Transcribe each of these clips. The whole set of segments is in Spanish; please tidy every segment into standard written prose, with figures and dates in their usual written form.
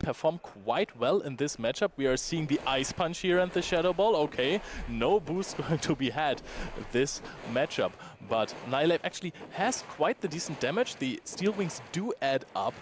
perform quite well in this matchup. We are seeing the Ice Punch here and the Shadow Ball. Okay, no boost going to be had this matchup. But Annihilape actually has quite the decent damage. The Steel Wings do add up.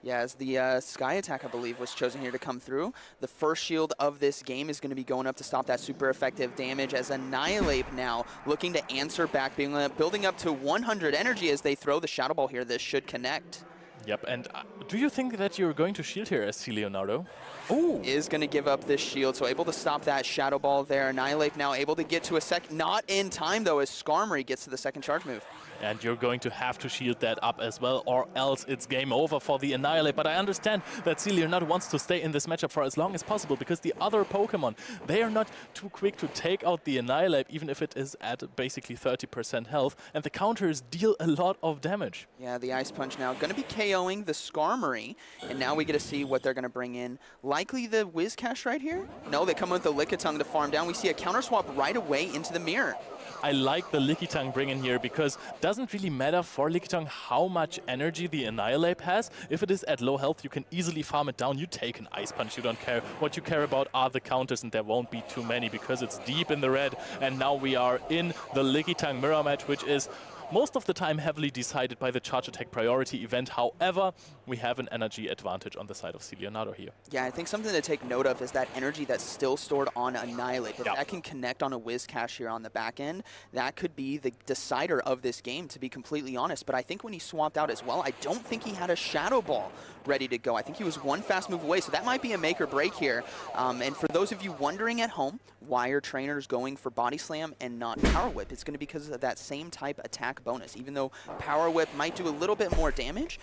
Yeah, as the Sky Attack, I believe, was chosen here to come through. The first shield of this game is going to be going up to stop that super effective damage, as Annihilape now looking to answer back, building up to 100 energy as they throw the Shadow Ball here. This should connect. Yep, and do you think that you're going to shield here as C. Leonardo? Ooh. Is going to give up this shield, so able to stop that Shadow Ball there. Annihilape now able to get to a second, not in time though, as Skarmory gets to the second charge move. And you're going to have to shield that up as well, or else it's game over for the Annihilape. But I understand that C. Leonardo wants to stay in this matchup for as long as possible, because the other Pokemon, they are not too quick to take out the Annihilape, even if it is at basically 30% health. And the counters deal a lot of damage. Yeah, the Ice Punch now going to be KOing the Skarmory. And now we get to see what they're going to bring in. Likely the Whiscash right here? No, they come with the Lickitung to farm down. We see a counter swap right away into the mirror. I like the Lickitung bring in here, because it doesn't really matter for Lickitung how much energy the Annihilape has. If it is at low health, you can easily farm it down. You take an Ice Punch, you don't care. What you care about are the counters, and there won't be too many because it's deep in the red. And now we are in the Lickitung mirror match, which is most of the time heavily decided by the charge attack priority event. However, we have an energy advantage on the side of C. Leonardo here. Yeah, I think something to take note of is that energy that's still stored on Annihilape. If yep. that can connect on a Whiscash here on the back end, that could be the decider of this game, to be completely honest. But I think when he swapped out as well, I don't think he had a Shadow Ball ready to go. I think he was one fast move away, so that might be a make or break here. And for those of you wondering at home, why are trainers going for Body Slam and not Power Whip? It's going to be because of that same type attack bonus. Even though Power Whip might do a little bit more damage,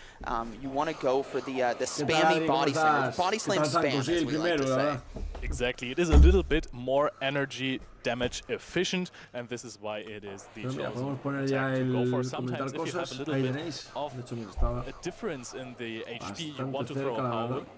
you want to go for the spammy Body Slam. Body Slam spam, as we like to say. Exactly. It is a little bit more energy damage efficient, and this is why it is the chosen attack to go for. Sometimes if you have a little bit of a difference in the HP, you want to throw a Power Whip.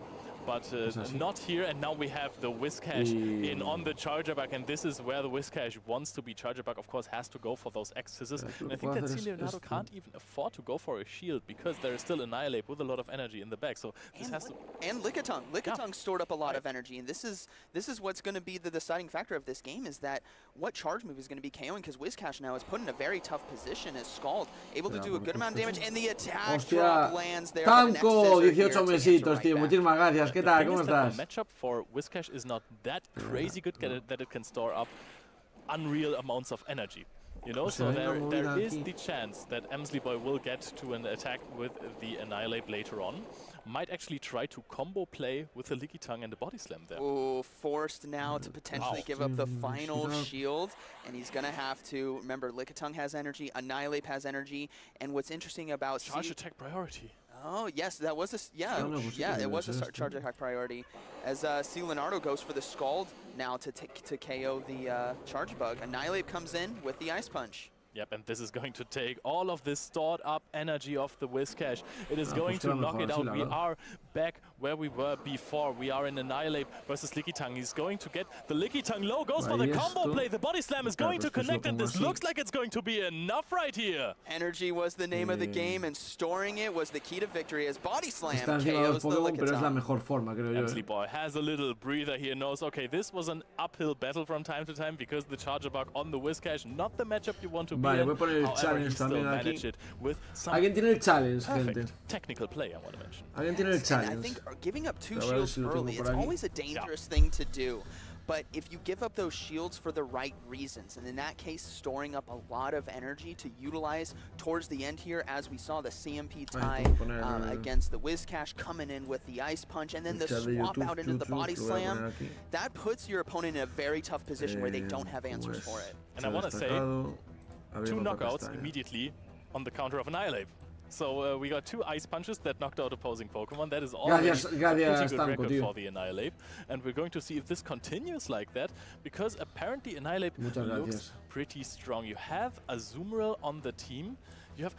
But not here, and now we have the Whiscash in on the Charger Bug, and this is where the Whiscash wants to be. Charger Bug, of course, has to go for those X-Scissors, and I think that C. Leonardo can't even afford to go for a shield, because there is still Annihilape with a lot of energy in the back, so this has to... And Lickitung. Lickitung stored up a lot of energy, and this is what's going to be the deciding factor of this game, is that what charge move is going to be KOing, because Whiscash now is put in a very tough position as Scald, able to do a good amount of damage, and the attack drop lands there. Tanco, 18 mesitos, tío, muchísimas gracias. ¿Qué tal? ¿Cómo estás? The matchup for Whiscash is not that crazy good that it can store up unreal amounts of energy. You know, so there is the chance that Emsley Boy will get to an attack with the Annihilape later on. Might actually try to combo play with the Lickitung and the Body Slam there. Oh, forced now to potentially give up the final shield, and he's going to have to, remember, Lickitung has energy, Annihilape has energy, and what's interesting about charge attack priority. Oh, yes, that was it was a charge attack priority. As C. Leonardo goes for the Scald now to KO the Charge Bug. Annihilape comes in with the Ice Punch. Yep, and this is going to take all of this stored up energy of the Whiscash. It is going to knock it out. We are back where we were before. We are in Annihilape versus Lickitung. He's going to get the Lickitung low, goes for the combo play. The Body Slam is going to connect, and this looks like it's going to be enough right here. Energy was the name of the game, and storing it was the key to victory, as Body Slam KOs the Lickitung. Emsley Boy has a little breather here, knows, okay, this was an uphill battle from time to time, because the Charger Bug on the Whiscash, not the matchup you want to Vale, voy a poner el challenge también aquí. ¿Alguien tiene el challenge, gente? Technical play, I want to mention. ¿Alguien tiene el challenge? I think giving up 2 shields early, it's always a dangerous thing to do. But if you give up those shields for the right reasons, and in that case, storing up a lot of energy to utilize towards the end here, as we saw the CMP tie against the Whiscash coming in with the Ice Punch, and then the swap out into the Body Slam, that puts your opponent in a very tough position where they don't have answers for it. And I want to say, 2 knockouts immediately on the counter of Annihilape. So we got 2 Ice Punches that knocked out opposing Pokemon. That is already a pretty good record for the Annihilape. And we're going to see if this continues like that, because apparently Annihilape looks pretty strong. You have Azumarill on the team. You have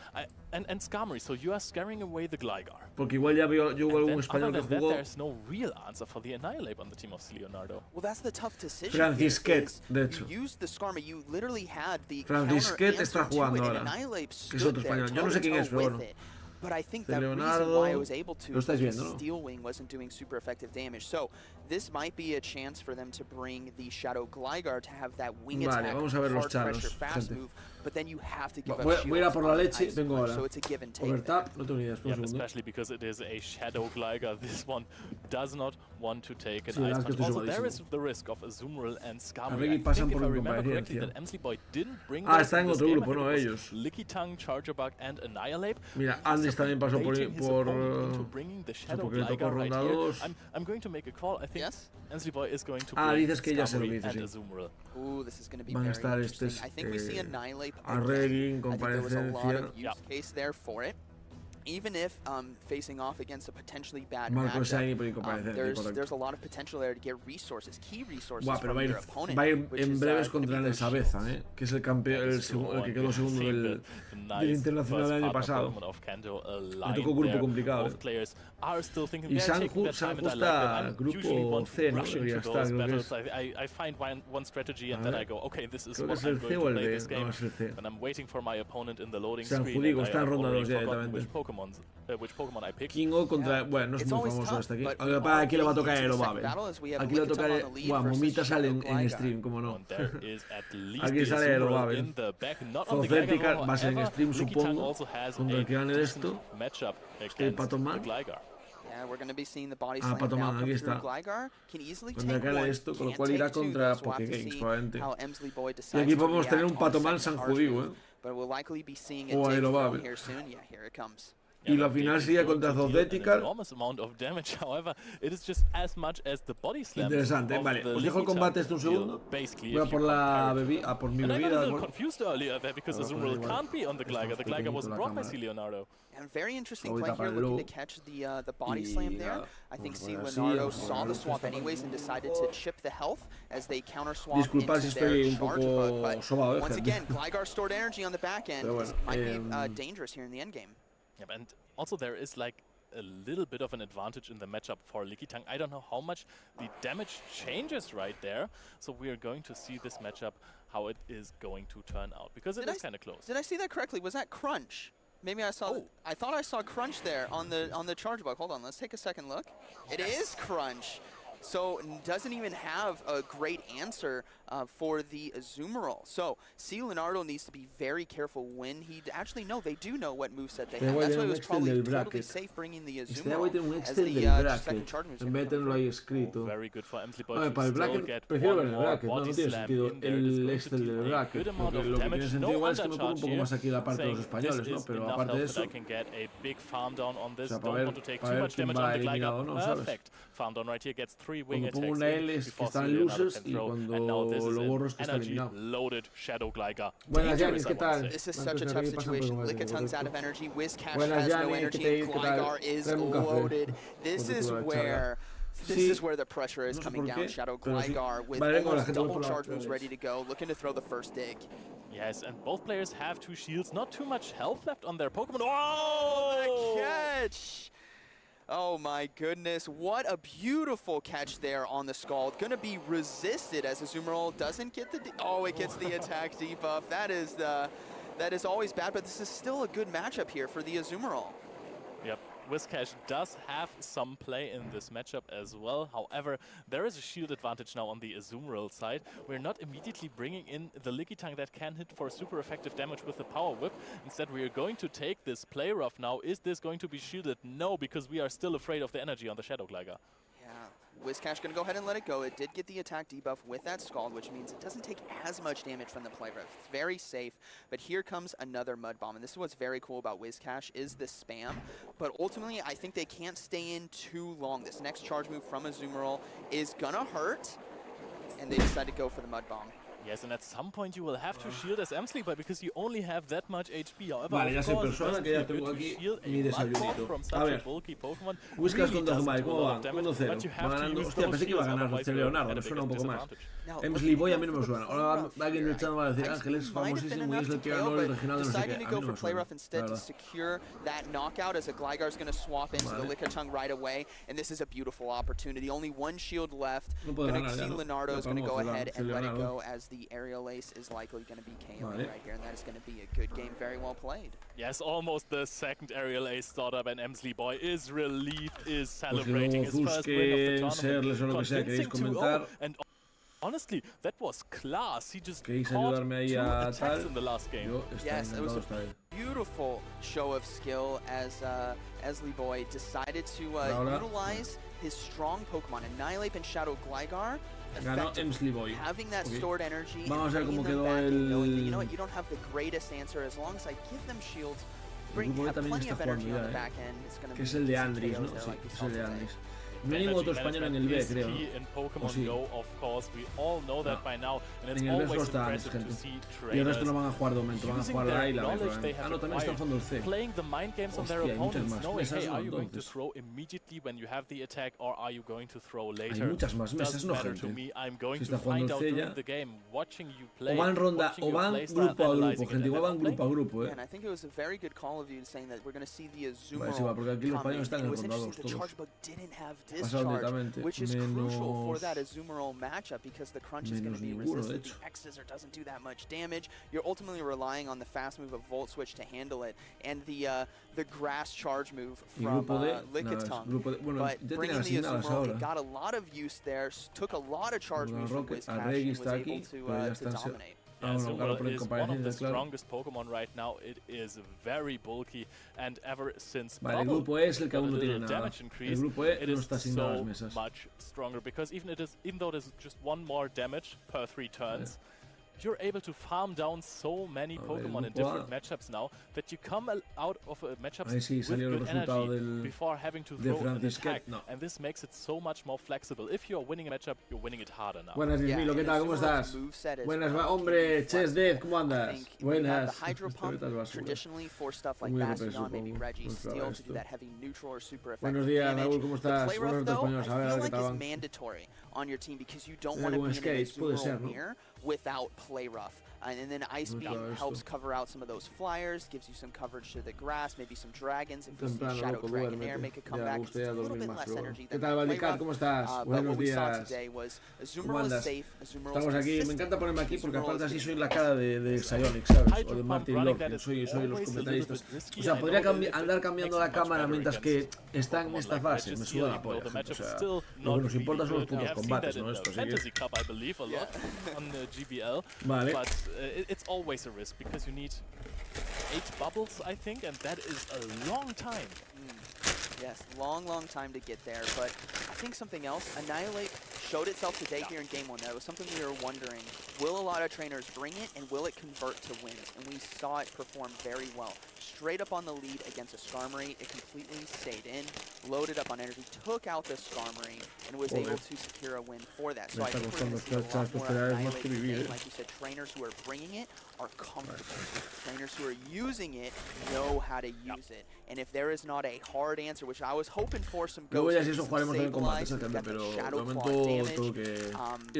and Skarmory, so you are scaring away the Gligar. Porque igual ya veo yo algún español que jugó. There's no real answer for the Annihilape on the team of Leonardo. Well, that's the tough decision. Francisquet, de hecho. You used the Skarmory, you literally had the Francisquet está jugando ahora. Annihilape Que es otro español. Yo no sé quién es, pero bueno. But I think that reason why I was able to Steel Wing wasn't doing super effective damage. So this might be a chance for them to bring the Shadow Gligar to have that wing attack, hard pressure, fast move. But then you have to give up shields. Voy a ir a por la leche, vengo ahora. So it's a give and take. Overtap, no tengo ni idea, yeah, especially because it is a Shadow Gligar. This one does not want to take an Ice Punch. Also, there is the risk of Azumarill and Skarmory. I think if I remember correctly that Boy didn't bring está en otro grupo, no ellos. Lickitung, Charger Bug and Annihilate. Mira, Andis también pasó por porque le tocó ronda 2. I'm going to make a call. I think Boy is going to dices que ya se lo dice, sí. Ooh, this is going to be Van a estar I think we see Annihilate again. I think there was a lot of use case there for it. Even if facing off against a potentially bad matchup, there's a lot of potential there to get resources, key resources from your opponent. Va a ir en breves contra el Sabeza, que es el campeón, el que quedó segundo del internacional del año pasado. Le tocó grupo complicado. Y Sanju está grupo C, ¿no? Debería estar, creo que es. I find one strategy and then I go, okay, this is what I'm going to play this game. And I'm waiting for my opponent in the loading screen. Sanju, está en ronda 2 directamente. Which Pokémon I pick. Kingo contra... Bueno, no es muy famoso este aquí. Aquí le va a tocar el Obaben. Aquí le va a tocar el... Bueno, Momita sale en stream, como no. Aquí sale el Obaben. Zocética va a ser en stream, supongo. Contra el que gane esto. El Patoman. Patoman, aquí está. Contra el que gane esto, con lo cual irá contra Pokégames, probablemente. Y aquí podemos tener un Patoman San Judío, o Aerobabe. Y la final sería contra Zocética. Interesante, vale. Os dejo el combate un segundo. Voy a por la bebida, por mi bebida. And very interesting play here, looking to catch the body slam there. I think Leonardo saw the swap anyways and decided to chip the health as they counter swap into their charge bug. But once again, Gligar stored energy on the back end. This might be dangerous here in the end game. Yeah, and also there is like a little bit of an advantage in the matchup for Lickitung. I don't know how much the damage changes right there. So we are going to see this matchup, how it is going to turn out, because it is kind of close. Did I see that correctly? Was that Crunch? Maybe I saw. I thought I saw Crunch there on the charge bug. Hold on, let's take a second look. It is Crunch. So doesn't even have a great answer for the Azumarill. So Leonardo needs to be very careful when he actually they do know what moveset they have. That's why it was probably totally safe bringing the Azumarill as the second charge move. Very good for Boy. Para el bracket, prefiero ver el bracket, no tiene sentido el Excel del bracket, porque lo que tiene sentido igual es que me pongo un poco más aquí la parte de los españoles, ¿no? Pero aparte de eso, o sea, para ver quién va eliminado o no, ¿sabes? Cuando pongo una L es que están losers y cuando lo borro es que está eliminado. Buenas, Janis, ¿qué tal? This is such a tough situation. Lickitung's out of energy, Whiscash has no energy, and Gligar is loaded. This is where the pressure is coming down. Shadow Gligar with almost double charge moves ready to go, looking to throw the first dig. Yes, and both players have 2 shields, not too much health left on their Pokemon. Oh, the catch! Oh my goodness, what a beautiful catch there on the Scald. Gonna be resisted as Azumarill doesn't get the it gets the attack debuff. That is always bad, but this is still a good matchup here for the Azumarill. Yep. Whiscash does have some play in this matchup as well. However, there is a shield advantage now on the Azumarill side. We're not immediately bringing in the Lickitung that can hit for super effective damage with the Power Whip. Instead, we are going to take this play rough now. Is this going to be shielded? No, because we are still afraid of the energy on the Shadow Gligar. Whiscash gonna go ahead and let it go. It did get the attack debuff with that Scald, which means it doesn't take as much damage from the play rough. It's very safe, but here comes another Mud Bomb, and this is what's very cool about Whiscash is the spam, but ultimately I think they can't stay in too long. This next charge move from Azumarill is gonna hurt, and they decide to go for the Mud Bomb. Yes, and at some point you will have to shield as Boy because you only have that much HP. However, vale, ya soy persona que ya tengo aquí mi desayunito. A ver, Whiscash contra Zumari, ¿cómo van? 1-0. Va ganando. Hostia, pensé que iba a ganar este Leonardo, me suena un poco más. Boy a mí no me suena. Ahora alguien en el chat va a decir, Ángel es famosísimo y es el que ganó el regional de no sé qué. A mí no me suena, instead to secure that knockout as a Gligar's going to swap into the Lickitung right away, and this is a beautiful opportunity. Only one shield left. Gonna see Leonardo is going to go ahead and let it go as the aerial ace is likely going to be KO'd right here, and that is going to be a good game, very well played. Yes, almost the second aerial ace startup, and Emsley Boy is relieved, is celebrating his first win of the tournament. Convincing 2-0, and honestly, that was class. He just caught 2 attacks in the last game. Yes, it was a beautiful show of skill as Emsley Boy decided to utilize his strong Pokemon, Annihilate and Shadow Gligar. Ganó Emsley Boy. Having that stored energy, vamos a ver cómo quedó you know what, you don't have the greatest answer as long as I give them shields. Have plenty of energy on the back end. It's going to be es el de Andris, ¿no? Sí, es el de Andris. No hay ningún otro español en el B, creo. ¿O sí? En el B solo está Andris, gente. Y el resto no van a jugar de momento, van a jugar la A y la B. Ah, no, también está jugando el C. Hostia, hay muchas más mesas, ¿no? Entonces. Hay muchas más mesas, ¿no, gente? Si está jugando el C ya. O van ronda, o van grupo a grupo, gente. Igual van grupo a grupo, ¿eh? Vale, sí, va, porque aquí los españoles están en ronda 2 todos. Discharge, which is crucial for that Azumarill matchup because the crunch is going to be resistant to X's or doesn't do that much damage. You're ultimately relying on the fast move of Volt Switch to handle it, and the grass charge move from Lickitung. But bringing the Azumarill, it got a lot of use there, took a lot of charge moves from Whiscash, and was able to dominate. Suelo is one of the strongest Pokemon right now. It is very bulky, and ever since el grupo E es el que aún no tiene nada. damage increase, el grupo E it no is está sin so las mesas. much stronger because even though there's just 1 more damage per 3 turns, you're able to farm down so many Pokemon in different matchups now that you come out of a matchup with good energy before having to throw an attack, and this makes it so much more flexible. If you're winning a matchup, you're winning it harder now. Buenas, Milo, ¿qué tal? ¿Cómo estás? Buenas, hombre, Ches Death, ¿cómo andas? Buenas. Traditionally for stuff like Bastion, maybe Reggie Steel to do that heavy neutral or super effective Buenos días, Raúl, ¿cómo estás? Playrough, though, I feel like is mandatory on your team because you don't want to be in a Azumarill mirror without play rough. And then Ice Beam helps cover out some of those flyers, gives you some coverage to the grass, maybe some dragons. If you see Shadow Dragonair make a comeback, it's a little bit less energy than play rough. ¿Cómo estás? But what we saw today was Azumarill is safe, Azumarill is Estamos aquí, consistent. me encanta ponerme aquí porque aparte así soy la cara de Psionic, ¿sabes? O de Martin Locke, soy los comentaristas. O sea, podría andar cambiando la cámara mientras que está en esta fase, me suda la polla, gente. O sea, lo que nos importa son los putos combates, ¿no? Esto, así que... Vale. It's always a risk because you need 8 bubbles, I think, and that is a long time. Yes, long time to get there, but I think something else, Annihilate showed itself today here in Game 1. That was something we were wondering. Will a lot of trainers bring it, and will it convert to wins? And we saw it perform very well. Straight up on the lead against a Skarmory, it completely stayed in, loaded up on energy, took out the Skarmory, and was able to secure a win for that. So I think we're going to see a lot more Annihilate today. Like you said, trainers who are bringing it are comfortable. Trainers who are using it know how to use it. And if there is not a hard answer, which I was hoping for some ghosts to stabilize, to get the Shadow Claw damage, the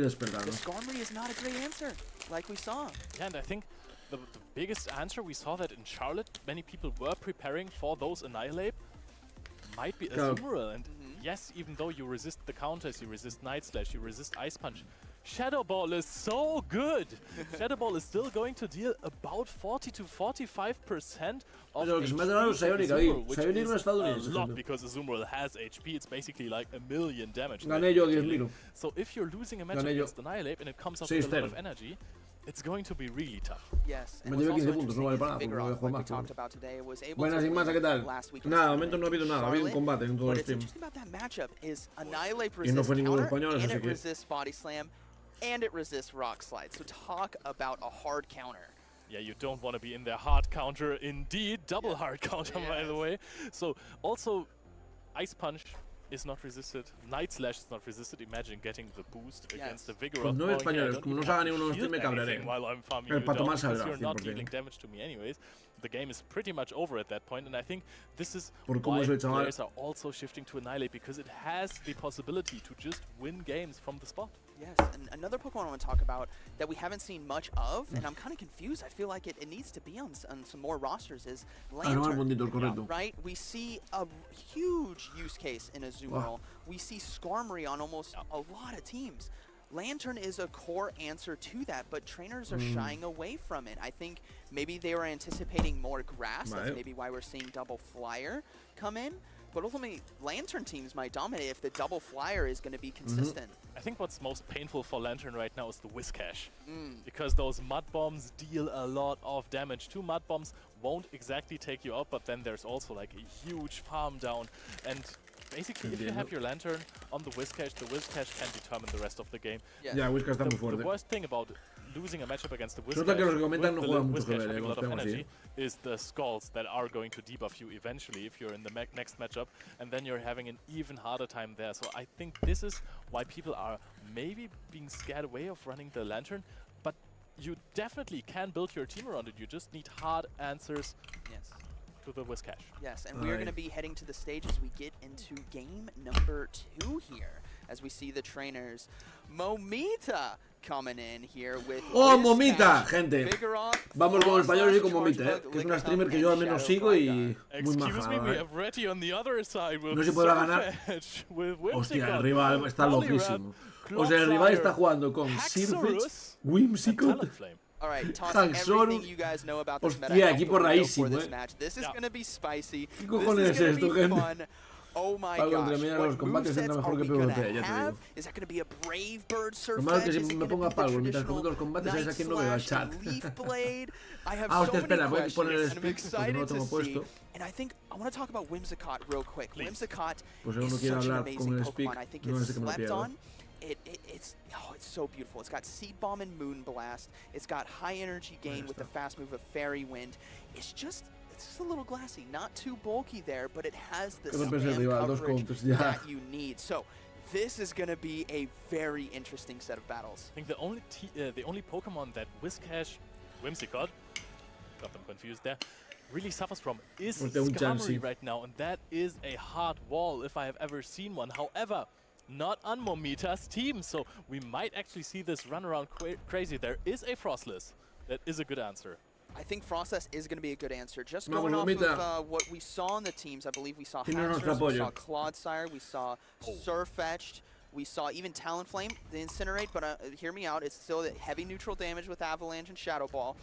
Skarmory is not a great answer, like we saw. Yeah, and I think the biggest answer we saw that in Charlotte, many people were preparing for those Annihilate, might be Azumarill. And yes, even though you resist the counters, you resist Night Slash, you resist Ice Punch, Shadow Ball is so good! Shadow Ball is still going to deal about 40 to 45% of HP, which is a lot because Azumarill has HP. It's basically like 1,000,000 damage. So if you're losing a match against Annihilate and it comes out with a lot of energy, it's going to be really tough. Yes, and it was also we talked about today, was able to win last week. Nada, de momento no ha habido nada, ha habido un combate en todo el stream. What's interesting about that matchup is Annihilate resists counter, and it resists Body Slam, and it resists Rock Slide. So talk about a hard counter. Yeah, you don't want to be in their hard counter. Indeed, double hard counter, by the way. So also, Ice Punch is not resisted. Night Slash is not resisted. Imagine getting the boost against the Vigor of no españoles, como no haga ninguno de los me cabrearé. While I'm farming you down, because you're not dealing damage to me anyways. The game is pretty much over at that point, and I think this is why players are also shifting to Annihilate, because it has the possibility to just win games from the spot. Yes, and another Pokemon I want to talk about that we haven't seen much of, and I'm kind of confused. I feel like it needs to be on some more rosters, is Lantern. Right? We see a huge use case in Azumarill. We see Skarmory on almost a lot of teams. Lantern is a core answer to that, but trainers are shying away from it. I think maybe they were anticipating more grass. That's maybe why we're seeing double flyer come in. But ultimately, Lantern teams might dominate if the double flyer is going to be consistent. I think what's most painful for Lantern right now is the Whiskash. Because those mud bombs deal a lot of damage. 2 mud bombs won't exactly take you out, but then there's also like a huge farm down. And basically, if you have your Lantern on the Whiskash can determine the rest of the game. Yeah, Whiskash está muy fuerte. The worst thing about losing a matchup against the Whiskash having a lot of energy is the skulls that are going to debuff you eventually if you're in the next matchup, and then you're having an even harder time there. So I think this is why people are maybe being scared away of running the Lantern, but you definitely can build your team around it. You just need hard answers. To the Whiskash. Yes, and we're going to be heading to the stage as we get into game number 2 here, as we see the trainers. Momita coming in here with Momita, gente. Vamos con los españoles y con Momita, que es una streamer que yo al menos sigo y muy maja. No se podrá ganar. Hostia, el rival está loquísimo. O sea, el rival está jugando con Sirfetch, Whimsicott, Alright, toss everything you guys know about this meta for this match. This is going to be spicy. This is going to be fun. Oh my gosh, what movesets are we going to have? Is that going to be a Brave Bird Surfetch? Is it going to be the traditional Night Slash Leaf Blade? I have so many questions, and I'm excited to see. And I think, I want to talk about Whimsicott real quick. Whimsicott is such an amazing Pokemon. I think it's slept on. It's so beautiful. It's got Seed Bomb and Moon Blast. It's got high energy gain with the fast move of Fairy Wind. It's just a little glassy, not too bulky there, but it has the spam coverage that you need. So this is going to be a very interesting set of battles. I think the only Pokemon that Whimsicott, got them confused there, really suffers from is Skarmory right now, and that is a hard wall if I have ever seen one. However, not on Momita's team, so we might actually see this run around crazy. There is a Frostless. That is a good answer. I think Frostless is going to be a good answer. Just going off of what we saw on the teams, I believe we saw Haxorus, we saw Clodsire, we saw Surfetched, we saw even Talonflame, the Incinerate, but hear me out, it's still heavy neutral damage with Avalanche and Shadow Ball.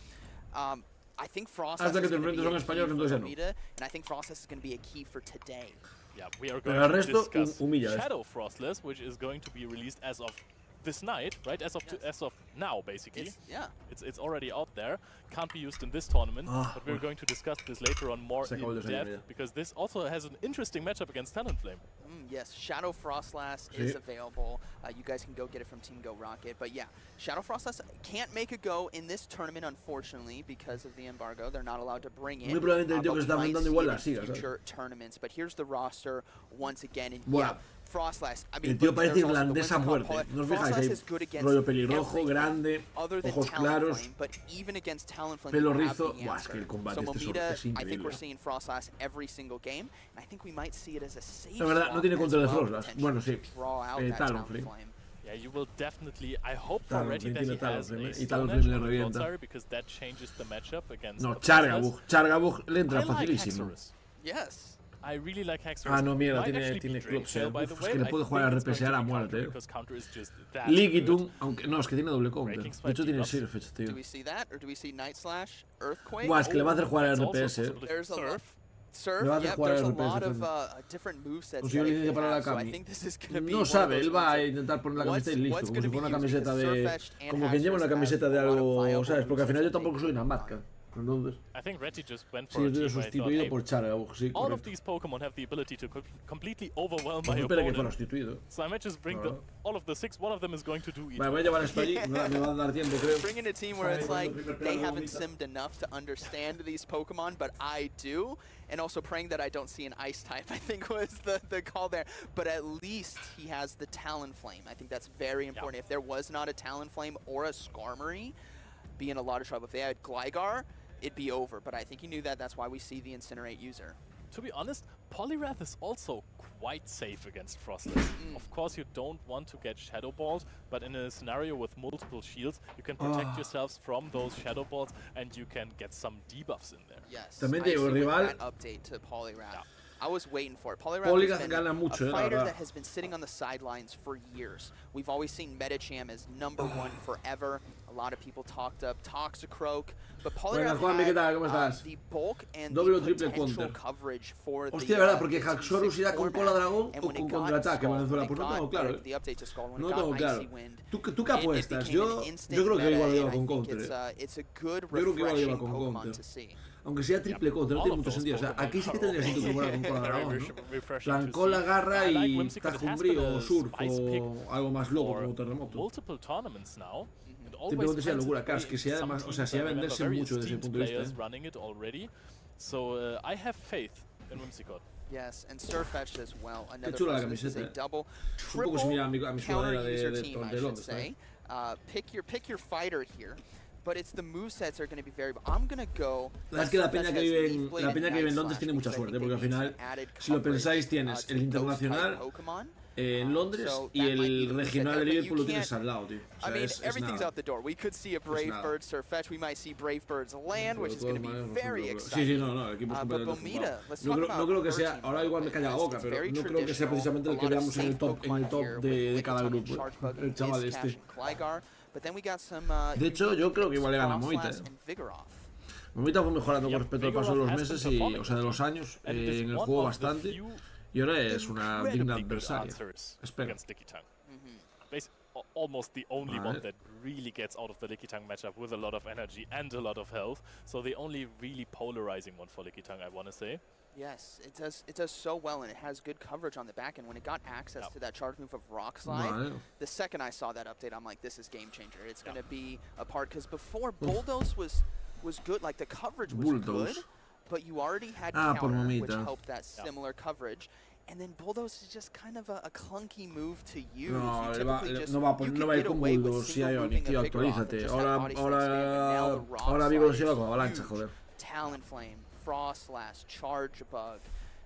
I think Frostless is going to be a key for Momita, and I think Frostless is going to be a key for today. Yeah, we are going to discuss Shadow Frostless, which is going to be released as of this night, right? As of now, basically. It's already out there. Can't be used in this tournament, but we're going to discuss this later on more in depth, because this also has an interesting matchup against Talonflame. Yes, Shadow Frostless is available. You guys can go get it from Team Go Rocket. But yeah, Shadow Frostless can't make a go in this tournament, unfortunately, because of the embargo. They're not allowed to bring in future tournaments. But here's the roster once again. And yeah, Frostless. I mean, el tío parece irlandés a muerte. ¿No os fijáis ahí? Rollo pelirrojo, grande, ojos claros, pelo rizo. Buah, es que el combate es increíble. I think we're seeing Frostless every single game, and I think we might see it as a safe. La verdad, no tiene control de Frostless. Bueno, sí. Talonflame. Yeah, you will definitely. I hope for Reddy that he has a Clodsire, because that changes the matchup against. No, Chargabug le entra facilísimo. Yes. I really like Haxorus. Ah, no, mierda, tiene Clubshell. Es que le puede jugar a RPSear a muerte, Liquitum, aunque no, es que tiene doble counter. De hecho, tiene Sirfetch, tío. Buah, es que le va a hacer jugar a RPS. Surf, yep, there's a lot of different movesets. Pues yo le dice para la Cami. No sabe, él va a intentar poner la camiseta y listo. Como si fuera una camiseta de. Como quien lleva una camiseta de algo, ¿sabes? Porque al final yo tampoco soy una madca. Entonces, I think Reddy just went for a team sustituido por Chargabug, sí, all of these Pokemon have the ability to completely overwhelm my opponent. So I might just bring all of the 6, one of them is going to do each. Vale, voy a llevar esto allí, me va a dar tiempo, creo. Bring in a team where it's like, they haven't simmed enough to understand these Pokemon, but I do. And also praying that I don't see an Ice type, I think was the call there. But at least he has the Talonflame. I think that's very important. If there was not a Talonflame or a Skarmory, be in a lot of trouble. If they had Gligar, it'd be over, but I think he knew that. That's why we see the Incinerate user. To be honest, Poliwrath is also quite safe against Frostless. Of course, you don't want to get Shadow Balled, but in a scenario with multiple shields, you can protect yourselves from those Shadow Balls, and you can get some debuffs in there. Yes, también te digo, el rival, that update to Poliwrath. I was waiting for it. Polygraph Polygraph gana mucho, a fighter that has been sitting on the sidelines for years. We've always seen Metacham as #1 forever. A lot of people talked up Toxicroak, but Polygraph had the bulk and the potential coverage for the Hostia, verdad, porque Haxorus irá con cola dragón o con contraataque, Venezuela. Pues no tengo claro, No tengo claro. ¿Tú qué apuestas? Yo creo que igual lo lleva con counter. Yo creo que igual lo lleva con counter. Aunque sea triple counter, no tiene mucho sentido. O sea, aquí sí que tendría sentido que fuera con cola dragón, ¿no? Plan cola, garra y tajumbrío o surf o algo más loco como terremoto. Simplemente sea locura, claro, es que sea además, o sea, sea venderse mucho desde el punto de vista. So I have faith in Whimsicott. Yes, and Surfetched as well. Qué chula la camiseta, double, un poco similar a mi sudadera de Londres, pick your fighter here. But it's the movesets are going to be variable. I'm going to go. Es que la peña que vive en Londres tiene mucha suerte, porque al final, si lo pensáis, tienes el internacional en Londres y el regional de Liverpool lo tienes al lado, tío. O sea, I mean, everything's out the door. We could see a Brave Bird Surfetch. We might see Brave Birds land, which is going to be very exciting. Sí, no, el equipo es completamente no creo que sea, ahora igual me calla la boca, pero no creo que sea precisamente el que veamos en el top de cada grupo, el chaval este. De hecho, yo creo que igual le gana a Momita. Momita fue mejorando con respecto al paso de los meses o sea, de los años en el juego bastante. Y ahora es una digna adversaria. Espera. Almost the only one that really gets out of the Lickitung matchup with a lot of energy and a lot of health. So the only really polarizing one for Lickitung, I want to say. Yes, it does so well, and it has good coverage on the back end. When it got access to that charge move of Rock Slide, the second I saw that update, I'm like, this is game changer. It's going to be a part, because before Bulldoze was good, like the coverage was good, but you already had counter, which helped that similar coverage. And then Bulldoze is just kind of a clunky move to use. No va a ir con Bulldoze, si hay Onyx, tío, actualízate. Ahora Vigo se va con Avalancha, joder. Talonflame, Frostlash, Charge Bug.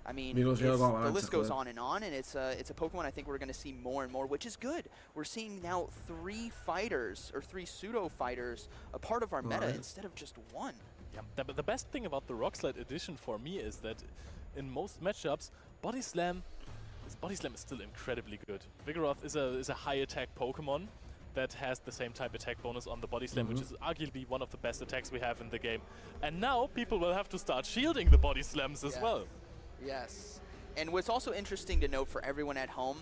I mean, the list goes on, and it's a Pokemon I think we're going to see more and more, which is good. We're seeing now 3 fighters, or 3 pseudo-fighters, a part of our meta instead of just 1. Yeah, the best thing about the Rock Slide edition for me is that in most matchups, Body Slam is still incredibly good. Vigoroth is a high attack Pokemon that has the same type attack bonus on the Body Slam, which is arguably one of the best attacks we have in the game. And now people will have to start shielding the Body Slams as well. Yes. And what's also interesting to note for everyone at home,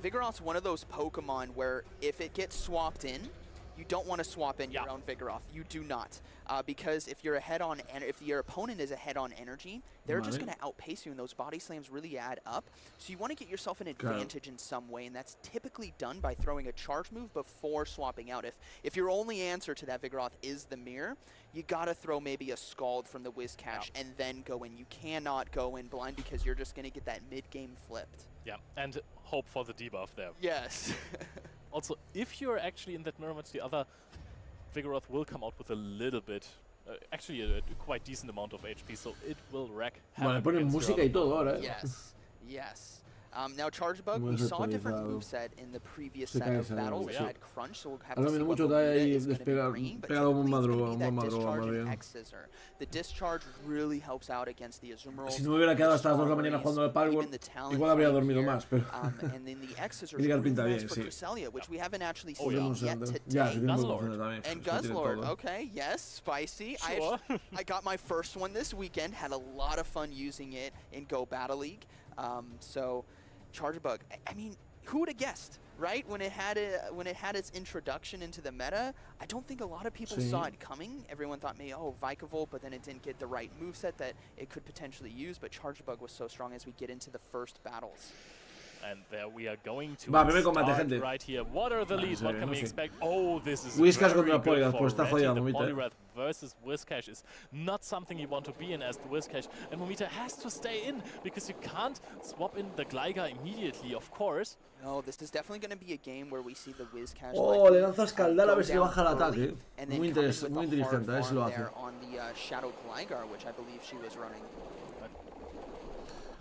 Vigoroth's one of those Pokemon where if it gets swapped in, you don't want to swap in your own Vigoroth. You do not. Because if you're ahead on, if your opponent is ahead on energy, they're just going to outpace you, and those body slams really add up. So you want to get yourself an advantage in some way, and that's typically done by throwing a charge move before swapping out. If your only answer to that Vigoroth is the mirror, you got to throw maybe a Scald from the Whiscash and then go in. You cannot go in blind because you're just going to get that mid-game flipped. Yeah, and hope for the debuff there. Yes. Also, if you're actually in that mirror match, the other Vigoroth will come out with a little bit, actually a quite decent amount of HP, so it will wreck. Vale, ponen música y todo ahora, Yes, yes. Now Charge Bug, we saw a different moveset in the previous set of battles. We had Crunch, so we'll have to see what is going to be bringing, but typically that Discharge and X-Scissor. The Discharge really helps out against the Azumarill. Si no me hubiera quedado hasta las 2 de la mañana jugando al Palworld, igual habría dormido más, pero... And then the X-Scissor is really nice for Cresselia, which we haven't actually seen yet today. And Guzzlord, okay, yes, spicy. Sure. I got my first one this weekend, had a lot of fun using it in Go Battle League. So... Charge Bug. I mean, who would have guessed, right? When it had its introduction into the meta, I don't think a lot of people saw it coming. Everyone thought maybe, oh, Vikavolt, but then it didn't get the right moveset that it could potentially use. But Charge Bug was so strong as we get into the first battles. And there we are going to start right here. What are the leads? What can we expect? Oh, this is Whiscash contra Polyrath, pues está jodida Momita. Polyrath versus Whiscash is not something you want to be in as the Whiscash. And Momita has to stay in because you can't swap in the Gligar immediately, of course. No, this is definitely going to be a game where we see the Whiscash. Oh, le lanza Escaldar a ver si le baja el ataque. Muy inteligente, eso lo hace. On the Shadow Gligar, which I believe she was running.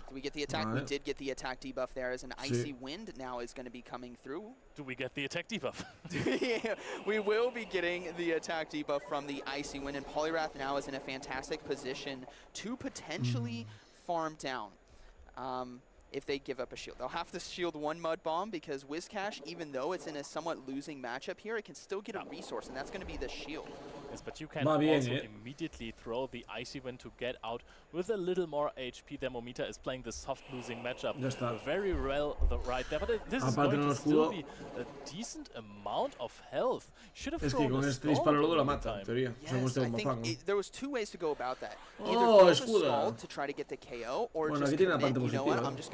Do we get the attack? We did get the attack debuff there, as an Icy Wind now is going to be coming through. Do we get the attack debuff? Yeah, we will be getting the attack debuff from the Icy Wind, and Polyrath now is in a fantastic position to potentially farm down. if they give up a shield. They'll have to shield one Mud Bomb because Whiscash, even though it's in a somewhat losing matchup here, it can still get a resource, and that's going to be the shield. Yes, but you can also immediately throw the Icy Wind to get out with a little more HP. Thermometer is playing the soft losing matchup very well right there, but this is going to still be a decent amount of health. Should have thrown a scald. Yes, I think there was two ways to go about that. Either throw a scald to try to get the KO, or just commit, you know what, I'm just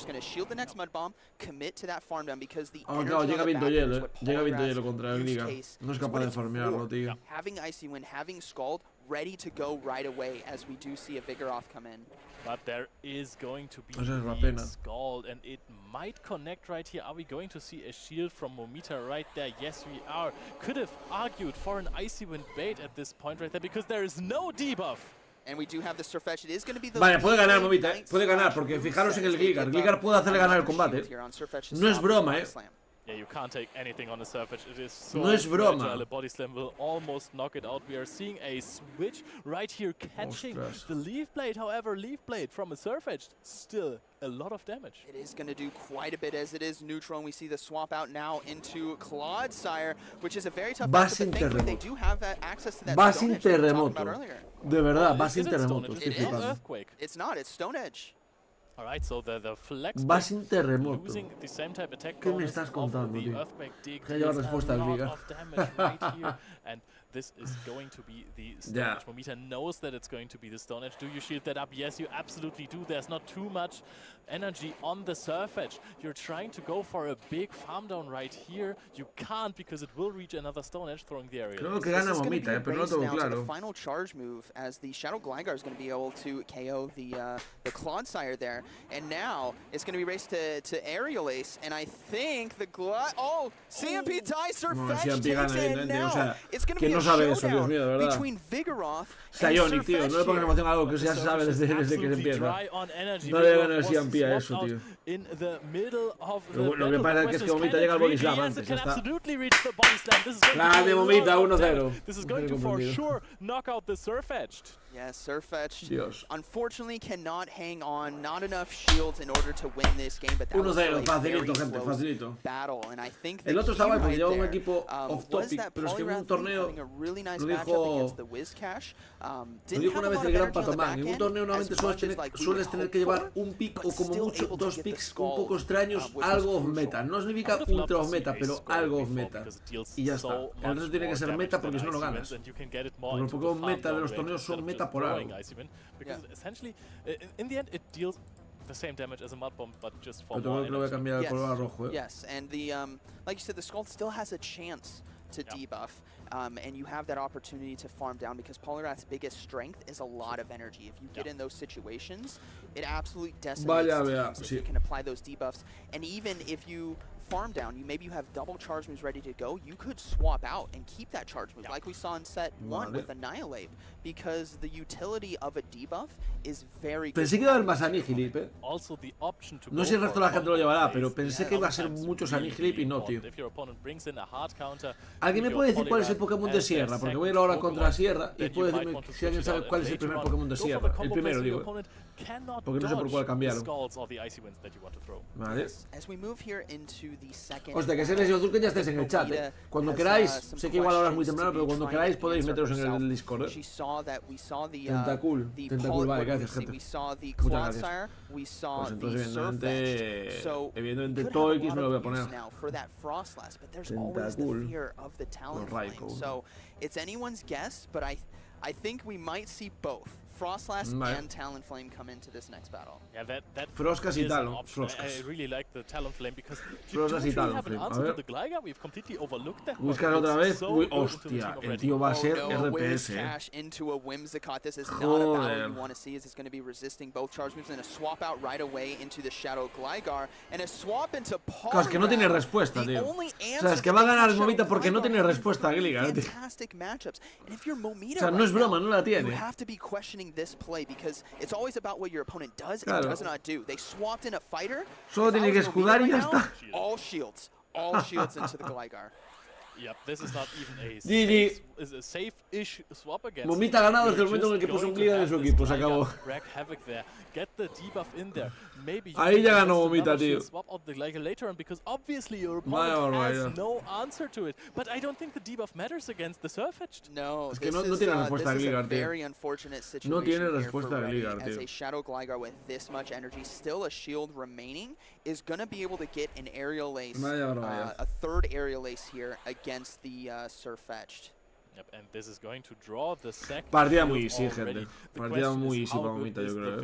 gonna shield the next Mud Bomb, commit to that farm down, because the energy on the back is what Polaraz no es capaz de farmearlo, tío. Having Icy Wind, having Scald, ready to go right away as we do see a Vigoroth come in. But there is going to be a Scald, and it might connect right here. Are we going to see a shield from Momita right there? Yes, we are. Could have argued for an Icy Wind bait at this point right there, because there is no debuff. And we do have the Surfetch. It is going to be the vale, puede ganar Momita, puede ganar, porque fijaros en el Gligar. Gligar puede hacerle ganar el combate. No es broma, Yeah, you can't take anything on the Surfetch. It is so fragile. A body slam will almost knock it out. We are seeing a switch right here, catching the Leaf Blade. However, Leaf Blade from a Surfetch, still a lot of damage. It is going to do quite a bit as it is neutral, and we see the swap out now into Clodsire, which is a very tough matchup, but thankfully they do have that access to that Stone Edge that we talked about earlier. De verdad, va sin terremoto. It is Earthquake. It's not, it's Stone Edge. Alright, so the flex sin terremoto. Using the same type attack ¿Qué me estás contando, tío? Que lleva respuesta al Liga. And this is going to be the Stone Edge. Momita knows that it's going to be the Stone Edge. Do you shield that up? Yes, you absolutely do. There's not too much energy on the Surfetch. You're trying to go for a big farm down right here. You can't, because it will reach another Stone Edge throwing the area. Creo que gana Momita, pero no tengo claro. The final charge move, as the Shadow Gligar is going to be able to KO the Clodsire there. And now it's going to be raced to Aerial Ace, and I think the CMP ties Surfetch takes it, and now it's going to be a showdown between Vigoroth and Surfetch. Tío, no le pongas emoción a algo que ya se sabe desde que se empieza. No le ganar el CMP a eso, tío. Lo que pasa es que Momita llega al body slam antes, ya está. Grande Momita, 1-0. This is going to for sure knock out the Surfetch. Yes, Surfetch unfortunately cannot hang on, not enough shields in order to win this game, but that was a very close battle, and I think el otro estaba porque lleva un equipo off topic, pero es que en un torneo lo dijo una vez el gran Patomán. En un torneo normalmente sueles tener que llevar un pick o como mucho dos picks un poco extraños, algo off meta. No significa ultra off meta, pero algo off meta. Y ya está. El resto tiene que ser meta porque si no lo ganas. Porque los Pokémon meta de los torneos son meta por algo. Because essentially, in the end, it deals the same damage as a Mud Bomb, but just for more energy. Yes, and the like you said, the Scald still has a chance to debuff, and you have that opportunity to farm down, because Poliwrath's biggest strength is a lot of energy. If you get in those situations, it absolutely decimates teams if you can apply those debuffs. And even if you farm down, maybe you have double charge moves ready to go, you could swap out and keep that charge move, like we saw in set 1 with Annihilate, because the utility of a debuff is very good. Pensé que iba a haber más Annihilate, no sé si el resto de la gente lo llevará, pero pensé que iba a ser muchos Annihilate y no, tío. ¿Alguien me puede decir cuál es el Pokémon de Sierra? Porque voy a ir ahora contra Sierra y puede decirme si alguien sabe cuál es el primer Pokémon de Sierra. El primero, digo. Porque no sé por cuál cambiaron. Vale. Hostia, que se les dio que ya estáis en el chat, Cuando queráis, sé que igual ahora es muy temprano, pero cuando queráis podéis meteros en el Discord, Tentacul, vale, gracias, gente. Muchas gracias. Pues entonces, evidentemente, todo X me lo voy a poner. Tentacul. Con Raikou. So, it's anyone's guess, but I think we might see both Frostlass and Talonflame come into this next battle. Yeah, that Froskas y Talon. I really like the Talonflame because Froskas y Talonflame. A ver. The Gligar. We've completely overlooked that. Buscas otra vez. Uy, hostia, el tío va a ser RPS. Into a Whimsicott. This is not a battle you want to see. Is it's going to be resisting both charge moves and a swap out right away into the Shadow Gligar and a swap into Poliwrath. Es que no tiene respuesta, tío. O sea, es que va a ganar el Momita porque no tiene respuesta a Gligar, tío. Fantastic matchups. And if you're Momita, o sea, no es broma, no la tiene. You have to be questioning this play because it's always about what your opponent does and does not do. They swapped in a fighter. Solo tiene que escudar y ya está. All shields into the Gligar. Momita ha ganado desde el momento en el que puso un Gligar en su equipo, se acabó. Ahí ya ganó Momita, tío. Vaya barbaridad. No, es que no tiene respuesta de Gligar, tío. No tiene respuesta de Gligar, tío. As a Shadow Gligar with this much energy, still a shield remaining, is going to be able to get an aerial ace, a third aerial ace here against the Surfetched. Yep, and this is going to draw the second. Partida muy easy, gente. Partida muy easy para Momita, yo creo.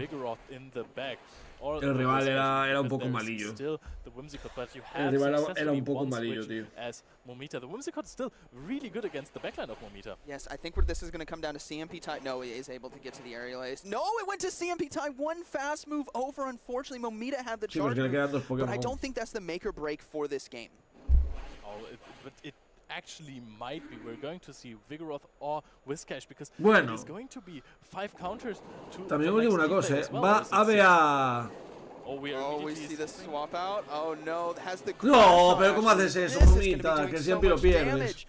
El rival era un poco malillo. El rival era un poco malillo, tío. The Whimsicott is still really good against the backline of Momita. Yes, I think this is going to come down to CMP tie. No, he is able to get to the aerial ace. No, it went to CMP tie. One fast move over. Unfortunately, Momita had the charge move, but I don't think that's the make or break for this game. Oh, but it actually might be. We're going to see Vigoroth or Whiscash because there's going to be 5 counters to también os digo una cosa, va a we see the swap out. Oh no, has the no, pero ¿cómo haces eso, Momita? Que siempre lo pierdes.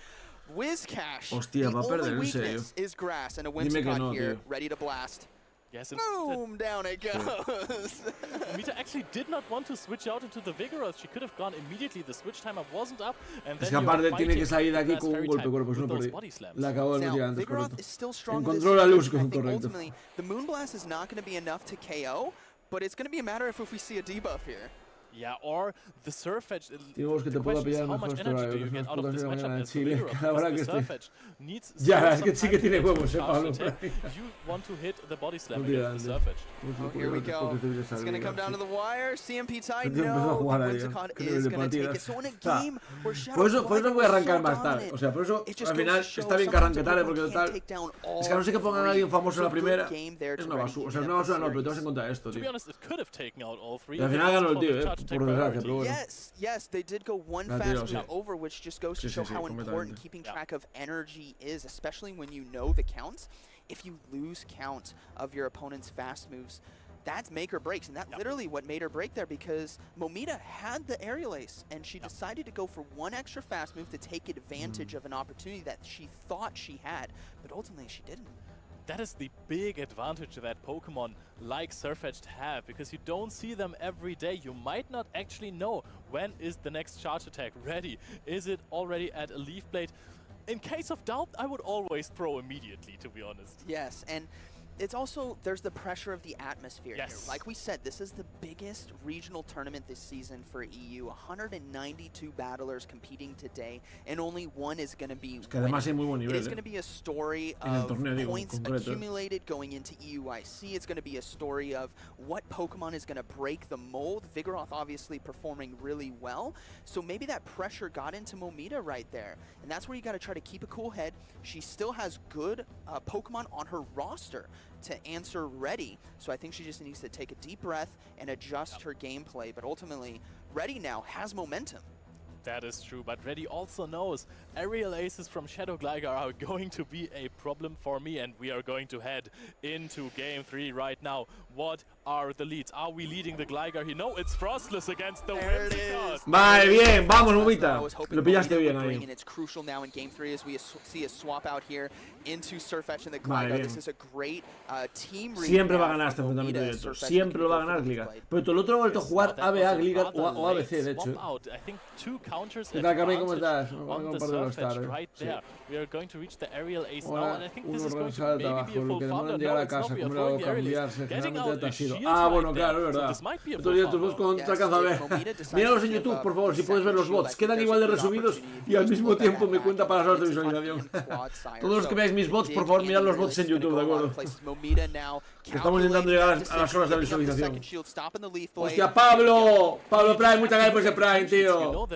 Whiscash. Hostia, va a perder, en serio. Dime que no, tío. Ready to blast. Yes, boom, down it goes. Momita actually did not want to switch out into the Vigoroth. She could have gone immediately. The switch timer wasn't up. And es que aparte tiene que salir de aquí con un golpe cuerpo, no perdí. La acabó de meter antes, correcto. Encontró la luz, correcto. The Moonblast is not going to be enough to KO, but it's going to be a matter of if we see a debuff here. Yeah, or the Surfetch. Digamos que te pueda pillar mejor esto ahora, que unas putas de la mañana de Chile. La verdad que estoy. Ya, es que sí que tiene huevos, Pablo. You want to hit the body slam against the Surfetch. Oh, here we go. It's going to come down to the wire. CMP tied. No, Whimsicott is going to take it. So in a game where Shadow por eso voy a arrancar más tarde. O sea, por eso al final está bien que arranque tarde, porque total. Es que a no ser que pongan a alguien famoso en la primera. Es una basura. O sea, es una basura no, pero te vas a encontrar esto, tío. Y al final ganó el tío, por desgracia, pero bueno. Yes, they did go one fast move over, which just goes to show how important keeping track of energy is, especially when you know the counts. If you lose count of your opponent's fast moves, that's make or breaks, and that's literally what made her break there, because Momita had the aerial ace, and she decided to go for one extra fast move to take advantage of an opportunity that she thought she had, but ultimately she didn't. That is the big advantage that Pokemon like Surfetched have, because you don't see them every day. You might not actually know when is the next charge attack ready. Is it already at a Leaf Blade? In case of doubt, I would always throw immediately, to be honest. Yes, and it's also, there's the pressure of the atmosphere here. Like we said, this is the biggest regional tournament this season for EU. 192 battlers competing today, and only one is going to be winning. It is going to be a story of points accumulated going into EUIC. It's going to be a story of what Pokemon is going to break the mold. Vigoroth obviously performing really well, so maybe that pressure got into Momita right there. And that's where you got to try to keep a cool head. She still has good Pokemon on her roster to answer ready, so I think she just needs to take a deep breath and adjust her gameplay, but ultimately Ready now has momentum. That is true, but Reddy also knows aerial aces from Shadow Gligar are going to be a problem for me, and we are going to head into Game 3 right now. What are the leads? Are we leading the Gligar here? No, it's Frostless against the Whimsicott. Vale, bien, vamos, Momita. Lo pillaste bien ahí. And it's crucial now in Game 3 as we see a swap out here into Surfetch and the Gligar. This is a great team read. Siempre va a ganar este enfrentamiento directo. Siempre lo va a ganar Gligar. Pero el otro ha vuelto a jugar ABA, Gligar o ABC, de hecho. ¿Qué tal, Carmen? ¿Cómo estás? We are going to reach the aerial ace now, and I think this is going to maybe be a full founder. No, it's not. We are throwing the aerial ace. Getting out a shield bueno, claro, es verdad. Estos tus bots cuando te alcanzo a ver. Míralos en YouTube, por favor, si puedes ver los bots. Quedan igual de resumidos y al mismo tiempo me cuenta para las horas de visualización. Todos los que veáis mis bots, por favor, mirad los bots en YouTube, ¿de acuerdo? Que estamos intentando llegar a las horas de visualización. ¡Hostia, Pablo! Pablo Prime, muchas gracias por ese Prime, tío.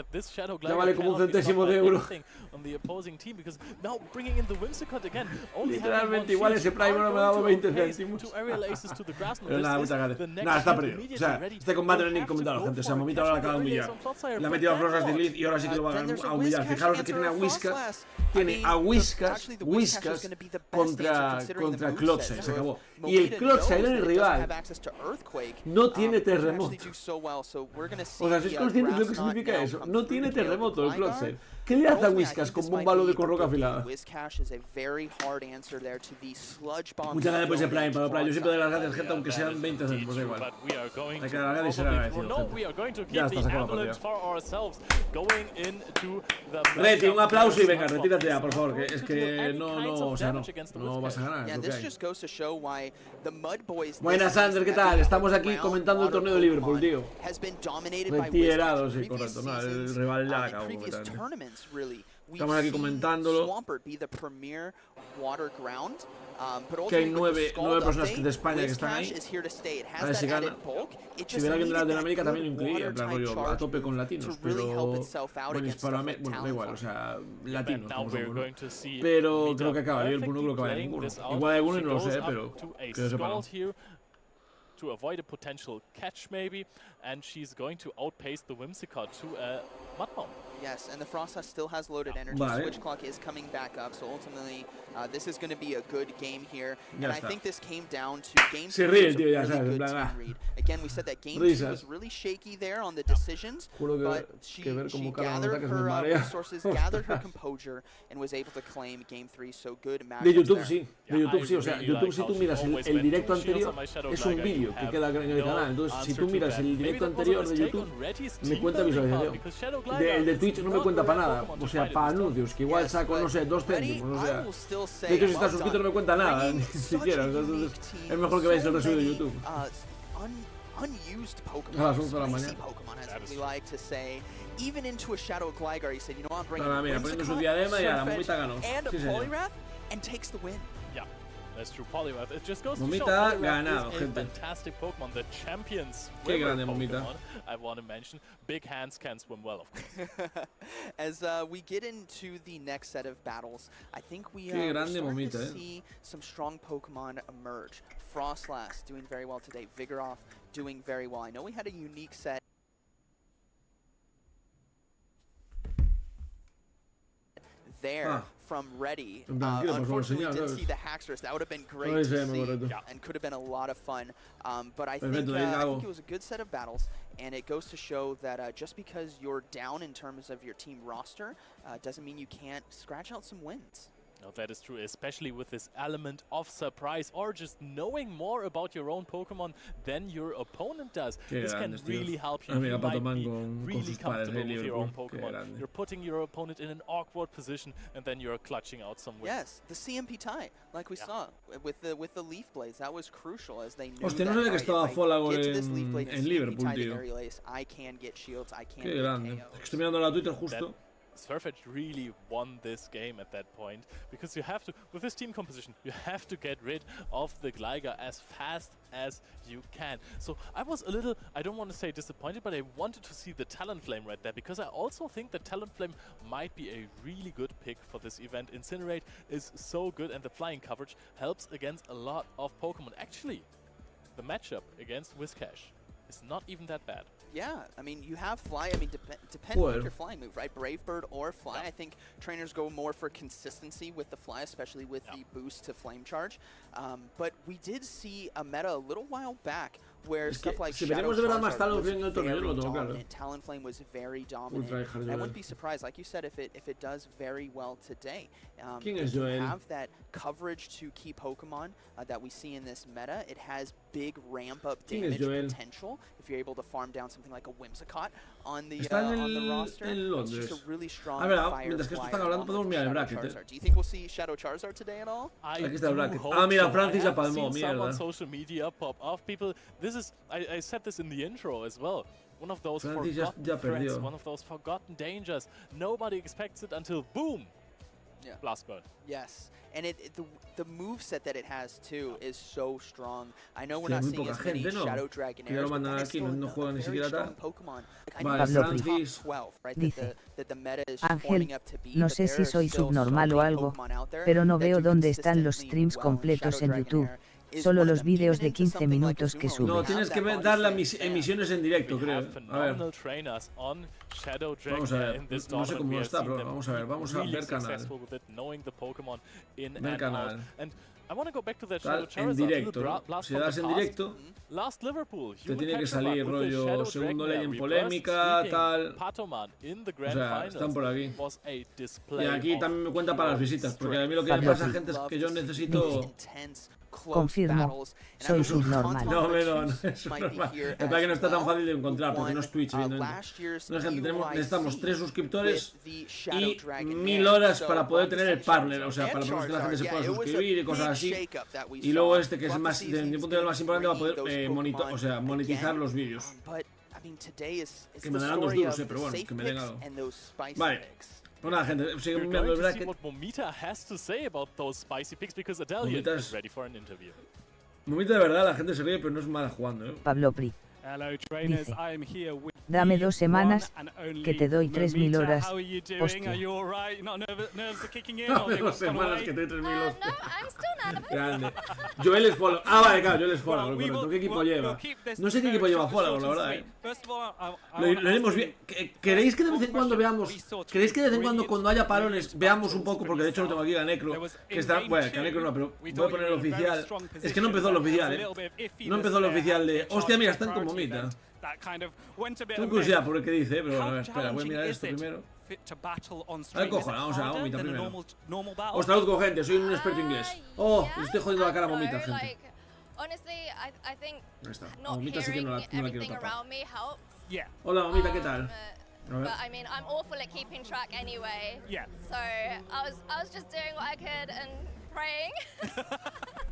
Ya vale como un centésimo de euro. Literalmente, igual ese Prime no me ha dado 20 céntimos. Pero nada, muchas gracias. Nada, está perdido. O sea, este combate no hay ni que comentarlo, gente. O sea, Momita ahora la acaba de humillar. Le ha metido a Frosas de Glitch y ahora sí que lo va a humillar. Fijaros que tiene a Whiskas. Tiene a Whiskas contra Clotsai. Se acabó. Y el Clotsai en el rival no tiene terremoto. O sea, ¿sois conscientes de lo que significa eso? No tiene terremoto el Clotsai. ¿Qué le hace a Whiskas con bombalo de con roca afilada? Muchas gracias por ese Prime, para Prime. Yo siempre doy las gracias, gente, aunque sean 20 céntimos, da igual. Hay que dar las gracias y ser agradecido, gente. Ya está, se acaba la partida. Reti, un aplauso y venga, retírate ya, por favor, que es que no vas a ganar, es lo que hay. Buenas, Ander, ¿qué tal? Estamos aquí comentando el torneo de Liverpool, tío. Retirado, sí, correcto, no, el rival ya acabó completamente. Estamos aquí comentándolo. Que hay 9 personas de España que están ahí. A ver si gana. Si hubiera alguien de Latinoamérica también lo incluiría, en plan rollo a tope con latinos, pero bueno, hispanoamérica, bueno, da igual, o sea, latinos como somos, ¿no? Pero creo que acaba Liverpool, no creo que vaya ninguno. Igual hay alguno y no lo sé, pero que lo sepa, no. To avoid a potential catch maybe, and she's going to outpace the Whimsicott to a mud bomb. Yes, and the Frost still has loaded energy. Switch clock is coming back up, so ultimately this is going to be a good game here. And I think this came down to game 2 was a really good team read. Again, we said that game 2 was really shaky there on the decisions, but she gathered her resources, gathered her composure, and was able to claim game 3. So good match. De YouTube sí, o sea, YouTube si tú miras el directo anterior es un vídeo que queda en el canal. Entonces, si tú miras el directo anterior de YouTube, me cuenta visualización. El de Twitch no me cuenta para nada, o sea, para anuncios, que igual saco, no sé, 2 céntimos, o sea. De hecho, si estás suscrito no me cuenta nada, ni siquiera. Entonces, es mejor que veáis el resumen de YouTube. A las 11 de la mañana. Nada, mira, poniendo su diadema y a la momita ganó. Sí, señor. That's true, Poliwrath. It just goes Momita to show ganado, is gente. a fantastic Pokemon. The champions Qué grande Momita. I want to mention. Big hands can swim well, of course. As we get into the next set of battles, I think we are starting to see some strong Pokemon emerge. Frostlass doing very well today. Vigoroth doing very well. I know we had a unique set there from Ready. Unfortunately, didn't see the Haxorus. That would have been great to see and could have been a lot of fun. But I think it was a good set of battles, and it goes to show that just because you're down in terms of your team roster doesn't mean you can't scratch out some wins. No, that is true, especially with this element of surprise or just knowing more about your own Pokemon than your opponent does. This can really help you. You might be really comfortable with your own Pokemon. You're putting your opponent in an awkward position and then you're clutching out some wins. Yes, the CMP tie, like we saw with the Leaf Blades, that was crucial as they knew Hostia, no sabía que estaba Folagor en Liverpool, tío. I can get shields, I can Qué grande. Estoy mirando la Twitter justo. Surfetch really won this game at that point because you have to, with this team composition, you have to get rid of the Gligar as fast as you can. So I was a little, I don't want to say disappointed, but I wanted to see the Talonflame right there because I also think that Talonflame might be a really good pick for this event. Incinerate is so good and the flying coverage helps against a lot of Pokemon. Actually, the matchup against Whiscash is not even that bad. Yeah, I mean, you have Fly. I mean, depending on your flying move, right? Brave Bird or Fly. I think trainers go more for consistency with the Fly, especially with the boost to Flame Charge. But we did see a meta a little while back where stuff like Shadow Charizard was very dominant. Talonflame was very dominant. And I wouldn't be surprised, like you said, if it does very well today. If you have that coverage to key Pokemon that we see in this meta, it has big ramp-up damage potential if you're able to farm down something like a Whimsicott on the roster. It's just a really strong fire Charizard. Do you think we'll see Shadow Charizard today at all? I do hope I've seen some on social media pop off. People, this is, I said this in the intro as well. One of those forgotten threats, one of those forgotten dangers. Nobody expects it until boom! Blast Burn. Yes, and the moveset that it has too is so strong. I know we're not seeing as many Shadow Dragonairs, but that is still a very strong Pokemon. Ángel, no sé si soy subnormal o algo, pero no veo dónde están los streams completos en YouTube. Solo los vídeos de 15 minutos que suben. No, tienes que dar las emisiones en directo, creo. A ver. Vamos a ver. No sé cómo está, pero vamos a ver. Vamos a ver canal. Ver canal. tal, en directo, ¿no? Si das en directo, te tiene que salir rollo segundo ley en polémica, tal. O sea, están por aquí. Y aquí también me cuenta para las visitas, porque a mí lo que me pasa, gente, es que yo necesito... Confirmo, soy subnormal. No, no es subnormal. Es verdad que no está tan fácil de encontrar, porque no es Twitch, evidentemente. No, gente, necesitamos 3 suscriptores y 1000 horas para poder tener el partner, o sea, para que la gente se pueda suscribir y cosas así. Y luego este, que es el más, desde mi punto de vista, el más importante, va a poder monetizar los vídeos. Que me darán 2 duros, pero bueno, que me den algo. Vale. Pues nada, gente, sigue mirando el bracket. Momita de verdad, la gente se ríe, pero no es mala jugando, ¿eh? Pablo Pri dice: dame 2 semanas, que te doy 3000 horas. Hostia. Dame 2 semanas, que te doy 3000 horas. Grande. Joel es follow. Ah, vale, claro, Joel es follow, correcto. ¿Qué equipo lleva? No sé qué equipo lleva follow, la verdad, ¿eh? Lo haremos bien. ¿Queréis que de vez en cuando veamos? ¿Queréis que de vez en cuando, cuando haya parones, veamos un poco? Porque de hecho lo tengo aquí a Necro, que está... Bueno, que a Necro no, pero voy a poner el oficial. Es que no empezó el oficial, ¿eh? No empezó el oficial de... Hostia, mira, están con Momita. Tengo curiosidad por el que dice, pero bueno, a ver, espera, voy a mirar esto primero. A ver, cojones, vamos a la Momita primero. Os traduzco, gente, soy un experto inglés. Oh, le estoy jodiendo la cara a Momita, gente. Ahí está, a Momita sí que no la quiero tapar. Hola, Momita, ¿qué tal? But I mean, I'm awful at keeping track anyway. Yeah. So I was just doing what I could and praying.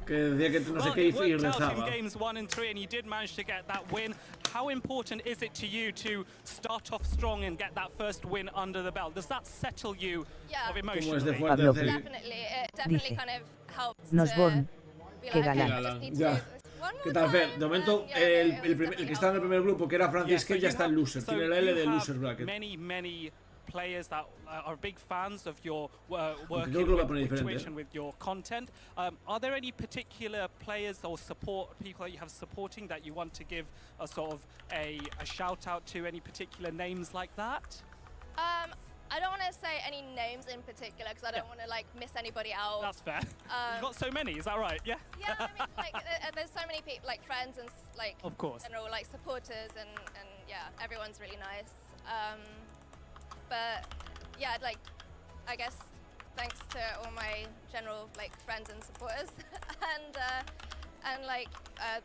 Que decía que no sé qué y rezaba. In games 1 and 3, and you did manage to get that win. How important is it to you to start off strong and get that first win under the belt? Does that settle you of emotionally? Definitely, it definitely kind of helps. Nos bon. Qué galán. Ya. ¿Qué tal, Fer? De momento, el que estaba en el primer grupo, que era Francis, que ya está en loser. Tiene la L de loser bracket. Many players that are big fans of your work with Twitch and with your content. Are there any particular players or people that you have supporting that you want to give a sort of a shout out to? Any particular names like that? I don't want to say any names in particular because I don't want to like miss anybody out. That's fair. You've got so many, is that right? Yeah. Yeah, I mean, like there's so many people, like friends and like of course, general like supporters and yeah, everyone's really nice. But yeah, like I guess thanks to all my general like friends and supporters and like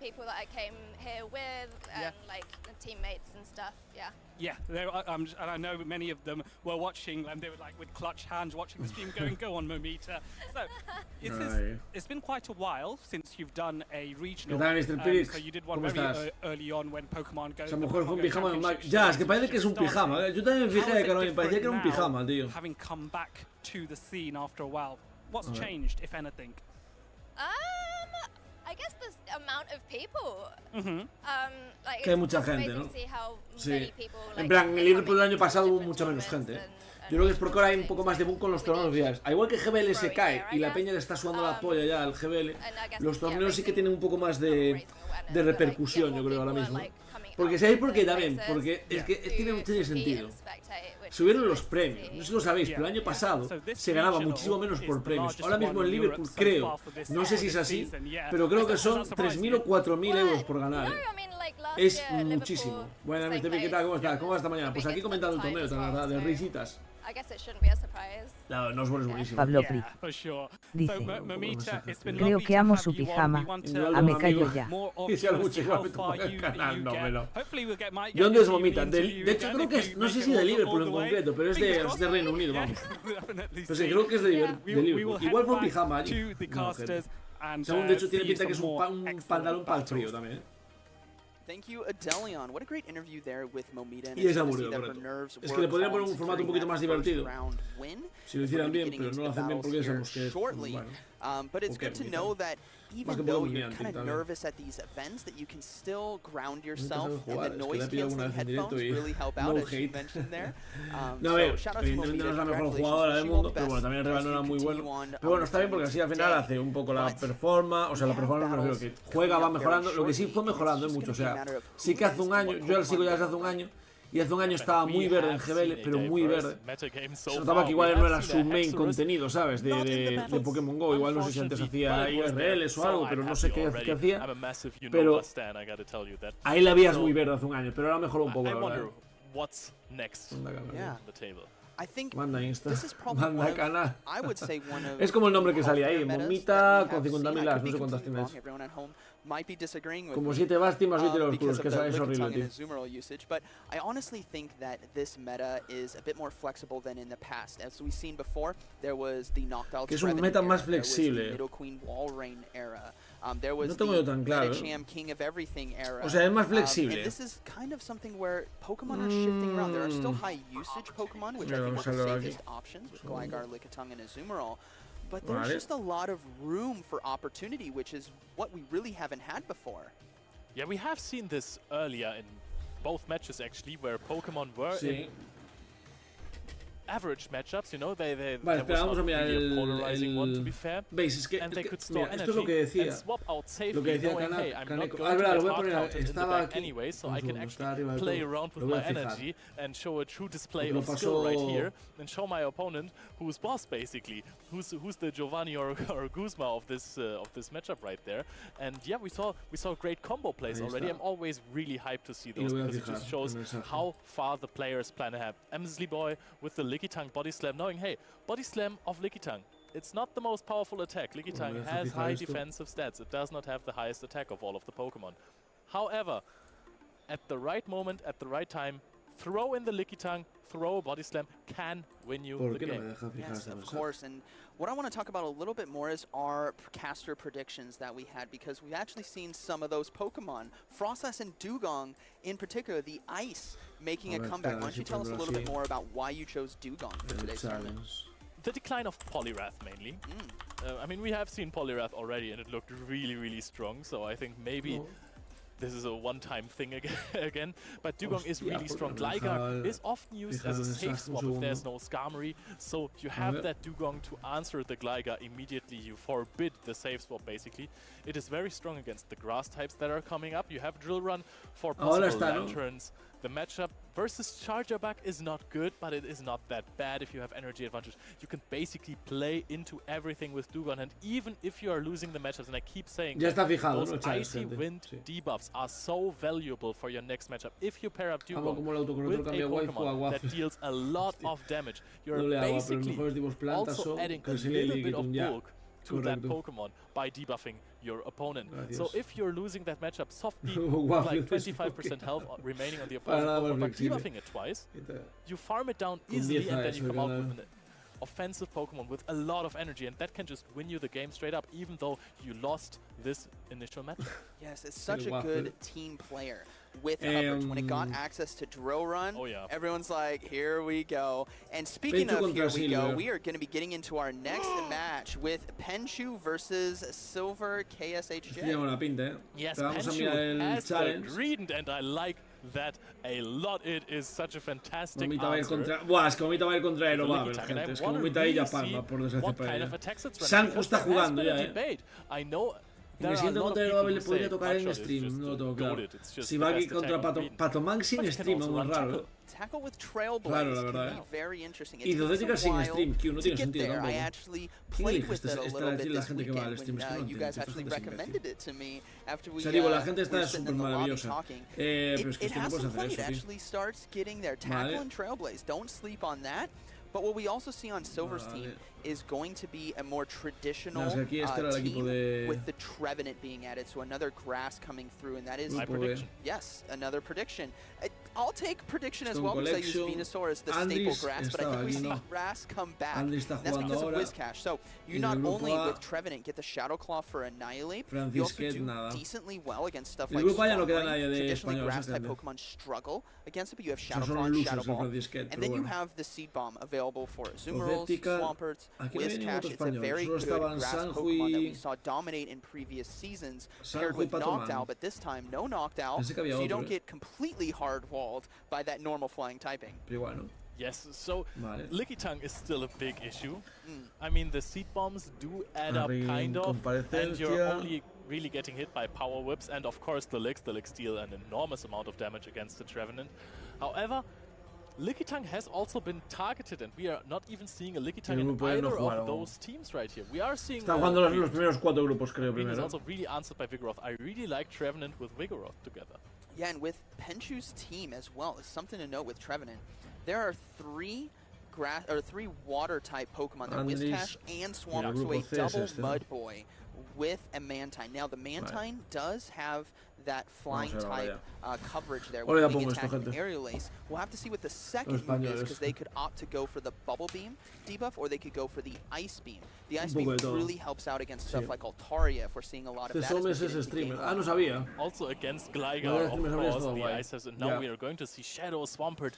people that I came here with and like the teammates and stuff. Yeah. Yeah, and I know many of them were watching, and they were like with clutched hands watching the stream going, go on, Momita. So, it's been quite a while since you've done a regional. So you did one very early on when Pokemon Go. A lo mejor fue un pijama. Ya, es que parece que es un pijama. Yo también me fijé que me parecía que era un pijama, tío. Having come back to the scene after a while, what's changed, if anything? I guess the amount of people. Like que hay mucha gente, ¿no? Sí. En plan, en el Liverpool del año pasado hubo mucha menos gente. Yo creo que es porque ahora hay un poco más de boom con los torneos oficiales. Al igual que GBL se cae y la peña le está sudando la polla ya al GBL, los torneos sí que tienen un poco más de repercusión, yo creo, ahora mismo. Porque ¿sabéis por qué también? Porque es que tiene sentido. Subieron los premios, no sé si lo sabéis, pero el año pasado se ganaba muchísimo menos por premios. Ahora mismo en Liverpool creo, no sé si es así, pero creo que son 3.000 o 4.000 euros por ganar. Es muchísimo. Bueno, Mr. P, ¿qué tal? ¿Cómo estás? ¿Cómo va esta mañana? Pues aquí comentando el torneo, la verdad, de risitas. No, no es buenísimo. Pablo Pri dice: creo que amo su pijama. Me callo ya. Y si algo chico ganándomelo. ¿De dónde es Momita? De hecho, creo que es, no sé si de Liverpool en concreto, pero es de Reino Unido, vamos. Pero sí, creo que es de Liverpool. Igual fue un pijama allí. No, según de hecho tiene pinta que es un pantalón para el frío también. Thank you, Adelion. What a great interview there with Momita. Y es aburrido, correcto. Es que le podrían poner un formato un poquito más divertido. Si lo hicieran bien, pero no lo hacen bien porque sabemos que es bueno. But it's good to know that even though you're kind of nervous at these events, that you can still ground yourself, and the noise-canceling headphones really help out, as you mentioned there. No, a ver, evidentemente no es la mejor jugadora del mundo, pero bueno, también el rival no era muy bueno. Pero bueno, está bien porque así al final hace un poco la performance, o sea, la performance me refiero que juega, va mejorando, lo que sí fue mejorando mucho, o sea, sí que hace un año, yo ya sigo ya desde hace un año, Y hace un año estaba muy verde en GBL, pero muy verde. Se notaba que igual no era su main contenido, ¿sabes? De Pokémon GO. Igual no sé si antes hacía IRLs o algo, pero no sé qué hacía. Pero ahí la veías muy verde hace un año, pero ahora mejoró un poco, la verdad. I think Manda Insta, this is probably manda canal. I would say one of Es como el nombre que salía ahí, Momita con 50.000 likes, no sé cuántas tienes. Como 7 Basti más 7 oscuros, que es horrible, tío. But I honestly think that this meta is a bit more flexible than in the past. As we've seen before, there was the knocked out que es un meta más flexible. No tengo yo tan claro. O sea, es más flexible. This is kind of something where Pokemon are shifting around. There are still high usage Pokemon, which I think are the safest options with Gligar, Lickitung, and Azumarill. But there's just a lot of room for opportunity, which is what we really haven't had before. Yeah, we have seen this earlier in both matches actually, where Pokemon were in average matchups, you know, they vale, espera, vamos a mirar ¿Veis? Es que, mira, esto es lo que decía. Lo que decía Caneco. Ah, verdad, lo voy a poner. Estaba aquí. Anyway, so I can actually play around with my energy and show a true display of skill right here and show my opponent who's boss basically, who's the Giovanni or Guzma of this matchup right there. And yeah, we saw great combo plays already. I'm always really hyped to see those because it just shows how far the players plan to have. Emsley Boy with the Lickitung body slam, knowing, hey, body slam of Lickitung. It's not the most powerful attack. Lickitung has high defensive stats. It does not have the highest attack of all of the Pokemon. However, at the right moment, at the right time, throw in the Lickitung, throw a body slam, can win you the game. Yes, of course. And what I want to talk about a little bit more is our caster predictions that we had, because we've actually seen some of those Pokemon, Frostas and Dugong in particular, the ice making a comeback. Why don't you tell us a little bit more about why you chose Dugong for today's tournament? The decline of Poliwrath mainly. I mean, we have seen Poliwrath already and it looked really, really strong, so I think maybe this is a one-time thing again, but Dugong is really strong. Gligar is often used as a safe swap if there's no Skarmory, so you have that Dugong to answer the Gligar immediately. You forbid the safe swap, basically. It is very strong against the grass types that are coming up. You have Drill Run for possible lanterns. The matchup versus Charger Bug is not good, but it is not that bad if you have energy advantage. You can basically play into everything with Dugong, and even if you are losing the matchups, and I keep saying those icy wind debuffs are so valuable for your next matchup. If you pair up Dugong with a Pokemon that deals a lot of damage, you're basically also adding a little bit of bulk to that Pokemon by debuffing your opponent. So if you're losing that matchup softly with like 25% health remaining on the opposing Pokemon, but debuffing it twice, you farm it down easily and then you come out with an offensive Pokemon with a lot of energy, and that can just win you the game straight up, even though you lost this initial matchup. Yes, it's such a good team player with coverage. When it got access to Drill Run, everyone's like, here we go. And speaking of here we go, we are going to be getting into our next match with Penchu versus Silver KSHJ. Yes, Penchu has the green, and I like that a lot. It is such a fantastic answer. Buah, es que Momita va a ir contra Aerobabel, gente. Es que Momita ahí ya palma, por desgracia para ella. Sanku está jugando ya, Me siento contra Aerobabel, le podría tocar en stream, no lo tengo claro. Si va aquí contra Patoman sin stream, es muy raro, Tackle with Trailblaze claro, la verdad, very interesting. Y Dodética sin stream, que no tiene sentido tampoco. I actually played with it a little bit this weekend when you guys actually recommended it to me after we la gente está súper maravillosa. Pero es que it no has puedes some hacer play. It eso, actually starts getting there. Tackle and Trailblaze. Don't sleep on that. But what we also see on Silver's team is going to be a more traditional team with the Trevenant being added, so another grass coming through, and that is yes, another prediction. I'll take prediction as well because I use Venusaur as the staple grass, but I think we see grass come back. And that's because of Whiscash. So you not only with Trevenant get the Shadow Claw for Annihilate, you also do decently well against stuff like traditionally grass type Pokemon struggle against it, but you have Shadow Claw and Shadow Ball, and then you have the Seed Bomb available for Azumarill, Swamperts, Whiscash. It's a very good grass Pokemon that we saw dominate in previous seasons, paired with Noctowl, but this time no Noctowl, so you don't get completely hard-walled by that normal flying typing. Yes, so Lickitung is still a big issue. I mean, the Seed Bombs do add up, kind of, and you're only really getting hit by Power Whips, and of course the Licks deal an enormous amount of damage against the Trevenant. However, Lickitung has also been targeted, and we are not even seeing a Lickitung in either of those teams right here. We are seeing Están jugando los primeros 4 grupos, creo, primero. Is also really answered by Vigoroth. I really like Trevenant with Vigoroth together. Yeah, and with Penchu's team as well, it's something to note with Trevenant. There are 3 water-type Pokemon. They're Whiscash and Swamp, so a double Mud Boy with a Mantine. Now, the Mantine does have that flying type coverage there with Wing Attack and Aerial Ace. We'll have to see what the second move is, because they could opt to go for the Bubble Beam debuff, or they could go for the Ice Beam. The Ice Beam really helps out against stuff like Altaria, if we're seeing a lot of that. Also against Gligar, of course, the Ice has, and now we are going to see Shadow Swampert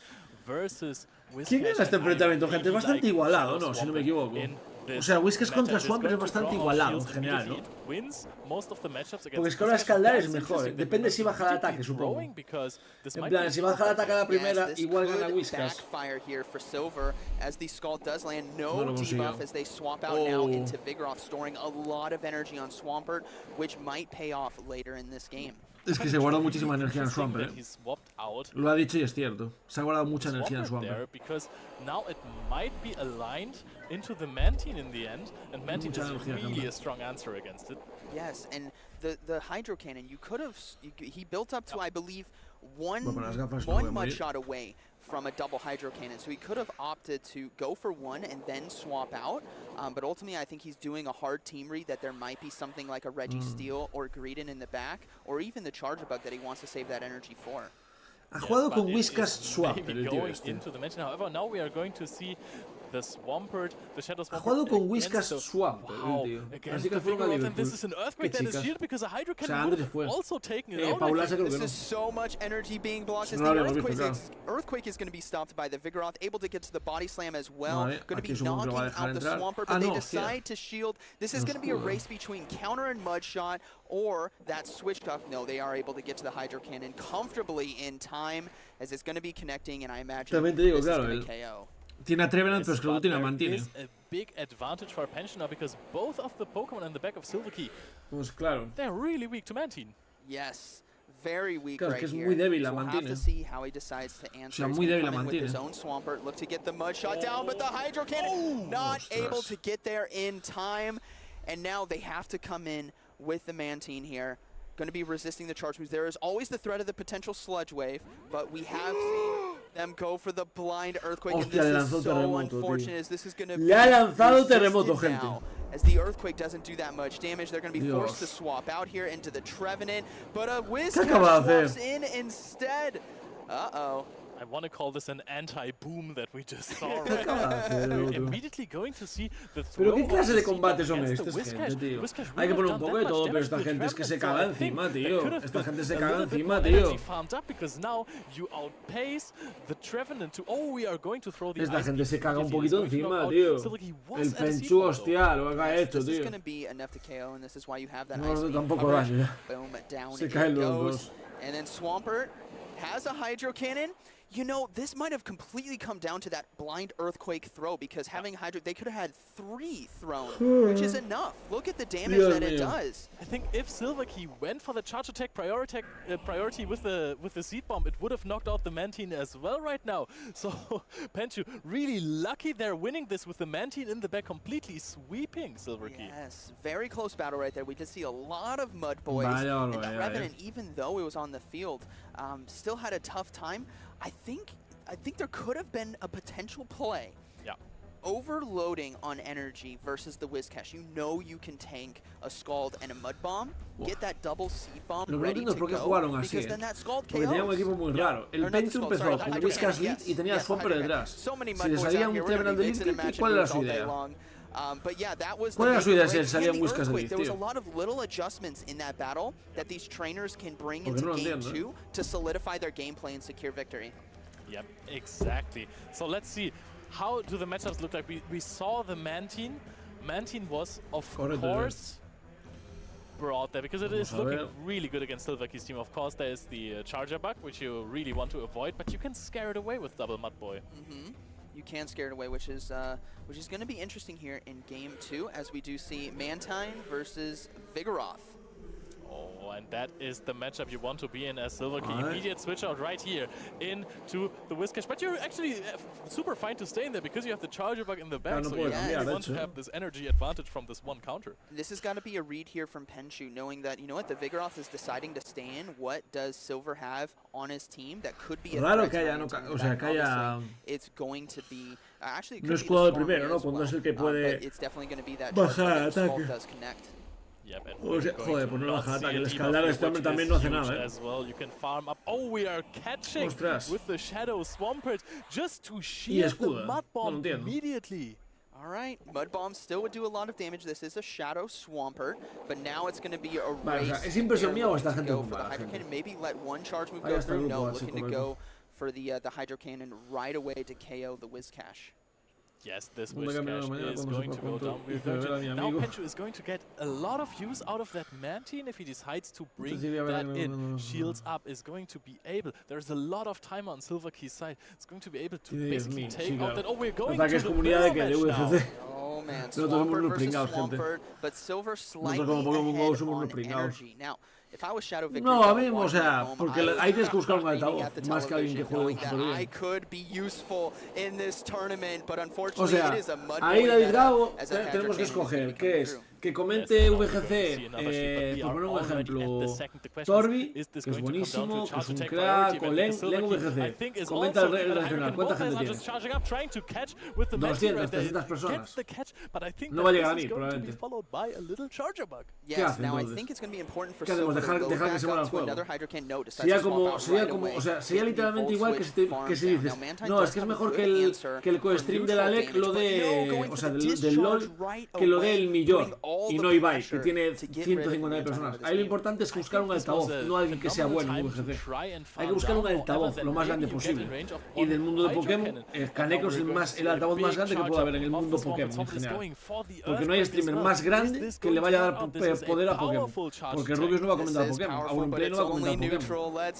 versus Whiscash. ¿Quién gana este enfrentamiento, gente? Es bastante igualado, ¿no? Si no me equivoco. O sea, Whiscash contra Swampert es bastante igualado en general, ¿no? Porque es que ahora escaldar es mejor, depende si baja el ataque, supongo. En plan, si baja el ataque a la primera, igual gana Whiscash. No lo consiguió. As they swap out now into Vigoroth, storing a lot of energy on Swampert, which might pay off later in this game. Es que se guarda muchísima energía en Swampert, ¿eh? Lo ha dicho y es cierto. Se ha guardado mucha energía en Swampert. Because now it might be aligned into the Mantine in the end, and Mantine is really a strong answer against it. Yes, and the Hydro Cannon, you could have, he built up to, I believe, one mud shot away from a double Hydro Cannon, so he could have opted to go for one and then swap out, but ultimately I think he's doing a hard team read that there might be something like a Registeel or Greedent in the back, or even the Charge Bug that he wants to save that energy for. Ha jugado con Whiscash Swampert, el tío este. However, now we are going to see the Swampert, the Shadow Swampert. Ha jugado con Whiscash Swampert, tío. Así que fue una Liverpool. This is an Earthquake that is shielded because a Hydro Cannon also taken it out. Paula, creo que this is so much energy being blocked as the Earthquake is going to be stopped by the Vigoroth, able to get to the Body Slam as well. Going to be knocking out the Swampert, but they decide to shield. This is going to be a race between Counter and Mudshot, or that Switch Duck. No, they are able to get to the Hydro Cannon comfortably in time, as it's going to be connecting, and I imagine this is going to KO. Tiene a Trevenant, pero es que luego tiene a Mantine. Is a big advantage for Pension now, because both of the Pokemon in the back of Silverkey, pues claro, they're really weak to Mantine. Yes, very weak right here. Es muy débil la Mantine. We'll have to see how he decides to answer. Muy débil la Mantine. With his own Swampert, look to get the Mud Shot down, but the Hydro Cannon not able to get there in time, and now they have to come in with the Mantine here. Going to be resisting the charge moves. There is always the threat of the potential Sludge Wave, but we have seen them go for the blind Earthquake, and this is so unfortunate, as this is going to be resisted now. As the Earthquake doesn't do that much damage, they're going to be forced to swap out here into the Trevenant, but a Whiscash swaps in instead. Uh-oh. I want to call this an anti-boom that we just saw right now. Immediately going to see the throw. Pero qué clase de combate son estos, gente, tío. Hay que poner un poco de todo, pero esta gente es que se caga encima, tío. Esta gente se caga encima, tío. Because now you outpace the Trevenant to, we are going to throw the Esta gente se caga un poquito encima, tío. El Penchu, hostia, lo que ha hecho, tío. No, tampoco daño. Se caen los dos. And then Swampert has a Hydro Cannon. You know, this might have completely come down to that blind Earthquake throw, because having Hydro, they could have had 3 thrown, which is enough. Look at the damage that it does. I think if Silverkey went for the charge attack priority with the Seed Bomb, it would have knocked out the Mantine as well right now. So Penchu really lucky they're winning this with the Mantine in the back, completely sweeping Silverkey. Yes, very close battle right there. We did see a lot of Mud Boys, and Trevenant, even though it was on the field, still had a tough time. I think there could have been a potential play. Yeah. Overloading on energy versus the Whiscash. You know you can tank a Scald and a Mud Bomb. Get that double Seed Bomb ready to go, because then that Scald KOs. Porque tenía un equipo muy raro. El Penchu empezó con Whiscash lead y tenía a Swampert detrás. Si le salía un Trevenant de lead, ¿cuál era su idea? But yeah, that was ¿Cuál era su idea si salía un Whiscash de lead, There was a lot of little adjustments in that battle that these trainers can bring into game 2 to solidify their gameplay and secure victory. Yep, exactly. So let's see, how do the matchups look like? We saw the Mantine. Mantine was, of course, brought there because it is looking really good against Silverkey's team. Of course, there is the Charger Bug, which you really want to avoid, but you can scare it away with Double Mud Boy. You can scare it away, which is going to be interesting here in game 2, as we do see Mantine versus Vigoroth. Oh, and that is the matchup you want to be in as Silverkey. Immediate switch out right here into the Whiscash, but you're actually super fine to stay in there because you have the charger bug in the back, so you want to have this energy advantage from this one counter. This has got to be a read here from Penshu, knowing that, you know what, the Vigoroth is deciding to stay in. What does Silver have on his team that could be a threat? It's going to be actually no es jugado primero, ¿no? Cuando es el que puede bajar ataque. Joder, pues no baja ataque. El escaldar de este hombre también no hace nada, ¿eh? Ostras. Y escudo. No lo entiendo. Alright, Mud Bomb still would do a lot of damage. This is a Shadow Swampert, but now it's going to be a race. ¿Es impresión mía o esta gente go for the Hydro Cannon? Maybe let one charge move go through. No, looking to go for the Hydro Cannon right away to KO the Whiscash. Yes, this Whiscash is going to go down. Now Penshu is going to get a lot of use out of that Mantine if he decides to bring that in. Shields up is going to be able. There's a lot of time on Silverkey's side. It's going to be able to basically take out that. Oh, we're going to the mirror match now. Oh man, Swampert versus Swampert, but Silver slightly ahead on energy. Now, if I was Shadow Victory, no, a mí, o sea, porque ahí tienes que buscar un altavoz, más que alguien que juegue súper bien. I could be useful in this tournament, but unfortunately it is a mud ahí David Gago tenemos que escoger, ¿qué es? Que comente VGC, por poner un ejemplo, Torbi, que es buenísimo, que es un crack, o Len VGC, comenta el regional, ¿cuánta gente tiene? 200, 300 personas. No va a llegar a mí, probablemente. ¿Qué hace entonces? ¿Qué hacemos? Dejar que se muera el juego. Sería como, o sea, sería literalmente igual que si dices, no, es que es mejor que el co-stream de la LEC lo de, o sea, del LOL, que lo del millón. Y no Ibai, que tiene 150.000 personas. Ahí lo importante es buscar un altavoz, no alguien que sea bueno en VGC. Hay que buscar un altavoz lo más grande posible. Y del mundo de Pokémon, Kaneko es el altavoz más grande que puede haber en el mundo Pokémon en general. Porque no hay streamer más grande que le vaya a dar poder a Pokémon. Porque Rubius no va a comentar a Pokémon, Auronplay no va a comentar a Pokémon.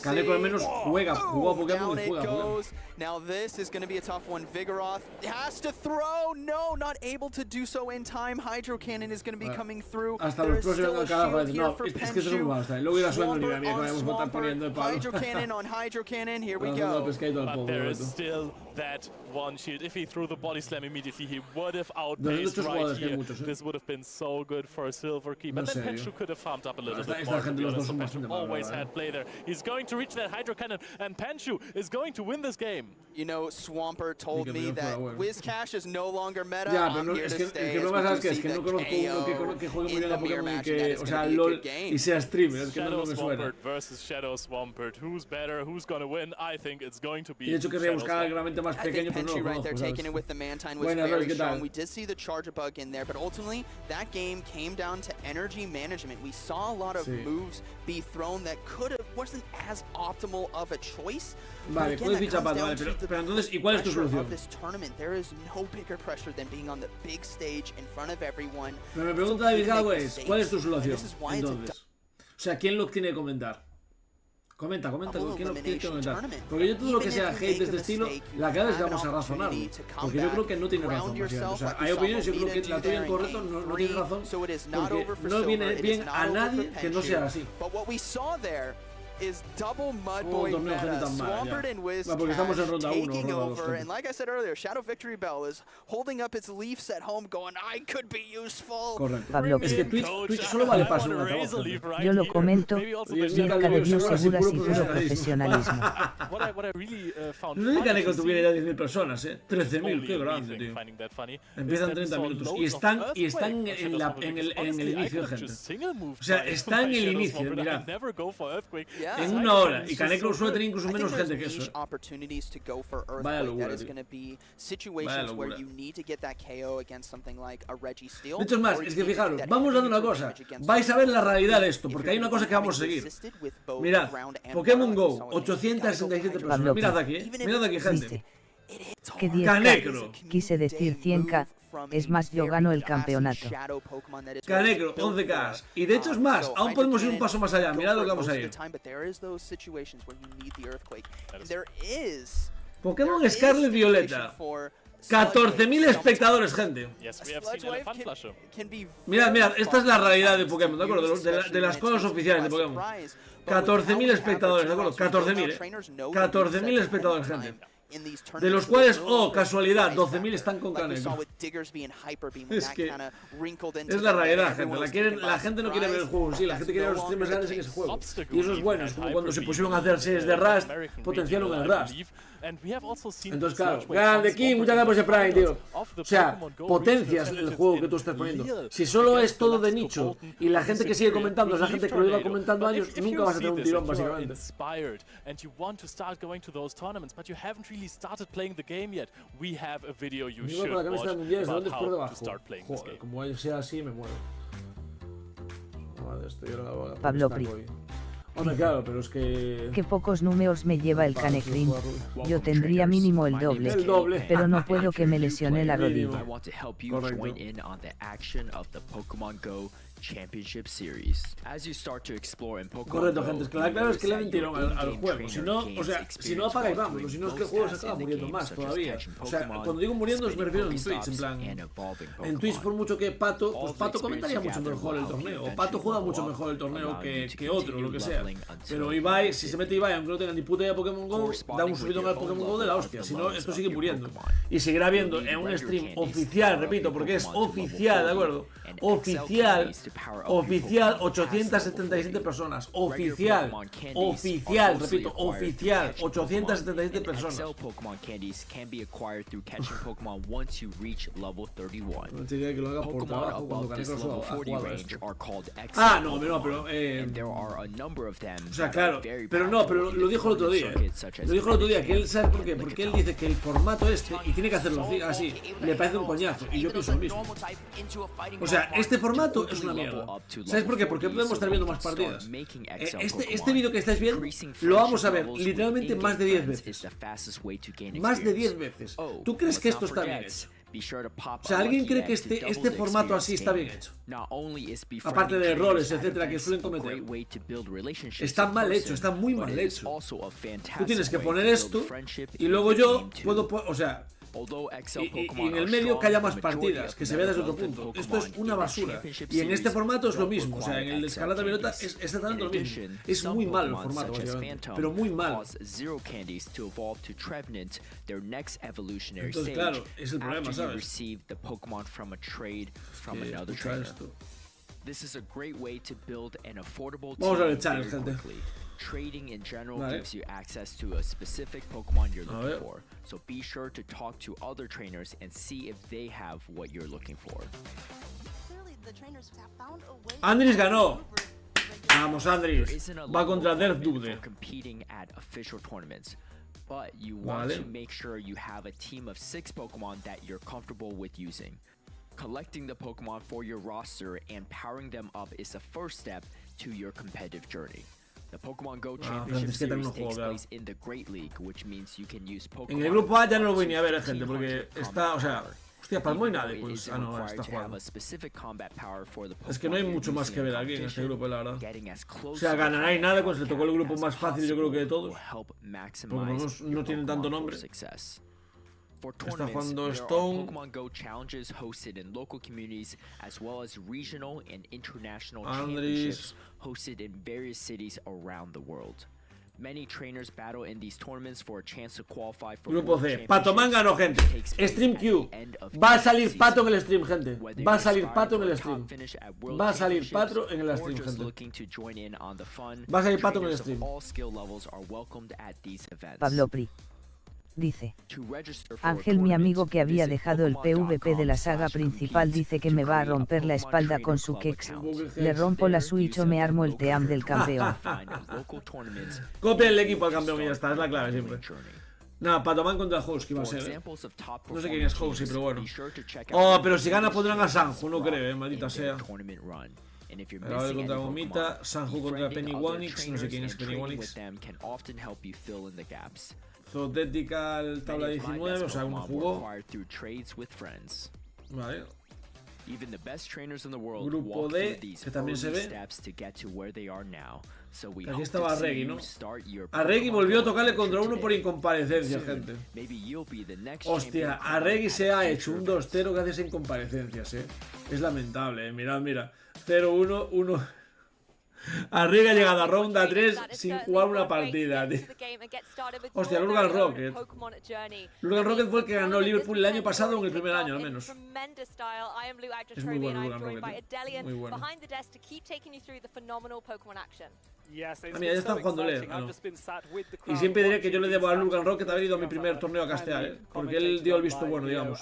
Kaneko al menos jugó a Pokémon y juega a Pokémon. Now this is going to be a tough one. Vigoroth has to throw. No, not able to do so in time. Hydro Cannon is going to be coming through. Hasta los próximos cagadas. No, es que eso es un basta. Luego irá subiendo el nivel. Vamos a estar poniendo el palo. Hydro Cannon on Hydro Cannon. Here we go. But there is still that one shield. If he threw the body slam immediately, he would have outpaced right here. This would have been so good for Silverkey. But then Penshu could have farmed up a little bit more. Penshu always had play there. He's going to reach that Hydro Cannon, and Penshu is going to win this game. You know, Swampert told me that Whiscash is no longer meta. I'm here to stay. El problema es que no conozco uno que juegue muy bien a Pokémon y que, o sea, LOL y sea streamer, es que no me suena. Versus Shadow Swampert, who's better, who's gonna win? I think it's going to be. Y de hecho querría buscar algo realmente más pequeño, pero no lo conozco, ¿sabes? We did see the charger bug in there, but ultimately that game came down to energy management. We saw a lot of moves be thrown that wasn't as optimal of a choice. Vale, puedes fichar para, vale, pero entonces, ¿y cuál es tu solución? There is no bigger pressure than being on the big stage in front of everyone. Pero me pregunta David Gago es, ¿cuál es tu solución? Entonces, o sea, ¿quién lo tiene que comentar? Comenta, ¿quién lo tiene que comentar? Porque yo todo lo que sea hate de este estilo, la cara es que vamos a razonarlo. Porque yo creo que no tiene razón. O sea, hay opiniones, yo creo que la tuya en correcto no tiene razón. Porque no viene bien a nadie que no sea así. Is double Mudboy meta. Swampert and Whiscash taking over, and like I said earlier, Shadow Victory Bell is holding up its Leafs at home going, I could be useful. Correcto. Es que Twitch solo vale para su altavoz. Yo lo comento, nunca debió seguras y puro profesionalismo. No es que Kaneko tuviera ya 10.000 personas, 13.000, qué grande, tío. Empiezan 30 minutos y están en el inicio, gente. O sea, está en el inicio, mirad. En una hora, y Kaneko suele tener incluso menos gente que eso. Vaya locura, tío. Vaya locura. De hecho es más, es que fijaros, vamos dando una cosa. Vais a ver la realidad de esto, porque hay una cosa que vamos a seguir. Mirad, Pokémon GO, 867 personas. Mirad aquí, gente. Que 10K, quise decir 100K. Es más, yo gano el campeonato. Kaneko, 11K. Y de hecho es más, aún podemos ir un paso más allá. Mirad lo que vamos a ir. Pokémon Scarlet Violeta. 14.000 espectadores, gente. Mirad, esta es la realidad de Pokémon, ¿de acuerdo? De las cosas oficiales de Pokémon. 14.000 espectadores, ¿de acuerdo? 14.000, 14.000 espectadores, gente. De los cuales, casualidad, 12.000 están con Kaneko. Es que es la realidad, gente. La gente no quiere ver el juego en sí, la gente quiere ver los streamers grandes en ese juego. Y eso es bueno, es como cuando se pusieron a hacer series de Rust, potenciaron el Rust. Entonces, claro, grande Aquí, muchas gracias por ese Prime, tío. O sea, potencias el juego que tú estás poniendo. Si solo es todo de nicho y la gente que sigue comentando es la gente que lo iba comentando años, nunca vas a tener un tirón, básicamente. Digo con la camisa de mundiales, ¿dónde es por debajo? Joder, como sea así, me muero. Vale, estoy ahora. Pablo Pri. Hombre, claro, pero es que... Que pocos números me lleva el Canecrin. Yo tendría mínimo el doble, pero no puedo que me lesione la rodilla. Championship Series. As you start to explore in Pokémon. Correcto, gente, es que la clave es que le den tirón al juego. Si no, o sea, si no apaga y vamos, si no es que el juego se acaba muriendo más todavía. O sea, cuando digo muriendo me refiero en Twitch, en plan. En Twitch, por mucho que Pato, pues Pato comentaría mucho mejor el torneo. O Pato juega mucho mejor el torneo que otro, lo que sea. Pero Ibai, si se mete Ibai, aunque no tenga ni puta idea de Pokémon GO, da un subidón al Pokémon GO de la hostia. Si no, esto sigue muriendo. Y seguirá viendo en un stream oficial, repito, porque es oficial, ¿de acuerdo? Oficial, 877 personas. Oficial, repito, oficial, 877 personas. No te diría que lo haga por trabajo cuando Kaneko lo ha jugado esto. Ah, no, pero o sea, claro, pero lo dijo el otro día. Lo dijo el otro día, que él sabe por qué. Porque él dice que el formato este, y tiene que hacerlo así, le parece un coñazo. Y yo pienso lo mismo. O sea, este formato es una mierda. ¿Sabes por qué? Porque podemos estar viendo más partidas. Este vídeo que estáis viendo lo vamos a ver literalmente más de 10 veces. Más de 10 veces. ¿Tú crees que esto está bien hecho? O sea, ¿alguien cree que este formato así está bien hecho? Aparte de errores, etcétera, que suelen cometer. Está mal hecho, está muy mal hecho. Tú tienes que poner esto y luego yo puedo, o sea... Y en el medio que haya más partidas, que se vea desde otro punto. Esto es una basura. Y en este formato es lo mismo. O sea, en el de Escarlata Violeta es exactamente lo mismo. Es muy malo el formato, básicamente. Pero muy malo. Entonces, claro, es el problema, ¿sabes? Escucha esto. Vamos a ver el challenge, gente. Trading in general gives you access to a specific Pokemon you're looking for, so be sure to talk to other trainers and see if they have what you're looking for. Andris ganó. Vamos, Andris. Va contra Death Dude. Competing at official tournaments, but you want to make sure you have a team of 6 Pokemon that you're comfortable with using. Collecting the Pokemon for your roster and powering them up is the first step to your competitive journey. The Pokémon Go Championship Series takes place in the Great League, which means you can use Pokémon. En el grupo A ya no lo voy ni a ver, gente, porque está, o sea, hostia, palmó y nadie, pues, no, está jugando. Es que no hay mucho más que ver aquí en este grupo, la verdad. O sea, ganará y nada, pues le tocó el grupo más fácil, yo creo que de todos. Porque no tienen tanto nombre. Está jugando Stone. Pokemon Go challenges hosted in local communities as well as regional and international championships hosted in various cities around the world. Many trainers battle in these tournaments for a chance to qualify for Grupo C. Pato Man ganó, gente. Stream Q. Va a salir Pato en el stream, gente. Va a salir Pato en el stream. Va a salir Pato en el stream, gente. Va a salir Pato en el stream. Pablo Pri. Dice: Ángel, mi amigo que había dejado el PvP de la saga principal, dice que me va a romper la espalda con su Kex. Le rompo la Switch o me armo el team del campeón. Copia el equipo al campeón y ya está, es la clave siempre. Nada, Patoman contra Hosky va a ser, No sé quién es Hosky, pero bueno. Oh, pero si gana pondrán a Sanju, no creo, maldita sea. Ahora contra Gomita, Sanju contra Pennywonix, no sé quién es Pennywonix. Zootetical tabla 19, o sea, uno jugó. Vale. Even the best trainers in the world Grupo walk D, through these que también se ve. steps to get to where they are now. So we Aquí hope estaba to see Arregui, you ¿no? start your Arregui Pokemon volvió a Go tocarle adventure contra uno por today. incomparecencia, gente. Maybe you'll be the next Hostia, champion Arregui se ha at a hecho un future 2-0 que hace sin comparecencias, Es lamentable, Mirad, mira. 0-1-1. Arregui ha llegado a ronda 3 sin jugar una partida, tío. Hostia, Lurgan Rocket. Lurgan Rocket fue el que ganó Liverpool el año pasado, en el primer año al menos. Es muy bueno Lurgan Rocket. Muy bueno. Ah, mira, ya está jugando Leo. Ah, no. Y siempre diré que yo le debo a Lurgan Rocket haber ido a mi primer torneo a castear, porque él dio el visto bueno, digamos.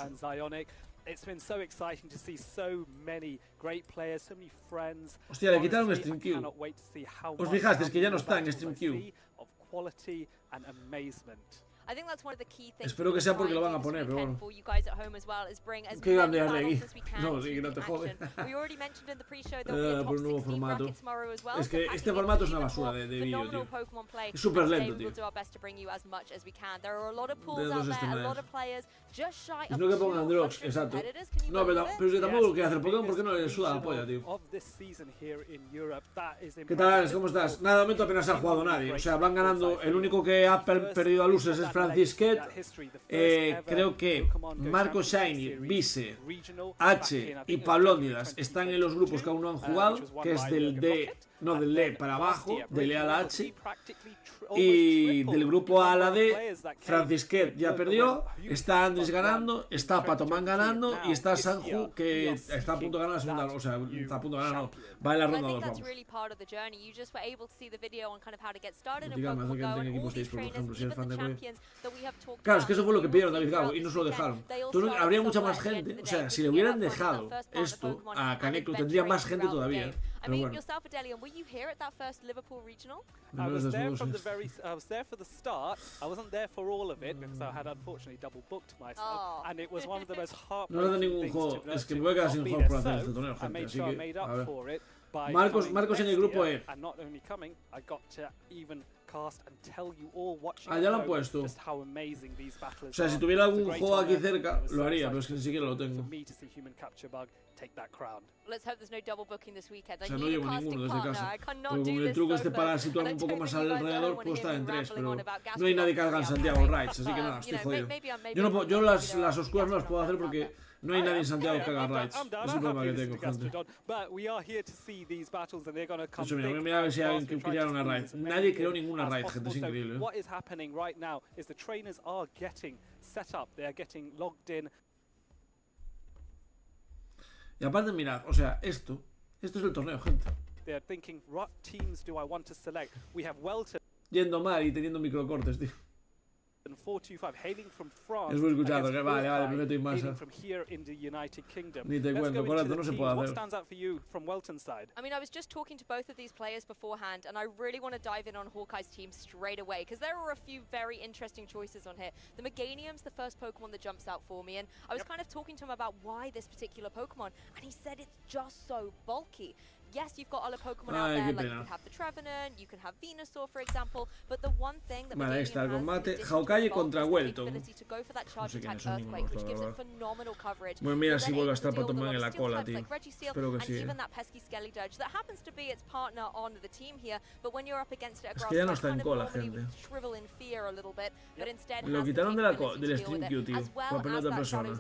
It's been so exciting to see so many great players, so many friends. Hostia, le quitaron Stream Queue. ¿Os fijasteis que ya no está en Stream Queue? Espero que sea porque lo van a poner, pero bueno. Qué grande Arregui. No, sí, que no te jode. Por un nuevo formato. Es que este formato es una basura de vídeo, tío. Es súper lento, tío. De dos escenarios. Es no que pongan drogs, exacto. No, pero es que tampoco lo que hace el Pokémon porque no le suda la polla, tío. ¿Qué tal, Alex? ¿Cómo estás? Nada, de momento apenas ha jugado nadie. O sea, van ganando. El único que ha perdido a luces es Francisquet. Creo que Marco Shiny, Vice, H y Pablónidas están en los grupos que aún no han jugado, que es del D, no del D para abajo, del E a la H. Y del grupo A a la D, Francisquet ya perdió, está Andrés ganando, está Patoman ganando y está Sanju que está a punto de ganar la segunda, o sea, está a punto de ganar, no, va en la ronda 2, vamos. Dígame, hace que no tenga equipos 6, por ejemplo, si eres fan de Play. Claro, es que eso fue lo que pidieron David Gago y no se lo dejaron. Habría mucha más gente, o sea, si le hubieran dejado esto a Kaneko tendría más gente todavía. Pero bueno. I was there for the start. I wasn't there for all of it because I had unfortunately double booked myself, and it was one of the most heartbreaking things to es que me voy a quedar sin juego por hacer este torneo, gente, así que, a ver. Marcos en el grupo E. Ah, ya lo han puesto. O sea, si tuviera algún juego aquí cerca, lo haría, pero es que ni siquiera lo tengo. O sea, no llevo ninguno desde casa. Pero con el truco este para situarme un poco más alrededor, puedo estar en 3, pero no hay nadie que haga en Santiago Rides, así que nada, estoy jodido. Yo las oscuras no las puedo hacer porque no hay nadie en Santiago que haga Rides. Es un problema que tengo, gente. De hecho, mira a ver si alguien que creara una Ride. Nadie creó ninguna Ride, gente, es increíble. Y aparte, mirad, o sea, esto es el torneo, gente. Yendo mal y teniendo microcortes, tío. Es muy escuchado, que vale, perfecto y masa. Ni te cuento, con esto no se puede hacer. I mean, I was just talking to both of these players beforehand, and I really want to dive in on Hawkeye's team straight away, because there are a few very interesting choices on here. The Meganium's the first Pokemon that jumps out for me, and I was kind of talking to him about why this particular Pokemon, and he said it's just so bulky. Yes, you've got other Pokemon out there, like you can have the Trevenant, you can have Venusaur, for example, but the one thing that vale, ahí está el combate. Hawkeye contra Welton. No sé quiénes son ninguno, la verdad. Bueno, mira si vuelve a estar Patoman en la cola, tío. Espero que sí. Es que ya no está en cola, gente. Lo quitaron del Stream Queue, tío. Para poner a otra persona.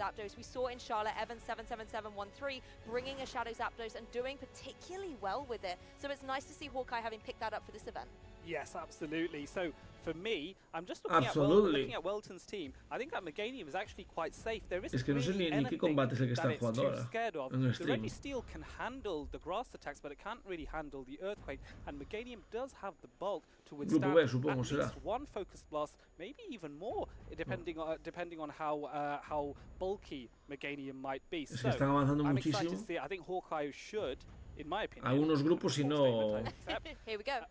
Well with it, so it's nice to see Hawkeye having picked that up for this event. Yes, absolutely. So for me, I'm just looking at Welton's team. I think that Meganium is actually quite safe. There isn't que no sé ni qué combate es el que están jugando ahora en el stream. The Registeel can handle the grass attacks, but it can't really handle the earthquake. And Meganium does have the bulk to withstand at least one focus blast, maybe even more, depending on how bulky Meganium might be. Es que están avanzando muchísimo. I think Hawkeye should, in my opinion, algunos grupos y no. Here we go.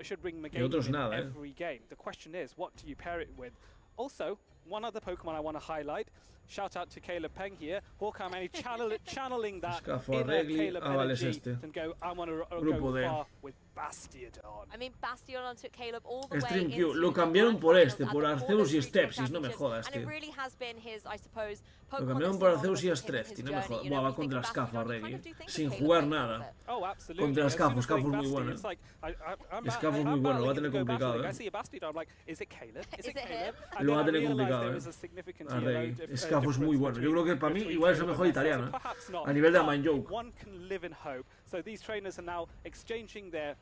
Should bring Meganium in every game. The question is, what do you pair it with? Also, one other Pokemon I want to highlight. shout out to Caleb Peng here. Hawkeye maybe channeling that inner Caleb energy and go, I want to go far with Bastion. I mean, Bastion took Caleb all the way Stream into Q, lo cambiaron por por Arceus y Stepsis, no me jodas, tío. And it really has been his, I suppose, Lo cambiaron por Arceus y Stepsis, no me jodas. Buah, va contra Scafa, Reggie. Sin jugar nada. Contra Scafa, Scafa es muy bueno. Scafa es muy bueno, lo va a tener complicado, Lo va a tener complicado, a Reggie. Scafa es muy bueno. Yo creo que para mí igual es el mejor italiano, a nivel de Mind Joke. So these trainers are now exchanging their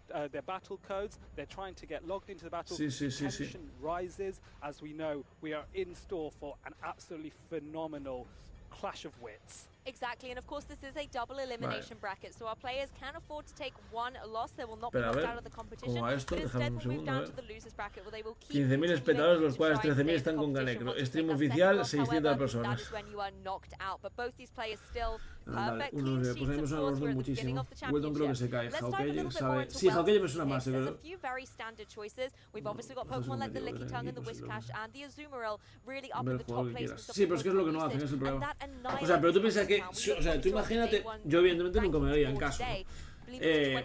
battle codes. They're trying to get logged into the battle. Tension rises. As we know, we are in store for an absolutely phenomenal clash of wits. Exactly, and of course this is a double elimination bracket, so our players can afford to take one loss. They will not be knocked out of the competition, but instead will move down to the losers bracket where they will keep 15.000 espectadores, los cuales 13.000 están con Ganecro. Stream oficial, 600 personas. That is when you are knocked out, but both these players still perfect clean sheets, of course, we're at the beginning of the championship. Let's dive a little bit more into Welton's picks. There's a few very standard choices. We've obviously got Pokemon like the Licky Tongue and the Whiscash and the Azumarill really up in the top placements. Sí, pero es que es lo que no hacen, es el problema. O sea, pero tú piensas que, o sea, tú imagínate, yo evidentemente nunca me vería en caso,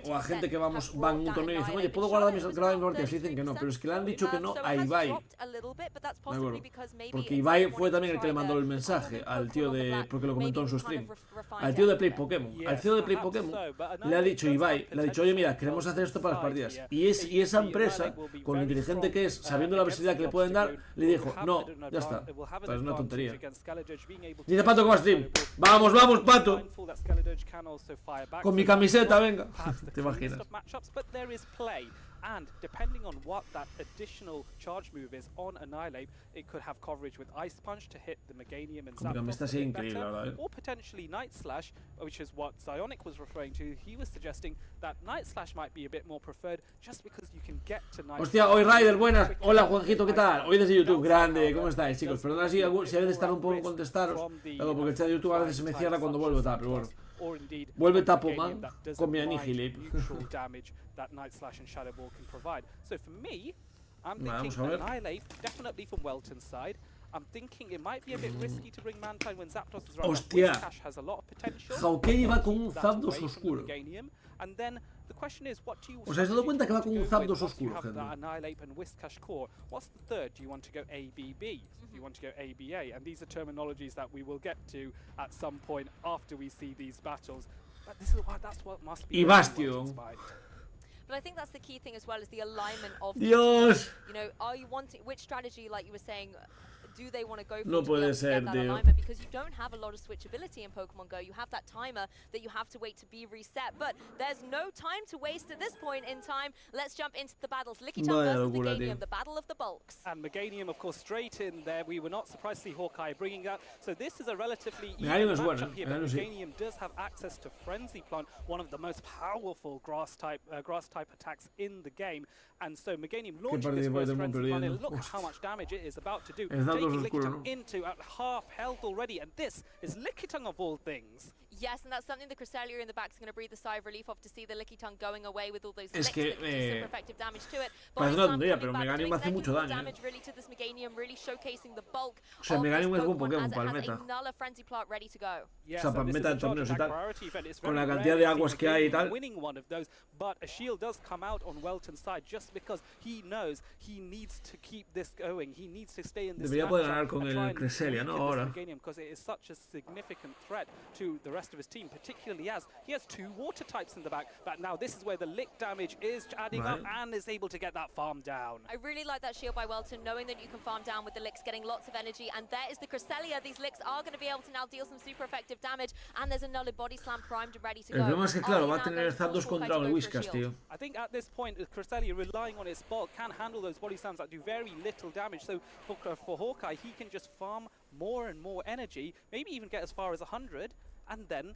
o a gente que van a un torneo y dicen, oye, ¿puedo guardar mis partidas? Y dicen que no, pero es que le han dicho que no a Ibai. Porque Ibai fue también el que le mandó el mensaje al tío de, porque lo comentó en su stream, al tío de Play Pokémon. Al tío de Play Pokémon le ha dicho Ibai, le ha dicho, oye, mira, queremos hacer esto para las partidas. Y esa empresa, con lo inteligente que es, sabiendo la versatilidad que le pueden dar, le dijo, no, ya está. Pues es una tontería. Dice Pato como stream, vamos, vamos, Pato. Con mi camiseta, venga. ¿Te imaginas? And depending on what that additional charge move is on Annihilate, it could have coverage with Ice Punch to hit the Meganium and Zapdos, or potentially Night Slash, which is what Zionic was referring to. He was suggesting that Night Slash might be a bit more preferred just because you can get to Night Slash. Hostia, hoy Ryder, buenas. Hola Juanjito, ¿qué tal? Hoy desde YouTube, grande. ¿Cómo estáis, chicos? Perdona si a veces están un poco en contestaros, porque el chat de YouTube a veces se me cierra cuando vuelvo, pero bueno. Vuelve Tapoman con mi Annihilate. That Night Slash and Shadow Ball can provide. So for me, I'm thinking Annihilate, definitely from Welton's side. I'm thinking it might be a bit risky to bring Mantine when Zapdos is around. Whiscash has a lot of potential. Hawkeye va con un Zapdos oscuro. And then the question is, what do you ¿Os habéis dado cuenta que va con un Zapdos oscuro, gente? Annihilate and Whiscash core. What's the third? Do you want to go ABB? Do you want to go ABA? And these are terminologies that we will get to at some point after we see these battles. But this is why that's what must be. Y Bastion. But I think that's the key thing as well, is the alignment of Dios. You know, are you wanting which strategy, like you were saying, do they want to go for no to be able to get that alignment? Because you don't have a lot of switchability in Pokemon Go. You have that timer that you have to wait to be reset. But there's no time to waste at this point in time. Let's jump into the battles. Lickitung versus Meganium, the battle of the bulks. And Meganium, of course, straight in there. We were not surprised to see Hawkeye bringing that. So this is a relatively even matchup here. But Meganium does have access to Frenzy Plant, one of the most powerful grass type attacks in the game. And so Meganium launching this first Frenzy Plant, and look how much damage it is about to do. Taking Lickitung into at half health already, and this is Lickitung of all things. Yes, and that's something the Cresselia in the back is going to breathe a sigh of relief off to see the Lickitung going away with all those licks that can do super effective damage to it. Parece una tontería, pero Meganium hace mucho daño. Damage really to this Meganium, really showcasing the bulk. O sea, Meganium es buen Pokémon para el meta. Frenzy Plant ready to go. O sea, para el meta de torneos y tal. Con la cantidad de aguas que hay y tal. But a shield does come out on Welton's side just because he knows he needs to keep this going. He needs to stay in this Debería poder ganar con el Cresselia, ¿no? Ahora. Because it is such a significant threat to the rest of his team, particularly as he has two water types in the back. But now this is where the lick damage is adding up and is able to get that farm down. I really like that shield by Welton, knowing that you can farm down with the licks, getting lots of energy. And there is the Cresselia. These licks are going to be able to now deal some super effective damage. And there's another body slam primed and ready to go. El problema es que, claro, va a tener Zapdos contra el Whiscash, tío. I think at this point, Cresselia, relying on its bulk, can handle those body slams that do very little damage. So for Hawkeye, he can just farm more and more energy, maybe even get as far as 100. and then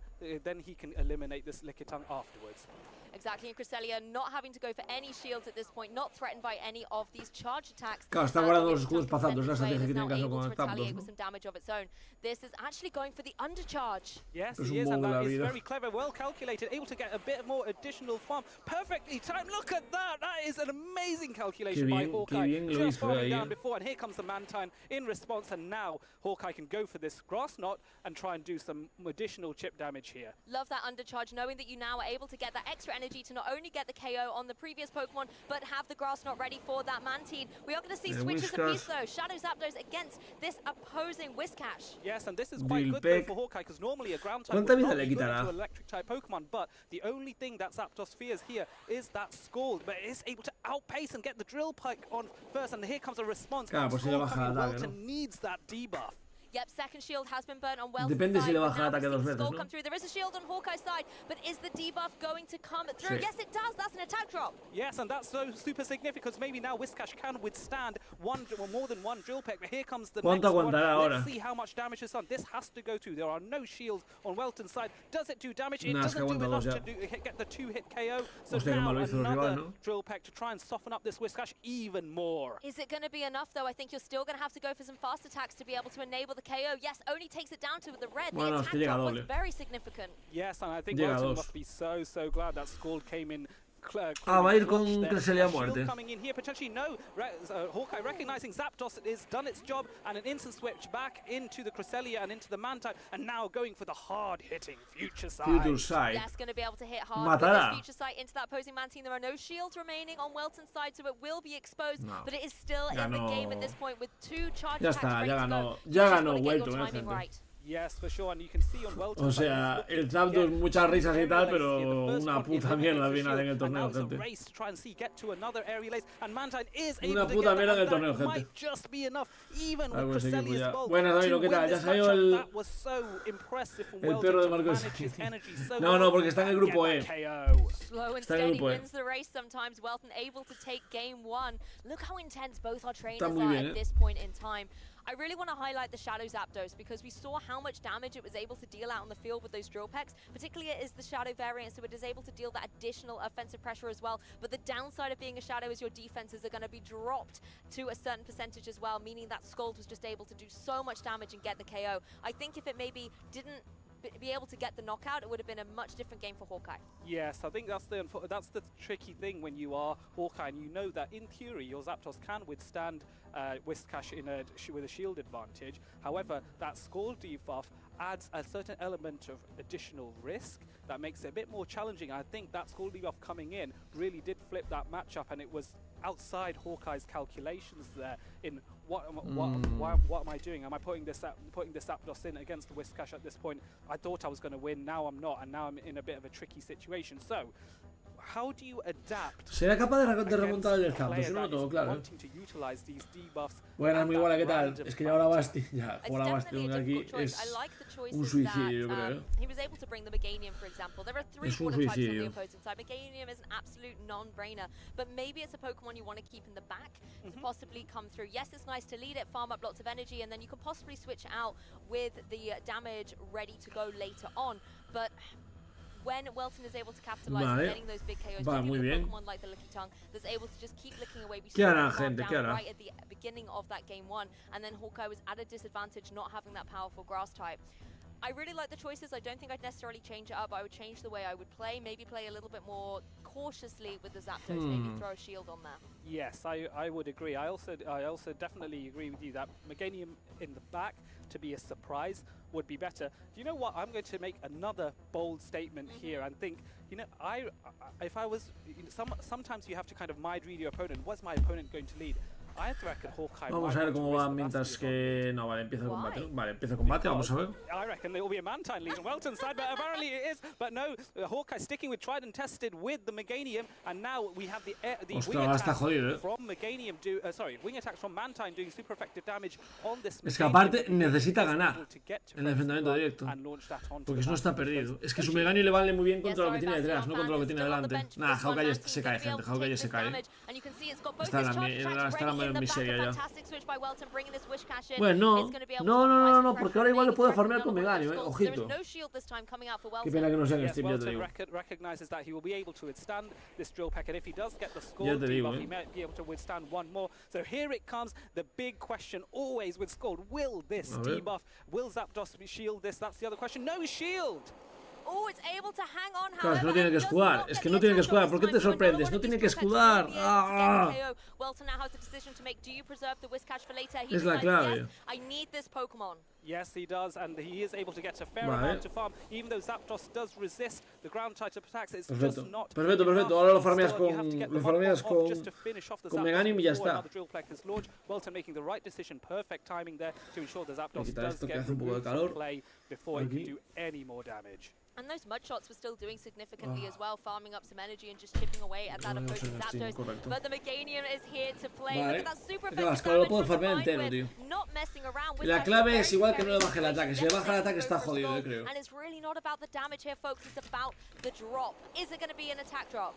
he can eliminate this Lickitung afterwards. Exactly, and Cresselia not having to go for any shields at this point, not threatened by any of these charge attacks. Claro, está guardando los escudos para Zapdos, la estrategia que tiene que hacer con el Zapdos, with some damage of its own. This is actually going for the undercharge. Yes, he is, and that is very clever, well calculated, able to get a bit more additional farm. Perfectly timed, look at that! That is an amazing calculation by Hawkeye. Just falling down before, and here comes the Mantine in response, and now Hawkeye can go for this grass knot and try and do some additional chip damage here. Love that undercharge, knowing that you now are able to get that extra energy to not only get the KO on the previous Pokemon, but have the grass knot ready for that Mantine. We are going to see switches of these though. Shadow Zapdos against this opposing Whiscash. Yes, and this is quite good though for Hawkeye, because normally a ground type would not be good into an electric type Pokemon, but the only thing that Zapdos fears here is that Scald, but it is able to outpace and get the Drill Pike on first, and here comes a response. Welton needs that debuff. Yep, second shield has been burnt on Welton's Depende side. si le baja el ataque dos veces, come through. There is a shield on Hawkeye's side, but is the debuff going to come through? Sí. Yes, it does. That's an attack drop. Yes, and that's so super significant, because maybe now Whiscash can withstand one or more than one drill peck, but here comes the next one. Let's see how much damage is done. This has to go through. There are no shields on Welton's side. Does it do damage? It doesn't do enough to get the two-hit KO. So now another drill peck to try and soften up this Whiscash even more. Is it going to be enough, though? I think you're still going to have to go for some fast attacks to be able to enable the KO. Yes, only takes it down to the red. The attack drop was very significant. Yes, and I think Welton must be so glad that Scald came in. Va a ir con Cresselia a muerte. Coming in here, potentially no. Hawkeye recognizing Zapdos has done its job, and an instant switch back into the Cresselia and into the Mantine, and now going for the hard-hitting Future Sight. Yes, going to be able to hit hard with this Future Sight into that opposing Mantine. There are no shields remaining on Welton's side, so it will be exposed, but it is still in the game at this point with two charge attacks ready to go. Ya ganó Welton, right. Yes, for sure, and you can see on Welton. O sea, el Zapdos muchas risas y tal, pero una puta mierda al final en el torneo, gente. Una puta mierda en el torneo, gente. Buenas, David, ¿qué tal? Ya salió el perro de Marcos. No, porque está en el grupo E. Está en el grupo E. Está muy bien, I really want to highlight the Shadow Zapdos, because we saw how much damage it was able to deal out on the field with those drill pecks. Particularly it is the Shadow variant, so it is able to deal that additional offensive pressure as well. But the downside of being a Shadow is your defenses are going to be dropped to a certain percentage as well, meaning that Scald was just able to do so much damage and get the KO. I think if it maybe didn't be able to get the knockout, it would have been a much different game for Hawkeye. Yes, I think that's the tricky thing when you are Hawkeye, and you know that in theory your Zapdos can withstand Whiscash with a shield advantage. However, that Scald debuff adds a certain element of additional risk that makes it a bit more challenging. I think that Scald debuff coming in really did flip that matchup, and it was outside Hawkeye's calculations there in what am I doing? Am I putting this Zapdos in against the Whiscash at this point? I thought I was going to win, now I'm not, and now I'm in a bit of a tricky situation. So, how do you adapt? ¿Será capaz de remontar el Zapdos? Yo no lo tengo claro. Buenas, muy buena, ¿qué tal? Es que ya ahora Basti, ahora Basti aquí es un suicidio, yo creo. He was able to bring the Meganium, for example. There are three water types on the opposing side. Meganium is an absolute non-brainer, but maybe it's a Pokemon you want to keep in the back to possibly come through. Yes, it's nice to lead it, farm up lots of energy, and then you can possibly switch out with the damage ready to go later on, but when Welton is able to capitalize on getting those big KOs, Pokemon like the Lickitung that's able to just keep licking away. We saw that down right at the beginning of that game one, and then Hawkeye was at a disadvantage not having that powerful grass type. I really like the choices. I don't think I'd necessarily change it up. I would change the way I would play. Maybe play a little bit more cautiously with the Zapdos. Maybe throw a shield on there. Yes, I would agree. I also definitely agree with you that Meganium in the back to be a surprise would be better. Do you know what? I'm going to make another bold statement here and think, you know, if I was, sometimes you have to kind of mind read your opponent. What's my opponent going to lead? Vamos a ver cómo va mientras que... No, vale, empieza el combate. Vale, empieza el combate, vamos a ver. I reckon there will be a Mantine lead on Welton's side, but apparently it is. But no, Hawkeye sticking with tried and tested with the Meganium, and now we have the wing attacks from Meganium wing attacks from Mantine doing super effective damage on this Meganium. Es que aparte necesita ganar en el enfrentamiento directo, porque no está perdido. Es que su Meganium le vale muy bien contra lo que tiene detrás, no contra lo que tiene delante. Nada, Hawkeye se cae, gente, Hawkeye se cae. Está la en miseria ya. Bueno, no, porque ahora igual le puede farmear con Meganio, ojito. Qué pena que no sea en Steam, ya te digo. Ya te digo, So here it comes, the big question always with Scald. Will this debuff, will Zapdos shield this? That's the other question. No shield! Oh, it's able to hang on, claro, es que no tiene que escudar. Es que no tiene que escudar. ¿Por qué te sorprendes? No tiene que escudar. Es la clave. Yes, he does, and he is able to get a fair amount of farm. Even though Zapdos does resist the ground type attacks, it's just not. Perfecto. Ahora lo farmeas con Meganium y ya está. Welton making the right decision, perfect timing there to ensure that Zapdos does esto que get hace un poco de calor play before he can do any more damage. And those mud shots were still doing significantly as well, farming up some energy and just chipping away at that opposing Zapdos. But the Meganium is here to play. Look at that super effective damage combined with not messing around with la clave es igual que no le baje el ataque. Si le baja el ataque está jodido, yo creo. And it's really not about the damage here, folks. It's about the drop. Is it going to be an attack drop?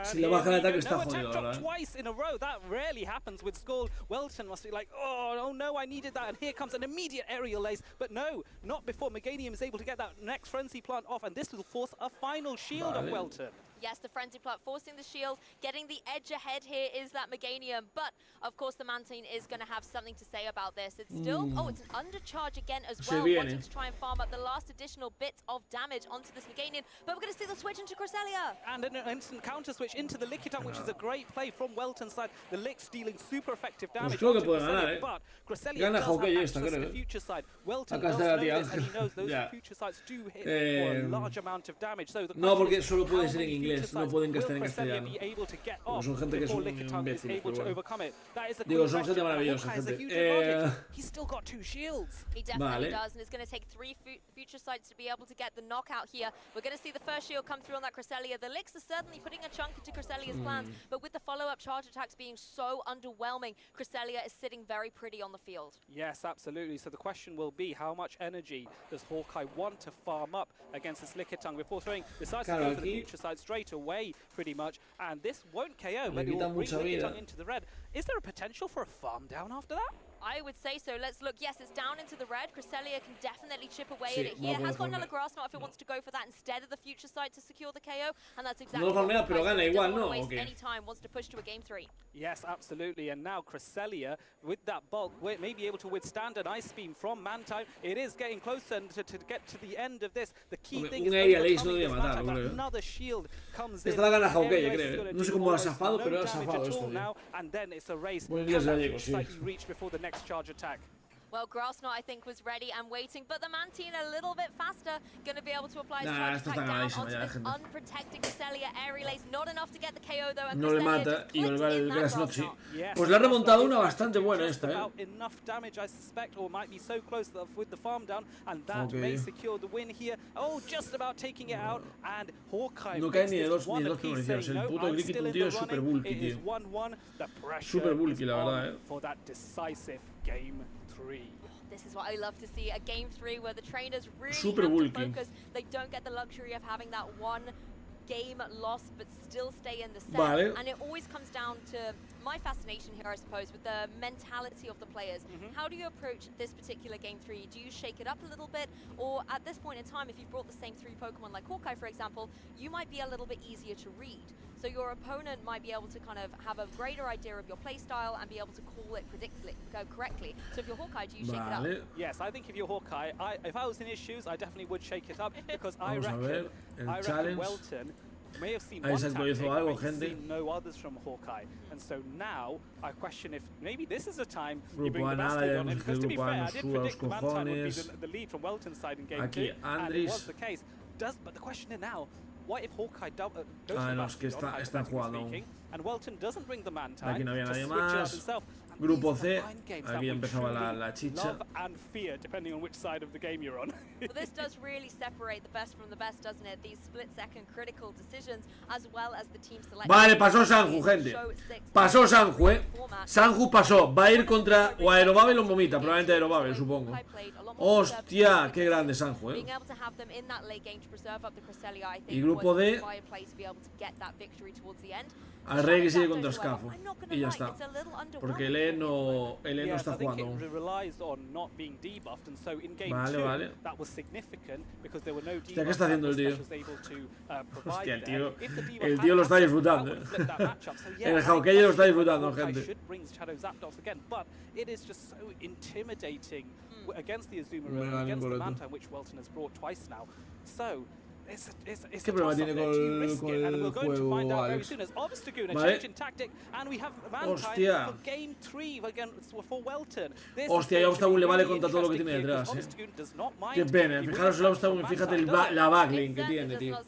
Si le baja el ataque está jodido, ¿verdad? Twice in a row. That rarely happens with Skull. Welton must be like, oh no, I needed that. And here comes an immediate aerial ace. But no, not before Meganium is able to get that next Frenzy Plant off. And this will force a final shield on Welton. Yes, the Frenzy Plant forcing the shield. Getting the edge ahead here is that Meganium. But, of course, the Mantine is going to have something to say about this. It's still... Oh, it's an undercharge again as well. Wanting to try and farm up the last additional bits of damage onto this Meganium. But we're going to see the switch into Cresselia. And an instant counter switch into the Lickitung, which is a great play from Welton's side. The Lick's dealing super effective damage. Pues creo que puede ganar, But Cresselia does have access to the future side. Welton does know this, and he knows those future sides do hit for a large amount of damage. So no, porque solo puede ser en inglés, no pueden estar en castellano. Porque son gente que es un imbécil, pero bueno. Digo, son gente maravillosa, gente. He's still got 2 shields. He definitely does, and it's going to take 3 future sides to be able to get the knockout here. We're going to see the first shield come through on that Cresselia. The Licks are certainly putting a chunk into Cresselia's plans, but with the follow-up charge attacks being so underwhelming, Cresselia is sitting very pretty on the field. Yes, absolutely. So the question will be, how much energy does Hawkeye want to farm up against this Lickitung before throwing decides to go for the future side straight away, pretty much, and this won't KO, but it will bring Lickitung into the red. Is there a potential for a farm down after that? I would say so. Let's look. Yes, it's down into the red. Cresselia can definitely chip away at it here. Has got another grass knot if it wants to go for that instead of the future side to secure the KO, and that's exactly what farmea, pero gana igual, ¿no? Okay. Any time wants to push to a game 3. Yes, absolutely. And now Cresselia, with that bulk, may be able to withstand an Ice Beam from Mantine. It is getting closer to get to the end of this. The key thing is another shield comes in. Esta la gana Hawkeye, creo. No sé cómo ha zafado, pero ha zafado esto. And then it's a race. Buen inglés gallego, sí. Reach before the next charge attack. Well, Grassnot, I think, was ready and waiting, but the Mantine a little bit faster, going to be able to apply his charge attack down onto this unprotected Cresselia. Aerial Ace, not enough to get the KO, though, and no le mata, y el Grassnot sí. Pues le ha remontado una bastante buena esta, Enough damage, I suspect, or might be so close with the farm down, and that may secure the win here. Oh, just about taking it out, and Hawkeye no cae ni de dos prioridades. El puto Lickitung, tío, es super bulky, tío. Super bulky, la verdad, for that decisive game 3. This is what I love to see, a game 3 where the trainers really super have bulky. to focus. They don't get the luxury of having that one game lost but still stay in the set. Vale. And it always comes down to my fascination here, I suppose, with the mentality of the players. How do you approach this particular game 3? Do you shake it up a little bit, or at this point in time, if you've brought the same 3 Pokemon like Hawkeye, for example, you might be a little bit easier to read. So your opponent might be able to kind of have a greater idea of your playstyle and be able to call it correctly. So if you're Hawkeye, do you shake it up? Yes, I think if you're Hawkeye, if I was in his shoes, I definitely would shake it up because I reckon Welton may have seen one tactic, but seen no others from Hawkeye. And so now I question if maybe this is a time you bring the Bastard on him. Because to be fair, I did predict the Mantine would be the lead from Welton's side in game 2, and it was the case. But the question is now, what if Hawkeye goes están jugando. and Welton doesn't bring the Mantine? Aquí no había nadie más. Grupo C, aquí empezaba la chicha. Love and fear, depending on which side of the game you're on. Well, this does really separate the best from the best, doesn't it? These split-second critical decisions, as well as the team selection. Vale, pasó Sanju, gente. Pasó Sanju, Sanju pasó. Va a ir contra o Aerobabel o Momita, probablemente Aerobabel, supongo. Hostia, qué grande Sanju, Y grupo D. al rey que sigue contra Scafo. Y ya está. Porque el no está jugando aún. Vale, vale. Hostia, ¿qué está haciendo el tío? Hostia, el tío lo está disfrutando. El Hawkeye lo está disfrutando, gente. ¿Qué problema tiene con el juego, Alex? Vale. Hostia. Hostia, y a Obstagoon le vale contra todo lo que tiene detrás, Qué pena. Fijaros el Obstagoon, fíjate la backlink que tiene, tío.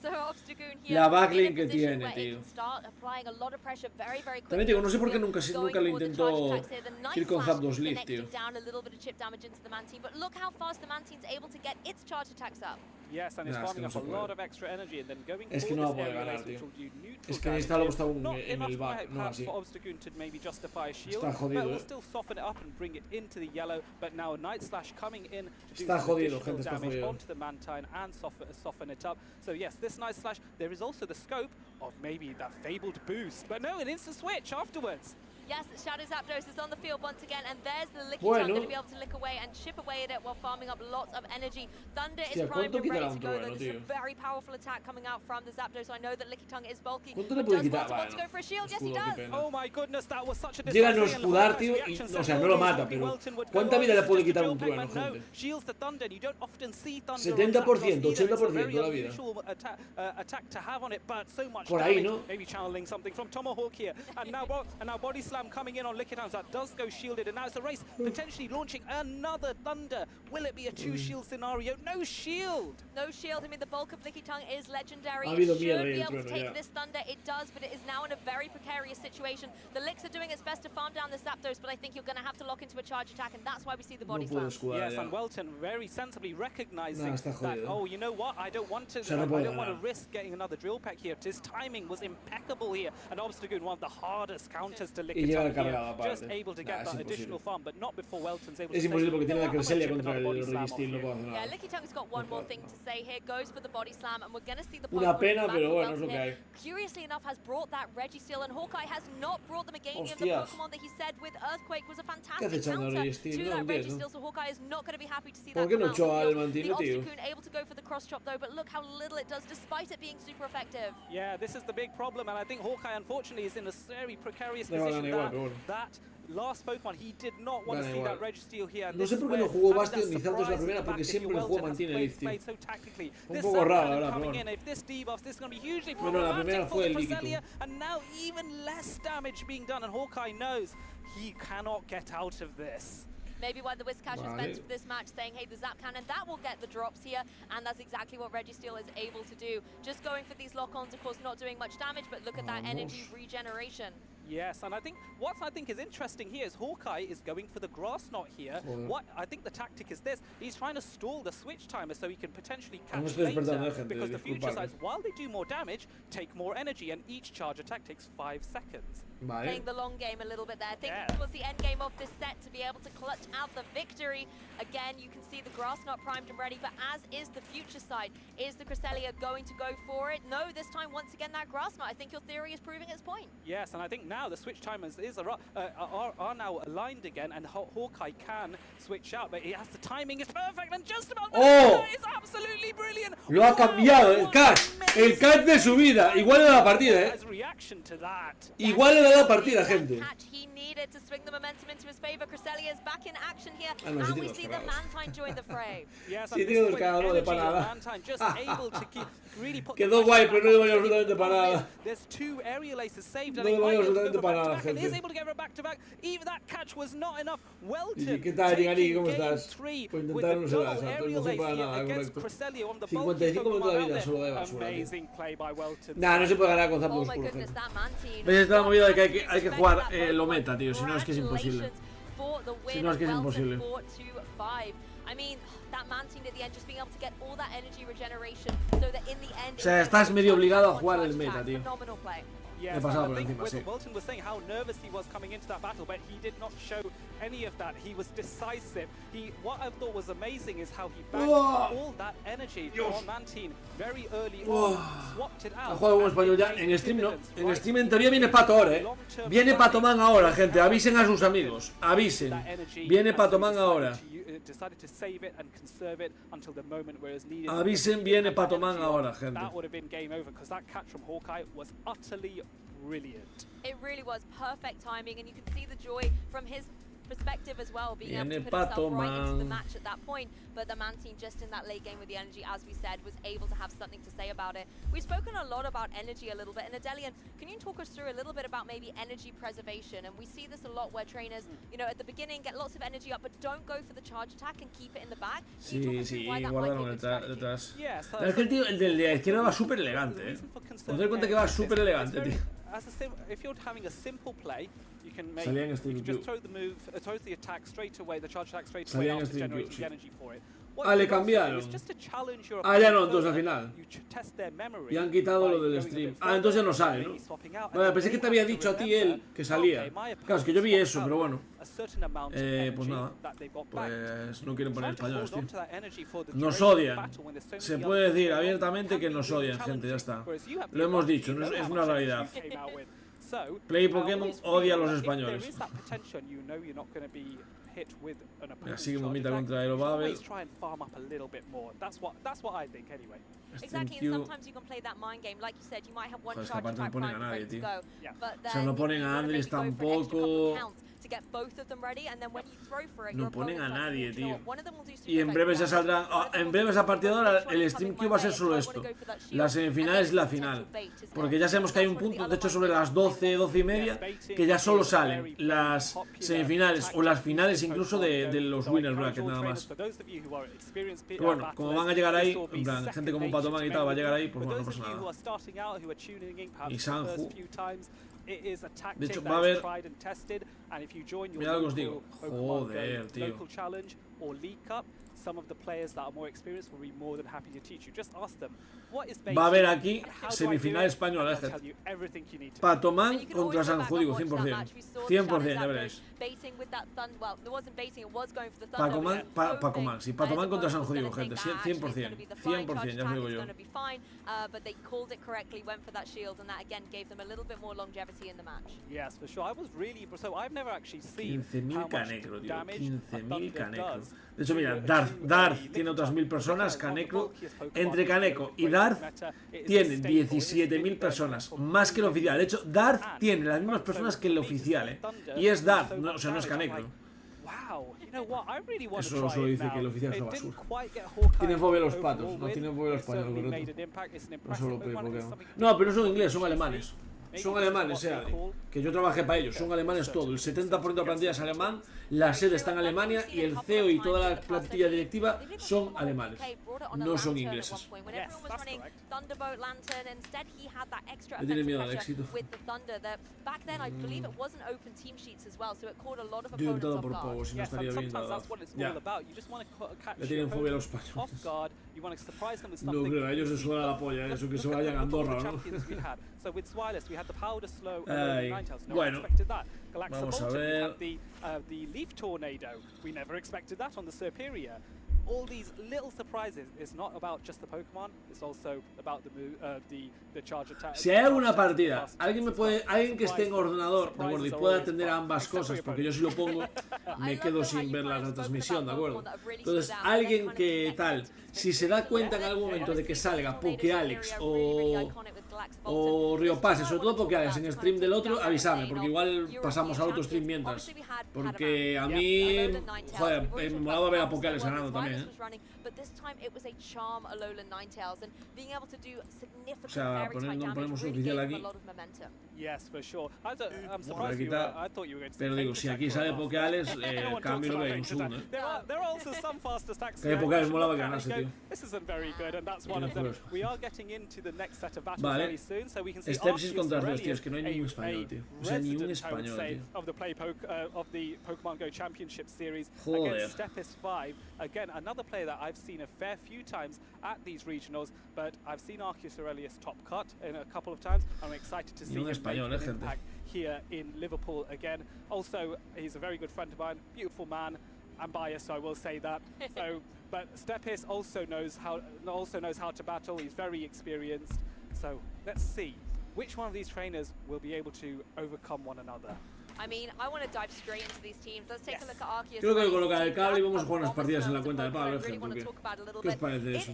La backlink que tiene, tío. También digo, no sé por qué nunca le intentó ir con Zapdos Leaf, tío. Es que no va a poder ganar, tío. Es que necesita el Obstagoon en el back, no así. Está jodido, Está jodido, gente, está jodido. So yes, this nice slash, there is also the scope of maybe that fabled boost, but no, an instant switch afterwards. Yes, Shadow Zapdos is on the field once again, and there's the Licky Tongue going to be able to lick away and chip away at it while farming up lots of energy. Thunder is primed and ready to go, though. This is a very powerful attack coming out from the Zapdos. I know that Licky Tongue is bulky, but does want to go for a shield? Yes, he does. Oh my goodness, that was such a llega a no escudar, tío, y, o sea, no lo mata, pero ¿cuánta vida le puede quitar un trueno, gente? 70%, 80% de la vida. Por ahí, ¿no? Maybe channeling something from Tomahawk here, and now Body Slam coming in on Licky Tongue. That does go shielded, and now it's a race, potentially launching another Thunder. Will it be a two-shield scenario? No shield! No shield. I mean, the bulk of Licky Tongue is legendary. It should be able to take this Thunder. It does, but it is now in a very precarious situation. The Licks are doing its best to farm down the Zapdos, but I think you're going to have to lock into a charge attack, and that's why we see the Body Slam. Yes, and Welton very sensibly recognizing that, oh, you know what? I don't want to risk getting another drill pack here. His timing was impeccable here, and Obstagoon, one of the hardest counters to Licky Tongue here. Just able to get that additional farm, but not before Welton's able to. Es imposible porque tiene la Cresselia contra el Registeel, no puedo hacer nada. Yeah, Licky Tongue's got one more thing to say here. Goes for the Body Slam, and we're going to see the una pena, pero bueno, es lo que hay. Curiously enough, has brought that Registeel, and Hawkeye has not brought the Meganium, the Pokemon that he said with Earthquake was a fantastic counter to that Registeel, so Hawkeye is not going to be happy to see that come out. The Obstagoon able to go for the cross chop though, but look how little it does despite it being super effective. Yeah, this is the big problem, and I think Hawkeye unfortunately is in a very precarious position that last Pokemon, he did not want to see that Registeel here. No sé por qué no jugó Bastion ni Zapdos la primera, porque siempre el juego mantiene el Leaf, tío. Un poco raro, ahora, pero bueno, la primera fue el líquido. And now even less damage being done, and Hawkeye knows he cannot get out of this. Maybe why the Whiscash was meant for this match, saying, hey, the Zap Cannon, that will get the drops here, and that's exactly what Registeel is able to do. Just going for these lock-ons, of course, not doing much damage, but look at that energy regeneration. Yes, and what I think is interesting here is Hawkeye is going for the grass knot here. What I think the tactic is this: he's trying to stall the switch timer so he can potentially catch later, because the future sides, while they do more damage, take more energy, and each charge attack takes 5 seconds. Playing the long game a little bit there. I think this was the end game of this set to be able to clutch out the victory. Again, you can see the grass knot primed and ready, but as is the future side. Is the Cresselia going to go for it? No, this time once again that grass knot. I think your theory is proving its point. Yes, and I think now the switch timers are now aligned again, and Hawkeye can switch out, but he has the timing is perfect, and just about is absolutely brilliant. Lo ha cambiado el catch de su vida. Igual era la partida, Igual era la partida, gente. He needed to swing the momentum into his favor. Cresselia is back in action here, and we see the Mantine join the fray. Yes, sí, tío, el cagador de panada. Quedó guay, pero no le valió absolutamente para nada. There's 2 aerial aces saved, no le valió absolutamente para nada, gente. Is able to get her back to back. Even that catch was not enough. Welton. ¿Qué tal, Digani? ¿Cómo estás? Pues intentaron no se la no se para nada, correcto. 55 de la vida solo de basura. Nah, no se puede ganar con Zapdos oscuros, gente. ¿Ves esta movida de que hay que jugar lo meta, tío? Si no es que es imposible. Si no es que es imposible. O sea, estás medio obligado a jugar el meta, tío. he pasado por encima, sí. Wilton was saying how nervous he was coming into that battle, but he did not show any of that. He was decisive. What I thought was amazing is how he backed all that energy on Mantine very early on, swapped it out. Ha jugado buen español ya. En stream no. En stream en teoría viene Pato ahora, Viene Patoman ahora, gente. Avisen a sus amigos. Avisen. Viene Patoman ahora. Avisen, viene Patoman ahora, gente. It really was perfect timing, and you can see the joy from his perspective as well, being able to put himself right into the match at that point. But the Man team, just in that late game with the energy, as we said, was able to have something to say about it. We've spoken a lot about energy a little bit, and Adelian, can you talk us through a little bit about maybe energy preservation? And we see this a lot where trainers, you know, at the beginning get lots of energy up, but don't go for the charge attack and keep it in the back. Sí, guardaron detrás. Es que el tío, el de la izquierda va súper elegante, Os doy cuenta que va súper elegante, tío. If you're having a simple play, you can just throw the attack straight away, the charge attack straight away after generating the energy for it. Le cambiaron. Ya no, entonces al final. Y han quitado lo del stream. Entonces ya no sale, ¿no? Vale, pensé que te había dicho a ti él que salía. Claro, es que yo vi eso, pero bueno. Pues nada. Pues no quieren poner españoles, tío. Nos odian. Se puede decir abiertamente que nos odian, gente, ya está. Lo hemos dicho, es una realidad. Play Pokémon odia a los españoles. Así que vomita contra Aerobabel. Exactly, and sometimes you can play that mind game. Like you said, you might have one charge attack no ponen a prime nadie, ready tío. to go. But O sea, no ponen a Andrés tampoco. To get both of them ready, and then when you throw for it, No ponen a nadie, tío. One of them will do super Y en breve se saldrá. En breve a partir de ahora el stream que va a ser solo esto. La semifinal es la final. Porque ya sabemos que hay un punto, de hecho sobre las 12, 12 y media, que ya solo salen las semifinales o las finales incluso de los winners bracket nada más. Pero bueno, como van a llegar ahí, en plan, gente como Patoman y tal va a llegar ahí, pues bueno, no pasa nada. Y Sanju. De hecho, va a haber... Mira lo que os digo. Joder, tío. Va a haber aquí semifinal española, Patoman contra Sanju, digo, 100%. 100%, ya veréis. Patoman, sí, Patoman contra Sanju, digo, gente, 100%. 100%, ya os digo yo. 15.000 canecro, tío. 15.000 canecro. De hecho, mira, Darth tiene otras 1.000 personas, Canecro. Entre Caneco y Darth tiene 17.000 personas, más que el oficial. De hecho, Darth tiene las mismas personas que el oficial, Y es Darth, no, o sea, no es Canecro. Eso solo dice que el oficial es una basura. Tienen fobia los patos, no tienen fobia los españoles, correcto. No solo Pokémon. No, pero no son ingleses, son alemanes. Son alemanes, que yo trabajé para ellos, son alemanes todo. El 70% de la plantilla es alemán, la sede está en Alemania y el CEO y toda la plantilla directiva son alemanes, no son ingleses. Le tienen miedo al éxito. Yo he optado por Pogo, si no estaría bien nada. Ya. Le tienen fobia a los españoles. No creo, a ellos les suena la polla, eso que se vayan a Andorra, ¿no? Bueno, vamos a ver. All these little surprises. It's not about just the Pokemon. It's also about the charge attack. Si hay alguna partida, alguien que esté en ordenador, de acuerdo, y pueda atender a ambas cosas, porque yo si lo pongo me quedo sin ver la retransmisión, de acuerdo. Entonces, alguien que tal, si se da cuenta en algún momento de que salga Pokéalex o Río Pase, sobre todo Pokéalex en el stream del otro, avísame, porque igual pasamos al otro stream mientras. Porque a mí, joder, me molaba ver a Pokéalex ganando también, O sea, ponemos un oficial aquí. Voy a quitar. Pero digo, si aquí sale Pokéalex, cambio lo que hay un segundo, Que Pokéalex molaba que ganase, tío. Vale. very soon. So we can see Stepsis contra Arceus, tío, es que no hay ningún español, tío. O sea, ni un español, tío. Of the Pokemon Go Championship Series against Stepis 5. Again, another player that I've seen a fair few times at these regionals, but I've seen Arceus Aurelius top cut in a couple of times. I'm excited to see him make an impact here in Liverpool again. Also, he's a very good friend of mine, beautiful man. I'm biased, so I will say that. So, but Stepis also knows how to battle. He's very experienced. So let's see which one of these trainers will be able to overcome one another. I mean, I want to dive straight into these teams. Let's take a look at Arceus. Creo que colocar el cable y vamos a jugar unas partidas en la cuenta de Pablo, gente. ¿Qué os parece eso?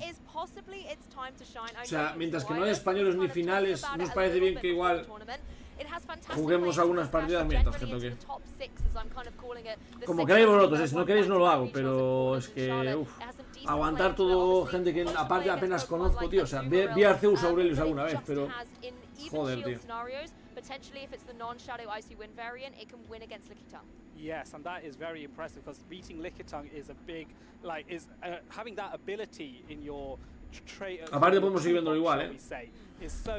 O sea, mientras que no hay españoles ni finales, ¿no os parece bien que igual juguemos algunas partidas mientras, gente, que como queráis vosotros, si no queréis no lo hago, pero es que aguantar todo gente que aparte apenas conozco, tío. O sea, vi a Arceus Aurelius alguna vez, pero joder, tío. Potentially, if it's the non-Shadow Icy Wind variant, it can win against Lickitung. Yes, and that is very impressive because beating Lickitung is a big, having that ability in your aparte podemos seguir viéndolo igual, is so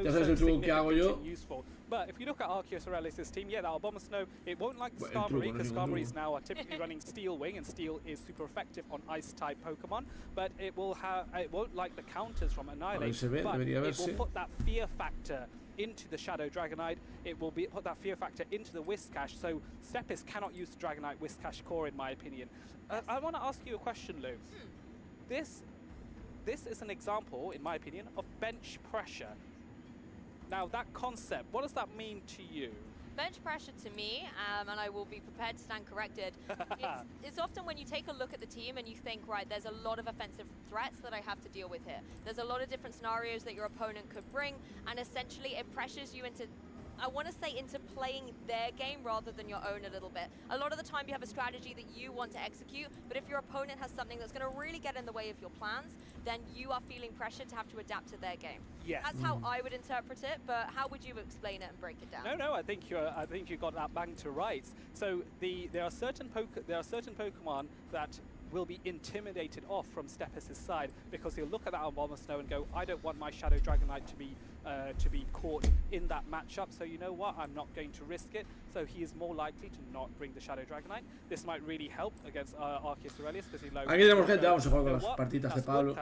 useful. But if you look at Arceus Aurelius' team, yeah, that Abomasnow, it won't like Skarmory because Skarmories now are typically running Steel Wing, and Steel is super effective on Ice-type Pokemon. But it won't like the counters from Annihilate, but it will put that fear factor into the Shadow Dragonite. It will put that fear factor into the Whiscash, so Stepis cannot use the Dragonite Whiscash core, in my opinion. I want to ask you a question, Lou. This is an example, in my opinion, of bench pressure. Now, that concept, what does that mean to you? Bench pressure to me, and I will be prepared to stand corrected, it's often when you take a look at the team and you think, right, there's a lot of offensive threats that I have to deal with here. There's a lot of different scenarios that your opponent could bring, and essentially it pressures you into, I want to say, into playing their game rather than your own a little bit. A lot of the time you have a strategy that you want to execute, but if your opponent has something that's going to really get in the way of your plans, then you are feeling pressure to have to adapt to their game. Yes. That's how I would interpret it, but how would you explain it and break it down? No, I think you got that bang to rights. So there are certain Pokemon that will be intimidated off from Stepis' side because he'll look at that Abomasnow and go, I don't want my Shadow Dragonite to be caught in that matchup, so you know what, I'm not going to risk it. So he is more likely to not bring the Shadow Dragonite. This might really help against Arceus Aurelius because he low. Aquí tenemos gente, vamos a jugar con las partitas de Pablo.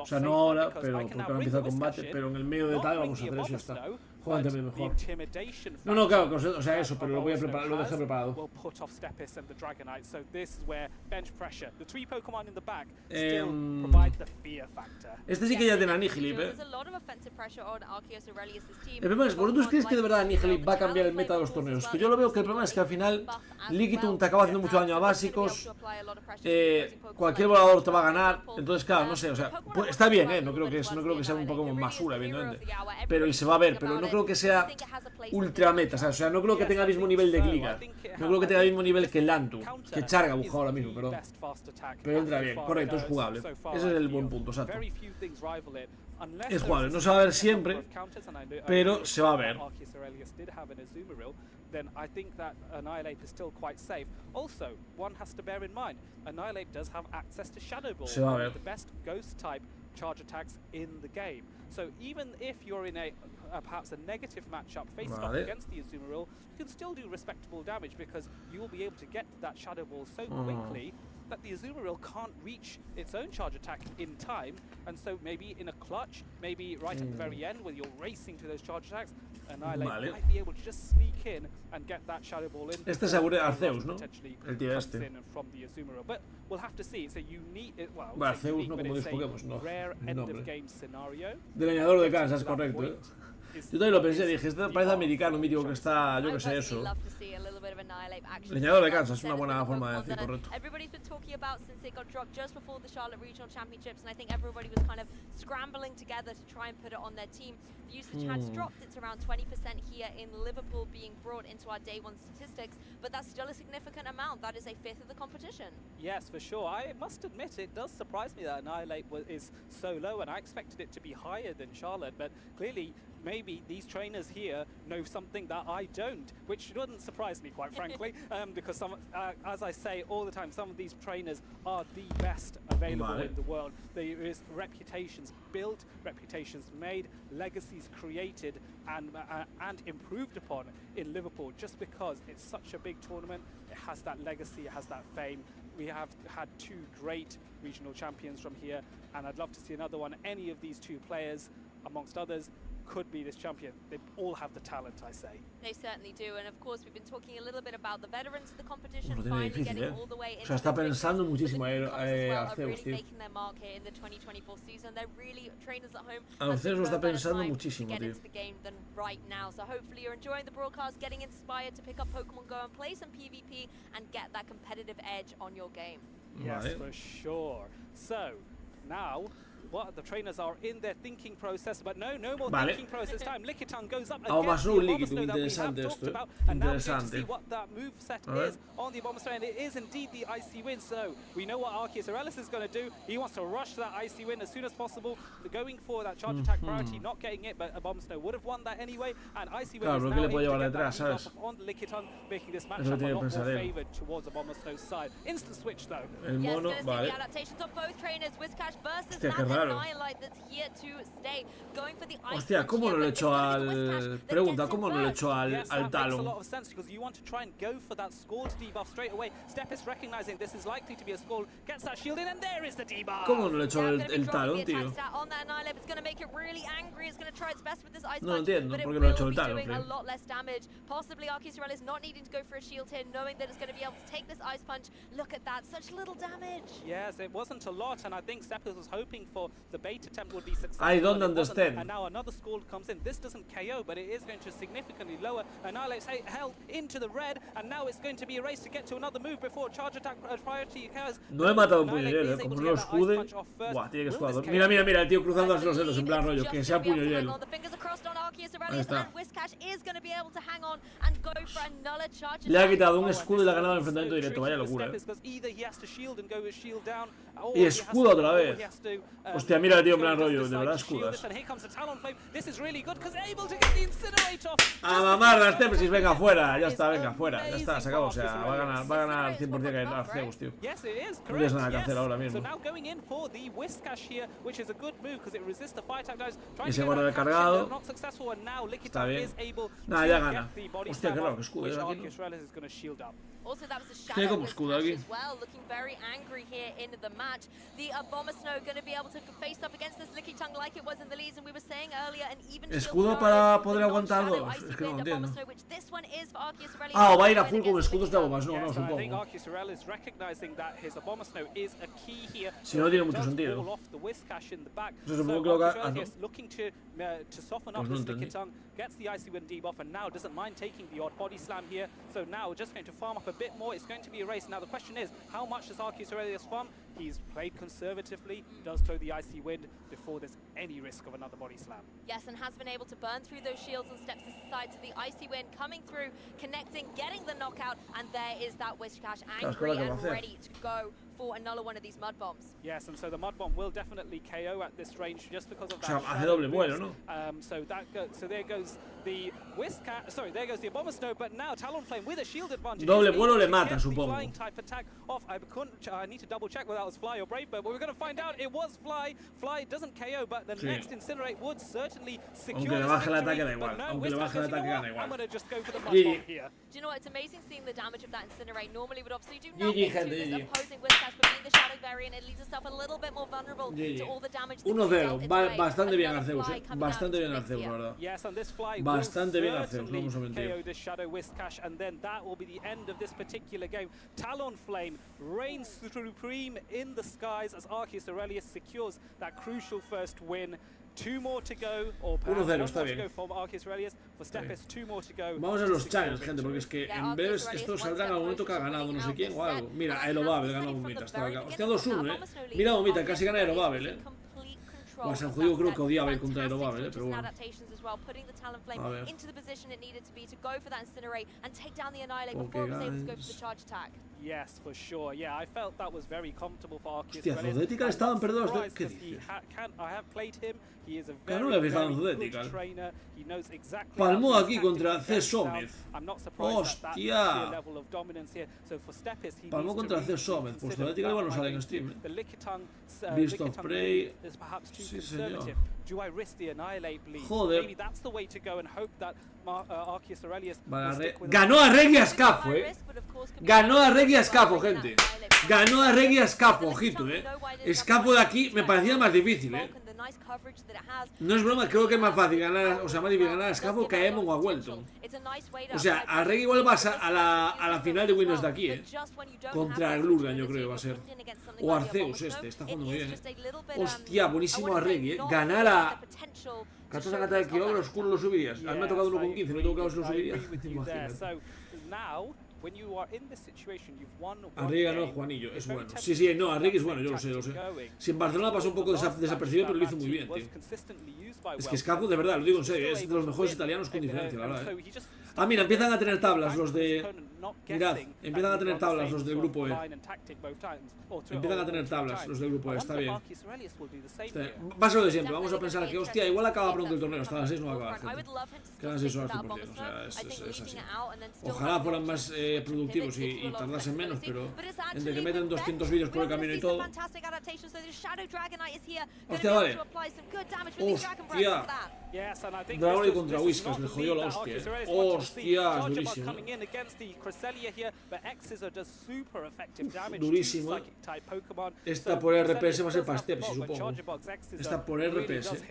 O sea, no ahora, pero porque ahora empieza el combate, pero en el medio de tal vamos a hacer eso y está. Jueguen mejor. No, claro, o sea, eso, pero lo voy a preparar, lo dejé preparado. Este sí que ya tiene Annihilip, El problema es, ¿vosotros creéis que de verdad Annihilip va a cambiar el meta de los torneos? Que yo lo veo que el problema es que al final Lickitung te acaba haciendo mucho daño a básicos, cualquier volador te va a ganar, entonces claro, no sé, o sea, pues, está bien, no creo que sea un Pokémon basura, evidentemente, pero y se va a ver, pero no creo que sea ultra meta, ¿sabes? O sea, no creo que tenga el mismo nivel de Gligar, no creo que tenga el mismo nivel que Lantu, que Chargabuj ahora mismo, perdón, pero entra bien, correcto, es jugable, ese es el buen punto, exacto. Es jugable, no se va a ver siempre, pero se va a ver. Then I think that Annihilate is still quite safe. Also, one has to bear in mind, Annihilate does have access to Shadow Ball, one of the best Ghost-type charge attacks in the game. So even if you're in perhaps a negative matchup faced off against the Azumarill, you can still do respectable damage because you will be able to get to that Shadow Ball so quickly that the Azumarill can't reach its own charge attack in time, and so maybe in a clutch, maybe right at the very end where you're racing to those charge attacks, Annihilate might be able to just sneak in and get that Shadow Ball in. Este es Arceus, ¿no? El tío este. From the Azumarill, but we'll have to see. It's a unique, well, Arceus no como Disfrutemos, no. Rare end of game scenario. Delineador de Kansas, correcto, Yo también lo pensé, dije, este parece americano, un mítico que está, yo que sé, eso. Leñador de Kansas es una buena forma de decir, correcto. Everybody's been talking about since it got dropped just before the Charlotte Regional Championships, and I think everybody was kind of scrambling together to try and put it on their team. The usage has dropped, it's around 20% here in Liverpool being brought into our day one statistics, but that's still a significant amount. That is a fifth of the competition. Yes, for sure. I must admit, it does surprise me that Annihilate is so low, and I expected it to be higher than Charlotte, but clearly maybe these trainers here know something that I don't, which wouldn't surprise me, quite frankly, because as I say all the time, some of these trainers are the best available in the world. There is reputations built, reputations made, legacies created and improved upon in Liverpool, just because it's such a big tournament. It has that legacy, it has that fame. We have had 2 great regional champions from here, and I'd love to see another one. Any of these 2 players, amongst others, could be this champion. They all have the talent, I say. They certainly do, and of course we've been talking a little bit about the veterans of the competition, finally getting all the way in. O sea, está pensando muchísimo Arceus, tío. Making their mark here in the 2024 season. They're really trainers at home. Arceus lo está pensando muchísimo, tío. Get into the game than right now. So hopefully you're enjoying the broadcast, getting inspired to pick up Pokemon Go and play some PvP and get that competitive edge on your game. Yes, for sure. So now, the trainers are in their thinking process, but no more thinking process time. Lickitung goes up against the Abomasnow that we have talked about, and now we're going to see what that move set is on the Abomasnow, and it is indeed the Icy Wind. So we know what Arceus is going to do. He wants to rush that Icy Wind as soon as possible, going for that charge attack priority, not getting it, but Abomasnow would have won that anyway, and Icy Wind is now able to get that debuff on Lickitung, making this matchup a lot more favoured towards Abomasnow's side. Instant switch though. Yes, going to see the adaptations of both trainers, Whiscash versus Annihilate that's here to stay. Going for the ice. Hostia, ¿cómo no lo he hecho al... Pregunta, ¿cómo no lo he hecho al Talon? That makes a lot of sense because you want to try and go for that Scald debuff straight away. Step is recognizing this is likely to be a Scald, gets that shield in, and there is the debuff. ¿Cómo no lo he hecho el Talon, tío? On that Annihilate, it's going to make it really angry. It's going to try its best with this ice no punch, entiendo but it por qué will no he hecho el be Talon, doing a lot less damage. Possibly Arceus not needing to go for a shield here, knowing that it's going to be able to take this ice punch. Look at that, such little damage. Yes, it wasn't a lot, and I think Steppers was hoping for the bait attempt would be successful. I don't understand. And now another Scald comes in. This doesn't KO, but it is going to significantly lower. Annihilate's held into the red, and now it's going to be a race to get to another move before charge attack priority occurs. No he matado un puño como no lo escude. Buah, tiene que escudarlo. Mira, el tío cruzando los dedos en plan rollo, que sea puño hielo. Ahí está. Le ha quitado un escudo y le ha ganado el enfrentamiento directo. Vaya locura, Y escudo otra vez. Hostia, mira el tío en plan rollo, de verdad escudas. A mamar las Tempestis, venga fuera, ya está, venga fuera, ya está, se acabó, o sea, va a ganar 100% que Arceus, tío. No tienes nada que hacer ahora mismo. Y se guarda el cargado. Está bien. Nada, ya gana. Hostia, qué raro, que escudo aquí. Tiene como escudo aquí. Escudo para poder aguantar dos. Es que no lo entiendo. Ah, o va a ir a full con escudos de Abomasnow, no, supongo. Si no, tiene mucho sentido. Eso supongo que lo que... Ah, no. Pues no entendí. Gets the Icy Wind debuff and now doesn't mind taking the odd body slam here. So now just going to farm up a bit more. It's going to be a race. Now the question is, how much does Arceus Aurelius farm? He's played conservatively, does throw the Icy Wind before there's any risk of another body slam. Yes, and has been able to burn through those shields and steps aside to the Icy Wind, coming through, connecting, getting the knockout, and there is that Whiscash angry and ready to go for another one of these mud bombs. Yes, and so the mud bomb will definitely KO at this range just because of that. O sea, hace doble vuelo, ¿no? So there goes the Whiscash. Sorry, there goes the Abomasnow, but now Talonflame with a shield advantage. Doble vuelo le mata, supongo. Flying type attack off. I need to double check whether that was Fly or Brave, but we're going to find out. It was Fly. Fly doesn't KO, but the next Incinerate would certainly secure. Aunque le baje el ataque da igual. Aunque le baje el ataque gana igual. I'm going to just go for the mud bomb here. Do you know what? It's amazing seeing the damage of that Incinerate. Normally would obviously do nothing to this opposing Whiscash, but being the Shadow variant, it leaves itself a little bit more vulnerable to all the damage. 1-0. Bastante bien Arceus, bastante bien Arceus, la verdad. Yes, and this Fly bastante bien Arceus, no vamos a mentir. KO the Shadow Whiscash, and then that will be the end of this particular game. Talonflame reigns supreme in the skies as Arceus Aurelius secures that crucial first win. 2 more to go, or perhaps 1 more to go for Arceus Aurelius. For Steppes, 2 more to go. Vamos a los channels, gente, porque es que en breve esto saldrá en algún momento que ha ganado no sé quién o algo. Mira, Aerobabel ganó Vomita, estaba acá. Hostia, 2-1, Mira Vomita, casi gana Aerobabel, Bueno, San Judío creo que odiaba ir contra Aerobabel, pero bueno. A ver. Yes, for sure. Yeah, I felt that was very comfortable for Aqui. Hostia, Zodetical estaban perdidos. ¿Qué dices? Que no me he fijado en Zodetical. Palmó aquí contra C. Someth. Hostia. Palmó contra C. Someth. Pues Zodetical igual no sale en stream. Beast of Prey. Sí, señor. Joder. Ganó a Reggie a Scafo, Ganó a Reggie a Scafo, gente. Ganó a Reggie a Scafo, ojito, Scafo de aquí me parecía más difícil, No es broma, creo que es más fácil ganar, o sea, más difícil ganar a Scafo que a Emon o a Welton. O sea, a Reggie igual vas a la final de Winners de aquí, Contra Glurgan, yo creo que va a ser. O Arceus está jugando muy bien, Hostia, buenísimo a Reggie, Ganar a... ¿Cachas a Gata de Kyo? Los oscuros lo subirías. A mí me ha tocado uno con 15, no he tocado si lo subiría. Imagínate. Arregui ganó a Juanillo, es bueno. Sí, no, Arregui es bueno, yo lo sé. Si en Barcelona pasó un poco desapercibido, pero lo hizo muy bien, tío. Es que Scafo, de verdad, lo digo en serio, es de los mejores italianos con diferencia, la verdad, Ah, mira, empiezan a tener tablas los de... Mirad, empiezan a tener tablas los del grupo E. Empiezan a tener tablas los del grupo E, está bien. Va a ser lo de siempre, vamos a pensar que, hostia, igual acaba pronto el torneo, hasta las 6 no va a acabar, gente. Quedan 6 horas por bien, o sea, es así. Ojalá fueran más productivos y tardasen menos, pero entre que meten 200 vídeos por el camino y todo. Hostia, vale. Hostia. Dragon contra Whiskas, le jodió la hostia. Hostia, es durísimo. Durísimo. Esta por RPS va a ser para Steps, supongo. Esta por RPS.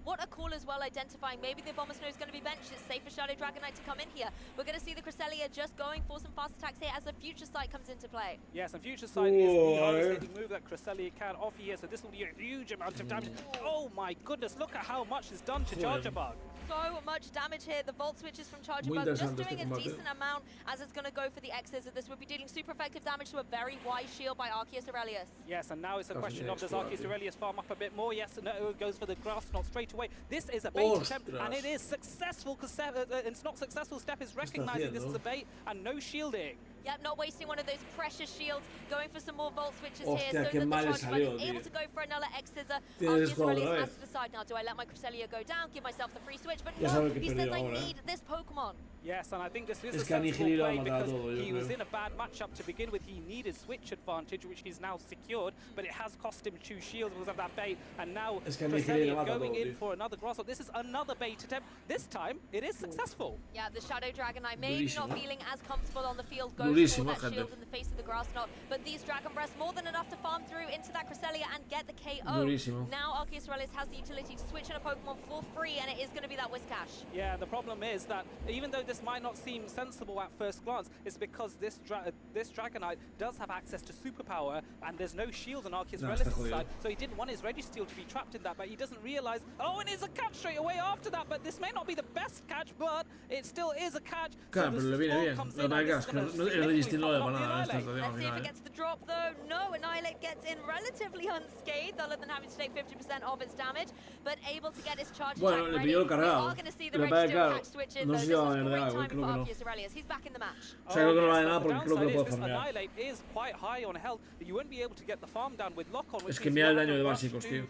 What a call as well, identifying maybe the Abomasnow is going to be benched. It's safe for Shadow Dragonite to come in here. We're going to see the Cresselia just going for some fast attacks here as the Future Sight comes into play. Yes, and Future Sight is the hardest hitting move that Cresselia can offer here, so this will be a huge amount of damage. Oh my goodness, look at how much is done to Charjabug. So much damage here. The Volt Switches from Charjabug just doing a decent amount as it's going to go for the X's. This would be dealing super effective damage to a very wise shield by Arceus Aurelius. Yes, and now it's a question of does Arceus Aurelius farm up a bit more? Yes, and it goes for the grass knot straight away. This is a bait attempt, and it is successful because it's not successful. Step is recognizing this is a bait and no shielding. Yep, not wasting one of those precious shields, going for some more Volt Switches here, so that the Charjabug is able to go for another X-Scissor. Arceus Aurelius has to decide now, do I let my Cresselia go down, give myself the free switch? But no, he says I need this Pokemon. Yes, and I think this is a sensible play because he was in a bad matchup to begin with. He needed switch advantage, which he's now secured, but it has cost him 2 shields because of that bait. And now Cresselia going in for another Grasshopper. This is another bait attempt. This time, it is successful. Yeah, the Shadow Dragonite maybe not feeling as comfortable on the field, goes for that shield in the face of the Grass Knot, but these Dragon Breaths more than enough to farm through into that Cresselia and get the KO. Now Arceus Aurelius has the utility to switch on a Pokemon for free, and it is going to be that Whiscash. Yeah, the problem is that even though this might not seem sensible at first glance, it's because this Dragonite does have access to superpower, and there's no shield on Arceus Aurelius' side, so he didn't want his Registeel to be trapped in that, but he doesn't realize, oh, and it's a catch straight away after that, but this may not be the best catch, but it still is a catch. Claro, pero le viene bien. La verdad es que el Registeel no le va nada. Let's see if it gets the drop though. No, Annihilate gets in relatively unscathed, other than having to take 50% of its damage, but able to get his charge attack ready. Le pilló el cargado. We are going to see the Registeel catch switch in, though. This is a great time for Arceus Aurelius. He's back in the match. O sea, creo que no vale nada porque creo que lo puedo farmear. Annihilate is quite high on health. You won't be able to get the farm down with lock on. Es que mira el daño de básicos, tío.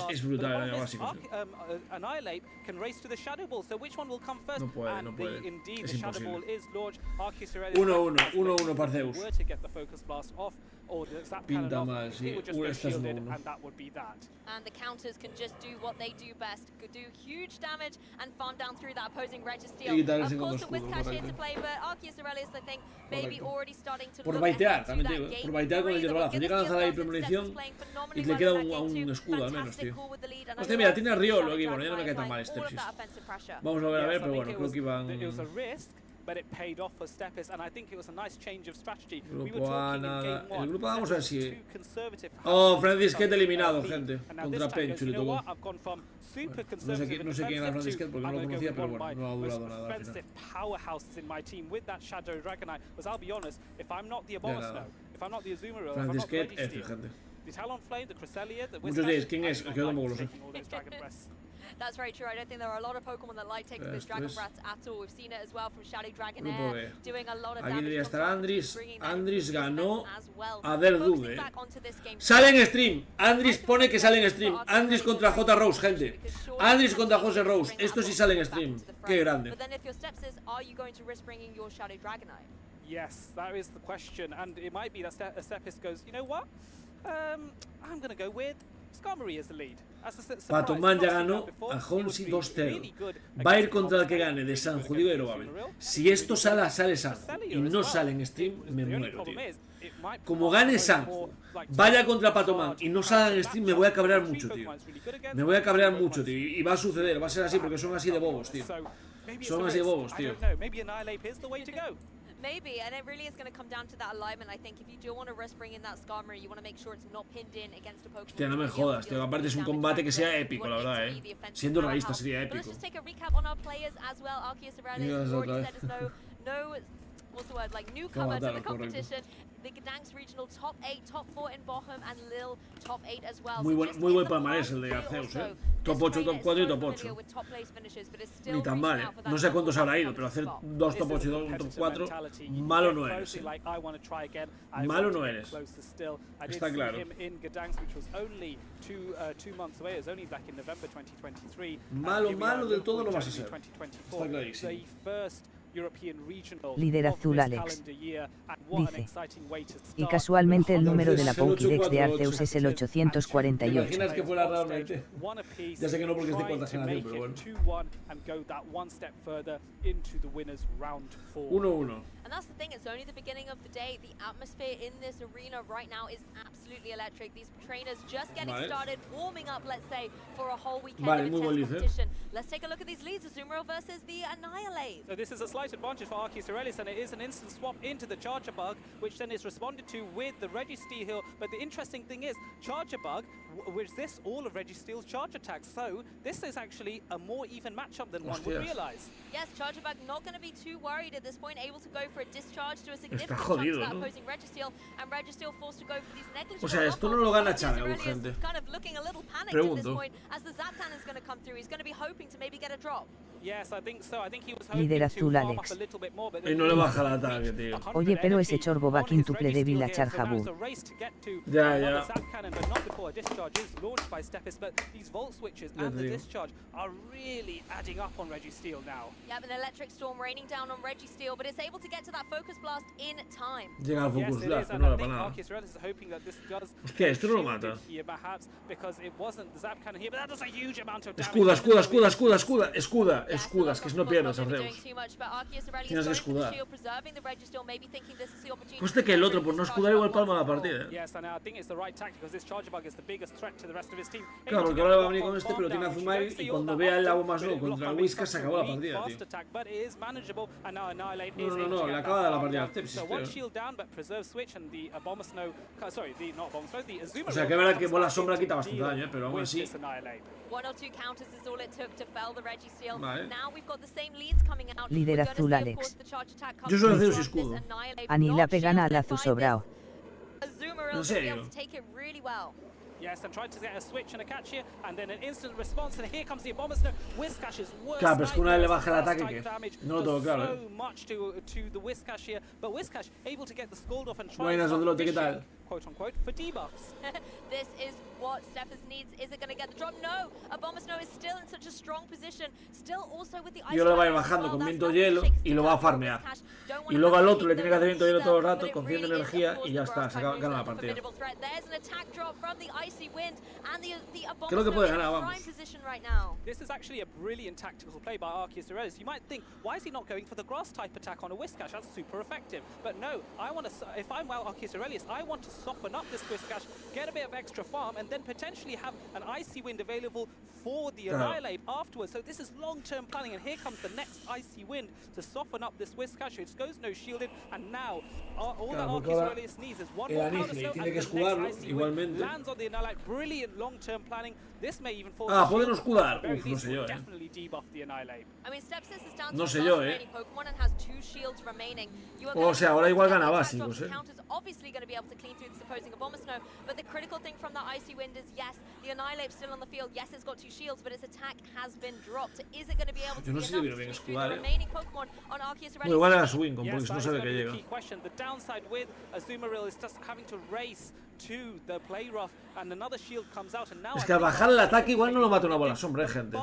Es brutal el daño de básicos. Annihilate can race to the Shadow Ball, so which one will come first? No puede. Indeed, Es the Shadow Ball imposible. is launched. Arceus Aurelius 1-1 Parceus. were to get the Focus Blast off, or the Zap Cannon Pinta off, mal, sí. it would just go Esta es shielded, 1-1. and that would be that. And the counters can just do what they do best, could do huge damage and farm down through that opposing Registeel. Of course, the Whiscash here to play, but Arceus Aurelius, I think, maybe already starting to Por look baitear, ahead to también that digo. game Por baitear con el 3 that hierbalazo. we're Llega a gonna lanzar ahí see premonición playing y phenomenally le well queda in that un game too. escudo al menos, Fantastic tío. call with the lead, and I Hostia, mira, love tiene the Riolo Shadow aquí, bueno, ya no me cae tan Dragonite mal applying all of Stepsis. that offensive pressure. Vamos a ver, Yes, pero I bueno, think creo que iban... it was a risk, but it paid off for Stepis, and I think it was a nice change of strategy. We were Grupo A, talking in nada. game 1. El grupo A vamos a ver si... Too conservative. Oh, Francisquet eliminado, gente. And now Contra this time Pencho goes, le you know tocó. what? I've gone from super conservative No sé quién era defensive Francisquet porque to no lo I'm gonna conocía, go pero with bueno, one no ha of my durado most nada al final. offensive powerhouses in my team with that Shadow Dragonite. Because I'll be honest, if I'm not the Abomasnow, if I'm not the Azumarill, if I'm not the Francisquet F, Registeel, gente. the Talonflame, the Cresselia, the Muchos Whiscash, diréis, ¿quién es? I Que yo don't tampoco lo like sé. taking all those Dragon Breaths. That's very true. I don't think there are a lot of Pokemon that like taking this Dragon Breath at all. We've seen it as well from Shadow Dragon Air, doing a lot of damage. Aquí debería estar Andris. Andris ganó a Verdude. Sale en stream. Andris pone que sale en stream. Andris contra J. Rose, gente. Andris contra José Rose. Esto sí sale en stream. Qué grande. Yes, that is the question, and it might be that Stepis goes, you know what? I'm gonna go with Skarmory as the lead. Patoman ya ganó a Holmesy 2-0. Va a ir contra el que gane de San Judío y Robabel. Si esto sale Sanju y no sale en stream, me muero, tío. Como gane Sanju, vaya contra Patoman y no salga en stream, me voy a cabrear mucho, tío. Me voy a cabrear mucho, tío. Y va a suceder, va a ser así porque son así de bobos, tío. Son así de bobos, tío. Maybe, and it really is going to come down to that alignment. I think if you do want to risk bringing that Skarmory, you want to make sure it's not pinned in against a Pokemon. Hostia, no me jodas, tío. Aparte es un combate que sea épico, la verdad, Siendo realista sería épico. Let's just take a recap on our players as well. Aqui has already said is no what's the word, like newcomer to the competition. The Gdansk regional top 8, top 4 in Bochum, and Lille top 8 as well. Muy buen palmarés el de Arceus, Top 8, top 4 y top 8. Ni tan mal, No sé cuántos habrá ido, pero hacer 2 top 8 y 2 top 4, malo no eres. Malo no eres. Está claro. Malo del todo no vas a ser. Está clarísimo. Líder azul Alex dice, y casualmente el número de la Pokédex de Arceus es el 848. ¿Imaginas que fuera realmente? Ya sé que no porque es de cuarta generación, pero bueno. 1-1. And that's the thing, it's only the beginning of the day. The atmosphere in this arena right now is absolutely electric. These trainers just getting started, warming up, let's say, for a whole weekend of intense competition. Let's take a look at these leads. Azumarill versus the Annihilate. So this is a slight advantage for Arceus Aurelius, and it is an instant swap into the Charger Bug, which then is responded to with the Registeel. But the interesting thing is, Charger Bug, was this all of Registeel's charge attacks? So this is actually a more even matchup than one would realize. Yes, Charger Bug not going to be too worried at this point, able to go for a discharge to a significant chunk to that opposing Registeel, and Registeel forced to go for these negligible. O sea, esto no lo gana Charger, gente. Kind of looking a little panicked at this point as the Zap Cannon is going to come through. He's going to be hoping to maybe get a drop. Yes, I think so. I think he was hoping Líder azul to Alex. a little bit more, but y no le baja el ataque, tío. Oye, pero ese chorbo va quintuple débil a Charjabur. Ya. These volt switches and the discharge are really adding up on Registeel now. Yeah, an electric storm raining down on Registeel, but it's able to get to that focus blast in time. Llega al focus blast, no le da nada. Hostia, esto no lo mata. Escuda, es que no pierdas, Arceus. Tienes que escudar. Cueste que el otro, por no escudar, igual palma la partida. Claro, porque ahora va a venir con este, pero tiene a Azumarill y cuando vea el agua más loco contra el Whiskas se acabó la partida, tío. No, le acaba de la partida al Tepsis, creo. O sea, que es verdad que bola sombra quita bastante daño, pero aún así. Líder azul Alex. Yo soy Arceus y escudo. Anilape gana al azul sobrao. ¿En serio? Yes, I'm trying to get a switch and a catch here, and then an instant response, and here comes the Abomasnow. Whiscash is worse. Claro, pero es que una vez le baja el ataque que no lo tengo claro, so much to the Whiscash here, but Whiscash able to get the Scald off and try to stop quote unquote for debuffs. This is what Stepis needs. Is it going to get the drop? No. Abomasnow is still in such a strong position. Still also with the ice. Y ahora va a ir bajando con viento hielo y lo va a farmear. Y luego al otro le tiene que hacer viento hielo todo el rato, confiando en energía y ya está, se gana la partida. Creo que puede ganar, vamos. This is actually a brilliant tactical play by Arceus Aurelius. You might think, why is he not going for the grass type attack on a Whiscash? That's super effective. But no, I want to. If I'm Arceus Aurelius, I want to soften up this Whiscash, get a bit of extra farm, and then potentially have an Icy Wind available for the Annihilate afterwards. So this is long-term planning, and here comes the next Icy Wind to soften up this Whiscash. It goes no shielded, and now all that Arceus Aurelius needs is one more Powder Snow, and the next Icy Wind lands on the Annihilate. Brilliant long-term planning. This may even fall. Pueden escudar. Uf, no sé yo, Definitely No sé yo, O sea, ahora igual gana básicos, Obviously going to be able to clean through this opposing Abomasnow, but the critical thing from the Icy Wind is yes, the Annihilate's still on the field, yes, it's got 2 shields, but its attack has been dropped. Is it going to be able to be enough to clean through the remaining Pokemon on Arceus Aurelius? Igual era su Wincom, porque no sabe que llega. The downside with Azumarill is just having to race to the play rough, and another shield comes out, and now es que al bajar el ataque igual no lo mata una bola sombra, gente.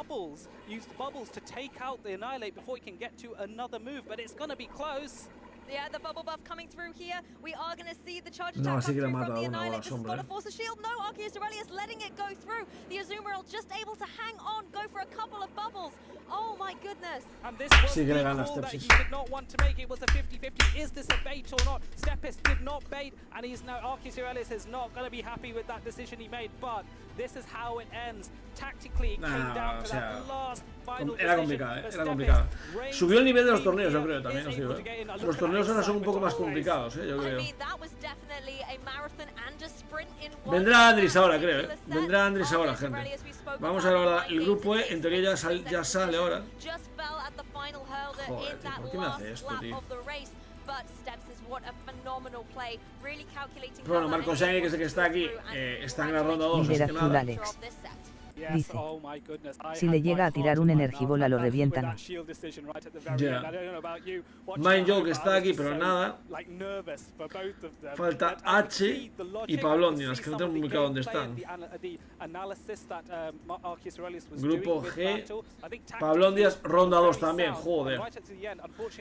Use bubbles to take out the Annihilate before he can get to another move, but it's going to be close. Yeah, the bubble buff coming through here. We are going to see the charge attack come through from the Annihilate. This is going to force a shield. No, Arceus Aurelius letting it go through. The Azumarill just able to hang on, go for a couple of bubbles. Oh my goodness. And this was the call that he did not want to make. It was a 50-50. Is this a bait or not? Stepis did not bait, and he's now, Arceus Aurelius is not going to be happy with that decision he made, but this is how it ends. Tactically, it came down to that last final era complicada, era complicada. Subió el nivel de los torneos, yo creo, también, os digo, Los torneos ahora son un poco más complicados, yo creo. Vendrá Andris ahora, creo, Vendrá Andris ahora, gente. Vamos a ver ahora el grupo E, en teoría ya sale ahora. Joder, tío, ¿por qué me hace esto, tío? Bueno, Marcos Shiny, que es el que está aquí, está en la ronda 2. Líder azul Alex. Dice, si le llega a tirar un energibola lo revientan. Ya. Mind Joke está aquí, pero nada. Falta H y Pablondias, que no tengo muy claro dónde están. Grupo G. Pablondias, ronda 2 también, joder.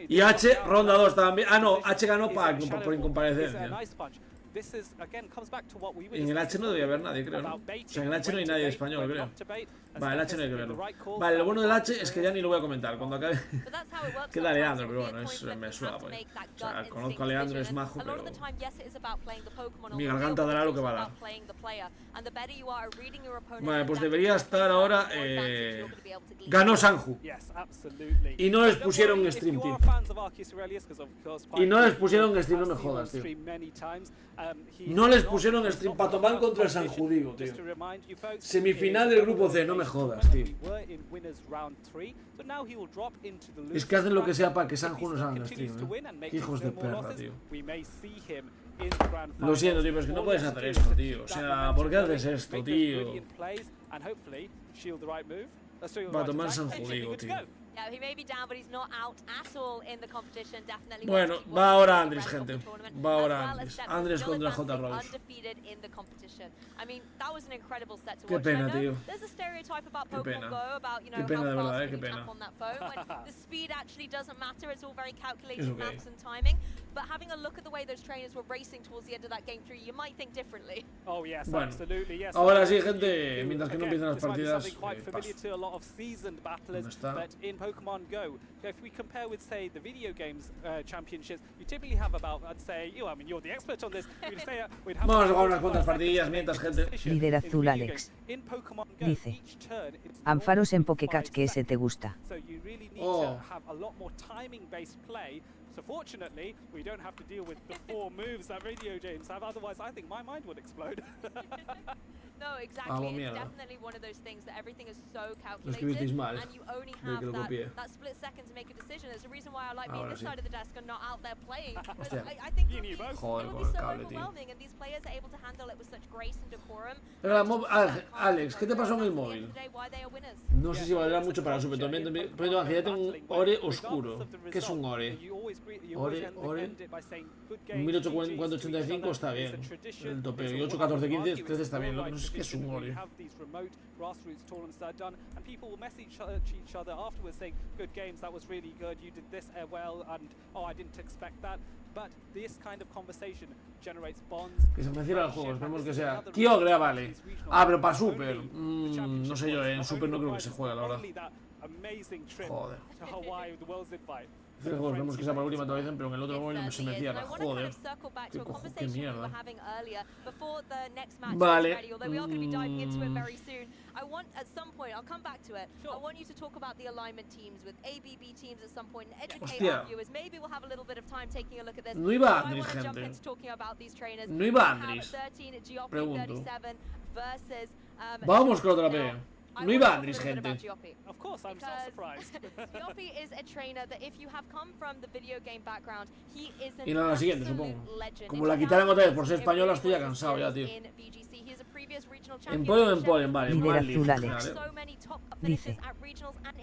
Y H, ronda 2 también. Ah, no, H ganó por incomparecencia. En el H no debía haber nadie, creo, ¿no? O sea, en el H no hay nadie español, creo. Vale, el H no hay que verlo. Vale, lo bueno del H es que ya ni lo voy a comentar. Cuando acabe queda Leandro, pero bueno, me suena, pues. O sea, conozco a Leandro, es majo, pero mi garganta dará lo que va a dar. Vale, pues debería estar ahora ganó Sanju. Y no les pusieron stream, tío. Y no les pusieron stream, no me jodas, tío. No les pusieron stream para tomar contra el Sanju, digo, tío. Semifinal del grupo C, no me jodas, tío. Es que hacen lo que sea para que Sanju no salga en stream, hijos de perra, tío. Lo siento, tío, pero es que no puedes hacer esto, tío. O sea, ¿por qué haces esto, tío? Para tomar Sanju, digo, tío. Bueno, va ahora Andris, gente. Va ahora Andris. Andris contra J. Rose. Qué pena, tío. Qué pena. Qué pena, de verdad, qué pena. Es okay. But having a look at the way those trainers were racing towards the end of that game 3, you might think differently. Oh yes, bueno, absolutely, yes. Ahora sí, gente, mientras que no empiezan las partidas, ¿dónde está? But in Pokemon Go, if we compare with, say, the video games championships, you typically have about, I'd say, I mean, you're the expert on this. Vamos a jugar unas cuantas partidillas mientras, gente. Líder azul Alex. Dice, Ampharos en Pokecatch, que ese te gusta. Oh. So fortunately, we don't have to deal with the 4 moves that video games have, otherwise I think my mind would explode. No, exactly. It's definitely one of those things that everything is so calculated, and you only have that split second to make a decision. There's a reason why I like being this side of the desk and not out there playing. I think it would be so overwhelming, and these players are able to handle it with such grace and decorum. Alex, ¿qué te pasó en el móvil? No sé si valdrá mucho para su petamiento, pero ya tengo un Ore oscuro. ¿Qué es un Ore? Ore, 1885 está bien, el tope, 8, 14, 15, 13 está bien, no sé qué es un Ore. Que se me cierra el juego, esperemos que sea Kyogre, vale. Ah, pero para Super, no sé yo, en Super no creo que se juegue, la verdad. Joder. Vemos que sea para la última todavía, pero en el otro móvil se me cierra. Joder. Qué mierda. Vale. Hostia. No iba Andris, gente. No iba Andris. Pregunto. Vamos con otra vez. No iba Andris, gente. Of course, I'm so surprised. Joppy is a trainer that if you have come from the video game background, he is an Y nada, la siguiente, supongo. legend. Como la quitaran otra vez por ser española, estoy ya cansado ya, tío. En podio, vale. Líder azul Alex. Dice,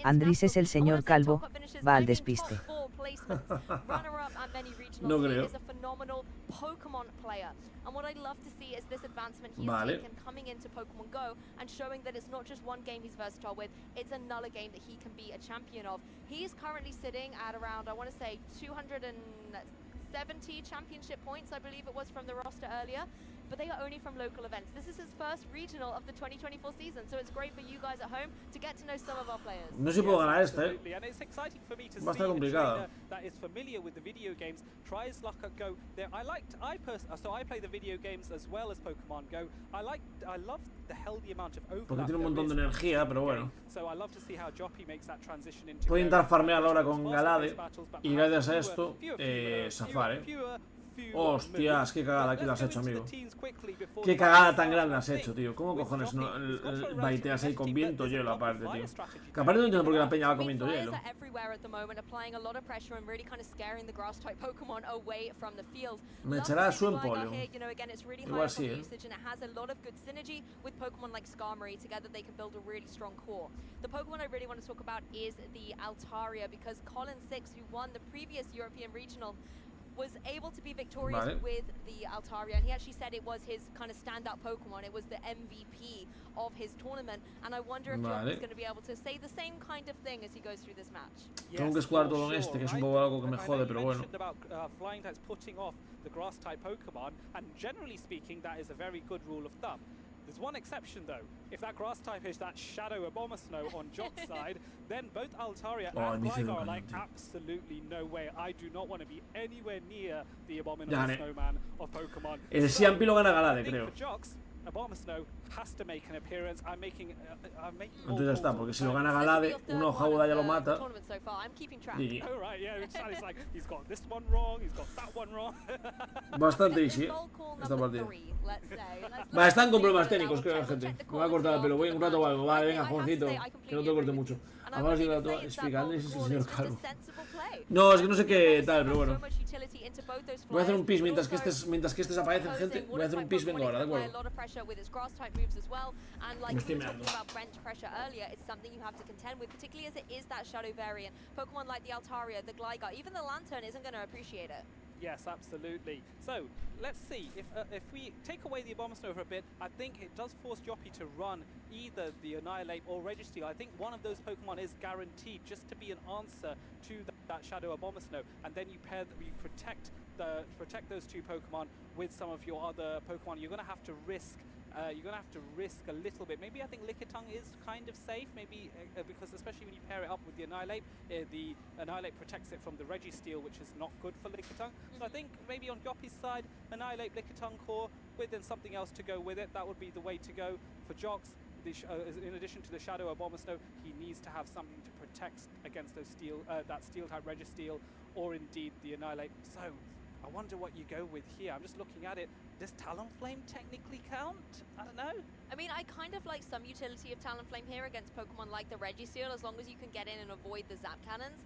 Andris es el señor calvo, va al despiste. No creo. And what I'd love to see is this advancement he's taken coming into Pokemon Go and showing that it's not just one game he's versatile with, it's another game that he can be a champion of. He's currently sitting at around, I want to say, 270 championship points, I believe it was from the roster earlier. But they are only from local events. This is his first regional of the 2024 season, so it's great for you guys at home to get to know some of our players. No sé si puedo ganar esta, And it's exciting for me to va a estar see a complicado. trainer that is familiar with the video games, tries luck at Go. So I play the video games as well as Pokemon Go. I love the healthy amount of overlap. Porque tiene un montón de energía, pero bueno. So I love to see how Joppy makes that transition into. Puedo intentar farmear ahora con Galade y gracias a esto zafar, Hostias, qué cagada aquí la has hecho, amigo. Qué cagada tan grande has hecho, tío. ¿Cómo cojones no baiteas ahí con viento hielo aparte, tío? Que aparte no entiendo por qué la peña va con viento hielo. Me echará a su en polio. Igual sí, The Pokemon I really want to talk about is the Altaria, because Colin 6, who won the previous European Regional, was able to be victorious with the Altaria, and he actually said it was his kind of standout Pokemon. It was the MVP of his tournament, and I wonder if John is going to be able to say the same kind of thing as he goes through this match. Tengo que escuadrar todo en este, que es un poco algo que me jode, pero bueno. Flying types putting off the grass type Pokemon, and generally speaking, that is a very good rule of thumb. There's one exception though. If that grass type is that Shadow Abomasnow on Jock's side, then both Altaria and Gligar are like, absolutely no way. I do not want to be anywhere near the Abominable Snowman of Pokemon. El Siampi lo gana Galade, creo. For Jock's, Abomasnow has to make an appearance. I'm making entonces ya está, porque si lo gana Galade, una hoja aguda ya lo mata. GG. Oh right, yeah, it's like he's got this one wrong, he's got that one wrong. Bastante easy, esta partida. Vale, están con problemas técnicos, creo, gente. Me voy a cortar el pelo, voy un rato o algo. Vale, venga, Juancito, que no te corte mucho. Ahora sí, explicando si es el señor Calvo. No, es que no sé qué tal, pero bueno. Voy a hacer un pis mientras que estos aparecen, gente. Voy a hacer un pis, vengo ahora, ¿de acuerdo? Me estoy meando. Yes, absolutely. So, let's see. If we take away the Abomasnow for a bit, I think it does force Joppy to run either the Annihilate or Registeel. I think one of those Pokemon is guaranteed just to be an answer to that Shadow Abomasnow, and then you protect those two Pokemon with some of your other Pokemon. You're gonna have to risk. A little bit. Maybe I think Lickitung is kind of safe. Maybe because especially when you pair it up with the Annihilate protects it from the Registeel, which is not good for Lickitung. So I think maybe on Joppy's side, Annihilate Lickitung core with then something else to go with it. That would be the way to go. For Jox, in addition to the Shadow Abomasnow, he needs to have something to protect against those that Steel type Registeel, or indeed the Annihilate. So I wonder what you go with here. I'm just looking at it. Does Talonflame technically count? I don't know. I mean, I kind of like some utility of Talonflame here against Pokemon like the Registeel, as long as you can get in and avoid the Zap Cannons.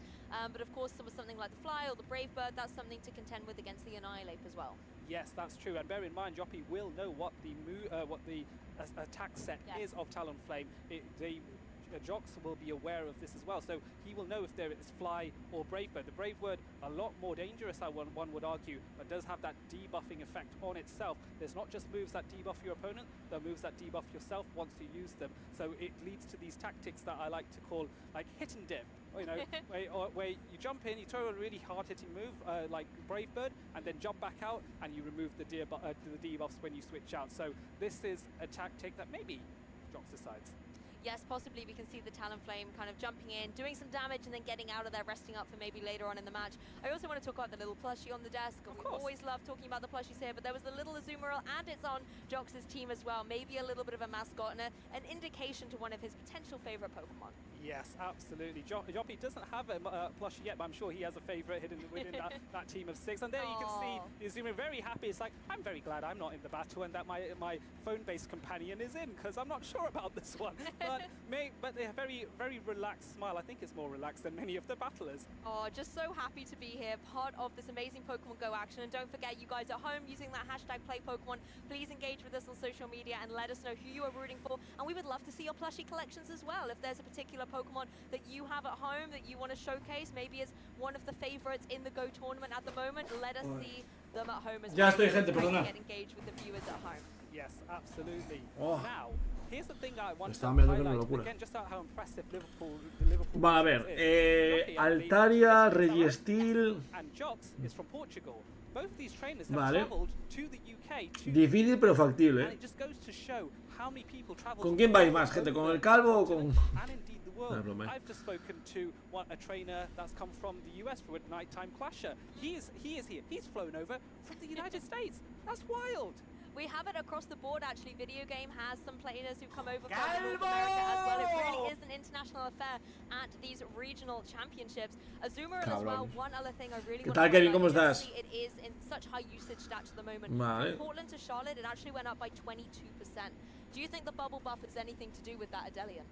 But of course, something like the Fly or the Brave Bird, that's something to contend with against the Annihilate as well. Yes, that's true. And bear in mind, Joppy will know what the attack set is of Talonflame. Jox will be aware of this as well, so he will know if there is Fly or Brave Bird. The Brave Bird, a lot more dangerous, one would argue, but does have that debuffing effect on itself. There's not just moves that debuff your opponent, there are moves that debuff yourself once you use them. So it leads to these tactics that I like to call like hit and dip. You know, where you jump in, you throw a really hard-hitting move like Brave Bird, and then jump back out, and you remove the debuffs when you switch out. So this is a tactic that maybe Jox decides. Yes, possibly we can see the Talonflame kind of jumping in, doing some damage, and then getting out of there, resting up for maybe later on in the match. I also want to talk about the little plushie on the desk. We always love talking about the plushies here, but there was the little Azumarill, and it's on Jox's team as well. Maybe a little bit of a mascot and an indication to one of his potential favorite Pokemon. Yes, absolutely. Joppy doesn't have a plushie yet, but I'm sure he has a favorite hidden within that team of 6. And there you can see the Azumarill very happy. It's like, I'm very glad I'm not in the battle and that my phone-based companion is in, because I'm not sure about this one. But but they have very relaxed smile. I think it's more relaxed than many of the battlers. Oh, just so happy to be here, part of this amazing Pokemon Go action. And don't forget, you guys at home using that hashtag #PlayPokemon, please engage with us on social media and let us know who you are rooting for. And we would love to see your plushie collections as well. If there's a particular Pokemon that you have at home that you want to showcase, maybe as one of the favorites in the Go tournament at the moment, let us see them at home as well. Ya estoy, gente, perdona. Get engaged with the viewers at home. Yes, absolutely. Oh. Now, here's the thing I want to highlight again, just how impressive Liverpool Va a ver, Altaria, Registeel. and Jox is from Portugal. Both these trainers have Vale. traveled to the UK. Difícil pero factible, And it just goes to show how many people travel. ¿Con quién vais más, gente? ¿Con el calvo o con...? And indeed the world. No, broma. I've just spoken to a trainer that's come from the US for a nighttime clasher. He is here. He's flown over from the United States. That's wild. We have it across the board, actually. Video Game has some players who come over from North America as well. It really is an international affair at these regional championships. Azumarill as well, one other thing I really want to Kevin? ¿Cómo estás? It is in such high usage stats at the moment. Vale. From Portland to Charlotte, it actually went up by 22%. Do you think the bubble buff has anything to do with that, Adelian?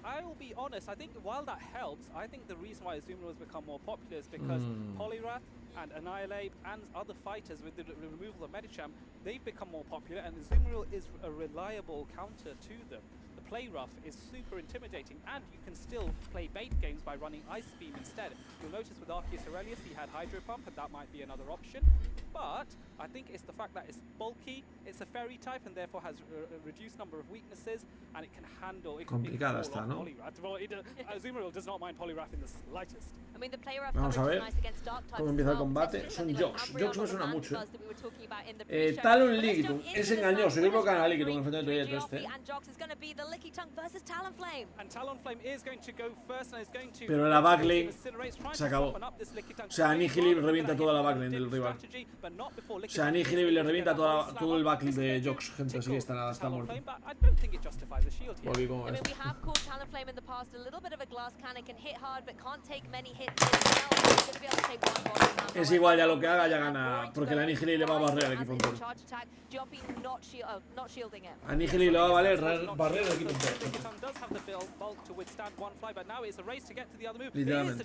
I will be honest, I think while that helps, I think the reason why Azumarill has become more popular is because Poliwrath and Annihilate and other fighters with the removal of Medicham, they've become more popular, and Azumarill is a reliable counter to them. The play rough is super intimidating, and you can still play bait games by running Ice Beam instead. You'll notice with Arceus Aurelius he had Hydro Pump, and that might be another option. But I think it's the fact that it's bulky, it's a fairy type, and therefore has a reduced number of weaknesses, and it can handle. Complicada está, ¿no? Well, Azumarill does not mind Poliwrath in the slightest. I mean, the play rough Vamos a ver nice against dark types cómo empieza el combate. Son Jox. Jox me suena mucho. Talon Liquitum. Es engañoso. Yo creo que gana Liquitum en frente de este. And Talonflame is going to go first and is going to. Pero la backlane se acabó. O sea, Annihilate revienta toda la backlane del rival. O sea, Annihilate le revienta todo el backlane de Jox, gente, así que está muerto. Bobby, ¿cómo ves? Es igual, ya lo que haga ya gana, porque la Annihilate le va a barrer al equipo entero. Annihilate le va a valer barrer al equipo entero. Literalmente.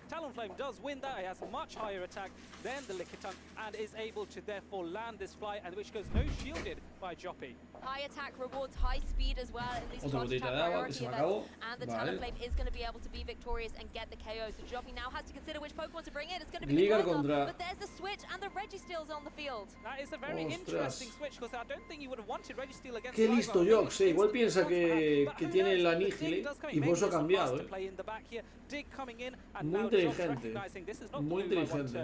Talonflame does win that. It has much higher attack than the Lickitung and is able to therefore land this fly, and which goes no shielded by Joppy. High attack rewards high speed as well in these charge attack priority events, and the Talonflame is going to be able to be victorious and get the KO. So Joppy now has to consider which Pokemon to bring in. It's going to be the Gligar, but there's the switch and the Registeel's on the field. That is a very interesting switch, because I don't think you would have wanted Registeel against Qué listo Jox, igual piensa que tiene el Annihilate y por eso ha cambiado, Muy inteligente. Muy inteligente.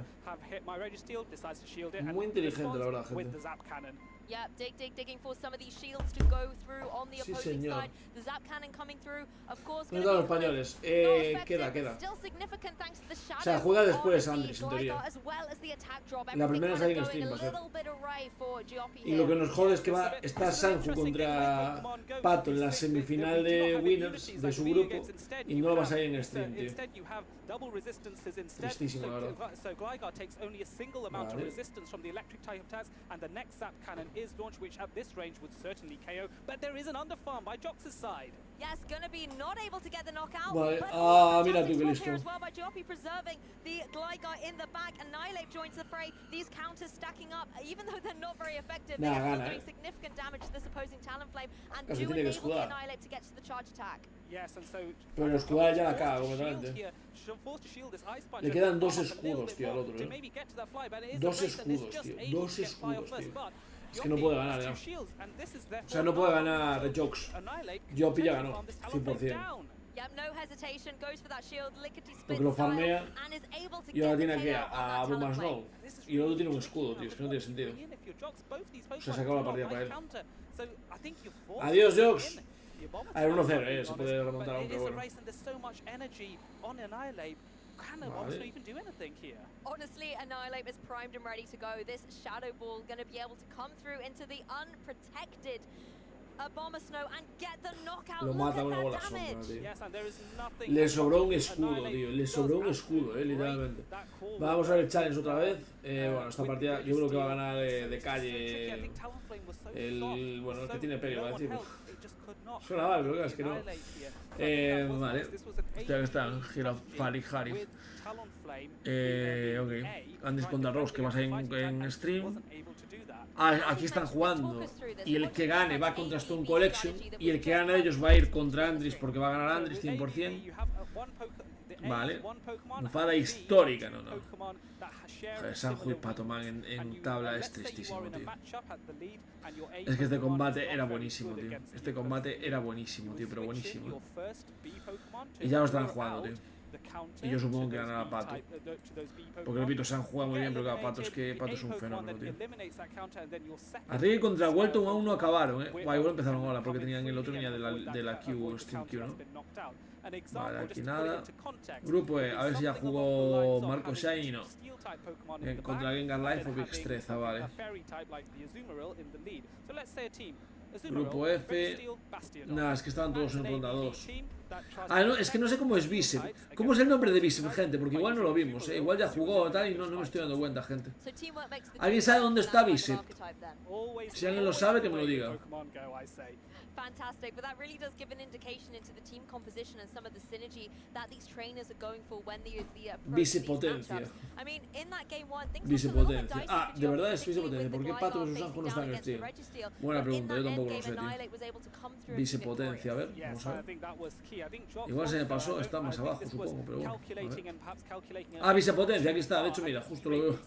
Muy inteligente, la verdad, gente. Yeah, digging for some of these shields to go through on the opposing side. The Zap Cannon coming through, of course. No los españoles. Queda. O sea, juega después Andris, en teoría. La primera es ahí en stream, va a ser. Y lo que nos jode es que está Sanju contra Pato en la semifinal de Winners de su grupo y no lo va a salir en stream, tío. Tristísimo, la verdad. So Gligar takes only a single amount of resistance from the electric type attacks, and the next Zap Cannon is launched, which at this range would certainly KO. But there is an underfarm by Jox's side. Yes, gonna be not able to get the knockout. Vale. Mira tú qué listo. As well by Joppy preserving the Gligar in the back. Annihilate joins the fray. These counters stacking up, even though they're not very effective, they are still doing significant damage to this opposing Talonflame and do enable the Annihilate to get to the charge attack. Yes, and so. Pero el escudar ya la caga completamente. Le quedan 2 escudos, tío, al otro, Dos escudos, tío. Es que no puede ganar ya. O sea, no puede ganar Jox. Joppy ya ganó, 100%. Porque lo farmea y ahora tiene aquí a Boomer Snow. Y el otro tiene un escudo, tío, es que no tiene sentido. Se ha sacado la partida para él. Adiós, Jox. A ver, 1-0, se puede remontar aún, pero bueno. Honestly, Annihilate is primed and ready to go. This Shadow Ball going to be able to come through into the unprotected Lo mata una bola sombra, tío. Le sobró un escudo, tío. Le sobró un escudo, literalmente. Vamos a ver el challenge otra vez. Bueno, esta partida yo creo que va a ganar de calle bueno, el que tiene pelo, va a decir. Suena mal, pero es que no. Vale. Hostia, que está Girafari Harry. Ok. Andes contra Rose, que vas a ir en stream. Aquí están jugando. Y el que gane va contra Stone Collection. Y el que gane de ellos va a ir contra Andris, porque va a ganar Andris 100%. Vale. Enfada histórica, no. Joder, Sanju y Patoman en tabla es tristísimo, tío. Es que este combate era buenísimo, tío. Este combate era buenísimo, tío, pero buenísimo. Y ya lo están jugando, tío. Y yo supongo que ganará Pato. Porque repito, se han jugado muy bien, pero claro, Pato es un fenómeno, tío. Arriba contra Welton aún no acabaron, Guay, igual empezaron ahora, porque tenían el otro venía de la Q, Steam Q, ¿no? Vale, aquí nada. Grupo E, a ver si ya jugó Marco Shine y no. Contra Gengar Life o Big Streza, vale. Grupo F. Nada, es que estaban todos en ronda 2. No, es que no sé cómo es Bicep. ¿Cómo es el nombre de Bicep, gente? Porque igual no lo vimos, Igual ya jugó tal y no me estoy dando cuenta, gente. ¿Alguien sabe dónde está Bicep? Si alguien lo sabe, que me lo diga. Fantastic, but that really does give an indication into the team composition and some of the synergy that these trainers are going for when the Vicepotencia. I mean, in that game one, things Vicepotencia. De verdad es vicepotencia. ¿Por qué Pato vs Sanjo no está en el team? Buena pregunta, yo tampoco lo sé, tío. Vicepotencia, a ver, vamos a ver. Igual se me pasó, está más abajo, supongo, pero bueno. Vicepotencia, aquí está, de hecho, mira, justo lo veo.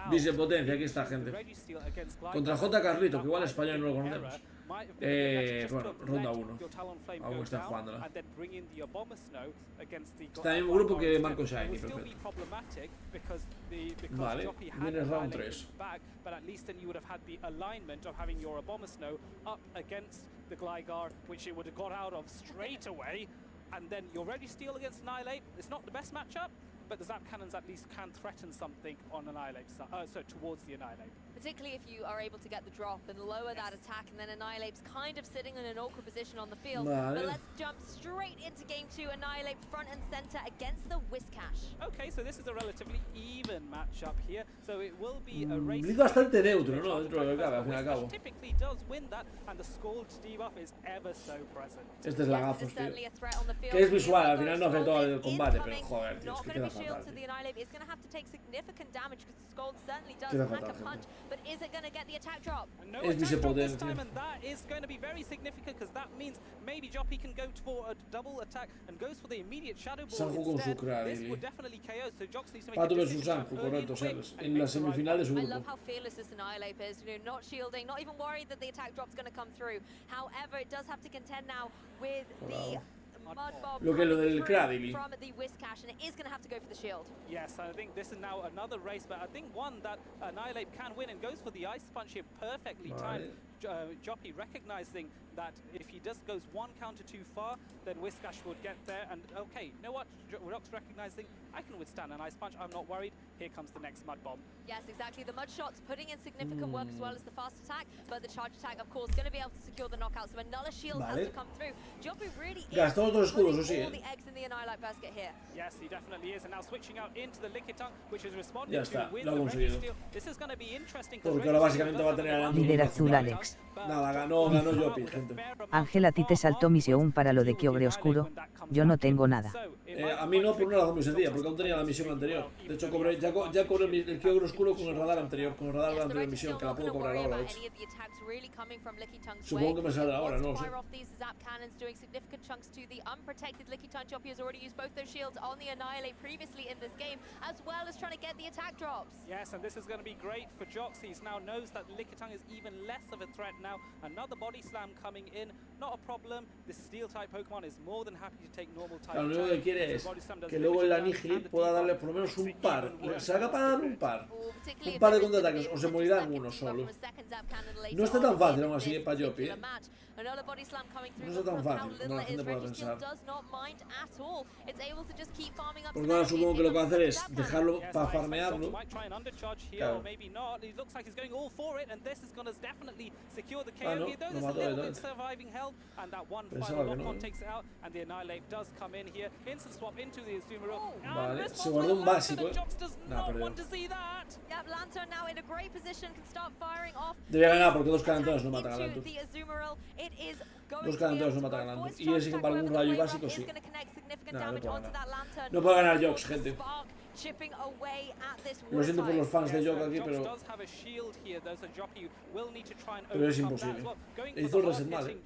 Vicepotencia, aquí está, gente. Contra J. Carlito, que igual en español no lo conocemos. Bueno, ronda 1. Aún está jugándola. Está en el mismo grupo que Marco Shiny, perfecto. Vale, viene round 3. But the Zap Cannons at least can threaten something on Annihilate, so towards the Annihilate. Particularly if you are able to get the drop and lower that attack, and then Annihilate's kind of sitting in an awkward position on the field. But let's jump straight into game 2. Annihilate front and center against the Whiscash. Okay, so this is a relatively even matchup here. So it will be a race. Es bastante neutro, ¿no? Dentro del cabe, al fin y al cabo. Typically does win that, and the scald debuff is ever so present. Este es lagazos, tío. Que es visual, al final no afectó al combate, pero joder, tío, es que queda fatal. It's going to have to take significant damage because the Scald certainly does pack a punch, but is it going to get the attack drop? No attack drop this time, and that is going to be very significant because that means maybe Joppy can go for a double attack and goes for the immediate shadow ball instead. This would definitely KO, so Jox needs to make a decision. Correcto, ¿sabes? En la semifinal de su grupo. I love how fearless this Annihilate is, not shielding, not even worried that the attack drop's going to come through. However, it does have to contend now with the lo del Cradily. From the Whiscash, and it is going to have to go for the shield. Yes, I think this is now another race, but I think one that Annihilate can win and goes for the Ice Punch here perfectly timed. Joppy recognizing that if he goes one counter too far, then Whiscash would get there. And okay, you know what? Rock's recognizing I can withstand an Ice Punch. I'm not worried. Here comes the next Mud Bomb. Yes, exactly. The Mud Shot's putting in significant work as well as the fast attack, but the charge attack, of course, going to be able to secure the knockout. So another shield has to come through. Joppy really is putting all the eggs in the Annihilate basket here. Yes, he definitely is. And now switching out into the Lickitung, which is responding to with the Registeel. This is going to be interesting. Porque ahora básicamente va a tener el líder azul Alex. Nada, ganó Joppy, gente. Ángel, a ti te saltó misión para lo de Kyogre Oscuro. Yo no tengo nada. A mí no, por una razón muy sencilla, porque aún tenía la misión anterior. De hecho, ya cobré el Kyogre Oscuro con el radar anterior, con el radar de la anterior misión, que la puedo cobrar ahora, de hecho. Supongo que me saldrá ahora, no lo sé. Yes, and this is going to be great for Jox. He now knows that Lickitung is even less of a threat now. Another body slam coming in, not a problem. This steel-type Pokemon is more than happy to take normal-type. Lo único que quiere es que luego el Annihilate pueda darle por lo menos un par. Se haga para dar un par de contraataques, o se morirán uno solo. No está tan fácil aún así para Joppy, Another body slam coming through. No es tan fácil como la gente puede pensar. Does not mind at all. It's able to just keep farming up. Porque ahora supongo que lo que va a hacer es dejarlo para farmearlo. Claro. Maybe not. It looks like he's going all for it, and this is going to definitely secure the KO here. Though there's a little bit surviving health, and that one final lock-on takes it out, and the Annihilate does come in here. Instant swap into the Azumarill. Vale, se guardó un básico. Nah, perdió. Yep, Lantern now in a great position, can start firing off. Debe ganar porque dos caranteros no matan a Lantern. Dos caranteros no matan a Lantern. Y ese que para algún rayo básico sí. Nah, no puede ganar. No puede ganar Jox, gente. Lo siento por los fans de Jock aquí, pero es imposible. Hizo el reset mal,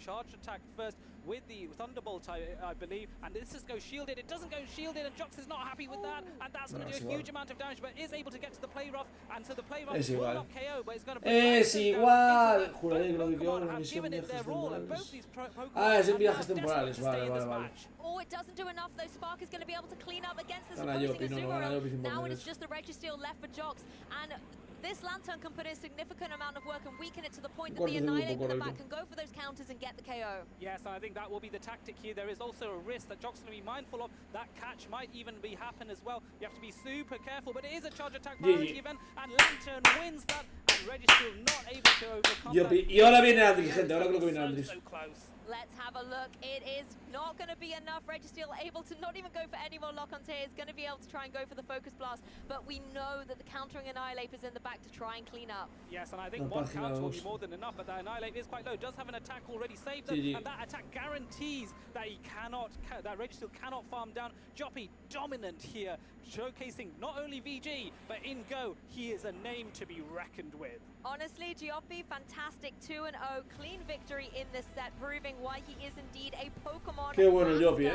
with the Thunderbolt, I believe, and this just goes shielded. It doesn't go shielded, and Jox is not happy with that, and that's going to do a huge amount of damage, but is able to get to the play rough, and so the play rough will not KO, but it's going to es igual. Juraría que lo digo en misión viajes temporales. Ah, es en viajes temporales, vale. Oh, it doesn't do enough though. Spark is going to be able to clean up against this opposing Azumarill. Now it is just the Registeel left for Jox, and this Lantern can put in a significant amount of work and weaken it to the point that the Annihilate from the back can go for those counters and get the KO. Yes, and I think that will be the tactic here. There is also a risk that Jock's going to be mindful of. That catch might even happen as well. You have to be super careful, but it is a charge attack priority event, and Lantern wins that, and Registeel not able to overcome that. Y ahora viene Andris, gente, ahora creo que viene Andris. Let's have a look. It is not going to be enough. Registeel able to not even go for any more lock-ons here. Is going to be able to try and go for the focus blast, but we know that the countering Annihilate is in the back to try and clean up. Yes, and I think one counter will be more than enough, but the Annihilate is quite low. Does have an attack already saved them, and that attack guarantees that that Registeel cannot farm down. Joppy dominant here, showcasing not only VG, but in Go, he is a name to be reckoned with. Honestly, Joppy, fantastic 2-0, clean victory in this set, proving why he is indeed a Pokemon. Qué bueno el Joppy,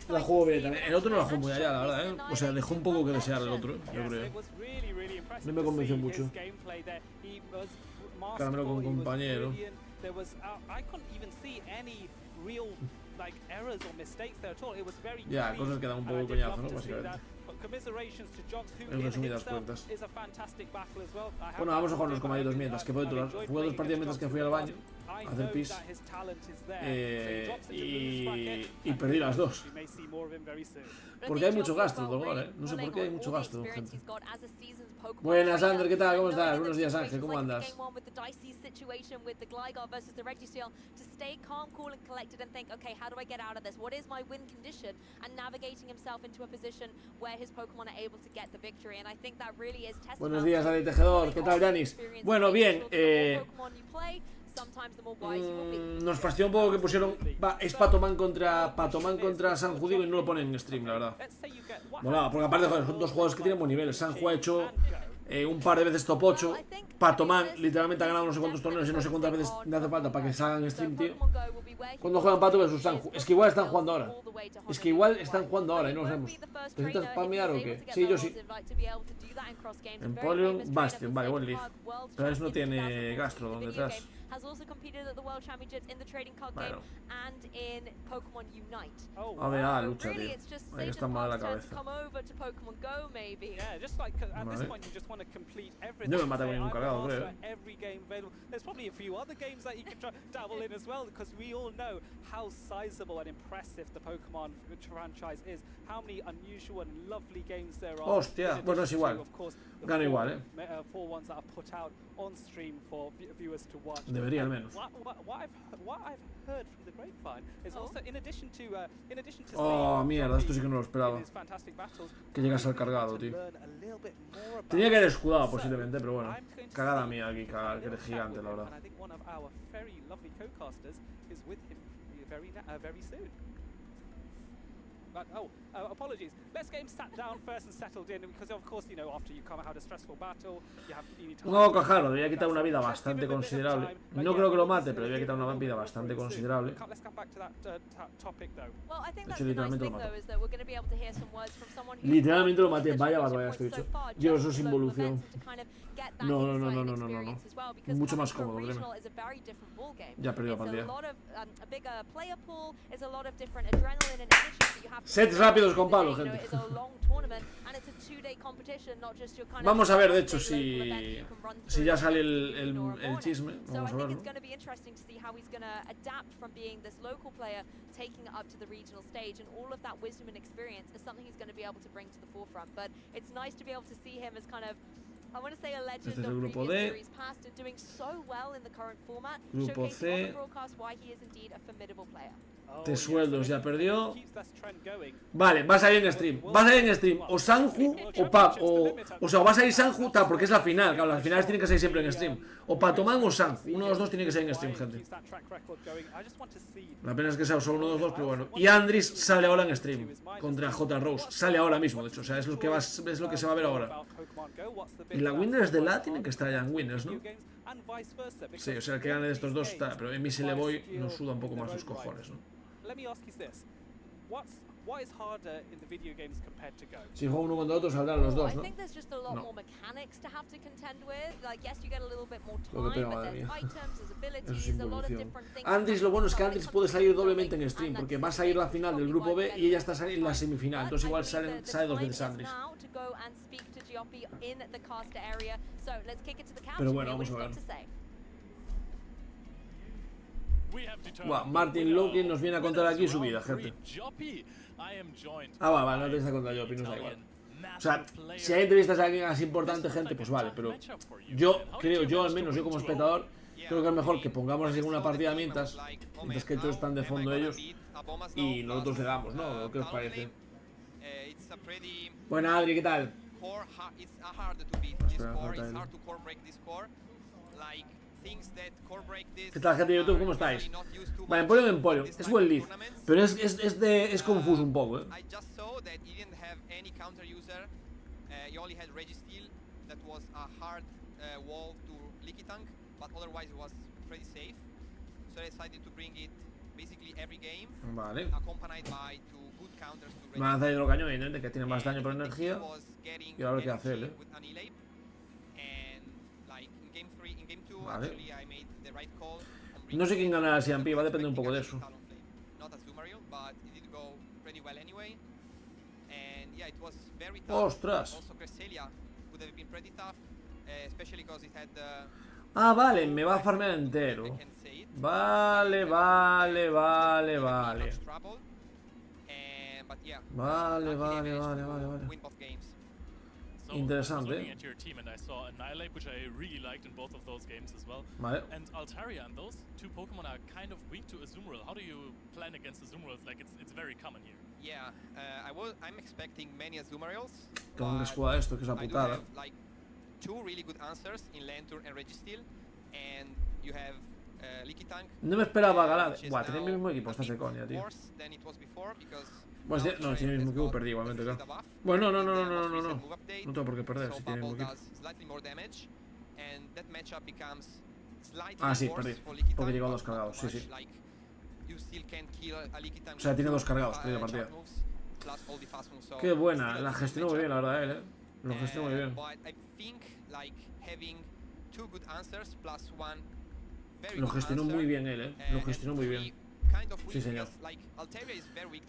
La jugó bien también. El otro no la jugó muy allá, la verdad, O sea, dejó un poco que desear el otro, yo creo. No me convenció mucho. Caramelo con compañero. Ya, cosas que dan un poco coñazo, ¿no? Básicamente. En resumidas cuentas. Bueno, vamos a jugar unos comaditos mientras que puedo durar. Jugué 2 partidas mientras que fui al baño a hacer pis y perdí las 2. Porque hay mucho gasto, Dolor, No sé por qué hay mucho gasto, gente. Buenas, Ander, ¿qué tal? ¿Cómo estás? Buenos días, Ángel, ¿cómo andas? Buenos días, Adi Tejedor, ¿qué tal, Janis? Bueno, bien, nos fastidió un poco que pusieron es Patoman contra San Judío y no lo ponen en stream, la verdad. Bueno, porque aparte, joder, son dos jugadores que tienen buen nivel. Sanju ha hecho un par de veces top 8. Patoman literalmente ha ganado no sé cuántos torneos y no sé cuántas veces le hace falta para que salgan en stream, tío. Cuando juegan Pato versus Sanju. Es que igual están jugando ahora. Y no lo sabemos. ¿Necesitas spamear o qué? Sí, yo sí. Empoleon, Bastion, vale, buen lead. Pero eso no tiene Gastrodon detrás. Bueno. A ver, lucha, tío. Ahí que está mal la cabeza. No me mata con ningún cargado, creo. Hostia, bueno, es igual. Gana igual, Debería al menos. Oh, mierda, esto sí que no lo esperaba. Que llegase al cargado, tío. Tenía que haber escudado posiblemente, pero bueno. Cagada mía aquí, que eres gigante, la verdad. Apologies. Let's get him sat down first and settled in, because of course, after you come out a stressful battle, you need to... No, Cajaro, le voy a quitar una vida bastante considerable. No creo que lo mate, pero le voy a quitar una vida bastante considerable. De hecho, literalmente lo maté. Literalmente lo maté, vaya barbaridad estoy hecho. Yo eso es involución. No. Mucho más cómodo, créeme. Ya he perdido la partida. Sets rápidos con Pablo, gente. Vamos a ver, de hecho, si ya sale el chisme. Vamos a verlo. Este es el grupo D. Grupo C. Suelos ya perdió. Vale, vas a ir en stream. Vas a ir en stream o Sanju o Pap. O sea, vas a ir Sanju, tal, porque es la final. Claro, las finales tienen que ser siempre en stream. O Patoman o Sanju. Uno de los dos tiene que ser en stream, gente. La pena es que sea solo uno de los dos, pero bueno. Y Andris sale ahora en stream contra J. Rose. Sale ahora mismo, de hecho. O sea, es lo que se va a ver ahora. Y la Winners de la tiene que estar ya en Winners, ¿no? Sí, o sea, el que gane de estos dos está. Pero en mí si le voy, nos suda un poco más sus cojones, ¿no? Si juego uno contra otro saldrán los dos, ¿no? No. Lo que pega, madre mía. Eso es involución. Andris, lo bueno es que Andris puede salir doblemente en stream, porque va a salir la final del grupo B y ella está en la semifinal. Entonces igual sale dos veces Andris. Pero bueno, vamos a ver. Buah, Martin Lokin nos viene a contar aquí su vida, gente. Vale, no entrevista contra Jopi, nos da igual. O sea, si hay entrevistas a alguien así importante, gente, pues vale, pero yo al menos, yo como espectador, creo que es mejor que pongamos así una partida mientras que todos están de fondo ellos y nosotros le damos, ¿no? ¿Qué os parece? Bueno, Adri, ¿qué tal? ¿Qué tal, gente de YouTube? ¿Cómo estáis? Vale, Emporio. Es buen lead, pero es confuso un poco, Vale. Me van a hacer otro cañón, evidentemente, que tiene más daño por energía. Y ahora qué hacer, Vale. No sé quién ganará el CMP, va a depender un poco de eso. ¡Ostras! Ah, vale, me va a farmear entero. Vale. Interesante. Vale. Tengo que jugar esto, que es la putada. No me esperaba ganar. Buah, tiene el mismo equipo, estás de coña, tío. Bueno, no, tiene el mismo equipo, perdí igualmente, claro. Bueno, no. No tengo por qué perder si tiene el mismo equipo. Ah, sí, perdí. Porque llegó a dos cargados, sí. O sea, tiene dos cargados, perdí la partida. Qué buena, la gestionó muy bien, la verdad, él, Lo gestionó muy bien. Lo gestionó muy bien él, Lo gestionó muy bien. Sí, señor.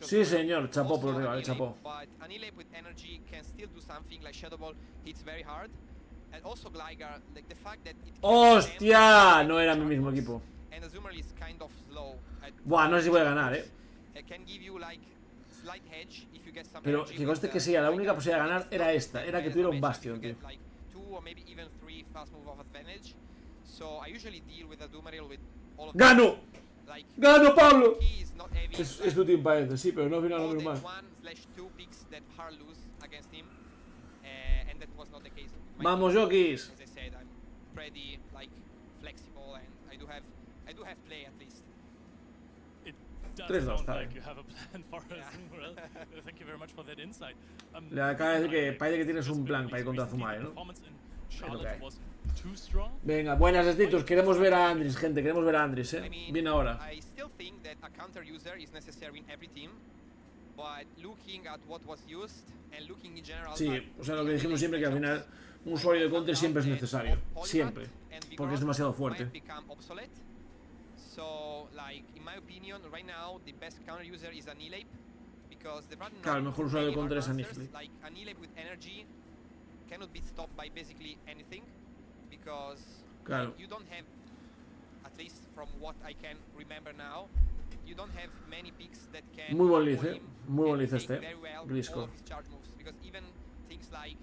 Sí, señor. Chapó por arriba, chapó. ¡Hostia! No era mi mismo equipo. Buah, no sé si voy a ganar, Pero que conste que sí, la única posibilidad de ganar era esta. Era que tuviera un Bastion, tío. ¡Gano! ¡Gano, Pablo! Es tu team para sí, pero no al final lo veo mal. ¡Vamos, Jokis! 3-2, está bien. Le acaba de decir que parece que tienes un plan para ir contra Zumae, ¿no? Es lo que hay. Venga, buenas estitos, queremos ver a Andris, gente, queremos ver a Andris, Viene ahora. Sí, o sea, lo que dijimos siempre, que al final un usuario de counter siempre es necesario, siempre, porque es demasiado fuerte. Claro, el mejor usuario de counter es Annihilate. cannot be stopped by basically anything, because claro. You don't have, at least from what I can remember now, you don't have many picks that can muy buen lice este, Grisco. Because even things like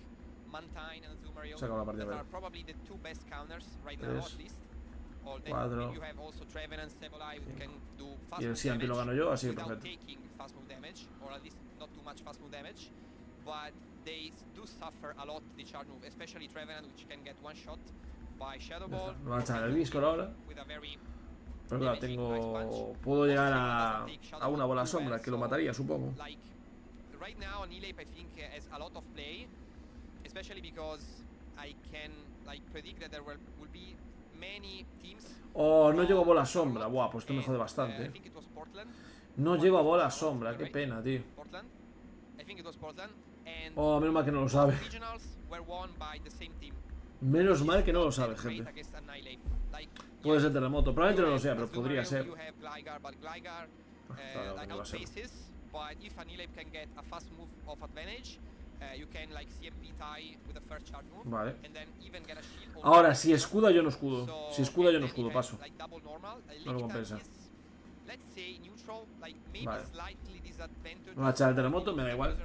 Mantine and Zumario that are probably the two best counters right now, at least. Or then you have also Treven and Sebolai who can do fast move damage lo gano yo, así without taking fast move damage, or at least not too much fast move damage. But they do suffer a lot the charge move, especially Treven, which can get one shot by Shadow Ball. Me va a echar el Grisco ahora. Pero claro, puedo llegar a una bola sombra que lo mataría, supongo. Right now, Annihilape I think has a lot of play, especially because I can predict that there will be many teams. Oh, no llego a bola sombra. Buah, pues esto me jode bastante. No llego a bola sombra, qué pena, tío. Oh, menos mal que no lo sabe. Menos mal que no lo sabe, gente. Puede ser terremoto, probablemente no lo sea, pero podría ser. Vale. Ahora, si escuda yo no escudo. Si escuda yo no escudo, paso. No lo compensa. Vale. Me va a echar el terremoto, me da igual.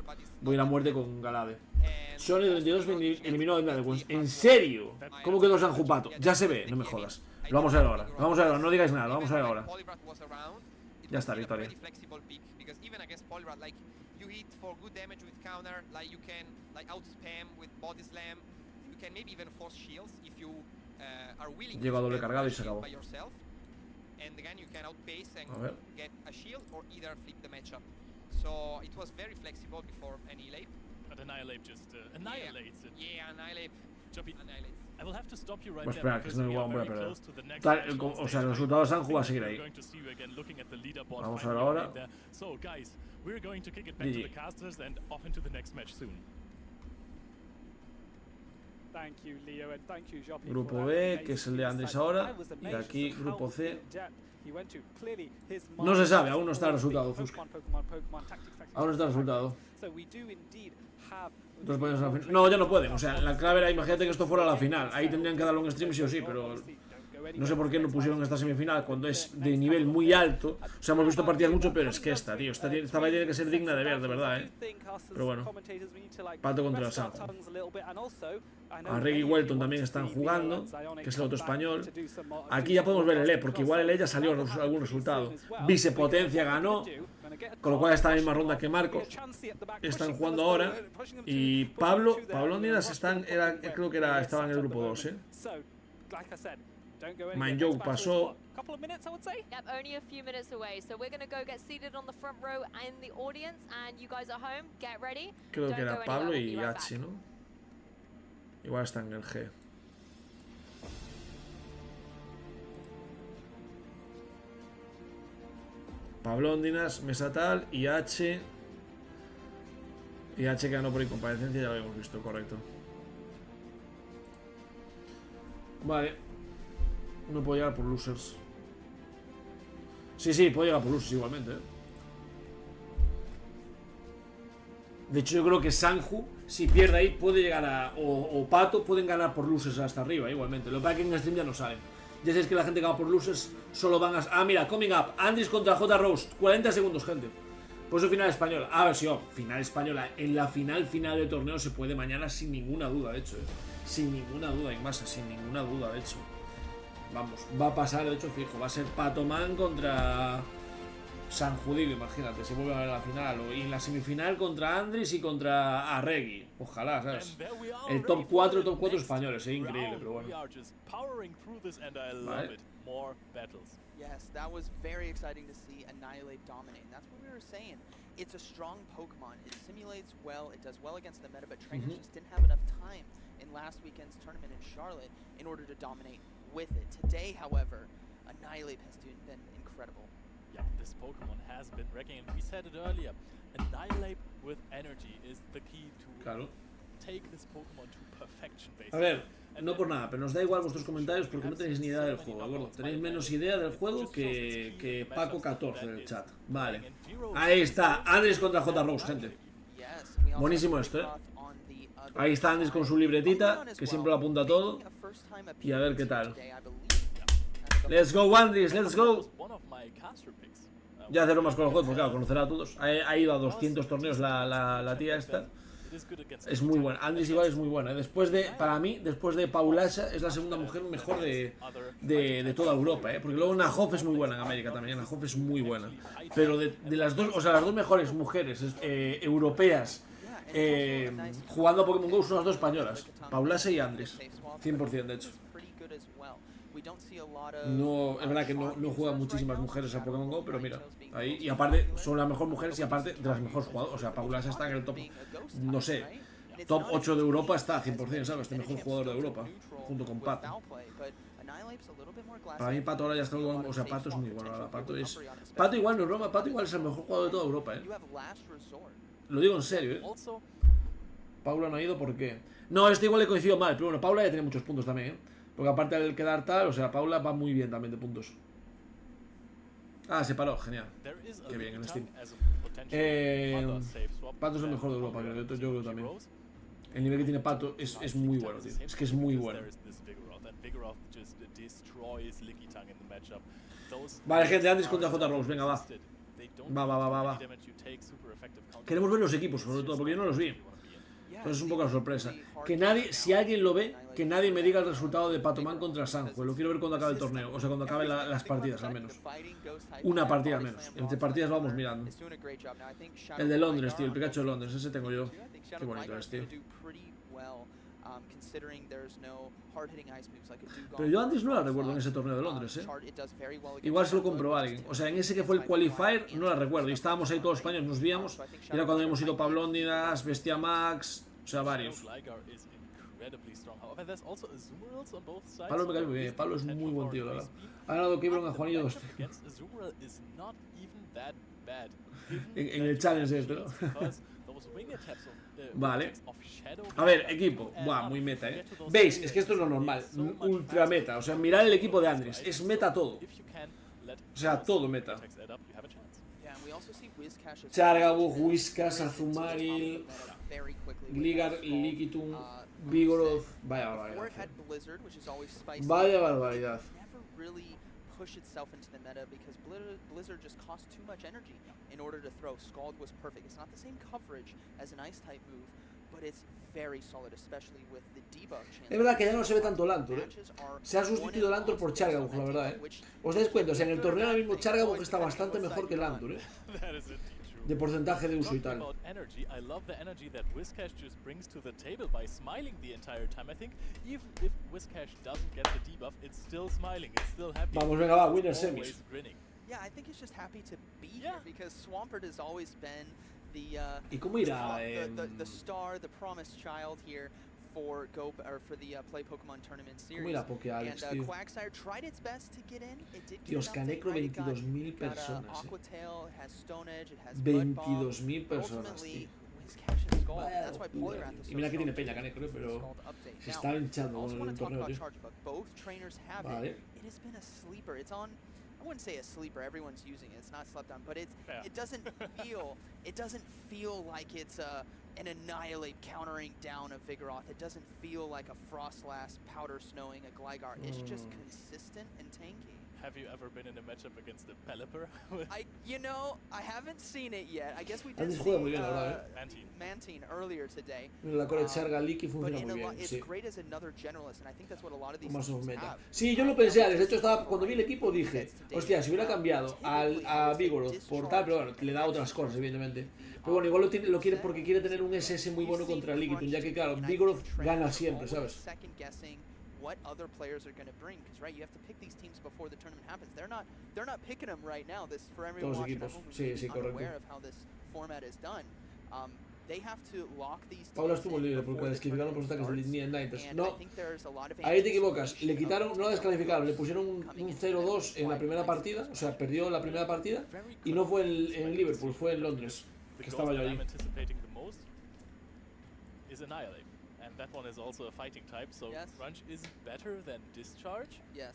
Voy a ir a muerte con Galade. Sony 32 eliminó a India. ¿En serio? ¿Cómo quedó San Jupato? Ya se ve, no me jodas. Lo vamos a ver ahora. Lo vamos a ver ahora, no digáis nada, lo vamos a ver ahora. Ya está, victoria. Llego a doble cargado y se acabó. A ver. So it was very flexible before Annihilape. But Annihilape just annihilates it. Yeah, Annihilape annihilates. I will have to stop you right there because we are very close to the next match. O sea, el resultado de Sanju va a seguir ahí. Vamos a ver ahora. So guys, we're going to kick it back to the casters and off into the next match soon. Thank you, Leo, and thank you, Joppy. Grupo B, que es el de Andrés ahora, y aquí grupo C. No se sabe, aún no está el resultado, Fusca. Aún no está el resultado. No, ya no pueden, o sea, la clave era, imagínate que esto fuera la final. Ahí tendrían que darle un stream sí o sí, pero no sé por qué no pusieron esta semifinal cuando es de nivel muy alto. O sea, hemos visto partidas mucho peores que esta, tío. Esta partida tiene que ser digna de ver, de verdad, Pero bueno, Pato contra el Sanju. Arregui y Welton también están jugando, que es el otro español. Aquí ya podemos ver el E, porque igual el E ya salió algún resultado. Vicepotencia ganó, con lo cual está en la misma ronda que Marco. Están jugando ahora. Y Pablo Nidas creo que estaba en el grupo 2, Mindjoke pasó. Yep, only a few minutes away. So we're going to go get seated on the front row in the audience, and you guys at home, get ready. Creo que era Pablo y Hachi, ¿no? Igual está en el G. Pablo Ondinas, Mesatal y H. Y H que ganó por incomparecencia, ya lo habíamos visto, correcto. Vale. No puedo llegar por losers. Sí, puedo llegar por losers igualmente, De hecho, yo creo que Sanju, si pierde ahí, puede llegar a... O Pato pueden ganar por losers hasta arriba, igualmente. Lo que pasa es que en stream ya no salen. Ya sabéis que la gente que va por losers solo van a... Ah, mira, coming up. Andris contra J. Rose. 40 segundos, gente. Por eso final española. A ver si final española. En la final del torneo se puede mañana sin ninguna duda, de hecho. Sin ninguna duda, en masa. Sin ninguna duda, de hecho. Vamos, va a pasar, de hecho, fijo. Va a ser Patoman contra Sanju, imagínate, se vuelve a ver la final. Y en la semifinal contra Andris y contra Arregui. Ojalá, ¿sabes? El top 4 españoles, increíble, pero bueno. Vale. Yes, that was very exciting to see Annihilape dominate. And that's what we were saying. It's a strong Pokemon. It simulates well. It does well against the meta, but trainers just didn't have enough time in last weekend's tournament in Charlotte in order to dominate with it. Today, however, Annihilape has been incredible. Yeah, this Pokemon has been wrecking, and we said it earlier. Annihilape with energy is the key to take this Pokemon to perfection, basically. A ver, no por nada, pero nos da igual vuestros comentarios porque no tenéis ni idea del juego, ¿de acuerdo? Tenéis menos idea del juego que Paco 14 del chat. Vale. Ahí está, Andrés contra J. Rose, gente. Buenísimo esto, Ahí está Andis con su libretita, que siempre lo apunta todo. Y a ver qué tal. Let's go, Andis, let's go. Ya hacer más con los juegos, porque claro, conocerá a todos. Ha ido a 200 torneos la tía esta. Es muy buena. Andis igual es muy buena. Para mí, después de Paulasha, es la segunda mujer mejor de toda Europa, porque luego Nahov es muy buena en América también. Nahov es muy buena. Pero de las dos, o sea, las dos mejores mujeres europeas jugando a Pokémon GO son las dos españolas, Paulasha y Andis. 100% de hecho. No, es verdad que no juegan muchísimas mujeres a Pokémon GO, pero mira, ahí, y aparte son las mejores mujeres y aparte de las mejores jugadoras. O sea, Paulasha está en el top, no sé, top 8 de Europa está 100%, ¿sabes? Este mejor jugador de Europa, junto con Pato. Para mí Pato ahora ya está, o sea, Pato es muy bueno ahora. Pato igual no es broma, Pato igual es el mejor jugador de toda Europa, Lo digo en serio, Paula no ha ido, ¿por qué? No, este igual le coincidió mal, pero bueno, Paula ya tiene muchos puntos también, porque aparte del quedar tal, o sea, Paula va muy bien también de puntos. Ah, se paró, genial. Qué bien en Steam. Pato es el mejor de Europa, creo, yo creo también. El nivel que tiene Pato es muy bueno, tío. Es que es muy bueno. Vale, gente, antes contra J. Rose, venga, va. Va. Queremos ver los equipos, sobre todo, porque yo no los vi. Entonces es un poco la sorpresa. Que nadie, si alguien lo ve, que nadie me diga el resultado de Patoman contra Sanjo. Lo quiero ver cuando acabe el torneo, o sea, cuando acaben las partidas al menos. Una partida al menos. Entre partidas vamos mirando. El de Londres, tío, el Pikachu de Londres, ese tengo yo. Qué bonito es, tío. Pero yo antes no la recuerdo en ese torneo de Londres, Igual se lo compró alguien. O sea, en ese que fue el qualifier no la recuerdo. Y estábamos ahí todos los españoles, nos víamos. Y era cuando habíamos ido Pablónidas, Bestia Max, o sea, varios. Pablo me cae muy bien, Pablo es muy buen tío, la verdad. Ha ganado Kibron a Juanillo 2. En el challenge este, ¿no? Vale. A ver, equipo. Buah, muy meta, ¿Veis? Es que esto es lo normal. Ultra meta. O sea, mirad el equipo de Andrés. Es meta todo. O sea, todo meta. Chargabuch, Whiskas, Azumarill, Gligar, Liquitum, Vigoroth. Vaya barbaridad. Vaya barbaridad. Push itself into the meta because Blizzard just costs too much energy in order to throw. Scald was perfect. It's not the same coverage as an ice type move, but it's very solid, especially with the debuff chance. Es verdad que ya no se ve tanto Lantur, Se ha sustituido Lantur por Chargabuch, la verdad, ¿Os dais cuenta? O sea, en el torneo ahora mismo Chargabuch está bastante mejor que Lantur, de porcentaje de uso y tal. Vamos, venga, va, winner semis. Yeah, I think he's just happy to be here because Swampert has always been ¿Y cómo irá? The star, the promised child here for the Play Pokemon Tournament Series. ¿Cómo irá Pokéalex, tío? Quagsire tried its best to get in. It did Dios, Canecro 22.000 personas, 22.000 personas, tío. Y mira que tiene peña Canecro, pero se está hinchando con el torneo, tío. Vale. I wouldn't say a sleeper. Everyone's using it. It's not slept on, but it doesn't feel like it's an Annihilate countering down a Vigoroth. It doesn't feel like a Frostlass powder snowing a Gligar. It's just consistent and tanky. Have you ever been in a matchup against a Pelipper? I haven't seen it yet. I guess we did see Mantine earlier today. La cola Charga Leaky funciona muy bien, it's great as another generalist, and I think that's what a lot of these teams have. Sí, yo lo pensé, de hecho cuando vi el equipo dije, hostia, si hubiera cambiado a Vigoroth por tal, pero bueno, le da otras cosas, evidentemente. Pero bueno, igual lo quiere porque quiere tener un SS muy bueno contra Liquitum, ya que claro, Vigoroth gana siempre, ¿sabes? What other players are going to bring, because right, you have to pick these teams before the tournament happens. They're not picking them right now. This for everyone watching at home who's unaware of how this format is done. They have to lock these teams. Paula estuvo libre porque la descalificaron por los ataques de línea en Niners. No, ahí te equivocas. Le quitaron, no la descalificaron, le pusieron un 0-2 en la primera partida, o sea, perdió la primera partida y no fue en Liverpool, fue en Londres, que estaba yo allí. That one is also a fighting type, so Crunch is better than Discharge. Yes.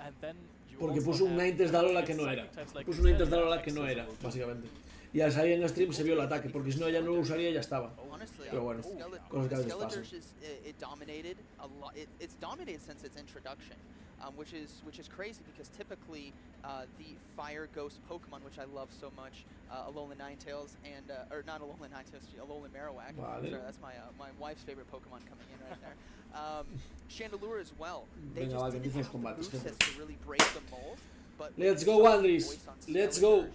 And then porque puso un Ninetales de Alola que no era. Puso un Ninetales de Alola que no era, básicamente. y al salir en el stream se vio el ataque, porque si no ella no lo usaría y ya estaba. Pero bueno, cosas que a veces pasan. It's dominated since its introduction, which is crazy because typically the fire ghost Pokemon, which I love so much, Alolan Ninetales and or not Alolan Ninetales, Alolan Marowak. Sorry, that's my wife's favorite Pokemon coming in right there. Chandelure as well. They just didn't have the movesets to really break the mold. But let's go, Andres. Let's go.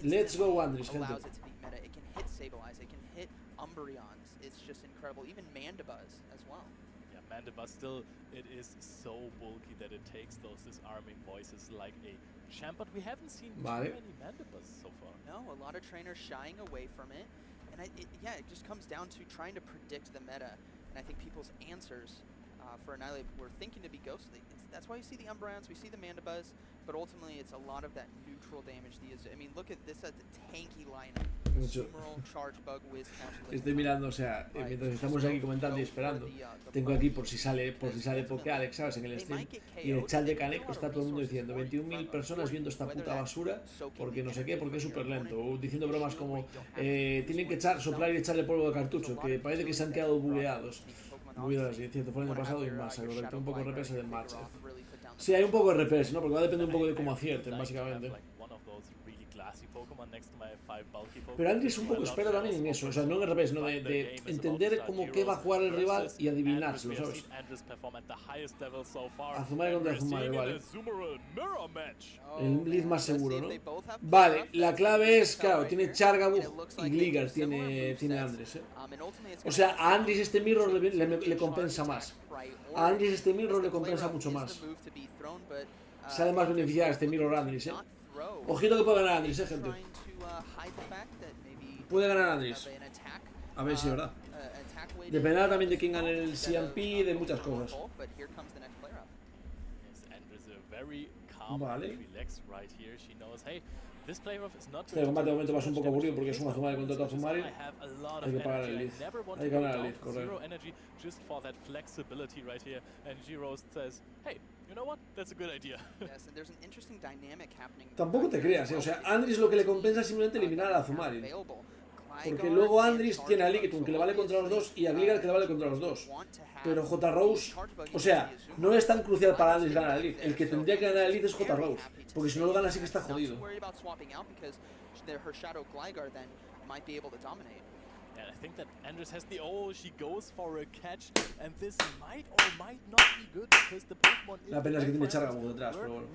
Let's go, Andres. Allows it to be meta. It can hit Sableye. It can hit Umbreons. It's just incredible. Even Mandibuzz as well. Yeah, Mandibuzz still, it is so bulky that it takes those disarming voices like a champ, but we haven't seen too many Mandibuzz so far. No, a lot of trainers shying away from it. And it just comes down to trying to predict the meta. And I think people's answers for Annihilate were thinking to be ghostly. That's why you see the Umbreons, we see the Mandibuzz, but ultimately it's a lot of that neutral damage. I mean, look at this at the tanky lineup. Sumeral, Charge Bug, Wiz, estoy mirando, o sea, mientras estamos aquí comentando y esperando, tengo aquí por si sale Alex, ¿sabes? En el stream, y en el chat de Kaneko está todo el mundo diciendo 21.000 personas viendo esta puta basura porque no sé qué, porque es súper lento, o diciendo bromas como tienen que soplar y echarle polvo de cartucho, que parece que se han quedado bugueados. Muy bien, es cierto, fue el año pasado y en masa, correcto, un poco de repese del match. Sí, hay un poco de repese, ¿no? Porque va a depender un poco de cómo acierten, básicamente. Pero Andri es un poco experto también en eso, o sea, no en el revés, no de entender cómo qué va a jugar el rival y adivinárselo, ¿sabes? Azumare contra Azumare, vale. El lead más seguro, ¿no? Vale, la clave es, claro, tiene Chargabug y Gligar, tiene Andres, ¿eh? O sea, a Andres este mirror le compensa más. A Andres este mirror le compensa mucho más. Sale más beneficiada este mirror Andres, ¿eh? Ojito que puede ganar Andres, gente. Puede ganar Andres. A ver si es verdad. Dependerá también de quién gane el CMP y de muchas cosas. Vale. Este combate de momento va a ser un poco aburrido porque es un Azumare contra otro Azumare. Hay que pagar el lead. Hay que ganar el lead, correcto. Tampoco te creas, o sea, Andris lo que le compensa es simplemente eliminar a Azumare. Porque luego Andris tiene a Lickitung que le vale contra los dos y a Gligar que le vale contra los dos. Pero J-Rose, o sea, no es tan crucial para Andris ganar el lead. El que tendría que ganar el lead es J-Rose. Porque si no lo gana sí que está jodido. And I think that Andres has the she goes for a catch, and this might or might not be good because the Pokemon is. La pena es que tiene Chargabug detrás, pero bueno.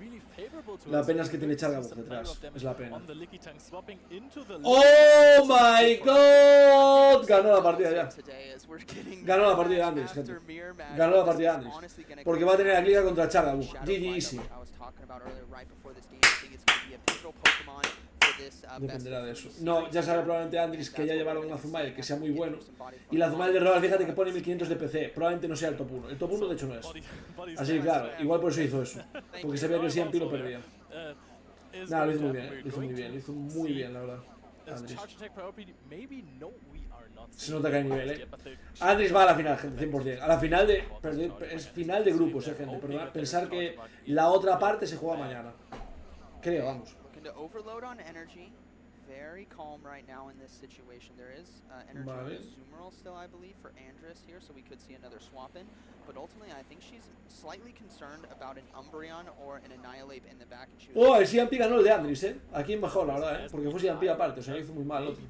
La pena es que tiene Chargabug detrás, es la pena. ¡Oh my god! Ganó la partida ya. Ganó la partida de Andres, gente. Ganó la partida de Andres. Porque va a tener a Gligar contra Chargabug. GG easy. Dependerá de eso. No, ya sabe probablemente Andris que ya llevaron un Azumare que sea muy bueno. Y el Azumare de rival, fíjate que pone 1500 de PC. Probablemente no sea el top 1. El top 1 de hecho no es. Así que claro, igual por eso hizo eso. Porque sabía que el CMP lo perdía. Nada, lo hizo muy bien, lo hizo muy bien. Lo hizo muy bien, la verdad. Andris. Se nota que hay nivel, Andris va a la final, gente, 100%. A la final de... Es final de grupos, gente. Pero pensar que la otra parte se juega mañana. Creo, vamos. To overload on energy, very calm right now in this situation. There is energy on Sumeral still, I believe, for Andres here, so we could see another swap in. But ultimately, I think she's slightly concerned about an Umbreon or an Annihilate in the back. Oh, el CMP ganó el de Andres, Aquí mejor, la verdad, porque fue CMP aparte, o sea, hizo muy mal el otro.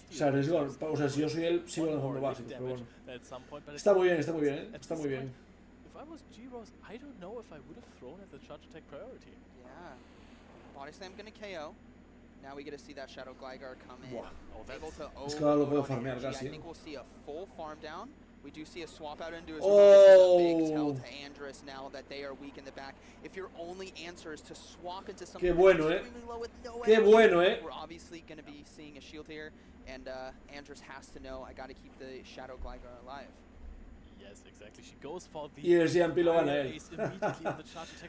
Se arriesgó, o sea, si yo soy él, sigo lanzando básicos, pero bueno. Está muy bien, está muy bien, Está muy bien. If I was G-Rose, I don't know if I would have thrown at the charge attack priority. Yeah. Body slam gonna KO. Now we get to see that Shadow Gligar come in. Able to overload energy. I think we'll see a full farm down. We do see a swap out into his a big tell to Andres now that they are weak in the back. If your only answer is to swap into something extremely low with no energy, we're obviously going to be seeing a shield here, and Andres has to know I got to keep the Shadow Gligar alive. Y el CMP lo gana él.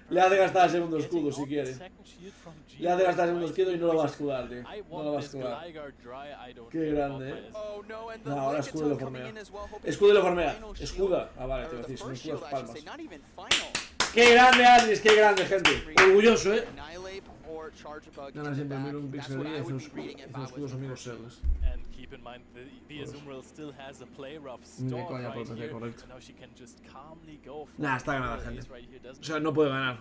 Le hace gastar el segundo escudo si quiere. Le hace gastar el segundo escudo y no lo va a escudar, tío. No lo va a escudar. Qué grande, No, ahora escudo y lo formea. Escudo y lo formea. Escuda. Ah, vale, te voy a decir, si no escudas palmas. ¡Qué grande, Andrés! ¡Qué grande, gente! Orgulloso, Gana siempre miro un pixel y hace los escudos amigos serles. Me coña por PC, correcto. Nah, está ganada, gente. O sea, no puede ganar.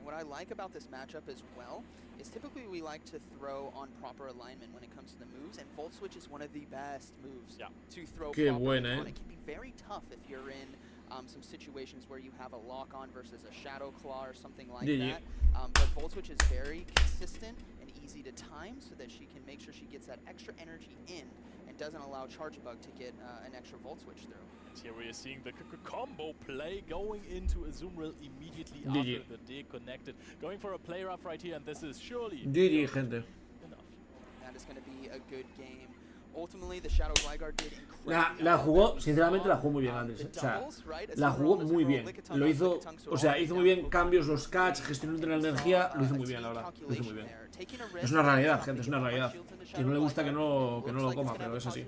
What I like about this matchup as well is typically we like to throw on proper alignment when it comes to the moves, and Volt Switch is one of the best moves to throw properly on. It can be very tough if you're in some situations where you have a lock-on versus a Shadow Claw or something like that. But Volt Switch is very consistent and easy to time so that she can make sure she gets that extra energy in and doesn't allow Charge Bug to get an extra Volt Switch through. Here we are seeing the combo play going into a zoom rail immediately after the dig connected. Going for a play rough right here, and this is surely GG, gente. Enough. That is going to be a good game. Ultimately, the Shadow Gligar did incredibly la jugó, sinceramente la jugó muy bien Andrés. O sea, la jugó muy bien. Lo hizo, o sea, hizo muy bien cambios, los catch, gestionó la energía, lo hizo muy bien, la verdad. Lo hizo muy bien. Es una realidad, gente, es una realidad. Quien no le gusta que no lo coma, pero es así.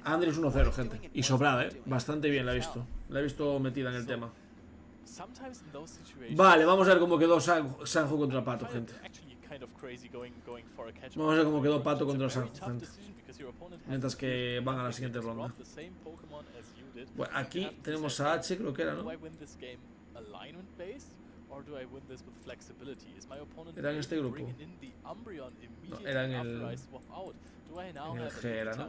Andrés 1-0, gente. Y sobrada, bastante bien la he visto. La he visto metida en el tema. Vale, vamos a ver cómo quedó Sanju contra Pato, gente. Vamos a ver cómo quedó Pato contra Sanju, gente. Mientras que van a la siguiente ronda. Bueno, aquí tenemos a H, creo que era, ¿no? Era en este grupo. No, era en el G, era, ¿no?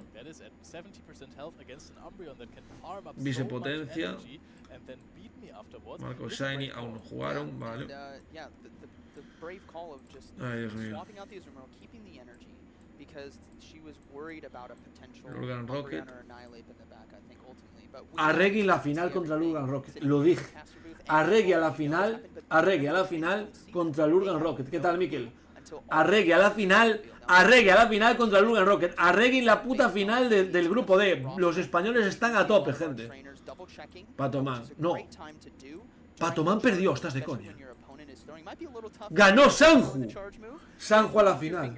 Vicepotencia. Marco Shiny, aún no jugaron, vale. Ay, Dios mío. Lurgan Rocket. Arregui en la final contra Lurgan Rocket. Lo dije. Arregui a la final contra Lurgan Rocket. ¿Qué tal, Mikel? Arregui a la final contra Lurgan Rocket. Arregui en la puta final del grupo D. Los españoles están a tope, gente. Patomán. No. Patomán perdió, estás de coña. Ganó Sanju. Sanju a la final.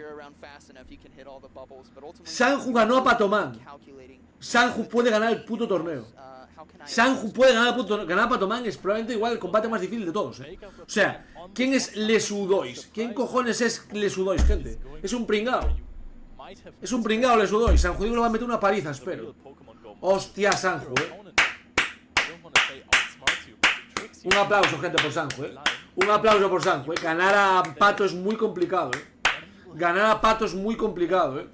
Sanju ganó a Patomán. Sanju puede ganar el puto torneo. Sanju puede ganar a Patomán. Es probablemente igual el combate más difícil de todos, O sea, ¿quién es Lesudois? ¿Quién cojones es Lesudois, gente? Es un pringao. Es un pringao Lesudois. Sanju le va a meter una paliza, espero. Hostia, Sanju, Un aplauso, gente, por Sanju, Un aplauso por Sanju, Ganar a Pato es muy complicado, Ganar a Pato es muy complicado,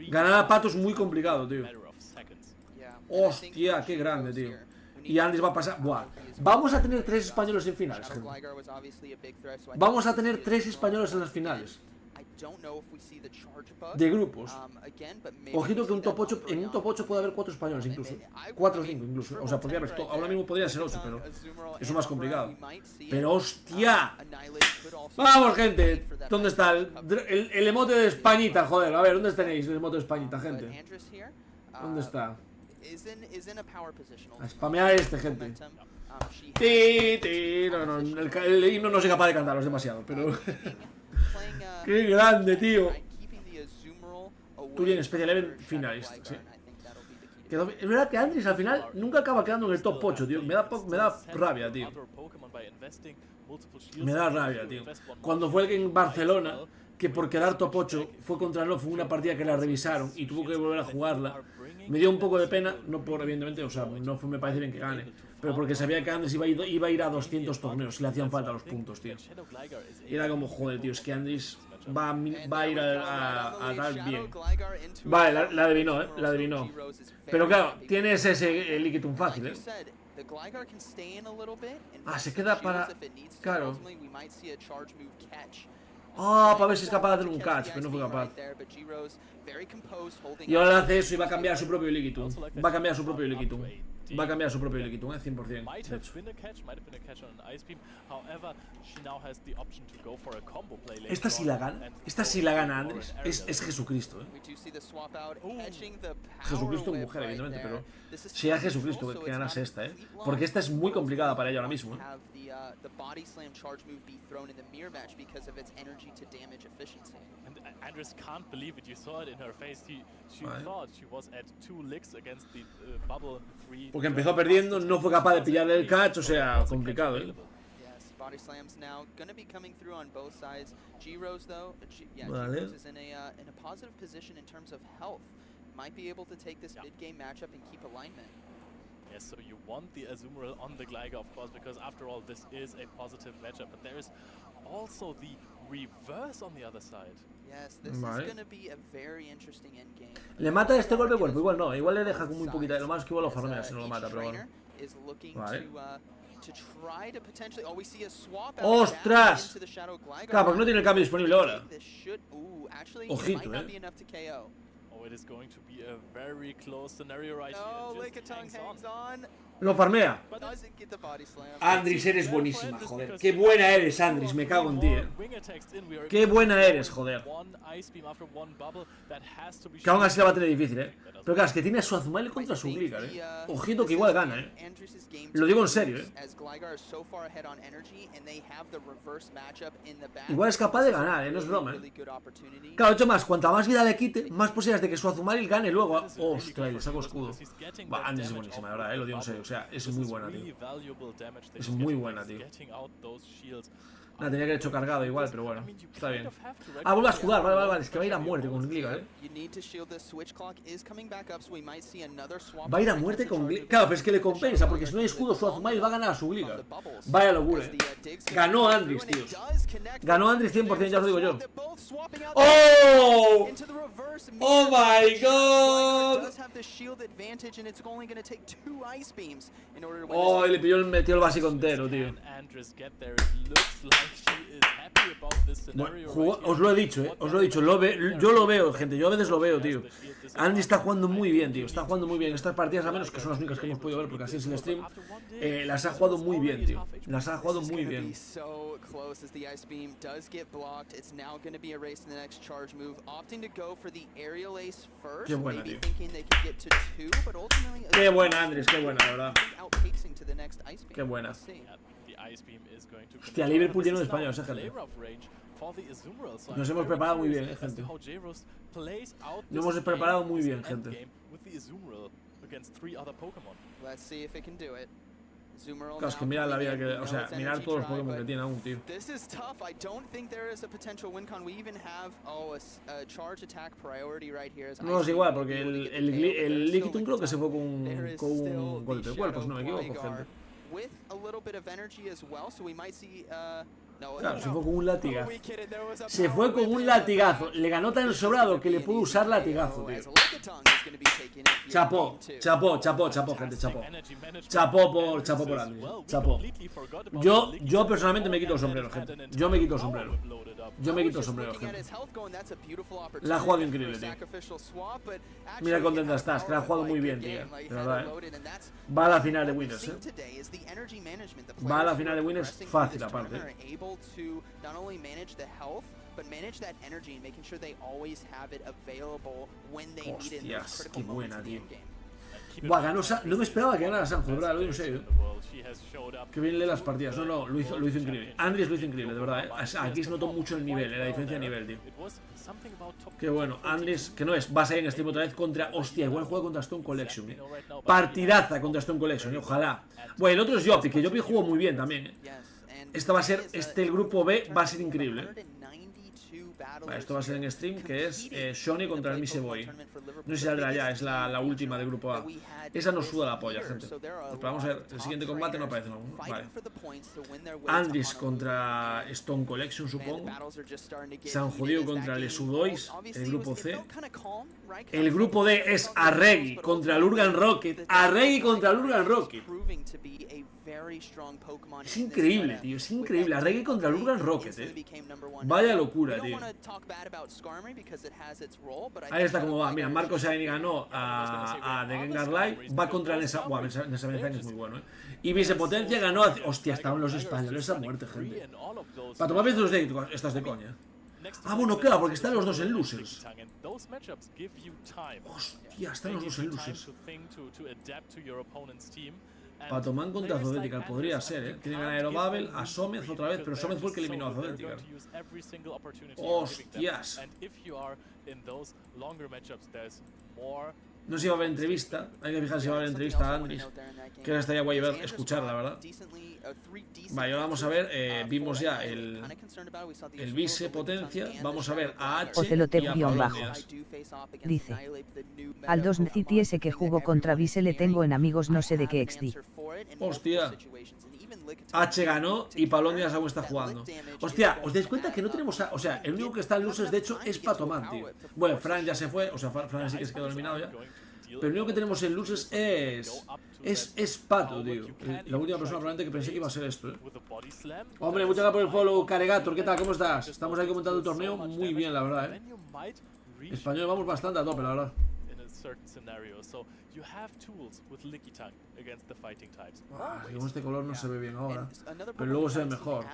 Ganar a Pato es muy complicado, tío. Hostia, qué grande, tío. Y Andrés va a pasar. Buah. Vamos a tener 3 españoles en finales, gente. Vamos a tener 3 españoles en las finales. De grupos. Ojito que en un top 8 puede haber 4 españoles incluso. 4 o 5 incluso. O sea, podría haber ahora mismo podría ser 8, pero eso es más complicado. Pero hostia. Vamos, gente. ¿Dónde está el emote de Españita? Joder, a ver, ¿dónde tenéis el emote de Españita, gente? ¿Dónde está? A spamear gente. No, el himno no soy capaz de cantarlo, es demasiado, pero... ¡Qué grande, tío! Tú en Special Event finalista, sí. Es verdad que Andrés al final nunca acaba quedando en el top 8, tío. Me da rabia, tío. Me da rabia, tío. Cuando fue el en Barcelona, que por quedar top 8 fue contra no, fue una partida que la revisaron y tuvo que volver a jugarla. Me dio un poco de pena, no por evidentemente, o sea, no me parece bien que gane, pero porque sabía que Andrés iba a ir a 200 torneos y le hacían falta los puntos, tío. Y era como, joder, tío, es que Andrés va a ir a dar bien. Vale, la adivinó, la adivinó. Pero claro, tienes ese Liquitum fácil, Ah, se queda para... Claro. Ah, para ver si es capaz de hacer un catch, pero no fue capaz. Y ahora hace eso y va a cambiar su propio Liquitum. Va a cambiar su propio Liquitum. 100%. Esta sí la gana. Esta sí la gana Andrés. Es Jesucristo, Jesucristo mujer, evidentemente, pero sea Jesucristo que ganase esta, Porque esta es muy complicada para ella ahora mismo, Andres can't believe it. You saw it in her face. She thought she was at 2 licks against the bubble 3. Porque empezó perdiendo, no fue capaz de pillarle el catch, o sea, complicado, ¿eh? Body slams now gonna be coming through on both sides. G-Rose though, vale. G-Rose is in a positive position in terms of health. Might be able to take this mid-game matchup and keep alignment. Yes, so you want the Azumarill on the Gligar, of course, because after all, this is a positive matchup. But there is also the reverse on the other side. Yes, this is gonna be a very interesting endgame. Le mata este golpe cuerpo, igual no, igual le deja con muy poquita, lo más que igual lo farmea si no lo mata, pero bueno. Vale. ¡Ostras! Claro, porque no tiene el cambio disponible ahora. Ojito, Oh, it is going to be a very close scenario right here. Just hangs on. Lo farmea. Andris, eres buenísima, joder. Qué buena eres, Andris, me cago en ti, Qué buena eres, joder. Que aún así la va a tener difícil, Pero claro, es que tiene a su Azumarill contra su Gligar, Ojito que igual gana, Lo digo en serio, Igual es capaz de ganar, no es broma, Claro, de hecho más, cuanta más vida le quite, más posibilidades de que su Azumarill gane luego. Ostras, le saco escudo. Va, Andris es buenísima, de verdad, lo digo en serio. O sea, es muy buena, tío. Es muy buena, tío. Nada, tenía que haber hecho cargado igual, pero bueno, está bien. Ah, vuelve a escudar, vale, es que va a ir a muerte con Gligar, Va a ir a muerte con Gligar. Claro, pero es que le compensa, porque si no hay escudo, su Azumarill va a ganar a su Gligar. Vaya locura, Ganó Andris, tío. Ganó Andris 100%, ya os lo digo yo. ¡Oh! ¡Oh my god! Oh, y le pilló metió el básico entero, tío. Bueno, os lo he dicho, os lo he dicho. Yo lo veo, gente. Yo a veces lo veo, tío. Andy está jugando muy bien, tío. Está jugando muy bien. Estas partidas, al menos, que son las únicas que hemos podido ver, porque así es el stream, las ha jugado muy bien, tío. Las ha jugado muy bien. Qué buena, tío. Qué buena, Andrés, qué buena, la verdad. Qué buena. Hostia, Liverpool lleno de españoles, gente. Nos hemos preparado muy bien, gente. Nos hemos preparado muy bien, gente. Claro, es que mira la vida que... O sea, mirar todos los Pokémon que tiene aún, tío. No es igual, porque el Lickitung creo que se fue con un golpe de cuerpo, si no me equivoco, gente. Claro, se fue con un latigazo. Se fue con un latigazo. Le ganó tan sobrado que le pudo usar latigazo, tío. Chapó, gente, chapó. Chapó por Andrés. Chapó. Yo personalmente me quito el sombrero, gente. Yo me quito el sombrero, gente. La ha jugado increíble, tío. Mira qué contenta estás, que la ha jugado muy bien, tío. De verdad, Va a la final de Winners, Va a la final de Winners fácil, aparte. Hostias, qué buena, tío. Buah, ganó no me esperaba que ganara Sanjo, de verdad, lo digo en serio. Que bien lee las partidas. No, lo hizo increíble. Andrés lo hizo increíble, de verdad, Aquí se notó mucho el nivel, la diferencia de nivel, tío. Qué bueno, Andrés, que no es, va a salir en stream otra vez contra... Hostia, igual juega contra Stone Collection, Partidaza contra Stone Collection, ojalá. Bueno, el otro es Yopi, que Yopi jugó muy bien también, Esta va a ser, el grupo B va a ser increíble, Vale, esto va a ser en stream, que es Shoni contra el Mise Boy. No sé si saldrá ya, es la última de grupo A. Esa nos suda la polla, gente. Pues vamos a ver, el siguiente combate no aparece aún. Vale. Andris contra Stone Collection, supongo. San Judío contra el Sudois, el grupo C. El grupo D es Arregui contra el Urgan Rocket. Arregui contra el Urgan Rocket. Es increíble, tío, es increíble. Arregui contra el Urgan Rocket, Vaya locura, tío. Ahí está como va. Mira, Marco Shiny ganó a The Gengar Live. Va contra Nessa. Buah, Nessa Benzine es muy bueno, Y Vice Potencia ganó a... Hostia, estaban los españoles a muerte, gente. Para tomar veces los de... Estás de coña. Ah, bueno, claro, porque están los dos en losers. Hostia, están los dos en losers. Patoman contra Zodetical, podría ser, ¿eh? Tiene que ganar Aerobabel, a Somez otra vez, pero Somez fue el que eliminó a Zodetical. ¡Hostias! No sé si va a haber entrevista, hay que fijarse si va a haber entrevista a Andris, que ahora estaría guay ver, escuchar, la verdad. Vale, ahora vamos a ver, vimos ya el vice potencia, vamos a ver a H y a Palonias. Dice, al 2 City ese que jugó contra vice le tengo en amigos no sé de qué XD. Hostia. H ganó y Palonias aún está jugando. Hostia, ¿os dais cuenta que no tenemos o sea, el único que está en losers de hecho es Patoman, tío? Bueno, Fran ya se fue, o sea, Fran sí que se quedó eliminado ya. Pero el único que tenemos en losers es Pato, tío. La última persona probablemente que pensé que iba a ser esto, ¿eh? Hombre, muchas gracias por el follow, Caregator, ¿qué tal? ¿Cómo estás? Estamos ahí comentando el torneo muy bien, la verdad, ¿eh? Español vamos bastante a tope, la verdad. Con este color no se ve bien ahora, pero luego se ve mejor.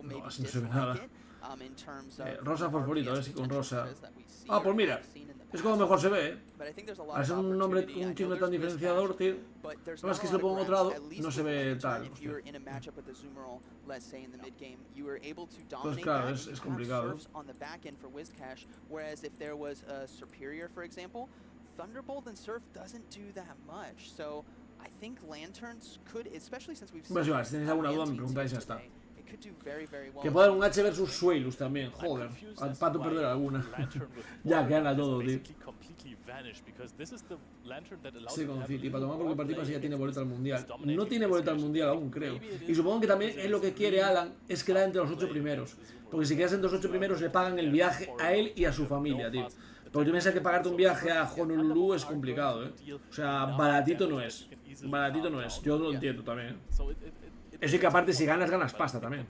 No, así no se ve nada. Rosa fosforito, a ver si con rosa. Ah, pues mira, es como mejor se ve, ¿eh? Al ser un nombre, un timbre tan diferenciador, tío. No es que si lo pongo en otro lado, no se ve tal. Pues claro, es complicado. Bueno, si tenéis alguna duda me preguntáis y ya está. Que puede haber un H versus Suelo también, joder, al Pato perder alguna. Ya gana todo, tío. Sí, con City, para tomar porque participa si ya tiene boleta al mundial. No tiene boleta al mundial aún, creo. Y supongo que también es lo que quiere Alan, es quedar entre los 8 primeros. Porque si quedas entre los 8 primeros le pagan el viaje a él y a su familia, tío. Porque tú piensas que pagarte un viaje a Honolulu es complicado, ¿eh? O sea, baratito no es. Baratito no es. Yo lo entiendo también, ¿eh? Eso y que aparte si ganas, ganas pasta también.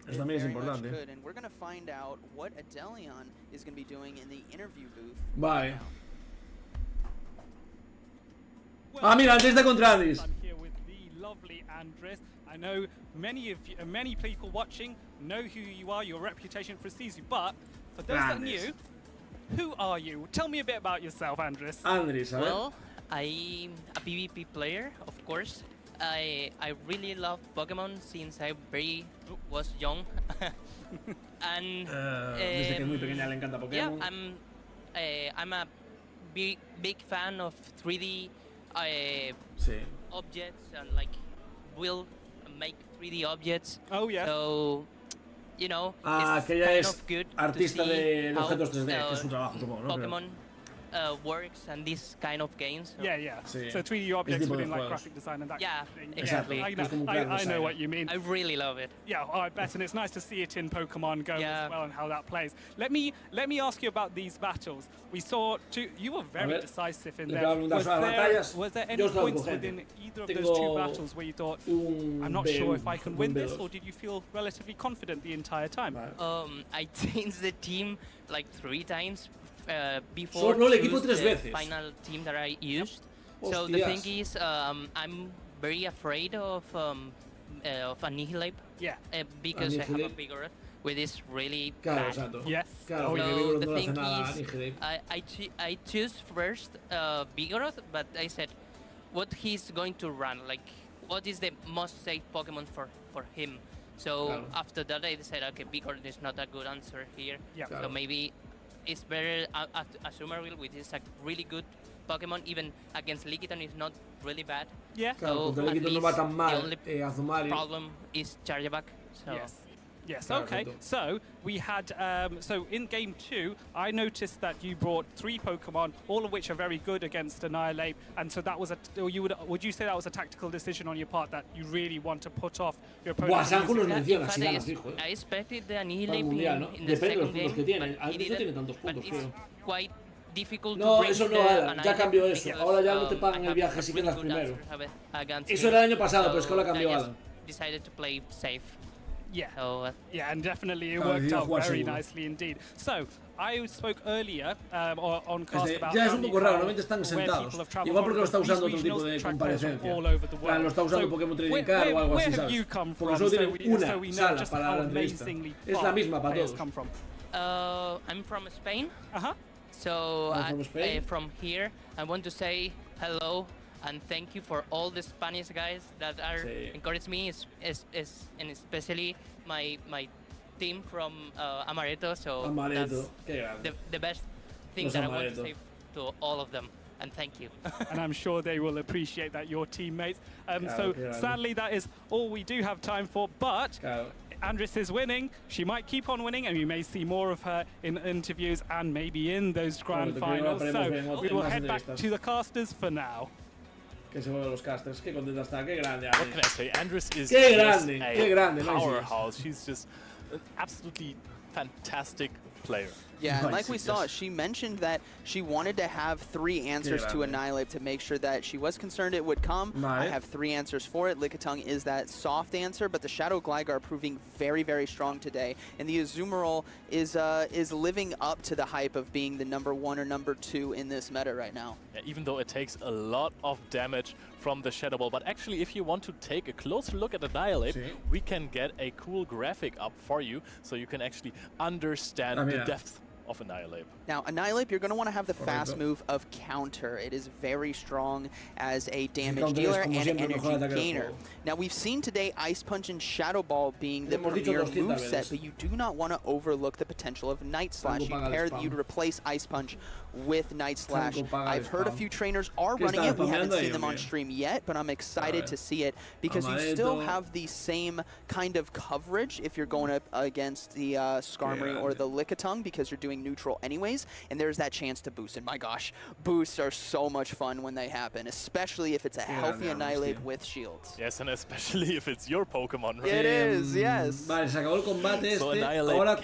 Eso también es importante. Vale. Ah, mira, Andrés está contra Andrés. I know many people watching know who you are, your reputation precedes you, but for those that are new, who are you? Tell me a bit about yourself, Andres. Andres, well, I'm a PvP player, of course. I really love Pokemon since I was young. And desde que es muy pequeña le encanta Pokémon. Yeah, I'm a big fan of 3D objects and like make 3D objects. Oh yeah. So, you know, it's kind ella es of good artista de objetos 3D, que es su trabajo, supongo, ¿no? Pokemon works and these kind of games. So. Yeah. Sí. So 3D objects within like graphic design and that kind of thing. Exactly. I know what you mean. I really love it. Yeah, I bet, and it's nice to see it in Pokemon Go as well and how that plays. Let me ask you about these battles. We saw you were very decisive in there. Was there any points within either of those two battles where you thought, I'm not sure if I can win this, or did you feel relatively confident the entire time? I changed the team like 3 times. Before the final team that I used. So the thing is, I'm very afraid of Annihilate. Yeah. Because I have a Vigoroth, which is really bad. Yes. So the thing is, I choose first Vigoroth, but I said, what he's going to run, like, what is the most safe Pokemon for him? So after that, I decided, okay, Vigoroth is not a good answer here. Yeah. So maybe it's better Azumarill, which is a really good Pokemon, even against Lickitung is not really bad. Yeah. So at least no va tan mal, the only problem is Chargeback. So. Yes. Okay. So we had so in game 2, I noticed that you brought 3 Pokemon, all of which are very good against Annihilate, and so that was would you say that was a tactical decision on your part that you really want to put off your opponent? I expected the Annihilate in the second game, but he didn't. But it's quite difficult to bring eso no, ya cambió eso. Ahora ya no te pagan el viaje si quedas primero. Eso era el año pasado, pero es que ahora cambió Alan. Decided to play safe. Yeah. So, and definitely it worked out very nicely indeed. So, I spoke earlier on cast about ya es un poco raro, normalmente están sentados. Igual porque lo está usando otro tipo de comparecencia. Lo está usando Pokémon Trading Card o algo así, ¿sabes? Porque solo tienen una sala para la entrevista. Es la misma para todos. I'm from Spain. So from here, I want to say hello and thank you for all the Spanish guys that are encourage me, and especially my team from Amaretto. So that's the best thing that I want to say to all of them. And thank you. And I'm sure they will appreciate that, your teammates. So sadly, that is all we do have time for. But Andres is winning. She might keep on winning, and you may see more of her in interviews and maybe in those grand finals. So we will head back to the casters for now. Que se vuelven los casters. Qué contenta está. Qué grande. What can I say? Andres is just a powerhouse. She's just an absolutely fantastic player. Yeah, and like we saw, she mentioned that she wanted to have 3 answers to Annihilate to make sure that she was concerned it would come. I have 3 answers for it. Lickitung is that soft answer, but the Shadow Gligar proving very, very strong today. And the Azumarill is living up to the hype of being the #1 or #2 in this meta right now. Yeah, even though it takes a lot of damage from the Shadow Ball. But actually, if you want to take a closer look at Annihilate, we can get a cool graphic up for you, so you can actually understand the depth of Annihilate. Now, Annihilate, you're going to want to have the fast move of Counter. It is very strong as a damage dealer and energy gainer. Now, we've seen today Ice Punch and Shadow Ball being the premier moveset, but you do not want to overlook the potential of Night Slash. You'd replace Ice Punch with Night Slash. I've heard a few trainers are running it. We haven't seen them on stream yet, but I'm excited to see it because you still have the same kind of coverage if you're going up against the Skarmory or the Lickitung because you're doing neutral anyways, and there's that chance to boost. And my gosh, boosts are so much fun when they happen, especially if it's a healthy Annihilate with shields. Yes, and especially if it's your Pokemon, right? It is, yes. Vale, se acabó el combate Ahora,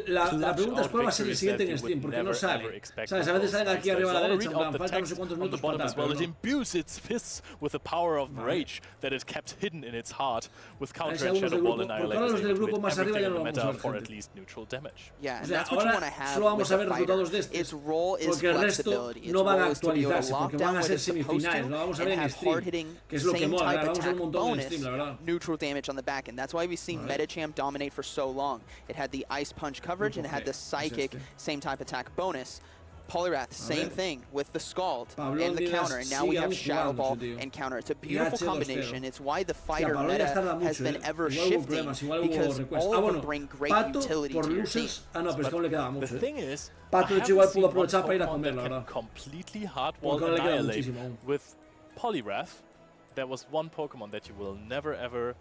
la pregunta es cuál va a ser el siguiente en Steam, porque no sale. ¿Sabes? A veces salen aquí arriba a la derecha, en plan, faltan no sé cuántos minutos para tal. It imbues its fists with the power of rage that it kept hidden in its heart with Counter and Shadow Ball Annihilate. Everything in the meta for at least neutral damage. Yeah, and that's what you want to have. Solo vamos a ver resultados de este, porque el resto no van a actualizarse, porque van a ser semifinales, lo vamos a ver en stream, que es lo que mola, vamos a ver un montón en stream, la verdad. Neutral damage on the back end. That's why we've seen Medicham dominate for so long. It had the Ice Punch coverage and it had the Psychic same type attack bonus. Poliwrath, same thing with the Scald and the Counter, and now we have Shadow Ball and Counter. It's a beautiful combination. It's why the fighter meta has been ever shifting, because all of them bring great utility to your team. The thing is, Pato igual pudo aprovechar para ir a comer, la verdad. Completely hard-wall Annihilate with Poliwrath. There was one Pokemon that you will never ever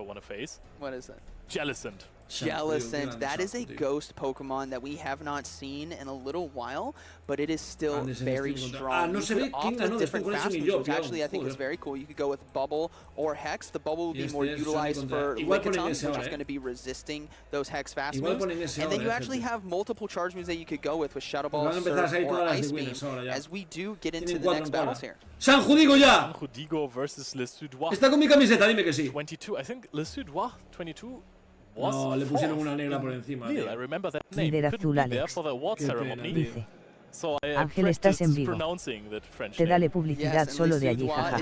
want to face. What is that? Jellicent. Jellicent. That is a ghost Pokemon that we have not seen in a little while, but it is still very strong. You could opt with different fast moves, which actually I think is very cool. You could go with Bubble or Hex. The Bubble would be more utilized for Lickitung, which is going to be resisting those Hex fast moves. And then you actually have multiple charge moves that you could go with Shadow Ball, Surf, or Ice Beam, as we do get into the next battles here. ¡San Judigo ya! San Judigo versus Le Sudois. Está con mi camiseta, dime que sí. 22, I think Le Sudois 22 was no, le pusieron una negra por encima. I remember that name. Couldn't be there for the award ceremony. So I Ángel, estás en vivo. Te dale publicidad solo de allí, jajaja.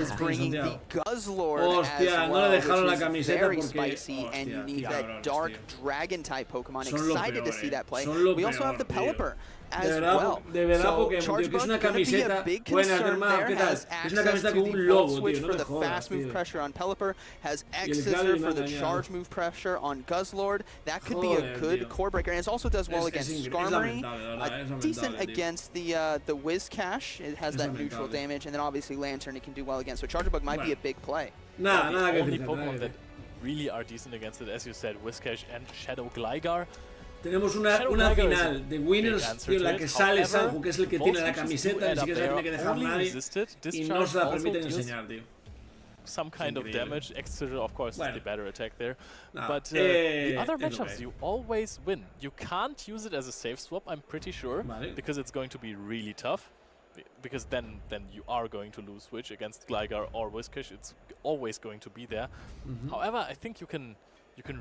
Hostia, no le dejaron la camiseta porque... And you need that dark dragon type Pokemon. Excited to see that play. We also have the Pelipper as well. De verdad, porque es una camiseta buena, hermano, ¿qué tal? Es una camiseta con un logo, tío, no for the fast move pressure on Pelipper, has X-Scissor for the charge move pressure on Guzzlord. That could be a good core breaker, and it also does well against Skarmory. Decent against the Whiscash. It has that neutral damage, and then obviously Lantern it can do well against. So Charger Bug might be a big play. The only Pokemon that really are decent against it, as you said, Whiscash and Shadow Gligar. Tenemos una final de winners en la que sale Sanju, que es el que tiene la camiseta, ni siquiera se la tiene que dejar nadie y no se la permiten enseñar, tío. Some kind of damage. X-Scissor, of course, is the better attack there. But the other matchups, you always win. You can't use it as a safe swap, I'm pretty sure, because it's going to be really tough. Because then you are going to lose Switch against Gligar or Whiscash. It's always going to be there. However, I think you can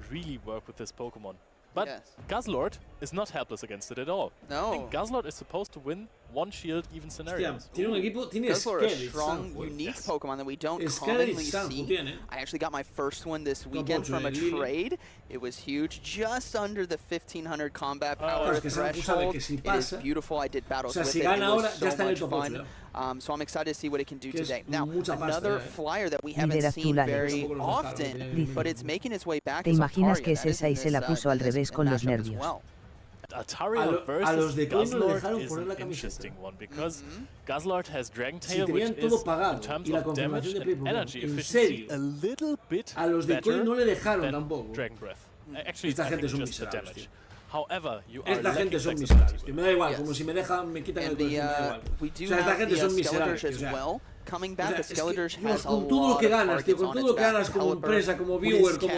really work with this Pokemon. But Guzzlord is not helpless against it at all. No. I think Guzzlord is supposed to win one shield even scenarios. Tiene un equipo, tiene Guzzler, a strong, unique Pokemon that we don't commonly see. I actually got my first one this weekend from a trade. It was huge, just under the 1500 combat power threshold. It is beautiful. I did battles with it. It was so much fun. So I'm excited to see what it can do today. Now, another flyer that we haven't seen very often, but it's making its way back. ¿Te imaginas que es esa y se la puso al revés con los nervios? Altaria versus Guzzlord is an interesting one because Guzzlord has Dragon Tail, which is, in terms of damage and energy efficiency, a little bit better than Dragon Breath. Actually, I think just the damage. However, you are lacking flexibility. Me da igual, como si me dejan, me quitan el coche, me da igual. O sea, esta gente son miserables, o sea. Coming back, the Skeletors has a con todo lo que ganas, tío, con todo lo que ganas como empresa, como viewer, como...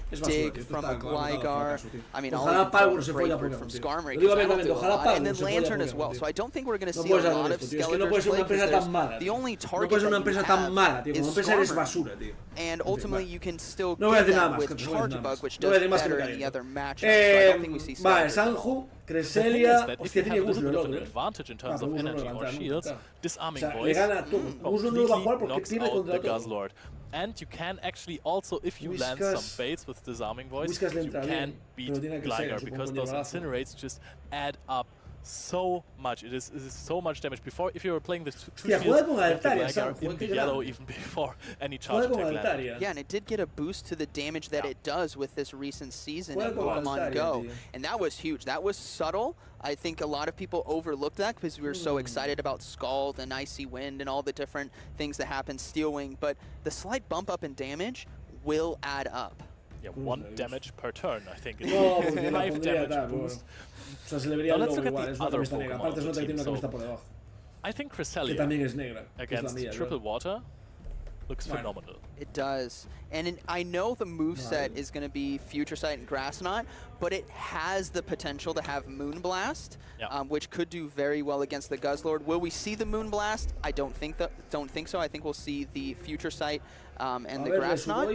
Dig from a Gligar. I mean, ojalá Palworld se folla Pokémon, from Skarmory, ojalá and then Lantern as well. So I don't think we're going to see a lot of Skeletors play because the only target that you have is Skarmory. And ultimately you can still get that with Charge Bug, which does better in the other matchups. So I don't think we see Skeletors. Creselia, hostia, tiene Guslo el otro, advantage in terms of energy or shields, disarming voice completely knocks out the Guzzlord. And you can actually also, if you land some baits with disarming voice, you can beat Gligar because those incinerates just add up so much. It is so much damage. Before, if you were playing the two shields, Gligar in the yellow even before any charge attack landed. Yeah, and it did get a boost to the damage that it does with this recent season in Pokemon Go. And that was huge. That was subtle. I think a lot of people overlooked that because we were so excited about Scald and Icy Wind and all the different things that happen, Steel Wing. But the slight bump up in damage will add up. Yeah, 1 damage per turn, I think. It's 5 damage boost. Now let's look at the other Pokemon. I think Cresselia against Triple Water looks phenomenal. It does. And I know the moveset is going to be Future Sight and Grass Knot, but it has the potential to have Moonblast, which could do very well against the Guzzlord. Will we see the Moonblast? I don't think so. I think we'll see the Future Sight and the Grass Knot,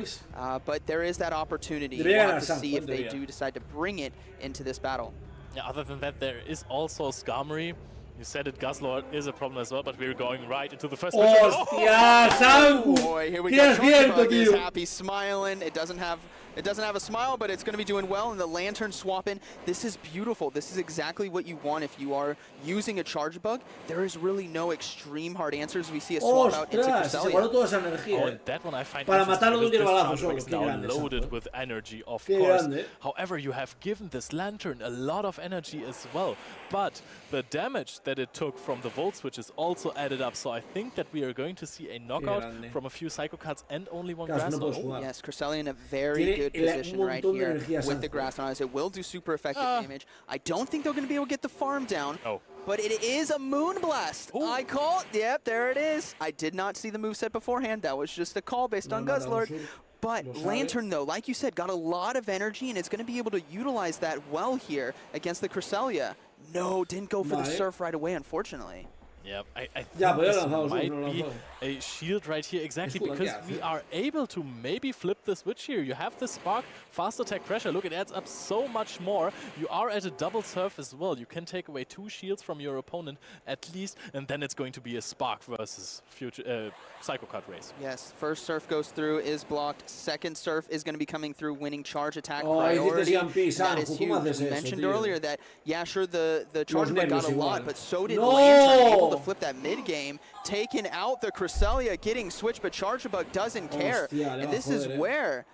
but there is that opportunity. We'll have to see if they do decide to bring it into this battle. Yeah, other than that, there is also Skarmory. You said it, Guzzlord is a problem as well, but we're going right into the first match. ¡Hostia, Sanju! Boy, here we go. Chargebug is happy, smiling. It doesn't have a smile, but it's going to be doing well. And the Lantern swap in. This is beautiful. This is exactly what you want if you are using a Chargebug. There is really no extreme hard answers. We see a swap out into Cresselia. And that one I find interesting because Chargebug is now loaded with energy, of course. However, you have given this Lantern a lot of energy as well. But the damage that it took from the Volt Switch is also added up. So I think that we are going to see a knockout from a few Psycho Cards and only one Grass Knot. Yes, Cresselia in a very good position right here with the Grass Knot. It will do super effective damage. I don't think they're going to be able to get the farm down. But it is a Moonblast. I call it. Yep, there it is. I did not see the moveset beforehand. That was just a call based on Guzzlord. But Lantern, though, like you said, got a lot of energy, and it's going to be able to utilize that well here against the Cresselia. No, didn't go for the Surf right away, unfortunately. Yeah, I think this might be a shield right here, exactly, because we are able to maybe flip the switch here. You have the Spark, fast attack pressure. Look, it adds up so much more. You are at a double Surf as well. You can take away 2 shields from your opponent at least, and then it's going to be a Spark versus future Psycho Card race. Yes, first Surf goes through, is blocked. Second Surf is going to be coming through, winning charge attack priority. That is huge. We mentioned earlier that, yeah, sure, the Chargebug got a lot, but so did Lantern, able to flip that mid-game, taking out the Cresselia, getting switched, but Chargebug doesn't care. And this is where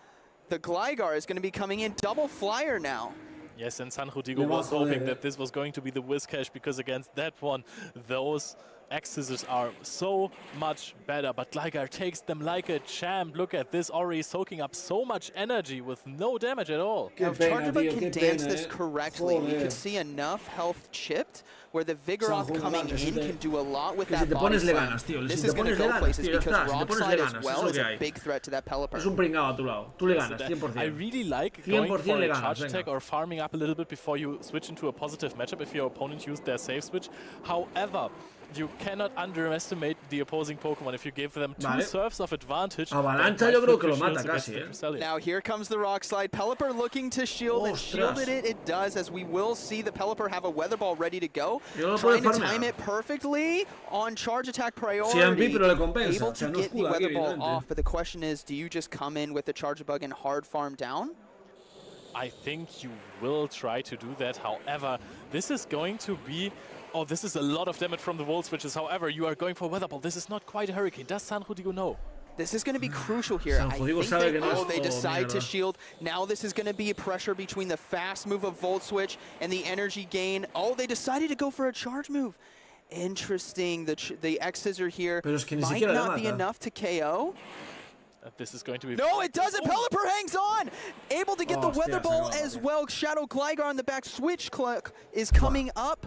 the Gligar is going to be coming in. Double flyer now. Yes, and San Rodrigo was hoping that this was going to be the Whiscash, because against that one, those X-Scissors are so much better, but Gligar takes them like a champ. Look at this, already soaking up so much energy with no damage at all. Now, if Chargebug can dance this correctly, we could see enough health chipped where the Vigoroth coming in can do a lot with that body slam. This is going to go places because Rock Slide as well is a big threat to that Pelipper. I really like going for a charge attack or farming up a little bit before you switch into a positive matchup if your opponent used their safe switch. However, you cannot underestimate the opposing Pokemon if you give them 2 serves of advantage. Avalancha yo creo que lo mata casi, Now here comes the Rock Slide. Pelipper looking to shield it. Shielded it. It does, as we will see the Pelipper have a Weather Ball ready to go. Trying to time it perfectly on charge attack priority. Able to get the Weather Ball off, but the question is, do you just come in with the Charge Bug and hard farm down? I think you will try to do that. However, this is going to be... Oh, this is a lot of damage from the Volt Switches. However, you are going for Weather Ball. This is not quite a Hurricane. Does San Rodrigo know? This is going to be crucial here. I think they decide to shield. Now this is going to be a pressure between the fast move of Volt Switch and the energy gain. Oh, they decided to go for a charge move. Interesting. The X-Scissor here might not be enough to KO. This is going to be... No, it doesn't! Pelipper hangs on! Able to get the Weather Ball as well. Shadow Gligar on the back. Switch Cluck is coming up.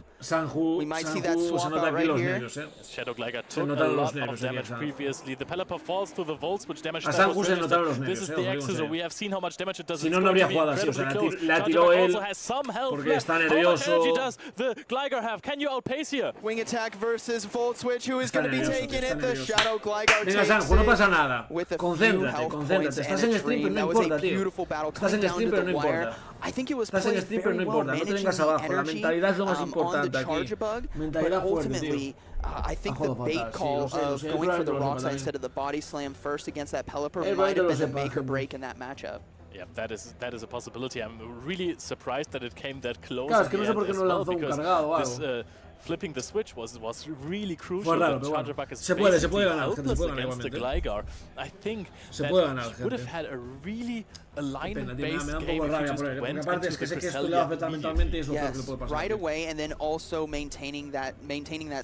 We might see that swap out right here. Shadow Gligar took a lot of damage previously. The Pelipper falls to the Volts, which damage this is the X-Scissor. We have seen how much damage it does. Si no, no habría jugado así. O sea, la tiró él porque está nervioso. How much energy does the Gligar have? Can you outpace here? Wing attack versus Volt Switch. Who is going to be taking it? The Shadow Gligar takes it. No pasa nada. Concéntrate. Estás en stream, pero no importa, tío. Estás en stream, pero no importa. Estás en stream, pero no importa. No te vengas abajo. La mentalidad es lo más importante aquí. Mentalidad fuerte, tío. I think the bait call of going for the rock slide instead of the body slam first against that Pelipper might have been the make or break in that matchup. Yeah, that is a possibility. I'm really surprised that it came that close. Claro, es que no sé por qué no lanzó un cargado o algo. Flipping the switch was really crucial. Se puede ganar, gente, se puede ganar igualmente. Gligar. I think that would have had a really alignment-based game if you just went into the Cresselia. Yes, right away, and then also maintaining that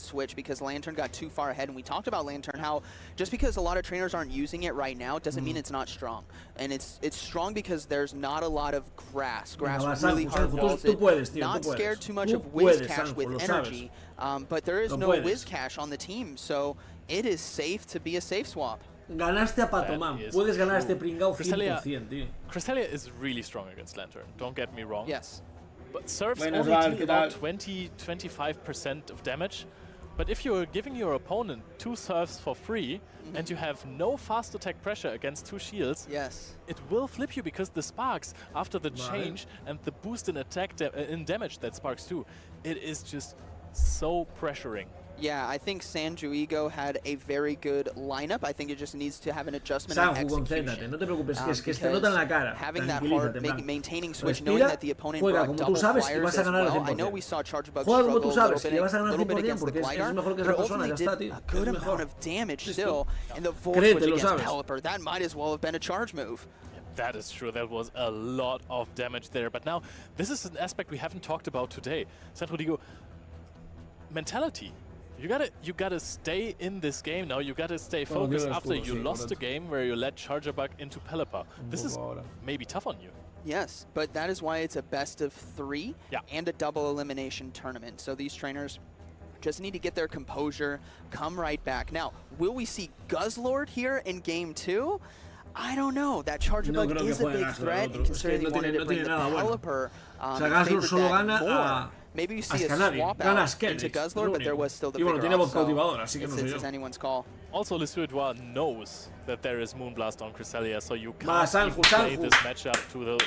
switch, because Lantern got too far ahead. And we talked about Lantern, how just because a lot of trainers aren't using it right now doesn't mean it's not strong. And it's strong because there's not a lot of grass. Grass really hard walls it. Not scared too much of Whiz Cash with energy. But there is no Whiz Cash on the team, so it is safe to be a safe swap. Ganaste a Patoman. Puedes ganar este pringao 100%, tío. Cresselia is really strong against Lantern, don't get me wrong. Yes. But serves only deal about 20-25% of damage. But if you're giving your opponent 2 serves for free, and you have no fast attack pressure against 2 shields, it will flip you, because the sparks, after the change and the boost in attack in damage that sparks do, it is just so pressuring. Yeah, I think Sanjuigo had a very good lineup. I think it just needs to have an adjustment in execution. No te preocupes, es que te nota en la cara. Having that hard, maintaining switch, knowing that the opponent brought double flyers as well. I know we saw Charge Bug struggle a little bit against the Gligar, but ultimately did a good amount of damage still. And the Volt Switch against Pelipper, that might as well have been a charge move. That is true. That was a lot of damage there. But now, this is an aspect we haven't talked about today. San Rodrigo, mentality. You gotta stay in this game now. You gotta stay focused after you lost a game where you let Charger Bug into Pelipper. This is maybe tough on you. Yes, but that is why it's a best of 3 and a double elimination tournament. So these trainers just need to get their composure, come right back. Now, will we see Guzzlord here in game 2? I don't know. That Charger Bug is a big threat, and considering they wanted to bring the Pelipper, more. Maybe you see a swap out into Guzzlord, but there was still the figure off, so it's anyone's call. Also, Le Suédois knows that there is Moonblast on Cresselia, so you can't play this matchup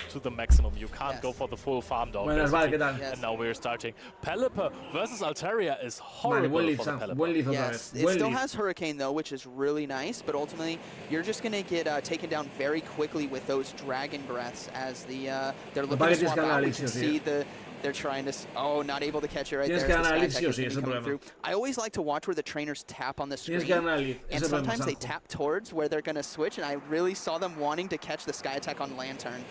to the maximum. You can't go for the full farm down. And now we're starting. Pelipper versus Altaria is horrible for the Pelipper. Yes, it still has Hurricane though, which is really nice, but ultimately you're just going to get taken down very quickly with those Dragon Breaths as they're looking to swap out. We can see they're trying to... Oh, not able to catch it right there. I always like to watch where the trainers tap on the screen. And sometimes they tap towards where they're going to switch, and I really saw them wanting to catch the Sky Attack on Lantern.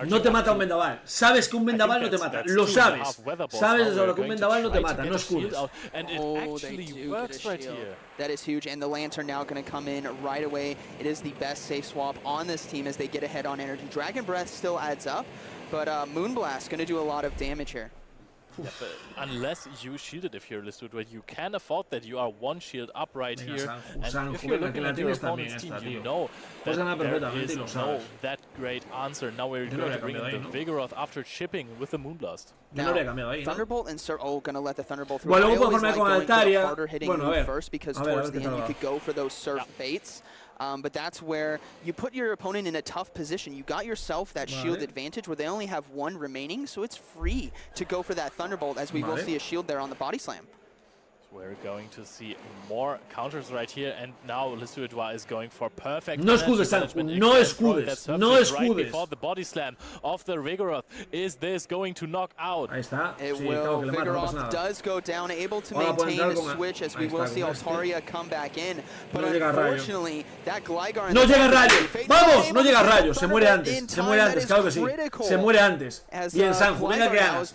No te mata un vendaval. Sabes que un vendaval no te mata. Lo sabes. Sabes desde ahora que un vendaval no te mata. No escudes. Oh, they do get a shield. That is huge, and the Lantern now going to come in right away. It is the best safe swap on this team as they get ahead on energy. Dragon Breath still adds up, but Moonblast going to do a lot of damage here. Yeah, but unless you shield it if you're Lesud, where you can afford that, you are one shield up right here. And if you're looking at your opponent's team, you know that there is no that great answer. Now we're going to bring in the Vigoroth after chipping with the Moonblast. Now, Thunderbolt and going to let the Thunderbolt through. I always like going for the harder hitting move first, because towards the end you could go for those surf baits. But that's where you put your opponent in a tough position. You got yourself that shield advantage where they only have one remaining, so it's free to go for that Thunderbolt, as we will see a shield there on the body slam. We're going to see more counters right here, and now Lesuedois is going for perfect. No escudes, no escudes, no escudes. Right before the body slam of the Vigoroth. Is this going to knock out? Ahí está. It will. Vigoroth does go down, able to maintain the switch, as we will see Altaria come back in. But unfortunately, that Gligar... No llega Rayo. Vamos, no llega Rayo. Se muere antes. Se muere antes, claro que sí. Se muere antes. Bien, Sanju, venga que ganas.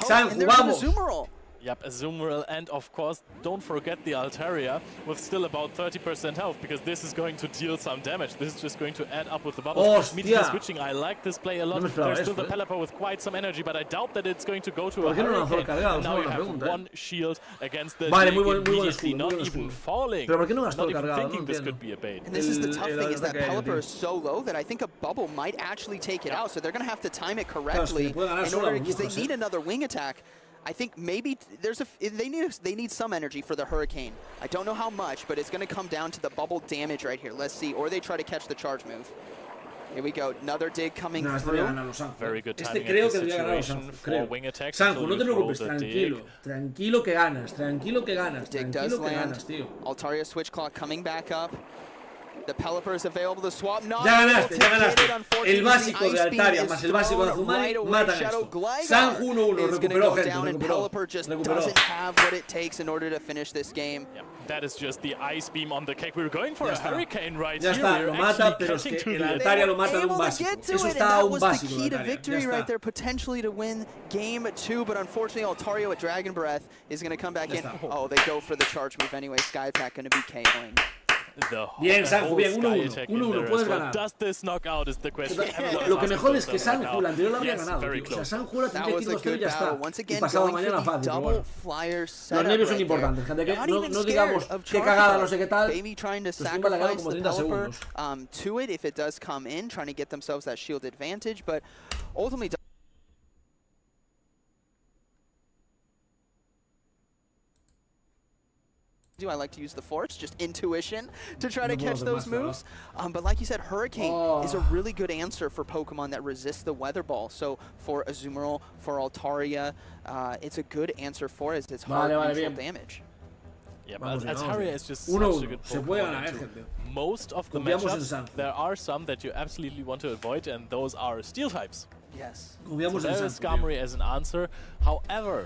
Sanju, vamos. Yep, Azumarill, and of course, don't forget the Altaria with still about 30% health, because this is going to deal some damage. This is just going to add up with the bubbles. Immediately switching, I like this play a lot. There's still the Pelipper with quite some energy, but I doubt that it's going to go to a Hurricane. And now you have one shield against the immediately not even falling, not even thinking this could be a bait. And this is the tough thing, is that Pelipper is so low that I think a bubble might actually take it out, so they're going to have to time it correctly in order, because they need another wing attack. I think maybe they need some energy for the Hurricane. I don't know how much, but it's going to come down to the bubble damage right here. Let's see. Or they try to catch the charge move. Here we go. Another dig coming through. Very good timing in this situation for wing attacks. Sanju, no te preocupes, tranquilo. Tranquilo que ganas, tranquilo que ganas. Dig does land. Altaria switch clock coming back up. The Pelipper is available to swap. Ya ganaste, ya ganaste. El básico de Altaria más el básico de Azumarill matan esto. Sanju 1-1, recuperó gente, Pelipper just doesn't have what it takes in order to finish this game. Yep. That is just the ice beam on the cake. We're going for a Hurricane right here. Ya está, lo mata, pero es que el Altaria lo mata de un básico. Eso está a un básico. That was the key to victory right there, potentially to win game 2, but unfortunately Altaria with Dragon Breath is going to come back in. Oh, they go for the charge move anyway. Sky Attack going to be KOing. Bien, Sanju, bien, 1-1, puedes ganar. Does this knock out is the question. Lo que mejor es que Sanju, la anterior la habría ganado. O sea, Sanju la tenía que ir 2-0 y ya está. Y pasado mañana fácil. Los nervios son importantes, gente. Que no digamos qué cagada, no sé qué tal. Pues siempre la gana como 30 segundos. To it if it does come in, trying to get themselves that shield advantage, but ultimately... I like to use the force, just intuition, to try to catch those moves. But like you said, Hurricane is a really good answer for Pokemon that resist the Weather Ball. So for Azumarill, for Altaria, it's a good answer for it. It's hard neutral damage. Yeah, but Altaria is just such a good Pokemon. Most of the matchups, there are some that you absolutely want to avoid, and those are Steel types. Yes. So there is Skarmory as an answer. However,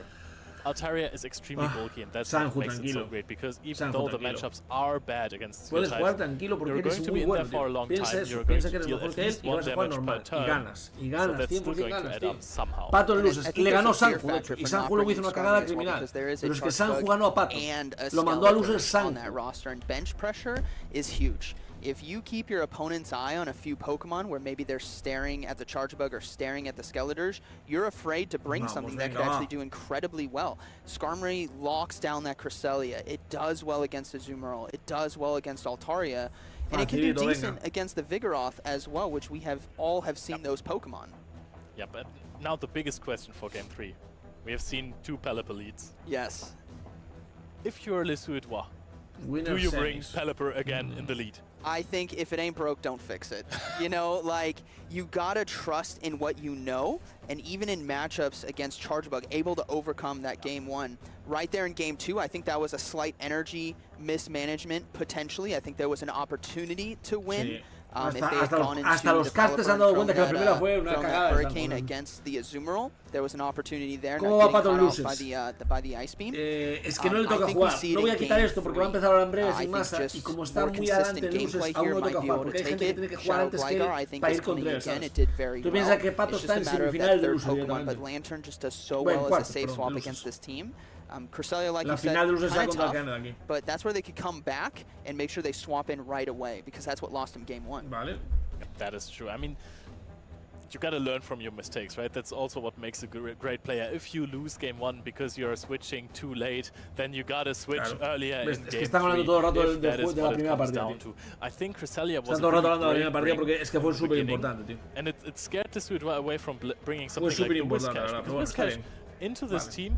Altaria is extremely bulky, and that's what makes it so great, because even though the matchups are bad against Steel types, you're going to be in there for a long time, you're going to deal at least 1 damage per turn, so that's still going to add up somehow. Pato luces, le ganó Sanju, de hecho, y Sanju luego hizo una cagada criminal, pero es que Sanju ganó a Pato, lo mandó a luces Sanju. And bench pressure is huge. If you keep your opponent's eye on a few Pokemon where maybe they're staring at the Chargebug or staring at the Skeletors, you're afraid to bring something that could actually do incredibly well. Skarmory locks down that Cresselia. It does well against Azumarill. It does well against Altaria. And it can do decent against the Vigoroth as well, which we have seen those Pokemon. Yeah, but now the biggest question for Game 3. We have seen 2 Pelipper leads. Yes. If you're Lesuedois, do you bring Pelipper again in the lead? I think if it ain't broke, don't fix it. You know, like, you gotta trust in what you know, and even in matchups against Chargebug, able to overcome that Game 1. Right there in Game 2, I think that was a slight energy mismanagement, potentially. I think there was an opportunity to win. If they had gone into los castes han dado cuenta que la primera fue una cagada. Hurricane against the Azumarill, there was an opportunity there. ¿Cómo va Pato luces? By the Ice Beam. Es que no le toca jugar. No voy a quitar esto porque va a empezar ahora en breve sin masa, y como está muy adelante en luces, aún no toca jugar, porque hay gente que tiene que jugar antes que él para ir contra él, ¿sabes? Tú piensas que Pato está en semifinales de luces directamente. Bueno, cuarto, Cresselia, like you said, kind of tough, but that's where they could come back and make sure they swap in right away, because that's what lost him Game 1. Vale. That is true. I mean, you got to learn from your mistakes, right? That's also what makes a great player. If you lose game 1 because you're switching too late, then you got to switch earlier in game 3. If that is what it comes down to. I think Cresselia was a really great beginning, and it scared the Suedwa away from bringing something like the Whiscash. Because Whiscash into this team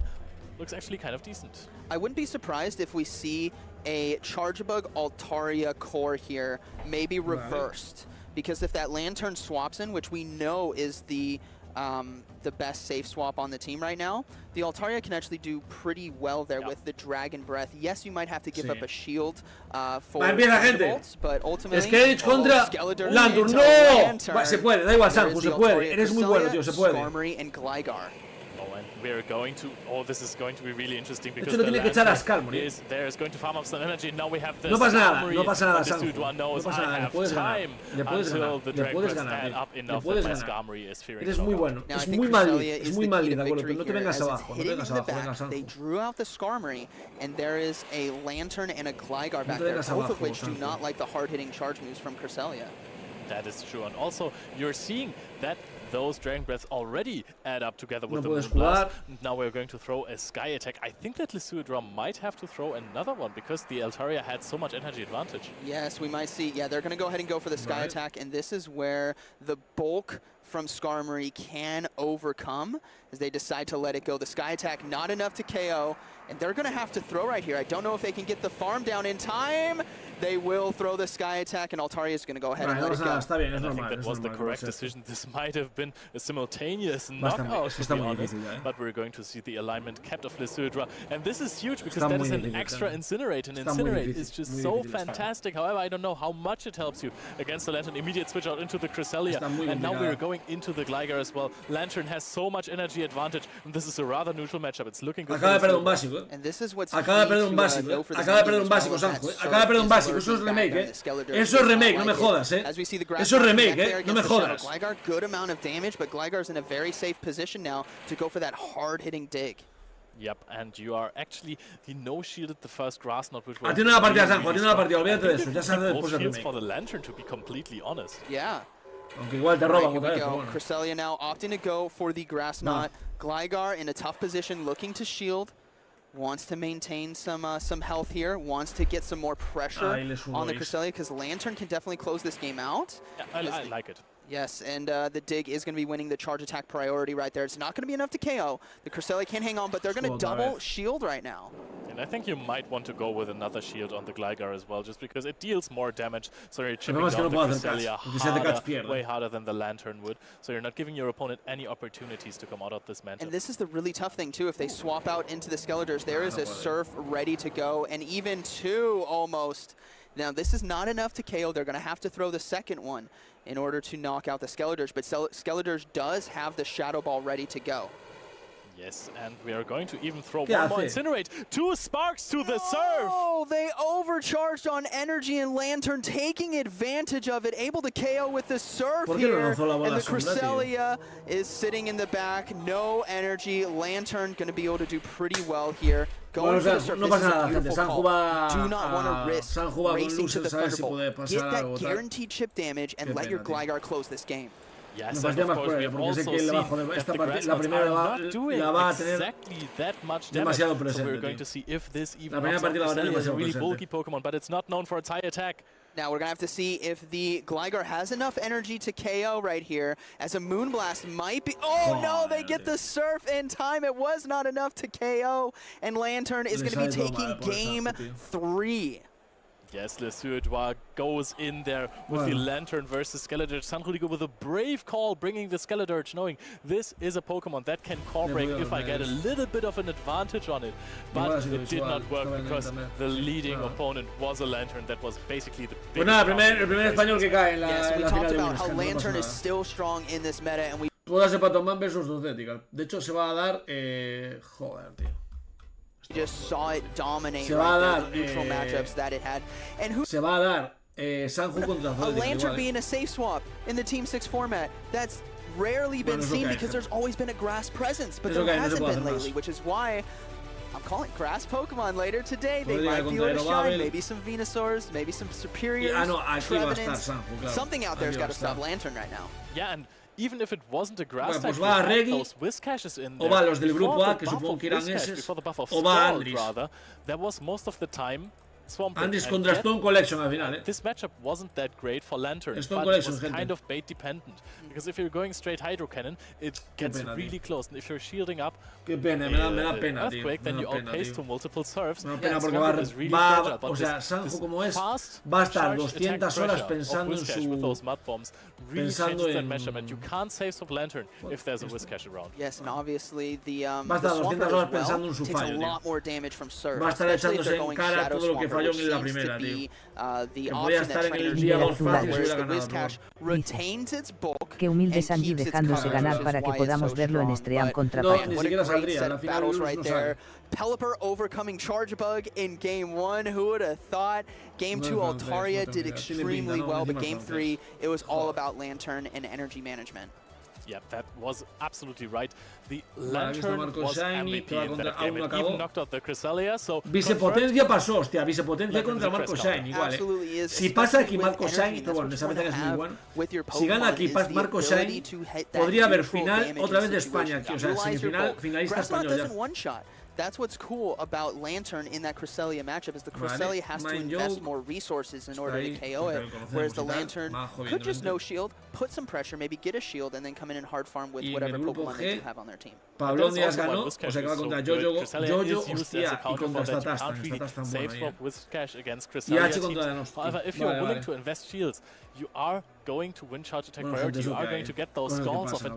looks actually kind of decent. I wouldn't be surprised if we see a Chargebug Altaria core here, maybe reversed. Because if that Lantern swaps in, which we know is the best safe swap on the team right now, the Altaria can actually do pretty well there with the Dragon Breath. Yes, you might have to give up a shield for bolts, but ultimately, Skeletor Lantern, no! Se puede, da igual, Sanju, se puede. Eres muy bueno, tío, se puede. Skarmory and Gligar. We're going to. Oh, this is going to be really interesting because the Lantern is there, is going to farm up some energy. Now we have the no pasa nada, Suedwa knows I have time until the Dragon add up enough that my Skarmory is fearing. Eres muy bueno, es muy mal, de acuerdo, pero no te vengas abajo, Sanju. They drew out the Skarmory, and there is a Lantern and a Gligar back there, both of which do not like the hard-hitting charge moves from Cresselia. That is true, and also you're seeing that those Dragon Breaths already add up together with the Moonblast. Now we're going to throw a Sky Attack. I think that Lesuedra might have to throw another one because the Altaria had so much energy advantage. Yes, we might see. Yeah, they're going to go ahead and go for the Sky Attack, and this is where the bulk from Skarmory can overcome as they decide to let it go. The Sky Attack not enough to KO, and they're going to have to throw right here. I don't know if they can get the farm down in time. They will throw the Sky Attack, and Altaria is going to go ahead and let it go. I think that was the correct decision. This might have been a simultaneous knockout, to be honest, but we're going to see the alignment kept of Lesuedra, and this is huge because that is an extra Incinerate, and Incinerate is just so fantastic. However, I don't know how much it helps you against the Lantern. Immediate switch out into the Cresselia, and now we're going into the Gligar as well. Lantern has so much energy advantage, and this is a rather neutral matchup. It's looking good. Acaba de perder un básico. And this is what's acaba de perder un básico. Acaba de perder un básico, Sanju. Acaba de perder un básico. Eso es remake, Eso es remake, no me jodas, Eso es remake, no me jodas. Gligar, good amount of damage, but Gligar's in a very safe position now to go for that hard-hitting dig. Yep, and you are actually, he no-shielded the first grass knot, which was atiende la partida, Sanju, atiende la partida, olvídate de eso, ya sabes después del remake. For the Lantern, to be completely honest. Yeah. Aunque igual te roban otra vez. Cresselia now opting to go for the grass knot. Gligar in a tough position, looking to shield. Wants to maintain some health here, wants to get some more pressure on the Cresselia, because Lantern can definitely close this game out. Yeah, I like it. Yes, and the dig is going to be winning the charge attack priority right there. It's not going to be enough to KO. The Cresselia can't hang on, but they're going to double shield right now. And I think you might want to go with another shield on the Gligar as well, just because it deals more damage. So you're chipping down the Cresselia harder, way harder than the Lantern would. So you're not giving your opponent any opportunities to come out of this matchup. And this is the really tough thing too. If they swap out into the Skeletors, there is a Surf ready to go, and even two almost. Now this is not enough to KO. They're going to have to throw the second one in order to knock out the Skeletors, but Skeletors does have the Shadow Ball ready to go. Yes, and we are going to even throw one more Incinerate. 2 sparks to the Surf! Oh, they overcharged on energy, and Lantern taking advantage of it, able to KO with the Surf here. And the Cresselia is sitting in the back, no energy. Lantern going to be able to do pretty well here. Going for the Surf, this is a beautiful call. Do not want to risk racing to the Thunderbolt. Get that guaranteed chip damage and let your Gligar close this game. Yes, and of course, we've also seen that the grass knots are not doing exactly that much damage, so we're going to see if this even knocks out Cresselia is a really bulky Pokemon, but it's not known for its high attack. Now we're going to have to see if the Gligar has enough energy to KO right here, as a Moonblast might be... Oh no, they get the Surf in time. It was not enough to KO, and Lantern is going to be taking game 3. Yes, Lesuedra goes in there with the Lantern versus Skeledirge. Sanrudigo with a brave call, bringing the Skeledirge, knowing this is a Pokemon that can core break if I get a little bit of an advantage on it. But it did not work because the leading opponent was a Lantern that was basically the biggest. Yes, we talked about how Lantern is still strong in this meta, and we... Todas de Patoman versus Dodética. De hecho, se va a dar... Joder, tío. Just saw it dominate right there, the neutral matchups that it had. And who se va a dar Sanju contra a Lantern being a safe swap in the Team 6 format. That's rarely been seen because there's always been a grass presence, but there hasn't been lately, which is why I'm calling grass Pokemon later today. They might feel it shine, maybe some Venusaurs, maybe some Superiors, Trevenants. Something out there's got to stop Lantern right now. Yeah, and even if it wasn't a grass pues type, va a Reggie, o va a los del grupo A, que supongo que irán esos, o va a Andris. There was most of the time Andris contra Stone Collection al final, This matchup wasn't that great for Lantern, Stone but it Collection, was kind of bait dependent. Because if you're going straight Hydro Cannon, it gets really close. And if you're shielding up me da pena, Earthquake, then you outpace to multiple serves. Me da pena porque va, o sea, Sanju como es, va a estar 200 horas pensando en su... Pensando en... matchup, and you can't save Swap Lantern if there's a Whiscash around. Yes, and obviously the va a estar 200 horas pensando en su fallo, va a estar echándose en cara todo lo que falló en la primera, tío. Que podía estar en el día 2 fácil si hubiera ganado. Qué humilde Sanji dejándose ganar para que podamos verlo en Stream contra Pato. Ni siquiera saldría, al final no sale. Pelipper overcoming Charge Bug in Game 1. Who would have thought? Game 2, Altaria did extremely well, but Game 3, it was all about Lantern and energy management. Yeah, that was absolutely right. The Lantern was MVP in that game. It even knocked out the Cresselia, so... Vicepotencia pasó, hostia, Vicepotencia contra Marco Shine, igual, Si pasa aquí Marco Shine, pero bueno, esa vez es muy bueno. Si gana aquí Marco Shine, podría haber final otra vez de España aquí, o sea, semifinal, finalista español ya. That's what's cool about Lantern in that Cresselia matchup is the Cresselia has to invest more resources in order to KO it, whereas the Lantern could just no shield, put some pressure, maybe get a shield, and then come in and hard farm with whatever Pokemon they do have on their team. Pablo Díaz ganó, o sea que va contra Jojo, hostia, y contra Statastan bueno y H contra Denostia. However, if you're willing to invest shields, you are going to win charge attack priority, you are going to get those stalls of it.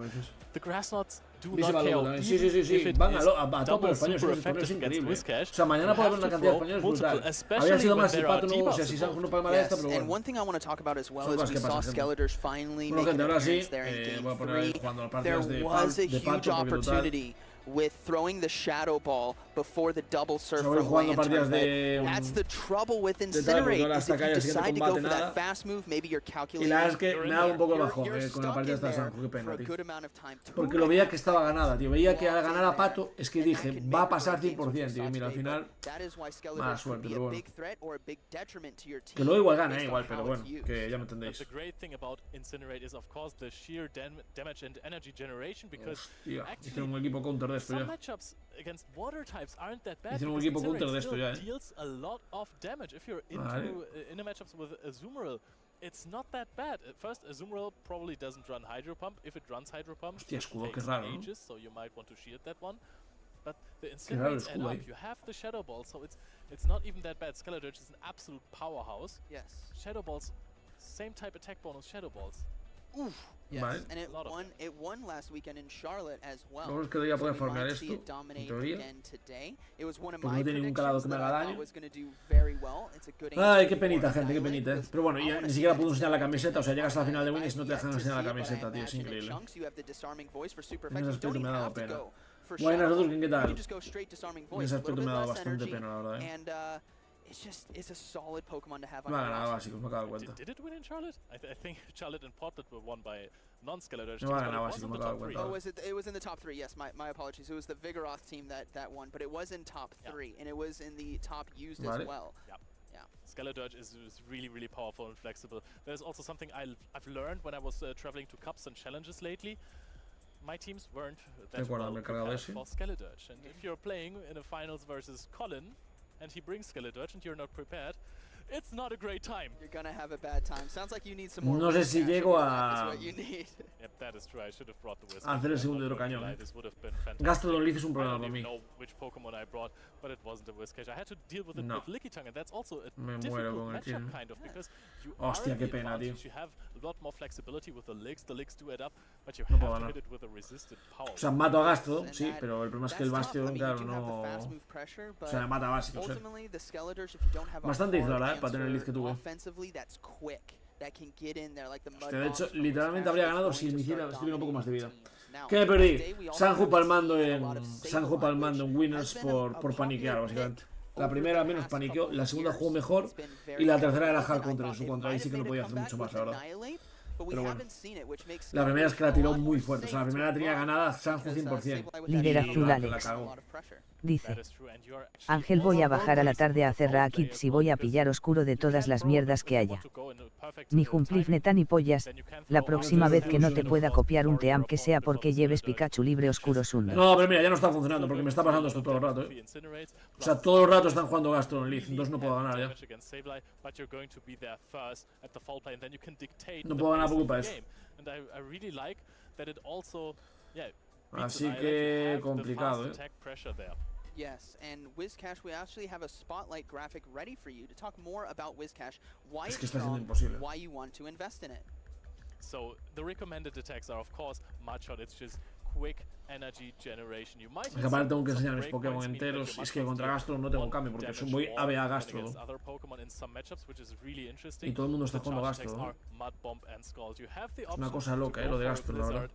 The Grass Knots do not KO. Sí, van a tope los españoles, es increíble. O sea, mañana puede haber una cantidad de españoles brutal. Habría sido más si Pato no, o sea, si Sanju no palma esta, pero bueno. And one thing I want to talk about as well is we saw Skeletors finally make an appearance there in Game 3. There was a huge opportunity with throwing the Shadow Ball before the double surf from Lantern. That's the trouble with Incinerate, is if you decide to go for that fast move, maybe you're calculating. Y la verdad es que me da un poco bajo con la partida de Sanju, qué pena, tío. Porque lo veía que estaba ganada, tío. Veía que al ganar a Pato, es que dije, va a pasar 100%, tío. Y mira, al final, mala suerte, pero bueno. Que luego igual gana, igual, pero bueno, que ya me entendéis. The great thing about Incinerate is, of course, the sheer damage and energy generation, because hicieron un equipo counter de esto ya. matchups against water types aren't that bad. Hicieron un equipo counter de esto ya, deals a lot of damage. If you're into in a matchups with Azumarill, it's not that bad. At first, Azumarill probably doesn't run Hydro Pump. If it runs Hydro Pump, hostia, escudo, it qué raro, ages, so you might want to shield that one. But the Incinerates add up. You have the Shadow Ball, so it's not even that bad. Skeledirge is an absolute powerhouse. Yes. Shadow Balls, same type attack bonus Shadow Balls. Oof. Yes, and it won last weekend in Charlotte as well. Vamos que debería poder farmear esto, en teoría. Porque no tiene ningún calado que me haga daño. Ay, qué penita, gente, qué penita, Pero bueno, ya ni siquiera puedo enseñar la camiseta. O sea, llegas a la final de Winners y no te dejan enseñar la camiseta, tío. Es increíble. En ese aspecto me ha dado pena. Buenas, Durkin, ¿qué tal? En ese aspecto me ha dado bastante pena, la verdad, It's a solid Pokemon to have on your roster. Me acabo de cuenta. Did it win in Charlotte? I think Charlotte and Portland were won by non-Skeledirge. No, it was in the top 3. Yes, my apologies. It was the Vigoroth team that won, but it was in top 3, and it was in the top used as well. Yeah. Skeledirge is really, really powerful and flexible. There's also something I've learned when I was traveling to Cups and Challenges lately. My teams weren't that well prepared for Skeledirge, and if you're playing in a finals versus Colin, and he brings Skeledirge and you're not prepared, it's not a great time. You're gonna have a bad time. Sounds like you need some more. No sé si llego a... Yep, that is true. I should have brought the Whisper. Hacer el segundo hidrocañón. This would have been fantastic. Gastrodon Leaf es un problema para mí. I don't even know which Pokemon I brought, but it wasn't a Whiscash. I had to deal with it with Lickitung, and that's also a difficult matchup kind of, because you hostia, qué pena, tío. You have a lot more flexibility with the Licks. The Licks do add up, but you have to hit it with a resisted power. O sea, mato a Gastrodon, sí, pero el problema es que el Bastion, claro, no... O sea, mata básicos, Bastante difícil, la verdad, para tener el lead que tuve. De hecho, literalmente habría ganado si me hiciera un poco más de vida. ¿Qué me perdí? Sanju palmando en Winners por paniquear, básicamente. La primera menos paniqueó, la segunda jugó mejor y la tercera era hard counter en su contra. Ahí sí que no podía hacer mucho más, la verdad. Pero bueno, la primera es que la tiró muy fuerte. O sea, la primera la tenía ganada Sanju 100%. Líder azul Alex. Dice: Ángel, voy a bajar a la tarde a hacer Aqui y voy a pillar oscuro de todas las mierdas que haya. Ni Jumplif neta ni pollas. La próxima vez que no te pueda copiar un team que sea porque lleves Pikachu libre oscuro Sundo. No, pero mira, ya no está funcionando porque me está pasando esto todo el rato, O sea, todo el rato están jugando Gastro en Leaf, entonces no puedo ganar ya. No puedo ganar por culpa de eso. Así que complicado, Yes, and WizCash, we actually have a spotlight graphic ready for you to talk more about WizCash, why it's strong, why you want to invest in it. So the recommended attacks are, of course, Mudshot. It's just quick energy generation. You might es que aparte tengo que enseñar mis Pokémon enteros. Es que contra Gastro no tengo cambio porque voy ABA Gastro. Y todo el mundo está jugando Gastro. Es una cosa loca, lo de Gastro, la verdad.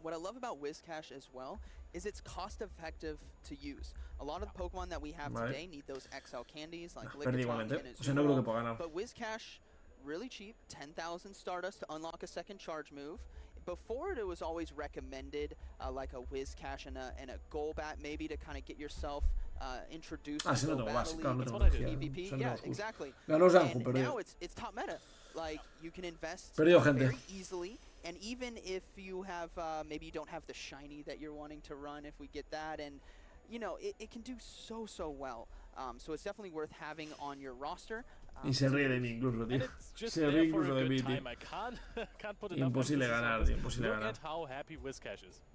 What I love about WizCash as well is it's cost effective to use. A lot of the Pokemon that we have today need those XL candies like Lickitung and Azumarill, but WizCash, really cheap, 10,000 Stardust to unlock a second charge move. Before it was always recommended like a WizCash and a Golbat maybe to kind of get yourself introduced to the Battle League, PvP. Yeah, exactly. And now it's top meta. Like you can invest very easily. And even if you have, maybe you don't have the shiny that you're wanting to run, if we get that, and you know, it can do so well. So it's definitely worth having on your roster. Y se ríe de mí incluso, tío. Se ríe incluso de mí, tío. Imposible ganar, tío. Imposible ganar.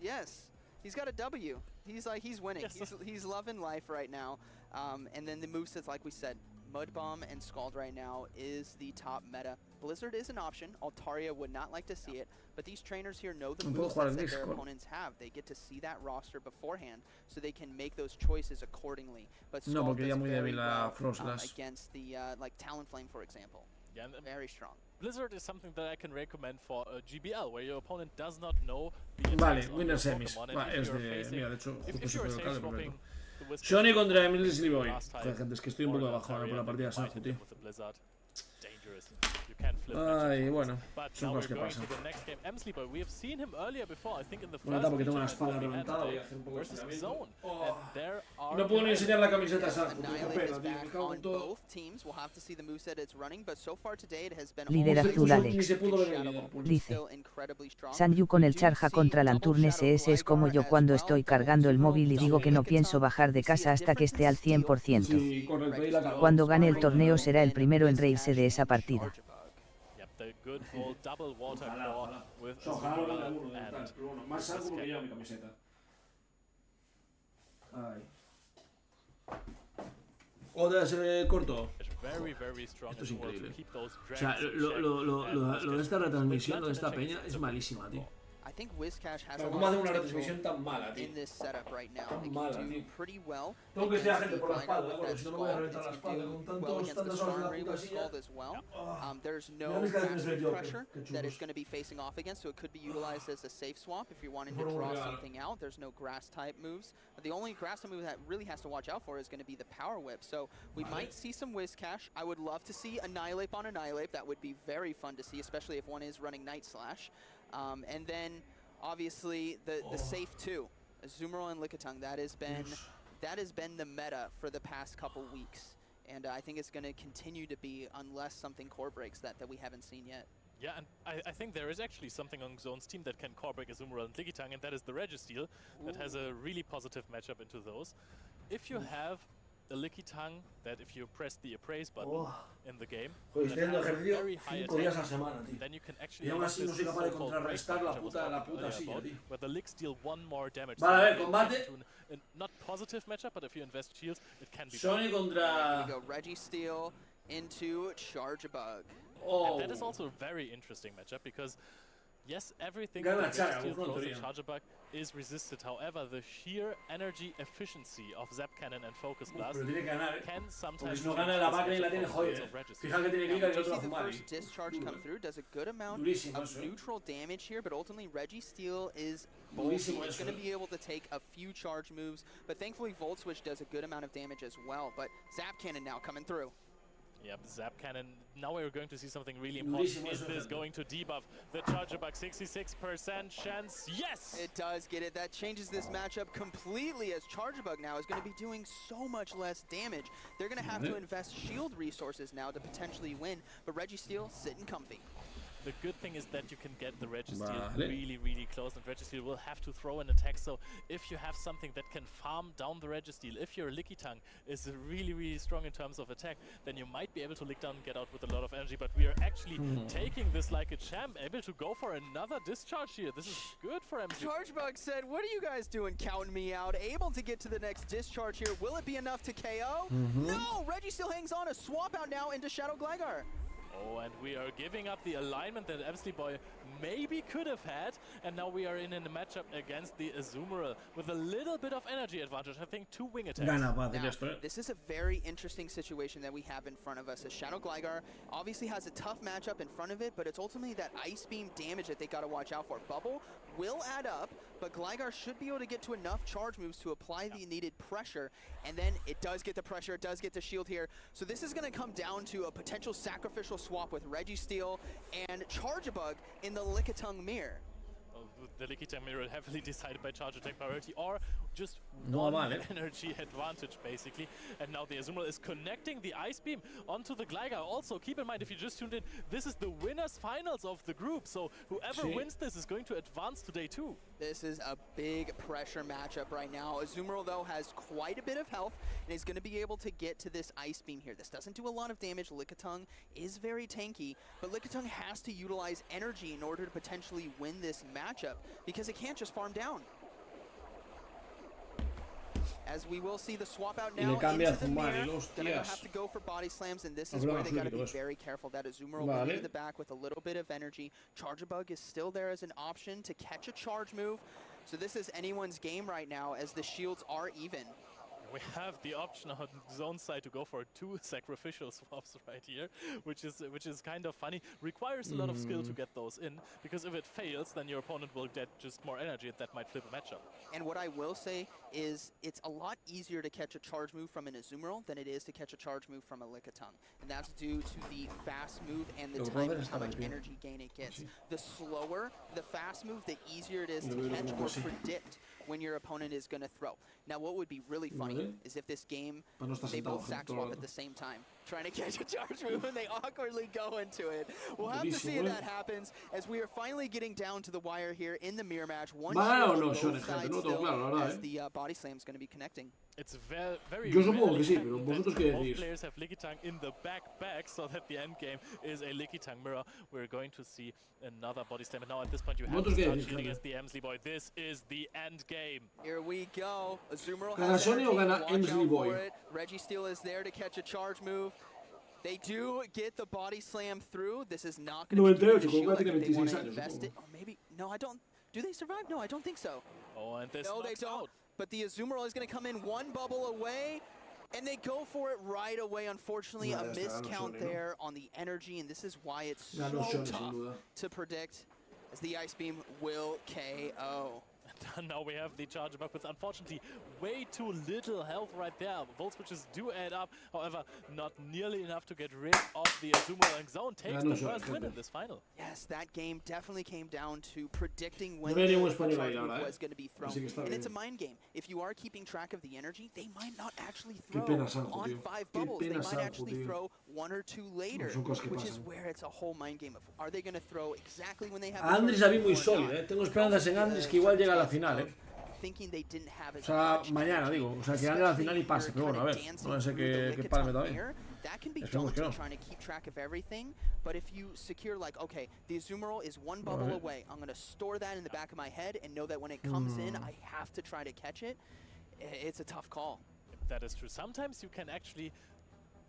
Yes, he's got a W. He's winning. He's loving life right now. And then the movesets, like we said, Mud Bomb and Scald right now is the top meta. Blizzard is an option. Altaria would not like to see it, but these trainers here know the movesets that their opponents have. They get to see that roster beforehand, so they can make those choices accordingly. But Scald does very well against the like Talonflame, for example. Yeah, very strong. Blizzard is something that I can recommend for a GBL, where your opponent does not know the Vale, winner semis. Es de... Mira, de hecho, justo se puede alcalde, perfecto. Shoni contra Emily Sliboy. Joder, gente, es que estoy un poco abajo ahora por la partida de Sanju, tío. Ay, bueno, son cosas que pasan. Una etapa porque tengo la espalda reventada, voy a hacer un poco de estiramiento. No puedo ni enseñar la camiseta a Sanju, qué pena, tío, me cago en todo. Líder azul Alex. Dice: Sanju con el charja contra Lanturn SS es como yo cuando estoy cargando el móvil y digo que no pienso bajar de casa hasta que esté al 100%. Cuando gane el torneo será el primero en reírse de esa partida. Ojalá lo gane alguno, pero bueno, más algo porque llevo mi camiseta. Ay. ¿O debe ser corto? Esto es increíble. O sea, lo de esta retransmisión, lo de esta peña, es malísima, tío. Pero ¿cómo hacen una retransmisión tan mala, tío? Tan mala, tío. Tengo que tirar gente por la espalda, porque si no me voy a reventar la espalda con tantas horas en la puta silla. There's no massive pressure that it's going to be facing off against, so it could be utilized as a safe swap if you're wanting to draw something out. There's no grass type moves. The only grass type move that really has to watch out for is going to be the power whip. So we might see some WizCash. I would love to see Annihilate on Annihilate. That would be very fun to see, especially if one is running Night Slash. And then obviously the safe too, Azumarill and Lickitung. That has been the meta for the past couple weeks. And I think it's going to continue to be unless something core breaks that we haven't seen yet. Yeah, and I think there is actually something on Zone's team that can core break Azumarill and Lickitung, and that is the Registeel that has a really positive matchup into those. If you have a Lickitung that if you press the appraise button in the game, very high attack, then you can actually use this so-called where the Licks deal one more damage. Not positive matchup, but if you invest shields, it can be. Shoni contra. We go Registeel into Charjabug. And that is also a very interesting matchup because yes, everything that Registeel throws at Charjabug is resisted. However, the sheer energy efficiency of Zap Cannon and Focus Blast can sometimes no gana la máquina y la tiene jodida. Fija que tiene clica y el otro hace mal. The first discharge come through does a good amount of neutral damage here, but ultimately Registeel is bulky. It's going to be able to take a few charge moves, but thankfully Volt Switch does a good amount of damage as well. But Zap Cannon now coming through. Yep, Zap Cannon. Now we're going to see something really important. Is this going to debuff the charger bug? 66% chance. Yes! It does get it. That changes this matchup completely, as Charger Bug now is going to be doing so much less damage. They're going to have to invest shield resources now to potentially win, but Registeel sitting comfy. The good thing is that you can get the Registeel really, really close, and Registeel will have to throw an attack. So if you have something that can farm down the Registeel, if your Lickitung is really, really strong in terms of attack, then you might be able to lick down and get out with a lot of energy. But we are actually taking this like a champ, able to go for another discharge here. This is good for MG. Chargebug said, what are you guys doing counting me out? Able to get to the next discharge here. Will it be enough to KO? No! Registeel hangs on. A swap out now into Shadow Gligar. Oh, and we are giving up the alignment that Boy maybe could have had, and now we are in a matchup against the Azumarill with a little bit of energy advantage. I think 2 wing attacks. Now, this is a very interesting situation that we have in front of us, as Shadow Gligar obviously has a tough matchup in front of it, but it's ultimately that Ice Beam damage that they got to watch out for. Bubble will add up, but Gligar should be able to get to enough charge moves to apply the needed pressure, and then it does get the pressure, it does get the shield here. So this is going to come down to a potential sacrificial swap with Registeel and Chargebug in the Lickitung mirror. The Lickitung mirror heavily decided by charge attack priority, or just energy advantage basically. And now the Azumarill is connecting the Ice Beam onto the Gligar. Also, keep in mind, if you just tuned in, this is the winners finals of the group, so whoever wins this is going to advance to day 2. This is a big pressure matchup right now. Azumarill, though, has quite a bit of health and is going to be able to get to this Ice Beam here. This doesn't do a lot of damage. Lickitung is very tanky, but Lickitung has to utilize energy in order to potentially win this matchup, because it can't just farm down. As we will see the swap out now into the mirror, gonna have to go for body slams, and this is where they gotta be very careful. That Azumarill will be in the back with a little bit of energy. Chargebug is still there as an option to catch a charge move. So this is anyone's game right now, as the shields are even. We have the option on zone side to go for 2 sacrificial swaps right here, which is kind of funny. Requires a lot of skill to get those in, because if it fails, then your opponent will get just more energy, and that might flip a matchup. And what I will say is it's a lot easier to catch a charge move from an Azumarill than it is to catch a charge move from a Lickitung. And that's due to the fast move and the time of how much energy gain it gets. The slower the fast move, the easier it is to catch or predict when your opponent is going to throw. Now, what would be really funny is if this game, they both sack swap at the same time, trying to catch a charge move, and they awkwardly go into it. We'll have to see if that happens, as we are finally getting down to the wire here in the mirror match. One both sides still, as the body slam is going to be connecting. It's very Yo supongo que sí, pero vosotros qué both decís. players have Lickitung in the back, so that the end game is a Lickitung mirror. We're going to see another body slam, and now at this point you have to start shooting as the Emsley boy. This is the end game. Here we go. Azumarill has energy. Watch out for it. Registeel is there to catch a charge move. They do get the body slam through. This is not going to be a shield. Like if they want to invest it, or maybe no, I don't. Do they survive? No, I don't think so. Oh, and this no, they don't. Out. But the Azumarill is going to come in one bubble away, and they go for it right away. Unfortunately, a miscount there on the energy, and this is why it's so tough to predict, as the Ice Beam will KO. Now we have the charge bug with, unfortunately, way too little health right there. Volt switches do add up, however, not nearly enough to get rid of the Azumarill, and Zone takes the first win in this final. Yes, that game definitely came down to predicting when the charge move was going to be thrown. And it's a mind game. If you are keeping track of the energy, they might not actually throw on 5 bubbles. They might actually throw 1 or 2 later, which is where it's a whole mind game of, are they going to throw exactly when they have Andris la vi muy sólida, Tengo esperanzas en Andris que igual llega a la final, O sea, mañana digo, o sea, que gane la final y pase, pero bueno, a ver, no sé qué parme todavía. That can be daunting, trying to keep track of everything, but if you secure, like, okay, the Azumarill is 1 bubble away, I'm going to store that in the back of my head and know that when it comes in, I have to try to catch it. It's a tough call. That is true. Sometimes you can actually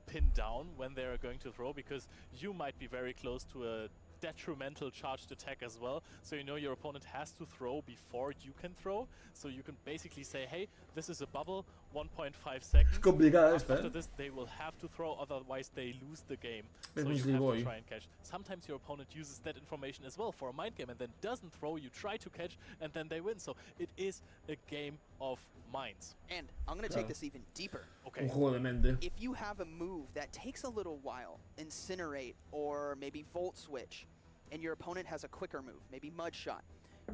pin down when they are going to throw, because you might be very close to a detrimental charged attack as well, so you know your opponent has to throw before you can throw, so you can basically say, hey, this is a bubble, 1.5 seconds. Es complicada esta, After this, they will have to throw, otherwise they lose the game. So you have to try and catch. Sometimes your opponent uses that information as well for a mind game and then doesn't throw, you try to catch, and then they win. So it is a game of minds. And I'm going to take this even deeper. Okay. Un juego de mente. If you have a move that takes a little while, incinerate or maybe volt switch, and your opponent has a quicker move, maybe mud shot,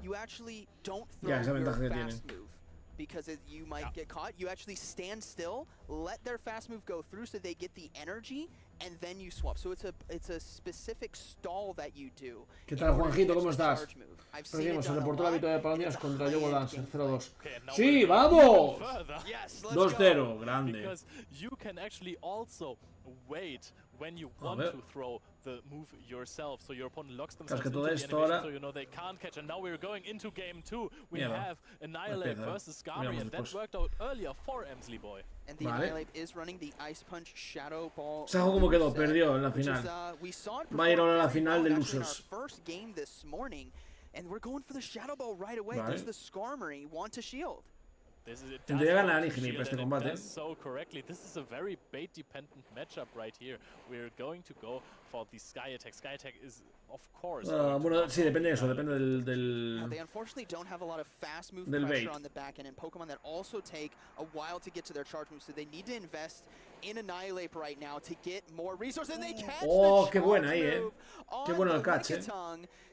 you actually don't throw your fast move because you might get caught. You actually stand still, let their fast move go through so they get the energy, and then you swap. So it's a specific stall that you do. ¿Qué tal, Juanjito? ¿Cómo estás? Perdimos, se reportó la victoria de Palonias contra Yogo Dance, 0-2. ¡Sí, vamos! 2-0, grande. Because you can actually also wait when you want to throw the move yourself, so your opponent locks themselves into the animation, so you know they can't catch. And now we're going into game 2. We have Annihilate versus Skarmory, and that worked out earlier for Emsley Boy. And the Annihilate is running the Ice Punch Shadow Ball. ¿Sabes cómo quedó? Perdió en la final. Va a ir ahora a la final de Losers. First game this morning, and we're going for the Shadow Ball right away. Does the Skarmory want to shield? Tendría ganar Anihilip este combate. So correctly, this is a very bait-dependent matchup right here. We're going to go for the Sky Attack. Sky Attack is, of course. Bueno, sí, depende de eso, depende del They unfortunately don't have a lot of fast move pressure on the back end, and Pokemon that also take a while to get to their charge moves, so they need to invest in Annihilate right now to get more resources. And they catch the qué buena ahí, Qué bueno el catch,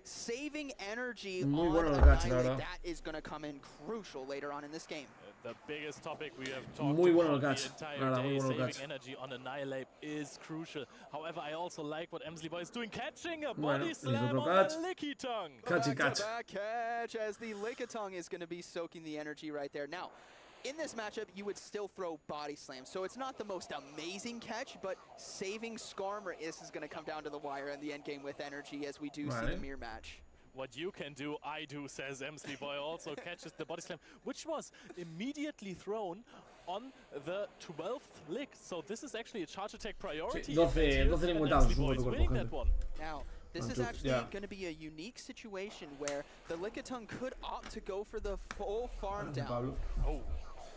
saving energy Muy on bueno el catch, la verdad. That is going to come in crucial later on in this game. The biggest topic we have talked Muy bueno about el catch. the entire day, saving energy on Annihilate is crucial. However, I also like what Emsley Boy is doing, catching a body slam on the Licky Tongue. Back catch as the Lickitung is going to be soaking the energy right there. Now, in this matchup, you would still throw body slam, so it's not the most amazing catch, but saving Skarmory is going to come down to the wire in the end game with energy, as we do see the mirror match. What you can do, I do, says Emsley Boy. Also catches the body slam, which was immediately thrown on the 12th lick. So this is actually a charge attack priority. 12 limitados, winning that one. Now, this is actually going to be a unique situation where the Lickitung could opt to go for the full farm down. Oh.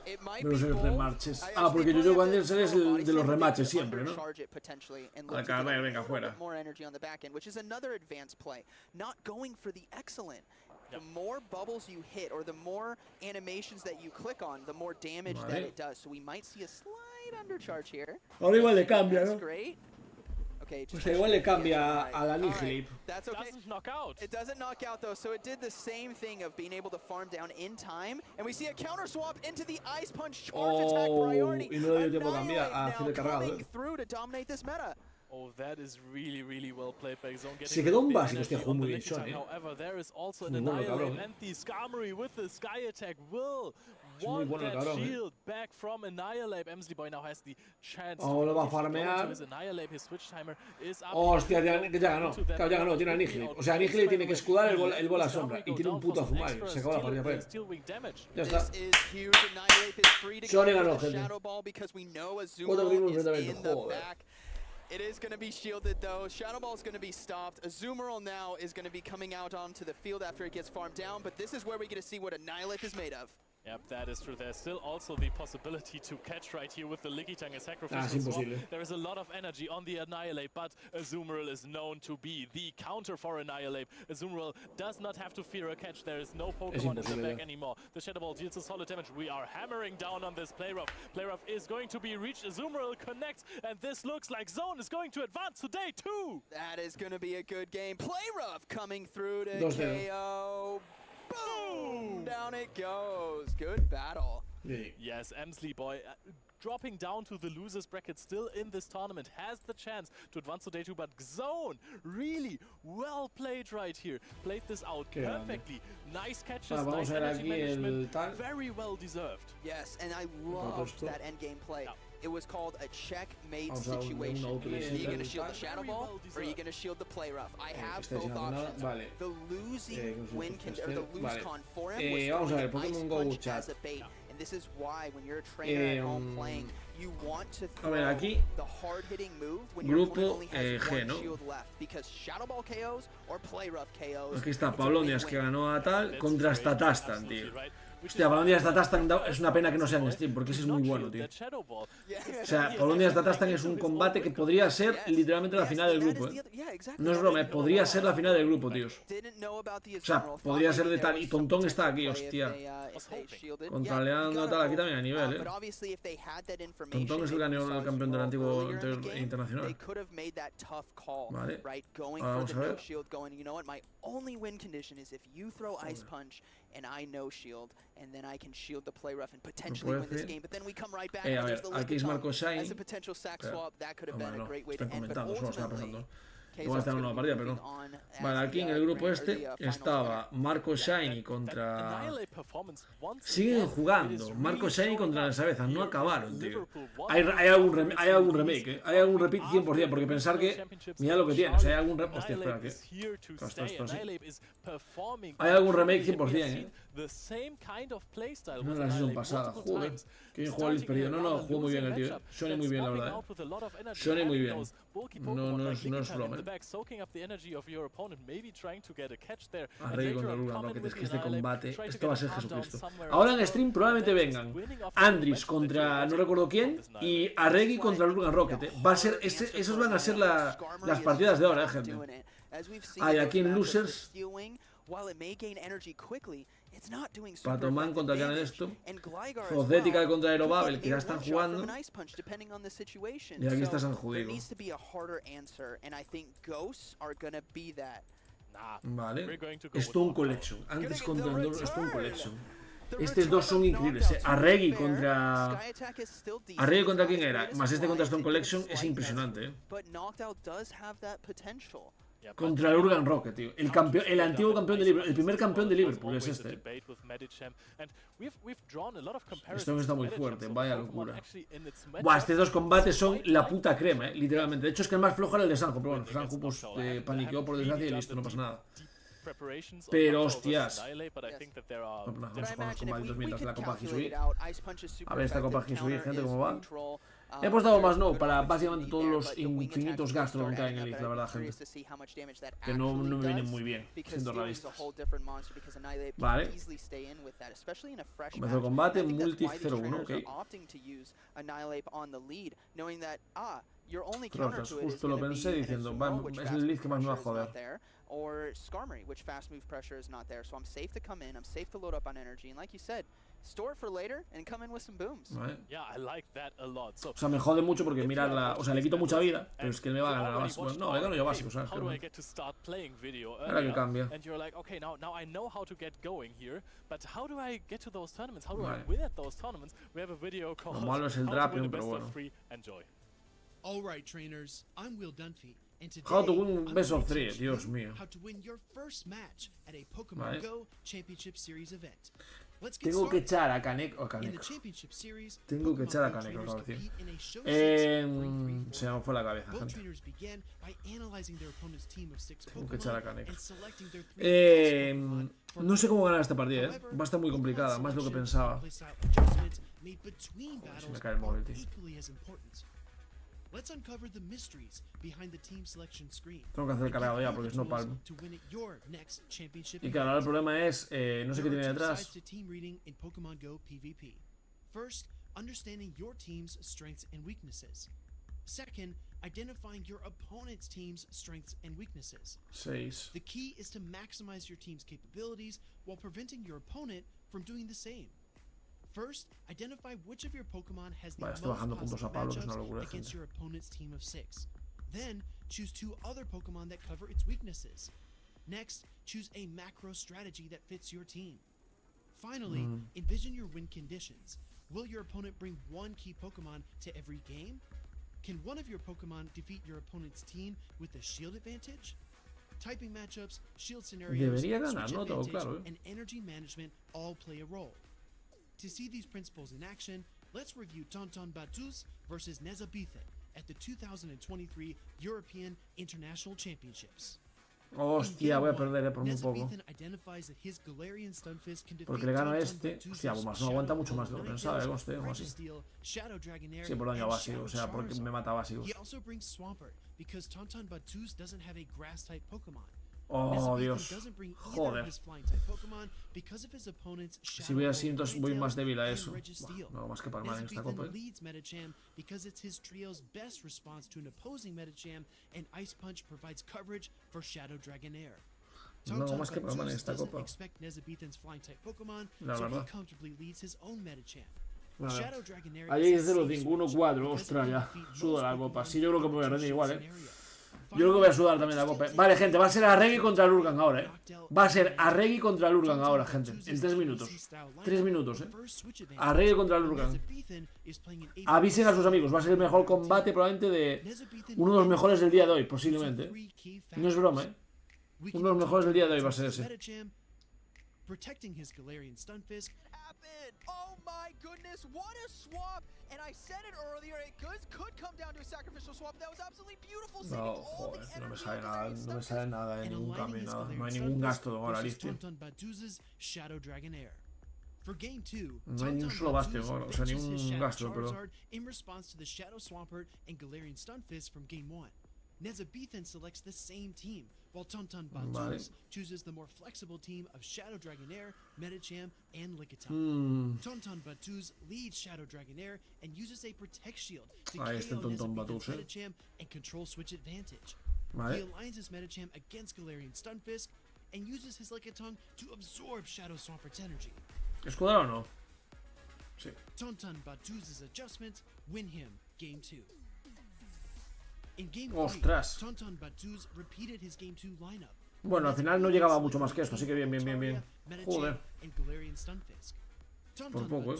It might Pero be los rematches. Porque yo cuando es el de los rematches siempre, ¿no? Acá, venga, fuera. More energy on the back end, which is another advanced play. Not going for the excellent. The more bubbles you hit, or the more animations that you click on, the more damage that it does. So we might see a slight undercharge here. Ahora igual le cambia, ¿no? That's great. Okay, pues igual le cambia a la Annihilip. That's okay. Doesn't knock out. It doesn't knock out though, so it did the same thing of being able to farm down in time, and we see a counter swap into the Ice Punch charge attack priority. Y no le dio tiempo a cambiar, a hacerle cargado. Coming through to dominate this meta. Oh, that is really, really well played by Zone. Se quedó un básico, hostia, jugó muy bien, However, there is also an Annihilate, and the Skarmory with the Sky Attack will want that shield back from Annihilate. Emsley Boy now has the chance to lo va a farmear. His Annihilate. His switch timer is up. Hostia, ya ganó. Claro, ya ganó, tiene Annihilate. O sea, Annihilate tiene que escudar el bola sombra y tiene un puto azumario. Se acabó la partida para él. Ya está. Sony ganó, gente. 4 primos enfrentamientos, joder. It is going to be shielded though. Shadow Ball is going to be stopped. Azumarill now is going to be coming out onto the field after it gets farmed down, but this is where we get to see what Annihilate is made of. Yep, that is true. There's still also the possibility to catch right here with the Lickitung, a sacrificial swap. There is a lot of energy on the Annihilate, but Azumarill is known to be the counter for Annihilate. Azumarill does not have to fear a catch. There is no Pokemon in the back anymore. The Shadow Ball deals a solid damage. We are hammering down on this Playrough. Playrough is going to be reached. Azumarill connects, and this looks like Zone is going to advance today too. That is going to be a good game. Playrough coming through to KO. Boom! Down it goes. Good battle. Yes, Emsley Boy dropping down to the losers bracket still in this tournament has the chance to advance to day 2, but Zone really well played right here. Played this out perfectly. Nice catches, nice energy management, very well deserved. Yes, and I loved that endgame play. It was called a checkmate situation. Are you going to shield the Shadow Ball, or are you going to shield the Play Rough? I have both options. The losing win can, or the lose con for him was Ice Punch as a bait. And this is why when you're a trainer at home playing, you want to throw the hard-hitting move when your opponent only has one shield left. Because Shadow Ball KOs or Play Rough KOs. Aquí está Pablonias que ganó a tal contra Statastan, tío. Hostia, Polonia Statastan es una pena que no sea en Steam, porque ese es muy bueno, tío. O sea, Polonia Statastan es un combate que podría ser literalmente la final del grupo, No es broma, podría ser la final del grupo, tíos. O sea, podría ser de tal. Y Tontón está aquí, hostia. Contra Leandro tal, aquí también a nivel, Tontón es el campeón del antiguo internacional. Vale, ahora vamos a ver. And I no shield, and then I can shield the play rough and potentially win this game. But then we come right back and there's the Liverpool as a potential sack swap. That could have been a great way to end. But ultimately, igual está en una partida, pero no. Vale, aquí en el grupo este estaba Marco Shiny contra... Siguen jugando. Marco Shiny contra la Sabeza. No acabaron, tío. Hay algún remake, Hay algún repeat 100%, porque pensar que... Mira lo que tiene. O sea, hay algún remake... Hostia, espera, que... Esto sí. Hay algún remake 100%, No, la season pasada. Joder. Que bien jugó el perdido. No, jugó muy bien el tío. Shony muy bien, la verdad, Shony muy bien. No es broma, Arregui contra Lugan Rocket, es que este combate, esto va a ser Jesucristo. Ahora en stream probablemente vengan Andris contra no recuerdo quién y Arregui contra Lugan Rocket, Va a ser, esos van a ser las partidas de ahora, gente. Hay aquí en Losers Patoman contra Canen esto, Fozética contra Aerobabel, que ya están jugando. Y aquí está San Judigo. Vale, Stone Collection. Antes contra Stone Collection. Estos dos son increíbles. Arregui contra quién era, más este contra Stone Collection es impresionante. Contra el Urgan Rocket, tío. El antiguo campeón de Liverpool. El primer campeón de Liverpool es este. Esto está muy fuerte, vaya locura. Buah, estos dos combates son la puta crema, literalmente. De hecho es que el más flojo era el de Sanjo, pero bueno, Sanjo pues paniqueó por desgracia y listo, no pasa nada. Pero hostias. Vamos a jugar los combatitos mientras la Copa Hisui. A ver esta Copa Hisui, gente, cómo va. He apostado más no para básicamente todos los infinitos Gastron que hay en el League, la verdad, gente. Que no me vienen muy bien, siendo realistas. Vale. Comenzó el combate, multi 0-1, Trozas, justo lo pensé diciendo, es el League que más me va a joder. Or Skarmory, which fast move pressure is not there. So I'm safe to come in, I'm safe to load up on energy, and like you said, store it for later and come in with some booms. O sea, me jode mucho porque mirarla, o sea, le quito mucha vida, pero es que me va a ganar la básica. Bueno, no, le gano yo básico, ¿sabes? Ahora que cambia. Lo malo es el Drapion, pero bueno. Alright, trainers, I'm Will Dunphy. How to win best of 3, Dios mío. Vale. Tengo que echar a Kaneko. Tengo que echar a Kaneko, acabo de decir. Se me fue la cabeza, gente. Tengo que echar a Kaneko. No sé cómo ganar esta partida, Va a estar muy complicada, más de lo que pensaba. Se me cae el móvil, tío. Tengo que hacer el cargado ya porque es no palmo. Y claro, ahora el problema es, no sé qué tiene detrás. First, understanding your team's strengths and weaknesses. Second, identifying your opponent's team's strengths and weaknesses. 6. The key is to maximize your team's capabilities while preventing your opponent from doing the same. First, identify which of your Pokemon has the most positive matchups against your opponent's team of 6. Then, choose 2 other Pokemon that cover its weaknesses. Next, choose a macro strategy that fits your team. Finally, envision your win conditions. Will your opponent bring 1 key Pokemon to every game? Can one of your Pokemon defeat your opponent's team with a shield advantage? Typing matchups, shield scenarios, switch advantage, and energy management all play a role. To see these principles in action, let's review Tonton Batuz versus Nezabithe at the 2023 European International Championships. Hostia, voy a perder por muy poco. Porque le gano a este. Hostia, pues no aguanta mucho más de lo que pensaba, coste, o así. Sí, por daño básico, o sea, porque me mata básico. Oh, Dios. Joder. Si voy así, entonces voy más débil a eso. Buah, no, más que Palman en esta copa. No, más que Palman en esta copa. La verdad. Vale. Ahí es de los 1-4. Ostras, ya. Sudo la copa. Sí, yo creo que me voy a rendir igual, Yo creo que voy a sudar también la copa. Vale, gente, va a ser Arregui contra Lurgan ahora, Va a ser Arregui contra Lurgan ahora, gente. En 3 minutos. 3 minutos, Arregui contra Lurgan. Avisen a sus amigos. Va a ser el mejor combate probablemente de... Uno de los mejores del día de hoy, posiblemente. No es broma, Uno de los mejores del día de hoy va a ser ese. Protecting his Galarian Stunfisk. Oh my goodness, what a swap! And I said it earlier, it could come down to a sacrificial swap. That was absolutely beautiful. No, joder, no me sale nada, no me sale nada de ningún cambio, nada. No hay ningún gasto de ahora, listo. No hay ni un solo gasto, o sea, ningún gasto, perdón. In response to the Shadow Swampert and Galarian Stunfisk from Game 1. Nezabethan selects the same team, while Tonton Batuz chooses the more flexible team of Shadow Dragonair, Medicham, and Lickitung. Tonton Batuz leads Shadow Dragonair and uses a Protect Shield to KO Nezabethan's Medicham and control switch advantage. He aligns his Medicham against Galarian Stunfisk and uses his Lickitung to absorb Shadow Swampert's energy. ¿Escudar o no? Sí. Tonton Batuz's adjustments win him Game 2. Ostras. Bueno, al final no llegaba mucho más que esto, así que bien, bien, bien, bien. Joder. Por poco,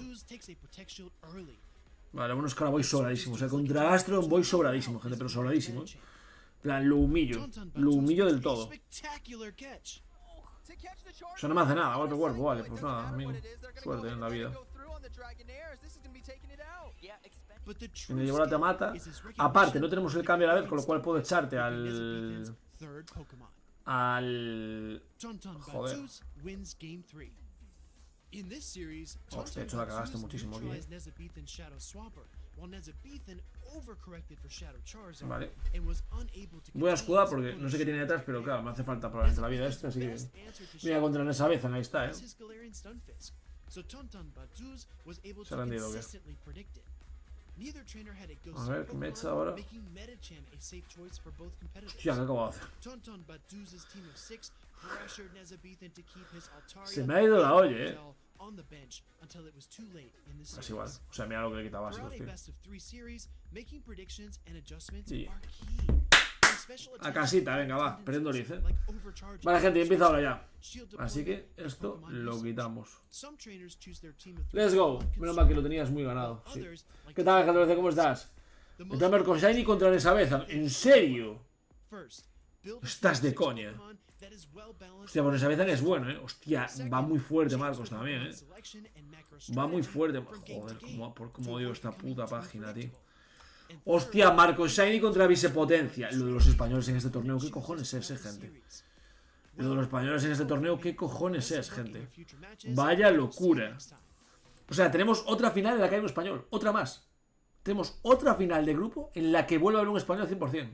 Vale, bueno, es que ahora voy sobradísimo. O sea, contra Astro voy sobradísimo, gente, pero sobradísimo, En plan, lo humillo del todo. O sea, no me hace nada, golpe cuerpo, vale, pues nada, amigo. Suerte en la vida. Y me llevó la Tamata. Aparte, no tenemos el cambio a la vez, con lo cual puedo echarte al... Joder. Hostia, de hecho la cagaste muchísimo aquí, Vale. Voy a escudar porque no sé qué tiene detrás, pero claro, me hace falta probablemente la vida esta, así que... Voy a contra esa vez, ahí está, Se ha rendido bien. A ver, ¿qué me echa ahora? Hostia, ¿qué acabo de hacer? Se me ha ido la olla, Es igual, o sea, mira lo que le quita básico, tío. Sí. A casita, venga, va, perdiendo lice. Vale, gente, empieza ahora ya. Así que esto lo quitamos. Let's go. Menos mal que lo tenías muy ganado. Sí. ¿Qué tal, gente? ¿Cómo estás? Entra Marco Shiny contra Nesabeza. ¿En serio? Estás de coña. Hostia, pues Nesabeza es bueno, Hostia, va muy fuerte Marcos también, Va muy fuerte. Joder, cómo odio esta puta página, tío. Hostia, Marco Shiny contra Vicepotencia. Lo de los españoles en este torneo, ¿qué cojones es, gente? Lo de los españoles en este torneo, ¿qué cojones es, gente? Vaya locura. O sea, tenemos otra final en la que hay un español. Otra más. Tenemos otra final de grupo en la que vuelve a haber un español 100%.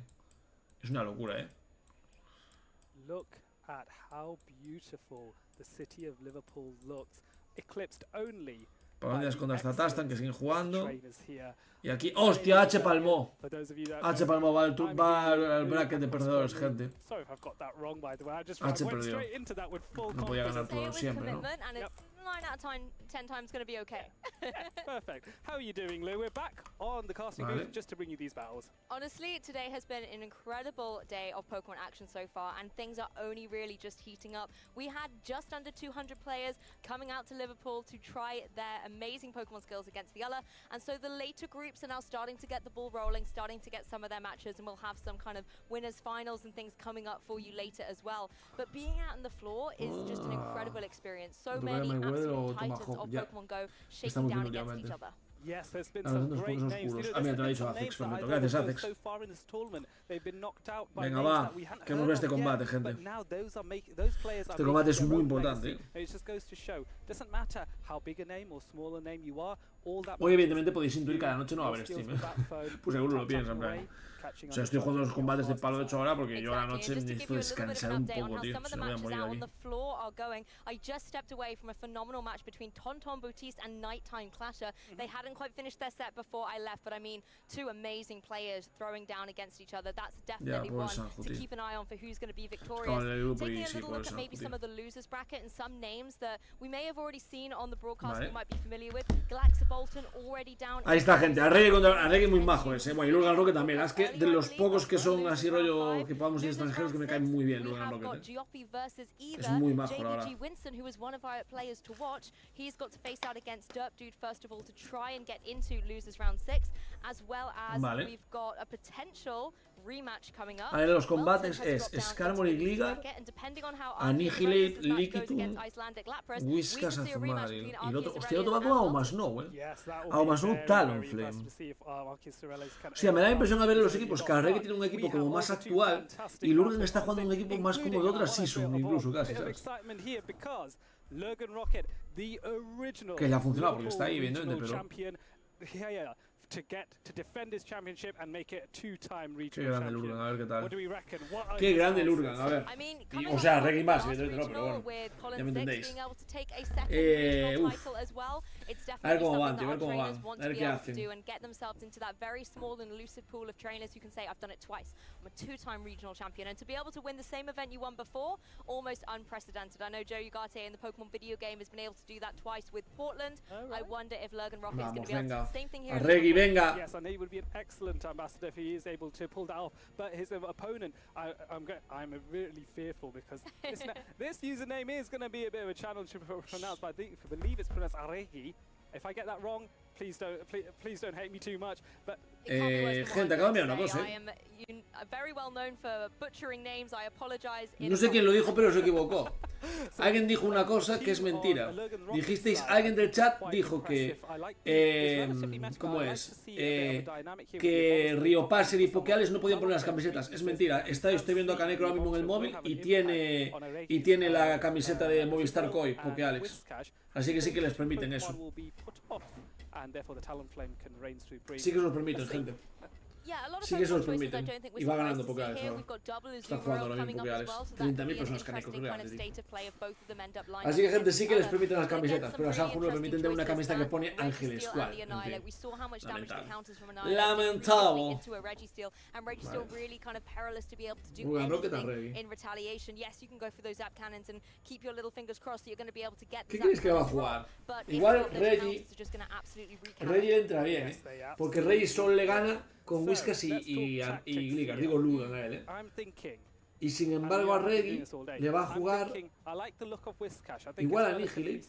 Es una locura, Look at how beautiful the city of Liverpool looks, eclipsed only. Palmas contra esta Tastan que siguen jugando. Y aquí, hostia, H palmó. H palmó, va al bracket de perdedores, gente. H perdió. No podía ganar todo siempre, ¿no? 9 out of 10 times going to be okay. Perfect. How are you doing, Lou? We're back on the casting booth just to bring you these battles. Honestly, today has been an incredible day of Pokemon action so far, and things are only really just heating up. We had just under 200 players coming out to Liverpool to try their amazing Pokemon skills against the other, and so the later groups are now starting to get the ball rolling, starting to get some of their matches, and we'll have some kind of winners finals and things coming up for you later as well. But being out on the floor is just an incredible experience. So many absolute titans of Pokemon Go shaking down against each other. Yes, there's been some great names. Gracias, Azex. Venga, va, que hemos visto este combate, gente. Este combate es muy importante. Hoy evidentemente podéis intuir que a la noche no va a haber stream, pues seguro lo piensan, en plan. O sea, estoy jugando los combates de palo de 8 horas porque yo a la noche necesito descansar un poco, tío. Si no voy a morir aquí. I just stepped away from a phenomenal match between Tonton Bautiste and Nighttime Clasher. They hadn't quite finished their set before I left, but I mean, two amazing players throwing down against each other. That's definitely one to keep an eye on for who's going to be victorious. Taking a little look at maybe some of the losers bracket and some names that we may have already seen on the broadcast we might be familiar with. Galaxa Bolton already down. Ahí está, gente. Arregui muy majo ese. Bueno, y Logan Rocket también. Es que de los pocos que son así rollo que podamos ir extranjeros que me caen muy bien Logan Rocket. Es muy majo ahora. Who was one of our players to watch. He's got to face out against Derp Dude first of all to try and get into losers round 6, as well as we've got a potential rematch coming up. A ver, los combates es Skarmor y Gligar, Annihilate, Liquitum, Whiskas, Azumaril. Y el otro, hostia, el otro va con Aomasnow, Aomasnow Talonflame. O sea, me da la impresión de ver los equipos que Arregui tiene un equipo como más actual y Lurgan está jugando un equipo más como de otra season, incluso casi, ¿sabes? Que le ha funcionado porque está ahí, evidentemente, pero... to defend his championship and make it a two-time Qué grande Lurgan, a ver qué tal. What do we reckon? Qué grande Lurgan, a ver. O sea, Reggie más, evidentemente no, pero bueno, ya me entendéis. A ver cómo van, tío, a ver cómo van. A ver qué hacen. I'm a two-time regional champion, and to be able to win the same event you won before, almost unprecedented. I know Joe Ugarte in the Pokemon video game has been able to do that twice with Portland. I wonder if Lurgan Rocket is going to be able to do the same thing here. Arregui, venga. Yes, I know he would be an excellent ambassador if he is able to pull that off. But his opponent, I'm really fearful because this username is going to be a bit of a challenge to pronounce. But I believe it's pronounced Arregui. If I get that wrong, please don't hate me too much. But gente, acabo de mirar una cosa, very well known for butchering names. I apologize. No sé quién lo dijo, pero se equivocó. Alguien dijo una cosa que es mentira. Dijisteis, alguien del chat dijo que ¿cómo es? Que Rio Passer y Pokeales no podían poner las camisetas. Es mentira. Estoy viendo a Kaneko ahora mismo en el móvil y tiene la camiseta de Movistar Koi, Pokeales. Así que sí que les permiten eso. Sí que se los permiten, gente. Sí que se los permiten. Y va ganando Pokeales ahora. Está jugando ahora mismo Pokeales. 30.000 personas Kaneko, creo. Así que, gente, sí que les permiten las camisetas, pero a Sanju le permiten de una camiseta que pone Ángeles Squad. Lamentable. Jugan Rocket a Reggie. ¿Qué creéis que va a jugar? Igual Reggie entra bien, porque Reggie solo le gana con Whiskas y Gligar, digo Lugan a él, Y sin embargo a Reggie le va a jugar igual a Annihilate.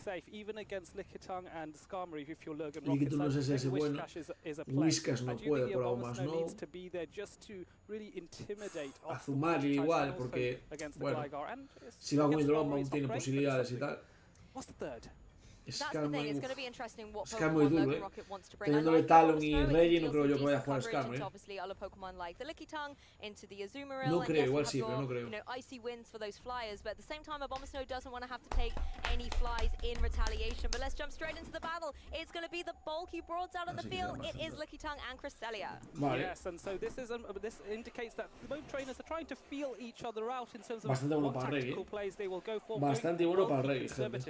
Liquitum no sé si es bueno. Whiskas no puede por aún más, ¿no? Azumarill igual, porque bueno, si va con Hidromba tiene posibilidades y tal. Skarmory muy duro, teniéndole Talon y Reggie, no creo yo que vaya a jugar Skarmory. No creo, igual sí, pero no creo. Vale. Bastante bueno para Reggie. Bastante bueno para Reggie, gente.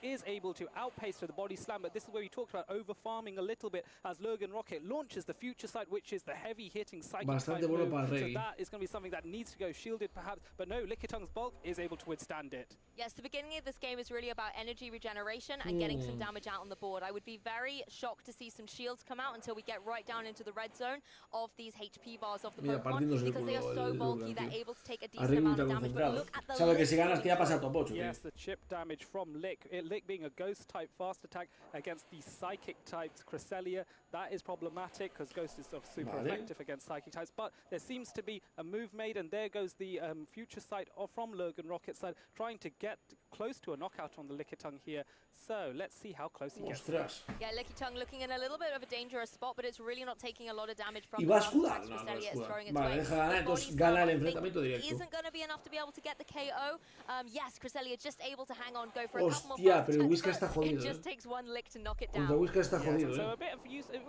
Is able to outpace to the body slam, but this is where we talked about over farming a little bit as Lurgan Rocket launches the future sight, which is the heavy hitting psychic type move. So that is going to be something that needs to go shielded perhaps, but no, Lickitung's bulk is able to withstand it. Yes, the beginning of this game is really about energy regeneration and getting some damage out on the board. I would be very shocked to see some shields come out until we get right down into the red zone of these HP bars of the Pokemon, because they are so bulky, they're able to take a decent amount of damage. But look at the sabe que si ganas que ya pasa top 8. Yes, the chip damage from Lick. Lick being a ghost type fast attack against the psychic types Cresselia, that is problematic because Ghost is sort of super effective against psychic types, but there seems to be a move made, and there goes the future sight from Lurgan Rocket's side, trying to get close to a knockout on the Lickitung here. So let's see how close he gets. Ostras. Yeah, Lickitung looking in a little bit of a dangerous spot, but it's really not taking a lot of damage from Y va a escudar. No, no escudar. Vale, deja ganar, entonces gana el enfrentamiento directo. Isn't going to be enough to be able to get the KO. Yes, Cresselia just able to hang on, go for a couple more. Hostia, pero el Whiskas está jodido. It just takes one lick to knock it down. Contra Whiskas está jodido, So a bit of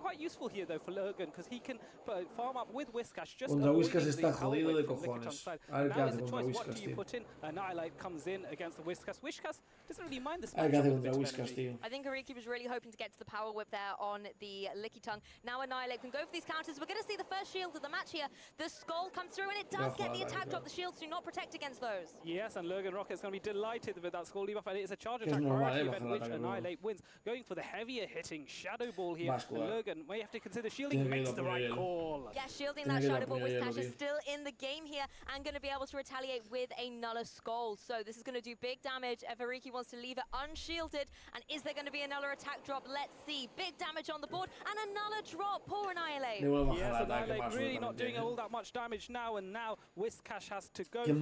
quite useful here though for Logan, because he can farm up with Whiskas. Just contra Whiskas está jodido de cojones. A ver qué hace contra Whiskas, tío. Annihilate comes in against the Whiskas. Whiskas doesn't really mind this. A ver qué hace contra Whiskas, tío. I think Ariki was really hoping to get to the power whip there on the Lickitung. Now Annihilate can go for these counters. We're going to see the first shield of the match here. The skull comes through and it does get the attack drop. The shields do not protect against those. Yes, and Logan Rocket's going to be delighted with that skull debuff, and it is a charge attack priority event which Annihilate wins. Going for the heavier hitting Shadow Ball here. And Logan may have to consider shielding, makes the right call. Yeah, shielding that Shadow Ball. Whiskas is still in the game here and going to be able to retaliate with a Nuller Skull. So this is going to do big damage if Ariki wants to leave it unshielded. And is there going to be a Nuller attack drop? Let's see. Big damage on the board and a Nuller drop. Poor Annihilate. Yes, Annihilate really not doing all that much damage now, and now Whiskas has to go to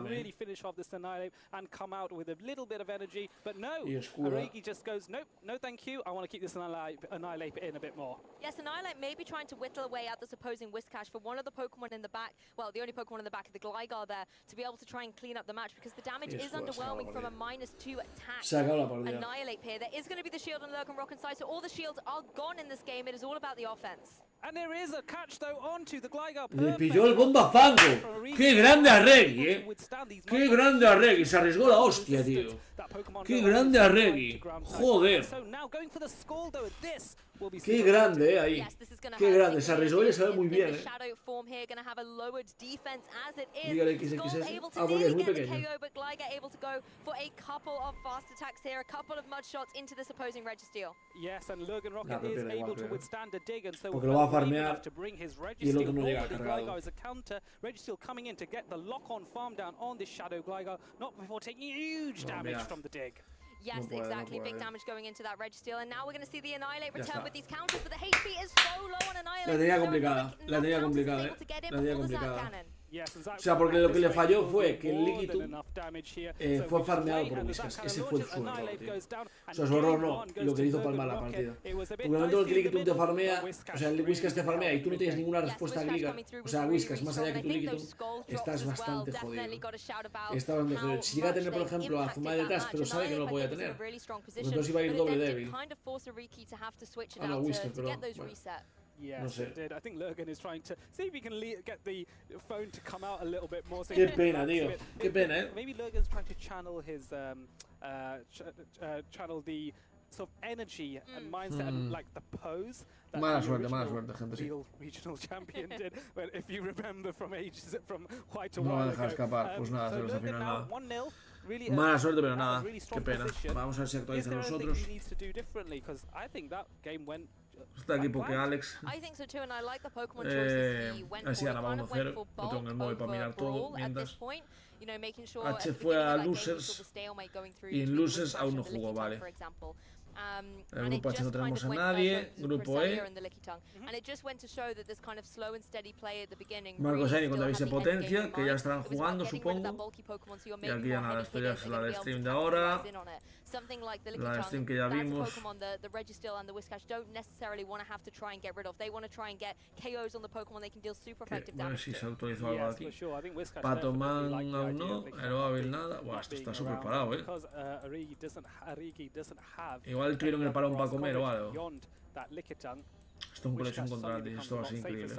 really finish off this Annihilate and come out with a little bit of energy. But no, Ariki just goes, nope, no thank you. I want to keep this Annihilate in a bit more. Yes, Annihilate may be trying to whittle away at this opposing Whiskas for one of the Pokemon in the back, well, the only Pokemon in the back of the Gligar there, to be able to try and clean up the match, because the damage is underwhelming from a -2 attack. Annihilate here. There is going to be the shield on Logan Rock inside, so all the shields are gone in this game. It is all about the offense. And there is a catch though onto the Gligar. Le pilló el bomba fango. Qué grande Arregui, Qué grande Arregui. Se arriesgó la hostia, tío. Qué grande Arregui. Joder. Qué grande, ahí. Qué grande. Se arriesgó y le sale muy bien, Dígale que es. Ah, porque es muy pequeño. Porque lo va a farmear y el otro no llega cargado. Registeel coming in to get the lock-on farm down on this Shadow Gligar, not before taking huge damage from the dig. Yes, exactly. Big damage going into that Registeel, and now we're going to see the Annihilate return with these counters, but the HP is so low on Annihilate. La tenía complicada, La tenía complicada. O sea, porque lo que le falló fue que el Lickitung fue farmeado por Whiskas. Ese fue su error, tío. O sea, su error no, lo que le hizo palmar la partida. Porque el momento en el que Lickitung te farmea, o sea, el Whiskas te farmea y tú no tienes ninguna respuesta a Gligar, o sea, Whiskas, más allá que tu Lickitung, estás bastante jodido. Está bastante jodido. Si llega a tener, por ejemplo, a Zumae detrás, pero sabe que no lo podía tener, pues entonces iba a ir doble débil. Ah, no, Whiskas, perdón. Yes, it did. I think Logan is trying to see if he can get the phone to come out a little bit more. Qué pena, tío. Qué pena, Maybe Logan's trying to channel his channel the sort of energy and mindset and like the pose that mala suerte, gente, sí. Regional champion did. But if you remember from ages, from quite a while ago. No va a dejar escapar, pues nada, hacerlos al final nada. Mala suerte, pero nada. Qué pena. Vamos a ver si actualizan los otros. Está aquí porque Alex. Así gana 1-0. Yo tengo en el móvil para mirar todo. Mientras H fue a Losers y en Losers aún no jugó, vale. El grupo H no tenemos a nadie. Grupo E. Marco Shiny contra Vice Potencia, que ya estarán jugando, supongo. Y aquí ya nada, esto ya es la del stream de ahora. La del stream que ya vimos. Bueno, si se actualizó algo aquí. Patoman aún no, Aeroabil nada. Buah, esto está súper parado, Igual tuvieron el parón para comer o algo. Esto es un colección contra Andy, esto va a ser increíble.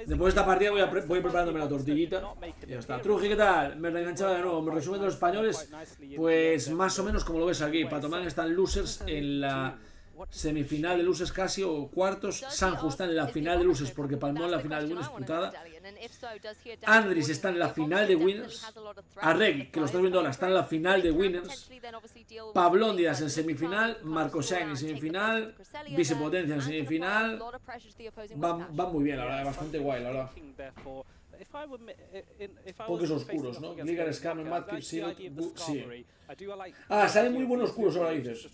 Después de esta partida voy preparándome la tortillita. Y ya está. Truji, ¿qué tal? Me reenganchaba de nuevo. Me resumen de los españoles. Pues más o menos como lo ves aquí. Patoman está en Losers en la semifinal de Losers casi o cuartos. Sanju está en la final de Losers porque palmó en la final de Winners, putada. Andris está en la final de Winners. Arregui, que lo estás viendo ahora, está en la final de Winners. Pablondias en semifinal. Marco Shine en semifinal. Vicepotencia en semifinal. Va muy bien, la verdad, bastante guay, la verdad. Pokés oscuros, ¿no? Gligar, Scammer, Madkip, Seal, sí. Ah, salen muy buenos oscuros ahora, dices.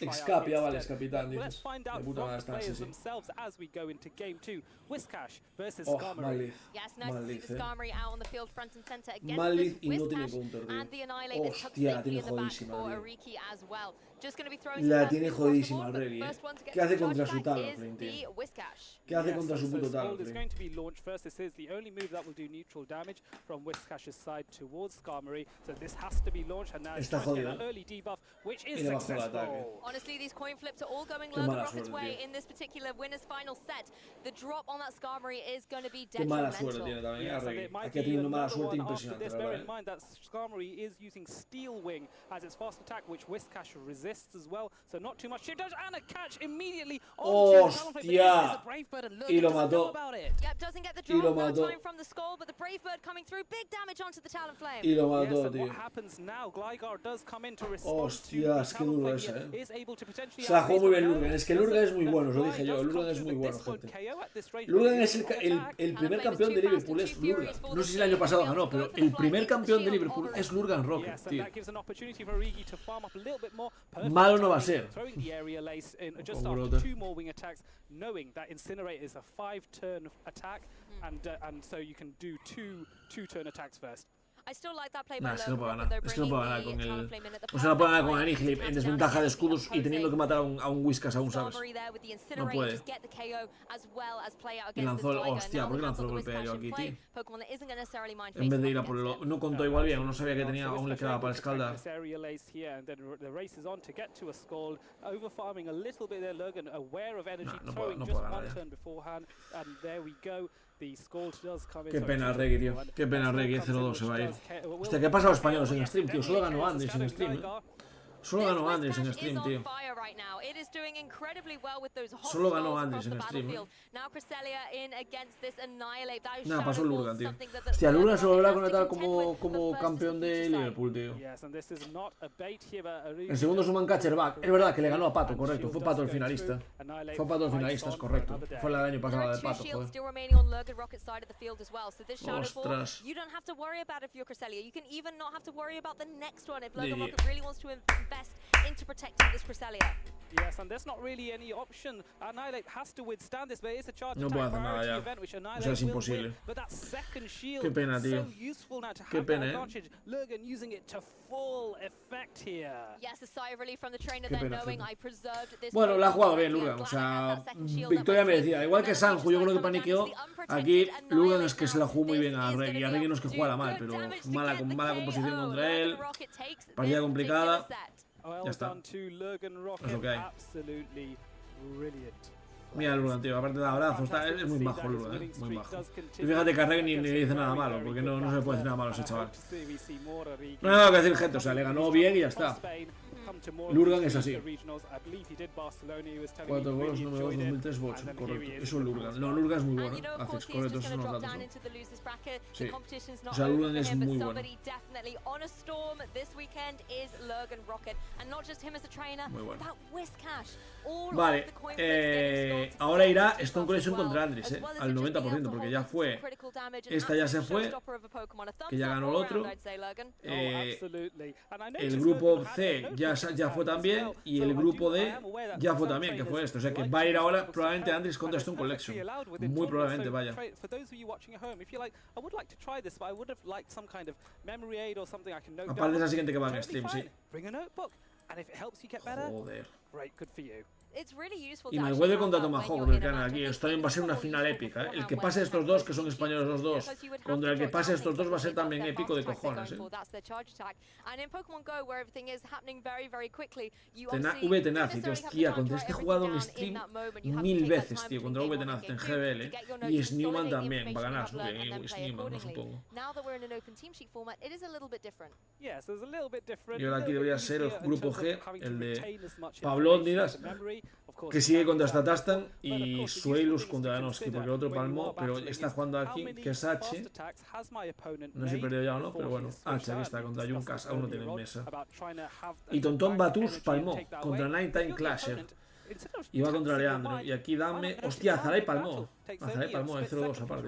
Excapia, vale, es capitán, dices. De puta madre está, sí, sí. Oh, Malith. Malith, Malith y no tiene counter, tío. Hostia, la tiene jodísima, tío. La tiene jodísima el Reggie, ¿eh? ¿Qué hace contra su Talonflame, tío? ¿Qué hace contra su puto Talonflame? Está jodido. Y le bajó el ataque. Qué mala suerte, tío. Qué mala suerte tiene también, ¿eh, Reggie? Aquí ha tenido una mala suerte impresionante, la verdad, ¡Hostia! Y lo mató. Y lo mató. Y lo mató, tío. Hostias, qué duro esa, ¿eh? Se la jugó muy bien Lurgan. Es que Lurgan es muy bueno, os lo dije yo. Lurgan es muy bueno, gente. Lurgan es el primer campeón de Liverpool, es Lurgan. No sé si el año pasado ganó, pero el primer campeón de Liverpool es Lurgan Rocket, tío. Malo no va a ser. Knowing that Incinerate is a 5-turn attack, and so you can do two turn attacks first. Nah, es que no puedo ganar. Es que no puedo ganar con el... O sea, no puedo ganar con el Anihilip en desventaja de escudos y teniendo que matar a un Whiskas aún, ¿sabes? No puede. Y lanzó el... Hostia, ¿por qué lanzó el golpe aéreo aquí, tío? En vez de ir a por el... No contó igual bien, no sabía que tenía, aún le quedaba para escaldar. No puedo ganar, Qué pena Reggie, tío. Qué pena Reggie, 0-2 se va a ir. Hostia, ¿qué ha pasado a los españoles en stream, tío? Solo ganó Andrés en stream, ¿eh? Solo ganó Andrés en stream, tío. Solo ganó Andrés en stream, ¿eh? Nada, pasó el Lurgan, tío. Hostia, Lurgan se volverá a conectar como campeón de Liverpool, tío. El segundo es un Catcherback. Es verdad que le ganó a Pato, correcto. Fue Pato el finalista. Fue Pato el finalista, es correcto. Fue la del año pasado de Pato, joder. Ostras. Into protecting this Cresselia. Yes, and there's not really any option. Annihilate has to withstand this, but it's a charge no puedo hacer nada ya. O sea, es imposible. Qué pena, tío. Qué pena, ¿eh? Lurgan using it to full effect here. Yes, a sigh of relief from the trainer there, knowing I preserved this. Bueno, la ha jugado bien Lurgan, o sea, victoria merecida. Igual que Sanju, yo creo que paniqueó. Aquí Lurgan es que se la jugó muy bien a Reggie. A Reggie no es que jugara mal, pero mala composición contra él. Partida complicada. Ya está. Es lo que hay. Mira Lurgan, tío, aparte de abrazos, es muy majo Lurgan, muy majo. Y fíjate que a Reggie ni le dice nada malo, porque no se puede decir nada malo a ese chaval. No hay nada que decir, gente, o sea, le ganó bien y ya está. Lurgan es así. 4 goles, número 2, 2003 bots, correcto. Eso es Lurgan. No, Lurgan es muy bueno. Haces, correcto, esos son los datos. Sí. O sea, Lurgan es muy bueno. Muy bueno. Vale, ahora irá Stone Collection contra Andrés, al 90%, porque ya fue. Esta ya se fue, que ya ganó el otro. El grupo C ya fue también, y el grupo D ya fue también, que fue esto. O sea que va a ir ahora probablemente Andrés contra Stone Collection. Muy probablemente, vaya. Aparte es la siguiente que va en stream, sí. Joder. Y Mayweather contra Tomahawk por el canal aquí. Esto también va a ser una final épica, ¿eh? El que pase estos dos, que son españoles los dos, contra el que pase estos dos va a ser también épico de cojones, ¿eh? V Tenacity, hostia, contra este jugado en stream 1000 veces, tío. Contra V Tenacity en GBL. Y Snewman también, va a ganar, ¿no? Snewman, no supongo. Y ahora aquí debería ser el grupo G, el de Pablo Nidas, que sigue contra Statastan y Suelo contra Danoski, porque el otro palmó, pero está jugando aquí, que es H. No sé si perdió ya o no, pero bueno, H aquí está contra Junkas, aún no tiene mesa. Y Tonton Batus palmó contra Nighttime Clasher. Iba contra Leandro. Y aquí dame... Hostia, Zaray palmó. Zaray palmó de 0-2 aparte.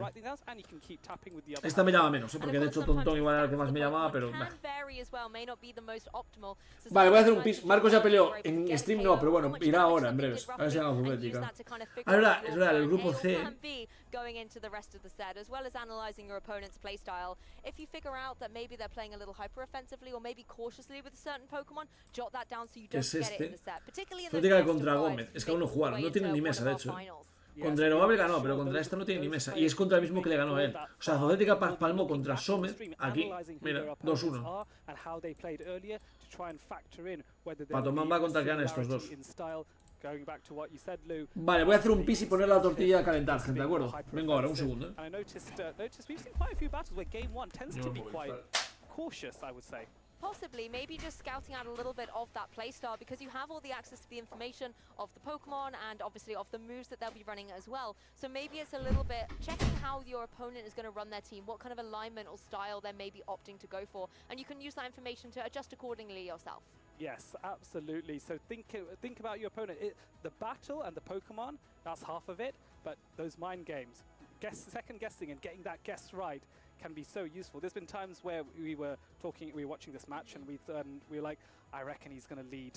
Esta me llama menos, porque de hecho Tontón igual era el que más me llamaba, pero... Vale, voy a hacer un pis. Marcos ya peleó. En stream no, pero bueno, irá ahora, en breves. A ver si haga Zubética. Ah, es verdad, el grupo C... going into the rest of the set, as well as analyzing your opponent's playstyle. If you figure out that maybe they're playing a little hyper-offensively or maybe cautiously with a certain Pokemon, jot that down so you don't get it in the set. Particularly in the contra Gómez. Es que aún no jugaron, no tienen ni mesa, de hecho. Contra Aerobable ganó, pero contra esta no tiene ni mesa. Y es contra el mismo que le ganó a él. O sea, Zodética palmó contra Sommer. Aquí, mira, 2-1. Patomán va contra que ganan estos dos. Vale, voy a hacer un pis y poner la tortilla a calentar, gente, ¿de acuerdo? Vengo ahora, un segundo, Possibly, maybe just scouting out a little bit of that playstyle because you have all the access to the information of the Pokemon and obviously of the moves that they'll be running as well. So maybe it's a little bit checking how your opponent is going to run their team, what kind of alignment or style they're maybe opting to go for, and you can use that information to adjust accordingly yourself. Yes, absolutely. So think about your opponent. The battle and the Pokemon, that's half of it, but those mind games, second guessing and getting that guess right can be so useful. There's been times where we were watching this match and we were like, I reckon he's going to lead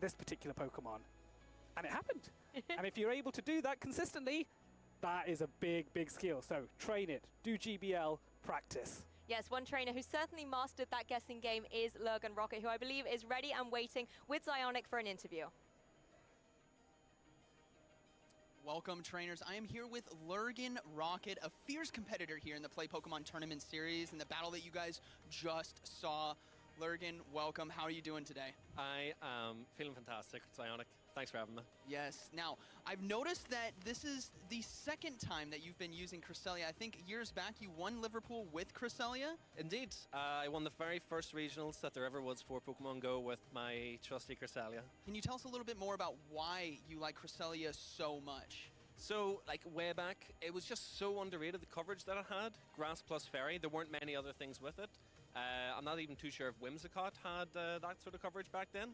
this particular Pokemon. And it happened. And if you're able to do that consistently, that is a big, big skill. So train it, do GBL, practice. Yes, one trainer who certainly mastered that guessing game is Lurgan Rocket, who I believe is ready and waiting with Zionic for an interview. Welcome, trainers. I am here with Lurgan Rocket, a fierce competitor here in the Play Pokemon Tournament Series, in the battle that you guys just saw. Lurgan, welcome. How are you doing today? I am feeling fantastic, Zionic. Thanks for having me. Yes. Now, I've noticed that this is the second time that you've been using Cresselia. I think years back you won Liverpool with Cresselia? Indeed. I won the very first regionals that there ever was for Pokemon Go with my trusty Cresselia. Can you tell us a little bit more about why you like Cresselia so much? So, like, way back, it was just so underrated, the coverage that it had. Grass plus Fairy. There weren't many other things with it. I'm not even too sure if Whimsicott had that sort of coverage back then.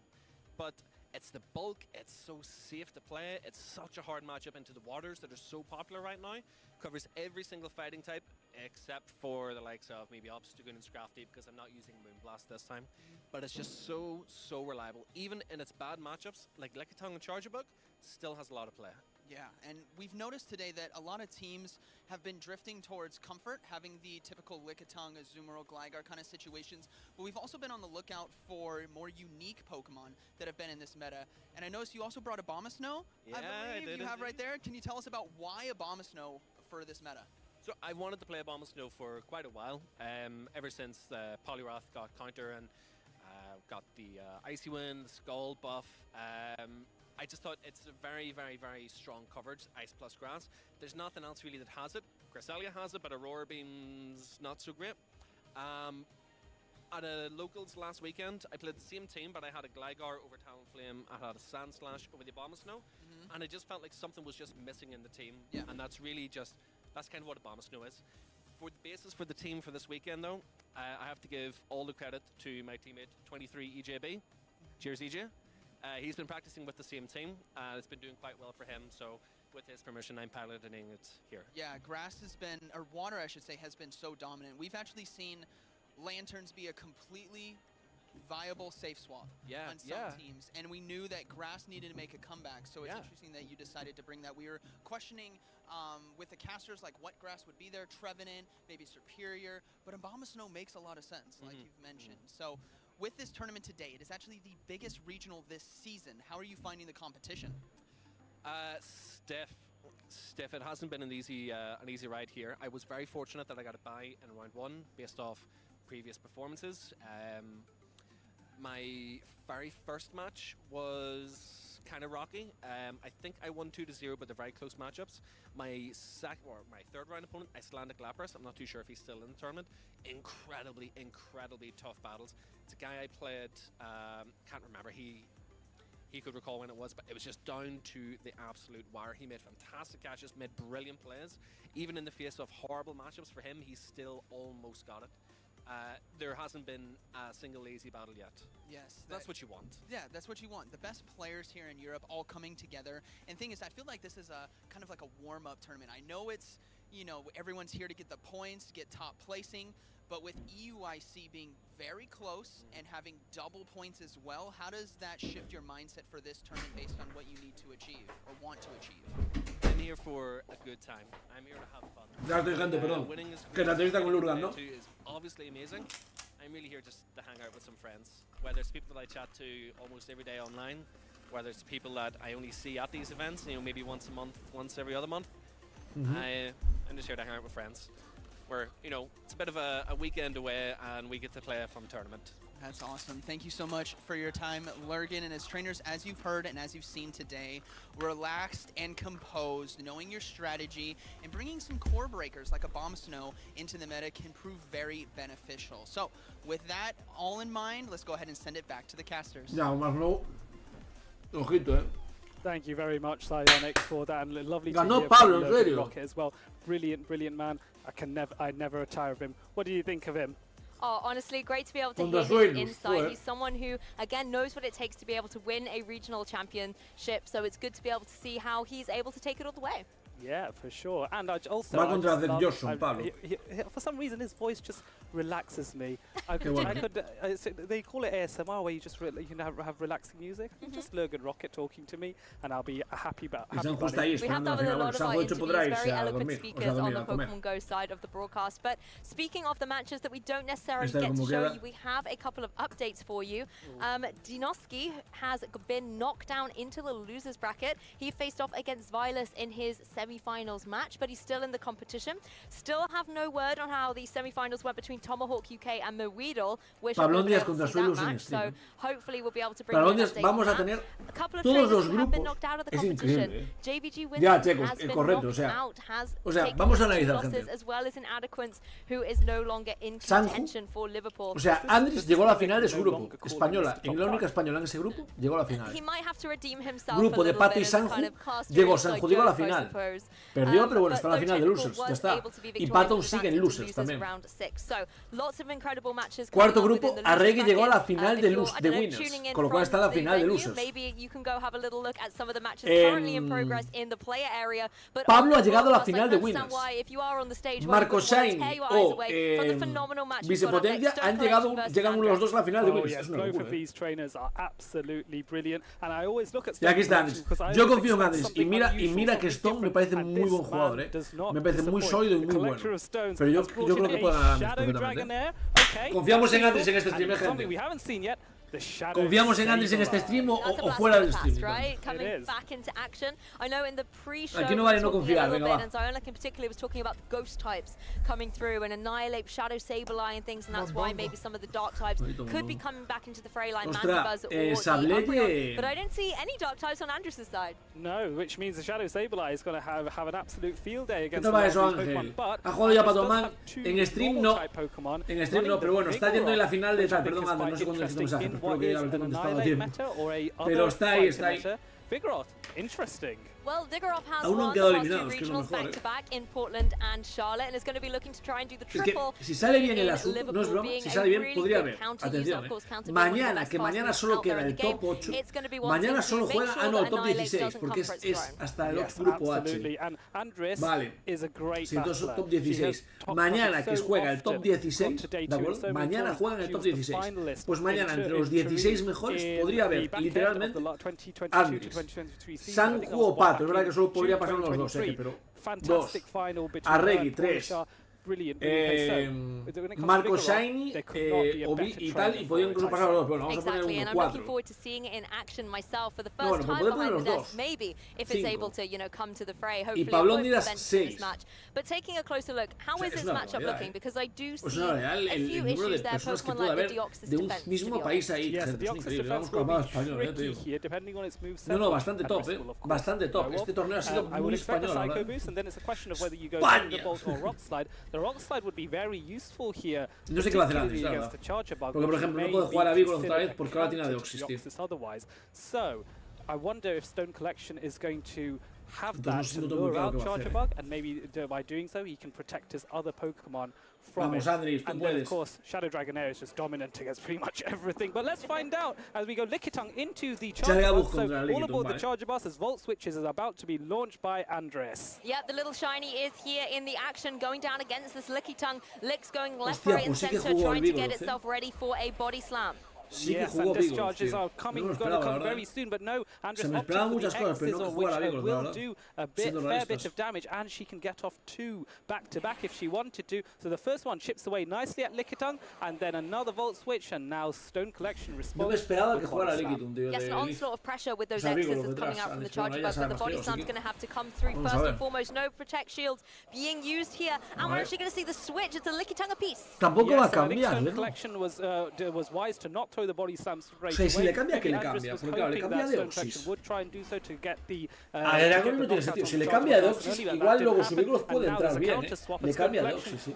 But it's the bulk, it's so safe to play, it's such a hard matchup into the waters that are so popular right now. Covers every single fighting type except for the likes of maybe Obstagoon and Scrafty because I'm not using Moonblast this time. But it's just so reliable. Even in its bad matchups, like Lickitung and Charjabug, still has a lot of play. Yeah, and we've noticed today that a lot of teams have been drifting towards comfort, having the typical Lickitung, Azumarill, Gligar kind of situations, but we've also been on the lookout for more unique Pokemon that have been in this meta. And I noticed you also brought Abomasnow, yeah, I believe you have right there. Can you tell us about why Abomasnow for this meta? So I wanted to play Abomasnow for quite a while, ever since Poliwrath got counter and got the Icy Wind, Skull buff. I just thought it's a very strong coverage, Ice plus Grass. There's nothing else really that has it. Cresselia has it, but Aurora Beam's not so great. At a locals last weekend, I played the same team, but I had a Gligar over Talonflame, I had a Sandslash over the Abomasnow, and I just felt like something was just missing in the team, and that's really that's kind of what Abomasnow is. For the basis for the team for this weekend, though, I have to give all the credit to my teammate, 23 EJB. Cheers, EJ. He's been practicing with the same team. It's been doing quite well for him, so with his permission, I'm piloting it here. Yeah, grass has been, or water I should say, has been so dominant. We've actually seen Lanturns be a completely viable safe swap on some teams, and we knew that grass needed to make a comeback, so it's interesting that you decided to bring that. We were questioning with the casters like what grass would be there, Trevenant, maybe Superior, but Abomasnow makes a lot of sense, like you've mentioned. So with this tournament today, it is actually the biggest regional this season. How are you finding the competition? Stiff. It hasn't been an easy ride here. I was very fortunate that I got a bye in round 1 based off previous performances. My very first match was kind of rocky. I think I won 2-0, but they're very close matchups. My third round opponent, Icelandic Lapras, I'm not too sure if he's still in the tournament. Incredibly tough battles. It's a guy I played, can't remember, he could recall when it was, but it was just down to the absolute wire. He made fantastic catches, made brilliant plays. Even in the face of horrible matchups for him, he still almost got it. there hasn't been a single lazy battle yet. Yes. That's what you want. Yeah, that's what you want. The best players here in Europe all coming together. And thing is, I feel like this is a kind of like a warm-up tournament. I know it's, you know, everyone's here to get the points, to get top placing, but with EUIC being very close and having double points as well, how does that shift your mindset for this tournament based on what you need to achieve or want to achieve? I'm here for a good time. I'm here to have fun. Ya estoy gente, perdón. Que la entrevista con Lurgan, ¿no? Is obviously amazing. I'm really here just to hang out with some friends. Whether it's people that I chat to almost every day online, whether it's people that I only see at these events, you know, maybe once a month, once every other month. I'm just here to hang out with friends. Where, you know, it's a bit of a weekend away and we get to play a fun tournament. That's awesome. Thank you so much for your time, Lurgan. And as trainers, as you've heard and as you've seen today, relaxed and composed, knowing your strategy, and bringing some core breakers like a bomb snow into the meta can prove very beneficial. So with that all in mind, let's go ahead and send it back to the casters. Ya, Marno. Ojito, Thank you very much, Psyonix, for that, and lovely to Ganó hear Pablo, from en serio. Rocket as well. Brilliant, brilliant man. I'd never tire of him. What do you think of him? Oh, honestly, great to be able to hear his insight. He's someone who, again, knows what it takes to be able to win a regional championship, so it's good to be able to see how he's able to take it all the way. Yeah, for sure. And I also... for some reason, his voice just relaxes me. They call it ASMR, where you just you can have relaxing music. Just Lurgan Rocket talking to me, and I'll be happy about it. We have that with a lot of our interviews, very eloquent speakers on the Pokemon Go side of the broadcast. But speaking of the matches that we don't necessarily get to show you, we have a couple of updates for you. Dinoski has been knocked down into the losers bracket. He faced off against Vilas in his semi-finals match, but he's still in the competition. Still have no word on how the semi-finals went between Tomahawk UK and Moweedle. Pablo Díaz contra Suelo sin so hopefully we'll be able to bring vamos a tener todos los grupos. Es increíble. JVG wins ya, chicos, correcto, o sea, vamos a analizar, gente. As well as an Adequance who is no longer in contention for Liverpool. O sea, Andrés llegó a la final de su grupo, española, en la única española en ese grupo, llegó a la final. He might have to redeem himself. Grupo de Pato y Sanju, llegó Sanju, llegó a la final. Perdió, pero bueno, está en la final de losers, ya está. Y Pato sigue en losers también. Cuarto grupo, Arregui llegó a la final de winners, con lo cual está en la final de losers. Pablo ha llegado a la final de winners. Marco Shine o Vicepotencia llegan los dos a la final de winners. Es una locura. Y aquí está Andrés. Yo confío en Andrés. Y mira que Stone me parece muy buen jugador, me parece muy sólido y muy bueno. Pero yo creo que puede ganar perfectamente. Confiamos en Andrés en este stream, gente. ¿Confiamos en Andrés en este stream o fuera del stream? Aquí no vale no confiar, venga, va. Ostras, Sableye. No, which means the Shadow Sableye is going to have an absolute field day against the Ángel. Ha jugado ya Patoman en stream no. En stream no, pero bueno, está yendo en la final de tal. Perdón, Andrés, no sé cuándo necesito mensaje. Creo que ya haberte contestado a tiempo. Pero está ahí, está ahí. Interesting. Well, Diggerov has won the regionals back-to-back in Portland and Charlotte, and is going to be looking to try and do the triple. Si sale bien el asunto, no es broma, si sale bien podría haber. Atención, mañana, que mañana solo queda el top 8. Mañana solo juega, el top 16, porque es hasta el grupo H. Vale, si entonces top 16. Mañana que juega el top 16, ¿de acuerdo? Mañana juegan el top 16. Pues mañana entre los 16 mejores podría haber, literalmente, Andrés, Sanju o Pato. Es verdad que solo podría pasar unos dos, pero 2, Arregui 3, Marco Shiny y tal, y podrían incluso pasar los dos, pero vamos a poner un 4. No, bueno, podemos poner los dos. 5. Y Pablo Díaz 6. Pues no, real, el número de personas que puede haber de un mismo país ahí, es increíble, vamos con el mapa español, ya te digo. No, bastante top, bastante top. Este torneo ha sido muy español, ¿verdad? España. No sé qué va a hacer antes, la verdad. Porque, por ejemplo, no puede jugar a Vigor otra vez porque ahora tiene a Deoxys, tío. I wonder if Stone Collection is going to have that to lure out Charjabug, and maybe by doing so he can protect his other Pokemon from it. And then of course Shadow Dragonair is just dominant against pretty much everything. But let's find out as we go Lickitung into the Charjabug. So all aboard the Charjabug as Volt Switches is about to be launched by Andres. Yep, the little shiny is here in the action, going down against this Lickitung. Lick's going left, right and center, trying to get itself ready for a body slam. Yes, and discharges are going to come very soon, but no, Andres opted for the X-Scissor, which will do a fair bit of damage, and she can get off 2 back-to-back if she wanted to. So the first one chips away nicely at Lickitung, and then another Volt Switch, and now Stone Collection responds. Yes, an onslaught of pressure with those X-Scissors coming out from the Charjabug, but the Body Slam's going to have to come through first and foremost. No Protect Shields being used here, and we're actually going to see the switch. It's a Lickitung apiece. Yes, I think Stone Collection was wise to not throw the Body Slam straight away. Si le cambia, ¿qué le cambia? Porque claro, le cambia de Oxys. Ahora no tiene sentido. Si le cambia de Oxys, igual luego su Vigoroth puede entrar bien, Le cambia de Oxys, sí.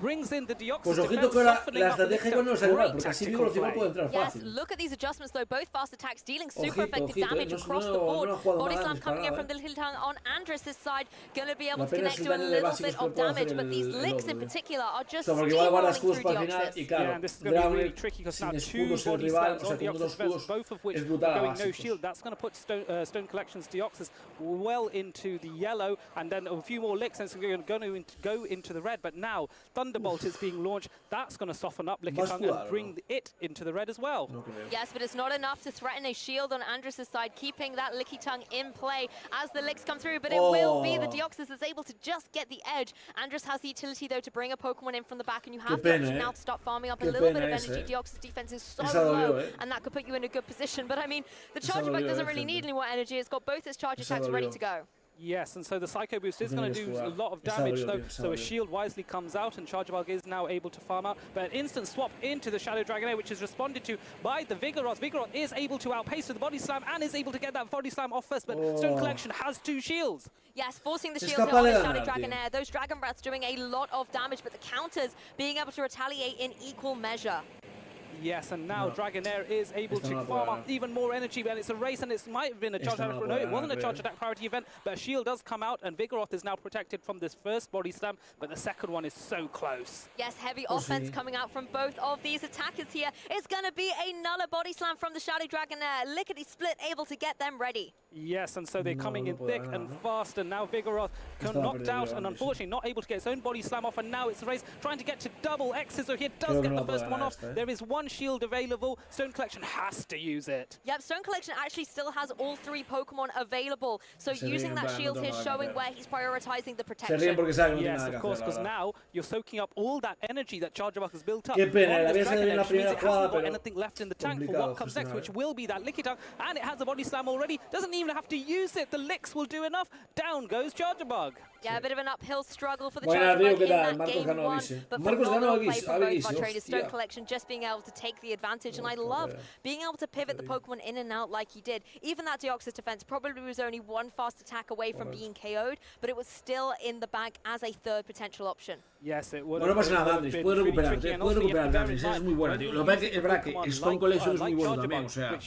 Pues ojito que ahora la estrategia igual no sale mal, porque así Vigoroth igual puede entrar fácil. Yes, look at these adjustments though. Both fast attacks dealing super effective damage across the board. Body Slam coming in from the Lickitung on Andres' side, going to be able to connect to a little bit of damage, but these licks in particular are just steamrolling through Deoxys. Yeah, and this is going to be really tricky because now 2 Body Slams on Deoxys, both of which are going no shield. That's going to put Stone Collection's Deoxys well into the yellow, and then a few more licks and it's going to go into the red. But now Thunderbolt is being launched. That's going to soften up Lickitung and bring it into the red as well. Yes, but it's not enough to threaten a shield on Andres' side, keeping that Lickitung in play as the licks come through, but it will be the Deoxys is able to just get the edge. Andres has the utility though to bring a Pokemon in from the back, and you have the option now to start farming up a little bit of energy. Deoxys defense is so low, and that could put you in a good position. But I mean, the Charjabug doesn't really need any more energy. It's got both its charge attacks ready to go. Yes, and so the Psycho Boost is going to do a lot of damage, though. So a shield wisely comes out, and Charjabug is now able to farm out. But an instant swap into the Shadow Dragonair, which is responded to by the Vigoroth. Vigoroth is able to outpace with the Body Slam and is able to get that Body Slam off first, but Stone Collection has 2 shields. Yes, forcing the shields on the Shadow Dragonair. Those Dragon Breaths doing a lot of damage, but the counters being able to retaliate in equal measure. Yes, and now Dragonair is able to farm up even more energy, and it's a race, and it might have been a charge attack. No, it wasn't a charge attack priority event, but a shield does come out, and Vigoroth is now protected from this first Body Slam, but the second one is so close. Yes, heavy offense coming out from both of these attackers here. It's going to be another Body Slam from the Shadow Dragonair. Lickety Split able to get them ready. Yes, and so they're coming in thick and fast, and now Vigoroth knocked out, and unfortunately not able to get its own Body Slam off, and now it's a race trying to get to double X's, so here does get the first one off. There is 1 shield available. Stone Collection has to use it. Yep, Stone Collection actually still has all 3 Pokemon available, so using that shield here showing where he's prioritizing the protection. Yes, of course, because now you're soaking up all that energy that Charjabug has built up. It hasn't got anything left in the tank for what comes next, which will be that Lickitung, and it has a Body Slam already. Doesn't even have to use it. The licks will do enough. Down goes Charjabug. Yeah, a bit of an uphill struggle for the Charjabug in that game 1, but phenomenal play from both of our traders. Stone Collection just being able to take the advantage, and I love being able to pivot the Pokemon in and out like he did. Even that Deoxys defense probably was only 1 fast attack away from being KO'd, but it was still in the bag as a third potential option. Yes, it would. No pasa nada, Andres, puede recuperar damage, es muy buena, tío. Lo que pasa es verdad que Stone Collection es muy bueno también, o sea,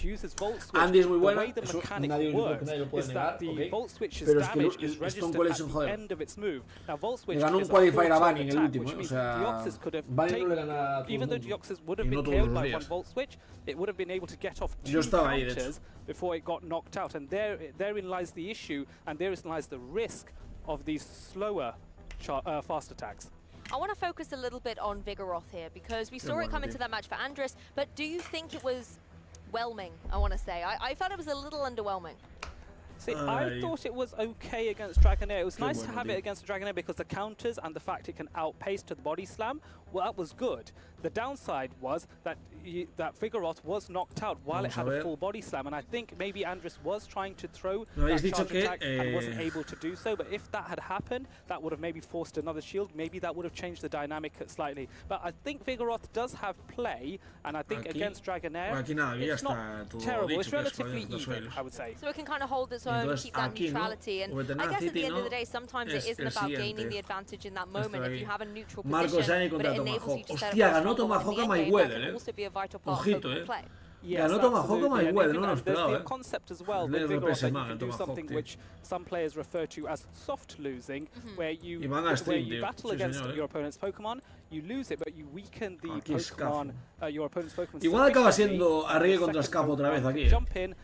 Andy es muy buena, eso nadie lo puede negar, pero es que Stone Collection, joder, le ganó un qualifier a Bunny en el último, o sea, Bunny no le gana even though Deoxys would have been killed by 1 Volt Switch, it would have been able to get off 2 counters before it got knocked out, and therein lies the issue, and therein lies the risk of these slower fast attacks. I want to focus a little bit on Vigoroth here, because we saw it come into that match for Andres, but do you think it was whelming, I want to say? I felt it was a little underwhelming. See, I thought it was okay against Dragonair. It was nice to have it against Dragonair because the counters and the fact it can outpace to the Body Slam, well, that was good. The downside was that that Vigoroth was knocked out while it had a full Body Slam, and I think maybe Andres was trying to throw that charge attack and wasn't able to do so, but if that had happened, that would have maybe forced another shield, maybe that would have changed the dynamic slightly. But I think Vigoroth does have play, and I think against Dragonair, it's not terrible, it's relatively even, I would say. So it can kind of hold its own, keep that neutrality, and I guess at the end of the day, sometimes it isn't about gaining the advantage in that moment. If you have a neutral position, but it enables you to set up a also be a vital part of Pokemon play. Ganó Tomahawk como muy bueno, no me lo esperaba. There's the concept as well that Vigoroth, that you can do something which some players refer to as soft losing, where you battle against your opponent's Pokemon, you lose it, but you weaken the Pokemon, your opponent's Pokemon. Igual acaba siendo Arrigue contra Scafo otra vez aquí. Jump in,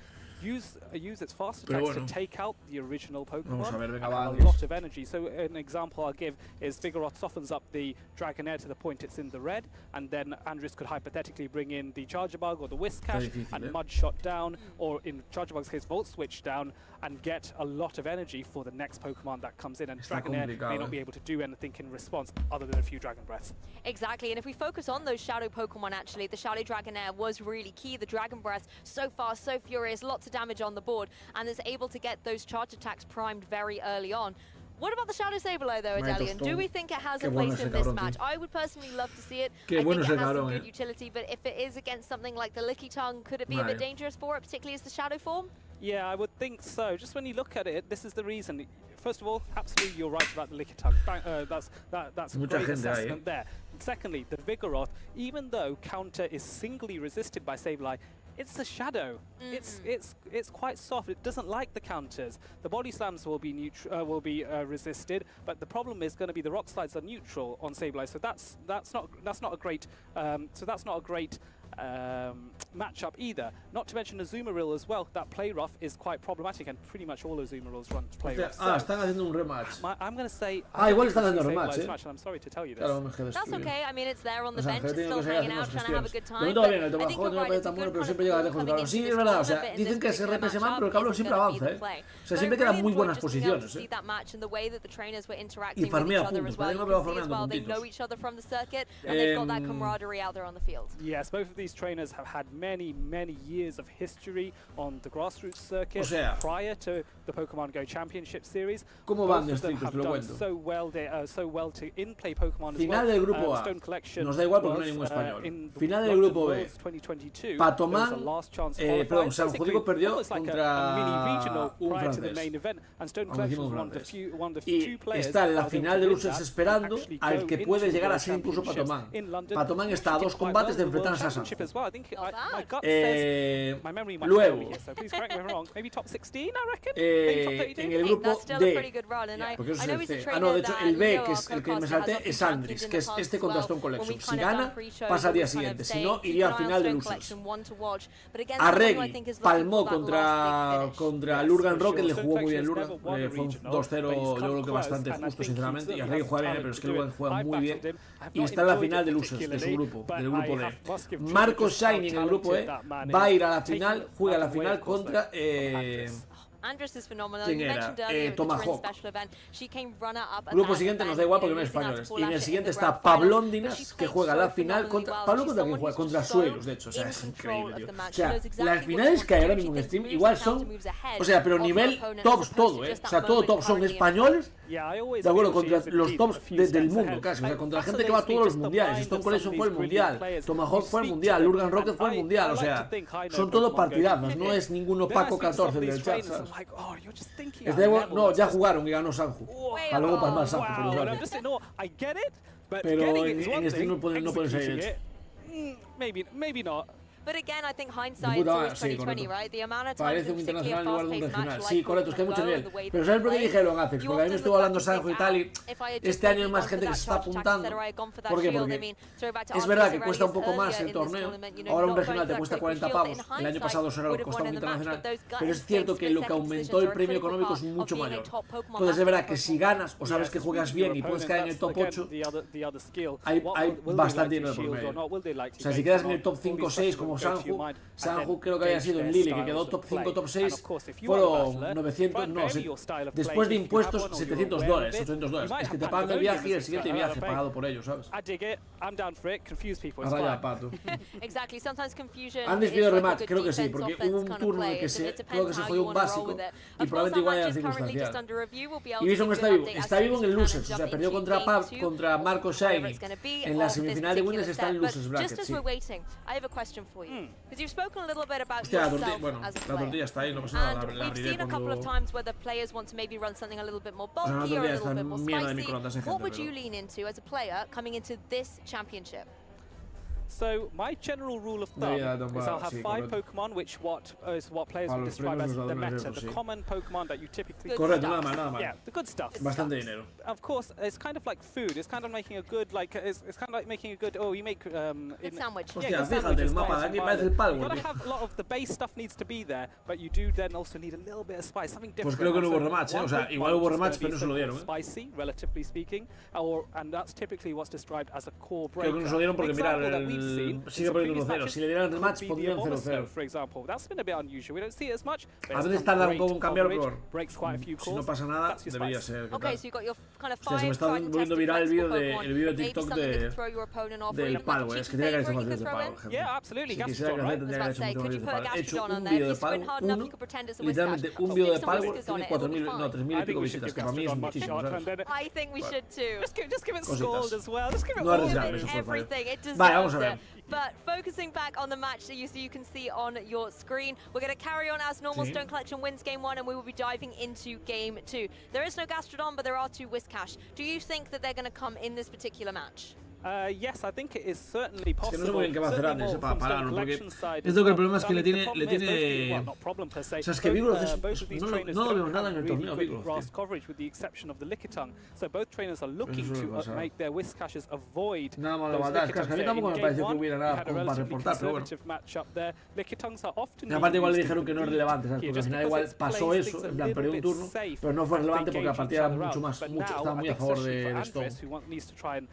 use its fast attacks to take out the original Pokemon and have a lot of energy. So an example I'll give is Vigoroth softens up the Dragonair to the point it's in the red, and then Andres could hypothetically bring in the Charjabug or the Whiscash and Mudshot down, or in Charjabug's case Volt Switch down, and get a lot of energy for the next Pokemon that comes in, and Dragonair may not be able to do anything in response other than a few Dragon Breaths. Exactly, and if we focus on those Shadow Pokemon, actually, the Shadow Dragonair was really key. The Dragon Breath, so fast, so furious, lots of damage on the board, and is able to get those charge attacks primed very early on. What about the Shadow Sableye though, Adelian? Do we think it has a place in this match? I would personally love to see it. I think it has some good utility, but if it is against something like the Licky Tongue, could it be a bit dangerous for it, particularly as the Shadow form? Yeah, I would think so. Just when you look at it, this is the reason. First of all, absolutely you're right about the Licky Tongue. That's a great assessment there. Secondly, the Vigoroth, even though counter is singly resisted by Sableye, it's a Shadow. It's quite soft. It doesn't like the counters. The body slams will be resisted, but the problem is going to be the rock slides are neutral on Sableye. So that's not a great matchup either. Not to mention Azumarill as well. That play rough is quite problematic, and pretty much all Azumarills run play rough. Están haciendo un rematch. I'm going to say. Igual están haciendo rematch. I'm sorry to tell you this. That's okay. I mean, it's there on the bench. It's still hanging out, trying to have a good time. Pero bien, el Tomahawk no parece tan bueno, pero siempre llega lejos del cabrón. Sí, es verdad. O sea, dicen que se repese mal, pero el cabrón siempre avanza, O sea, siempre quedan muy buenas posiciones, Y farmea puntos. Parece que no va farmeando puntitos. Yes, both of these trainers have had many years of history on the grassroots circuit prior to the Pokemon Go Championship Series. ¿Cómo van de estrictos? Te lo cuento. So well to in-play Pokemon as Final del grupo A. Nos da igual porque no hay ningún español. Final del grupo B. Patomán, perdón, San Judico perdió contra un francés. Y está en la final de luces esperando al que puede llegar a ser incluso Patomán. Patomán está a 2 combates de enfrentarse a San. Luego, en el grupo D, porque eso es el C. No, de hecho el B, que es el que me salté, es Andris, que es este contra Stone Collection. Si gana, pasa al día siguiente, si no, iría a final de losers. Arregui palmó contra Lurgan Rocket, le jugó muy bien Lurgan, fue un 2-0 yo creo que bastante justo sinceramente, y Arregui juega bien, pero es que Lurgan juega muy bien, y está en la final de losers de su grupo, del grupo D. Marcos Shiny en el grupo E va a ir a la final, juega a la final contra ¿quién era? Tomahawk. Grupo siguiente nos da igual porque no hay españoles. Y en el siguiente está Pablondinas, que juega la final contra... ¿Pablo contra quién juega? Contra Suelos, de hecho. O sea, es increíble, tío. O sea, las finales que hay ahora mismo en stream igual son... O sea, pero nivel tops todo, O sea, todo top. Son españoles, de acuerdo, contra los tops del mundo casi. O sea, contra la gente que va a todos los mundiales. Stone Collection fue el mundial. Tomahawk fue el mundial. Lurgan Rocket fue el mundial. O sea, son todo partidazos. No es ningún opaco 14 del chat, ¿sabes? No, ya jugaron y ganó Sanju. Para luego pasar Sanju, por usuario. Pero en stream no pueden salir. Maybe not. But again, I think hindsight is always 2020, right? The amount of times parece un internacional en lugar de un regional. Sí, correcto, es que hay mucho nivel. Pero ¿sabes por qué dijeron Apex? Porque a mí me estuvo hablando Sanjo y tal, y este año hay más gente que se está apuntando. ¿Por qué? Porque es verdad que cuesta un poco más el torneo. Ahora un regional te cuesta 40 pavos. El año pasado solo costaba un internacional. Pero es cierto que lo que aumentó el premio económico es mucho mayor. Entonces es verdad que si ganas o sabes que juegas bien y puedes caer en el top 8, hay bastante dinero por medio. O sea, si quedas en el top 5 o 6 como Sanju creo que había sido en Lille, que quedó top 5, top 6, fueron 900, no, después de impuestos $700, $800. Es que te pagan el viaje y el siguiente viaje pagado por ellos, ¿sabes? A raya, pato. Han decidido rematch, creo que sí, porque hubo un turno en el que creo que se jodió un básico y probablemente igual era circunstancial. Y Bison está vivo en el losers, o sea, perdió contra Marco Shiny. En la semifinal de Winners está en el losers bracket, sí. Because you've spoken a little bit about yourself as a player. Está ahí, no pasa nada, and we've seen a couple of times where the players want to maybe run something a little bit more bulky or a little bit more spicy. What would you lean into as a player coming into this championship? So my general rule of thumb is I'll have 5 Pokemon, which is what players would describe as the meta, the common Pokemon that you typically yeah, the good stuff. Bastante dinero. Of course, it's kind of like food. It's kind of making a good, like, it's kind of like making a good, you make good sandwich. Yeah, fíjate, el mapa de aquí parece el palo. You gotta have a lot of the base stuff needs to be there, but you do then also need a little bit of spice, something different. Pues creo que no hubo rematch, o sea, igual hubo rematch, pero no se lo dieron. Spicy, relatively speaking, and that's typically what's described as a core breaker. Creo que no se lo dieron porque mira, sigue poniendo 1-0. Si le dieran rematch, pondrían 0-0. For example, that's been a bit unusual. We don't see it as much. A veces tarda un poco en cambiar, pero si no pasa nada, That's debería ser. Okay, so you got your kind of 5 se me está volviendo viral el vídeo de TikTok del palo, es que tiene que haber hecho de palo. Yeah, absolutely. Si quisiera que hacer, tendría que haber hecho de palo. He hecho un vídeo de palo, literalmente un vídeo de palo, tiene 4.000, no, 3.000 y pico visitas, que para mí es muchísimo, ¿sabes? I think we should too. Just give it scold as well. Just give it no all everything. It deserves vale, vamos a ver. But focusing back on the match that you can see on your screen, we're going to carry on as normal. Stone Collection wins game 1 and we will be diving into game 2. There is no Gastrodon, but there are 2 Whiscash. Do you think that they're going to come in this particular match? Yes, I think it is certainly possible. Es que no sé muy bien qué va a hacer Andes para pararlo, porque es lo que el problema es que le tiene o sea, es que Vigoroth no lo vemos nada en el torneo Vigoroth. Coverage with the exception of the Lickitung. So both trainers are looking to make their Whiscashes avoid nada más lo va a dar, es que a mí tampoco me pareció que hubiera nada para reportar, pero bueno. Y aparte igual le dijeron que no es relevante, ¿sabes? Porque al final igual pasó eso, en plan perdió un turno, pero no fue relevante porque la partida era mucho más, estaba muy a favor de Stone.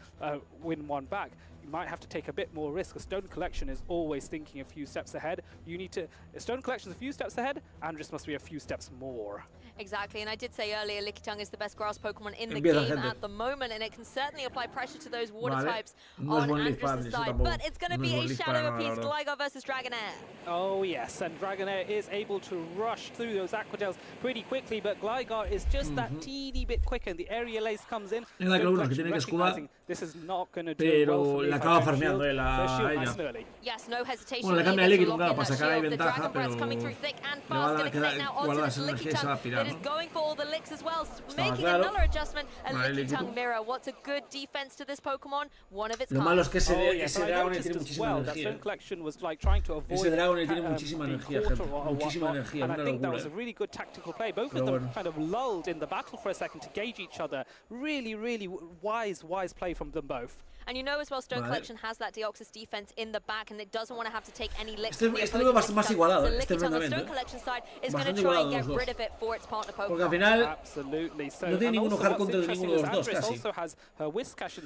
One back, you might have to take a bit more risk. A Stone Collection is always thinking a few steps ahead. You need to. A Stone Collection is a few steps ahead, Andres must be a few steps more. Exactly, and I did say earlier, Lickitung is the best grass Pokemon in the game at the moment, and it can certainly apply pressure to those water types on Andres' side. But it's going to be a shadow apiece, Gligar versus Dragonair. Oh yes, and Dragonair is able to rush through those Aquadels pretty quickly, but Gligar is just that teeny bit quicker, and the Aerial Ace comes in. This is not going to do well for la acaba farmeando Yes, no hesitation. Bueno, le cambia el Lickitung para sacar ahí ventaja, pero le va a quedar guardar esa energía y se va a pirar, ¿no? Going for all the licks as well, making another adjustment. A Lickitung Mirror. What's a good defense to this Pokemon? One of its kind. Lo malo es que ese Dragonair tiene muchísima energía. Ese Dragonair tiene muchísima energía, gente. Muchísima energía, una locura. That was a really good tactical play. Both of them kind of lulled in the battle for a second to gauge each other. Really, really wise play from them both. And you know as well, Stone Collection has that Deoxys defense in the back, and it doesn't want to have to take any licks. Este lo veo más igualado, este enfrentamiento. Stone Collection side is going to try and get rid of it for its partner Pokemon. Porque al final no tiene ninguno hard counter de ninguno de los dos casi.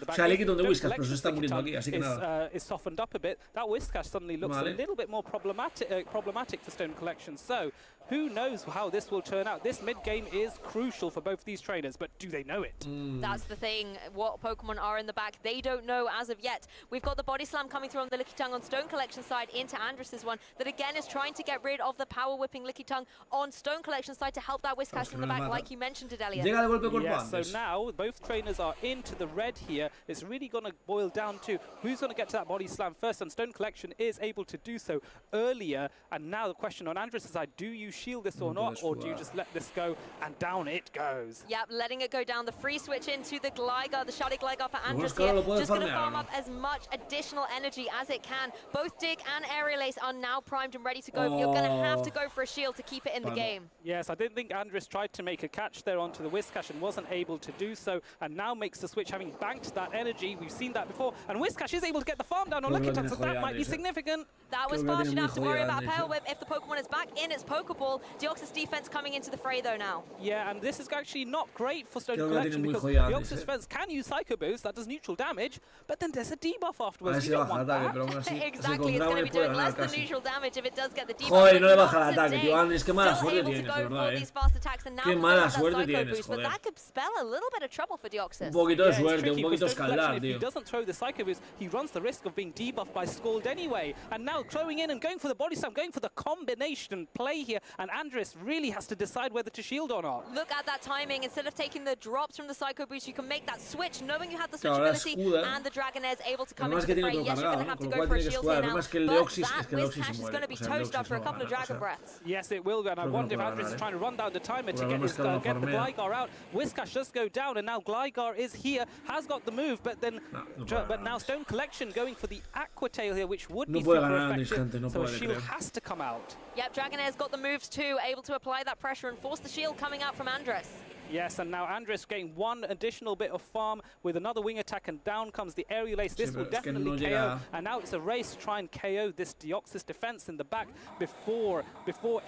O sea, Lickitung de Whiscash, pero se está muriendo aquí, así que nada. Is softened up a bit. That Whiscash suddenly looks a little bit more problematic for Stone Collection. So who knows how this will turn out? This mid game is crucial for both these trainers, but do they know it? That's the thing. What Pokemon are in the back, they don't know as of yet. We've got the Body Slam coming through on the Lickitung on Stone Collection side into Andres' one that again is trying to get rid of the power whipping Lickitung on Stone Collection side to help that Whiscash in the back, like you mentioned it, Elliot. Yeah, so now both trainers are into the red here. It's really going to boil down to who's going to get to that Body Slam first, and Stone Collection is able to do so earlier. And now the question on Andres' side, do you shield this or not, or do you just let this go, and down it goes? Yep, letting it go down. The free switch into the Gligar, the Shiny Gligar for Andres here. Just going to farm up as much additional energy as it can. Both Dig and Aerial Ace are now primed and ready to go. You're going to have to go for a shield to keep it in the game. Yes, I didn't think Andres tried to make a catch there onto the Whiscash and wasn't able to do so, and now makes the switch, having banked that energy. We've seen that before, and Whiscash is able to get the farm down on Lickitung, so that might be significant. That was fast enough to worry about Pale Whip if the Pokemon is back in its Pokeball. Deoxys defense coming into the fray though now. Yeah, and this is actually not great for Stone Collection because Deoxys defense can use Psycho Boost, that does neutral damage, but then there's a debuff afterwards. You don't want that. Exactly, it's going to be doing less than neutral damage if it does get the debuff. Joder, no le baja el ataque, tío. Andres, qué mala suerte tienes, ¿verdad? Qué mala suerte tienes, joder. But that could spell a little bit of trouble for Deoxys. Un poquito de suerte, un poquito escaldar, tío. If he doesn't throw the Psycho Boost, he runs the risk of being debuffed by Scald anyway. And now throwing in and going for the Body Slam, going for the combination play here. and Andres really has to decide whether to shield or not. Look at that timing. Instead of taking the drops from the Psycho Boost, you can make that switch, knowing you have the switch ability, and the Dragonair is able to come into the fray. Yes, you're going to have to go for a shield here now, but that Whiscash is going to be toast after a couple of Dragon Breaths. Yes, it will, and I wonder if Andres is trying to run down the timer to get the Gligar out. Whiscash does go down, and now Gligar is here, has got the move, but then now Stone Collection going for the Aqua Tail here, which would be super effective, so a shield has to come out. Yep, Dragonair's got the moves too, able to apply that pressure and force the shield coming out from Andres. Yes, and now Andres getting one additional bit of farm with another wing attack, and down comes the aerial ace. This will definitely KO, and now it's a race to try and KO this Deoxys defense in the back before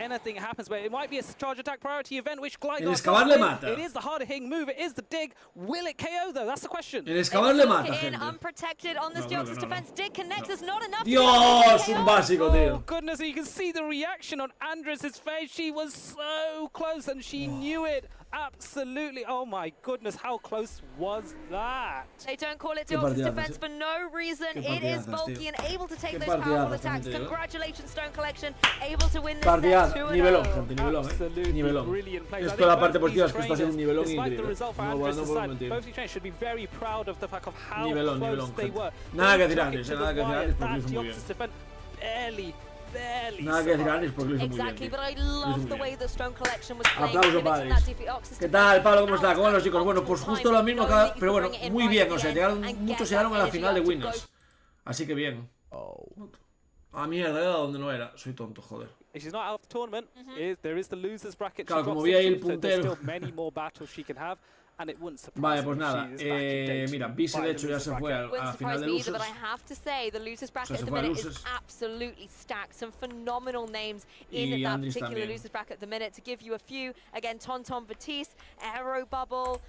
anything happens. But it might be a charge attack priority event, which Gligar it is the harder hitting move, it is the dig. Will it KO though? That's the question. El Escavar le mata, gente. Unprotected on this Deoxys defense. Dig connects, there's not enough. Dios, un básico, tío. Oh goodness, you can see the reaction on Andres' face. She was so close, and she knew it. Absolutely. Oh my goodness, how close was that? They don't call it Deoxys defense for no reason. It is bulky and able to take those powerful attacks. Congratulations, Stone Collection, able to win this set 2-0. Nivelón, gente, nivelón, Absolutely brilliant play. Esto la parte positiva es que está haciendo un nivelón increíble. Both trainers should be very proud of the fact of how close they were. Nada que decir Andres, nada que decir Andres porque lo hizo muy bien. Nada que decir Andres porque lo hizo muy bien. Exactly, but I love the way the Stone Collection was playing. Aplauso, padres. ¿Qué tal, Pablo? ¿Cómo está? ¿Cómo van los chicos? Bueno, pues justo lo mismo, pero bueno, muy bien. O sea, muchos llegaron a la final de Winners. Así que bien. Ah, mierda, era donde no era. Soy tonto, joder. She's not out of the tournament. There is the losers bracket. Claro, como vi ahí el puntero. Many more battles she can have. And it wouldn't surprise vale, pues nada, mira, Vise de hecho ya se fue a final de losers. But I have to say, the losers bracket at the minute is absolutely stacked. Some phenomenal names in that particular losers bracket at the minute. To give you a few, again, Tonton Batiste, Aero Bubble.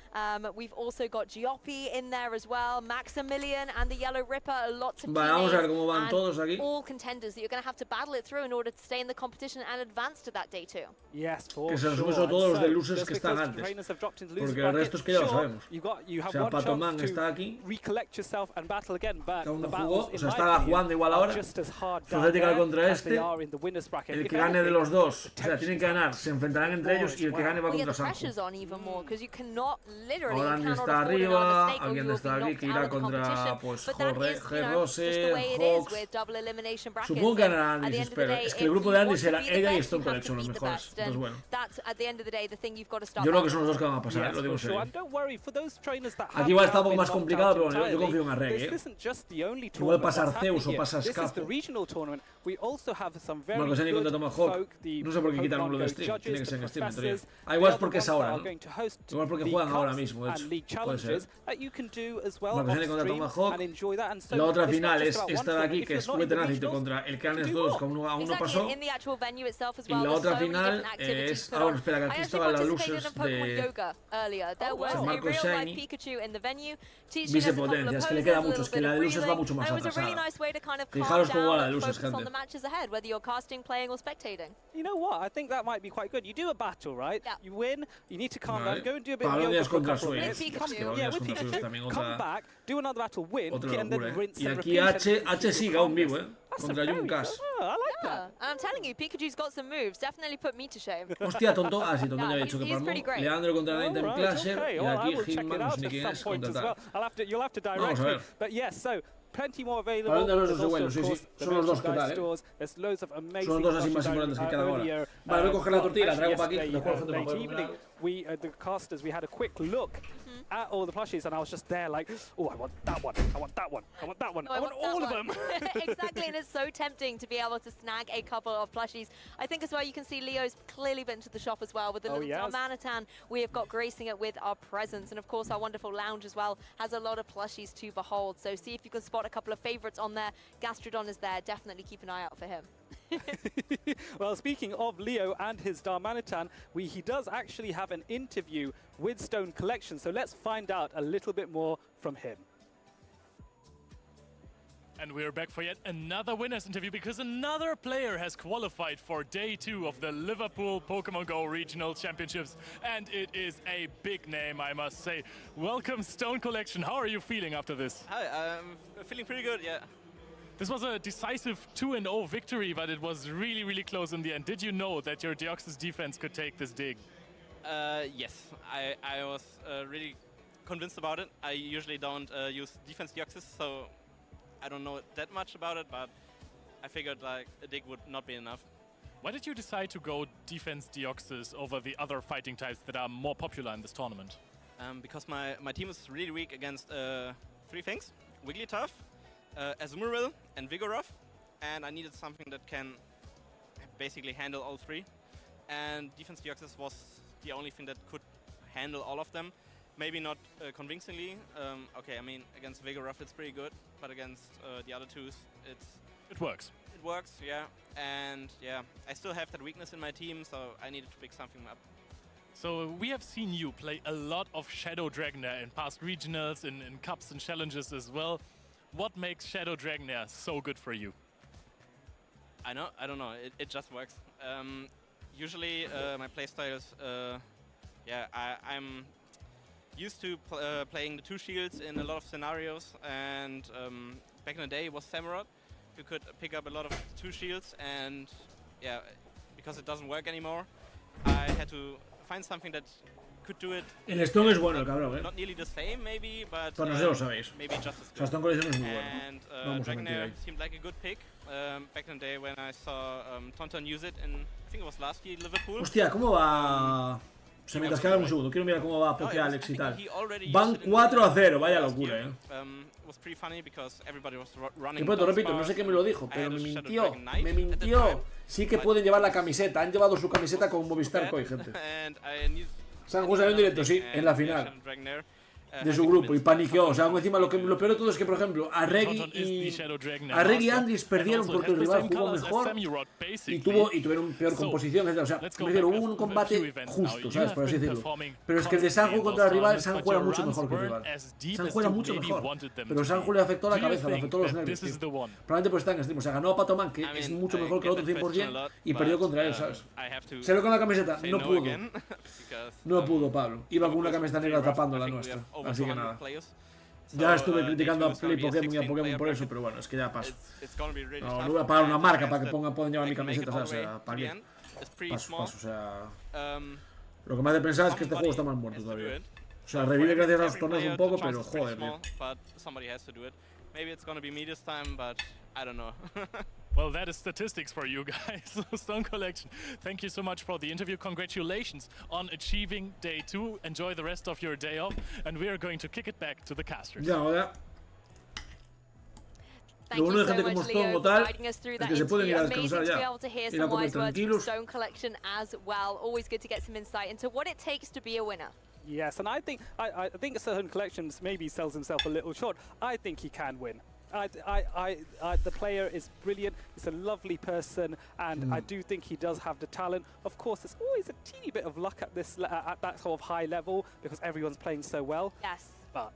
We've also got Giopi in there as well, Maximilian and the Yellow Ripper. Lots of vamos a ver cómo van todos aquí. All contenders that you're going to have to battle it through in order to stay in the competition and advance to that day 2. Yes, que se resume sobre todos los de losers que están antes. Porque el resto es que ya lo sabemos. O sea, Patoman está aquí. Cada uno jugó, o sea, está jugando igual ahora. Frothetical contra este. El que gane de los dos, o sea, tienen que ganar, se enfrentarán entre ellos y el que gane va contra Sanjo. Ahora alguien está arriba, alguien está aquí que irá contra, pues, G12, Hawks. Supongo que ganará Andis, espero. Es que el grupo de Andis era ella y Stone Collection los mejores. Entonces, bueno. Yo creo que son los dos que van a pasar, lo digo en serio. Aquí igual está un poco más complicado, pero bueno, yo confío en Arreg, Igual pasar Zeus o pasar Scafo. Bueno, que sea ni contra Tomahawk. No sé por qué quitaron lo de Steam. Tiene que ser en Steam, en teoría. Ah, igual es porque es ahora, ¿no? Igual porque juegan ahora mismo, de hecho. Puede ser. Bueno, que sea ni contra Tomahawk. La otra final es esta de aquí, que es Wetenacito contra el Canes 2, que aún no pasó. Y la otra final es... Ah, bueno, espera, que aquí estaban las luces de... Marco Shiny. Vice potencia, es que le queda mucho, es que la de luces va mucho más atrasada. Fijaros cómo va la de luces, gente. You know what? I think that might be quite good. You do a battle, right? Yeah. You win. You need to calm down. Go and do a bit of yoga for a couple of minutes. Come back, do another battle, win, and then rinse and repeat. Y aquí H sigue aún vivo, contra Junkas. I like that. I'm telling you, Pikachu's got some moves. Definitely put me to shame. Hostia, tonto. Ah, sí, tonto ya había dicho que palmó. Leandro contra Nathan Clasher. Y aquí Hitman, no sé ni quién es, contra tal. Vamos a ver. But yes, so plenty more available. Son los dos que tal, Son los dos así más importantes que quedan ahora. Vale, voy a coger la tortilla, la traigo para aquí. The casters, we had a quick look at all the plushies, and I was just there like, oh, I want that one, I want that one, I want that one, I want all of them. Exactly, and it's so tempting to be able to snag a couple of plushies. I think as well you can see Leo's clearly been to the shop as well with the little Darmanitan. We have got gracing it with our presence, and of course our wonderful lounge as well has a lot of plushies to behold. So see if you can spot a couple of favorites on there. Gastrodon is there, definitely keep an eye out for him. Well, speaking of Leo and his Darmanitan, he does actually have an interview with Stone Collection, so let's find out a little bit more from him. And we're back for yet another winners interview because another player has qualified for day 2 of the Liverpool Pokemon Go Regional Championships, and it is a big name, I must say. Welcome, Stone Collection. How are you feeling after this? Hi, I'm feeling pretty good, yeah. This was a decisive 2-0 victory, but it was really, really close in the end. Did you know that your Deoxys defense could take this dig? Yes, I was really convinced about it. I usually don't use defense Deoxys, so I don't know that much about it, but I figured like a dig would not be enough. Why did you decide to go defense Deoxys over the other fighting types that are more popular in this tournament? Because my team is really weak against 3 things: Wigglytuff, Azumarill, and Vigoroth, and I needed something that can basically handle all 3. And defense Deoxys was the only thing that could handle all of them. Maybe not convincingly. Okay, I mean, against Vigoroth it's pretty good, but against the other 2s, it works. It works, yeah. And yeah, I still have that weakness in my team, so I needed to pick something up. So we have seen you play a lot of Shadow Dragonair in past regionals, in cups and challenges as well. What makes Shadow Dragonair so good for you? I don't know. It just works. Usually my playstyle is, yeah, I'm used to playing the 2 shields in a lot of scenarios, and back in the day it was Samurott. You could pick up a lot of 2 shields, and yeah, because it doesn't work anymore, I had to find something that could do it. El Stone es bueno, el cabrón, Not nearly the same, maybe, but no sé, lo sabéis. maybe just as O sea, Stone Collection es muy bueno. And Vamos a mentir Dragonair ahí. seemed like a good pick back in the day when I saw Tonton use it in, I think it was last year, Liverpool. Hostia, ¿cómo va? Se me cascaba un segundo, quiero mirar cómo va Poké Alex y tal. Van 4-0, vaya locura, Que pronto, repito, no sé qué me lo dijo, pero me mintió. Sí que pueden llevar la camiseta, han llevado su camiseta con Movistar Koi, gente. San José en directo, sí, en la final de su grupo, y paniqueó. O sea, aún encima lo peor de todo es que, por ejemplo, Arregui y Andris perdieron porque el rival jugó mejor y tuvieron peor composición, etc. O sea, me refiero, hubo un combate justo, ¿sabes? Por así decirlo. Pero es que el de Sanju contra el rival, Sanju era mucho mejor que el rival. Sanju era mucho mejor, pero Sanju le afectó la cabeza, le afectó los nervios, tío. Probablemente pues está en stream. O sea, ganó a Patoman, que es mucho mejor que el otro 100%, y perdió contra él, ¿sabes? Se ve con la camiseta, no pudo. No pudo, Pablo. Iba con una camiseta negra tapando la nuestra. Así que nada. Ya estuve criticando a Play Pokémon y a Pokémon por eso, pero bueno, es que ya paso. No voy a pagar una marca para que puedan llevar mi camiseta, ¿sabes? O sea, ¿para qué? Paso, o sea... Lo que me hace pensar es que este juego está más muerto todavía. O sea, revive gracias a los torneos un poco, pero joder, tío. Well, that is statistics for you guys. Stone Collection, thank you so much for the interview. Congratulations on achieving day 2. Enjoy the rest of your day off, and we are going to kick it back to the casters. Ya, ahora. Lo bueno de gente como Stone o tal es que se pueden ir a descansar ya, ir a comer tranquilos. Always good to get some insight into what it takes to be a winner. Yes, and I think Stone Collections maybe sells himself a little short. I think he can win. The player is brilliant. He's a lovely person, and I do think he does have the talent. Of course, there's always a teeny bit of luck at that sort of high level because everyone's playing so well. Yes. But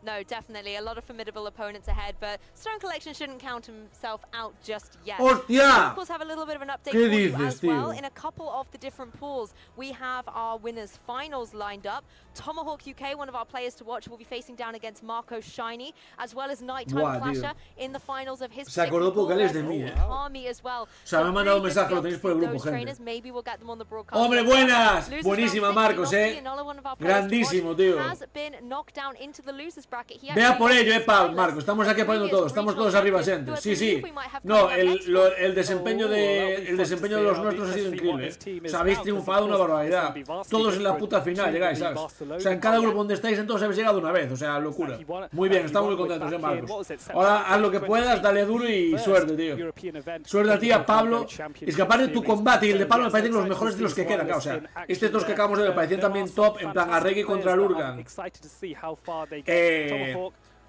no, definitely a lot of formidable opponents ahead, but Stone Collection shouldn't count himself out just yet. ¡Hostia! We of course have a little bit of an update for you as well. In a couple of the different pools, we have our winners' finals lined up. Tomahawk UK, one of our players to watch, will be facing down against Marco Shiny, as well as Nighttime Clasher in the finals of his Se acordó Pocales de mí, Army as well. O sea, me ha mandado un mensaje, lo tenéis por el grupo, gente. Maybe we'll get them on the broadcast. ¡Hombre, buenas! Buenísima, Marcos, Grandísimo, tío. Vea por ello, Pau, Marcos. Estamos aquí apoyando todos. Estamos todos arriba, gente. Sí, sí. No, el desempeño de los nuestros ha sido increíble. O sea, habéis triunfado una barbaridad. Todos en la puta final llegáis, ¿sabes? O sea, en cada grupo donde estáis, en todos habéis llegado una vez. O sea, locura. Muy bien, estamos muy contentos, Marcos. Ahora haz lo que puedas, dale duro y suerte, tío. Suerte a ti, a Pablo. Es que aparte de tu combate y el de Pablo me parecen los mejores de los que quedan. O sea, estos dos que acabamos de ver me parecían también top. En plan, Arregui contra Lurgan.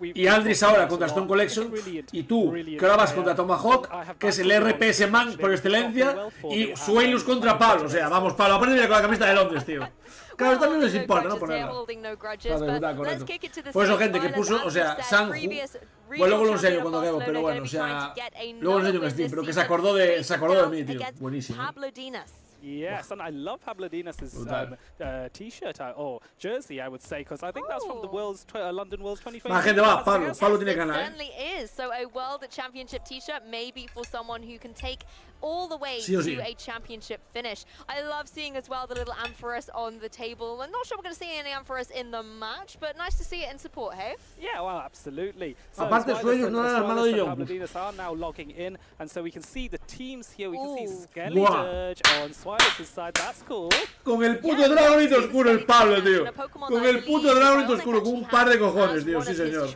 Y Andris ahora contra Stone Collection. Y tú, que ahora vas contra Tomahawk, que es el RPS man por excelencia. Y Suelo contra Pablo. O sea, vamos, Pablo, aprende con la camiseta de Londres, tío. Claro, también les importa, ¿no? Ponerla. Claro, correcto. Por eso, gente que puso, o sea, Sanju. Pues luego lo enseño cuando acabo, pero bueno, o sea, luego lo enseño en Steam, pero que se acordó de mí, tío. Buenísimo. Yes, and I love Pablo-Dinas's t-shirt or jersey, I would say, because I think that's from the London Worlds 2020. Pablo tiene que ganar. It certainly is. So a World Championship t-shirt, maybe for someone who can take all the way to a championship finish. I love seeing as well the little Ampharos on the table. I'm not sure we're going to see any Ampharos in the match, but nice to see it in support, hey? Yeah, well, absolutely. So Aparte, Suelo no era hermano de John. Pablo-Dinas are now logging in, and so we can see the teams here. We can see Skelly Dirge on Suelos's side. That's cool. Con el puto Dragonito oscuro el Pablo, tío. Con el puto Dragonito oscuro, con un par de cojones, tío. Sí, señor.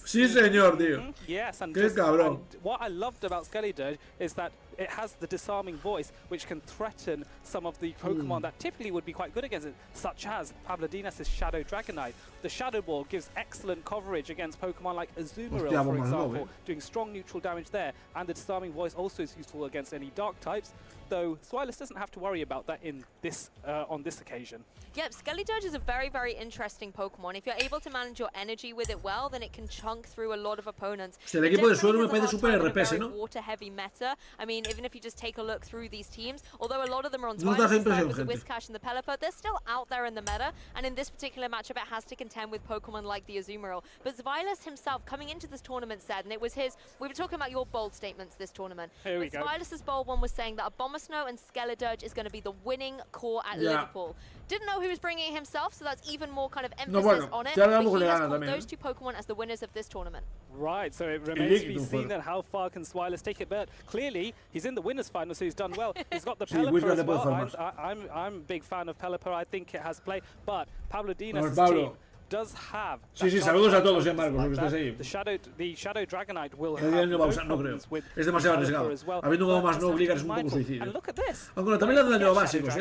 Sí, señor, tío. Yes, and qué cabrón. What I loved about Skelly Dirge is that it has the disarming voice, which can threaten some of the Pokemon that typically would be quite good against it, such as Pablo-Dinas' Shadow Dragonite. The Shadow Ball gives excellent coverage against Pokemon like Azumarill, for example, doing strong neutral damage there, and the disarming voice also is useful against any dark types, though Swilus doesn't have to worry about that in this on this occasion. Yep, Skelly Dirge is a very, very interesting Pokemon. If you're able to manage your energy with it well, then it can chunk through a lot of opponents. El equipo de Suelo me parece super RPS, ¿no? Water-heavy meta. I mean, even if you just take a look through these teams, although a lot of them are on Twilight's side with the Whiscash and the Pelipper, they're still out there in the meta, and in this particular matchup, it has to contend with Pokemon like the Azumarill. But Xylas himself, coming into this tournament, said, and it was his, we were talking about your bold statements this tournament. Here we go. Xylas's bold one was saying that Abomasnow and Skeledirge is going to be the winning core at Liverpool. Didn't know he was bringing it himself, so that's even more kind of emphasis on it. But he has called those two Pokemon as the winners of this tournament. Right, so it remains to be seen that how far can Swilus take it, but clearly he's in the winners final, so he's done well. He's got the Pelipper as well. I'm a big fan of Pelipper. I think it has play, but Pablo-Dinas' team does have. Sí, saludos a todos, Marcos, lo que estés ahí. The Shadow Dragonite will have no creo. Es demasiado arriesgado. Habiendo jugado más no obligar es un poco suicidio. Aunque también le han daño básicos,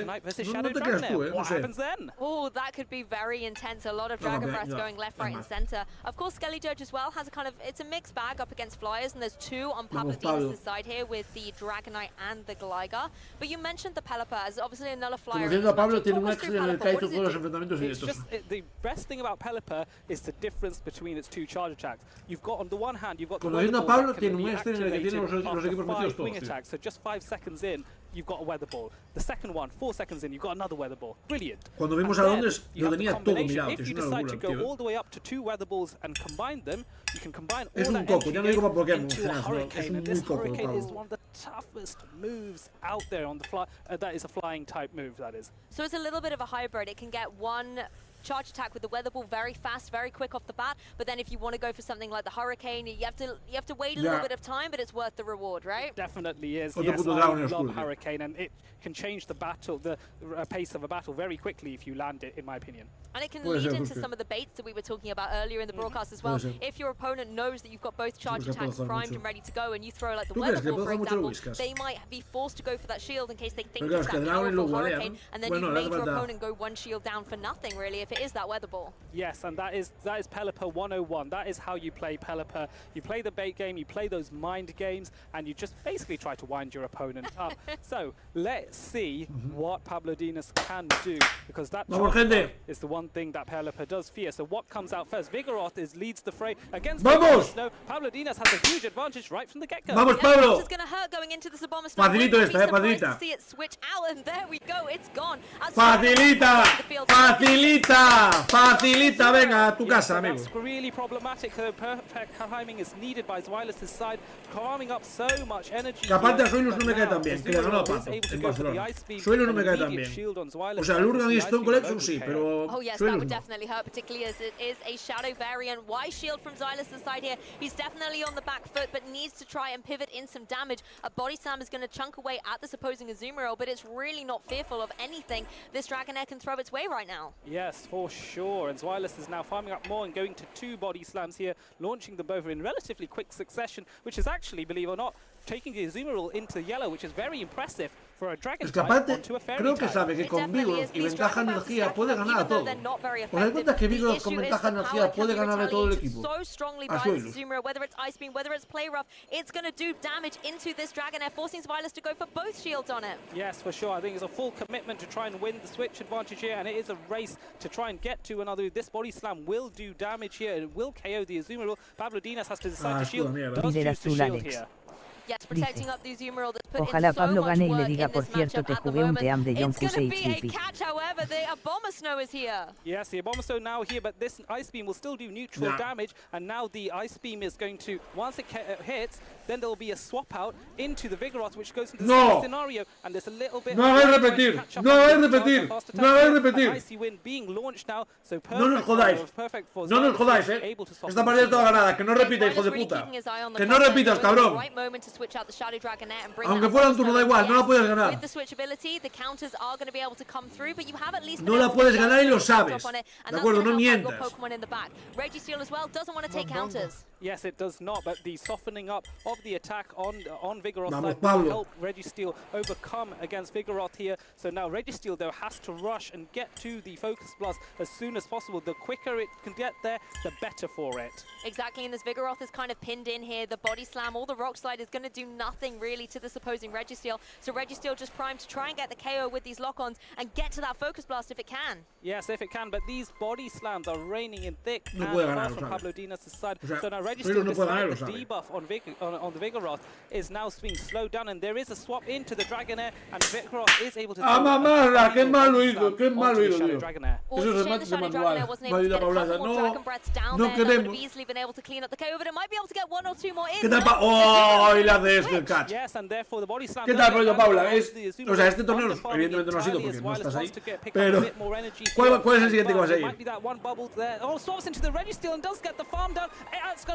No te creas tú, No sé. Oh, that could be very intense. A lot of Dragon Breaths going left, right, and center. Of course, Skelly Dirge as well has a kind of, it's a mixed bag up against Flyers, and there's two on Pablo-Dinas' side here with the Dragonite and the Gligar. But you mentioned the Pelipper as obviously another Flyer. Conociendo a Pablo, tiene un éxito en el Kaito todos los enfrentamientos directos. The best thing about Pelipper is the difference between its two charge attacks. You've got on the one hand, you've got the Conociendo a Pablo, tiene un éxito en el que tiene los equipos metidos wing attacks. So just 5 seconds in, you've got a weather ball. The second one, 4 seconds in, you've got another weather ball. Brilliant. Cuando vimos a Londres, lo tenía todo mirado. If you decide to go all the way up to 2 weather balls and combine them, you can combine all that energy into a hurricane. And this hurricane is one of the toughest moves out there on the fly. That is a flying type move, that is. So it's a little bit of a hybrid. It can get one charge attack with the weather ball very fast, very quick off the bat, but then if you want to go for something like the hurricane, you have to wait a little bit of time, but it's worth the reward, right? It definitely is. Yes, I love hurricane, and it can change the battle, the pace of a battle very quickly if you land it, in my opinion. And it can lead into some of the baits that we were talking about earlier in the broadcast as well. If your opponent knows that you've got both charge attacks primed and ready to go, and you throw like the weather ball, for example, they might be forced to go for that shield in case they think it's that powerful hurricane, and then you've made your opponent go one shield down for nothing, really, if it is that weather ball. Yes, and that is Pelipper 101. That is how you play Pelipper. You play the bait game, you play those mind games, and you just basically try to wind your opponent up. So let's see what Pablo-Dinas can do, because that is the one thing that Pelipper does fear. So what comes out first? Vigoroth leads the fray against Abomasnow. Pablo-Dinas has a huge advantage right from the get-go. Vamos, Pablo! It's going to hurt going into this Abomasnow. Facilito esta, facilita. See it switch out, and there we go. It's gone. Facilita! Facilita! Facilita! Venga, a tu casa, amigo. That's really problematic. Perfect timing is needed by Xylas' side, calming up so much energy. Que aparte a Suelo no me cae tan bien, que le ganó a Pato en Barcelona. Suelo no me cae tan bien. O sea, Lurgan y Stone Collection sí, pero oh yes, that would definitely hurt, particularly as it is a Shadow variant. Why shield from Xylas' side here? He's definitely on the back foot, but needs to try and pivot in some damage. A Body Slam is going to chunk away at this opposing Azumarill, but it's really not fearful of anything this Dragonair can throw its way right now. Yes, for sure. And Xylas is now farming up more and going to 2 Body Slams here, launching them both in relatively quick succession, which is actually, believe it or not, taking the Azumarill into yellow, which is very impressive for a Dragon type onto a Fairy creo que sabe que con Vigoroth y ventaja energía puede ganar a todo. ¿Os dais cuenta que Vigoroth con ventaja energía puede ganar a todo el equipo? So strongly by the Azumarill, whether it's Ice Beam, whether it's Play Rough, it's going to do damage into this Dragonair, forcing Xylas to go for both shields on it. Yes, for sure. I think it's a full commitment to try and win the switch advantage here, and it is a race to try and get to another. This Body Slam will do damage here. It will KO the Azumarill. Pablo-Dinas has to decide to shield. Does choose to shield here. Dice, ojalá Pablo gane y le diga, por cierto, te jugué un team de John HVP. Yes, the Abomasnow now here, but this Ice Beam will still do neutral damage, and now the Ice Beam is going to, once it hits, then there will be a swap out into the Vigoroth, which goes into the same scenario, and there's a little bit... No hagáis repetir, no hagáis repetir, no hagáis repetir. Icy Wind being launched now, so no nos jodáis, no nos jodáis, esta partida está ganada, que no repita, hijo de puta. Que no repitas, cabrón. Aunque fuera un turno da igual, no la puedes ganar. No la puedes ganar y lo sabes. De acuerdo, no mientas. Yes, it does not, but the softening up of the attack on Vigoroth Vamos, will help Registeel overcome against Vigoroth here. So now Registeel, though, has to rush and get to the Focus Blast as soon as possible. The quicker it can get there, the better for it. Exactly, and as Vigoroth is kind of pinned in here, the Body Slam, all the Rock Slide is going to do nothing really to this opposing Registeel. So Registeel just primed to try and get the KO with these lock-ons and get to that Focus Blast if it can. Yes, if it can, but these Body Slams are raining in thick and fast from Pablo Dinas' side. So now Registeel, despite the debuff on the Vigoroth, is now being slowed down, and there is a swap into the Dragonair, and Vigoroth is able to... mamarla! ¡Qué mal oído! ¡Qué mal oído, tío! Eso es remate de manual. No queremos. ¿Qué tal, ¡oh! Y la de este catch. ¿Qué tal, rollo, Paula? O sea, este torneo evidentemente no ha sido porque no estás ahí, pero ¿cuál es el siguiente que va a seguir?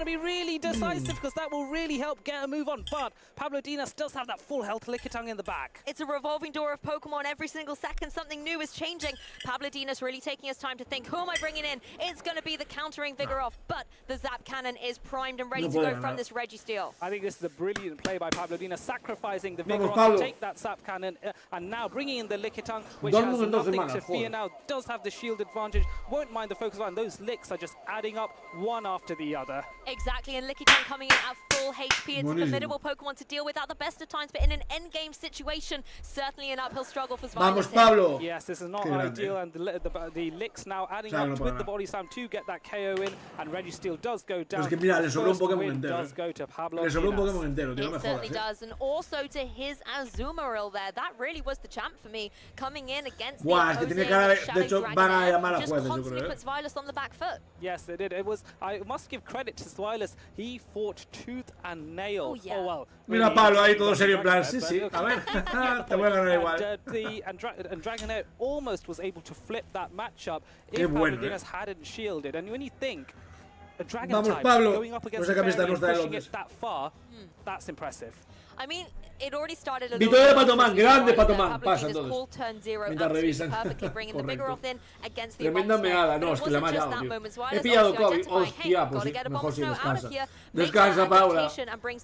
Really decisive, because that will really help get a move on, but Pablo Dinas does have that full health Lickitung in the back. It's a revolving door of Pokemon. Every single second something new is changing. Pablo Dinas really taking his time to think, who am I bringing in? It's going to be the countering Vigoroth, but the Zap Cannon is primed and ready to go from this Registeel. I think this is a brilliant play by Pablo Dinas, sacrificing the Vigoroth to take that Zap Cannon, and now bringing in the Lickitung, which has nothing to fear now, does have the shield advantage, won't mind the focus line. Those licks are just adding up one after the other. Exactly, and Lickitung coming in at full HP. It's a formidable Pokemon to deal with at the best of times, but in an endgame situation, certainly an uphill struggle for Violet. Vamos, Pablo! Yes, this is not ideal, and the licks now adding up with the Body Slam to get that KO in, and Registeel does go down. Es que mira, le sobró un Pokémon entero. Does go to Pablo. Le sobró un Pokémon entero, tío, no me jodas. It certainly does, and also to his Azumarill there. That really was the champ for me, coming in against the opposing Shadow Dragonair. Just constantly puts Violet on the back foot. Yes, it did. It was. I must give credit to Suelo. He fought tooth and nail. Oh well. Mira Pablo ahí todo serio en plan, sí, sí, a ver, te voy a ganar igual. And Dragonair almost was able to flip that matchup if Pablo Dinas hadn't shielded. And when you think a Dragon type going up against a Fairy and pushing it that far, that's impressive. I mean, it already started a Victoria de Patomán, grande Patomán, pasa entonces. Mientras revisan. Tremenda meada, no, es que la ha matado, tío. He pillado COVID, hostia, pues sí, mejor si descansa. Descansa, Paula.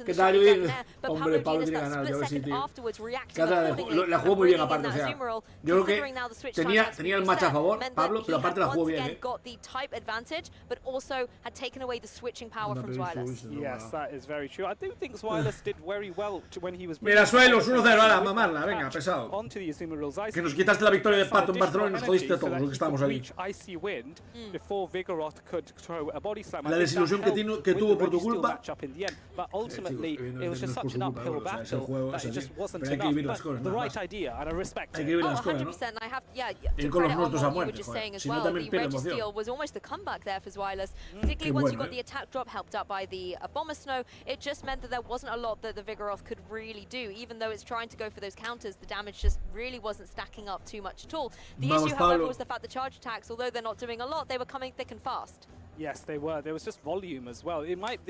¿Qué tal, Judith? Hombre, Pablo tiene que ganar, yo que sí, tío. La jugó muy bien aparte, o sea, yo creo que tenía el match a favor, Pablo, pero aparte la jugó bien, Yes, that is very true. I do think Suelo did very well when he was... Mira, Suelo, 1-0, ahora, mamarla, venga, pesado. Que nos quitaste la victoria de Pato en Barcelona y nos jodiste a todos los que estábamos ahí. La desilusión que tuvo por tu culpa. Es el juego, es así. Pero hay que vivir las cosas, nada más. Hay que vivir las cosas, ¿no? Ir con los nuestros a muerte, joder. Si no, también pierde emoción. Particularly once you got the attack drop helped up by the Abomasnow, it just meant that there wasn't a lot that the Vigoroth could really do. Even though it's trying to go for those counters, the damage just really wasn't stacking up too much at all. The issue, however, was the fact that charge attacks, although they're not doing a lot, they were coming thick and fast. Yes, they were. There was just volume as well. There might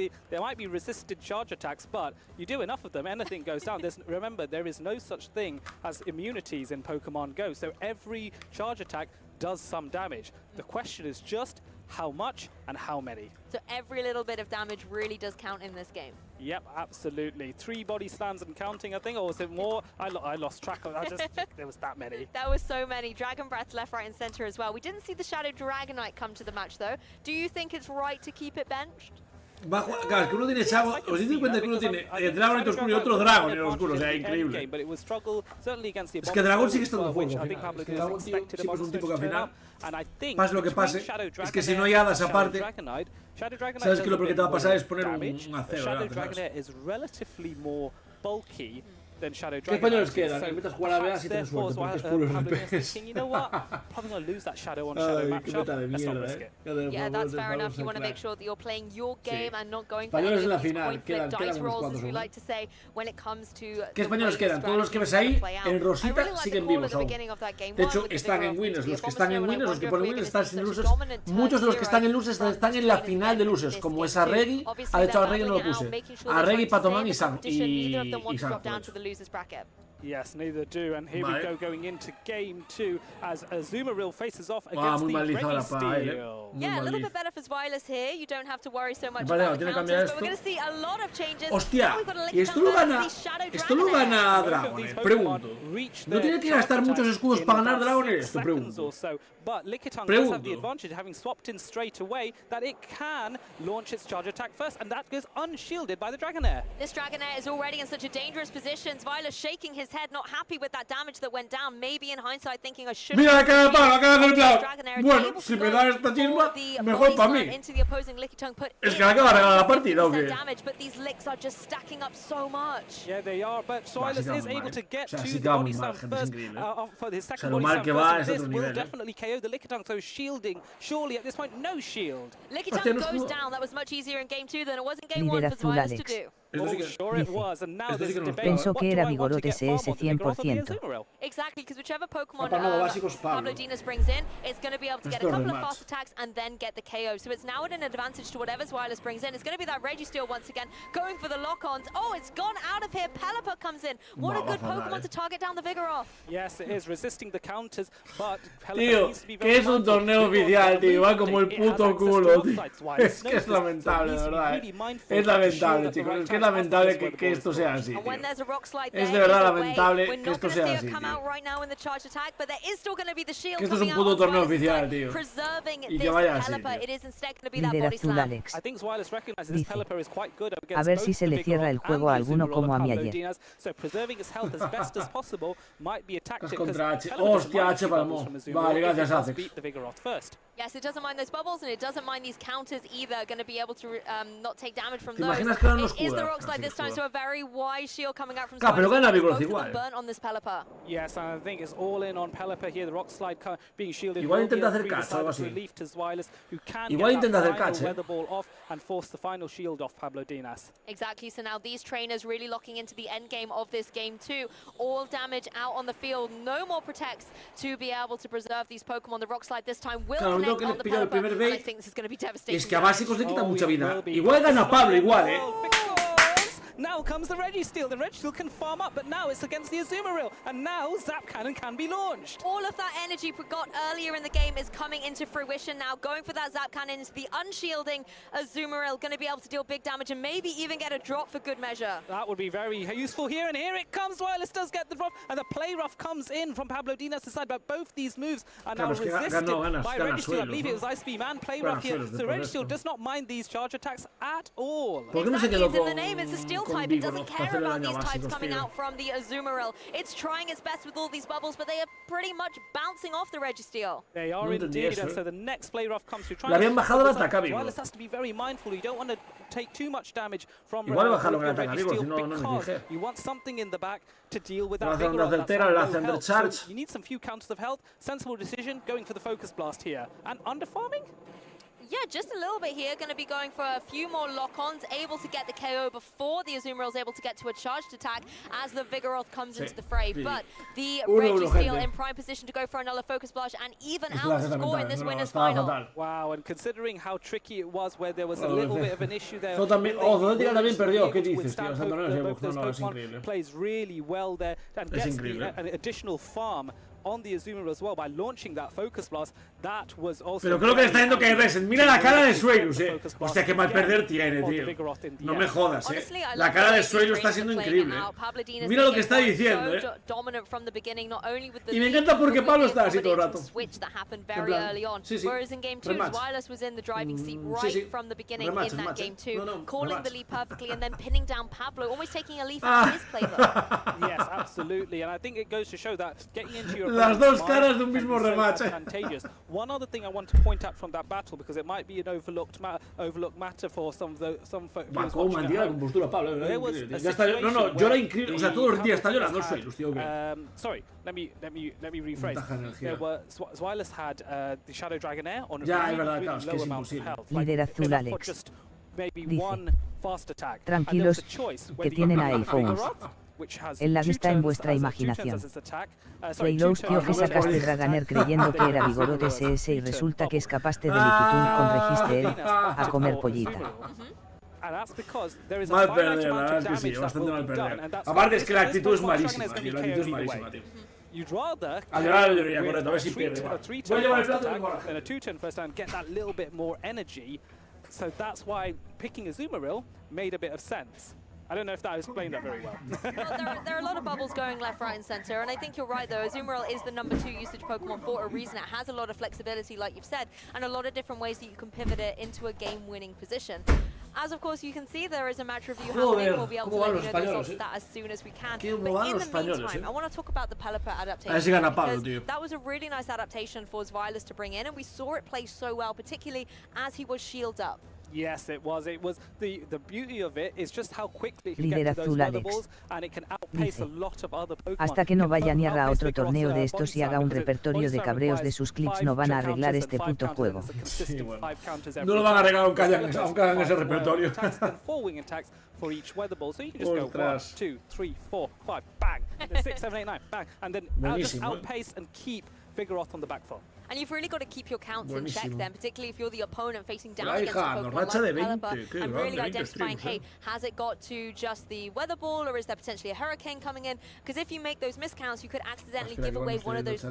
be resisted charge attacks, but you do enough of them, anything goes down. Remember, there is no such thing as immunities in Pokemon Go, so every charge attack does some damage. The question is just how much and how many. So every little bit of damage really does count in this game. Yep, absolutely. 3 body slams and counting, I think, or was it more? I lost track of it. There was that many. There was so many. Dragon Breath left, right, and center as well. We didn't see the Shadow Dragonite come to the match, though. Do you think it's right to keep it benched? Claro, es que uno tiene Shadow, os dais cuenta que uno tiene Dragonite oscuro y otro Dragon en el oscuro, o sea, increíble. Es que Dragon sigue estando fuego, es que Dragon siempre es un tipo que al final, pase lo que pase, es que si no hay hadas aparte, sabes que lo que te va a pasar es poner un acero. Shadow Dragonair is relatively more bulky than Shadow ¿Qué Dragon. españoles quedan? Que metas jugar a BA si tienes suerte, porque es puro RPGs. You know what? Probably going to lose that Shadow on Shadow matchup. Let's not risk it. Yeah, that's fair enough. You want to make sure that you're playing your game and not going for Españoles en la these final. point flip dice Quedan unos rolls, as cuantos. we like to say, when it comes to ¿Qué españoles quedan? Todos los que ves ahí, en rosita, siguen vivos aún. De hecho, están en winners. Los que están en winners, los que ponen winners, están sin losers. Muchos de los que están en losers están en la final de losers, como es Arregui. De hecho, Arregui no lo puse. Arregui, Patoman y Sam. Yes, neither do. And here we go going into game 2 as Azumarill faces off against the Registeel. Yeah, a little bit better for Xylas here. You don't have to worry so much about the counters, but we're going to see a lot of changes. Hostia, y esto lo gana Dragones, pregunto. ¿No tiene que gastar muchos escudos para ganar Dragones? Esto pregunto. But Lickitung does have the advantage, having swapped in straight away, that it can launch its charge attack first, and that goes unshielded by the Dragonair. This Dragonair is already in such a dangerous position. Xylas shaking his head, not happy with that damage that went down. Maybe in hindsight thinking I should have... Mira, acaba del plan. Bueno, si me da esta chisma, mejor para mí. Es que acaba de ganar la partida, ¿o qué? But these licks are just stacking up so much. Yeah, they are, but Xylas is able to get to the body slam first for his second body slam first, and this will definitely KO the Lickitung, so shielding, surely at this point, no shield. Lickitung goes down. That was much easier in game 2 than it was in game 1 for Xylas to do. Oh, sure it was, and now there's a debate. Pensó que era Vigoroth SS 100%. Exactly, because whichever Pokemon Pablo Dinas brings in, it's going to be able to get a couple of fast attacks and then get the KO. So it's now at an advantage to whatever Xylas brings in. It's going to be that Registeel once again, going for the lock-ons. Oh, it's gone out of here. Pelipper comes in. What a good Pokemon to target down the Vigoroth. Yes, it is, resisting the counters, but Pelipper needs to be very que es un torneo oficial, tío. Va como el puto culo, tío. Es que es lamentable, de verdad. Es lamentable, chicos. Es que es lamentable que esto sea así, tío. Es de verdad lamentable que esto sea así, tío. Que esto es un puto torneo oficial, tío. Y que vaya así, tío. A ver si se le cierra el juego a alguno como a mí ayer. Es contra H. Hostia, H para Mo. Vale, gracias, Azex. Yes, it doesn't mind those bubbles and it doesn't mind these counters either. Going to be able to not take damage from those. It is the rock slide this time, so a very wise shield coming out from Suelo. Pero gana Vigoroth igual. Burn on this Pelipper. Yes, I think it's all in on Pelipper here. The rock slide being shielded. Igual intenta hacer catch o algo así. Igual intenta hacer catch, weather ball off and force the final shield off Pablo Dinas. Exactly. So now these trainers really locking into the end game of this game too. All damage out on the field. No more protects to be able to preserve these Pokemon. The rock slide this time will connect on the Pelipper. I think this is going to be devastating. Es que a básicos le quita mucha vida. Igual gana Pablo, igual, Now comes the Registeel. The Registeel can farm up, but now it's against the Azumarill, and now Zap Cannon can be launched. All of that energy we got earlier in the game is coming into fruition now. Going for that Zap Cannon into the unshielding Azumarill, going to be able to deal big damage and maybe even get a drop for good measure. That would be very useful here, and here it comes. Xylas does get the drop, and the play rough comes in from Pablo Dinas' side, but both these moves are now resisted by Registeel. I believe it was Ice Beam and play rough here, so Registeel does not mind these charge attacks at all. Exactly, it's in the name. It's a steel type. It doesn't care about these types coming out from the Azumarill. It's trying its best with all these bubbles, but they are pretty much bouncing off the Registeel. They are indeed, and so the next play rough comes to try. Xylas has to be very mindful. You don't want to take too much damage from Registeel because you want something in the back to deal with that Vigoroth. So you need some few counters of health. Sensible decision, going for the focus blast here. And underfarming? Yeah, just a little bit here. Going to be going for a few more lock-ons, able to get the KO before the Azumarill is able to get to a charged attack as the Vigoroth comes into the fray. But the Registeel in prime position to go for another focus blast and even outscore in this winner's final. Wow, and considering how tricky it was, where there was a little bit of an issue there. También perdió, ¿qué dices, tío? Es increíble. Plays really well there and gets an additional farm on the Azumarill as well by launching that focus blast. That was also. Pero creo que le está diciendo que hay reset. Mira la cara de Suelo, Hostia, qué mal perder tiene, tío. No me jodas, La cara de Suelo está siendo increíble. Mira lo que está diciendo, Y me encanta porque Pablo está así todo el rato. En plan, sí, Whereas in game 2, Xylas was in the driving seat right from the beginning in that game 2, calling the lead perfectly and then pinning down Pablo, almost taking a leaf out of his playbook. Yes, absolutely, and I think it goes to show that getting into your Las dos caras de un mismo rematch. One other thing I want to point out from that battle, because it might be an overlooked matter for some folks. Marcó un día de compostura, Pablo. Ya está, no, llora increíble. O sea, todos los días está llorando el Suelo, tío. Sorry, let me rephrase. Zweilers had the Shadow Dragonair on a low amount of health. Líder azul Alex. Dice, tranquilos, que tienen a iPhones. El lag está en vuestra imaginación. Reylowski que sacaste Draganer creyendo que era Vigorote SS y resulta que escapaste del Ikitun con Registe él a comer pollita. Mal perder, la verdad es que sí, bastante mal perder. Aparte es que la actitud es malísima, tío. La actitud es malísima, tío. A llorar yo diría, correcto, a ver si pierde. Voy a llevar el plato y so that's why picking Azumarill made a bit of sense. I don't know if that explained that very well. Well, there are a lot of bubbles going left, right, and center, and I think you're right, though. Azumarill is the #2 usage Pokemon for a reason. It has a lot of flexibility, like you've said, and a lot of different ways that you can pivot it into a game-winning position. As of course you can see, there is a match review happening. We'll be able to let you know the results of that as soon as we can. But in the meantime, I want to talk about the Pelipper adaptation, because that was a really nice adaptation for Zweilers to bring in, and we saw it play so well, particularly as he was shield up. Yes, it was. It was the beauty of it is just how quickly it can get to those weather balls, and it can outpace a lot of other Pokemon. Hasta que no vaya ni haga otro torneo de estos y haga un repertorio de cabreos de sus clips, no van a arreglar este puto juego. Sí, bueno. No lo van a arreglar aunque hagan ese repertorio. For each weather ball, so you can just go 1, 2, 3, 4, 5, bang, and then 6, 7, 8, 9, bang, and then just outpace and keep Vigoroth on the back foot. And you've really got to keep your counts in check then, particularly if you're the opponent facing down against a Pokemon like Pelipper, and really identifying, hey, has it got to just the weather ball, or is there potentially a hurricane coming in? Because if you make those miscounts, you could accidentally give away one of those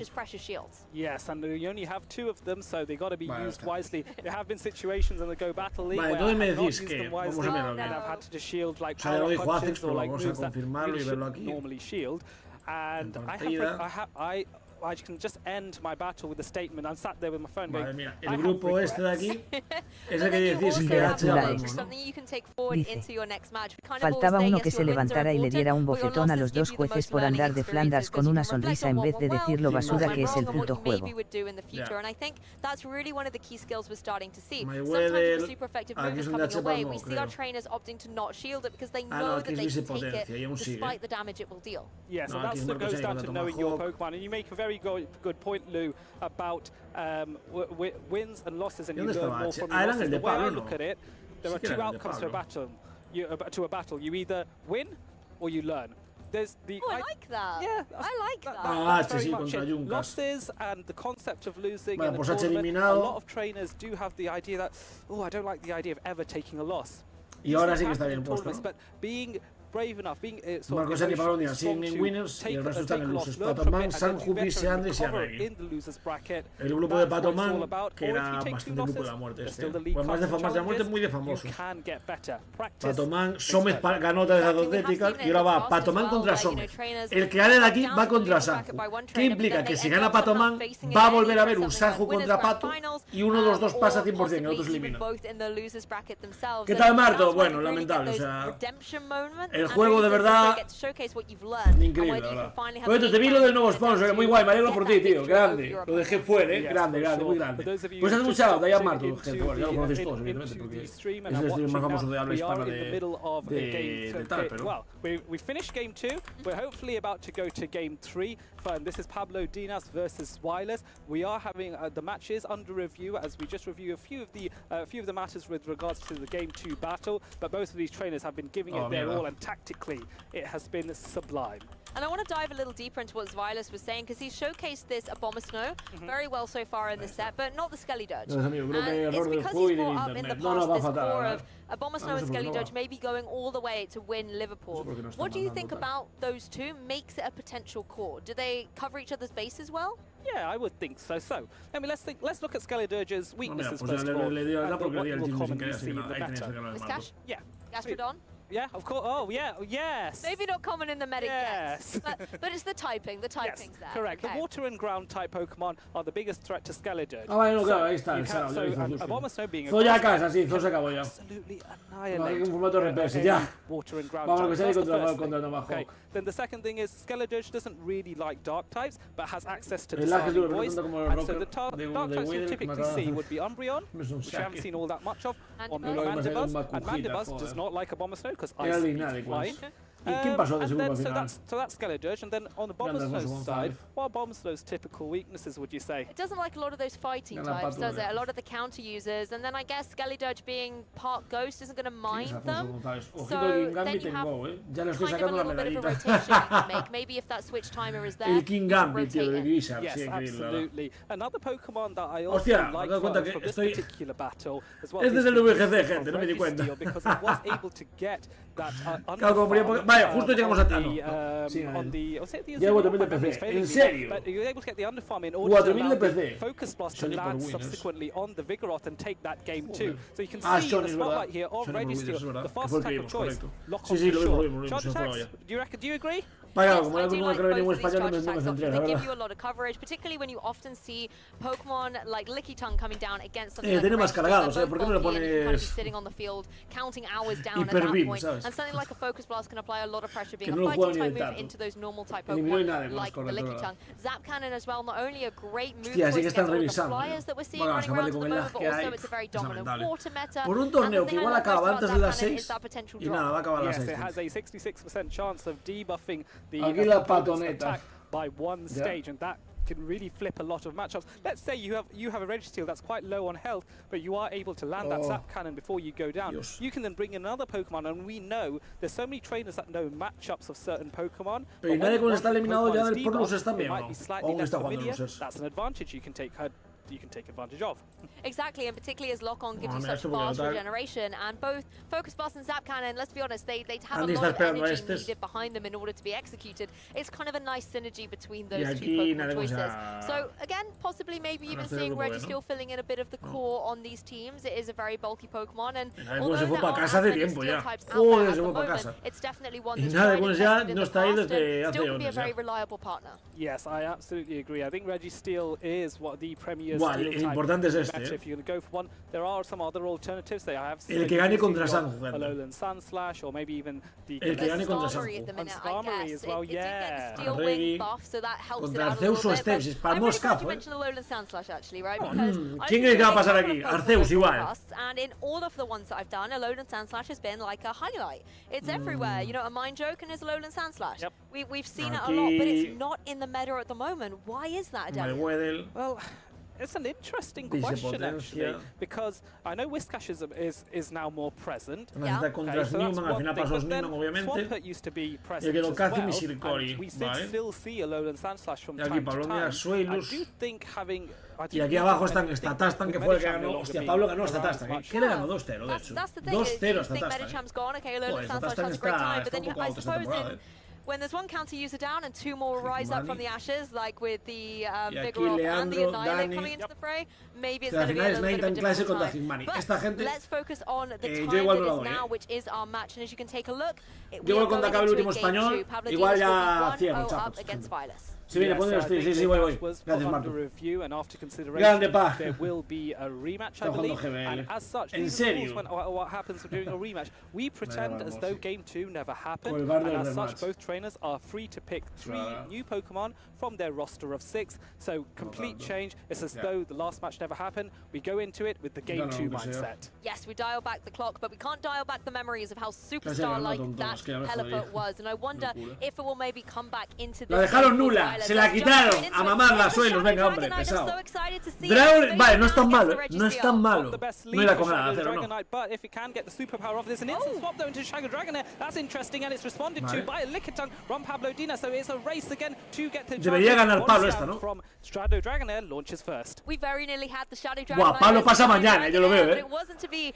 precious shields. Yes, and you only have 2 of them, so they got to be used wisely. There have been situations in the Go Battle League where I've not used them wisely, and I've had to just shield like power punches or like moves that really shouldn't normally shield. And I can just end my battle with a statement. I'm sat there with my phone going, mía, el grupo este de aquí es el que decís que faltaba uno que se levantara y le diera un bofetón a los dos jueces por andar de Flanders con una sonrisa en vez de decir lo basura que es el puto juego. Yes, and that's what goes down to knowing your Pokemon, and you make a very good point, Lou, about wins and losses, and you learn more from your losses. The way I look at it, there are 2 outcomes to a battle. You either win or you learn. There's the I like that. Yeah, I like that. That's very much it. Losses and the concept of losing in a tournament. A lot of trainers do have the idea that, I don't like the idea of ever taking a loss. Y ahora sí que está bien puesto. But being brave enough, being Marcos y Palonia siguen en winners y el resto están en losers. Patoman, Sanju, Andres y Arregui. El grupo de Patoman, que era bastante grupo de la muerte pues más de la muerte, muy de famosos. Patoman, Somez ganó de las Atléticas y ahora va Patoman contra Somez. El que gane de aquí va contra Sanju. ¿Qué implica? Que si gana Patoman va a volver a haber un Sanju contra Pato y uno de los dos pasa 100%, el otro se elimina. ¿Qué tal, Marto? Bueno, lamentable, o sea... El juego de verdad increíble, verdad. Bueno, te vi lo del nuevo sponsor, muy guay, me alegro por ti, tío, grande. Lo dejé fuera, grande, muy grande. Pues has escuchado, Diane Marto, ya lo conocéis todos, evidentemente, porque es el stream más famoso de habla hispana de tal, pero... We finished game 2, we're hopefully about to go to game 3. This is Pablo Dinas versus Zweilers. We are having the matches under review as we just review a few of the matters with regards to the game 2 battle, but both of these trainers have been giving it their all, and tactically it has been sublime. And I want to dive a little deeper into what Zweilers was saying, because he's showcased this Abomasnow very well so far in the set, but not the Skeledirge. And it's because he's brought up in the past this core of Abomasnow and Skeledirge maybe going all the way to win Liverpool. What do you think about those two makes it a potential core? Do they cover each other's bases well? Yeah, I would think so. So, I mean, let's look at Skeledirge's weaknesses first of all, and what we'll commonly see in the meta. Miss Cash? Yeah. Gastrodon? Yeah, of course. Oh, yeah, yes. Maybe not common in the meta yes. yet, but it's the typing. The typing's yes, there. Correct. Okay. The water and ground type Pokemon are the biggest threat to Skeledirge. Ah, vale, no, claro, ahí está. A Bomb Snow being Zo ya casa, sí, Zo se acabó ya. Absolutely annihilate. Un formato RPS, ya. Water and ground Vamos a types. ver contra Nova Hawk. Then the second thing is Skeledirge doesn't really like dark types, but has access to El disarming voice. and So the dark types you typically see would be Umbreon, which we haven't seen all that much of, or Mandibuzz, and Mandibuzz does not like a Bomb Snow because Ice is fine. So that's Skeledirge, and then on the Bomb Snow's side, what are Bomb Snow's typical weaknesses, would you say? It doesn't like a lot of those fighting types, does it? A lot of the counter users, and then I guess Skeledirge being part ghost isn't going to mind them. So then you have kind of a little bit of a rotation you can make. Maybe if that switch timer is there, El King Gambit, tío, de Grisha. Yes, absolutely. Another Pokemon that I also like from this particular battle as well. Este es el VGC, gente, no me di cuenta. Because it was able to get that Vaya, justo llegamos a Tano. Llevo 4000 de PC. ¿En serio? But you were able to get the underfarm in order to 4000 allow de the PC. Focus Blast to land subsequently on the Vigoroth and take that game too. So you can see in the spotlight here already still the fast attack of choice. Lock on for short attacks. Do you agree? Vaya, como I do like both of these español, charge no me attacks centré, options. la They give verdad. you a lot of coverage, particularly when you often see Pokemon like Lickitung coming down against something like tiene más cargados, they're ¿por qué no le both bulky and you can kind of be pones sitting on the field, counting hours down at Hyper that Beam, point. ¿sabes? And something like a Focus Blast can apply a lot of pressure, being Que a no lo juego fighting ni type el move tato. into those normal type Eliminó y Pokemon nada, like the correcto, Lickitung. Zap Cannon as well, not only a great move Hostia, sí que against están all the revisando. flyers that we're seeing Bueno, running around at the con el moment, but lag que also hay, it's a very es dominant lamentable. water meta. Por un And torneo the que thing I igual love most acaba about antes Zap de las Cannon 6 is that potential y drop. nada, va a acabar a las Yes, 6. it has a 66% chance of debuffing the Aquí la opponent's patoneta. attack by one stage, and that can really flip a lot of matchups. Let's say you have a Registeel that's quite low on health, but you are able to land that Zap Cannon before you go down. Dios. You can then bring in another Pokemon, and we know there's so many trainers that know matchups of certain Pokemon. Pero nadie cuando está eliminado ya del Pro Losers también, might ¿no? be O slightly aún less está jugando familiar. Losers. That's an advantage you can take advantage of. Exactly, and particularly as Lock-On gives you mira, such esto porque fast tal. regeneration, and both Focus Blast and Zap Cannon, let's be honest, they have Andy a está lot of esperando a energy estes. needed behind them in order to be executed. It's kind of a nice synergy between those Y two aquí Pokemon nadie choices. consiga- So again, possibly maybe even hacer el seeing grupo B, Registeel ¿no? filling in a bit of the core on these teams. It is a very bulky Pokemon, and Nadie although se fue there pa' aren't casa as de many tiempo steel ya. types out Joder, there at se the fue pa' moment, casa. it's definitely one Y that's nada, tried and pues ya tested in no the está ahí past desde and hace still can be a años very ya. reliable partner. Yes, I absolutely agree. I think Registeel is what the premier Buah, steel el type importante es este, meta. If you're going to go for one, there are some other alternatives. They have El que gane contra Sanju, gente. Alolan Sandslash, or maybe even the El que gane contra Skarmory Sanju. at the minute, I Skarmory guess. as well, It did get the steel Arregui. wing buff, so that helps it Contra out a little Arceus o bit. Steps, but es para I'm really glad moscazo, you ¿eh? mentioned Alolan Sandslash actually, right? Because I've ¿Quién been cree que va a doing pasar a lot aquí? of Pokemon Arceus igual. podcasts, and in all of the ones that I've done, Alolan Sandslash has been like a highlight. It's everywhere. You know, a Mind Joke and his Alolan Sandslash. Yep. We've seen it a lot, but Aquí. it's not in the meta at the moment. Why is that, My Adele? Weddle. Well, it's an interesting Dice question actually, potencia. because I know Whiscash is now more present. Está contra so that's Newman, al one final thing, pasó but then Newman, obviamente. Swampert used to be Y present quedó as Cathy well, Misericordia, and we vale. still see Alolan Sandslash from Y aquí time Pablo to mira time. Suelos. I do think having... Y aquí abajo están Statastan, que fue el que ganó. Hostia, Pablo ganó a Statastan. ¿Qué le ganó? 2-0, de hecho. That's the thing. 2-0 a You think Statastan. Medichamp's gone, okay, Alolan Joder, Sandslash Statastan has a great time, está but then un you, poco I out esta suppose temporada, when there's one counter user down and two more rise up from the ashes, like with the aquí Vigoroth and the Leandro, Annihilate Dani. coming into the fray, maybe it's Que al going to be a final es little bit of a Nighttime Classic difficult contra time. Hitmani. But Esta gente, let's focus on the yo time igual that no la is doy, now, which is our match, and as you can take a look, Yo we are igual cuando going acabe el into último a game español, two. Pablo igual Diaz ya will be 100 1-0 chapos. up against Vilas. Sí, mira, ponle los tiros, sí, voy. Gracias, Marco. Review, and after consideration, Grande, pa. there will be a rematch, I Está jugando believe. GBL. And as such, ¿En these are the serio? rules when, what happens during a rematch. We pretend as though Game 2 never happened, Con el bar and del as such, rematch. both trainers are free to pick 3 new Pokemon from their roster of 6. So, complete change. It's as though the last match never happened. We go into it with the Game 2 mindset. Yes, we dial back the clock, but we can't dial back the memories of how superstar-like that Pelipper was. And I wonder if it will maybe come back into this. La dejaron nula, se la quitaron a mamarla a Suelos, venga hombre, pesado. Dragon, vale, no es tan malo, no es tan malo. No era con nada, cero, no. But if it can get the superpower off, there's an instant swap though into Shadow Dragonair. That's interesting, and it's responded to by a Lickitung from Pablo Dina. So it's a race again to get the Debería ganar Pablo esta, ¿no? From Shadow Dragonair launches first. We very nearly had the Shadow Dragonair. Buah, Pablo pasa mañana, yo lo veo,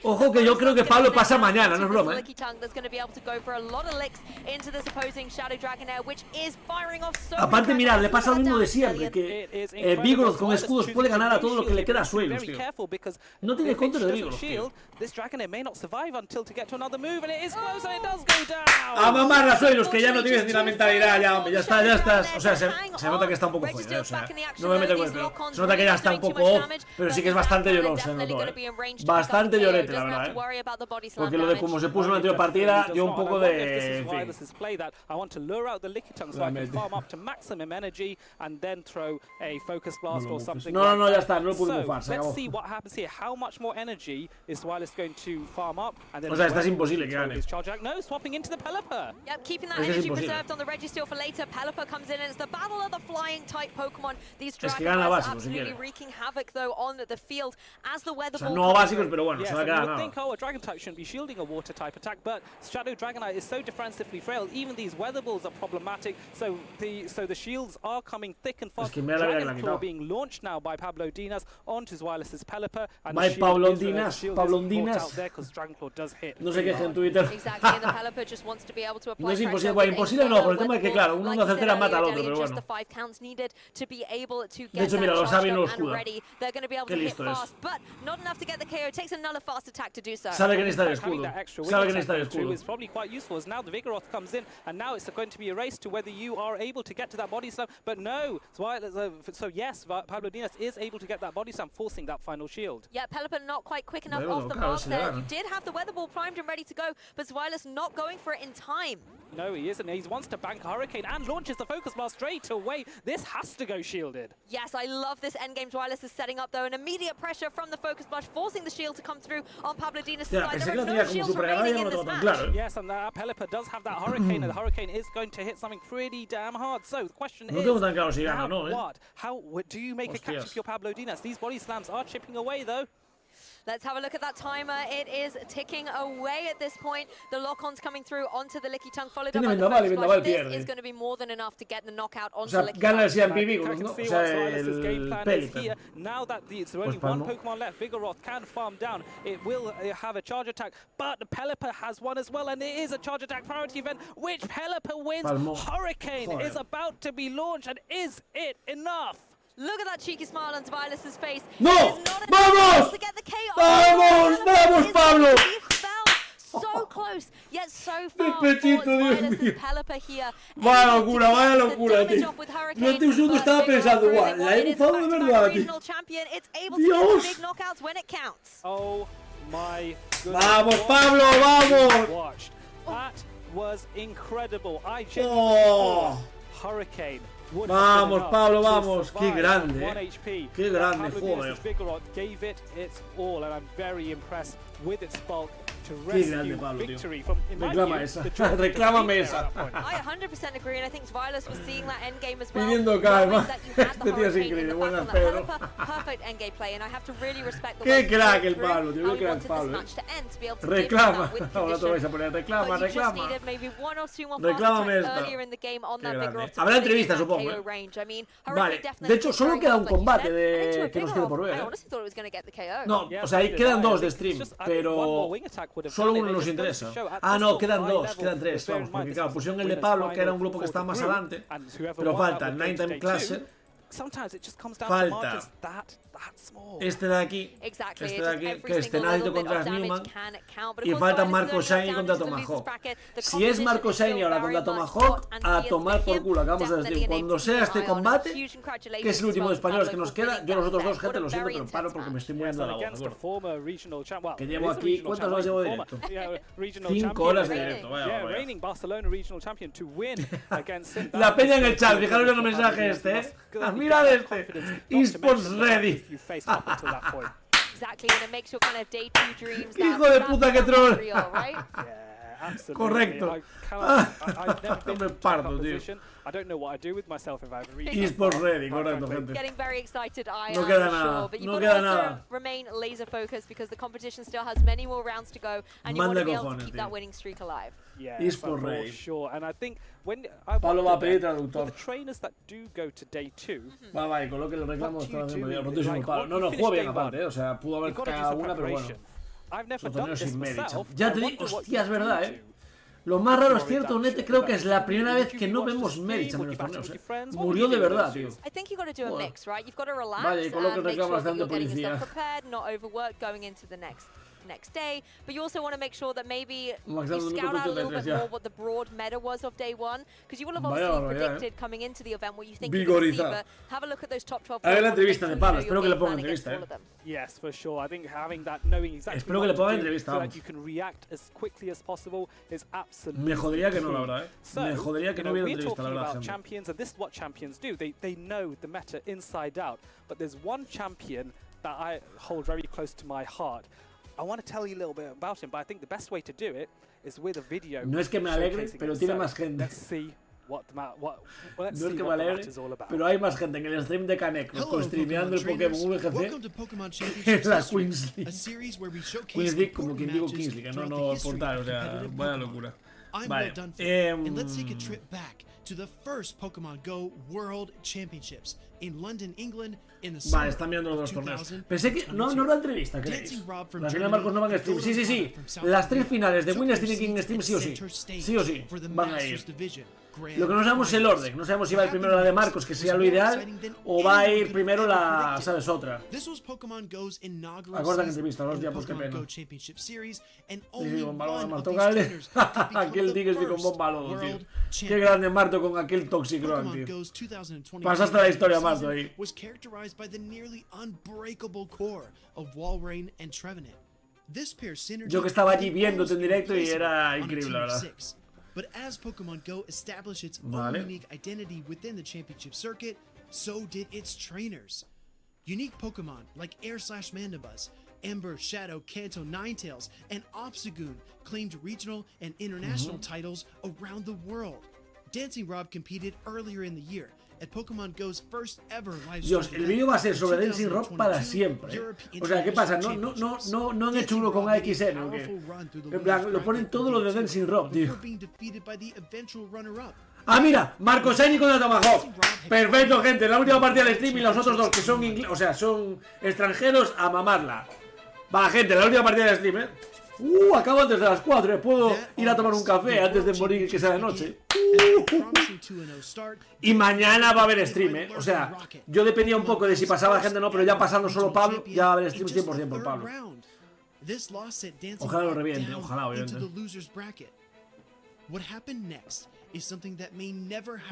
Ojo que yo creo que Pablo pasa mañana, no es broma, Lickitung that's going to be able to go for a lot of licks into this opposing Shadow Dragonair, which is firing off so Aparte, mira, claro, le pasa lo mismo de siempre, que Vigoroth con escudos puede ganar a todo lo que le queda a Suelo, tío. No tiene counter de Vigoroth, tío. A mamar a Suelos, que ya no tienes ni la mentalidad, ya, hombre, ya estás. O sea, se nota que está un poco jodido, o sea, no me meto con esto. Se nota que ya está un poco off, pero sí que es bastante llorón, se notó, bastante llorete, la verdad, porque lo de como se puso en la anterior partida, dio un poco de... En fin. No, ya está, no lo pude bufar, se acabó. O sea, es imposible que gane. Es que gana básicos, si quiere. O sea, no básicos, pero bueno, se va a quedar nada. Es que mira la vida que le han quitado. By Pablondinas. No sé qué es en Twitter. No es imposible, bueno, imposible no, por el tema de que claro, uno no certera mata al otro, pero bueno. De hecho, mira, lo sabe y no lo escuda. Qué listo es. Sabe que necesita el escudo. Sabe que necesita el escudo. So yes, Pablondinas is able to get that body slam, forcing that final shield. Yeah, Pelipper not quite quick enough off the mark there. He did have the weather ball primed and ready to go, but Zweilous not going for it in time. No, he isn't. He wants to bank a Hurricane and launches the Focus Blast straight away. This has to go shielded. Yes, I love this endgame Zweilous is setting up, though. An immediate pressure from the Focus Blast, forcing the shield to come through on Pablondinas' side. There are no shields remaining in this match. Yes, and Pelipper does have that Hurricane, and the Hurricane is going to hit something pretty damn hard. So the question is, what? How do you make a catch if you're Pablondinas? These body slams are chipping away, though. Let's have a look at that timer. It is ticking away at this point. The lock-ons coming through onto the Licky Tongue, followed up by the Focus Blast. This is going to be more than enough to get the knockout onto Licky Tongue. Now that there's only one Pokemon left, Vigoroth can farm down. It will have a charge attack, but Pelipper has one as well, and it is a charge attack priority event, which Pelipper wins. Hurricane is about to be launched, and is it enough? Look at that cheeky smile on Zweilous' face. ¡No! ¡Vamos! ¡Vamos, Pablo! So close, yet so far for Zweilous' Pelipper here. Vaya locura, tío. Durante un segundo estaba pensando, guau, la he bufado de verdad, tío. Dios. Oh my goodness. Vamos, Pablo, vamos. That was incredible. Hurricane. Vamos, Pablo, vamos. Qué grande, qué grande, joder. Gave it its all, and I'm very impressed with its bulk. Qué grande, Pablo, tío. Reclama esa. Reclámame esa. I 100% agree, and I think Zweilous was seeing that endgame as well. Pidiendo calma. Este tío es increíble. Buenas, Pedro. Perfect endgame play, and I have to really respect the Qué crack el Pablo, tío. Qué crack Pablo. Reclama. Ahora te vais a poner reclama. Reclámame esta. Habrá entrevistas, supongo. Vale. De hecho, solo queda un combate que nos queda por ver. No, o sea, ahí quedan dos de stream, pero solo uno nos interesa. Ah, no, quedan dos, quedan tres. Vamos, porque claro, pusieron el de Pablo, que era un grupo que estaba más adelante. Pero falta el Nine Time Clasher. Falta este de aquí, que es Tenacito contra Newman, y falta Marco Shiny contra Tomahawk. Si es Marco Shiny ahora contra Tomahawk, a tomar por culo, acabamos de decir. Cuando sea este combate, que es el último de españoles que nos queda, yo los otros dos, gente, lo siento, pero paro porque me estoy muriendo de la boca. Que llevo aquí, ¿cuántas horas llevo de directo? 5 horas de directo, vaya. La peña en el chat, fijaros en el mensaje este, mirad este, eSports Ready. Hijo de puta, que troll. Correcto. No me parto, tío. eSports Ready, correcto, gente. No queda nada, no queda nada. Manda cojones, tío. eSports Ready. Pablo va a pedir traductor. Va, y coloque los reclamos. No, juego bien aparte, o sea, pudo haber cagado una, pero bueno. Los torneos sin mérito. Ya te digo, hostia, es verdad, Lo más raro es cierto, Nete, creo que es la primera vez que no vemos Merich en los torneos. Murió de verdad, tío. Vaya, y con lo que reclamas dando policía. Next day, but you also want to make sure that maybe you scout out a little bit more what the broad meta was of day one, because you will have obviously predicted coming into the event what you think you're going to see, but have a look at those top 12 a ver la entrevista de Pablo, espero que le ponga entrevista, Yes, for sure. I think having that, knowing exactly espero que le ponga entrevista, so that you can react as quickly as possible is absolutely me jodería que no, la verdad, Me jodería que no hubiera entrevista, la verdad. About champions, and this is what champions do. They know the meta inside out, but there's one champion that I hold very close to my heart. I want to tell you a little bit about him, but I think the best way to do it is with a video. No es que me alegre, pero tiene más gente. Let's see what no es que me alegre, pero hay más gente en el stream de Canek, streameando el Pokémon VGC en la Queens League. Queens League, como quien digo Kings League, no el portal, o sea, vaya locura. Vale, to the first Pokemon Go World Championships in London, England, in the vale, están mirando los dos torneos. Pensé que no la entrevista, ¿queréis? La final de Marcos no van a stream. Sí. Las 3 finales de Winners tienen que ir en stream sí o sí. Sí o sí, van a ir. Lo que no sabemos es el orden. No sabemos si va a ir primero la de Marcos, que sería lo ideal, o va a ir primero la, ¿sabes? Otra. Acorda que entrevista, los diapos, qué pena. Sí, con balón de Marto Gale. Aquel Diggersby con bomba lodo, tío. Qué grande Marto con aquel Toxic Run, tío. Pasaste la historia, Marto, ahí. Yo que estaba allí viéndote en directo y era increíble, la verdad. But as Pokemon Go established its own unique identity within the championship circuit, so did its trainers. Unique Pokemon like Air/Mandibuzz, Ember, Shadow, Kanto, Ninetales, and Obstagoon claimed regional and international titles around the world. Dancing Rob competed earlier in the year at Pokemon Go's first ever live stream. Dios, el vídeo va a ser sobre Dancing Rob para siempre. O sea, ¿qué pasa? No han hecho uno con AXN, ¿o qué? En plan, lo ponen todo lo de Dancing Rob, tío. Ah, mira, Marco Shiny contra Tomahawk. Perfecto, gente. La última partida del stream y los otros dos que son son extranjeros a mamarla. Va, gente, la última partida del stream, acabo antes de las 4, puedo ir a tomar un café antes de morir que sea de noche. Y mañana va a haber stream, O sea, yo dependía un poco de si pasaba gente o no, pero ya pasando solo Pablo, ya va a haber stream 100% por Pablo. Ojalá lo reviente, ojalá, obviamente.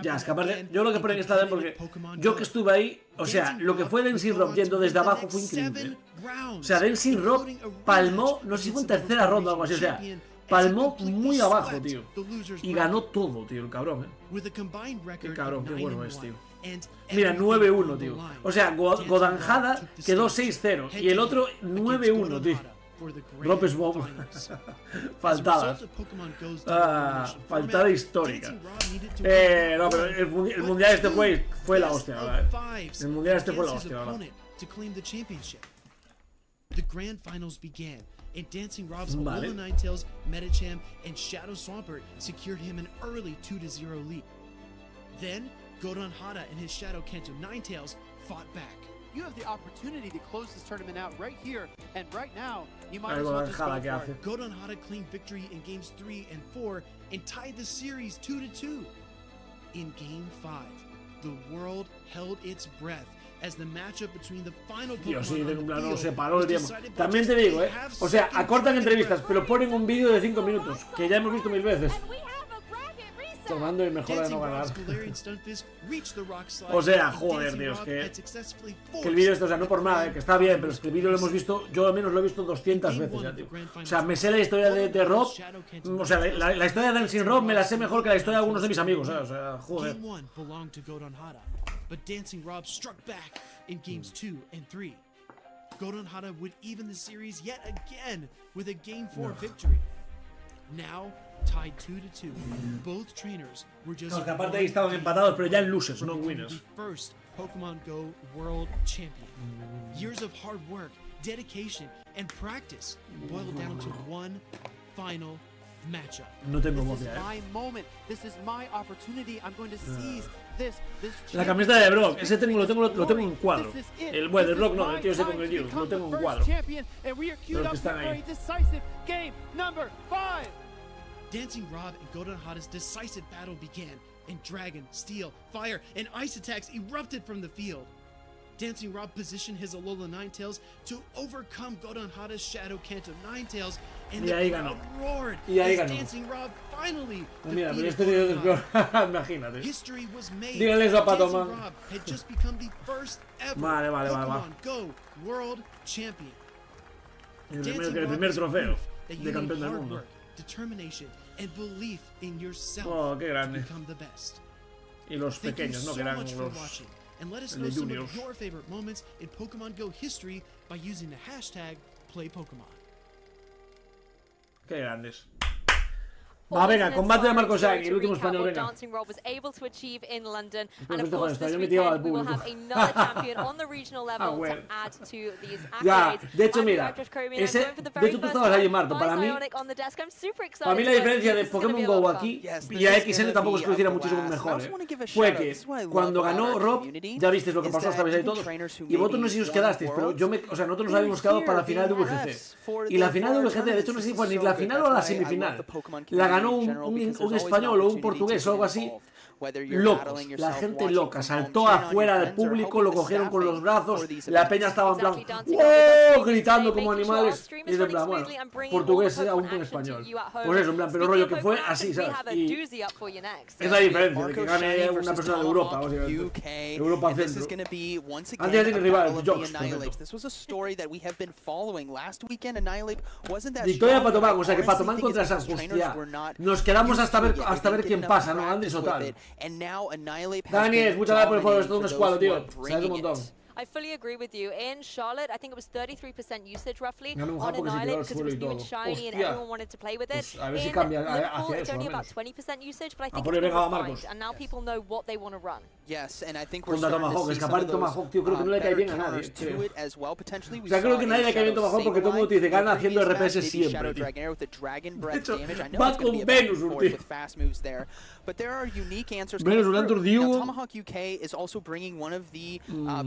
Ya, es que aparte, yo lo que pone en esta vez, porque yo que estuve ahí, o sea, lo que fue Dancing Rob yendo desde abajo fue increíble. O sea, Dancing Rob palmó, no sé si fue en tercera ronda o algo así, o sea, palmó muy abajo, tío. Y ganó todo, tío, el cabrón, Qué cabrón, qué bueno es, tío. Mira, 9-1, tío. O sea, Godanjada quedó 6-0 y el otro 9-1, tío. Ropes Bob. Faltadas. Faltada histórica. No, pero el mundial este fue la hostia, ¿verdad? El mundial este fue la hostia, ¿verdad? And Dancing Rob's Alola Ninetales, Medicham, and Shadow Swampert secured him an early 2-0 lead. Then, Godon Hada and his Shadow Kanto Ninetales fought back. You have the opportunity to close this tournament out right here and right now. You might as well just go for it. Godon Hada claimed victory in games 3 and 4 and tied the series 2-2. In game 5, the world held its breath as the matchup between the final Dios, sí, de plano se paró el tiempo. También te digo, o sea, acortan entrevistas, pero ponen un vídeo de 5 minutos, que ya hemos visto 1000 veces. Tomando y mejora de no ganar. O sea, joder, Dios, que el vídeo este, o sea, no por nada, que está bien, pero es que el vídeo lo hemos visto, yo al menos lo he visto 200 veces ya, tío. O sea, me sé la historia de Rob, o sea, la historia de Dancing Rob me la sé mejor que la historia de algunos de mis amigos, o sea, joder. But Dancing Rob struck back in games 2 and 3. Godon Hada would even the series yet again with a game 4 victory. Now tied 2-2. Both trainers were just que aparte ahí estaban empatados, pero ya en losers, no en winners. First Pokemon Go World Champion. Years of hard work, dedication, and practice boiled down to one final matchup. No tengo emoción, My moment. This is my opportunity. I'm going to seize this la camiseta de Brock, ese lo tengo en cuadro. El bueno, el Brock no, el tío ese con el tío, lo tengo en cuadro. Los que están ahí. Dancing Rob and Godon Hada's decisive battle began, and Dragon, Steel, Fire, and Ice attacks erupted from the field. Dancing Rob positioned his Alola Ninetales to overcome Godon Hada's Shadow Kanto Ninetales, and the crowd roared as Dancing Rob finally defeated Godon. History was made. Dancing Rob had just become the first ever Pokemon Go World Champion. Dancing Rob is proof that you need hard work, determination, and belief in yourself to become the best. Y los pequeños, ¿no? Que eran los... And let us know some of your favorite moments in Pokemon Go history by using the hashtag #PlayPokemon. Qué grandes. Va, venga, combate de Marcos Sainz, el último español, venga. Dancing Rob was able to achieve in London, and of course this weekend we will have another champion on the regional level to add to these accolades. Ya, de hecho, mira, ese, de hecho tú estabas ahí, Marto, para mí la diferencia de Pokémon Go aquí y a XN tampoco es que lo hiciera muchísimo mejor, fue que cuando ganó Rob, ya visteis lo que pasó, estabais ahí todos, y vosotros no sé si os quedasteis, pero yo o sea, nosotros nos habíamos quedado para la final de VGC, y la final de VGC, de hecho no sé si fue ni la final o la semifinal, la ganó un español o un portugués o algo así, locos, la gente loca, saltó afuera del público, lo cogieron con los brazos, la peña estaba en plan ¡oh! Gritando como animales, y es en plan, bueno, portugués aún con español, pues eso, en plan, pero rollo que fue así, ¿sabes? Y es la diferencia de que gane una persona de Europa, básicamente, Europa Centro. Antes de que rival, Jokes, victoria para Patomán, o sea que Patomán contra San Hostia, nos quedamos hasta ver quién pasa, ¿no? Andrés o tal. Daniel, muchas gracias por el follow, es todo un escuadro, tío. Sabes un montón. I fully agree with you. In Charlotte, I think it was 33% usage roughly on Annihilate because it was new and shiny and everyone wanted to play with it. In Liverpool, it's only about 20% usage, but I think it's been refined, and now people know what they want to run. Yes, and I think we're starting to see some of those better counters to it as well, potentially. We saw creo que nadie le cae bien Tomahawk porque todo el mundo te dice gana haciendo RPS siempre. With the Dragon Breath damage, I know it's going to be a back and forth with fast moves there, but there are unique answers coming through. Now, Tomahawk UK is also bringing one of the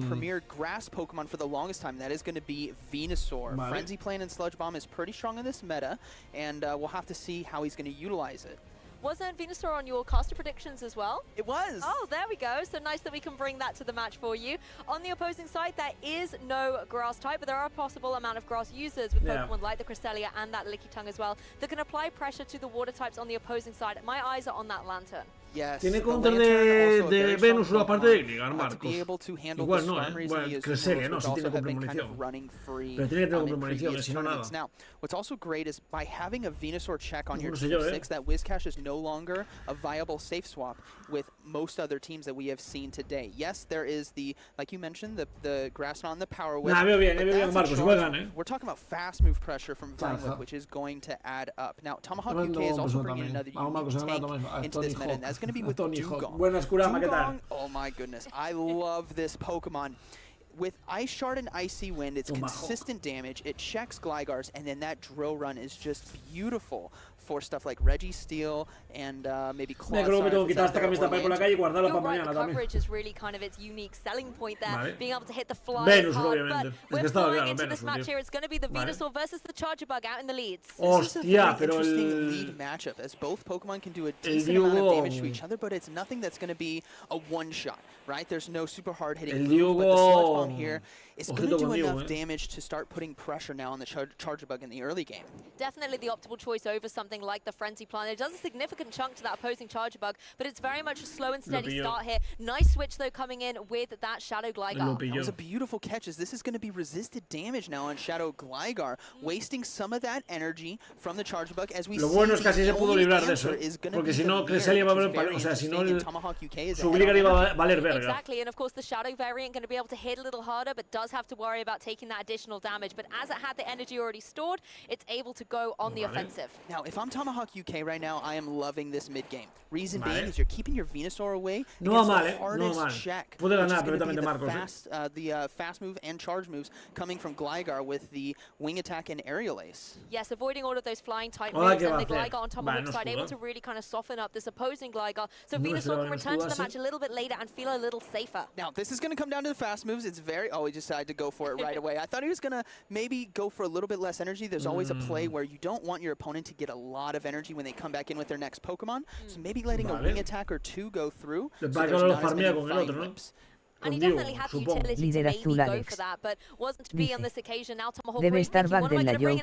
premier grass Pokemon for the longest time. That is going to be Venusaur. Frenzy Plant and Sludge Bomb is pretty strong in this meta, and we'll have to see how he's going to utilize it. Wasn't Venusaur on your caster predictions as well? It was. Oh, there we go. So nice that we can bring that to the match for you. On the opposing side, there is no grass type, but there are a possible amount of grass users with Pokemon like the Cresselia and that Lickitung as well that can apply pressure to the water types on the opposing side. My eyes are on that Lantern. Yes, tiene counter de Venus o aparte de Gligar, Marcos. Igual no, bueno, Cresselia no, si tiene con premonición. Pero tiene que tener con premonición, si no nada. Now, what's also great is by having a Venusaur check on your team 6, that Whiscash is no longer a viable safe swap with most other teams that we have seen today. Yes, there is the, like you mentioned, the Grass on the Power Whip. Marcos, we're talking about fast move pressure from Vine Whip, which is going to add up. Now, Tomahawk UK is also bringing another unique tank into this meta, and that's going to be with Dugong. Dugong, oh my goodness, I love this Pokemon. With Ice Shard and Icy Wind, it's consistent damage, it checks Glygars, and then that drill run is just beautiful for stuff like Registeel and maybe Claw. Your coverage is really kind of its unique selling point there, being able to hit the fly hard, but we're going into this match here, it's going to be the Venusaur versus the Charger Bug out in the leads. This is a very interesting lead matchup, as both Pokemon can do a decent amount of damage to each other, but it's nothing that's going to be a one-shot, right? There's no super hard-hitting move, but the Sludge Bomb here is going to do enough damage to start putting pressure now on the Charger Bug in the early game. Definitely the optimal choice over something like the Frenzy Plant. It does a significant chunk to that opposing Charger Bug, but it's very much a slow and steady start here. Nice switch though coming in with that Shadow Gligar. That was a beautiful catch, as this is going to be resisted damage now on Shadow Gligar, wasting some of that energy from the Charger Bug as we see. Lo bueno es que así se pudo librar de eso, porque si no Cresselia va a valer, o sea, si no su Gligar iba a valer verga. Exactly, and of course the Shadow variant going to be able to hit a little harder, but does have to worry about taking that additional damage. But as it had the energy already stored, it's able to go on the offensive. Now, if I'm Tomahawk UK right now, I am loving this mid game. Reason being is you're keeping your Venusaur away against the hardest check, which is going to be the fast move and charge moves coming from Gligar with the Wing Attack and Aerial Ace. Yes, avoiding all of those flying type moves, and the Gligar on Tomahawk's side able to really kind of soften up this opposing Gligar, so Venusaur can return to the match a little bit later and feel a little safer. Now, this is going to come down to the fast moves. It's very, he decided to go for it right away. I thought he was going to maybe go for a little bit less energy. There's always a play where you don't want your opponent to get a lot lot of energy when they come back in with their next Pokemon. So maybe letting a wing attack or two go through. So there's not as many fight whips. And he definitely had the utility to maybe go for that, but wasn't to be on this occasion. Now Tomahawk debe estar bug de la yo.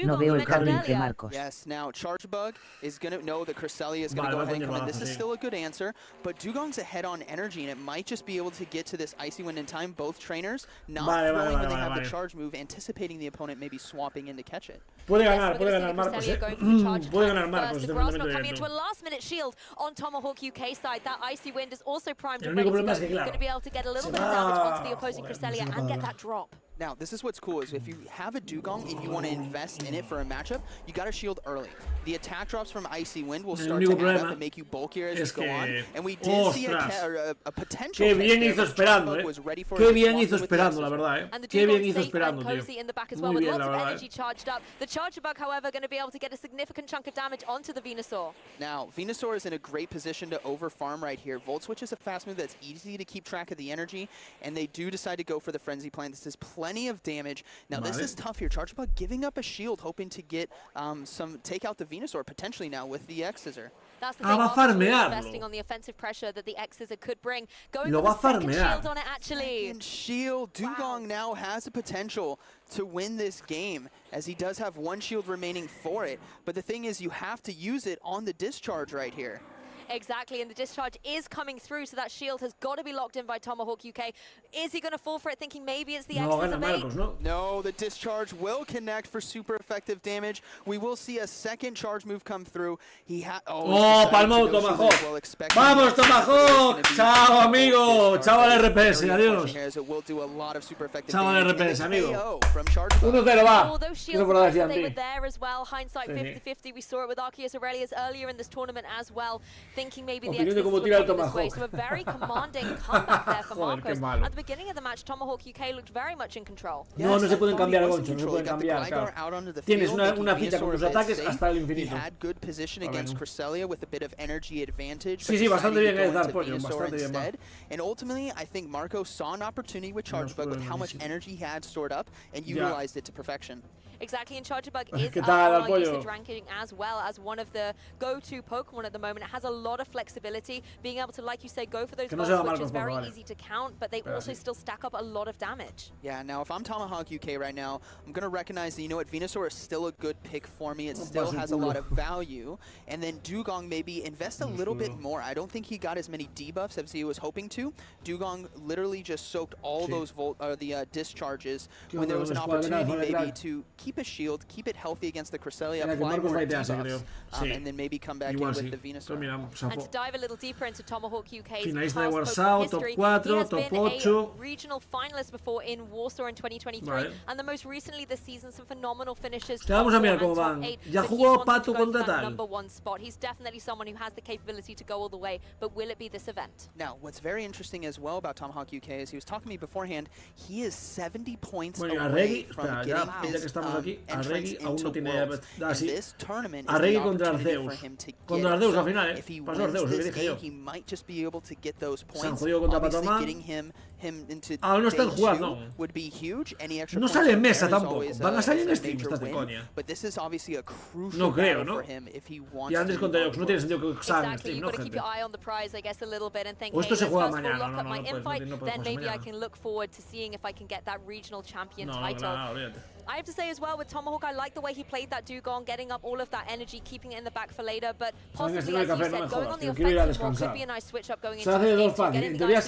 No veo el cable que Marcos. Yes, now Charge Bug is going to know that Cresselia is going to go ahead and come in. This is still a good answer, but Dugong's ahead on energy, and it might just be able to get to this Icy Wind in time. Both trainers not throwing when they have the charge move, anticipating the opponent maybe swapping in to catch it. Puede ganar Marcos, puede ganar Marcos. The Grass not coming into a last-minute shield on Tomahawk UK side. That Icy Wind is also primed and ready to go. Going to be able to get a little bit of damage onto the opposing Cresselia and get that drop. Now, this is what's cool, is if you have a Dugong and you want to invest in it for a matchup, you got to shield early. The attack drops from Icy Wind will start to add up and make you bulkier as you go on. And we did see a potential Qué bien hizo esperando, Qué bien hizo esperando, la verdad, Qué bien hizo esperando, tío. In the back as well, with lots of energy charged up. The Charger Bug, however, going to be able to get a significant chunk of damage onto the Venusaur. Now, Venusaur is in a great position to over-farm right here. Volt Switch is a fast move that's easy to keep track of the energy, and they do decide to go for the Frenzy Plant. This is plenty of damage. Now, this is tough here. Charger Bug giving up a shield, hoping to get take out the Venusaur potentially now with the X-Scissor. That's the thing, investing on the offensive pressure that the X-Scissor could bring. Going for the second shield on it, actually. Second shield. Dugong now has a potential to win this game, as he does have one shield remaining for it. But the thing is, you have to use it on the discharge right here. Exactly, and the discharge is coming through, so that shield has got to be locked in by Tomahawk UK. Is he going to fall for it, thinking maybe it's the X-Scissor bait? No, the discharge will connect for super effective damage. We will see a second charge move come through. He palmó Tomahawk. Vamos, Tomahawk. Chao, amigo. Chao al RPS, adiós. Chao al RPS, amigo. 1-0 va. Although shields, they were there as well. Hindsight 50-50. We saw it with Arceus Aurelius earlier in this tournament as well. Thinking maybe the X-Scissor would go this way, so a very commanding comeback there for Marcos. At the beginning of the match, Tomahawk UK looked very much in control. No se pueden cambiar, Goncho, no se pueden cambiar, claro. Tienes una ficha con tus ataques hasta el infinito. He had good position against Cresselia with a bit of energy advantage. Sí, bastante bien es dar pollo, bastante bien. And ultimately, I think Marcos saw an opportunity with Charge Bug with how much energy he had stored up and utilized it to perfection. Exactly, and Charger Bug is up on our usage ranking as well as one of the go-to Pokemon at the moment. It has a lot of flexibility, being able to, like you say, go for those bolts, which is very easy to count, but they also still stack up a lot of damage. Yeah, now if I'm Tomahawk UK right now, I'm going to recognize that, you know what, Venusaur is still a good pick for me. It still has a lot of value. And then Dugong maybe invest a little bit more. I don't think he got as many debuffs as he was hoping to. Dugong literally just soaked all those discharges when there was an opportunity maybe to keep a shield, keep it healthy against the Cresselia, apply more debuffs, and then maybe come back in with the Venusaur. And to dive a little deeper into Tomahawk UK's Finalista past Warsaw, history, top 4, he has top been 8. a regional finalist before in Warsaw in 2023, and the most recently this season some phenomenal finishes. Vamos a mirar cómo van. Ya jugó Pato contra tal. Number 1 spot. He's definitely someone who has the capability to go all the way, but will it be this event? Now, what's very interesting as well about Tomahawk UK is he was talking to me beforehand. He is 70 points away from getting his entrance into Worlds. And this tournament is the opportunity for him to get. If he wins this game, he might just be able to get those points. Obviously, getting him into would be huge. Any extra points sale en mesa tampoco. Van a salir en stream, estás de coña. But this is obviously a crucial for him if he wants to. No tiene sentido que salgan en stream, ¿no, you've got to keep your eye on the prize, I guess, a little bit and think, hey, let's first lock up my invite, then maybe I can look forward to seeing if I can get that regional champion title. I have to say as well with Tomahawk, I like the way he played that Dugong, getting up all of that energy, keeping it in the back for later, but possibly, as you said, going on the offensive more could be a nice switch up going into the game, getting the guys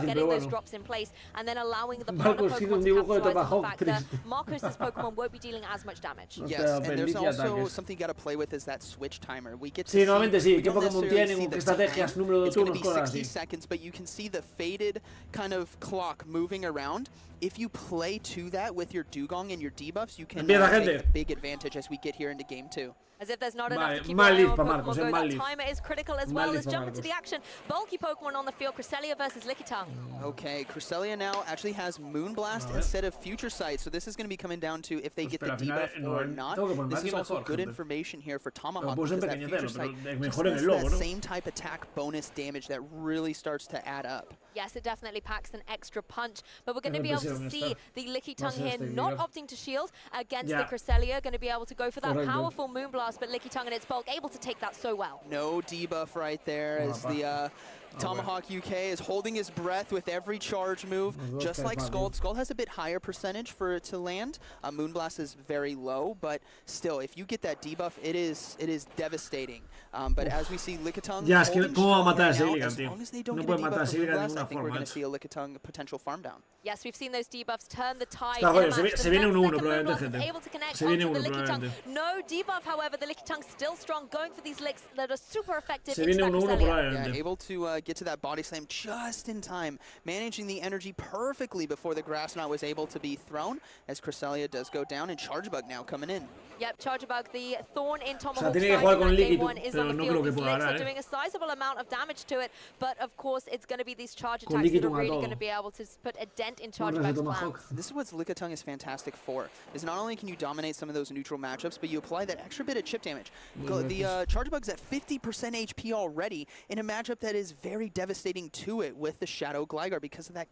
getting those drops in place, and then allowing the partner Pokemon to capitalize on the fact that Marcos' Pokemon won't be dealing as much damage. Yes, and there's also something you got to play with is that switch timer. We get to see, ¿qué Pokémon tienen, qué estrategias, número de turnos, cosas así. It's going to be 60 seconds, but you can see the faded kind of clock moving around. If you play to that with your Dugong and your debuffs, you can take a big advantage as we get here into game 2. As if there's not enough to keep your eye on Pokemon Go. That timer is critical as well. Let's jump into the action. Bulky Pokemon on the field. Cresselia versus Lickitung. Okay, Cresselia now actually has Moonblast instead of Future Sight. So this is going to be coming down to if they get the debuff or not. This is also good information here for Tomahawk because that Future Sight just has that same type attack bonus damage that really starts to add up. Yes, it definitely packs an extra punch, but we're going to be able to see the Lickitung here not opting to shield against the Cresselia. Going to be able to go for that powerful Moonblast fast, but Lickitung and its bulk able to take that so well. No debuff right there as the Tomahawk UK is holding his breath with every charge move, just like Scald. Scald has a bit higher percentage for it to land. Moonblast is very low, but still, if you get that debuff, it is devastating. But as we see Lickitung ya, es que ¿cómo va a matar a as Siligan, tío? long as they don't No get a puede matar a debuff from Siligan de Moonblast, I ninguna think we're forma. going to see a Lickitung potential farm down. Yes, we've seen those debuffs turn the tide. Está jodido, se viene un 1 Second probablemente, Moonblast is gente. able to connect Se viene onto uno the Lickitung. probablemente. No debuff, however, the Lickitung still strong, going for these licks that are super effective. Se viene un 1 probablemente. Yeah, able to get to that body slam just in time, managing the energy perfectly before the grass knot was able to be thrown, as Cresselia does go down, and Chargebug now coming in. Yep, Chargebug, the thorn in Tomahawk's tiene que jugar con game Licky, one is pero on the no field. creo que These pueda licks ganar, are doing a sizable amount of damage to it, but of course it's going to be these charge Con attacks that are Lickitung a really todo. going to be able to put a dent in Chargebug's plans. This is what Lickitung is fantastic for, is not only can you dominate some of those neutral matchups, but you apply that extra bit of chip damage. The Chargebug's at 50% HP already in a matchup that is very devastating to it with the Shadow Gligar because of that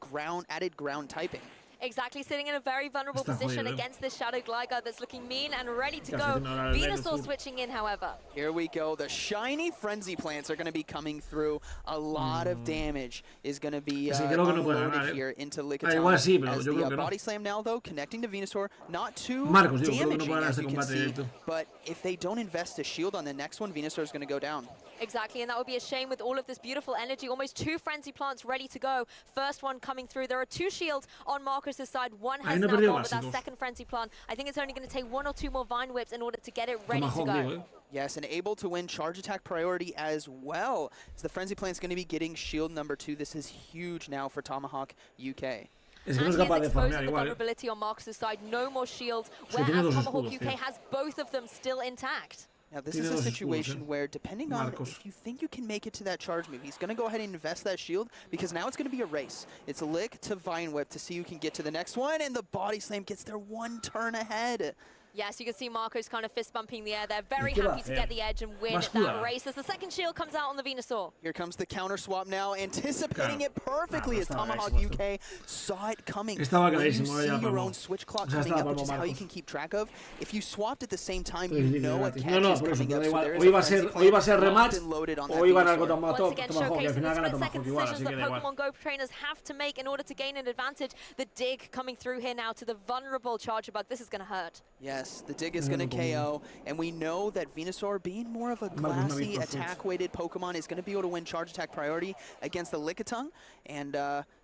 added ground typing. Exactly, sitting in a very vulnerable position against this Shadow Gligar that's looking mean and ready to go. Venusaur switching in, however. Here we go. The shiny Frenzy Plants are going to be coming through. A lot of damage is going to be unloaded here into Lickitung. As the Body Slam now, though, connecting to Venusaur. Not too damaging, as you can see. But if they don't invest a shield on the next one, Venusaur is going to go down. Exactly, and that would be a shame with all of this beautiful energy. Almost 2 Frenzy Plants ready to go. First one coming through. There are 2 shields on Marcus's side. One has now gone with that second Frenzy Plant. I think it's only going to take 1 or 2 more Vine Whips in order to get it ready to go. Yes, and able to win charge attack priority as well. As the Frenzy Plant's going to be getting shield number 2. This is huge now for Tomahawk UK. Es que no es capaz de farmear igual. Vulnerability on Marcus's side. No more shields. Whereas Tomahawk UK has both of them still intact. Now, this is a situation where, depending on if you think you can make it to that charge move, he's going to go ahead and invest that shield, because now it's going to be a race. It's a lick to Vine Whip to see who can get to the next one, and the Body Slam gets there 1 turn ahead. Yes, you can see Marco's kind of fist bumping the air there. Very happy to get the edge and win that race as the second shield comes out on the Venusaur. Here comes the counter swap now, anticipating it perfectly as Tomahawk UK saw it coming. When you see your own switch clock coming up, which is how you can keep track of, if you swapped at the same time, you know a catch is coming up. So there is a Frenzy Plant locked and loaded on that Venusaur. Once again, showcasing the split-second decisions that Pokemon Go trainers have to make in order to gain an advantage. The dig coming through here now to the vulnerable Chargebug. This is going to hurt. Yes, the dig is going to KO, and we know that Venusaur, being more of a glassy, attack-weighted Pokemon, is going to be able to win charge attack priority against the Lickitung. And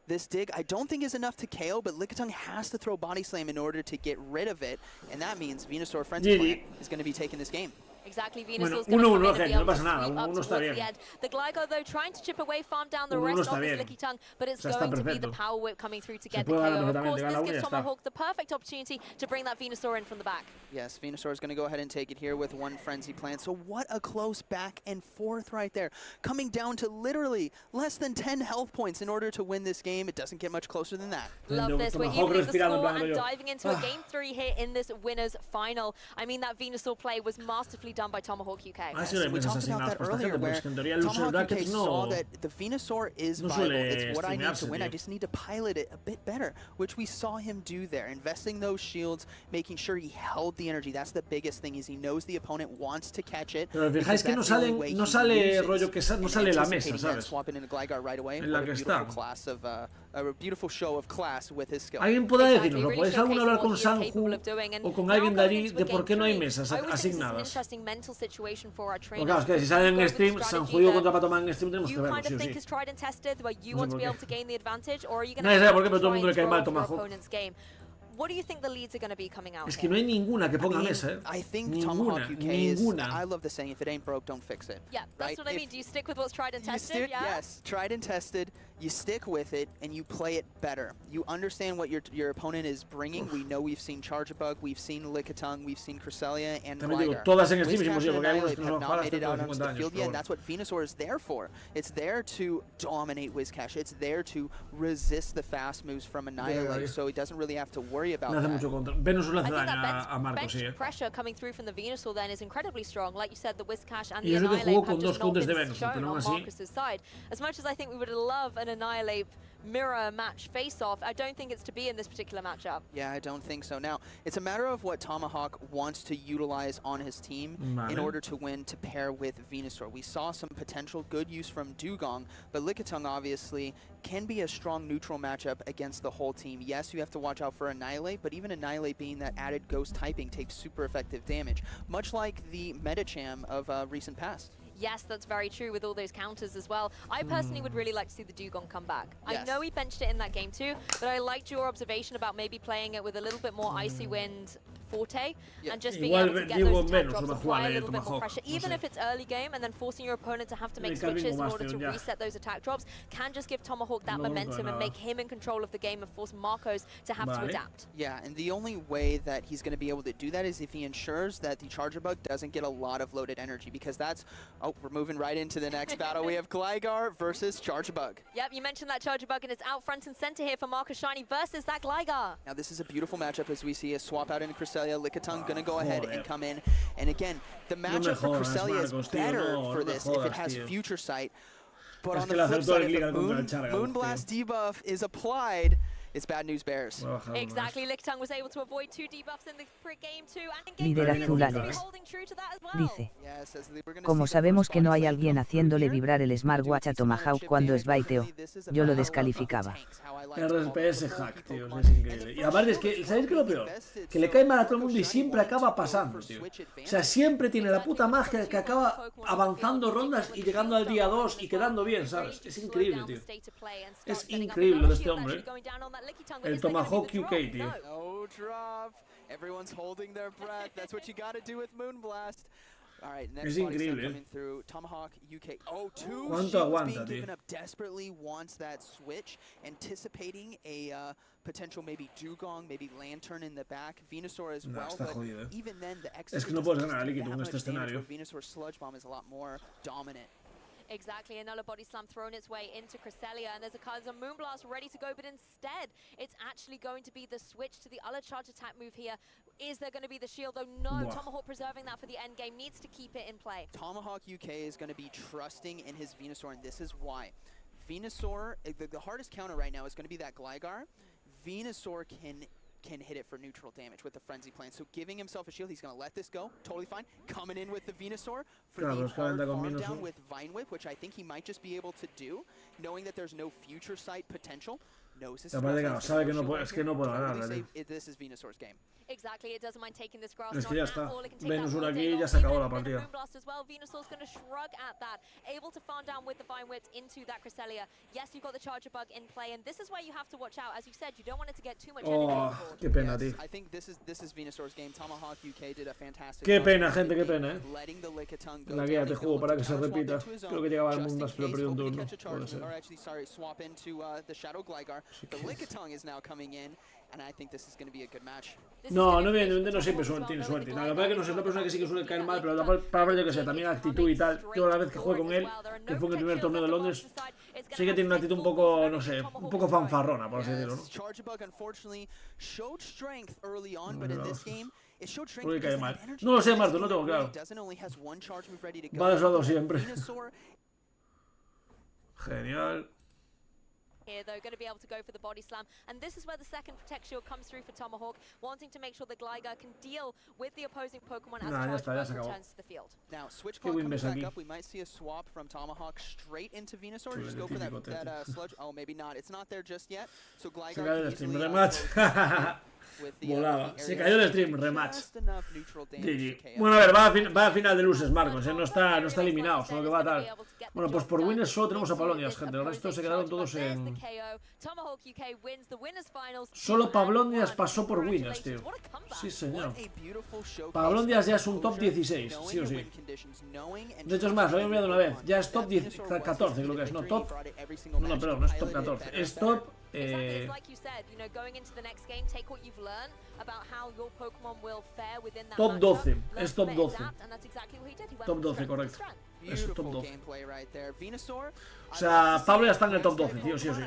this dig, I don't think is enough to KO, but Lickitung has to throw Body Slam in order to get rid of it, and that means Venusaur Frenzy Plant is going to be taking this game. Exactly, Venusaur's going to come in and be able to sweep up towards the end. The Gligar, though, trying to chip away, farm down the rest of this Lickitung, but it's going to be the Power Whip coming through to get the KO. Of course, this gives Tomahawk the perfect opportunity to bring that Venusaur in from the back. Yes, Venusaur is going to go ahead and take it here with 1 Frenzy Plant. So what a close back and forth right there. Coming down to literally less than 10 health points in order to win this game. It doesn't get much closer than that. Love this. We're evening the score and diving into a Game 3 here in this winners final. I mean, that Venusaur play was masterfully done by Tomahawk UK. Yes, we talked about that earlier, where Tomahawk UK saw that the Venusaur is viable. It's what I need to win. I just need to pilot it a bit better, which we saw him do there. Investing those shields, making sure he held the energy. That's the biggest thing, is he knows the opponent wants to catch it. Pero fijáis que no sale rollo que no sale la mesa, ¿sabes? Swapping into Gligar right away. En la que está. A beautiful show of class with his skill. Alguien podrá decirnos, ¿podéis alguna hablar con Sanju o con alguien de allí de por qué no hay mesas asignadas? Porque claro, es que si salen en stream, Sanju contra Patoma en stream tenemos que verlo, sí o sí. No sé por qué. Nadie sabe por qué, pero todo el mundo le cae mal a Tomahawk. What do you think the leads are going to be coming out? Es que no hay ninguna que ponga mesa, I think Tomahawk UK is, I love the saying, if it ain't broke, don't fix it. Yeah, that's what I mean. Do you stick with what's tried and tested? Yes, tried and tested. You stick with it and you play it better. You understand what your opponent is bringing. We know we've seen Chargebug, we've seen Lickitung, we've seen Cresselia and Gligar. Whiscash and Annihilate have not made it out onto the field yet, and that's what Venusaur is there for. It's there to dominate Whiscash. It's there to resist the fast moves from Annihilate, so he doesn't really have to worry about that. I think that bench pressure coming through from the Venusaur then is incredibly strong. Like you said, the Whiscash and the Annihilate have just not been shown on Marcus's side. As much as I think we would love an Annihilate mirror match face-off. I don't think it's to be in this particular matchup. Yeah, I don't think so. Now, it's a matter of what Tomahawk wants to utilize on his team in order to win to pair with Venusaur. We saw some potential good use from Dugong, but Lickitung obviously can be a strong neutral matchup against the whole team. Yes, you have to watch out for Annihilate, but even Annihilate being that added ghost typing takes super effective damage, much like the Medicham of recent past. Yes, that's very true with all those counters as well. I personally would really like to see the Dugong come back. Yes. I know he benched it in that game too, but I liked your observation about maybe playing it with a little bit more Icy Wind forte and just being able to get those attack drops, apply a little bit more pressure. Even if it's early game and then forcing your opponent to have to make switches in order to reset those attack drops can just give Tomahawk that momentum and make him in control of the game and force Marcos to have to adapt. Yeah, and the only way that he's going to be able to do that is if he ensures that the Charger Bug doesn't get a lot of loaded energy, because that's... Oh, we're moving right into the next battle. We have Gligar versus Charger Bug. Yep, you mentioned that Charger Bug, and it's out front and center here for Marcus Shiny versus that Gligar. Now, this is a beautiful matchup as we see a swap out into Cresselia. Lickitung going to go ahead and come in. And again, the matchup for Cresselia is better for this if it has Future Sight. But on the flip side, if the Moonblast debuff is applied, it's bad news bears. Exactly, Lickitung was able to avoid 2 debuffs in the game 2 and in Líder game 3 azulado. to be holding true to that as well. Dice, como sabemos que no hay alguien haciéndole vibrar el smartwatch a Tomahawk cuando es baiteo, yo lo descalificaba. RPS hack, tío, es increíble. Y aparte es que, ¿sabéis qué es lo peor? Que le cae mal a todo el mundo y siempre acaba pasando, tío. O sea, siempre tiene la puta magia que acaba avanzando rondas y llegando al día 2 y quedando bien, ¿sabes? Es increíble, tío. Es increíble lo de este hombre. El Tomahawk UK, tío. No drop. Everyone's holding their breath. That's what you gotta do with Moonblast. All right, next body slam coming through. Tomahawk UK. Oh, 2 shields being given up. Desperately wants that switch, anticipating a potential maybe Dugong, maybe Lantern in the back. Venusaur as well, but even then the exit es que no puedes ganar a Lickitung en este escenario. Venusaur's Sludge Bomb is a lot more dominant. Exactly, another body slam thrown its way into Cresselia, and there's a Moonblast ready to go, but instead, it's actually going to be the switch to the other charge attack move here. Is there going to be the shield, though? No, Tomahawk preserving that for the end game, needs to keep it in play. Tomahawk UK is going to be trusting in his Venusaur, and this is why. Venusaur, the hardest counter right now is going to be that Gligar. Venusaur can hit it for neutral damage with the Frenzy Plan. So giving himself a shield, he's going to let this go. Totally fine. Coming in with the Venusaur for the hard farm down with Vine Whip, which I think he might just be able to do, knowing that there's no Future Sight potential. Knows his sabe que no puede, es que no puede ganar, This is Venusaur's game. Exactly, it doesn't mind taking this grass. Es que ya está. Venusaur aquí ya se acabó la partida. Venusaur's going to shrug at that, able to farm down with the Vine Whips into that Cresselia. Yes, you've got the Charger Bug in play, and this is where you have to watch out. As you said, you don't want it to get too much energy on board. Qué pena, tío. I think this is Venusaur's game. Tomahawk UK did a fantastic Qué pena, gente, qué pena, letting the Lickitung go la guía te juego para que se repita. Creo que llegaba al Moonblast, pero perdió un turno. Puede ser. Or actually, sorry, swap into the Shadow Gligar. The Lickitung is now coming in, and I think this is going to be a good match. No, evidentemente no siempre tiene suerte. La verdad es que no sé, es una persona que sí que suele caer mal, pero para yo que sé, también actitud y tal. Yo la vez que jugué con él, que fue en el primer torneo de Londres, sí que tiene una actitud un poco, no sé, un poco fanfarrona, por así decirlo, ¿no? Porque cae mal. No lo sé, Marto, no tengo claro. Va de sueldo siempre. Genial. Here, though, going to be able to go for the body slam, and this is where the second Protect Shield comes through for Tomahawk, wanting to make sure the Gligar can deal with the opposing Pokemon as Charge returns to the field. Now, switch clock comes back up. We might see a swap from Tomahawk straight into Venusaur. Just go for that sludge. Oh, maybe not. It's not there just yet. So Gligar can easily rematch. Volaba. Se cayó el stream, rematch. Bueno, a ver, va a final de luces, Marcos, no está eliminado, solo que va tal. Bueno, pues por winners solo tenemos a Pablondias, gente. El resto se quedaron todos en... Solo Pablondias pasó por winners, tío. Sí, señor. Pablondias ya es un top 16, sí o sí. De hecho, es más, lo había enviado una vez. Ya es top 14, creo que es. No, top... No, perdón, no es top 14. Es top... Top 12, es top 12. Top 12, correcto. Es top 12. O sea, Pablo ya está en el top 12, tío, sí o sí.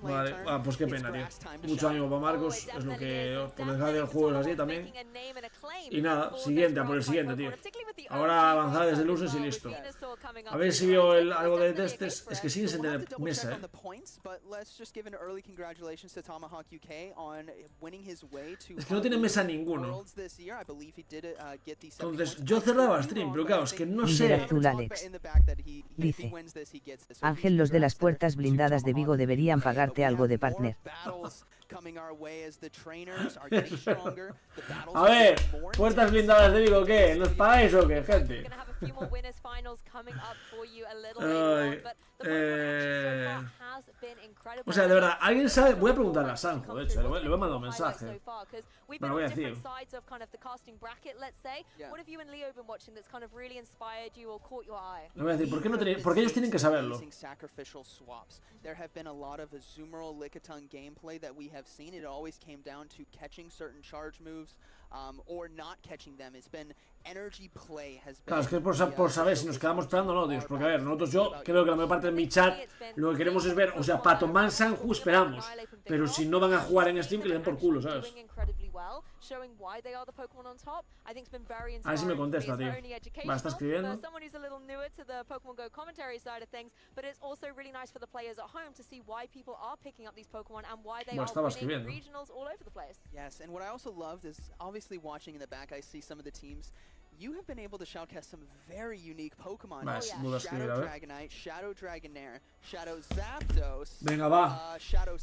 Vale, pues qué pena, tío. Mucho ánimo para Marcos, es lo que por desgracia del juego es así también. Y nada, siguiente, a por el siguiente, tío. Ahora avanzar desde luces y listo. A ver si vio algo de desde. Es que siguen sin tener mesa, ¿eh? Es que no tiene mesa ninguno. Entonces, yo cerraba stream, pero claro, es que no sé. Azul Alex dice: Ángel, los de las puertas blindadas de Vigo deberían pagarte algo de partner. A ver, puertas blindadas de Vigo, ¿qué? ¿Nos pagáis o qué, gente? O sea, de verdad, ¿alguien sabe? Voy a preguntarle a Sanjo, de hecho, le voy a mandar un mensaje. Me lo voy a decir. Le voy a decir, ¿por qué ellos tienen que saberlo? There have been a lot of Azumarill Lickitung gameplay that we have seen. It always came down to catching certain charge moves or not catching them. It's been energy play has been. Claro, es que por saber si nos quedamos esperando o no, tíos. Porque a ver, nosotros yo creo que la mayor parte de mi chat lo que queremos es ver, o sea, para tomar Sanju esperamos. Pero si no van a jugar en Steam, que le den por culo, ¿sabes? A ver si me contesta, tío. Va, está escribiendo. Bueno, estaba escribiendo. Yes, and what I also loved is obviously watching in the back, I see some of the teams. You have been able to shoutcast some very unique Pokemon. Shadow Dragonite, Shadow Dragonair, Shadow Zapdos. Venga, va.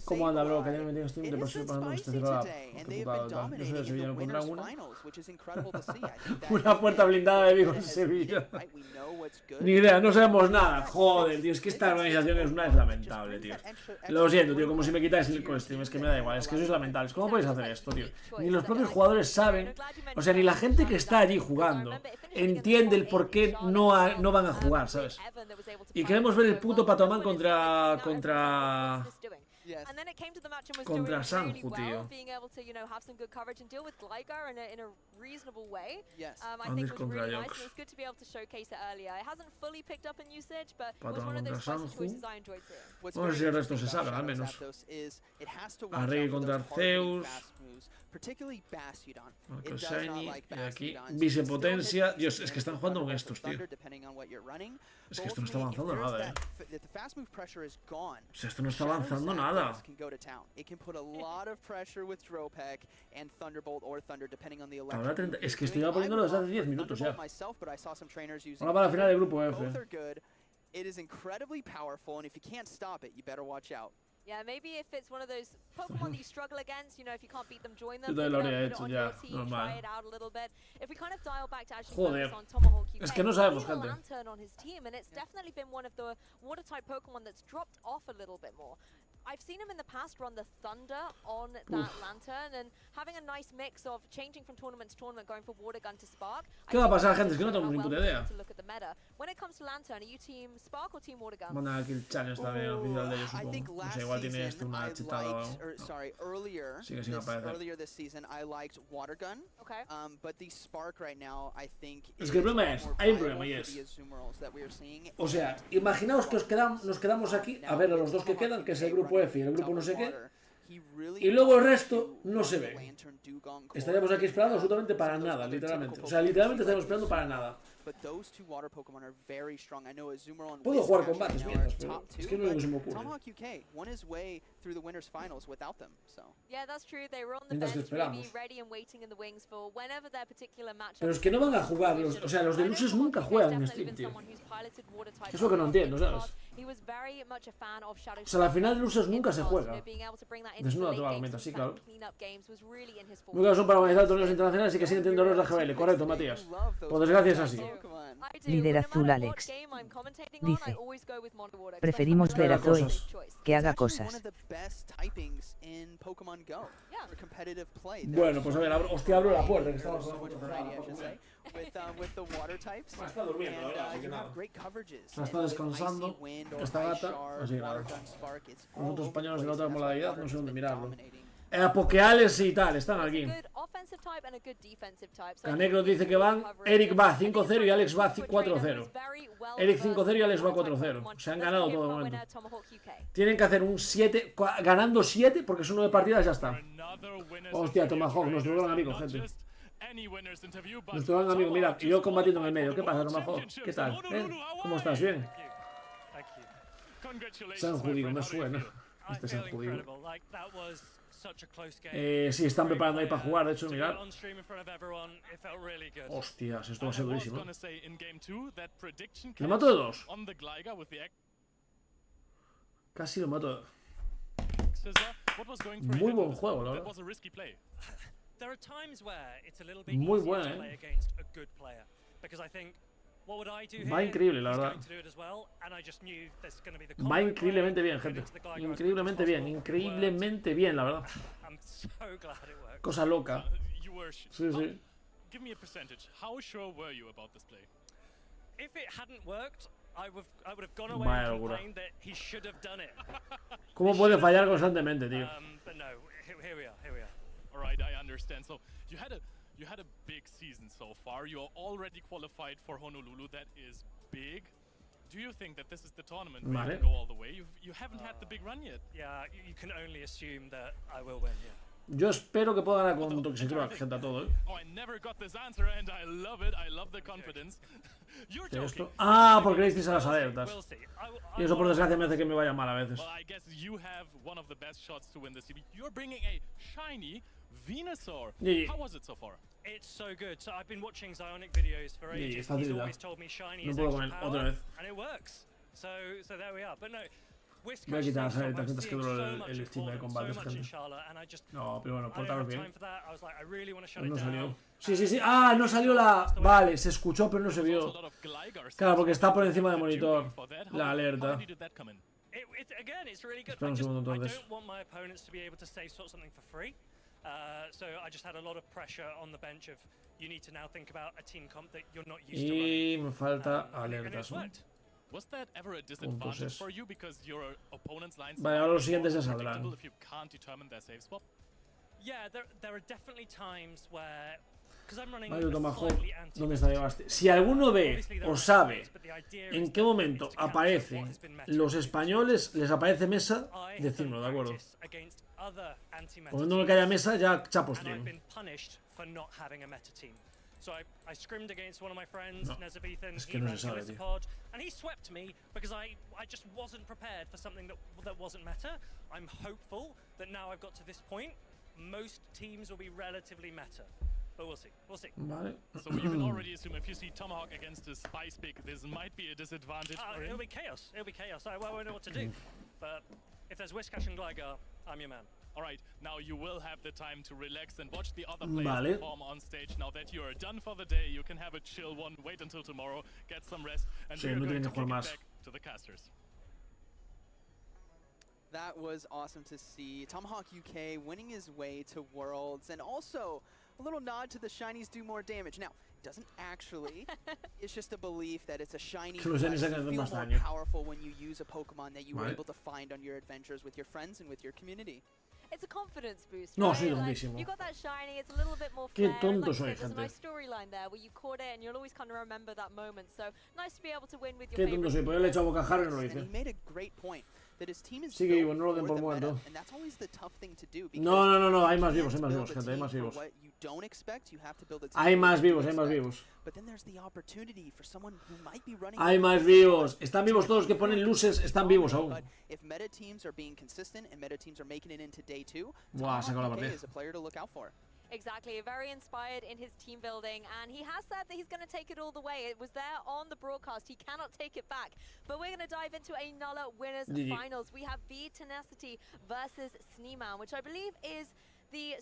¿Cómo anda, bro? Que ayer me tienes de paso para este cerrado. Qué putada, tal. Yo soy de Sevilla, me pondrán una puerta blindada de Vigo en Sevilla. Ni idea, no sabemos nada. Joder, tío, es que esta organización es lamentable, tío. Lo siento, tío, como si me quitáis el co-stream, es que me da igual, es que sois lamentables. ¿Cómo podéis hacer esto, tío? Ni los propios jugadores saben, o sea, ni la gente que está allí jugando entiende el por qué no van a jugar, ¿sabes? Y queremos ver el puto Patoman contra Sanju, tío. Antes contra Jox. Patoman contra Sanju. Vamos a ver si el resto se salga, al menos. Arregui contra Arceus. Shiny, y aquí Vicepotencia. Dios, es que están jugando con estos, tío. Es que esto no está avanzando nada, eh. O sea, esto no está avanzando nada. Ahora 30. Es que estoy poniéndolo desde hace 10 minutos ya. Ahora para la final del grupo F. Yeah, maybe if it's one of those Pokemon that you struggle against, you know, if you can't beat them, join them. Yo también lo habría hecho, ya, Try it out a little bit. If we kind of dial back to actually Joder, on Tomahawk UK, es que no sabemos, gente. Lantern on his team, and it's definitely been one of the water type Pokemon that's dropped off a little bit more. I've seen him in the past run the Thunder on that Lantern and having a nice mix of changing from tournament to tournament, going for Water Gun to Spark. ¿Qué va a pasar, gente? Es que no tengo ni puta idea. When it comes to Lantern, are you team Spark or team Water Gun? Manda aquí el challenge también oficial de ellos, supongo. No sé, igual tiene esto una chetada o algo. Sigue sin aparecer. Es que el problema es, hay un problema y es. O sea, imaginaos que nos quedamos aquí a ver a los dos que quedan, que es el grupo F y el grupo no sé qué, y luego el resto no se ve. Estaríamos aquí esperando absolutamente para nada, literalmente. O sea, literalmente estaríamos esperando para nada. Puedo jugar combates mientras, pero es que no es lo que se me ocurre. Mientras que esperamos. Pero es que no van a jugar, o sea, los de luces nunca juegan en Steam, tío. Es lo que no entiendo, ¿sabes? O sea, la final de luces nunca se juega. Desnuda toda la comenta, sí, claro. Muy claro, son para organizar torneos internacionales y que siguen teniendo errores de GBL. Correcto, Matías. Por desgracia es así. Líder Azul Alex dice: preferimos ver a Zoe que haga cosas. Bueno, pues a ver, hostia, abro la puerta que estamos está durmiendo, la verdad, así que nada. Está descansando esta gata, así que nada. Nosotros españoles de la otra modalidad no sé dónde mirarlo. Pokeales y tal, están aquí. Canegro dice que van. Eric va 5-0 y Alex va 4-0. Eric 5-0 y Alex va 4-0. Se han ganado todo el momento. Tienen que hacer un 7, ganando 7 porque son 9 partidas y ya está. Hostia, Tomahawk, nuestro gran amigo, gente. Nuestro gran amigo, mira, y yo combatiendo en el medio. ¿Qué pasa, Tomahawk? ¿Qué tal? ¿Cómo estás? ¿Bien? San Judío, me suena. Este San Judío. Sí, están preparando ahí para jugar, de hecho, mirad. Hostias, esto va a ser durísimo. ¿Lo mato de dos? Casi lo mato. Muy buen juego, la verdad. Muy buena, Va increíble, la verdad. Va increíblemente bien, gente. Increíblemente bien, la verdad. Cosa loca. Sí, sí. Vaya locura. ¿Cómo puede fallar constantemente, tío? You had a big season so far. You're already qualified for Honolulu. That is big. Do you think that this is the tournament where you can go all the way? You haven't had the big run yet. Yeah, you can only assume that I will win. Yeah. Yo espero que pueda ganar con un toque crack, gente, a todo, Oh, I never got this answer and I love it. I love the confidence. You're joking. Ah, porque le disteis a las alertas. Y eso por desgracia me hace que me vaya mal a veces. Well, I guess you have one of the best shots to win this CB. You're bringing a shiny Venusaur. How was it so far? It's so good. So I've been watching Zionic videos for ages. He's always told me shiny is extra power, and it works. So there we are. But no, voy a quitar las alertas antes que duro el estilo de combate, gente. No, pero bueno, portaros bien. No salió. Sí. Ah, no salió la... Vale, se escuchó pero no se vio. Claro, porque está por encima del monitor la alerta. Espera un segundo entonces. Y me falta alertas, ¿no? Puntos es. Vale, ahora los siguientes ya saldrán. Vale, Tomahawk, ¿dónde está Devaste? Si alguno ve o sabe en qué momento aparecen los españoles, les aparece mesa, decídmelo, ¿de acuerdo? Cuando no que haya mesa, ya chapo stream. So I scrimmed against one of my friends, Nezabethan. Es que no se sabe, tío. And he swept me because I just wasn't prepared for something that wasn't meta. I'm hopeful that now I've got to this point, most teams will be relatively meta. But we'll see. Vale. So you can already assume if you see Tomahawk against a spice pick, this might be a disadvantage for him. It'll be chaos. I won't know what to do. But if there's Whiscash and Gligar, I'm your man. Alright, now you will have the time to relax and watch the other players perform on stage. Now that you are done for the day, you can have a chill one, wait until tomorrow, get some rest, and we're going to kick it back to the casters. That was awesome to see. Tomahawk UK winning his way to Worlds, and also a little nod to the shinies do more damage. Now, it doesn't actually. It's just a belief that it's a shiny flesh. You feel more powerful when you use a Pokemon that you were able to find on your adventures with your friends and with your community. It's a confidence boost, no, right? soy tontísimo. You got that shiny, it's a little bit more Qué flair. tonto soy, There's gente. a nice storyline there where you caught it and you'll always kind of remember that moment. So nice to be able to win with your Qué tonto soy, podría le echar bocajarro y no lo hice. Sigue vivo, no lo den por muerto. No, hay más vivos, gente, hay más vivos. Hay más vivos. Hay más vivos. Están vivos todos los que ponen luces, están vivos aún. Buah, ha sacado la partida. Exactly, very inspired in his team building, and he has said that he's going to take it all the way. It was there on the broadcast. He cannot take it back. But we're going to dive into a Nulla Winners Finals. We have V Tenacity versus Sneeman, which I believe is the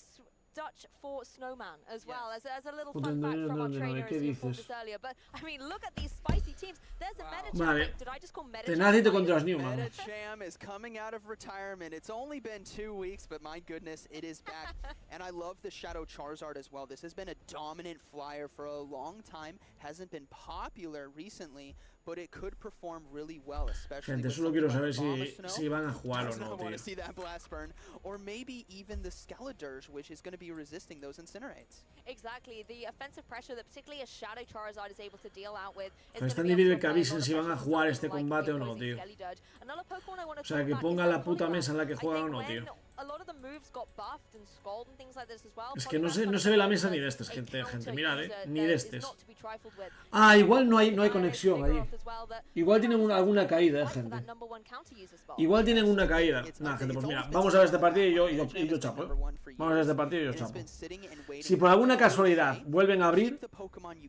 Dutch for Snowman as well, as a little fun fact from our trainer as he informed us earlier. But I mean, look at these spicy teams. There's a Metacham. Did I just call Metacham? Tenacity contra Snowman. Metacham is coming out of retirement. It's only been 2 weeks, but my goodness, it is back. And I love the Shadow Charizard as well. This has been a dominant flyer for a long time. Hasn't been popular recently, but it could perform really well, especially gente, solo quiero saber si van a jugar o no, tío. See that blast burn, or maybe even the Scaladurge, which is going to be resisting those Incinerates. Exactly, the offensive pressure that particularly a Shadow Charizard is able to deal out with. Está en difícil que avisen si van a jugar este combate o no, tío. O sea, que ponga la puta mesa en la que juegan o no, tío. Es que no se ve la mesa ni de estos, gente, mirad, ni de estos. Ah, igual no hay conexión allí. Igual tienen alguna caída, gente. Igual tienen una caída. Nada, gente, pues mira, vamos a ver este partido y yo chapo, Vamos a ver este partido y yo chapo. Si por alguna casualidad vuelven a abrir,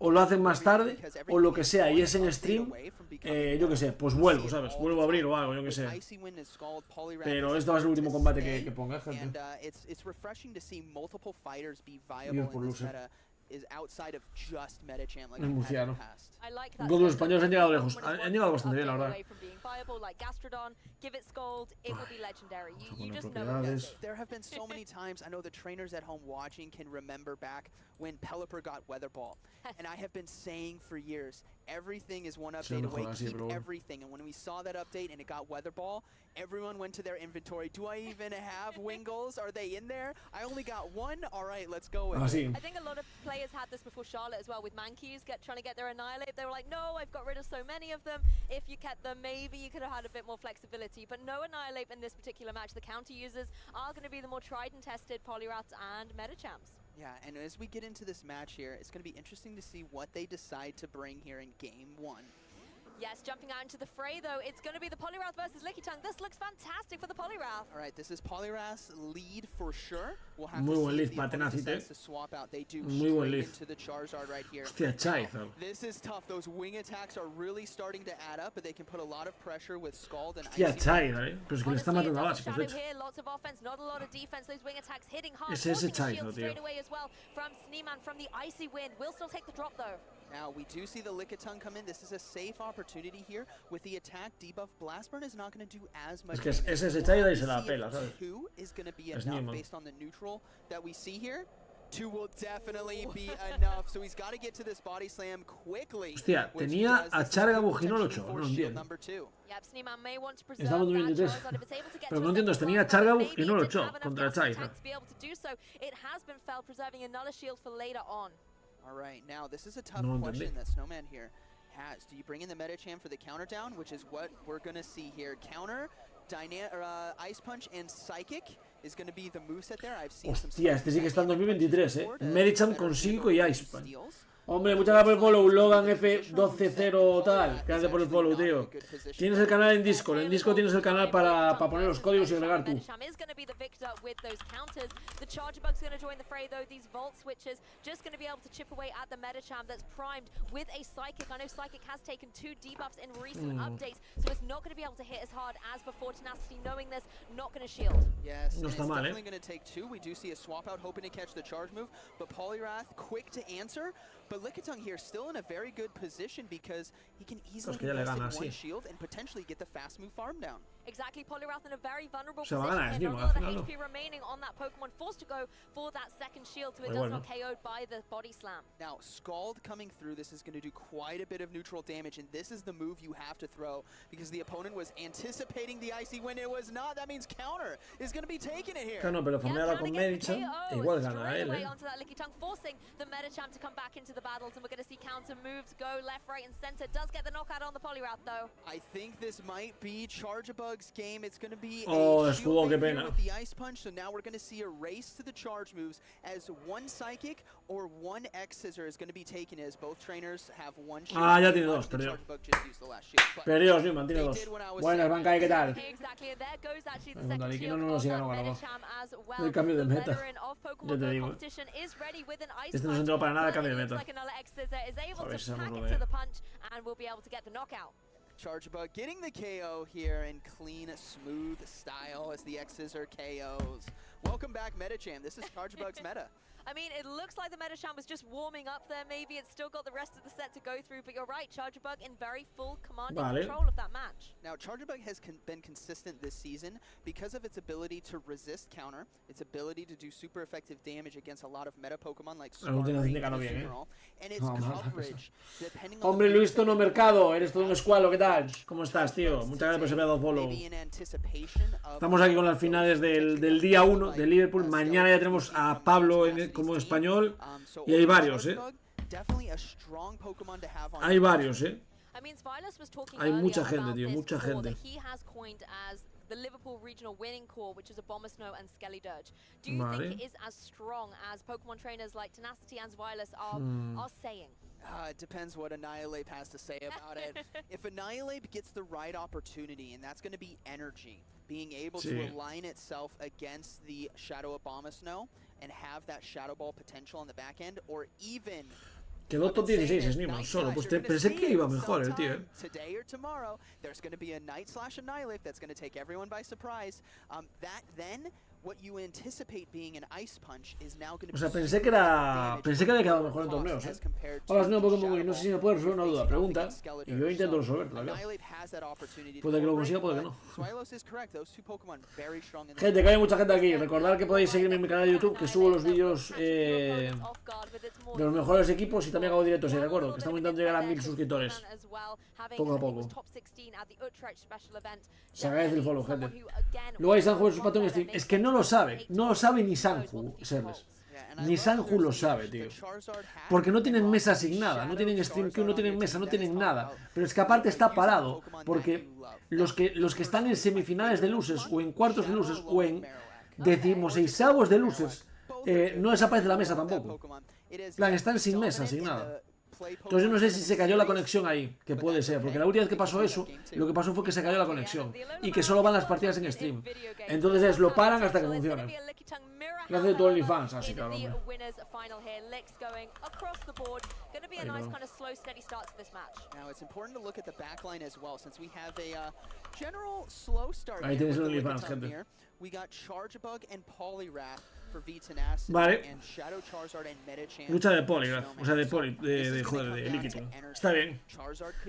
o lo hacen más tarde, o lo que sea, y es en stream, yo que sé, pues vuelvo, ¿sabes? Vuelvo a abrir o algo, yo que sé. Pero esto va a ser el último combate que ponga, gente. Dios por loser. Es murciano. Todos los españoles han llegado lejos. Han llegado bastante bien, la verdad. There have been so many times, I know the trainers at home watching can remember back when Pelipper got Weather Ball. And I have been saying for years, everything is one update away, keep everything. And when we saw that update and it got Weather Ball, everyone went to their inventory. Do I even have Wingles? Are they in there? I only got one. All right, let's go with it. I think a lot of players had this before Charlotte as well with Mankeys trying to get their Annihilate. They were like, no, I've got rid of so many of them. If you kept them, maybe you could have had a bit more flexibility. But no Annihilate in this particular match. The counter users are going to be the more tried and tested Polyraths and Metachamps. Yeah, and as we get into this match here, it's going to be interesting to see what they decide to bring here in Game 1. Yes, jumping out into the fray, though, it's going to be the Polyrath versus Lickitung. This looks fantastic for the Polyrath. All right, this is Polyrath's lead for sure. We'll have muy buen to lead see para Tenacity. to swap out. They do muy buen lead. into the Charizard right here. Hostia, Charizard. This is tough. Those wing attacks are really starting to add up, but they can put a lot of pressure with Scald and Hostia, Charizard, Pero es que le está matando a básicos, de hecho. Lots of offense, not a lot of defense. Those wing attacks hitting hard. Es ese Charizard, tío. Straight away as well from Sneeman from the Icy Wind. Will still take the drop, though. Now, we do see the Lickitung come in. This is a safe opportunity here. With the attack, debuff Blastburn is not going to do as much damage. Es ese Charizard y se la pela, ¿sabes? 2 is going to be enough based on the neutral that we see here. 2 will definitely be enough. So he's got to get to this body slam quickly. Hostia, tenía a Charga Bujinol 8. No lo entiendo. Estamos en 23. Pero no entiendo, tenía a Charga Bujinol 8 contra Charizard. All right, now this is a tough question that Snowman here has. Do you bring in the Metacham for the counter down, which is what we're going to see here? Counter, Ice Punch, and Psychic is going to be the moveset there. I've seen some. Hostia, este sí que está en 2023, Medicham con Psychic y Ice Punch. Hombre, muchas gracias por el follow, Logan F120 tal. Gracias por el follow, tío. Tienes el canal en Discord. En Discord tienes el canal para poner los códigos y agregar tú. No está mal, But Lickitung here still in a very good position because he can easily invest in one shield and potentially get the fast move farm down. Exactly, Polyrath in a very vulnerable position. Not a lot of HP remaining on that Pokemon, forced to go for that second shield so it does not KO'd by the body slam. Now, Scald coming through, this is going to do quite a bit of neutral damage, and this is the move you have to throw because the opponent was anticipating the Icy Wind. It was not. That means counter is going to be taking it here. Claro, pero farmearla con Medicham, igual gana él, onto that Lickitung, forcing the Medicham to come back into the battles, and we're going to see counter moves go left, right, and center. Does get the knockout on the Polyrath, though. I think this might be Charjabug's game. It's going to be a shield with the Ice Punch, so now we're going to see a race to the charge moves as one Psychic or one X-Scissor is going to be taken as both trainers have one shield. Ah, ya tiene dos, perdió. Perdió, sí, mantiene dos. Buenas, Bankai, ¿qué tal? Aquí no nos sigan ganando. El cambio de meta. Ya te digo. Este no se entró para nada cambio de meta. A ver si sabemos lo de... Charjabug getting the KO here in clean, smooth style as the X-Scissor KOs. Welcome back, Metacham. This is Charjabug's meta. I mean, it looks like the Metacham was just warming up there. Maybe it's still got the rest of the set to go through, but you're right, Charjabug in very full command and control of that match. Now, Charjabug has been consistent this season because of its ability to resist counter, its ability to do super effective damage against a lot of meta Pokemon like Squirtle, and its coverage. Hombre, Luis Tono Mercado, eres todo un escualo, ¿qué tal? ¿Cómo estás, tío? Muchas gracias por haberme dado follow. Estamos aquí con las finales del día 1 de Liverpool. Mañana ya tenemos a Pablo como español y hay varios, Hay varios, Hay mucha gente, tío, mucha gente. the Liverpool regional winning core, which is a Bomber Snow and Skelly Dirge. Do you think it is as strong as Pokemon trainers like Tenacity and Zwilus are saying? It depends what Annihilate has to say about it. If Annihilate gets the right opportunity, and that's going to be energy, being able to align itself against the Shadow Abomasnow and have that Shadow Ball potential on the back end, or even... Quedó top 16 Sneeman solo, pues pensé que iba mejor el tío. Today or tomorrow, there's going to be a Night/Annihilate that's going to take everyone by surprise. What you anticipate being an Ice Punch is now going to be... O sea, pensé que había quedado mejor en torneos, Hola, señor Pokémon, y no sé si me puede resolver una duda. Pregunta, y yo intento resolverla, claro. Puede que lo consiga, puede que no. Gente, que hay mucha gente aquí. Recordad que podéis seguirme en mi canal de YouTube, que subo los vídeos de los mejores equipos y también hago directos, ¿de acuerdo? Que estamos intentando llegar a 1000 suscriptores. Poco a poco. Se agradece el follow, gente. Luego hay Sanju en su patrón stream. Es que no lo sabe ni Sanju, Serles. Ni Sanju lo sabe, tío. Porque no tienen mesa asignada, no tienen stream queue, no tienen mesa, no tienen nada. Pero es que aparte está parado, porque los que están en semifinales de luces, o en cuartos de luces, o en 16avos de luces, no desaparece la mesa tampoco. Plan, están sin mesa, sin nada. Entonces yo no sé si se cayó la conexión ahí, que puede ser, porque la última vez que pasó eso, lo que pasó fue que se cayó la conexión y que solo van las partidas en stream. Entonces lo paran hasta que funcione. Gracias a todo el fans, así que ahí tenéis el OnlyFans, gente. Vale. Lucha de Polygraph, o sea, de Liquid. Está bien.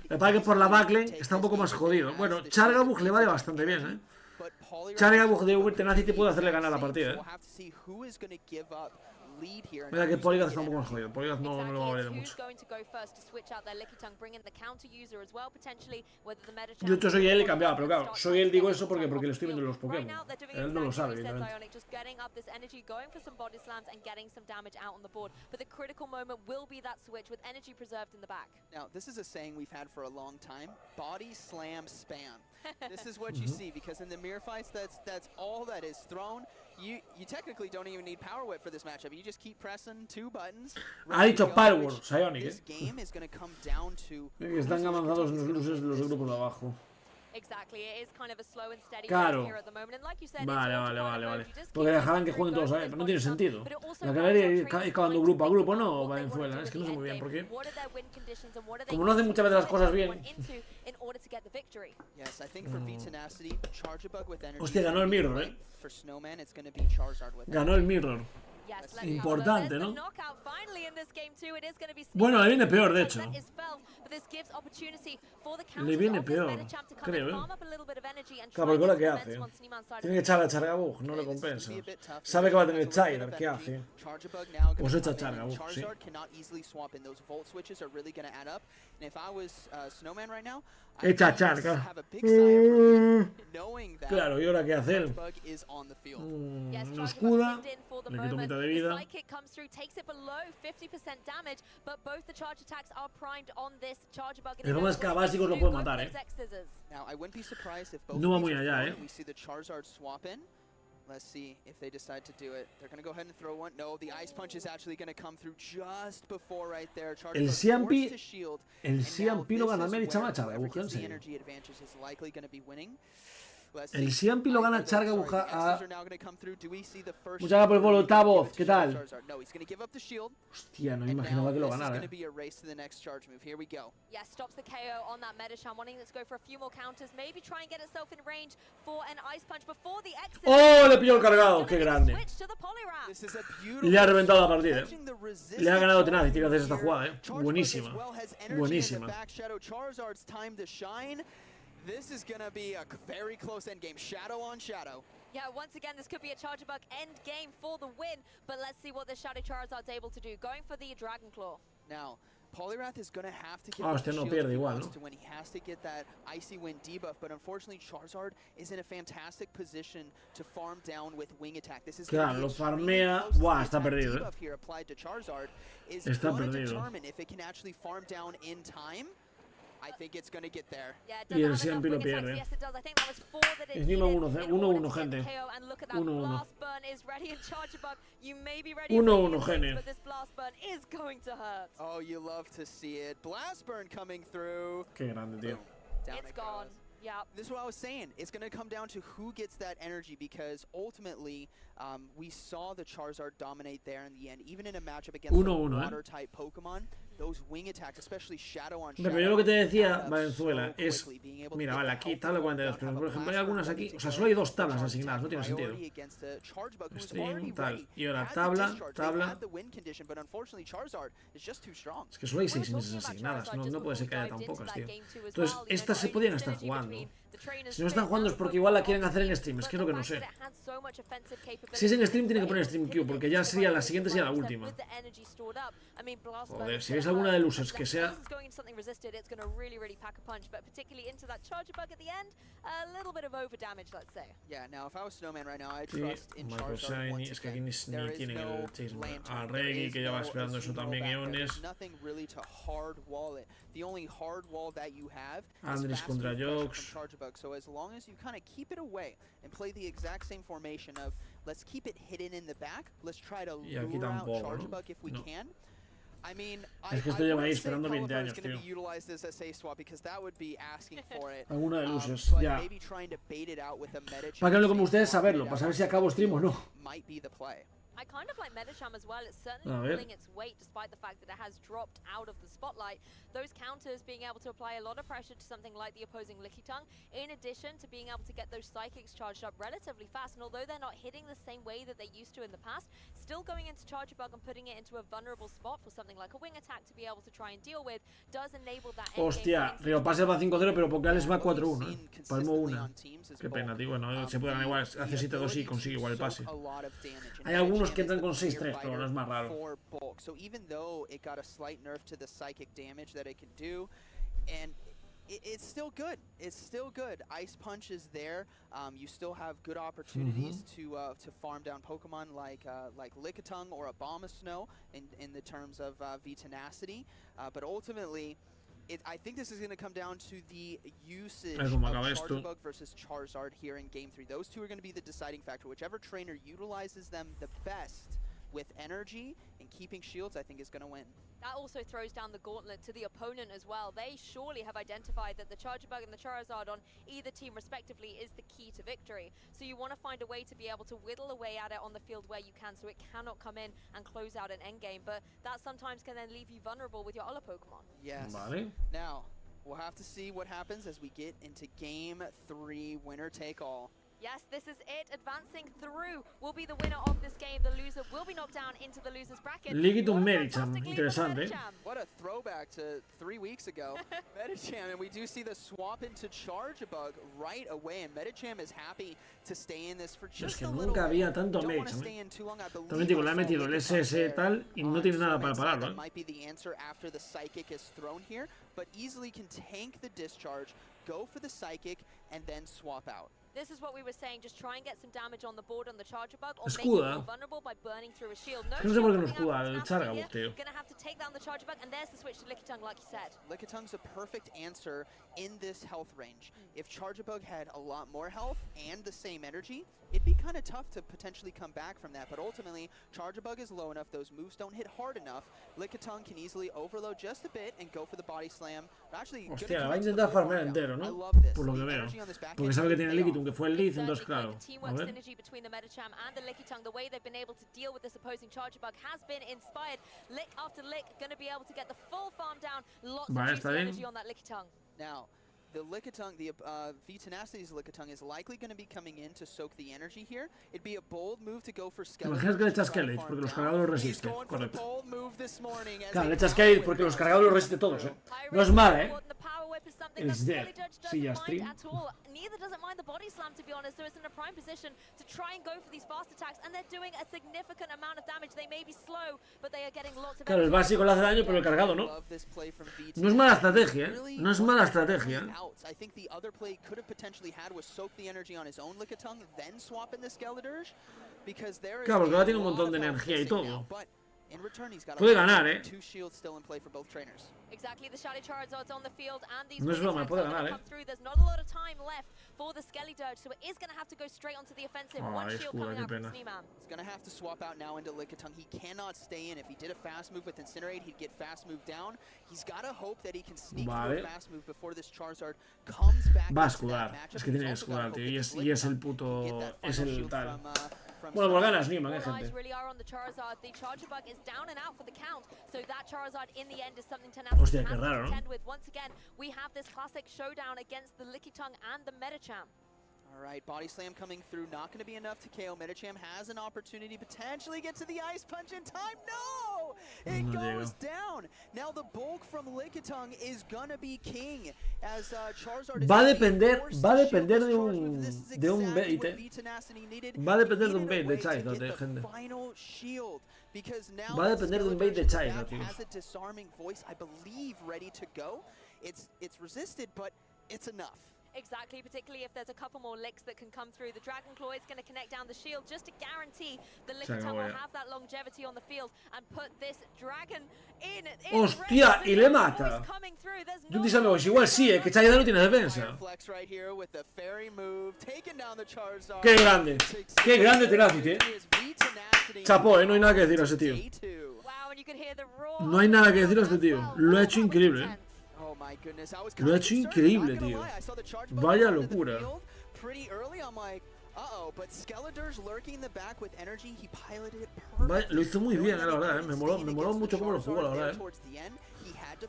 Me parece que por la backlane está un poco más jodido. Bueno, Chargabug le vale bastante bien, Chargabug de Tenacity puede hacerle ganar la partida, Mira que Polygraph está un poco más jodido. Polygraph no lo va a valer mucho. Yo soy él y cambiaba, pero claro, soy él, digo eso porque lo estoy viendo en los Pokémon. Él no lo sabe, evidentemente. Now, this is a saying we've had for a long time. Body slam spam. This is what you see, because in the mirror fights, that's all that is thrown. You technically don't even need Power Whip for this matchup. You just keep pressing 2 buttons. Ha dicho Power, Psionic, This game is going to come down to... Están avanzados los luces de los grupos de abajo. Claro. Vale. Porque dejarán que jueguen todos a ver, pero no tiene sentido. La carrera ir acabando grupo a grupo, no, Valenzuela. Es que no sé muy bien por qué. Como no hacen muchas veces las cosas bien. Hostia, ganó el Mirror, Ganó el Mirror. Importante, ¿no? Bueno, le viene peor, de hecho. Le viene peor, creo, Claro, porque ahora ¿qué hace? Tiene que echar a Chargabug, no le compensa. Sabe que va a tener Chaider, ¿qué hace? Pues echa Chargabug, sí. Echa Charga. Claro, ¿y ahora qué hace? No escuda. Le quito mitad de vida. El problema es que a básicos lo puede matar, No va muy allá, Let's see if they decide to do it. They're going to go ahead and throw one. No, the Ice Punch is actually going to come through just before right there. El CMP lo gana Mary Chamacha, en serio. El Siampi lo gana Chargabug a... Muchas gracias por el bolo, Tavoz, ¿qué tal? Hostia, no me imaginaba que lo ganara, ¡Oh! Le pilló el cargado, qué grande. Le ha reventado la partida, Le ha ganado Tenacity gracias a esta jugada, Buenísima. Buenísima. This is going to be a very close end game. Shadow on Shadow. Yeah, once again, this could be a Charjabug end game for the win, but let's see what the Shadow Charizard's able to do. Going for the Dragon Claw. Now, Poliwrath is going to have to get the shield when he has to get that Icy Wind debuff, but unfortunately Charizard is in a fantastic position to farm down with Wing Attack. This is lo farmea. Buah, está perdido, debuff here applied to Charizard is está going to perdido. determine if it can actually farm down in time. Y el siempre lo pierde. Encima 1-1, gente. 1-1. 1-1, gene. Qué grande, tío. Yeah, this is what I was saying. It's going to come down to who gets that energy because ultimately we saw the Charizard dominate there in the end. Even in a matchup against a water-type Pokemon, those wing attacks, especially Shadow on Shadow. Pero yo lo que te decía, Valenzuela, es... Mira, vale, aquí tabla 42, pero por ejemplo hay algunas aquí... O sea, solo hay 2 tablas asignadas, no tiene sentido. Stream, tal. Y ahora tabla... Es que solo hay 6 mesas asignadas, no puede ser que haya tan pocas, tío. Entonces, estas se podían estar jugando. Si no están jugando es porque igual la quieren hacer en stream, es que es lo que no sé. Si es en stream tiene que poner stream queue, porque ya sería la siguiente, sería la última. Joder, si ves alguna de losers que sea... Sí, Michael Shiny, es que aquí ni tienen el chase. A Reggie, que ya va esperando eso también, Eones. Andris contra Jox. So as long as you kind of keep it away and play the exact same formation of let's keep it hidden in the back, let's try to lure out Chargebug if we can. I mean, es que esto lleva ahí esperando 20 años, tío. Alguna de luces, ya. Para que hable como ustedes saberlo, para saber si acabo stream o no. I kind of like Medicham as well. It's certainly pulling its weight despite the fact that it has dropped out of the spotlight. Those counters being able to apply a lot of pressure to something like the opposing Lickitung, in addition to being able to get those Psychics charged up relatively fast. And although they're not hitting the same way that they used to in the past, still going into Chargebug and putting it into a vulnerable spot for something like a wing attack to be able to try and deal with does enable that. Hostia, Río Pase va 5-0, pero Pocales va 4-1. Palmo 1. Qué pena, tío. Bueno, se puede ganar igual. Hace 7-2 y consigue igual el pase. Hay algunos que entran con 6-3, pero no es más raro. So even though it got a slight nerf to the psychic damage that it can do, and it's still good. It's still good. Ice Punch is there. You still have good opportunities to farm down Pokemon like Lickitung or Abomasnow in the terms of V-Tenacity. But ultimately, I think this is going to come down to the usage of Chargebug versus Charizard here in Game 3. Those two are going to be the deciding factor. Whichever trainer utilizes them the best with energy and keeping shields, I think is going to win. That also throws down the gauntlet to the opponent as well. They surely have identified that the Chargebug and the Charizard on either team respectively is the key to victory. So you want to find a way to be able to whittle away at it on the field where you can so it cannot come in and close out an endgame. But that sometimes can then leave you vulnerable with your other Pokemon. Yes. Vale. Now, we'll have to see what happens as we get into Game 3, winner take all. Yes, this is it. Advancing through will be the winner of this game. The loser will be knocked down into the loser's bracket. Liquitum Medicham, interesante. What a throwback to 3 weeks ago. Medicham, and we do see the swap into Chargebug right away, and Medicham is happy to stay in this for just a little nunca había tanto Medicham. También digo, le ha metido el SS tal y no tiene nada para pararlo. That might be the answer after the Psychic is thrown here, but easily can tank the discharge, go for the Psychic, and then swap out. This is what we were saying, just try and get some damage on the board on the Chargebug or make it more vulnerable by burning through a shield. No sé por qué no escuda el Chargebug, tío. Gonna have to take down the Chargebug, and there's the switch to Lickitung, like you said. Lickitung's a perfect answer in this health range. If Chargebug had a lot more health and the same energy, it'd be kind of tough to potentially come back from that. But ultimately, Chargebug is low enough, those moves don't hit hard enough. Lickitung can easily overload just a bit and go for the body slam. Hostia, va a intentar farmear entero, ¿no? Por lo que veo. Porque sabe que tiene Lickitung, que fue el lead, entonces claro. A ver. Between the Medicham and the Lickitung, the way they've been able to deal with this opposing Chargebug has been inspired. Lick after lick, going to be able to get the full farm down. Lots of juicy energy on that Lickitung. Now, the Lickitung, the V-Tenacity's Lickitung is likely going to be coming in to soak the energy here. It'd be a bold move to go for Skeleton. Imaginas que le echa Skeleton porque los cargadores lo resisten. Correcto. Claro, le echa Skeleton porque los cargadores lo resisten todos, ¿eh? No es mal, ¿eh? It's dead. Sí, ya stream. Neither doesn't mind the body slam, to be honest, so it's in a prime position to try and go for these fast attacks, and they're doing a significant amount of damage. They may be slow, but they are getting lots of. Claro, el básico le hace daño, pero el cargado no. No es mala estrategia, ¿eh? No es mala estrategia. I think the other play could have potentially had was soak the energy on his own Lickitung, then swap in the Skeledirge, because there is. Claro, porque ahora tiene un montón de energía y todo. Puede ganar, Exactly, the Shadow Charizard's on the field and these no es broma, puede ganar, come through. There's not a lot of time left for the Skelly Dirge, so it is going to have to go straight onto the offensive. One shield coming out from Sneeman. He's going to have to swap out now into Lickitung. He cannot stay in. If he did a fast move with Incinerate, he'd get fast move down. He's got to hope that he can sneak through a fast move before this Charizard comes back. Va a escudar, es que tiene que escudar, tío, y es el puto, es el tal. Bueno, pues gana Sneeman, gente. Hostia, qué raro, ¿no? All right, Body Slam coming through, not going to be enough to KO. Medicham has an opportunity to potentially get to the Ice Punch in time. No! It goes down. Now the bulk from Lickitung is going to be king as Charizard va a depender de un bait, Va a depender de un bait de Charizard, gente. Va a depender de un bait de Charizard, tío. Has a disarming voice, I believe, ready to go. It's resisted, but it's enough. Exactly, particularly if there's a couple more licks that can come through. The Dragon Claw is going to connect down the shield just to guarantee the Lickitung will have that longevity on the field and put this Dragon in. Hostia, y le mata. Tú dices, pues igual sí, que Charizard no tiene defensa. Qué grande Tenacity, Chapó, no hay nada que decir a ese tío. No hay nada que decir a este tío. Lo ha hecho increíble, Lo ha hecho increíble, tío. Vaya locura. Lo hizo muy bien, la verdad, Me moló mucho cómo lo jugó, la verdad,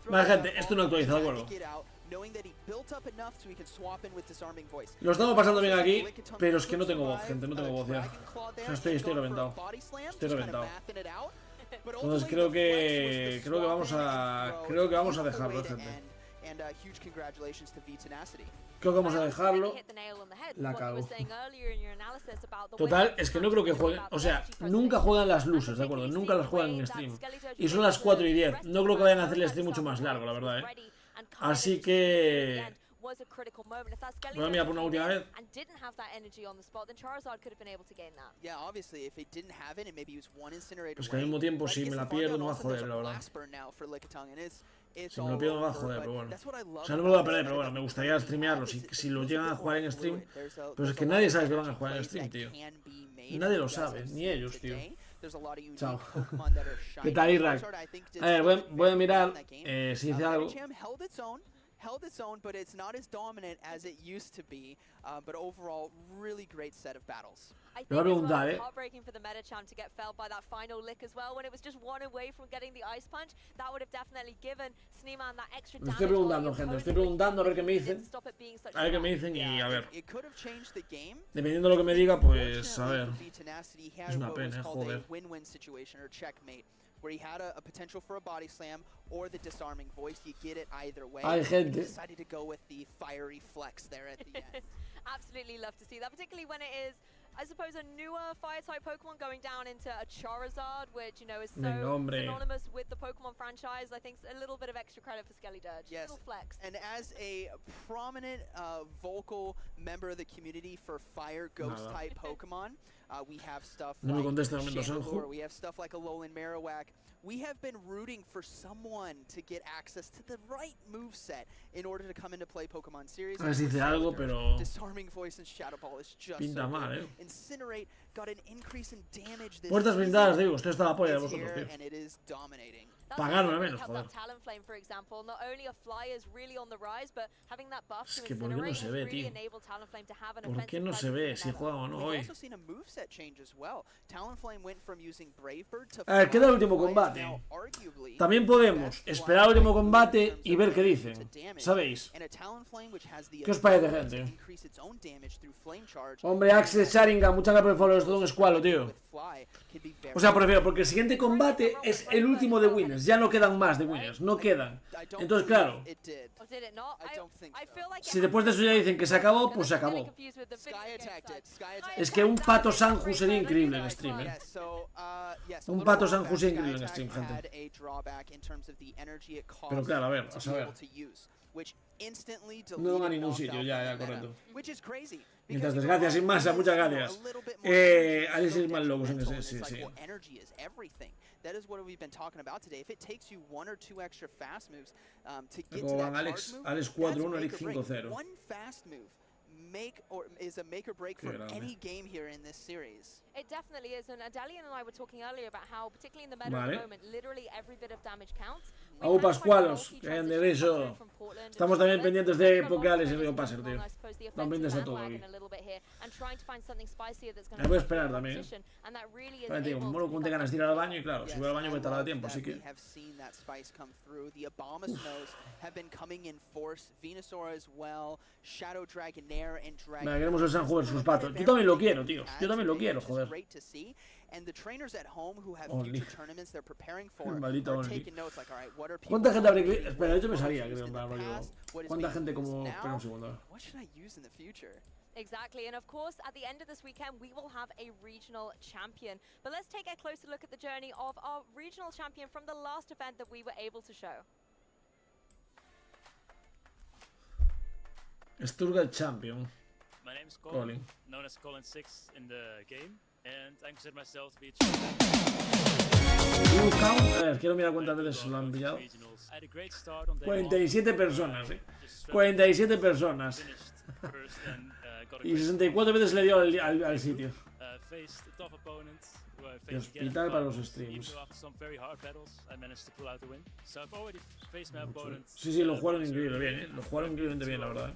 Vale, gente, esto no actualiza, de acuerdo. Lo estamos pasando bien aquí, pero es que no tengo voz, gente, no tengo voz ya. O sea, estoy reventado. Estoy reventado. Entonces creo que vamos a dejarlo, gente. Creo que vamos a dejarlo. La cago. Total, es que no creo que jueguen. O sea, nunca juegan las luces, ¿de acuerdo? Nunca las juegan en stream. Y son las 4 y 10. No creo que vayan a hacer el stream mucho más largo, la verdad, Así que... voy a mirar por una última vez. Pues que al mismo tiempo, si me la pierdo, no va a joder, la verdad. Si me lo pierdo, no va a joder, pero bueno. O sea, no me lo voy a perder, pero bueno, me gustaría streamearlo. Si lo llegan a jugar en stream. Pero es que nadie sabe que van a jugar en stream, tío. Nadie lo sabe, ni ellos, tío. Chao. ¿Qué tal, Irak? A ver, voy a mirar si dice algo. Held its own, but it's not as dominant as it used to be. But overall, really great set of battles. I think it was heartbreaking for the Medicham to get felled by that final lick as well. When it was just one away from getting the Ice Punch, that would have definitely given Sneeman that extra damage. Estoy preguntando, gente, estoy preguntando a ver qué me dicen. A ver qué me dicen y a ver. Dependiendo de lo que me diga, pues a ver. Es una pena, joder. Where he had a potential for a body slam or the disarming voice. You get it either way. Hay gente. He decided to go with the fiery flex there at the end. Absolutely love to see that, particularly when it is, I suppose, a newer fire-type Pokemon going down into a Charizard, which, you know, is so synonymous with the Pokemon franchise. I think a little bit of extra credit for Skelly Dirge. Yes. Little flex. And as a prominent vocal member of the community for fire ghost-type Pokemon, we have stuff like Chandelure, we have stuff like Alolan Marowak. We have been rooting for someone to get access to the right moveset in order to come into play Pokemon series. A ver si dice algo, pero Disarming voice and Shadow Ball is just pinta mal, Incinerate got an increase in damage this Puertas blindadas, digo, usted está la polla de vosotros, tío. and it is dominating. Pagarme menos, joder. Talonflame, for example, not only are flyers really on the rise, but having that buff es que ¿por qué no se ve, tío? ¿Por qué no se ve si juega o no hoy? A ver, queda el último combate. También podemos esperar al último combate y ver qué dicen. ¿Sabéis? ¿Qué os parece, gente? Hombre, Axel Sharingan, muchas gracias por el follow, es todo un escualo, tío. O sea, prefiero, porque el siguiente combate es el último de winners. Ya no quedan más de winners, no quedan. Entonces, claro, si después de eso ya dicen que se acabó, pues se acabó. Es que un Pato Sanju sería increíble en stream, Un Pato Sanju sería increíble en stream, gente. Pero claro, a ver, a saber. No van a ningún sitio, ya, correcto. Mientras desgracias sin masa, muchas gracias. Alex es más locos en ese, sí. That is what we've been talking about today. If it takes you 1 or 2 extra fast moves to get to that Alex 4-1, Alex 5-0. One fast move is a make or break for any game here in this series. It definitely is, and Adalian and I were talking earlier about how, particularly in the meta at the moment, literally every bit of damage counts. Au Pascualos, que hayan de eso. Estamos también pendientes de Pokales y Río Passer, tío. Estamos pendientes de todo aquí. Me voy a esperar también. Vale, tío, mono como te ganas de ir al baño y claro, si voy al baño me tarda tiempo, así que... Vale, queremos el San Juan sus patos. Yo también lo quiero, tío. Yo también lo quiero, joder. Maldito Only. ¿Cuánta gente habría que...? Espera, yo me salía, creo, en plan rollo. ¿Cuánta gente como...? Espera un segundo. Exactly, and of course, at the end of this weekend, we will have a regional champion. But let's take a closer look at the journey of our regional champion from the last event that we were able to show. Stuttgart champion. My name is Colin, known as Colin 6 in the game, and I consider myself to be a ver, quiero mirar cuántas veces lo han pillado. 47 personas, 47 personas. Y 64 veces le dio al sitio. Y hospital para los streams. Sí, lo jugaron increíble bien, Lo jugaron increíblemente bien, la verdad.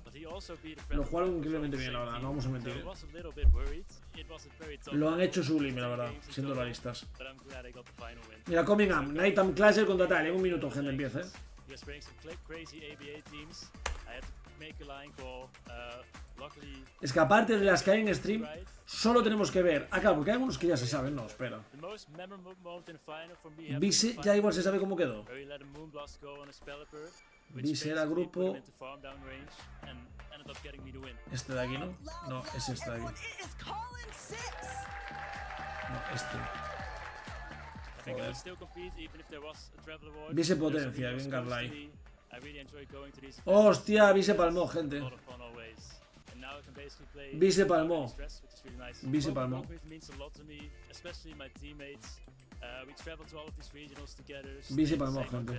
Lo jugaron increíblemente bien, la verdad, no vamos a mentir. Lo han hecho sublime, la verdad, siendo realistas. Mira, coming up, Nighttime Clasher contra tal. En un minuto, gente, empieza, Es que aparte de las que hay en stream, solo tenemos que ver. Ah, claro, porque hay algunos que ya se saben. No, espera. Vise ya igual se sabe cómo quedó. Vise era grupo. Este de aquí, ¿no? No, es este de aquí. No, este. Vise potencia, bien Garlai. Hostia, Vise palmó, gente. Vise palmó. Vise palmó. Vise palmó, gente.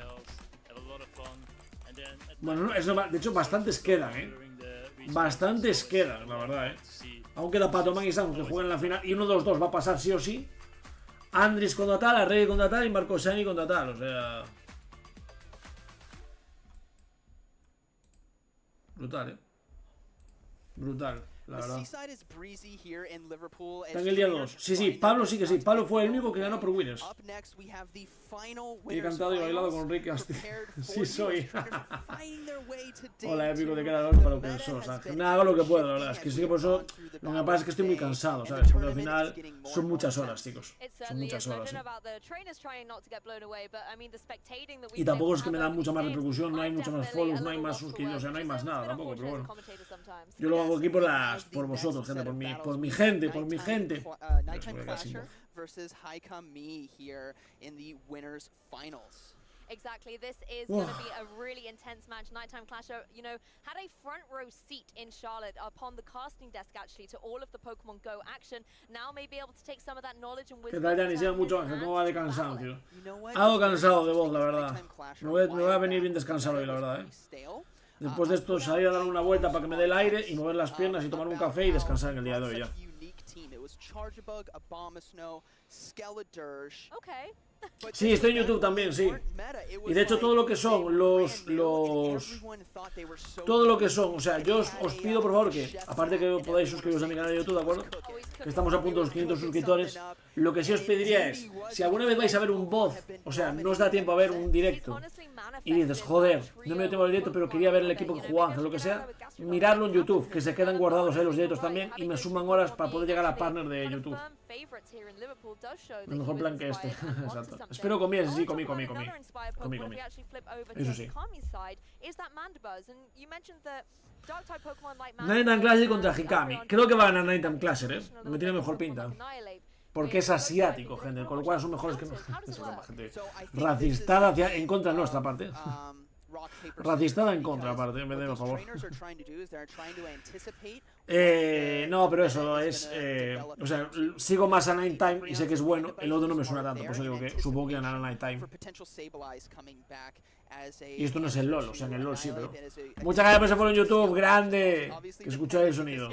Bueno, eso, de hecho, bastantes quedan, Bastantes quedan, la verdad, Aún queda Patoman y Sam que juegan en la final. Y uno de los dos va a pasar sí o sí. Andris contra tal, Arrey contra tal y Marcosani contra tal, o sea... Brutal, Brutal, la verdad. Está en el día 2. Sí, Pablo sí que sí. Pablo fue el único que ganó por winners. Y he cantado y bailado con Ricky Asti. Sí soy. Hola, épico de cara para lo que sos, Ángel. Nada, hago lo que puedo, la verdad. Es que sí que por eso lo que me pasa es que estoy muy cansado, ¿sabes? Porque al final son muchas horas, chicos. Son muchas horas, Y tampoco es que me dan mucha más repercusión, no hay mucha más follows, no hay más suscriptores, o sea, no hay más nada tampoco, pero bueno. Yo lo hago aquí por vosotros, gente, por mi gente, por mi gente. Exactly, this is going to be a really intense match. Nighttime Clasher, you know, had a front row seat in Charlotte upon the casting desk actually to all of the Pokemon Go action. Now may be able to take some of that knowledge and wisdom. ¿Qué tal, Dani? Lleva mucho, Ángel, ¿cómo va de cansancio? Algo cansado de voz, la verdad. Me voy a venir bien descansado hoy, la verdad, Después de esto, salir a dar una vuelta para que me dé el aire y mover las piernas y tomar un café y descansar en el día de hoy ya. Sí, estoy en YouTube también, sí. Y de hecho todo lo que son todo lo que son, o sea, yo os pido por favor que, aparte que podáis suscribiros a mi canal de YouTube, ¿de acuerdo? Que estamos a punto de los 500 suscriptores. Lo que sí os pediría es, si alguna vez vais a ver un voz, o sea, no os da tiempo a ver un directo y dices, joder, no me dio tiempo al directo, pero quería ver el equipo que jugaba, o lo que sea, miradlo en YouTube, que se quedan guardados ahí los directos también y me suman horas para poder llegar a partner de YouTube. El mejor plan que este. Exacto. Espero comías, sí, comí. Eso sí. Nighttime Clasher contra Hikami. Creo que va a ganar Nighttime Clasher, Me tiene mejor pinta. Porque es asiático, gente. Con lo cual son mejores que... gente racistada en contra de nuestra parte. Racistada en contra, aparte, en vez de a favor. No, pero eso es... o sea, sigo más a Nighttime y sé que es bueno. El otro no me suena tanto, por eso digo que supongo que ganará Nighttime. Y esto no es el LOL, o sea, en el LOL sí, pero... Muchas gracias por ese follow en YouTube, grande. Que escucháis el sonido.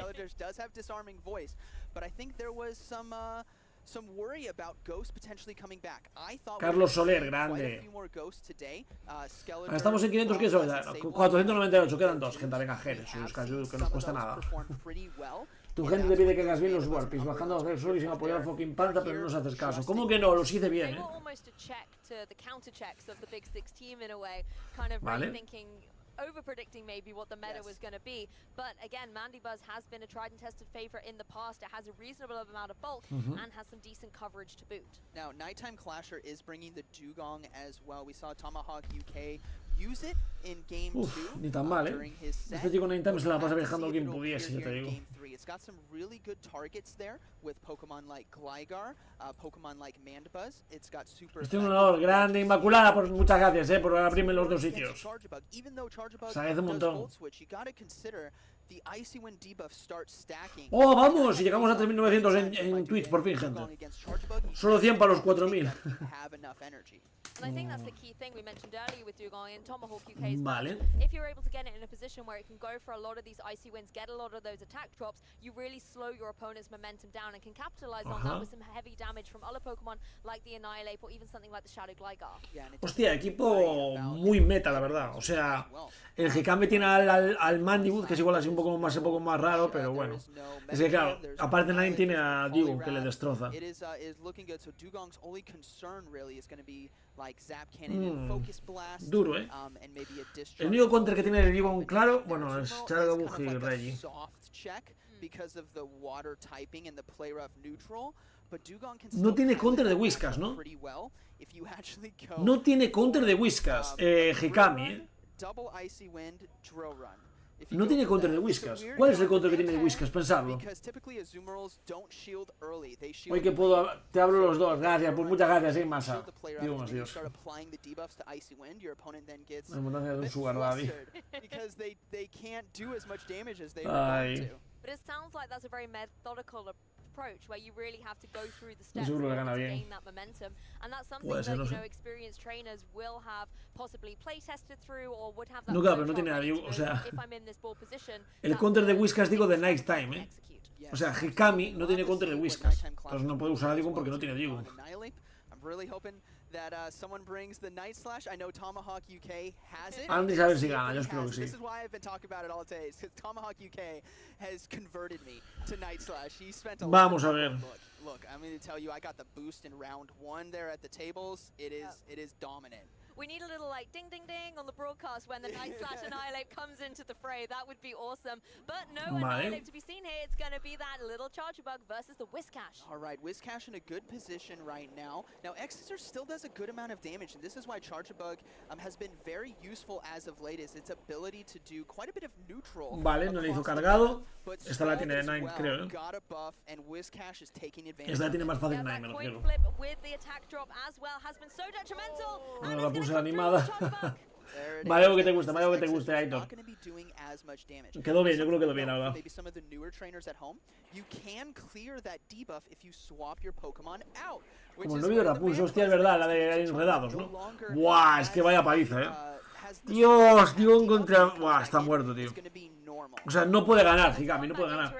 Carlos Soler, grande. Estamos en 500, ¿qué es eso? 498, quedan 2. Gente, venga, Jerez, que nos cuesta nada. Tu gente te pide que hagas bien los warpies, bajando a solo y sin apoyar a fucking Panta, pero no nos haces caso. ¿Cómo que no? Los hice bien, Vale. Over-predicting maybe what the meta was going to be, but again, Mandibuzz has been a tried and tested favorite in the past. It has a reasonable amount of bulk and has some decent coverage to boot. Now, Nighttime Clasher is bringing the Dugong as well. We saw Tomahawk UK use it in game 2 ni tan mal, Este chico Nighttime se la pasa viajando quien pudiese, ya te digo. It's got some really good targets there with Pokemon like Gligar, Pokemon like Mandibuzz. It's got super. Estoy un honor grande, Inmaculada, por muchas gracias, por abrirme los dos sitios. Se agradece un montón. Oh, vamos, y llegamos a 3900 en Twitch, por fin, gente. Solo 100 para los 4000. And I think that's the key thing we mentioned earlier with Dugong and Tomahawk UK's vale. If you're able to get it in a position where it can go for a lot of these icy wins, get a lot of those attack drops, you really slow your opponent's momentum down and can capitalize on that with some heavy damage from other Pokemon like the Annihilate or even something like the Shadow Gligar. Hostia, equipo muy meta, la verdad. O sea, el Hikame tiene al Mandibuzz, que es igual así un poco más raro, pero bueno. Es que claro, aparte nadie tiene a Dugong que le destroza. Duro, El único counter que tiene el Dugong claro, bueno, es Chargabug y Reggie. No tiene counter de Whiskas, ¿no? No tiene counter de Whiskas, Hikami, No tiene counter de Whiskas. ¿Cuál es el counter que tiene de Whiskas? Pensadlo. Hoy que puedo... Te hablo los dos. Gracias. Pues muchas gracias, Masa. Digo más Dios. La importancia de un sugar daddy. Ay. Approach where you really have to go through the steps to gain that momentum, and that's something that experienced trainers will have possibly play tested through or would have that. No, claro, pero no tiene nada. O sea, el counter de Whiskas digo de Nighttime, O sea, Hikami no tiene counter de Whiskas. Entonces no puede usar a Dugong porque no tiene Dugong. That someone brings the Night Slash. I know Tomahawk UK has it. Andy sabe si gana, yo espero que sí. This is why I've been talking about it all day. Because Tomahawk UK has converted me to Night Slash. He spent a Vamos a ver. Look, I'm going to tell you, I got the boost in round 1 there at the tables. It is dominant. We need a little like ding ding ding on the broadcast when the Night Slash Annihilate comes into the fray. That would be awesome. But no Annihilate to be seen here. It's going to be that little Chargebug versus the Whiscash. All right, Whiscash in a good position right now. Now, Exeter still does a good amount of damage, and this is why Chargebug has been very useful as of late, is its ability to do quite a bit of neutral. Vale, no le hizo cargado. Esta la tiene Nine, creo. Got a buff, and Whiscash is taking advantage. Esta la tiene más fácil Nine, me refiero. Flip with the attack drop as well has been so detrimental. No la puse animada. Vale, algo que te guste, Aitor. Quedó bien, yo creo que quedó bien, ahora. Como no vio Rapunzel, hostia, es verdad, la de enredados, ¿no? Buah, es que vaya paliza, Dios, Dugong contra... Buah, está muerto, tío. O sea, no puede ganar, Hikami, no puede ganar.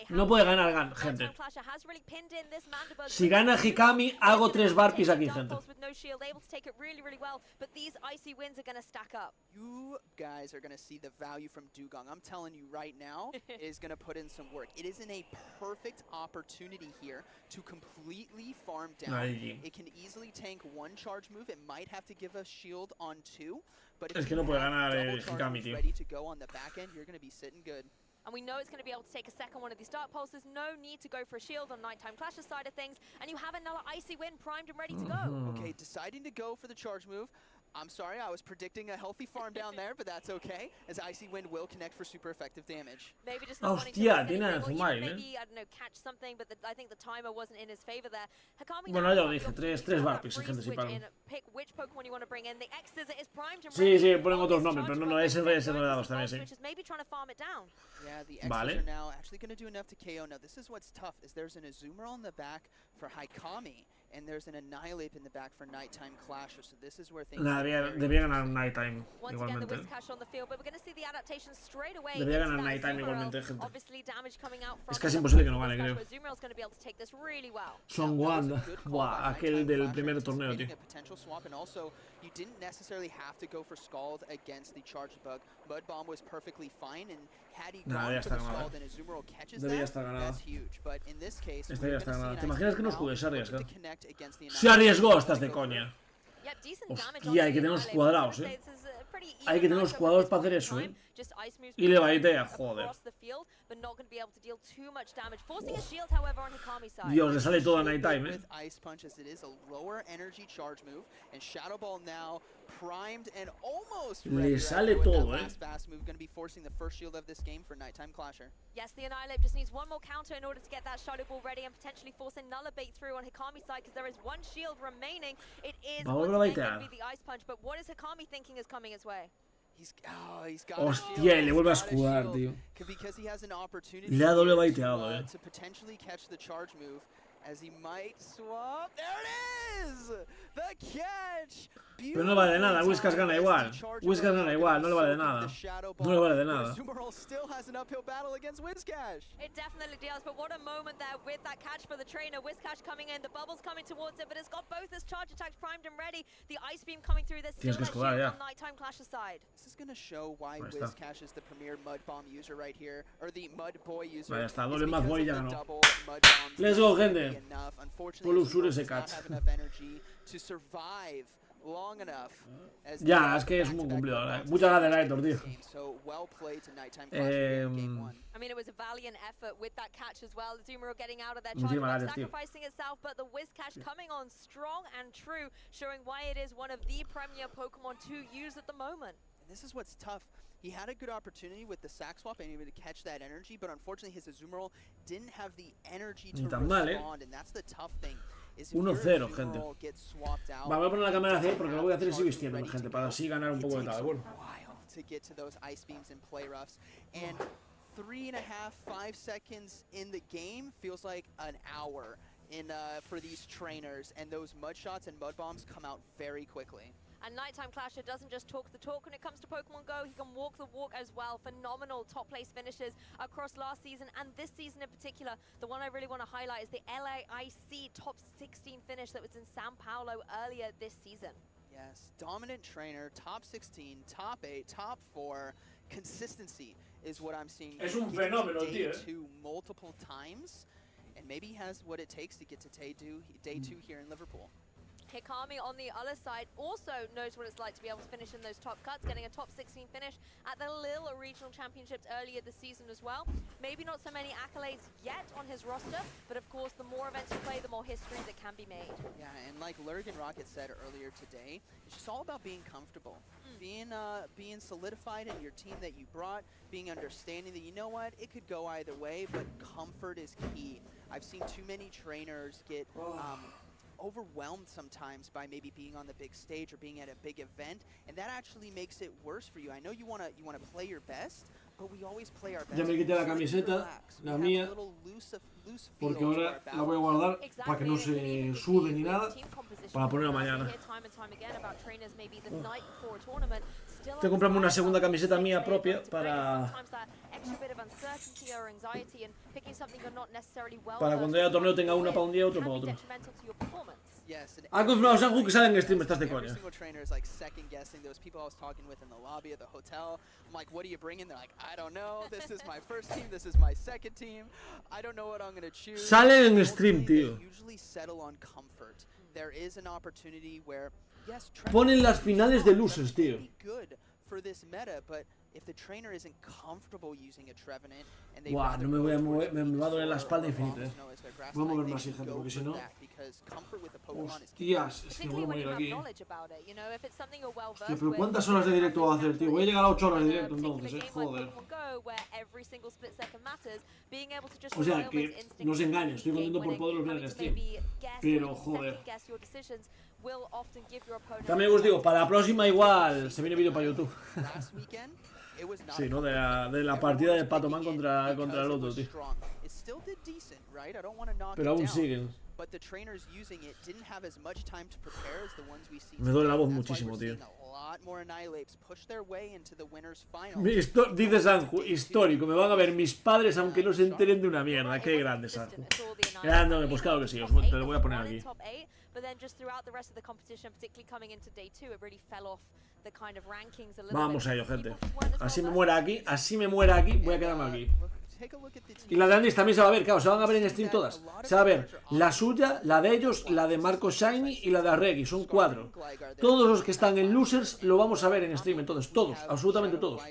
No puede ganar, gente. Si gana Hikami, hago 3 barpis aquí, gente. You guys are going to see the value from Dugong. I'm telling you right now, is going to put in some work. It is in a perfect opportunity here to completely farm down. It can easily tank 1 charge move. It might have to give a shield on 2. Es que no puede ganar Hikami, tío. And we know it's going to be able to take a second one of these Dark Pulses. No need to go for a shield on Nighttime Clash's side of things. And you have another Icy Wind primed and ready to go. Okay, deciding to go for the charge move. I'm sorry, I was predicting a healthy farm down there, but that's okay, as Icy Wind will connect for super effective damage. Maybe just not wanting to tiene a fumar, maybe, I don't know, catch something, but I think the timer wasn't in his favor there. Bueno, ya lo dije, 3 Varpix, gente, si pagan. Pick which Pokemon you want to bring in. The X Scissor is primed and Sí, sí, ponen otros nombres, pero no, es enredados también, sí. Maybe trying to farm it down. Yeah, the X's are now actually going to do enough to KO. Now, this is what's tough, is there's an Azumarill in the back for Haikami, and there's an Annihilate in the back for Nighttime Clasher, so this is where things... Debía ganar Nighttime, igualmente. Debía ganar Nighttime igualmente, gente. Es casi imposible que no gane, creo. Son Wanda. Buah, aquel del primer torneo, tío. You didn't necessarily have to go for Scald against the Charged Bug. Mud Bomb was perfectly fine, and had he gone for the Scald and Azumarill catches that, that's huge. But in this case, esta ya está ganada. ¿Te imaginas que no juegue? Se arriesga. Se arriesgó, estás de coña. Hostia, hay que tener los cuadrados, Hay que tener los cuadrados para hacer eso, Y le baitea, joder. Dios, le sale todo a Nighttime, Le sale todo, Yes, the Annihilate just needs one more counter in order to get that Shadow Ball ready and potentially force another bait through on Hikami's side, because there is one shield remaining. It is once again going to be the Ice Punch, but what is Hikami thinking is coming his way? He's got Hostia, y le vuelve a escudar, tío. Le ha doble baiteado, to potentially catch the charge move, as he might swap. There it is! The catch! Pero no vale de nada, Whiskas gana igual. Whiskas gana igual, no le vale de nada. No le vale de nada. Still has an uphill battle against Whiscash. It definitely does, but what a moment there with that catch for the trainer. Whiscash coming in, the bubbles coming towards it, but it's got both his charge attacks primed and ready. The Ice Beam coming through. There's still that shield on Nighttime Clash's side. This is going to show why Whiscash is the premier Mud Bomb user right here, or the Mud Boy user. Vaya, está, doble Mud Boy ya ganó. Let's go, gente. Pull up ese catch. Ya, es que es muy cumplido. Muchas gracias, Gator, tío. I mean, it was a valiant effort with that catch as well. Azumarill getting out of their charge, sacrificing itself, but the Whiscash coming on strong and true, showing why it is one of the premier Pokemon to use at the moment. And this is what's tough. He had a good opportunity with the sack swap and able to catch that energy, but unfortunately his Azumarill didn't have the energy to respond, and that's the tough thing. 1-0, gente. Va, voy a poner la cámara hacia ahí porque lo voy a hacer así vistiendo, gente, para así ganar un poco de tal. Bueno. To get to those ice beams and play roughs, and 3.5 seconds in the game feels like an hour in for these trainers, and those mud shots and mud bombs come out very quickly. And Nighttime Clasher doesn't just talk the talk when it comes to Pokemon Go, he can walk the walk as well. Phenomenal top place finishes across last season and this season in particular. The one I really want to highlight is the LAIC top 16 finish that was in Sao Paulo earlier this season. Yes, dominant trainer, top 16, top 8, top 4. Consistency is what I'm seeing. Es un fenómeno, tío. Day 2 multiple times, and maybe he has what it takes to get to day 2 here in Liverpool. Hikami on the other side also knows what it's like to be able to finish in those top cuts, getting a top 16 finish at the Lille Regional Championships earlier this season as well. Maybe not so many accolades yet on his roster, but of course the more events you play, the more history that can be made. Yeah, and like Lurgan Rocket said earlier today, it's just all about being comfortable. Being solidified in your team that you brought, being understanding that, you know what, it could go either way, but comfort is key. I've seen too many trainers get overwhelmed sometimes by maybe being on the big stage or being at a big event, and that actually makes it worse for you. I know you want to play your best, but we always play our best. Ya me quité la camiseta, la mía, porque ahora la voy a guardar para que no se sude ni nada, para ponerla mañana. Tengo que comprarme una segunda camiseta mía propia para cuando haya torneo tenga una para un día y otra para otro. Ha confirmado Sanju que sale en stream, estás de coña. Sale en stream, tío. Ponen las finales de losers, tío. for this meta, but if the trainer isn't comfortable using a Trevenant and they no me voy a mover, me va a doler la espalda infinita, Voy a moverme así, gente, porque si no... Hostias, es que voy a morir aquí. Hostia, pero ¿cuántas horas de directo voy a hacer, tío? Voy a llegar a 8 horas de directo entonces, joder. O sea, que no os engaño, estoy contento por poderlos ver en Steam. Pero, joder. También os digo, para la próxima igual se viene vídeo para YouTube. Sí, ¿no? De la partida de Patoman contra el otro, tío. Pero aún siguen. Me duele la voz muchísimo, tío. Dice Sanju, histórico, me van a ver mis padres aunque no se enteren de una mierda. Qué grande, Sanju. Grande, pues claro que sí, te lo voy a poner aquí. Vamos a ello, gente. Así me muera aquí, voy a quedarme aquí. Y la de Andis también se va a ver, claro, se van a ver en stream todas. Se va a ver la suya, la de ellos, la de Marco Shiny y la de Arregui, son 4. Todos los que están en Losers lo vamos a ver en stream, entonces, todos, absolutamente todos.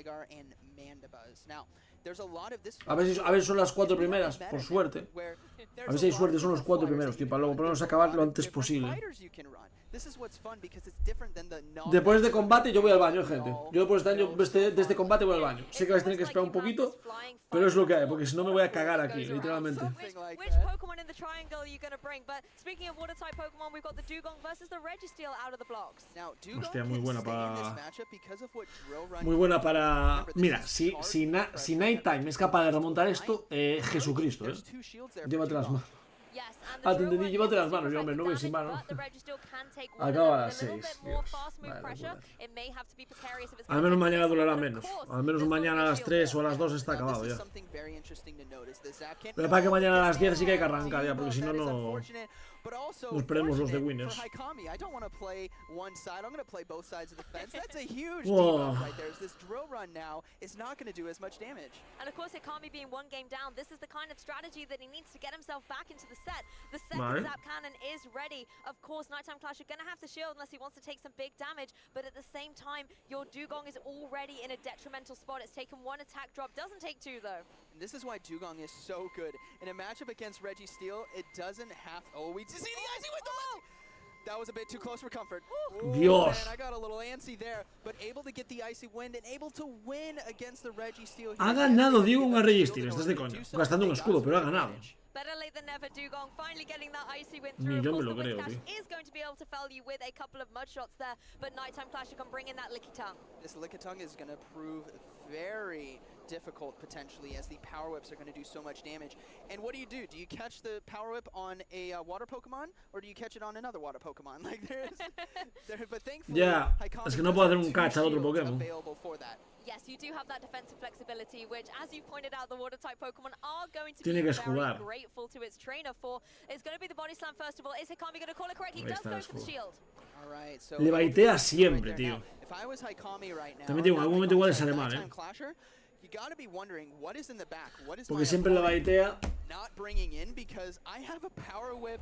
A ver si son las 4 primeras, por suerte. A ver si hay suerte, son los 4 primeros, tío, para luego ponernos a acabar lo antes posible. Después de combate yo voy al baño, gente. Yo después de este combate voy al baño. Sé que vais a tener que esperar un poquito, pero es lo que hay, porque si no me voy a cagar aquí, literalmente. Hostia, muy buena para... Mira, si Nighttime es capaz de remontar esto, Jesucristo, llévate las manos. Ah, te entendí, llévate las manos, yo, hombre, no voy sin manos. Acaba a las 6, Dios. Al menos mañana durará menos. Al menos mañana a las 3 o a las 2 está acabado ya. Pero para que mañana a las 10 sí que hay que arrancar ya, porque si no, no... Nos perdemos los de winners. Whoa. The second Zap Cannon is ready. Of course, Nighttime Clash are going to have to shield unless he wants to take some big damage. But at the same time, your Dugong is already in a detrimental spot. It's taken 1 attack drop. Doesn't take 2, though. And this is why Dugong is so good. In a matchup against Reggie Steele, it doesn't have... Oh, we see the Icy with the left. That was a bit too close for comfort. Dios. Man, I got a little antsy there, but able to get the Icy Wind and able to win against the Reggie Steele. Ha ganado Dugong a Reggie Steele, estás de coña. Gastando un escudo, pero ha ganado. Better late than never, Dugong finally getting that icy win Ni through. yo me lo creo, tío. Is going to be able to fell you with a couple of mud shots there, but Nighttime Clash can bring in that Licky Tongue. This Licky Tongue is going to prove very difficult potentially, as the power whips are going to do so much damage. And what do? Do you catch the power whip on a water Pokemon, or do you catch it on another water Pokemon? Like but thankfully, yeah, es que no puedo hacer un catch al otro Pokémon. Yes, you do have that defensive flexibility, which, as you pointed out, the water-type Pokemon are going to be very grateful to its trainer for. It's going to be the body slam first of all. Is Hikami going to call it correct? He does go for the shield. Le baitea siempre, tío. También digo, en algún momento igual le sale mal, porque siempre la baitea. Not bringing in, because I have a power whip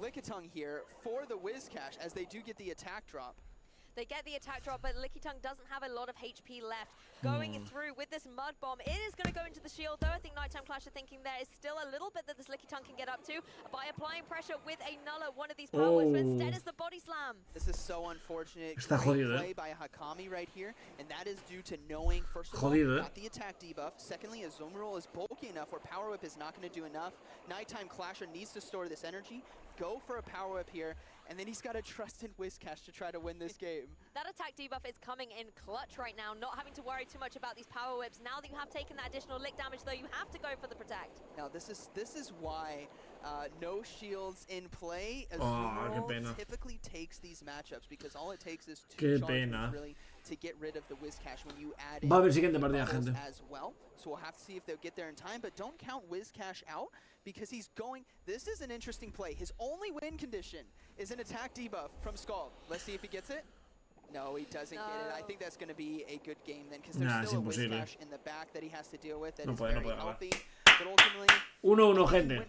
Lickitung here for the Wizcash as they do get the attack drop. They get the attack drop, but Licky Tongue doesn't have a lot of HP left. Going through with this Mud Bomb, it is going to go into the shield, though. I think Nighttime Clash are thinking there is still a little bit that this Licky Tongue can get up to by applying pressure with a Nuller, one of these power whips, but instead is the Body Slam. This is so unfortunate. Está jodido, play by Hakami right here, and that is due to knowing, first of all, got the attack debuff. Secondly, a Zoom Roll is bulky enough where Power Whip is not going to do enough. Nighttime Clasher needs to store this energy, go for a Power Whip here, and then he's got to trust in Wizcash to try to win this game. That attack debuff is coming in clutch right now, not having to worry too much about these power whips. Now that you have taken that additional lick damage, though, you have to go for the protect. Now this is why no shields in play. Azumarill typically takes these matchups because all it takes is 2 charges really to get rid of the Wizcash when you add in as well. So we'll have to see if they'll get there in time, but don't count Wizcash out because he's going. This is an interesting play. His only win condition is an attack debuff from Scald. Let's see if he gets it. No, he doesn't get it. I think that's going to be a good game then, because there's still a Wizcash in the back that he has to deal with that is very healthy. But ultimately, 1-1, gente.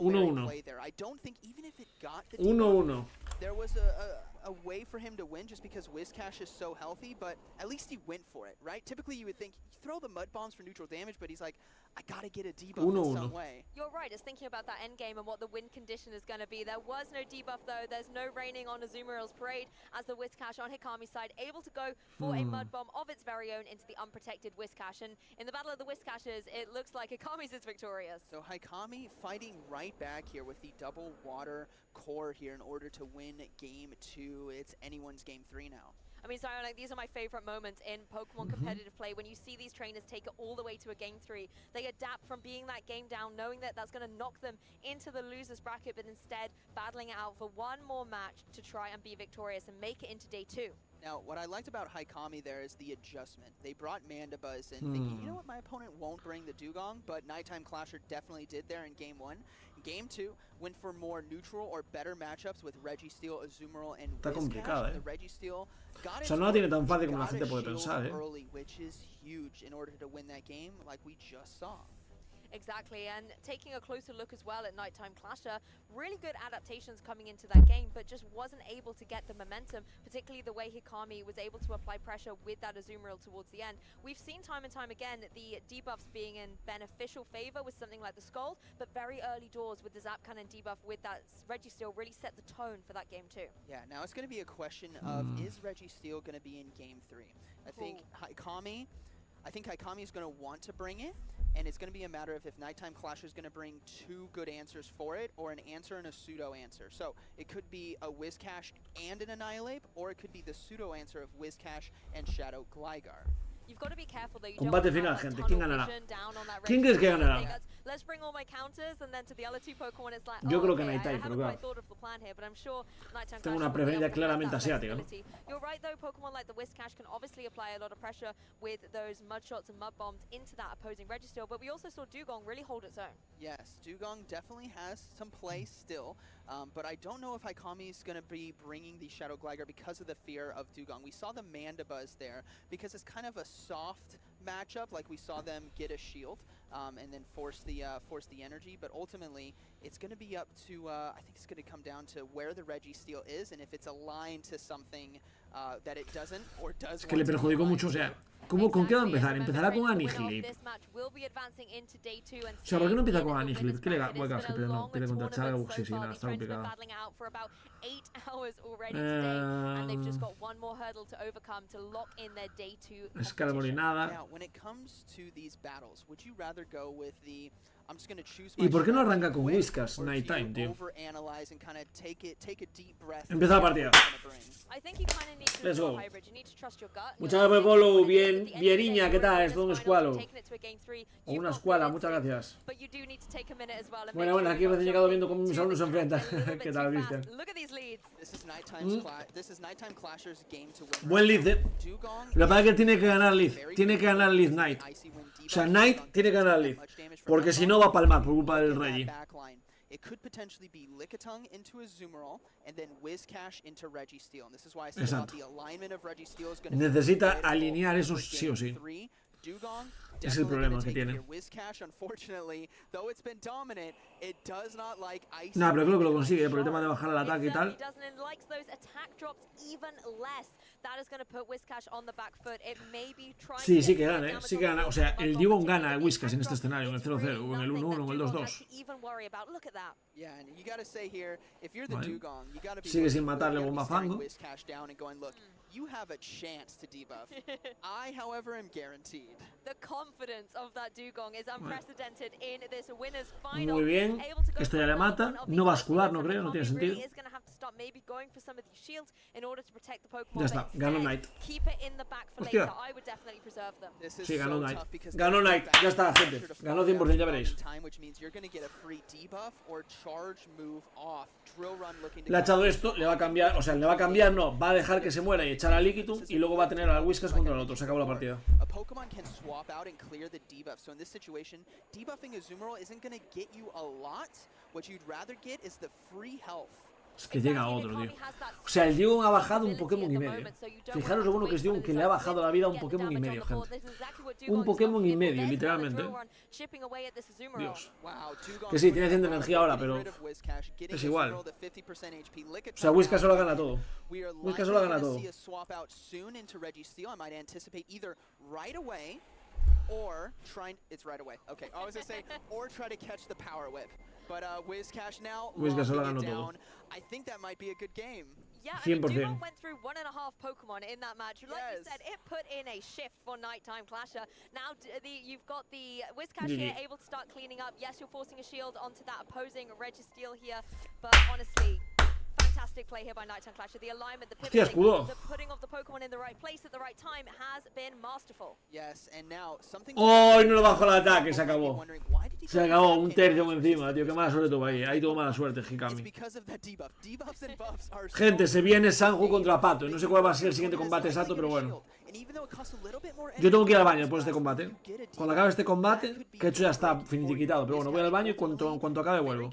1-1. I don't think even if it got the 1-1. there was a way for him to win just because Whiscash is so healthy, but at least he went for it, right? Typically you would think, you throw the mud bombs for neutral damage, but he's like, I gotta get a debuff in some way. You're right, it's thinking about that end game and what the win condition is going to be. There was no debuff though, there's no raining on Azumarill's parade as the Whiscash on Hikami's side able to go for a mud bomb of its very own into the unprotected Whiscash. And in the battle of the Whiscashes, it looks like Hikami's is victorious. So Hikami fighting right back here with the double water core here in order to win game 2. It's anyone's game 3 now. I mean, Zion, like, these are my favorite moments in Pokemon competitive play, when you see these trainers take it all the way to a game 3. They adapt from being that game down, knowing that that's going to knock them into the loser's bracket, but instead battling it out for one more match to try and be victorious and make it into day 2. Now, what I liked about Hikami there is the adjustment. They brought Mandibuzz in thinking, you know what, my opponent won't bring the Dugong, but Nighttime Clasher definitely did there in game 1. Game 2 went for more neutral or better matchups with Registeel, Azumarill, and Whiscash. The Registeel got its early, which is huge in order to win that game, like we just saw. Exactly, and taking a closer look as well at Nighttime Clasher, really good adaptations coming into that game, but just wasn't able to get the momentum, particularly the way Hikami was able to apply pressure with that Azumarill towards the end. We've seen time and time again the debuffs being in beneficial favor with something like the Scald, but very early doors with the Zap Cannon debuff with that Registeel really set the tone for that game too. Yeah, now it's going to be a question of, is Registeel going to be in game 3? I think Hikami is going to want to bring it, and it's going to be a matter of if Nighttime Clasher is going to bring 2 good answers for it, or an answer and a pseudo answer. So it could be a Whiscash and an Annihilate, or it could be the pseudo answer of Whiscash and Shadow Gligar. You've got to be careful though. Combate final, gente. ¿Quién ganará? ¿Quién crees que ganará? Let's bring all my counters, and then to the other 2 Pokemon it's like, yo creo que Nighttime, pero claro. Tengo una preferencia claramente asiática, ¿no? You're right though, Pokemon like the Whiscash can obviously apply a lot of pressure with those mud shots and mud bombs into that opposing Registeel, but we also saw Dugong really hold its own. Yes, Dugong definitely has some play still, but I don't know if Hikami is going to be bringing the Shadow Gligar because of the fear of Dugong. We saw the Mandibuzz there because it's kind of a soft matchup, like we saw them get a shield and then force the energy, but ultimately it's going to be up to I think it's going to come down to where the Registeel is, and if it's aligned to something that it doesn't or does. Es que le perjudicó mucho, o sea, ¿con qué va a empezar? ¿Empezará con Annihilate? O sea, ¿por qué no empieza con Annihilate? ¿Qué le da? Bueno, que pero no, tiene contra Charga, sí, sí, nada, está complicada. Escalmorinada. ¿Y por qué no arranca con Whiscash Nighttime, tío? Empieza la partida. Let's go. Muchas gracias por el follow. Bieniña, ¿qué tal? Es todo un escualo. O una escuala, muchas gracias. Bueno, aquí recién llegado viendo cómo mis alumnos se enfrentan. ¿Qué tal, Cristian? Buen lead, Lo que pasa es que tiene que ganar lead. Tiene que ganar lead Knight. O sea, Knight tiene que ganar lead. Porque si no va a palmar por culpa del Reggie. It could potentially be Lickitung into Azumarill and then Whiscash into Registeel. And this is why I said the alignment of Registeel is going to necesita alinear eso sí o sí. Es el problema que tiene. No, pero creo que lo consigue por el tema de bajar el ataque y tal. Sí, sí que gana, sí que gana. O sea, el Dugong gana el Whiscash en este escenario, en el 0-0, o en el 1-1, o en el 2-2. Vale. Sigue sin matarle bomba fango. You have a chance to debuff. I, however, am guaranteed. The confidence of that Dugong is unprecedented in this winner's final. Muy bien. Esto ya le mata. No vascular, no creo, no tiene sentido. Ya está, ganó Knight. Hostia. Sí, ganó Knight. Ganó Knight, ya está, gente. Ganó 100%, ya veréis. Le ha echado esto, le va a cambiar, o sea, le va a cambiar, no, va a dejar que se muera y echar a Lickitung y luego va a tener al Whiscash contra el otro. Se acabó la partida. Es que llega otro, tío. O sea, el Dugong ha bajado un Pokémon y medio. Fijaros lo bueno que es Dugong, que le ha bajado la vida a un Pokémon y medio, gente. Un Pokémon y medio, literalmente. Dios. Que sí, tiene 100 de energía ahora, pero es igual. O sea, Whiskas solo gana todo. Whiskas solo gana todo. Or trying, it's right away. Okay, I was gonna say, or try to catch the power whip. But Whiscash now locking it down. I think that might be a good game. Yeah, I mean, Dugong went through 1.5 Pokemon in that match. Like you said, it put in a shift for Nighttime Clasher. Now you've got the Whiscash here able to start cleaning up. Yes, you're forcing a shield onto that opposing Registeel here, but honestly, fantastic play here by Nighttime Clasher. The alignment, the pivoting, the putting of the Pokemon in the right place at the right time has been masterful. Yes, and now something. ¡Oh! No le bajó el ataque, se acabó. Se acabó un tercio encima, tío. Qué mala suerte tuvo ahí. Ahí tuvo mala suerte, Hikami. Gente, se viene Sanju contra Pato. No sé cuál va a ser el siguiente combate exacto, pero bueno. Yo tengo que ir al baño después de este combate. Cuando acabe este combate, que de hecho ya está finiquitado. Pero bueno, voy al baño y cuanto acabe vuelvo.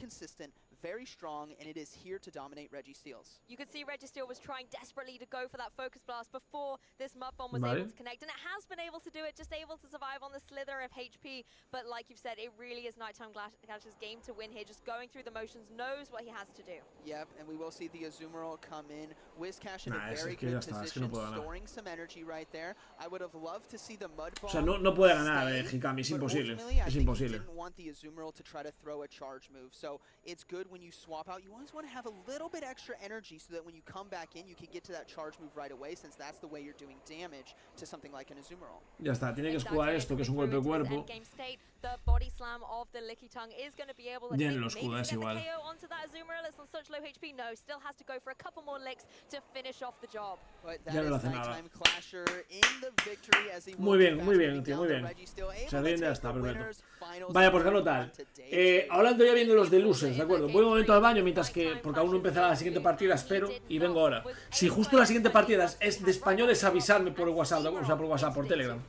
Very strong, and it is here to dominate Registeels. You could see Registeel was trying desperately to go for that focus blast before this mud bomb was able to connect, and it has been able to do it, just able to survive on the slither of HP. But like you've said, it really is Nighttime Clasher's game to win here, just going through the motions, knows what he has to do. Yep, and we will see the Azumarill come in. Whiscash in a very good position, storing some energy right there. I would have loved to see the mud bomb. O sea, no puede ganar, Hikami, es imposible. Es imposible. I didn't want the Azumarill to try to throw a charge move, so it's good when you swap out. You always want to have a little bit extra energy so that when you come back in, you can get to that charge move right away, since that's the way you're doing damage to something like an Azumarill. Ya está, tiene que escudar esto, que es un golpe de cuerpo. Ya lo escuda, es igual. Ya no le hace nada. Muy bien, tío, muy bien. Se rinde, ya está, perfecto. Vaya, pues ganó tal. Ahora estoy viendo los de losers, ¿de acuerdo? Voy un momento al baño mientras que, porque aún no empezará la siguiente partida, espero, y vengo ahora. Si justo la siguiente partida es de españoles, avisarme por WhatsApp, ¿de acuerdo? O sea, por WhatsApp, por Telegram.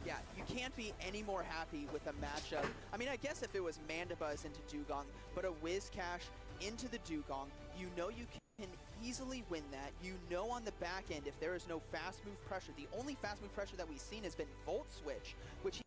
Can't be any more happy with a matchup. I mean, I guess if it was Mandibuzz into Dugong, but a Whiscash into the Dugong, you know you can easily win that. You know on the back end, if there is no fast move pressure, the only fast move pressure that we've seen has been Volt Switch, which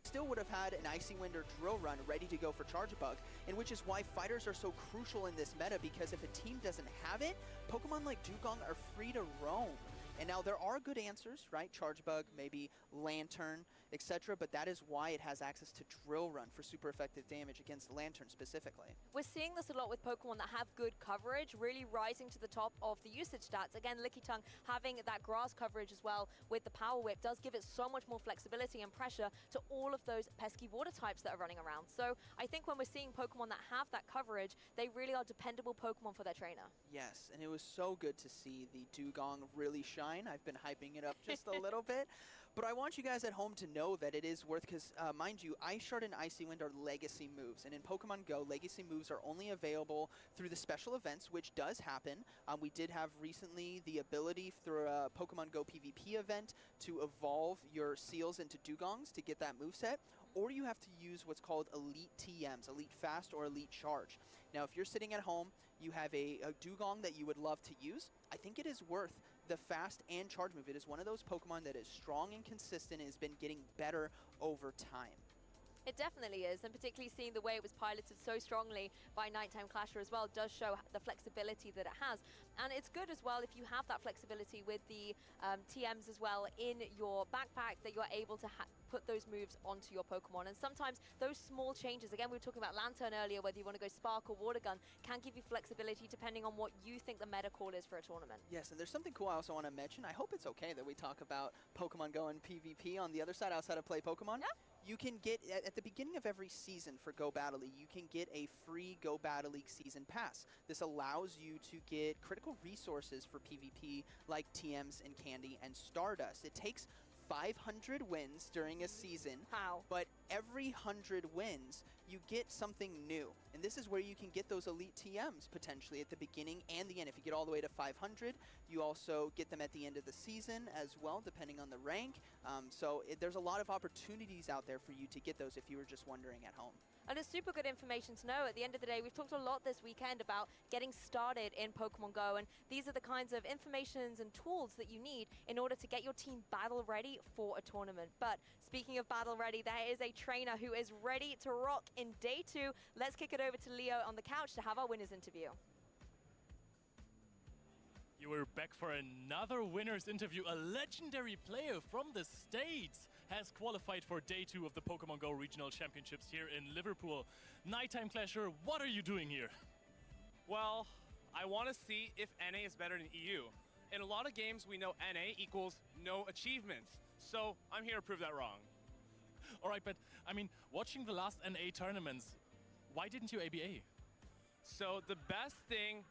still would have had an Icy Wind or Drill Run ready to go for Charge Bug, and which is why fighters are so crucial in this meta, because if a team doesn't have it, Pokemon like Dugong are free to roam. And now there are good answers, right? Charge Bug, maybe Lantern, etc. But that is why it has access to Drill Run for super effective damage against Lantern specifically. We're seeing this a lot with Pokemon that have good coverage, really rising to the top of the usage stats. Again, Lickitung having that grass coverage as well with the Power Whip does give it so much more flexibility and pressure to all of those pesky water types that are running around. So I think when we're seeing Pokemon that have that coverage, they really are dependable Pokemon for their trainer. Yes, and it was so good to see the Dugong really shine. I've been hyping it up just a little bit. But I want you guys at home to know that it is worth, because mind you, Ice Shard and Icy Wind are legacy moves. And in Pokemon Go, legacy moves are only available through the special events, which does happen. We did have recently the ability through a Pokemon Go PvP event to evolve your Seals into Dugongs to get that moveset. Or you have to use what's called Elite TMs, Elite Fast or Elite Charge. Now, if you're sitting at home, you have a Dugong that you would love to use, I think it is worth the fast and charge move. It is one of those Pokemon that is strong and consistent and has been getting better over time. It definitely is, and particularly seeing the way it was piloted so strongly by Nighttime Clasher as well does show the flexibility that it has. And it's good as well if you have that flexibility with the TMs as well in your backpack, that you're able to put those moves onto your Pokemon. And sometimes those small changes, again we were talking about Lantern earlier, whether you want to go Spark or Water Gun, can give you flexibility depending on what you think the meta call is for a tournament. Yes, and there's something cool I also want to mention. I hope it's okay that we talk about Pokemon Go and PvP on the other side outside of Play Pokemon. Yeah. You can get, at the beginning of every season for Go Battle League, you can get a free Go Battle League Season Pass. This allows you to get critical resources for PvP like TMs and Candy and Stardust. It takes 500 wins during a season. How? But every 100 wins, you get something new. And this is where you can get those elite TMs potentially at the beginning and the end. If you get all the way to 500, you also get them at the end of the season as well, depending on the rank. There's a lot of opportunities out there for you to get those if you were just wondering at home. And it's super good information to know. At the end of the day, we've talked a lot this weekend about getting started in Pokemon Go, and these are the kinds of informations and tools that you need in order to get your team battle ready for a tournament. But speaking of battle ready, there is a trainer who is ready to rock in day 2. Let's kick it over to Leo on the couch to have our winners interview. You were back for another winner's interview. A legendary player from the States has qualified for day 2 of the Pokemon Go Regional Championships here in Liverpool. Nighttime Clasher, what are you doing here? Well, I want to see if NA is better than EU. In a lot of games, we know NA equals no achievements. So I'm here to prove that wrong. All right, but I mean, watching the last NA tournaments, why didn't you ABA? So the best thing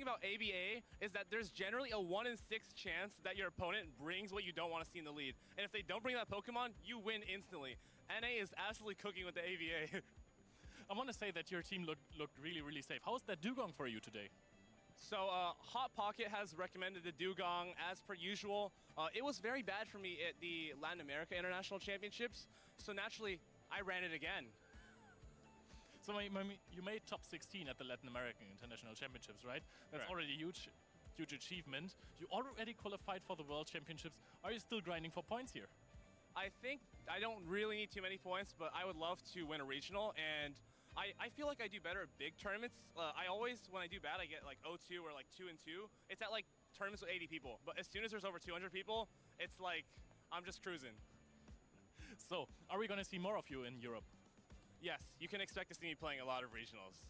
about ABA is that there's generally a 1 in 6 chance that your opponent brings what you don't want to see in the lead. And if they don't bring that Pokemon, you win instantly. NA is absolutely cooking with the ABA. I want to say that your team looked really, really safe. How was that Dugong for you today? So Hot Pocket has recommended the Dugong as per usual. It was very bad for me at the Latin America International Championships. So naturally, I ran it again. So you made top 16 at the Latin American International Championships, right? That's already a huge achievement. You already qualified for the World Championships. Are you still grinding for points here? I think I don't really need too many points, but I would love to win a regional, and I feel like I do better at big tournaments. I always, when I do bad, I get like 0-2 or like 2-2. It's at like tournaments with 80 people, but as soon as there's over 200 people, it's like I'm just cruising. So, are we going to see more of you in Europe? Yes, you can expect to see me playing a lot of regionals.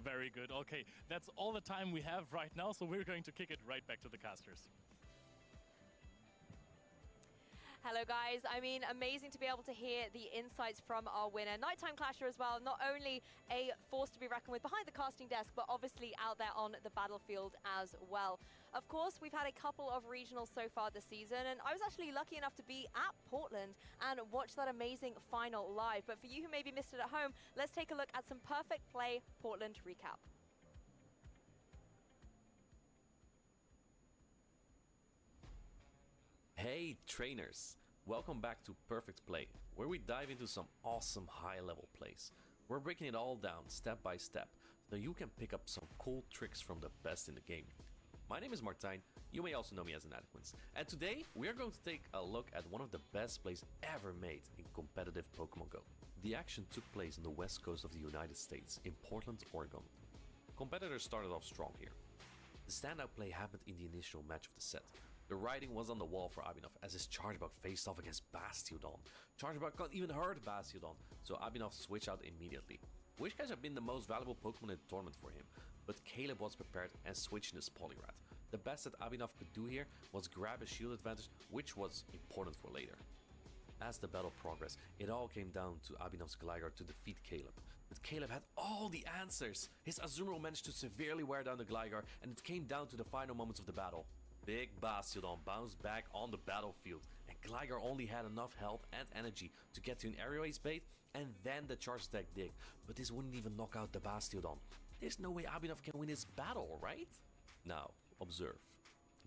Very good. Okay, that's all the time we have right now, so we're going to kick it right back to the casters. Hello guys, I mean, amazing to be able to hear the insights from our winner. Nighttime Clasher as well, not only a force to be reckoned with behind the casting desk, but obviously out there on the battlefield as well. Of course, we've had a couple of regionals so far this season, and I was actually lucky enough to be at Portland and watch that amazing final live. But for you who maybe missed it at home, let's take a look at some Perfect Play Portland recap. Hey trainers, welcome back to Perfect Play, where we dive into some awesome high-level plays. We're breaking it all down step by step, so you can pick up some cool tricks from the best in the game. My name is Martijn, you may also know me as Adequance, and today we are going to take a look at one of the best plays ever made in competitive Pokemon Go. The action took place on the west coast of the United States, in Portland, Oregon. Competitors started off strong here. The standout play happened in the initial match of the set. The writing was on the wall for Abhinav as his Chargebug faced off against Bastiodon. Chargebug can't even hurt Bastiodon, so Abhinav switched out immediately. Wishcash had been the most valuable Pokemon in the tournament for him, but Caleb was prepared and switched in his Poliwrath. The best that Abhinav could do here was grab a shield advantage, which was important for later. As the battle progressed, it all came down to Abhinav's Gligar to defeat Caleb. But Caleb had all the answers! His Azumarill managed to severely wear down the Gligar, and it came down to the final moments of the battle. Big Bastiodon bounced back on the battlefield, and Gligar only had enough health and energy to get to an Aerial Ace bait and then the Charge Attack dig, but this wouldn't even knock out the Bastiodon. There's no way Abhinav can win this battle, right? Now, observe.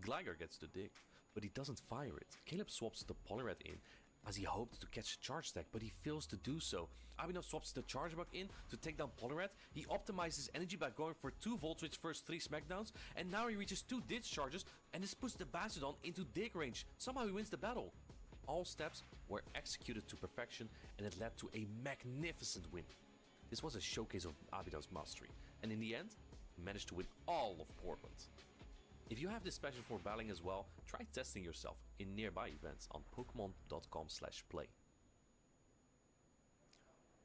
Gligar gets the dig, but he doesn't fire it. Caleb swaps the Poliwrath in as he hoped to catch the Charge Attack, but he fails to do so. Abhinav swaps the Chargebug in to take down Poliwrath. He optimizes energy by going for 2 Volt Switch first 3 Smackdowns, and now he reaches 2 Discharges, and this puts the Bastiodon into dig range. Somehow he wins the battle. All steps were executed to perfection, and it led to a magnificent win. This was a showcase of Abhinav's mastery, and in the end, he managed to win all of Portland. If you have this passion for battling as well, try testing yourself in nearby events on Pokemon.com/play.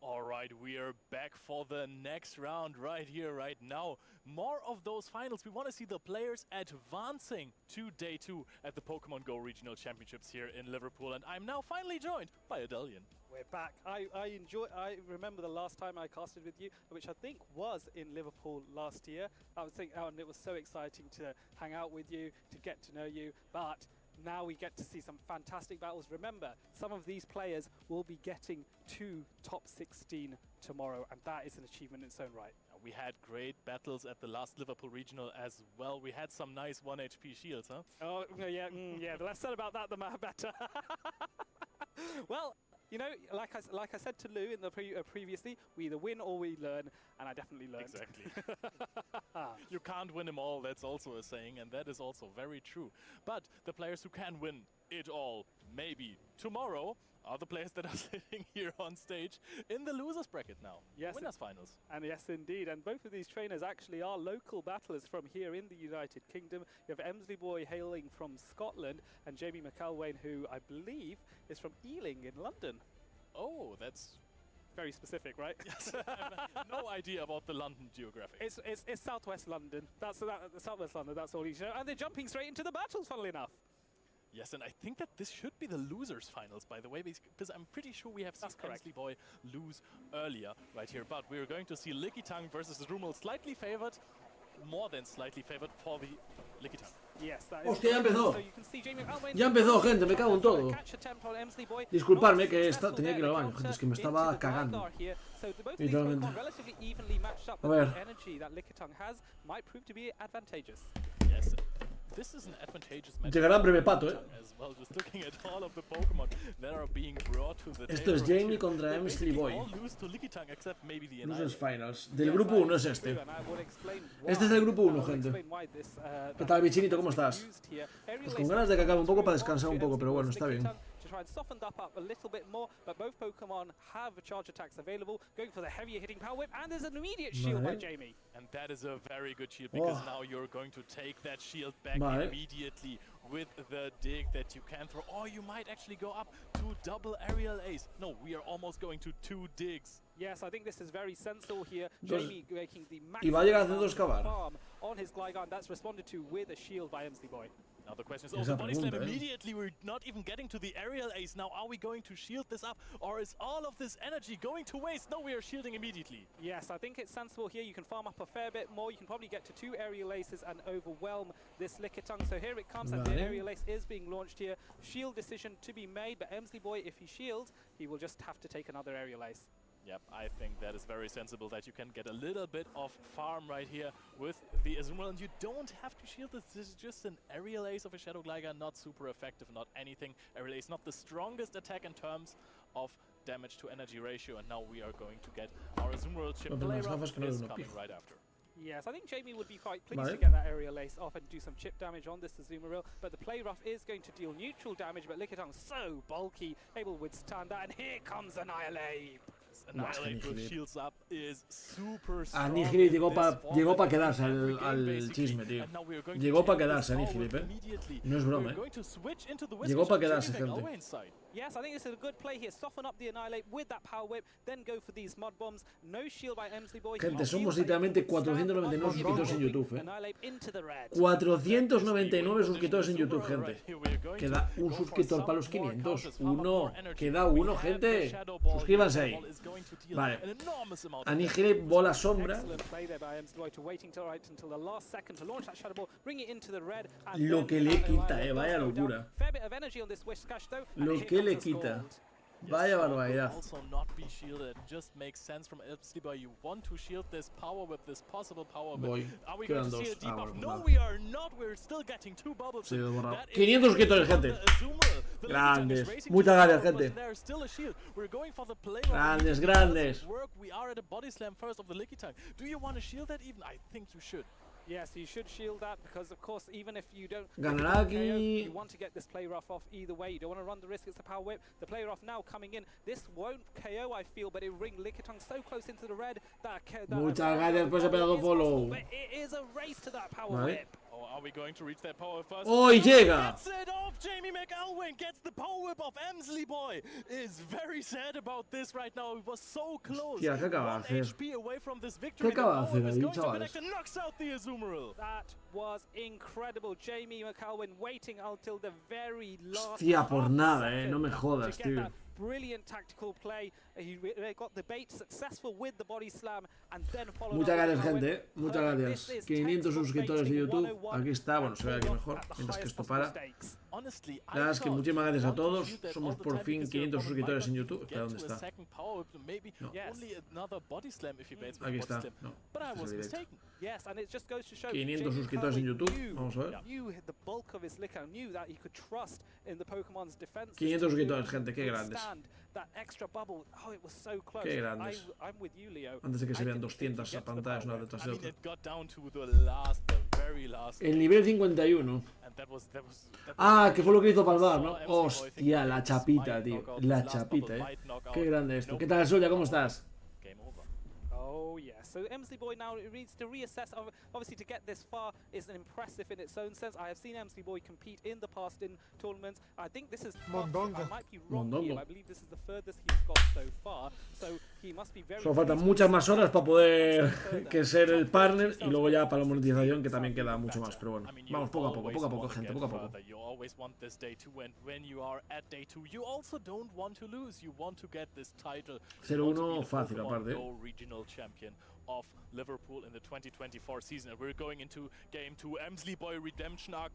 Alright, we are back for the next round right here, right now. More of those finals. We want to see the players advancing to day 2 at the Pokemon Go Regional Championships here in Liverpool. And I'm now finally joined by Adelian. We're back. I remember the last time I casted with you, which I think was in Liverpool last year. I was thinking, and it was so exciting to hang out with you, to get to know you. But now we get to see some fantastic battles. Remember, some of these players will be getting to top 16 tomorrow, and that is an achievement in its own right. We had great battles at the last Liverpool regional as well. We had some nice 1 HP shields, huh? Oh, yeah, yeah. The less said about that, the better. Well, you know, like I said to Lou in the previously, we either win or we learn, and I definitely learned. Exactly. You can't win them all, that's also a saying, and that is also very true. But the players who can win it all, maybe tomorrow, are the players that are sitting here on stage in the losers bracket now. Yes, winners finals. And yes, indeed. And both of these trainers actually are local battlers from here in the United Kingdom. You have Emsley Boy hailing from Scotland, and Jamie McElwain, who I believe is from Ealing in London. Oh, that's very specific, right? Yes, I have no idea about the London geographic. It's southwest London. That's southwest London. That's all you know. And they're jumping straight into the battles, funnily enough. Yes, and I think that this should be the losers finals, by the way, because I'm pretty sure we have seen Emsley Boy lose earlier right here. But we're going to see Lickitung versus Rumel, slightly favored, more than slightly favored for the Lickitung. Yes, that ¡Hostia, ya empezó! Ya empezó, gente, me cago en todo. Disculpadme que tenía que ir al baño, gente, es que me estaba cagando. Literalmente. A ver. This is an advantageous Llegará breve pato, as well, just looking at all of the Pokemon that are being brought to the Esto es Jamie contra Emsley Boy. Losers Finals. Del grupo 1 es este. Este es el grupo 1, gente. ¿Qué tal, bichinito? ¿Cómo estás? Pues con ganas de que acabe un poco para descansar un poco, pero bueno, está bien. To try and soften that up a little bit more, but both Pokemon have charge attacks available, going for the heavier hitting Power Whip, and there's an immediate shield by Jamie. And that is a very good shield, because now you're going to take that shield back immediately with the dig that you can throw. Or you might actually go up to double aerial ace. No, we are almost going to 2 digs. Yes, I think this is very sensible here. Jamie making the maximum farm on his Gligar, that's responded to with a shield by Emsley Boy. Now the question is, the body slam immediately, we're not even getting to the aerial ace. Now are we going to shield this up, or is all of this energy going to waste? No, we are shielding immediately. Yes, I think it's sensible here. You can farm up a fair bit more. You can probably get to 2 aerial aces and overwhelm this Lickitung. So here it comes, and the aerial ace is being launched here. Shield decision to be made, but Emsley Boy, if he shields, he will just have to take another aerial ace. Yep, I think that is very sensible, that you can get a little bit of farm right here with the Azumarill, and you don't have to shield this. This is just an aerial ace of a Shadow Gligar, not super effective, not anything. Aerial ace, not the strongest attack in terms of damage to energy ratio, and now we are going to get our Azumarill chip. Playrough is coming right after. Yes, I think Jamie would be quite pleased to get that aerial ace off and do some chip damage on this Azumarill, but the play rough is going to deal neutral damage, but Lickitung so bulky, able to withstand that, and here comes Annihilate. Annihilate with shields up is super strong. Annihilate llegó para quedarse al chisme, tío. Llegó para quedarse Annihilate, No es broma, Llegó para quedarse, gente. Yes, I think this is a good play here. Soften up the Annihilate with that Power Whip, then go for these Mud Bombs. No shield by Emsley Boy. Gente, somos literalmente 499 suscriptores en YouTube, 499 suscriptores en YouTube, gente. Queda un suscriptor para los 500. Queda uno, gente. Suscríbanse ahí. Vale. Annihilate, bola sombra. Lo que le quita, vaya locura. Lo que le quita. Vaya barbaridad. Also not be shielded. Just makes sense from Emsley Boy. You want to shield this power whip, this possible power whip. Are we going to see a debuff? No, we are not. We're still getting 2 bubbles. 500 suscriptores, gente. Grandes. Muchas gracias, gente. Grandes. We are at a body slam first of the Lickitung. Do you want to shield that even? I think you should. Yes, you should shield that, because of course, even if you don't ganará KO, you want to get this play rough off either way. You don't want to run the risk. It's the power whip. The play rough now coming in. This won't KO, I feel, but it will bring Lickitung so close into the red that muchas gracias por ese pedazo follow. But it is a race to that power whip. Oh, are we going to reach that power first? Oh, llega. Gets it off. Jamie McElwain gets the power whip of Emsley Boy. Is very sad about this right now. It was so close. Hostia, ¿qué acaba de hacer? HP away from this victory. ¿Qué acaba de hacer ahí, chavales? Knocks out the Azumarill. That was incredible. Jamie McElwain waiting until the very last. Hostia, por nada, no me jodas, tío. Brilliant tactical play. He got the bait successful with the body slam and then followed. Muchas gracias, gente. Muchas gracias. 500 suscriptores de YouTube. Aquí está. Bueno, se ve aquí mejor. Mientras que esto para. La verdad es que muchísimas gracias a todos. Somos por fin 500 suscriptores en YouTube. Espera, ¿dónde está? No. Aquí está. No. 500 suscriptores en YouTube. Vamos a ver. 500 suscriptores, gente. Qué grandes. Qué grandes. Antes de que se vean 200 pantallas una detrás de otra. El nivel 51. Ah, que fue lo que hizo palmar, ¿no? Hostia, la chapita, tío. La chapita, Qué grande esto. ¿Qué tal, Suelo? ¿Cómo estás? Oh yeah, so Emsley Boy now needs to reassess. Obviously, to get this far is impressive in its own sense. I have seen Emsley Boy compete in the past in tournaments. I think this is Mondongo. I might be wrong here. I believe this is the furthest he's got so far. So he must be very. Solo faltan muchas más horas para poder que ser el partner y luego ya para la monetización, que también queda mucho más. Pero bueno, vamos poco a poco, gente, poco a poco. 0-1 fácil aparte. Champion of Liverpool in the 2024 season, and we're going into game 2. Emsley Boy redemption arc ?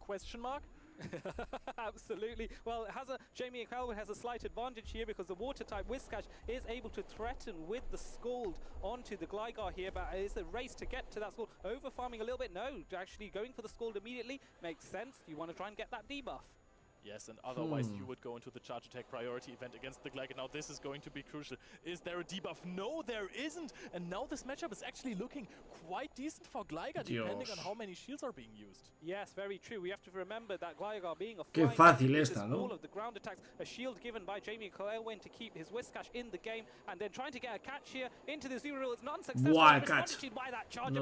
Absolutely. Well, Jamie Calvin has a slight advantage here because the water type Whiskash is able to threaten with the Scald onto the Gligar here, but it's a race to get to that Scald. Over farming a little bit. No, actually going for the Scald immediately makes sense. You want to try and get that debuff. Yes, and otherwise you would go into the charge attack priority event against the Gligar. Now this is going to be crucial. Is there a debuff? No, there isn't. And now this matchup is actually looking quite decent for Gligar, depending on how many shields are being used. Yes, very true. We have to remember that Gligar being a Qué fácil esta, ¿no? All of the ground attacks, a shield given by Jamie Coelwyn to keep his Whiskash in the game, and then trying to get a catch here into the Azumarill. It's not successful. Catch. By that charge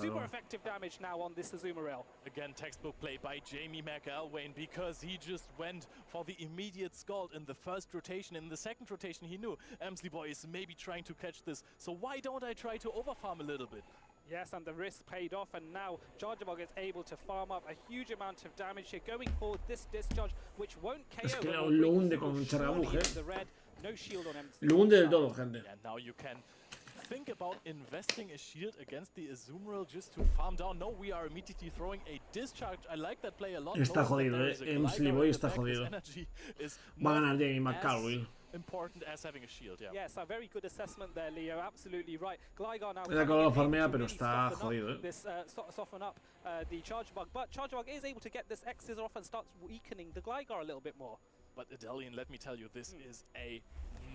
super effective damage now on this Azumarill. Again, textbook play by Jamie McElwain, because he just went for the immediate Scald in the first rotation. In the second rotation, he knew Emsley Boy is maybe trying to catch this, so why don't I try to overfarm a little bit? Yes, and the risk paid off, and now Charjabug is able to farm up a huge amount of damage here, going for this discharge, which won't KO. Es que lo hunde con Charjabug, No shield on him. Lo hunde del todo, gente. Yeah, now you can think about investing a shield against the Azumarill just to farm down. No, we are immediately throwing a discharge. I like that play a lot. Está jodido, Emsley Boy está jodido. Va a ganar Jamie McElwain. Important as having a shield, yeah. Yes, a very good assessment there, Leo. Absolutely right. Gligar now. Era que lo farmea, pero está jodido, This soften up the Charjabug, but Charjabug is able to get this X scissor off and starts weakening the Gligar a little bit more. But Adelian, let me tell you, this is a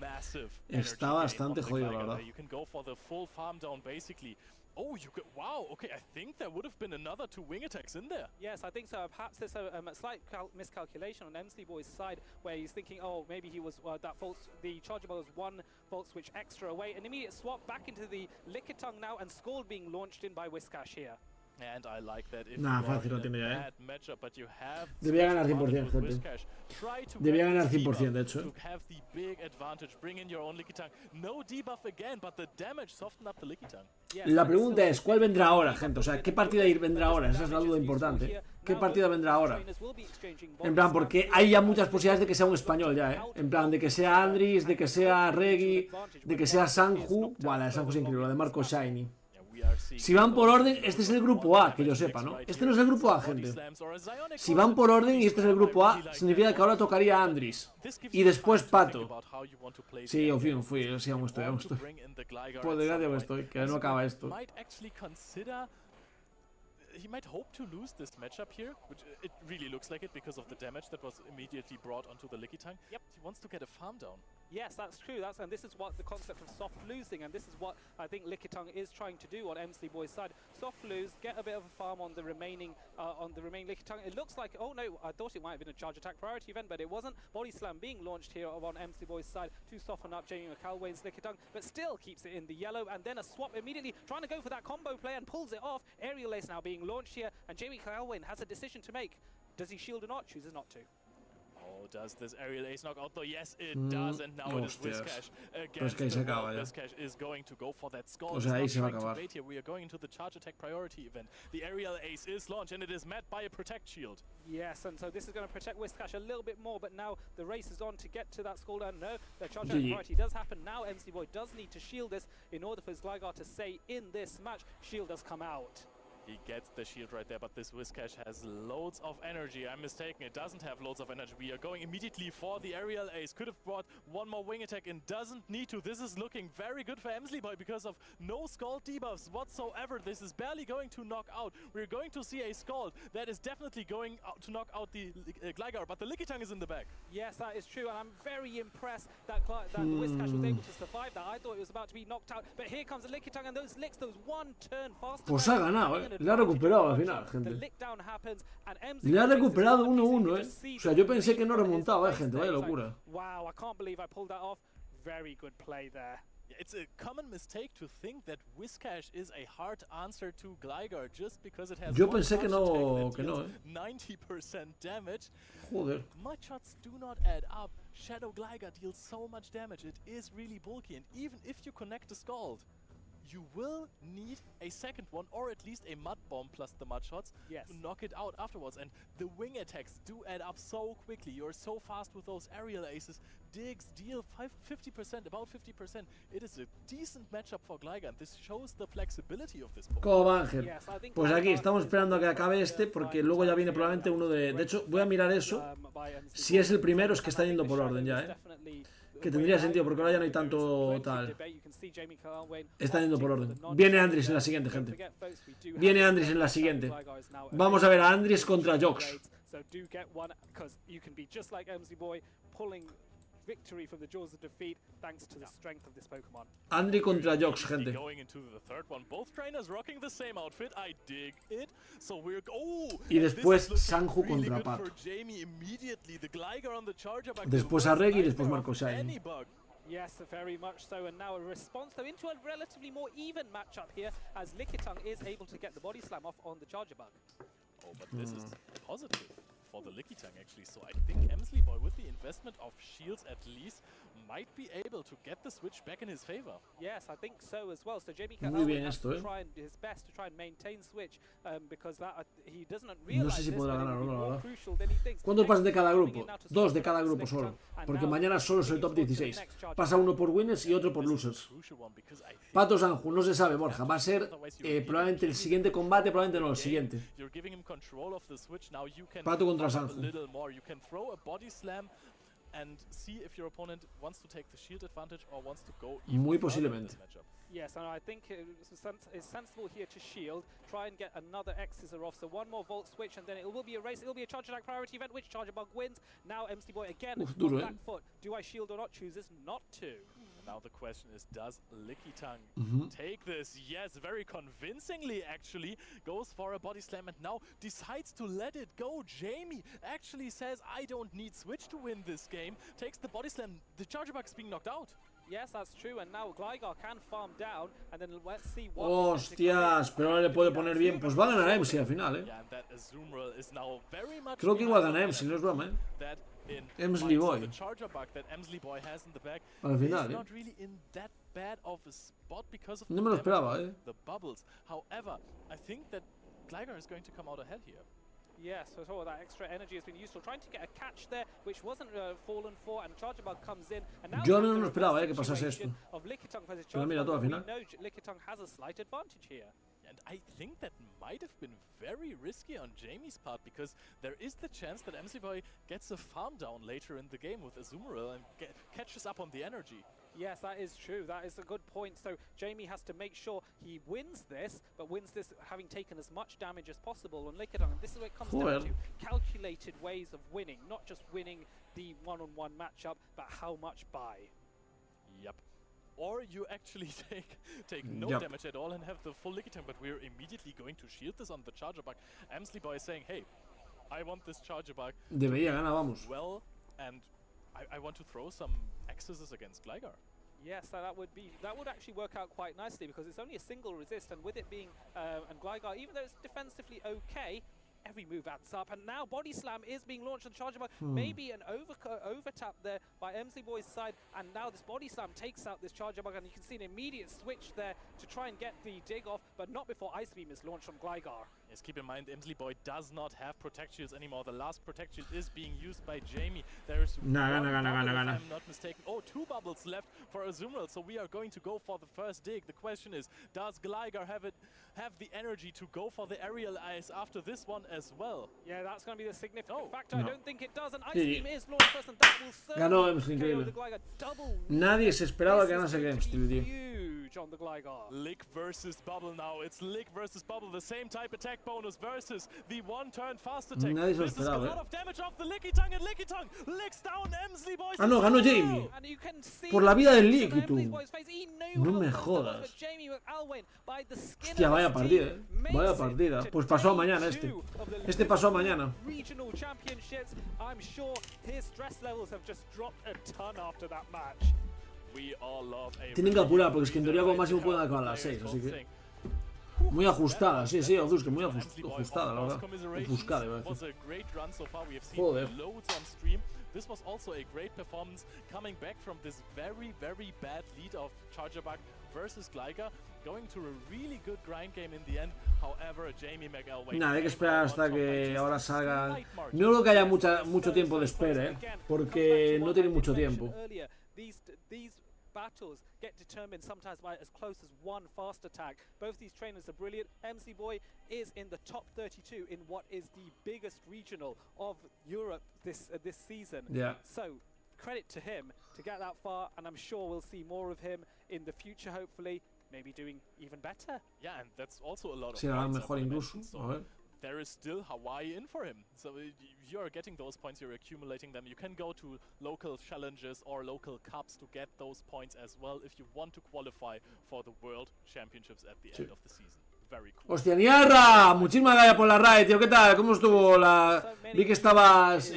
massive. Está bastante jodido, la verdad. You can go for the full farm down, basically. Oh, you could. Wow. Okay, I think there would have been another 2 wing attacks in there. Yes, I think so. Perhaps there's a slight miscalculation on Emsley Boy's side, where he's thinking, oh, maybe he was that the Charjabug was 1 volt switch extra away. An immediate swap back into the Lickitung now, and Scald being launched in by Whiskash here. And I like that. If fácil lo tiene ya, matchup, but you have debía ganar 100%, gente. Debía ganar 100%, de hecho. To have the big advantage, bring in your own Lickitung. No debuff again, but the damage softened up the Lickitung. La pregunta es, ¿cuál vendrá ahora, gente? O sea, ¿qué partida vendrá ahora? Esa es la duda importante. ¿Qué partida vendrá ahora? En plan, porque hay ya muchas posibilidades de que sea un español ya, En plan, de que sea Andris, de que sea Reggie, de que sea Sanju. Buah, la de Sanju es increíble, la de Marco Shiny. Si van por orden, este es el grupo A, que yo sepa, ¿no? Este no es el grupo A, gente. Si van por orden y este es el grupo A, significa que ahora tocaría Andris. Y después Pato. Sí, fui, sí, aún estoy. Por desgracia que estoy, que no acaba esto. He might hope to lose this matchup here, which it really looks like it because of the damage that was immediately brought onto the Lickitung. Yep. He wants to get a farm down. Yes, that's true. And this is what the concept of soft losing, and this is what I think Lickitung is trying to do on Emsley Boy's side. Soft lose, get a bit of a farm on the remaining Lickitung. It looks like, oh no, I thought it might have been a charge attack priority event, but it wasn't. Body slam being launched here on Emsley Boy's side to soften up Jamie McElwain's Lickitung, but still keeps it in the yellow, and then a swap immediately, trying to go for that combo play and pulls it off. Aerial Ace now being launched here, and Jamie McElwain has a decision to make. Does he shield or not? Chooses not to. Oh, does this aerial ace knock out though? Yes, it does, and now it is Whiskash against the wall. Whiskash is going to go for that Scald. O sea, ahí se va a acabar. Here. We are going into the charge attack priority event. The aerial ace is launched, and it is met by a protect shield. Yes, and so this is going to protect Whiskash a little bit more, but now the race is on to get to that Scald, and no, the charge attack priority does happen. Now Emsley Boy does need to shield this in order for his Gligar to stay in this match. Shield does come out. He gets the shield right there, but this Whiscash has loads of energy. I'm mistaken, it doesn't have loads of energy. We are going immediately for the aerial ace. Could have brought one more wing attack and doesn't need to. This is looking very good for Emslyboy because of no Scald debuffs whatsoever. This is barely going to knock out. We're going to see a Scald that is definitely going to knock out the Gligar, but the Lickitung is in the back. Yes, that is true, and I'm very impressed that Whiscash was able to survive that. I thought it was about to be knocked out, but here comes the Lickitung and those licks, those one turn faster. Pues ha ganado, Le ha recuperado al final, gente. Le ha recuperado 1-1, O sea, yo pensé que no remontaba, gente. Vaya locura. Wow, I can't believe I pulled that off. Very good play there. It's a common mistake to think that Whiscash is a hard answer to Gligar just because it has. Yo pensé que no, 90% damage. Joder. Mudshots do not add up. Shadow Gligar deals so much damage. It is really bulky, and even if you connect the Scald, you will need a second one, or at least a Mud Bomb plus the Mudshots to knock it out afterwards. And the wing attacks do add up so quickly. You're so fast with those aerial aces. Digs deal 50%, about 50%. It is a decent matchup for Gligar, and this shows the flexibility of this Pokémon. ¿Cómo va, Ángel? Pues aquí estamos esperando a que acabe este, porque luego ya viene probablemente uno de... De hecho, voy a mirar eso. Si es el primero, es que está yendo por orden ya, Que tendría sentido, porque ahora ya no hay tanto tal. Está yendo por orden. Viene Andries en la siguiente, gente. Viene Andries en la siguiente. Vamos a ver a Andries contra Jox. Victory from the jaws of defeat thanks to the strength of this Pokemon. Andri contra Jox, gente. Going into the third one. Both trainers rocking the same outfit. I dig it. So we're y después Sanju contra Pato. Después a Reg y después Marco Shine. Yes, very much so, and now a response though into a relatively more even matchup here as Lickitung is able to get the body slam off on the Charger Bug. Oh, but this is positive for the Lickitung actually, so I think Emslyboy with the investment of shields at least might be able to get the switch back in his favor. Yes, I think so as well. So Jamie has to try his best to try and maintain switch because that he doesn't realize no sé si podrá ganar o no, la verdad. Crucial than he thinks. ¿Cuántos pasan de cada grupo? 2 de cada grupo solo, porque mañana solo es el top 16. Pasa uno por winners y otro por losers. Pato Sanju, no se sabe, Borja. Va a ser probablemente el siguiente combate, probablemente no el siguiente. Pato contra Sanju. And see if your opponent wants to take the shield advantage or wants to go muy posiblemente. Yes, and I think it's sensible here to shield, try and get another X-Scissor off, so one more Volt switch and then it will be a race, it will be a Charger Attack priority event, which Charger Bug wins. Now Emslyboy again on back foot. Do I shield or not? Chooses not to. Now the question is, does Lickitung take this? Yes, very convincingly actually. Goes for a body slam and now decides to let it go. Jamie actually says, I don't need switch to win this game. Takes the body slam. The Charger Bug is being knocked out. Yes, that's true, and now Gligar can farm down, and then let's see what... Hostias, pero ahora le puede poner bien. Pues va a ganar MC al final, Creo que igual gana MC, no es broma, Emslyboy. Al final, No me lo esperaba, However, I think that Gligar is going to come out ahead here. Yes, so that extra energy has been useful. Trying to get a catch there, which wasn't fallen for, and Charger Bug comes in. And now yo no esperaba que pasase esto. Pero mira, todo al final. Lickitung has a slight advantage here. And I think that might have been very risky on Jamie's part, because there is the chance that Emslyboy gets a farm down later in the game with Azumarill and catches up on the energy. Yes, that is true. That is a good point. So Jamie has to make sure he wins this, but wins this having taken as much damage as possible on Lickitung. And this is where it comes down to calculated ways of winning, not just winning the one-on-one matchup, but how much by. Yep. Or you actually take no damage at all and have the full Lickitung, but we're immediately going to shield this on the Charger Bug. Emslyboy is saying, hey, I want this Charger Bug. Debería ganar, vamos. Well, and I want to throw some X-Scissors against Gligar. Yes, that would actually work out quite nicely, because it's only a single resist, and with it being and Gligar, even though it's defensively okay, every move adds up. And now Body Slam is being launched on the Charger Bug. Maybe an over tap there by Emslyboy's side, and now this Body Slam takes out this Charger Bug, and you can see an immediate switch there to try and get the dig off, but not before Ice Beam is launched on Gligar. Yes, keep in mind, Emsley Boy does not have protect shields anymore. The last protect shield is being used by Jamie. There's gana. I'm not mistaken. Oh, 2 bubbles left for Azumarill, so we are going to go for the first dig. The question is, does Gligar have the energy to go for the aerial eyes after this one as well? Yeah, that's going to be the significant factor. I don't think it does. And Ice Beam is launched first, and that will ganó Emsley, increíble. Nadie se esperaba que ganase Emsley, tío. On the Gligar. Lick versus Bubble now. It's Lick versus Bubble. The same type attack bonus versus the one-turn fast attack. Nadie se lo This is a esperaba, lot of damage off the Licky Tongue, and Licky Tongue licks down Emsley Boys. Ah, no, ganó Jamie. Por la vida del Licky, tú. No me jodas. Hostia, vaya partida, Vaya partida. Pues pasó a mañana este. Este pasó a mañana. Regional championships. I'm sure his stress levels have just dropped a ton after that match. Tienen que apurar porque es que en teoría como máximo pueden acabar a las 6, así que... Muy ajustada, sí, Oduske, muy ajustada, la verdad. Ofuscada, iba a decir. Joder. This was also a great performance coming back from this very, very bad lead of Charjabug versus Gligar, going to a really good grind game in the end. However, Jamie McElwain... Nada, hay que esperar hasta que ahora salgan... No creo que haya mucho tiempo de espera, porque no tienen mucho tiempo. These battles get determined sometimes by as close as one fast attack. Both these trainers are brilliant. MC Boy is in the top 32 in what is the biggest regional of Europe this season. Yeah. So credit to him to get that far, and I'm sure we'll see more of him in the future, hopefully, maybe doing even better. Yeah, and that's also a lot of sí, mejor incluso. A ver. There is still Hawaii in for him. So you're getting those points, you're accumulating them. You can go to local challenges or local cups to get those points as well if you want to qualify for the World Championships at the end of the season. Very cool. ¡Hostia, Niarra! Muchísimas gracias por la raid, tío. ¿Qué tal? ¿Cómo estuvo la...? Vi que estabas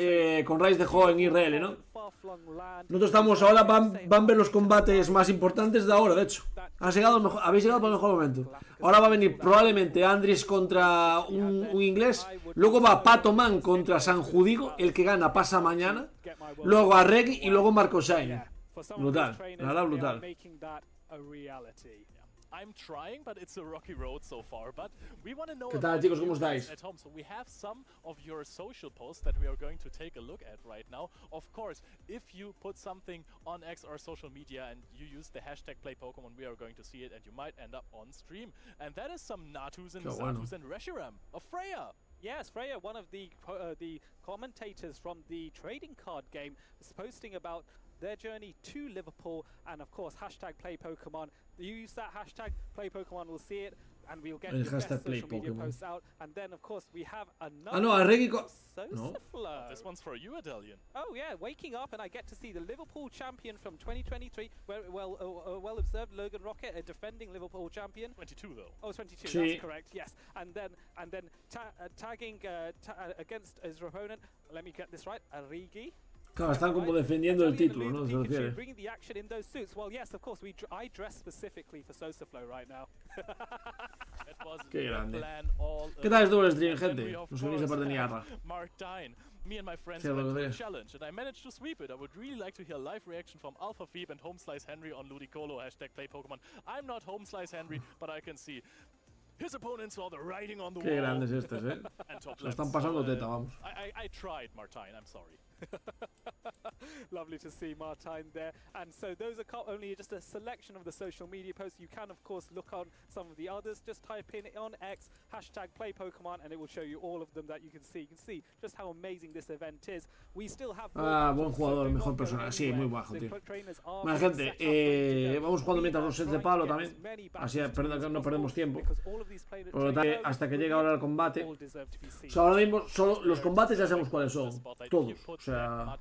con raids de juego en IRL, ¿no? Nosotros estamos ahora, van a ver los combates más importantes de ahora, de hecho. Habéis llegado por el mejor momento. Ahora va a venir probablemente Andris contra un inglés. Luego va Pato Man contra San Judigo. El que gana pasa mañana. Luego a Reggie y luego Marco Shine. Brutal, la verdad brutal. I'm trying, but it's a rocky road so far. But we want to know ¿Qué tal, chicos? ¿Cómo estáis? At home. So we have some of your social posts that we are going to take a look at right now. Of course, if you put something on X or social media and you use the hashtag #PlayPokemon, we are going to see it, and you might end up on stream. And that is some Natus and Zatus and Reshiram of Freya. Yes, Freya, one of the commentators from the trading card game, is posting about their journey to Liverpool, and of course hashtag #PlayPokemon. You use that hashtag #PlayPokemon, we'll see it, and we'll get the best social media posts out. And then of course we have another. No, This one's for you, Adelian. Oh yeah, waking up and I get to see the Liverpool champion from 2023. Well observed, Logan Rocket, a defending Liverpool champion. 22 though. Oh, 22. Sí. That's correct. Yes, and then tagging against his opponent. Let me get this right. Arigi. Claro, están como defendiendo el título, ¿no? Se refiere. Bringing the action in those suits. Well, yes, of course, I dress specifically for Sosaflow right now. Qué grande. ¿Qué tal estuvo el stream, gente? Nos unís aparte de Niarra. Me and my friends went to a challenge, and I managed to sweep it. I would really like to hear live reaction from Alpha Phoebe and Homeslice Henry on Ludicolo, hashtag #PlayPokemon. I'm not Homeslice Henry, but I can see his opponents saw the writing on the wall. Qué grandes estos, ¿eh? Lo están pasando teta, vamos. I tried, Martine, I'm sorry. Lovely to see Martine there. And so those are only just a selection of the social media posts. You can of course look on some of the others. Just type in on X hashtag #PlayPokemon and it will show you all of them that you can see. You can see just how amazing this event is. We still have buen jugador, mejor persona. Sí, muy bajo, tío. Bueno, gente, vamos jugando mientras los sets de palo también. Así no perdemos tiempo. Por lo tanto, hasta que llegue ahora el combate. O sea, ahora mismo solo los combates ya sabemos cuáles son. Todos. O sea...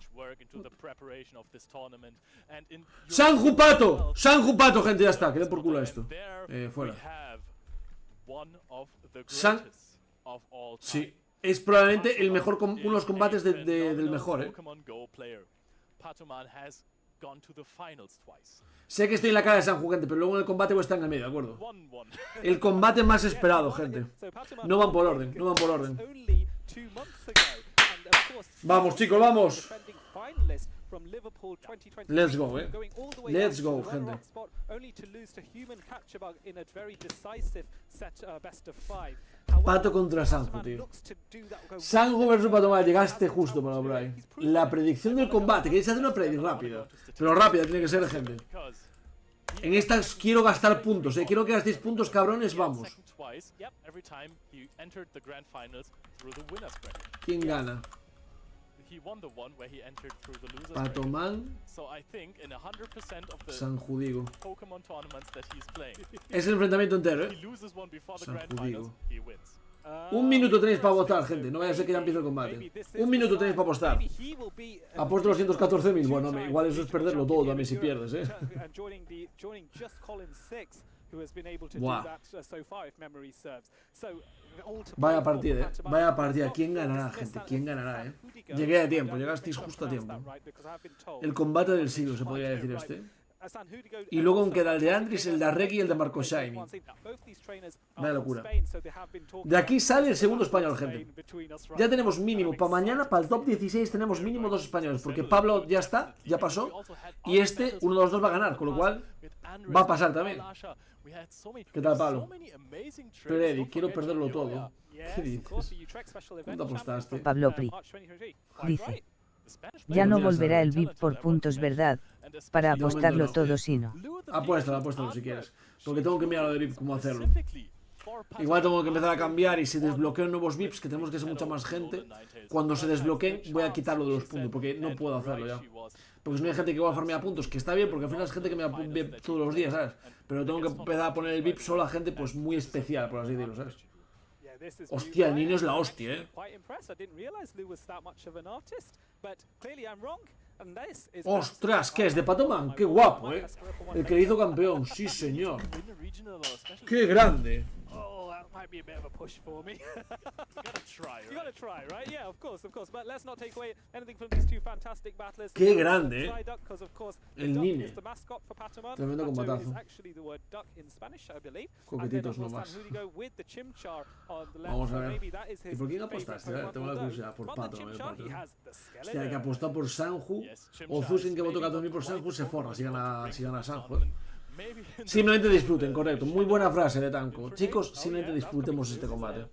Sanju Pato, gente, ya está. Que den por culo esto. Fuera. Sí, es probablemente el mejor, uno de los combates del mejor, Sé que estoy en la cara de Sanju, gente, pero luego en el combate voy a estar en el medio, ¿de acuerdo? El combate más esperado, gente. No van por orden, no van por orden. Vamos, chicos, vamos. from Liverpool 2020. Let's go, Going all the way Let's up go, to the gente. runner-up spot, only to lose to Human Catchabug in a very decisive set, best of 5. Pato contra Sanju, tío. Sanju versus Patoman, llegaste justo para por ahí. La predicción del combate, queréis hacer una predicción rápida. Pero rápida tiene que ser, gente. En estas quiero gastar puntos, quiero que gastéis puntos, cabrones, vamos. ¿Quién gana? Patoman, Sanju. Es el enfrentamiento entero, Sanju. 1 minuto tenéis para votar, gente. No vaya a ser que ya empiece el combate. 1 minuto tenéis para apostar. Apuesto 214.000. Bueno, igual eso es perderlo todo también si pierdes, Wow. Vaya partida. ¿Quién ganará, gente? ¿Quién ganará, Llegué a tiempo, llegasteis justo a tiempo. El combate del siglo, se podría decir este. Y luego aún queda el de Andris, el de Arregui y el de Marco Shiny. Vaya locura. De aquí sale el segundo español, gente. Ya tenemos mínimo, para mañana, para el top 16 tenemos mínimo 2 españoles. Porque Pablo ya está, ya pasó. Y este, uno de los dos va a ganar, con lo cual va a pasar también. ¿Qué tal, Pablo? Pero Eddie, quiero perderlo todo. ¿Qué dices? ¿Cuánto apostaste? Pablo Pri dice: ya no volverá el VIP por puntos, ¿verdad? Para apostarlo todo, si no. Apuéstalo si quieres. Porque tengo que mirar lo de VIP, cómo hacerlo. Igual tengo que empezar a cambiar y si desbloqueo nuevos VIPs, que tenemos que ser mucha más gente, cuando se desbloqueen voy a quitarlo de los puntos, porque no puedo hacerlo ya. Porque si no hay gente que va a farmear puntos, que está bien, porque al final es gente que me da VIP todos los días, ¿sabes? Pero tengo que empezar a poner el VIP solo a gente pues muy especial, por así decirlo, ¿sabes? Hostia, el niño es la hostia, ¡Ostras! ¿Qué es? ¿De Patoman? ¡Qué guapo, El que le hizo campeón, sí señor. ¡Qué grande! Might be a bit of a push for me. You gotta try, right? Yeah, of course. But let's not take away anything from these two fantastic battlers. Qué grande, el niño. Tremendo combatazo. Coquetitos nomás. Vamos a ver. ¿Y por quién apostaste? Tengo la curiosidad. Por Pato, me parece. Hostia, el que apostó por Sanju. O Zusin, que votó 14.000 por Sanju, se forra si gana Sanju. Simplemente disfruten, correcto. Muy buena frase de Tanco. Chicos, simplemente disfrutemos este combate.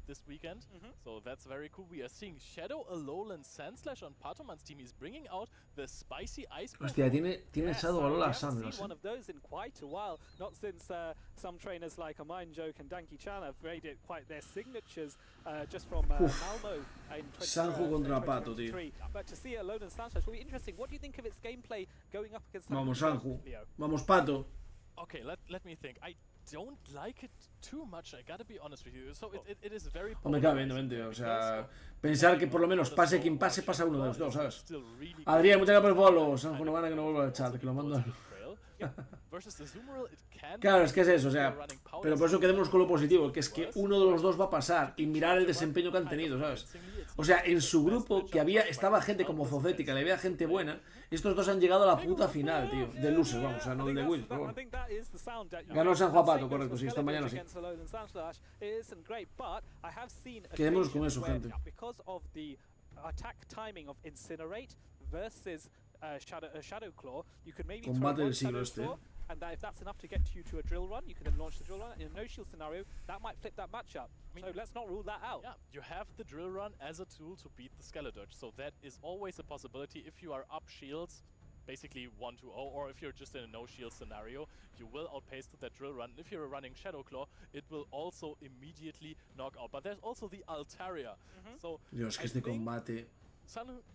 This weekend, so that's very cool. We are seeing Shadow, Alolan, Sandslash on Patoman's team. He's bringing out the spicy ice. Hostia, tiene Shadow, Alolan, Sandslash. One of those in quite a while. Not since some trainers like a Mind Joke and Danky Chan have made it quite their signatures just from Malmo in Sanju contra Pato, tío. But to see Alolan Sandslash will be interesting. What do you think of its gameplay going up against Vamos Sanju. Vamos Pato. Okay, let me think. I don't like it too much, I gotta be honest with you. So it is very Hombre, claro, evidentemente, o sea, pensar que por lo menos pase quien pase, pasa uno de los dos, ¿sabes? Adrián, muchas gracias por el follow. Sanju no gana, que no vuelva al chat, que lo mando. Claro, es que es eso, o sea, pero por eso quedémonos con lo positivo, que es que uno de los dos va a pasar y mirar el desempeño que han tenido, ¿sabes? O sea, en su grupo, que estaba gente como Zocética, le había gente buena, estos dos han llegado a la puta final, tío, de losers, vamos, o sea, no el de wins, pero bueno. Ganó San Juapato, correcto, sí, esta mañana sí. Quedémonos con eso, gente. Combate del siglo este. And that if that's enough to get you to a drill run, you can then launch the drill run. In a no-shield scenario, that might flip that matchup. So let's not rule that out. Yeah, you have the drill run as a tool to beat the Skeledurge, so that is always a possibility if you are up shields, basically 1-0, or if you're just in a no-shield scenario, you will outpace that drill run. If you're running Shadow Claw, it will also immediately knock out. But there's also the Altaria. So Dios, que este combate.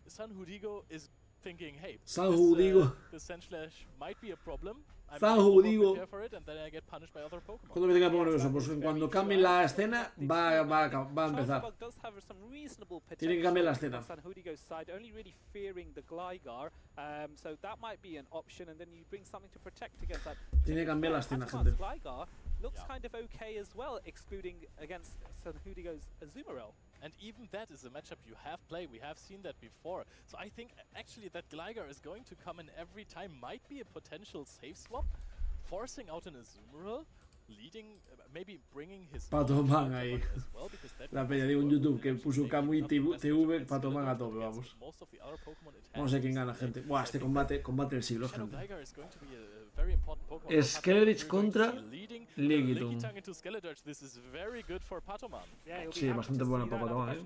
Sanjudigo is thinking, hey, the Sandslash might be a problem. Sanjudigo. ¿Cuándo me tenga que poner eso? Pues cuando cambie la escena va a empezar. Tiene que cambiar la escena. Tiene que cambiar la escena, gente. Looks kind of okay as well, excluding against Sanjudigo's Azumarill. And even that is a matchup you have played. We have seen that before. So I think actually that Gligar is going to come in every time might be a potential safe swap. Forcing out an Azumarill Patoman ahí. La peña, digo en YouTube que puso Kamui TV, Patoman a tope, vamos. No sé quién gana, gente. Buah, este combate del siglo, gente. Skeledge contra Ligitum. Sí, bastante bueno para Patoman, ¿eh?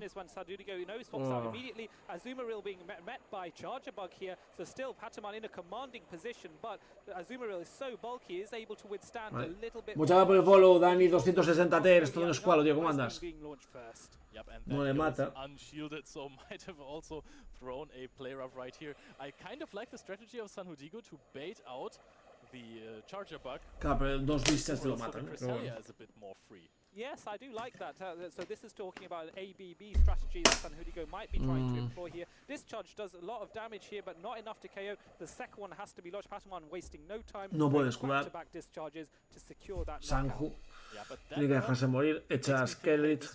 Muchas gracias por el follow, Dani 260 Ter, esto no es cualo, tío, ¿cómo andas? No le mata. Claro, pero dos vistas te lo matan, pero bueno. Yes, I do like that. So this is talking about an ABB strategy that Sanhudigo might be trying to employ here. This charge does a lot of damage here, but not enough to KO. The second one has to be lodged. Pataman wasting no time. No puede escudar. Back discharges to secure that Sanju tiene que dejarse morir. Echa a Skeledge.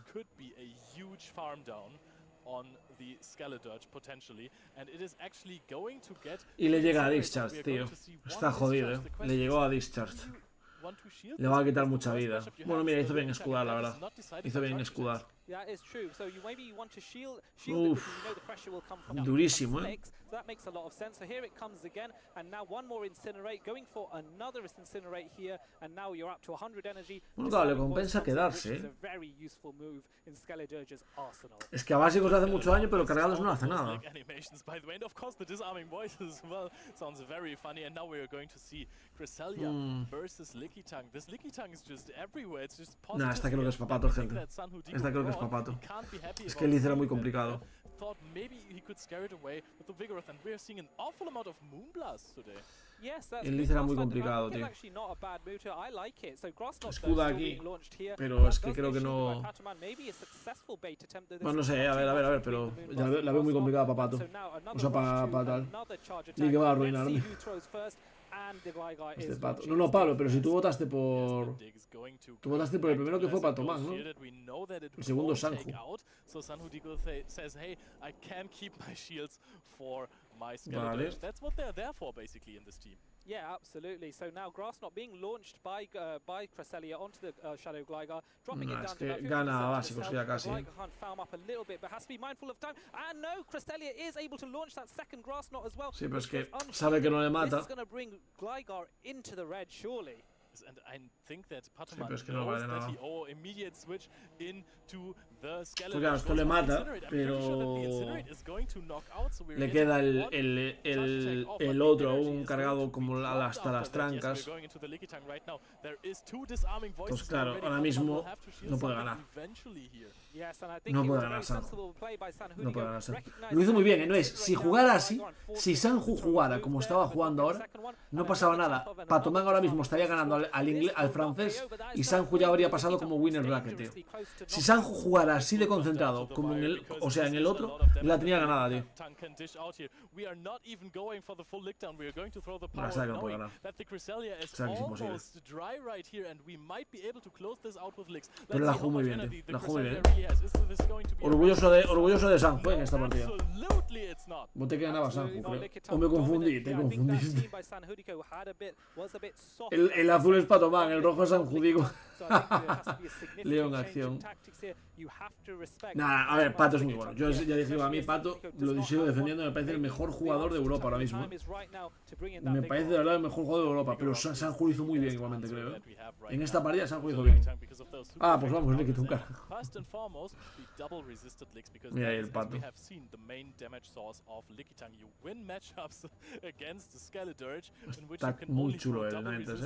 Y le llega a Discharge, tío. Está jodido, Le llegó a Discharge. Le va a quitar mucha vida. Bueno, mira, hizo bien escudar, la verdad. Hizo bien escudar. Uff, durísimo, ¿eh? That makes a lot of sense. So here it comes again, and now one more incinerate, going for another incinerate here, and now you're up to 100 energy. Bueno, claro, le compensa quedarse, ¿eh? Es que a básicos le hace mucho daño, pero cargados no hace nada. Nah, esta creo que es papato, gente. Esta creo que es papato. Es que el Liz era muy complicado. El Liz era muy complicado, tío. Escuda aquí, pero es que creo que no... Bueno, no sé, a ver, pero la veo muy complicada para Pato. O sea, para tal. Y que va a arruinarme. Este Pato. No, Pablo, pero si tú votaste por... Tú votaste por el primero que fue Patoman, ¿no? El segundo es Sanju. Vale. Yeah, absolutely. So now Grass not being launched by Cresselia onto the Shadow Gligar, dropping it down to about 50%. Gana básicos ya casi. Gligar can't farm up a little bit, but has to be mindful of time. And no, Cresselia is able to launch that second Grass knot as well. Sí, pero es que sabe que no le mata. This is going to bring Gligar into the red, surely. And I think that Patoman knows that he owe immediate switch into the skeleton. Claro, esto le mata, pero le queda el otro aún cargado como hasta las trancas. Pues claro, ahora mismo no puede ganar. No puede ganar Sanju. No puede ganar Sanju. Lo hizo muy bien, ¿eh? No es, si jugara así, si Sanju jugara como estaba jugando ahora, no pasaba nada. Patoman ahora mismo estaría ganando al francés y Sanju ya habría pasado como winner bracket, tío. Si Sanju jugara así de concentrado como en el, o sea, en el otro, la tenía ganada, tío. Sabe que no puede ganar. Sabe que es imposible. Pero la jugó muy bien, tío. La jugó muy bien. Orgulloso de Sanju en esta partida. Voté que ganaba Sanju, creo. O me confundí, te confundiste. El azul es Patoman, el rojo es Sanju, digo. Leo en acción. Nada, a ver, Pato es muy bueno. Yo ya dije, a mí Pato lo sigo defendiendo, me parece el mejor jugador de Europa ahora mismo. Me parece de verdad el mejor jugador de Europa, pero Sanju lo hizo muy bien igualmente, creo. En esta partida Sanju hizo bien. Ah, pues vamos, le quito un cara. Mira ahí el Pato. Está muy chulo el Nentes,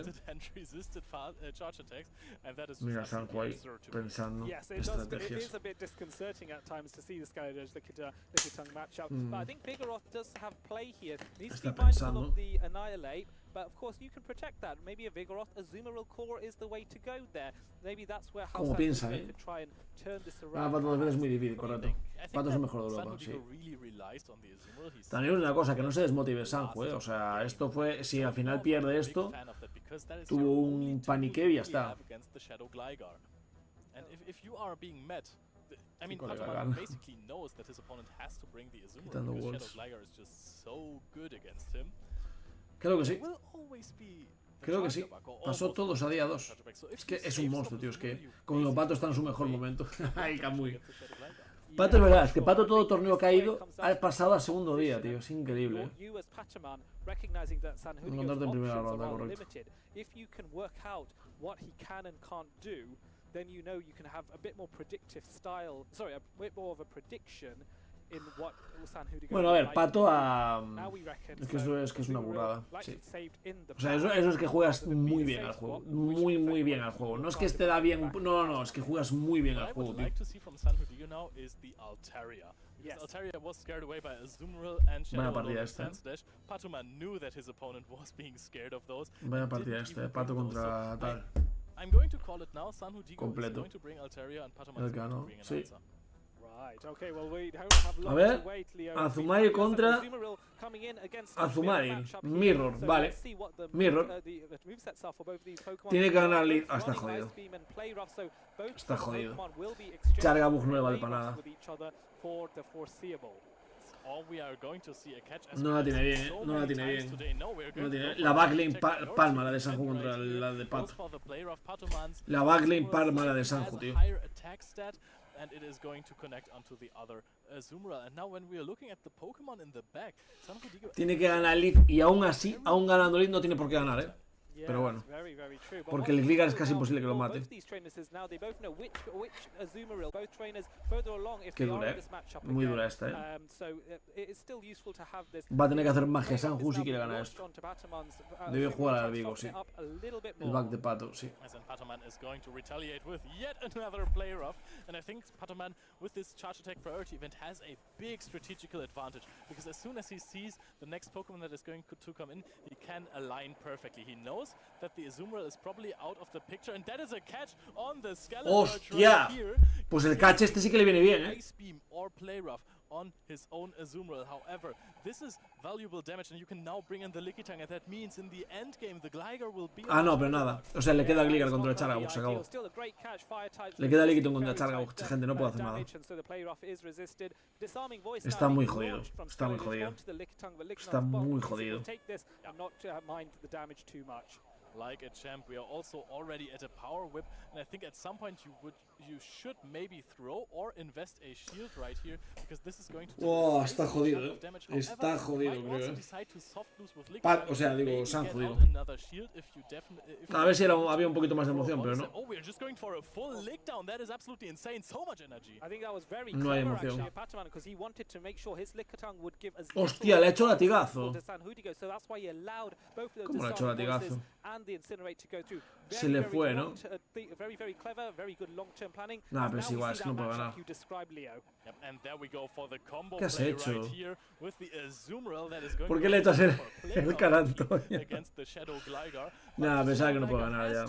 Mira Sanju ahí pensando estrategias. Está pensando. But of course you can protect that. Maybe a Vigoroth, a Azumarill core is the way to go there. Maybe that's where Como piensa, could try and turn this around. Pato de es muy difícil, correcto. Pato es el mejor de Europa, sí. También una cosa, que no se desmotive Sanju, o sea, esto fue, si al final pierde esto, tuvo un paniqueo y ya está. I mean, Patoman basically knows that his opponent has to bring the Azumarill because Shadow Gligar is just so good against him. Creo que sí. Creo que sí. Pasó todos a día 2. Es que es un monstruo, tío. Es que como Pato está en su mejor momento. Ay, Kamui. Pato es verdad, es que Pato todo torneo que ha ido ha pasado al segundo día, tío. Es increíble. Encontrarte en primera ronda, correcto. Bueno, a ver, Pato a... Es que es una burrada. Sí. O sea, eso es que juegas muy bien al juego. Muy bien al juego. No es que te da bien... No, es que juegas muy bien al juego, tío. Vaya partida esta. Vaya partida esta, Pato contra tal. Completo. El ganó, sí. A ver, Azumarill contra Azumarill. Mirror, vale. Mirror. Tiene que ganar Lead. Ah, está jodido. Está jodido. Chargabug no le vale para nada. No la tiene bien, no la tiene bien. La backlane palma la de Sanju contra la de Pato. La backlane palma la de Sanju, tío. And it is going to connect onto the other Azumarill. And now when we are looking at the Pokemon in the back, tiene que ganar Lead y aún así, aún ganando Lead no tiene por qué ganar, Pero bueno, porque el Gligar es casi imposible que lo mate. Qué dura, muy dura esta, Va a tener que hacer magia Sanju si quiere ganar esto. Debe jugar al Vigo, sí. El back de Pato, sí. Patoman is going to retaliate with yet another player off, and I think Patoman with this charge attack priority event has a big strategical advantage, because as soon as he sees the next Pokemon that is going to come in, he can align perfectly. He knows that the Azumarill is probably out of the picture, and that is a catch on the Skeleton right here. Pues el catch este sí que le viene bien, Ice Beam or Play Rough on his own Azumarill. However, this is valuable damage, and you can now bring in the Lickitung, and that means in the end game the Gligar will be... Ah, no, pero nada. O sea, le queda Gligar contra el Chargabug, se acabó. Le queda Lickitung contra el Chargabug. Gente, no puede hacer nada. Está muy jodido. Está muy jodido. Está muy jodido. Like a champ, we are also already at a power whip, and I think at some point you should maybe throw or invest a shield right here, because this is going to do está jodido, Está jodido, creo. O sea, digo, Sanju, digo. A ver si había un poquito más de emoción, pero no. No hay emoción. Hostia, le ha hecho latigazo. ¿Cómo le ha hecho latigazo? Se le fue, ¿no? Nah, pero es igual, es que no puede ganar. ¿Qué has hecho? ¿Por qué le echas el carantoña? Nah, pensaba que no puede ganar ya.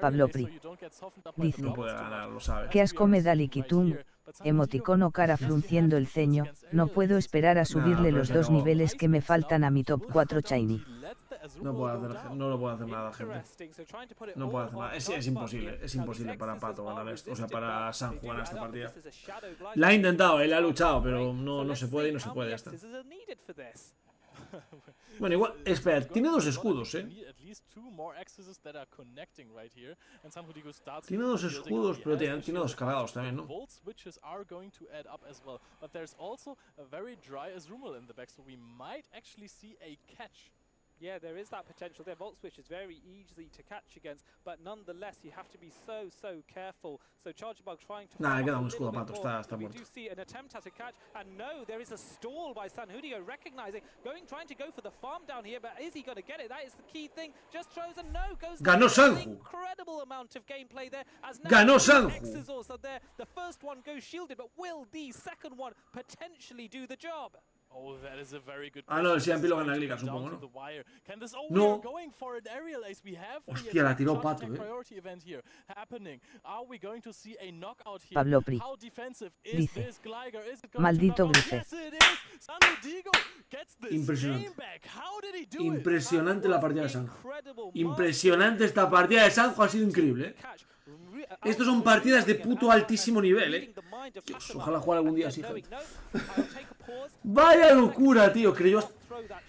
Pablo Pri dice: no puede ganar, lo sabe. ¿Qué asco me da Lickitung? Emoticono cara frunciendo el ceño. No puedo esperar a subirle los 2 niveles que me faltan a mi top 4 Shiny. No lo puede hacer nada, gente. No puede hacer nada. Es imposible para Pato ganar esto. O sea, para Sanju ganar esta partida. La ha intentado, él ha luchado, pero no se puede y no se puede esta. Bueno, igual, espera, tiene 2 escudos, Tiene 2 escudos, pero tiene 2 cargados también, ¿no? Yeah, there is that potential there. Volt Switch is very easy to catch against, but nonetheless, you have to be so careful. So Chargebug trying to... Nah, queda un escudo, Pato, está muerto. We do see an attempt at a catch, and no, there is a stall by Sanhudio, recognizing, trying to go for the farm down here, but is he going to get it? That is the key thing. Just throws a no, goes... Ganó Sanju! Incredible amount of gameplay there. As Ganó Sanju! The first one goes shielded, but will the second one potentially do the job? Oh, that is a very good no, el CMP lo gana Gligar, supongo, ¿no? No. Hostia, la tiró Pato, Pablo Pri dice: maldito Grife. Impresionante. Impresionante la partida de Sanju. Impresionante esta partida de Sanju, ha sido increíble, Estos son partidas de puto altísimo nivel, Dios, ojalá jugar algún día así, gente. Vaya locura, tío.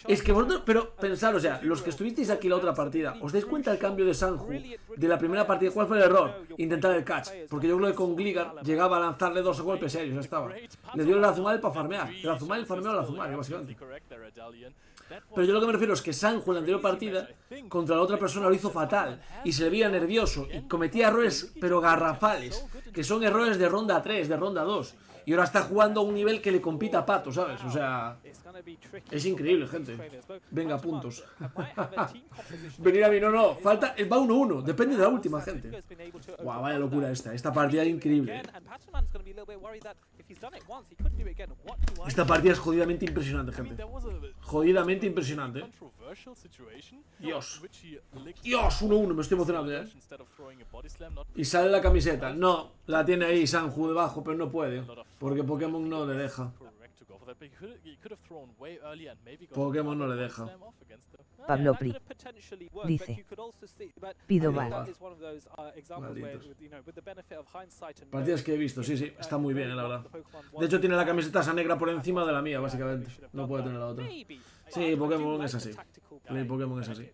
Es que vosotros, pero pensad, o sea, los que estuvisteis aquí la otra partida, ¿os dais cuenta del cambio de Sanju de la primera partida? ¿Cuál fue el error? Intentar el catch. Porque yo creo que con Gligar llegaba a lanzarle 2 golpes serios, ya estaba. Le dio el Azumarill para farmear. El Azumarill farmeó al Azumarill, básicamente. Pero yo lo que me refiero es que Sanju en la anterior partida contra la otra persona lo hizo fatal y se le veía nervioso y cometía errores pero garrafales, que son errores de ronda 3, de ronda 2, y ahora está jugando a un nivel que le compita a Pato, ¿sabes? O sea, es increíble, gente. Venga, puntos. Venid a mí, no, falta, va 1-1, depende de la última, gente. Guau, vaya locura esta partida es increíble. Esta partida es jodidamente impresionante, gente. Jodidamente impresionante. Dios. Dios, 1-1, me estoy emocionando ya. Y sale la camiseta. No, la tiene ahí Sanju debajo, pero no puede. Porque Pokémon no le deja. Pokémon no le deja. Pablo Pri dice: pido bar. Partidas que he visto, sí, está muy bien, la verdad. De hecho tiene la camiseta esa negra por encima de la mía, básicamente. No puede tener la otra. Sí, Pokémon es así. Pokémon es así.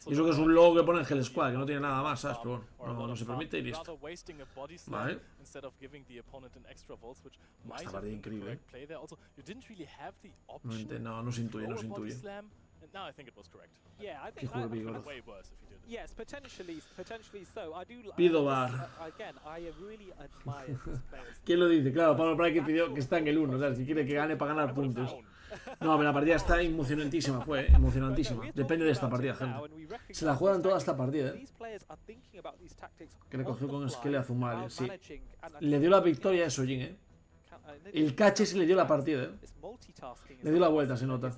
Y eso que es un logo que pone en Hell Squad, que no tiene nada más, ¿sabes? Pero bueno, no se permite y listo. Vale. Esta partida increíble. No se intuye, Qué juego vigoroso. Pido bar. ¿Quién lo dice? Claro, Pablo Pray que pidió que está en el 1, ¿sabes? Si quiere que gane para ganar puntos. No, pero la partida está emocionantísima, emocionantísima. Depende de esta partida, gente. Se la juegan toda esta partida, Que le cogió con Skele Azumarill, sí. Le dio la victoria a Sojin, El cache se le dio la partida, Le dio la vuelta, se nota.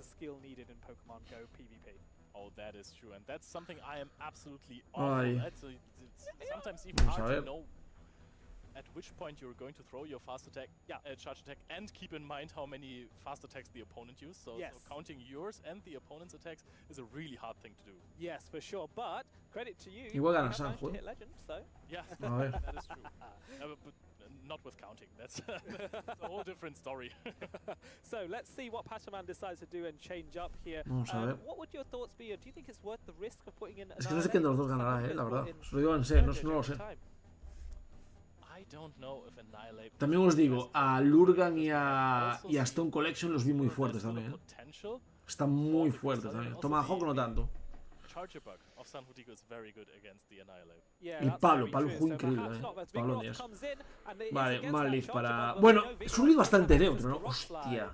Ay. Vamos a ver. At which point you're going to throw your fast attack, charge attack, and keep in mind how many fast attacks the opponent used. So counting yours and the opponent's attacks is a really hard thing to do. Yes, for sure. But credit to you. Igual gana Sanju. Yeah, that is true. But not with counting. That's a whole different story. So let's see what Pataman decides to do and change up here. Vamos a ver. What would your thoughts be? Do you think it's worth the risk of putting in? Es que no sé quién de los dos ganará, la verdad. Os lo digo en serio, no lo sé. También os digo, a Lurgan y a Stone Collection los vi muy fuertes también. Están muy fuertes también. Tomahawk no tanto. Y Pablo jugó increíble, Pablo Díaz. Vale, mal lead para... Bueno, es un lead bastante neutro, ¿no? Hostia.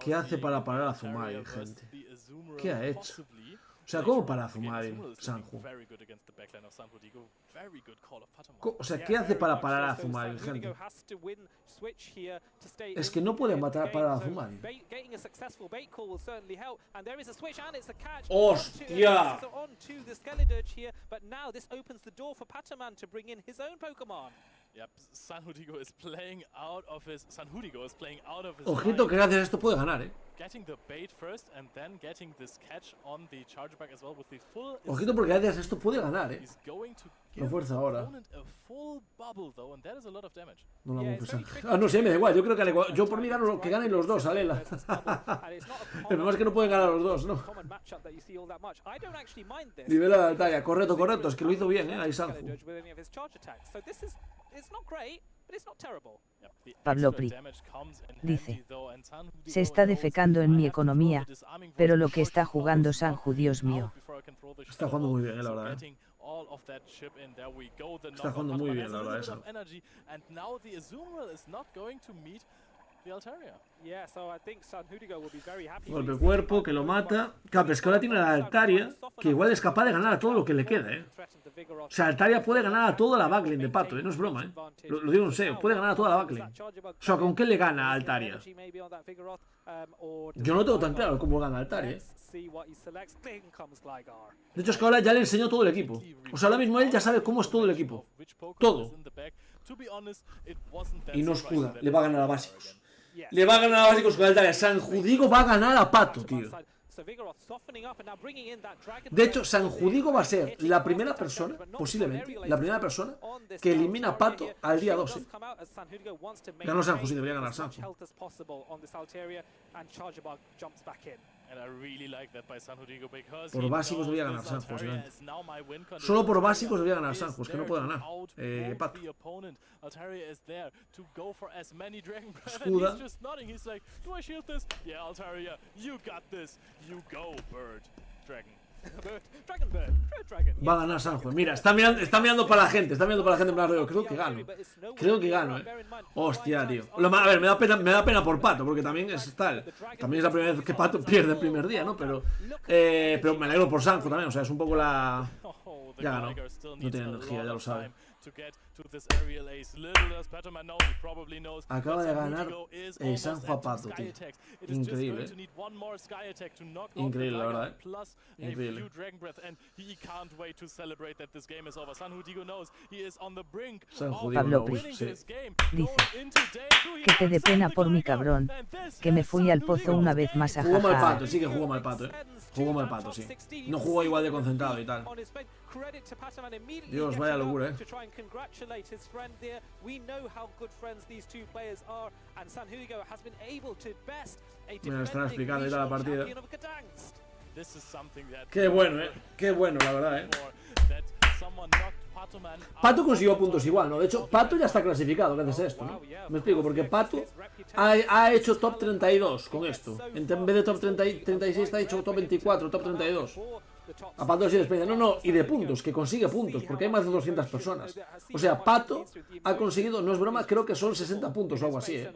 ¿Qué hace para parar a Azumarill, gente? ¿Qué ha hecho? O sea, ¿cómo para Azumarill, Sanju? O sea, ¿qué hace para parar a Azumarill, gente? Es que no puede parar a Azumarill. ¡Hostia! Ojito que gracias a esto puede ganar, Ojito porque gracias a esto puede ganar, Lo fuerza ahora. No la bufes. No sé, me da igual. Yo creo que yo por mí gano que ganen los dos, Alela. El problema es que no pueden ganar los dos, ¿no? Nivel de Altaria. Correcto. Es que lo hizo bien, ahí Sanju. Pablo Pri dice: se está defecando en mi economía, pero lo que está jugando Sanju, Dios mío. Está jugando muy bien, la verdad, Está jugando muy bien, la verdad, eso. Golpe cuerpo, que lo mata. Claro, pero es que ahora tiene la Altaria, que igual es capaz de ganar a todo lo que le queda, O sea, Altaria puede ganar a toda la backlane de Pato, No es broma, Lo digo en serio, puede ganar a toda la backlane. O sea, ¿con qué le gana a Altaria? Yo no tengo tan claro cómo gana Altaria, De hecho, es que ahora ya le enseñó todo el equipo. O sea, ahora mismo él ya sabe cómo es todo el equipo. Todo. Y no escuda, le va a ganar a básicos. Le va a ganar a básicos con Altaria. Sanju va a ganar a Pato, tío. De hecho, Sanju va a ser la primera persona, posiblemente, la primera persona que elimina a Pato al día 2. Ganó Sanju, sí, debería ganar Sanju. Por básicos debería ganar Sanjo, básicamente. Solo por básicos debería ganar Sanjo, es que no puede ganar. Pato. Escuda. Va a ganar Sanjo. Mira, está mirando para la gente. Está mirando para la gente en plan rollo. Creo que gano. Creo que gano, Hostia, tío. A ver, me da pena por Pato, porque también es tal. También es la primera vez que Pato pierde el primer día, ¿no? Pero me alegro por Sanjo también. O sea, es un poco la... Ya ganó. No tiene energía, ya lo sabe. Acaba de ganar Sanjo a Pato, tío. Increíble, increíble, la verdad, increíble. Pablo Pi, sí. Dice que te dé pena por mi cabrón, que me fui al pozo una vez más a Jugó mal Pato, sí que jugó mal Pato, Jugó mal Pato, sí. No jugó igual de concentrado y tal. Dios, vaya locura, Me estará explicando ahorita la partida. Qué bueno, Qué bueno, la verdad, Pato consiguió puntos igual, ¿no? De hecho, Pato ya está clasificado gracias a esto, ¿no? Me explico, porque Pato ha hecho top 32 con esto. En vez de top 36 ha hecho top 24, top 32. A Pato sí despeña. No, y de puntos, que consigue puntos, porque hay más de 200 personas. O sea, Pato ha conseguido, no es broma, creo que son 60 puntos o algo así,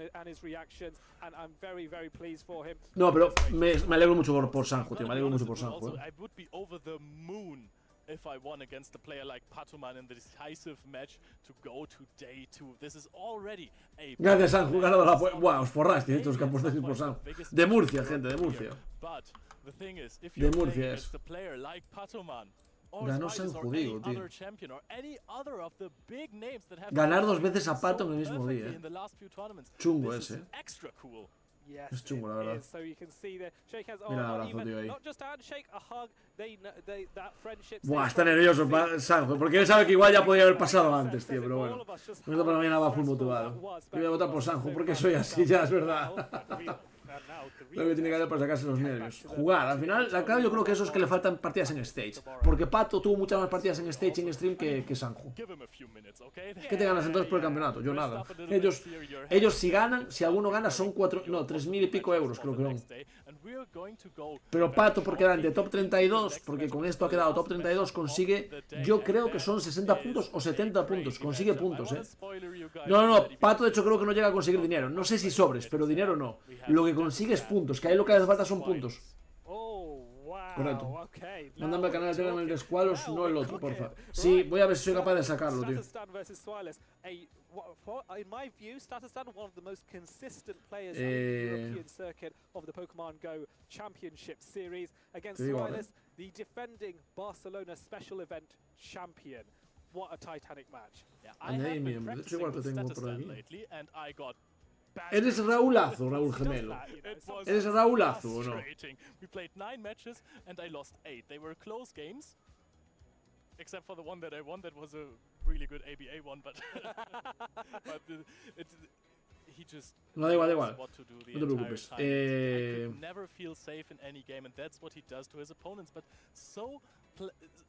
No, pero me alegro mucho por Sanjo, tío, me alegro mucho por Sanjo, if I won against a player like Patoman in the decisive match to go to day 2. This is already a... Gracias, Sanjo, ganado la... Buah, os forraste, estos que apostasteis por Sanjo. De Murcia, gente, de Murcia. De Murcia es. Ganó Sanjo, digo, tío. Ganar 2 veces a Pato en el mismo día, Chungo ese, Es chungo, la verdad. Mira el abrazo, tío, ahí. Buah, está nervioso Sanjo, porque él sabe que igual ya podía haber pasado antes, tío, pero bueno. Esto para mañana va full motivado. Yo voy a votar por Sanjo, porque soy así, ya es verdad. Lo que tiene que hacer para sacarse los nervios. Jugar, al final, la clave yo creo que eso es que le faltan partidas en stage. Porque Pato tuvo muchas más partidas en stage y en stream que Sanjo. ¿Qué te ganas entonces por el campeonato? Yo nada. Ellos si ganan, si alguno gana son 3.000 y pico euros, creo que son. Pero Pato, por quedar de top 32, porque con esto ha quedado top 32, consigue, yo creo que son 60 puntos o 70 puntos. Consigue puntos, No, Pato de hecho creo que no llega a conseguir dinero. No sé si sobres, pero dinero no. Lo que consigue es puntos, que ahí lo que hace falta son puntos. Correcto. Mándame al canal de Telegram el de Squalos, no el otro, porfa. Sí, voy a ver si soy capaz de sacarlo, tío. In my view, Statistan, one of the most consistent players in the European circuit of the Pokemon Go Championship Series against Suelo, the defending Barcelona Special Event champion. What a titanic match. Añadí miembro, de hecho igual te tengo por aquí. ¿Eres Raulazo, Raúl Gemelo? ¿Eres Raulazo o no? We played 9 matches and I lost 8. They were close games. Except for the one that I won, that was a really good ABA one, but he just no, da igual. No te preocupes. Never feel safe in any game, and that's what he does to his opponents. But so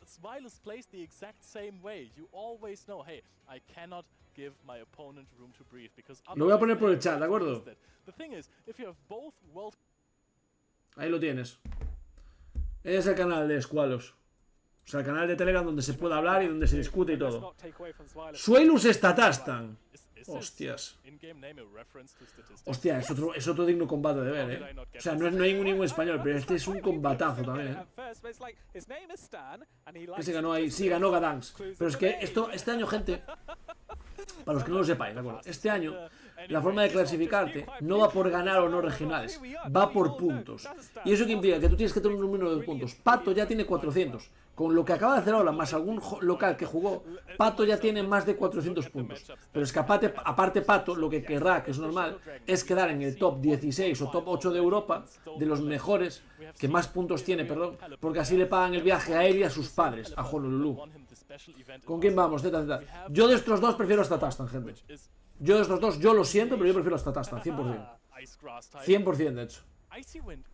Smilus plays the exact same way. You always know, hey, I cannot give my opponent room to breathe because. Lo voy a poner por el chat, ¿de acuerdo? The thing is, if you have both world. Ahí lo tienes. Es el canal de Squalos. O sea, el canal de Telegram donde se puede hablar y donde se discute y todo. Suelo Statastan. Hostias. Hostia, es otro digno combate de ver, O sea, no hay ningún español, pero este es un combatazo también, ¿Qué se ganó ahí? Sí, ganó Gadanks. Pero es que este año, gente, para los que no lo sepáis, ¿de acuerdo? Este año, la forma de clasificarte no va por ganar o no regionales, va por puntos. ¿Y eso qué implica? Que tú tienes que tener un número de puntos. Pato ya tiene 400. Con lo que acaba de hacer ahora, más algún local que jugó, Pato ya tiene más de 400 puntos. Pero es que aparte Pato, lo que querrá, que es normal, es quedar en el top 16 o top 8 de Europa, de los mejores, que más puntos tiene, perdón, porque así le pagan el viaje a él y a sus padres, a Honolulu. ¿Con quién vamos? Yo de estos dos prefiero a Statastan, gente. Yo de estos dos, yo lo siento, pero yo prefiero a Statastan, 100%. 100% de hecho.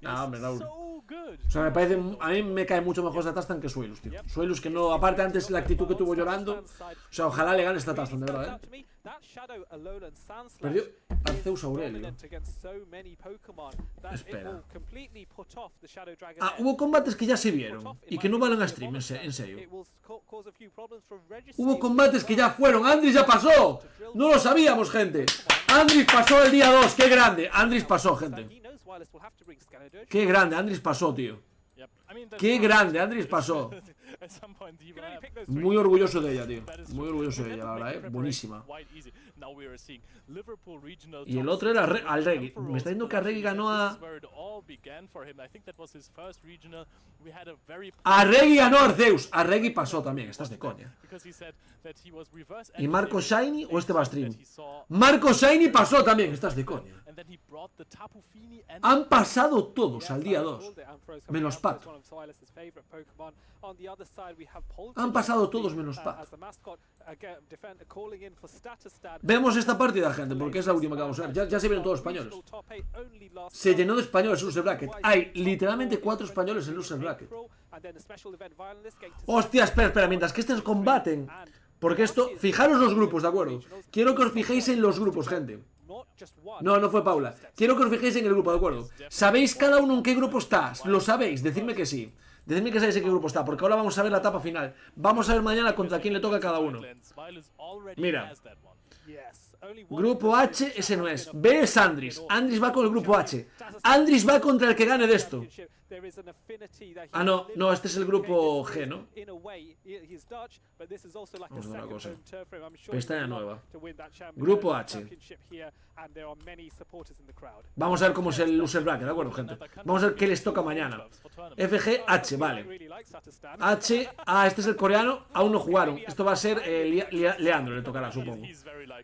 Ah, hombre, Raúl. O sea, me parece, a mí me cae mucho mejor esta Tastan que Suelo, tío. Suelo que no, aparte antes la actitud que tuvo llorando. O sea, ojalá le gane esta Tastan, de verdad, Perdió Arceus Aurelio. Espera. Ah, hubo combates que ya se vieron y que no valen a stream, en serio. Hubo combates que ya fueron. Andris ya pasó. No lo sabíamos, gente. Andris pasó el día 2. Qué grande. Andris pasó, gente. Qué grande. Andris pasó, tío. Qué grande. Andris pasó. Muy orgulloso de ella, tío. Muy orgulloso de ella, la verdad, buenísima. Y el otro era al Reggie. Me está diciendo que Reggie ganó a... A Reggie ganó a Arceus. A Reggie pasó también. Estás de coña. ¿Y Marco Shiny o este va a stream? Marco Shiny pasó también. Estás de coña. Han pasado todos al día 2. Menos Pato. Han pasado todos menos Pato. Vemos esta partida, gente, porque es la última que vamos a ver. Ya se vieron todos españoles. Se llenó de españoles el loser bracket. Hay literalmente 4 españoles en el loser bracket. Hostia, espera, mientras que estos combaten. Porque esto, fijaros los grupos, ¿de acuerdo? Quiero que os fijéis en los grupos, gente. No fue Paula. Quiero que os fijéis en el grupo, ¿de acuerdo? ¿Sabéis cada uno en qué grupo está? ¿Lo sabéis? Decidme que sí. Decidme que sabéis en qué grupo está, porque ahora vamos a ver la etapa final. Vamos a ver mañana contra quién le toca a cada uno. Mira. Grupo H, ese no es. B es Andris. Andris va con el grupo H. Andris va contra el que gane de esto. Ah, no, este es el grupo G, ¿no? Vamos a ver una cosa. Pestaña nueva. Grupo H. Vamos a ver cómo es el loser bracket, ¿de acuerdo, gente? Vamos a ver qué les toca mañana. FG, H, vale. H, este es el coreano. Aún no jugaron. Esto va a ser Leandro, le tocará, supongo.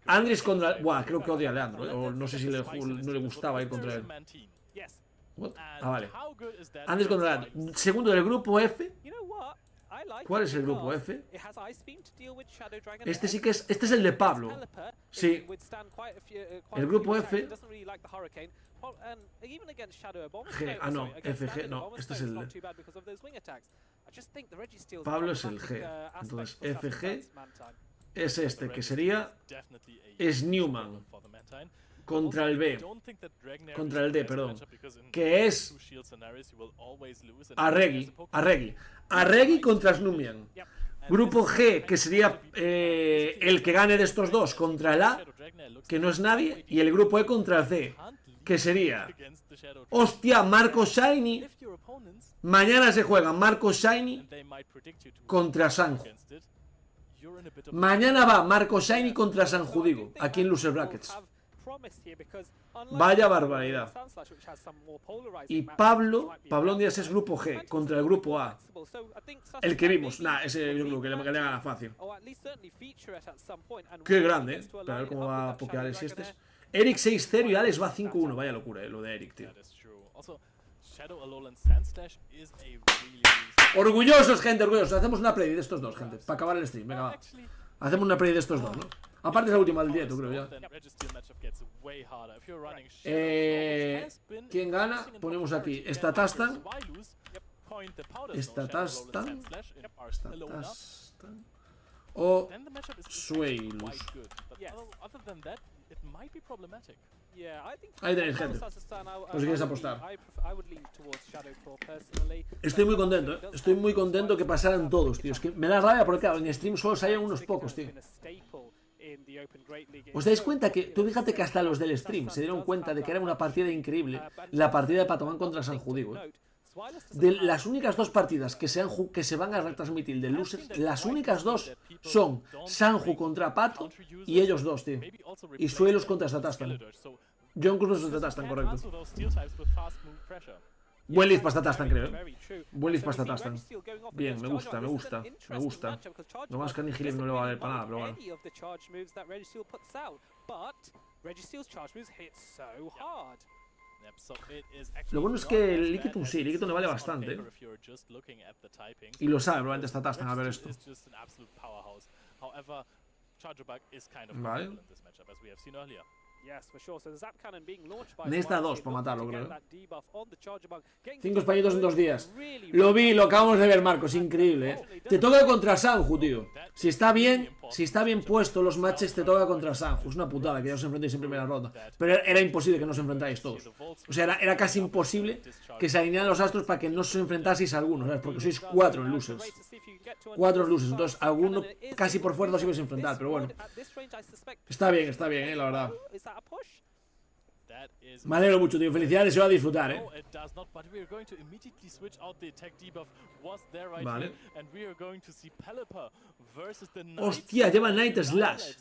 Andris contra... Buah, creo que odia a Leandro, o no sé si no le gustaba ir contra él. What? Ah, vale. Andris contra Leandro. Segundo del grupo F. ¿Cuál es el grupo F? Este sí que es... Este es el de Pablo. Sí. El grupo F... G. Ah, no. FG. No. Este es el de... Pablo es el G. Entonces, FG es este, que sería... Es Newman. Contra el B. Contra el D, perdón. Que es... Arregui contra Snumian. Grupo G, que sería el que gane de estos dos contra el A, que no es nadie. Y el grupo E contra el C, que sería... Hostia, Marco Shiny. Mañana se juega Marco Shiny contra Sanju. Mañana va Marco Shiny contra Sanju, digo, aquí en Loser Brackets. Vaya barbaridad. Y Pablo Díaz es grupo G contra el grupo A. El que vimos. Nah, ese yo creo que le gana fácil. Qué grande, ¿eh? Para ver cómo va a pokear el Siestes. Eric 6-0 y Alex va 5-1. Vaya locura, lo de Eric, tío. Orgullosos, gente, orgullosos. Hacemos una play de estos dos, gente, para acabar el stream. Venga, va. Hacemos una play de estos dos, ¿no? Aparte es la última del día, creo ya. ¿Quién gana? Ponemos aquí. Esta Tastan. O Suelo. Ahí tenéis, gente. Por si quieres apostar. Estoy muy contento, ¿eh? Estoy muy contento que pasaran todos, tío. Es que me da rabia porque, claro, en stream solo salían unos pocos, tío. ¿Os dais cuenta que, tú fíjate que hasta los del stream se dieron cuenta de que era una partida increíble? La partida de Patomán contra Sanju, digo, ¿eh? De las únicas dos partidas que se van a retransmitir del loser, las únicas dos son Sanju contra Pato y ellos dos, tío. Y Suelos contra Statastan. John Cruz contra Statastan, correcto. Buen lead para Statastan, creo, ¿eh? Buen lead para Statastan. Bien, me gusta. No más que a Nihilib no le va a valer para nada, pero bueno. Lo bueno es que el Liquitum sí, Liquitum le vale bastante. Y lo sabe, probablemente está Tastan a ver esto. Vale. Necesita 2 para matarlo, creo. 5 españitos en 2 días. Lo vi, lo acabamos de ver, Marcos. Increíble, ¿eh? Te toca contra Sanju, tío. Si está bien puesto los matches, te toca contra Sanju. Es una putada que ya os enfrentéis en primera ronda. Pero era imposible que no os enfrentáis todos. O sea, era casi imposible que se alinearan los astros para que no os enfrentaseis a algunos, ¿sabes? Porque sois 4 en losers. 4 losers. Entonces, alguno casi por fuerza os ibais a enfrentar. Pero bueno. Está bien, la verdad. Me alegro mucho, tío. Felicidades, se va a disfrutar, ¿eh? Vale. Hostia, lleva Night Slash.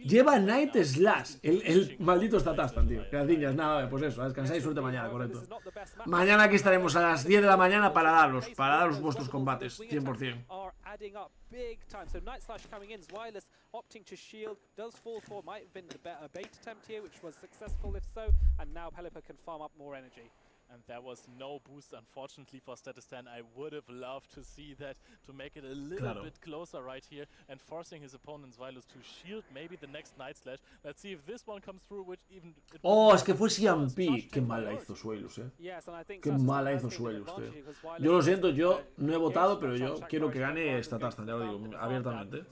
Lleva Night Slash. El maldito Statastan, tío. Gracias, nada, pues eso, a descansar y suerte mañana, correcto. Mañana aquí estaremos a las 10 de la mañana para daros vuestros combates, 100%. Adding up big time. So Night Slash coming in, Zwilus opting to shield, does fall for, might have been the better bait attempt here, which was successful if so, and now Pelipper can farm up more energy. And there was no boost, unfortunately, for Statistan. I would have loved to see that, to make it a little bit closer right here, and forcing his opponent Zwilus to shield maybe the next Night Slash. Let's see if this one comes through, which even... Oh, es que fue CMP. Qué mala hizo Suelos, Qué mala hizo Suelos, tío. Yo lo siento, yo no he votado, pero yo quiero que gane Statastan, ya lo digo, abiertamente.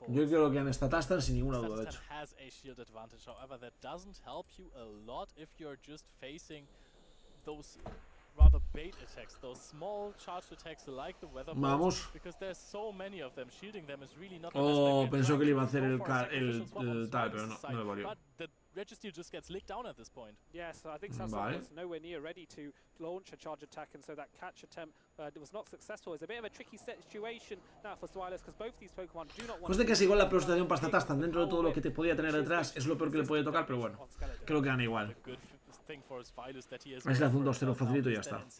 Yo quiero que gane Statastan sin ninguna duda, de hecho. A shield advantage, however, that doesn't help you a lot if you're just facing those rather bait attacks, those small charged attacks like the weather balls, because there's so many of them. Shielding them is really not the best. Oh, pensó que le iba a hacer el tal, pero no le valió. Registeel just gets licked down at this point. Yes, I think Sasson was nowhere near ready to launch a charge attack, and so that catch attempt was not successful. It's a bit of a tricky situation now for Swilus, because both these Pokemon do not want. Pues de que es igual la peor situación para Statastan dentro de todo lo que te podía tener detrás, es lo peor que le puede tocar, pero bueno, creo que gana igual. Es le hace un 2-0 facilito y ya está. Es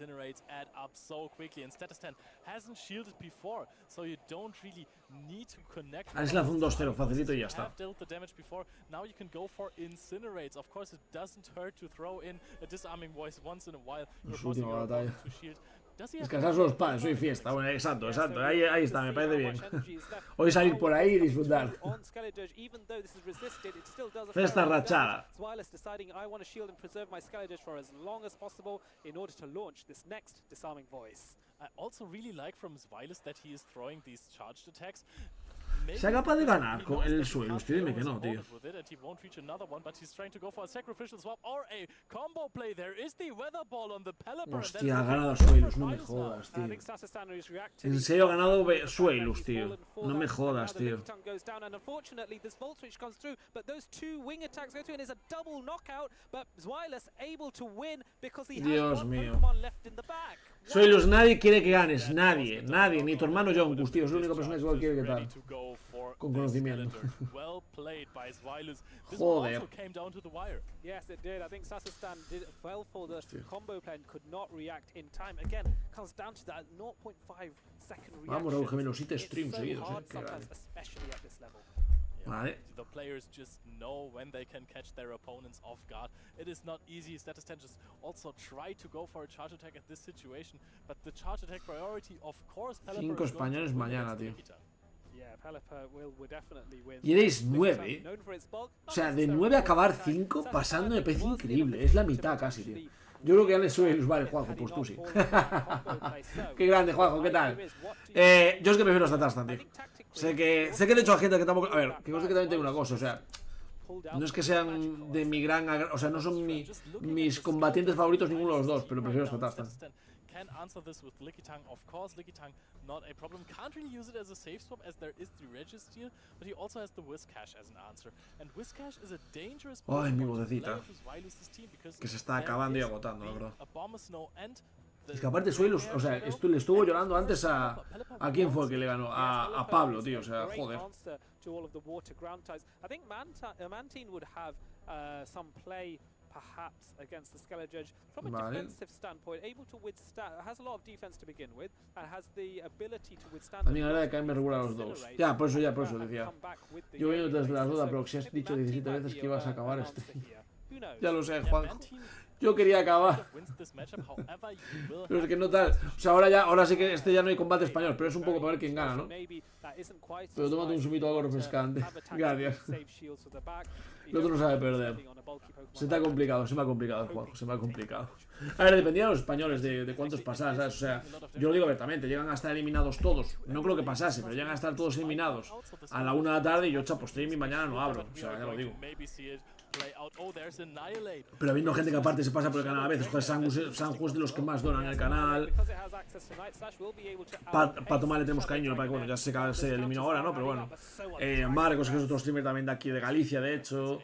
le hace un 2-0 facilito y ya está. Su última batalla. Descansar los padres, soy fiesta. Bueno, exacto. Ahí está, me parece bien. Hoy salir por ahí y disfrutar. Festa rachada. I also really like from Zwilus that he is throwing these charged attacks. ¿Sea capaz de ganar con el Suelo? Usted dime que no, tío. Hostia, ha ganado Suelo, no me jodas, tío. En serio ha ganado Suelo, tío. No me jodas, tío. Dios mío. Suelos, nadie quiere que ganes, nadie, ni tu hermano Jonkus, tío, es la única persona que quiere que tal. Con conocimiento. Joder. Yes, it did. I think Sasastan did well for the combo plan, could not react in time. Again, comes down to that 0.5 second reaction. Vamos, Raúl Gemelo, 7 streams seguidos, especially at this level. Vale. The players just know when they can catch their opponents off guard. It is not easy. Statistan just also tried to go for a charge attack at this situation, but the charge attack priority, of course, 5 españoles mañana, tío. Y erais 9, o sea, de 9 a acabar 5, pasando me parece increíble. Es la mitad casi, tío. Yo creo que gane Suelos, vale, Juanjo, pues tú sí. Qué grande, Juanjo, ¿qué tal? Yo es que prefiero Statastan, tío. Sé que de hecho hay gente que tampoco... A ver, que también tengo una cosa, o sea... No es que sean de mi gran... O sea, no son mis combatientes favoritos ninguno de los dos, pero prefiero Statastan. Can answer this with Lickitung. Of course, Lickitung not a problem. Can't really use it as a safe swap as there is the Registeel, but he also has the Whiscash as an answer. And Whiscash is a dangerous Ay, mi vocecita. Que se está acabando y agotando, la verdad. Es que aparte Suelos, o sea, le estuvo llorando antes a quién fue el que le ganó, a Pablo, tío, o sea, joder. Perhaps against the Skeller Judge from a defensive standpoint, able to withstand, has a lot of defense to begin with, and has the ability to withstand. A mí la verdad de caerme regular los dos. Ya, por eso decía. Yo vengo desde las dudas, pero si has dicho 17 veces que ibas a acabar este. Ya lo sé, Juanjo. Yo quería acabar. Pero es que no tal. O sea, ahora sí que ya no hay combate español, pero es un poco para ver quién gana, ¿no? Pero tómate un zumito algo refrescante. Gracias. El otro no sabe perder. Se me ha complicado el juego. Se me ha complicado. A ver, dependía de los españoles de cuántos pasaban, ¿sabes? O sea, yo lo digo abiertamente, llegan a estar eliminados todos. No creo que pasase, pero llegan a estar todos eliminados a la 1 de la tarde y yo chapo stream y mañana no abro. O sea, ya lo digo. Pero habiendo gente que aparte se pasa por el canal a veces, joder, Sanju es de los que más donan en el canal. Para tomarle tenemos cariño, bueno, ya se eliminó ahora, ¿no? Pero bueno. Marcos, que es otro streamer también de aquí de Galicia, de hecho.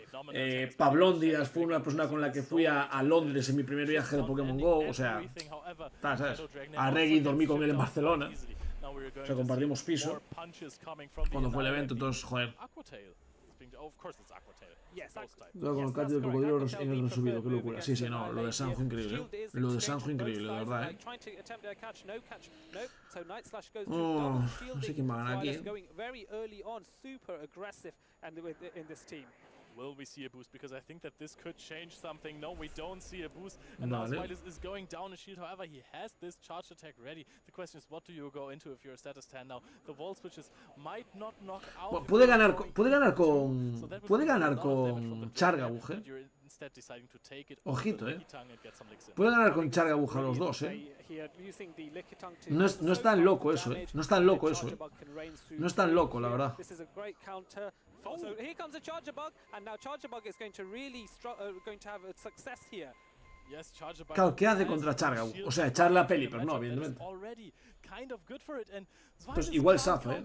Pablón Díaz fue una persona con la que fui a Londres en mi primer viaje de Pokémon GO. O sea, ¿sabes? A Reggie dormí con él en Barcelona. O sea, compartimos piso cuando fue el evento, entonces, joder. Con el catch del cocodrilo en el resubido, qué locura. Sí, no, lo de Sanju increíble. Lo de Sanju increíble, de verdad, no sé quién va a ganar aquí. Will we see a boost? Because I think that this could change something. No, we don't see a boost. And now Suelo is going down a shield. However, he has this charge attack ready. The question is, what do you go into if you're a status 10 now? The wall switches might not knock out. Puede ganar con Chargabuj, Ojito, Puede ganar con Chargabuj a los dos, No es tan loco eso, No es tan loco eso, No es tan loco, la verdad. So here comes a Charger Bug, and now Charger Bug is going to really have a success here. Claro, ¿qué hace contra Chargabuj? O sea, echar la peli, pero no, evidentemente. Pues igual zafa,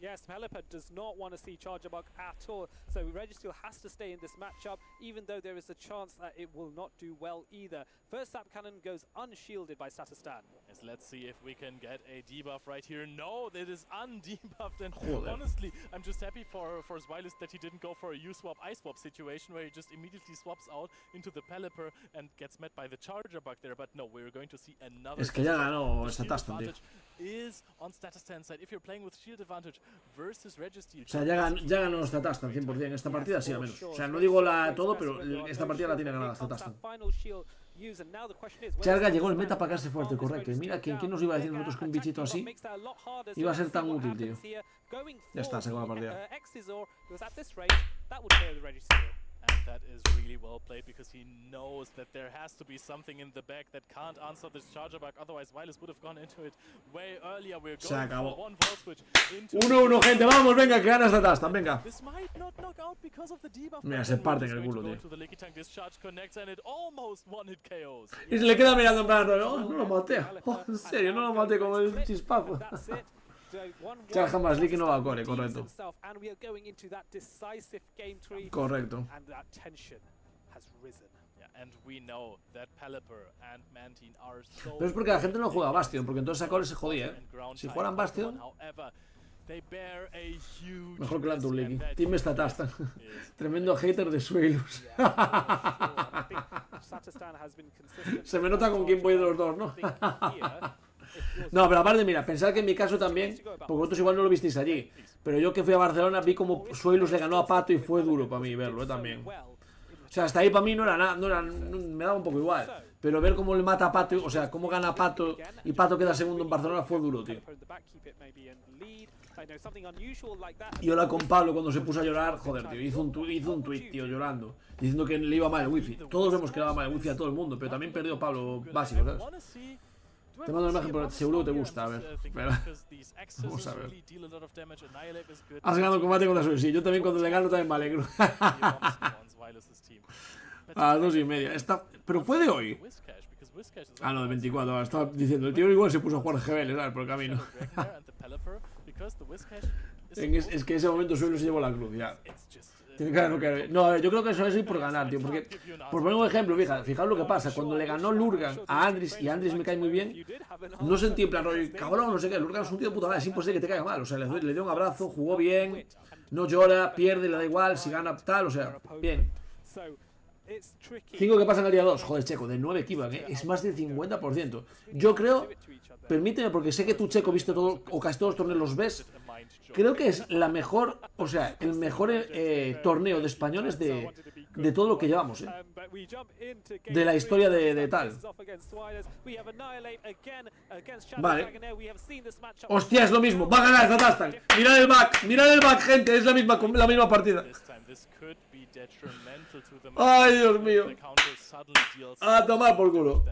Yes, Pelipper does not want to see Charger Bug at all, so Registeel has to stay in this matchup, even though there is a chance that it will not do well either. First Sap Cannon goes unshielded by Statistan. Yes, let's see if we can get a debuff right here. No, it is undebuffed, and honestly, I'm just happy for Suelo that he didn't go for a U-swap, I-swap situation where he just immediately swaps out into the Pelipper and gets met by the Charger Bug there, but no, we're going to see another. Es que ya ganó Statistan, tío. Is on Statistan's side if you're playing with shield advantage versus Registeel. O sea, ya ganó Statistan 100% en esta partida, sí, al menos. O sea, no digo todo, pero esta partida la tiene ganada Statistan. Charga llegó el meta para quedarse fuerte, correcto. Y mira, ¿quién nos iba a decir nosotros que un bichito así iba a ser tan útil, tío? Ya está, se acabó la partida. And that is really well played because he knows that there has to be something in the back that can't answer this Charger Bug. Otherwise, Suelo would have gone into it way earlier. We're going for one wall switch into 1-1, gente, vamos, venga, que gana Statistan, venga. Mira, se parte en el culo, tío. Y se le queda mirando en plan, no lo maté. En serio, no lo maté con el chispazo. Charja más Lick y no va a core, correcto. Correcto. Pero es porque la gente no juega Bastion, porque entonces a core se jodía, Si jugaran Bastion, mejor que la Turliki. Team Statistan. Tremendo hater de Suelo. Se me nota con quién voy de los dos, ¿no? No, pero aparte, mira, pensad que en mi caso también, porque vosotros igual no lo visteis allí, pero yo que fui a Barcelona vi como Suelo le ganó a Pato y fue duro para mí verlo, también. O sea, hasta ahí para mí no era nada, me daba un poco igual. Pero ver cómo le mata a Pato, o sea, cómo gana a Pato y Pato queda segundo en Barcelona fue duro, tío. Y ahora con Pablo cuando se puso a llorar, joder, tío, hizo un tweet, tío, llorando, diciendo que le iba mal el wifi. Todos vemos que le iba mal el wifi a todo el mundo, pero también perdió Pablo básico, ¿sabes? Te mando una imagen porque seguro que te gusta, a ver. Vamos a ver. Has ganado el combate contra Suelo, sí, yo también cuando le gano también me alegro. A las 2:30. Pero fue de hoy. Ah, no, de 24. Estaba diciendo, el tío igual se puso a jugar GBL, ¿sabes? Por el camino. Es que en ese momento Suelo se llevó la cruz, ya. No, a ver, yo creo que eso es ir por ganar, tío. Porque, por poner un ejemplo, fijaos lo que pasa. Cuando le ganó Lurgan a Andris, y Andris me cae muy bien, no sentí en plan, cabrón, no sé qué. Lurgan es un tío de puta madre, es imposible que te caiga mal. O sea, le dio un abrazo, jugó bien, no llora, pierde, le da igual, si gana tal, o sea, bien. 5 que pasan al día 2, joder, Checo, de 9 que iban, es más del 50%. Yo creo, permíteme, porque sé que tú, Checo, viste todo, o casi todos los torneos los ves. Creo que es la mejor, o sea, el mejor torneo de españoles de de todo lo que llevamos, de la historia de tal. Vale. Hostia, es lo mismo. Va a ganar Zatastan. Mirad el back, gente. Es la misma partida. Ay, Dios mío. A tomar por culo.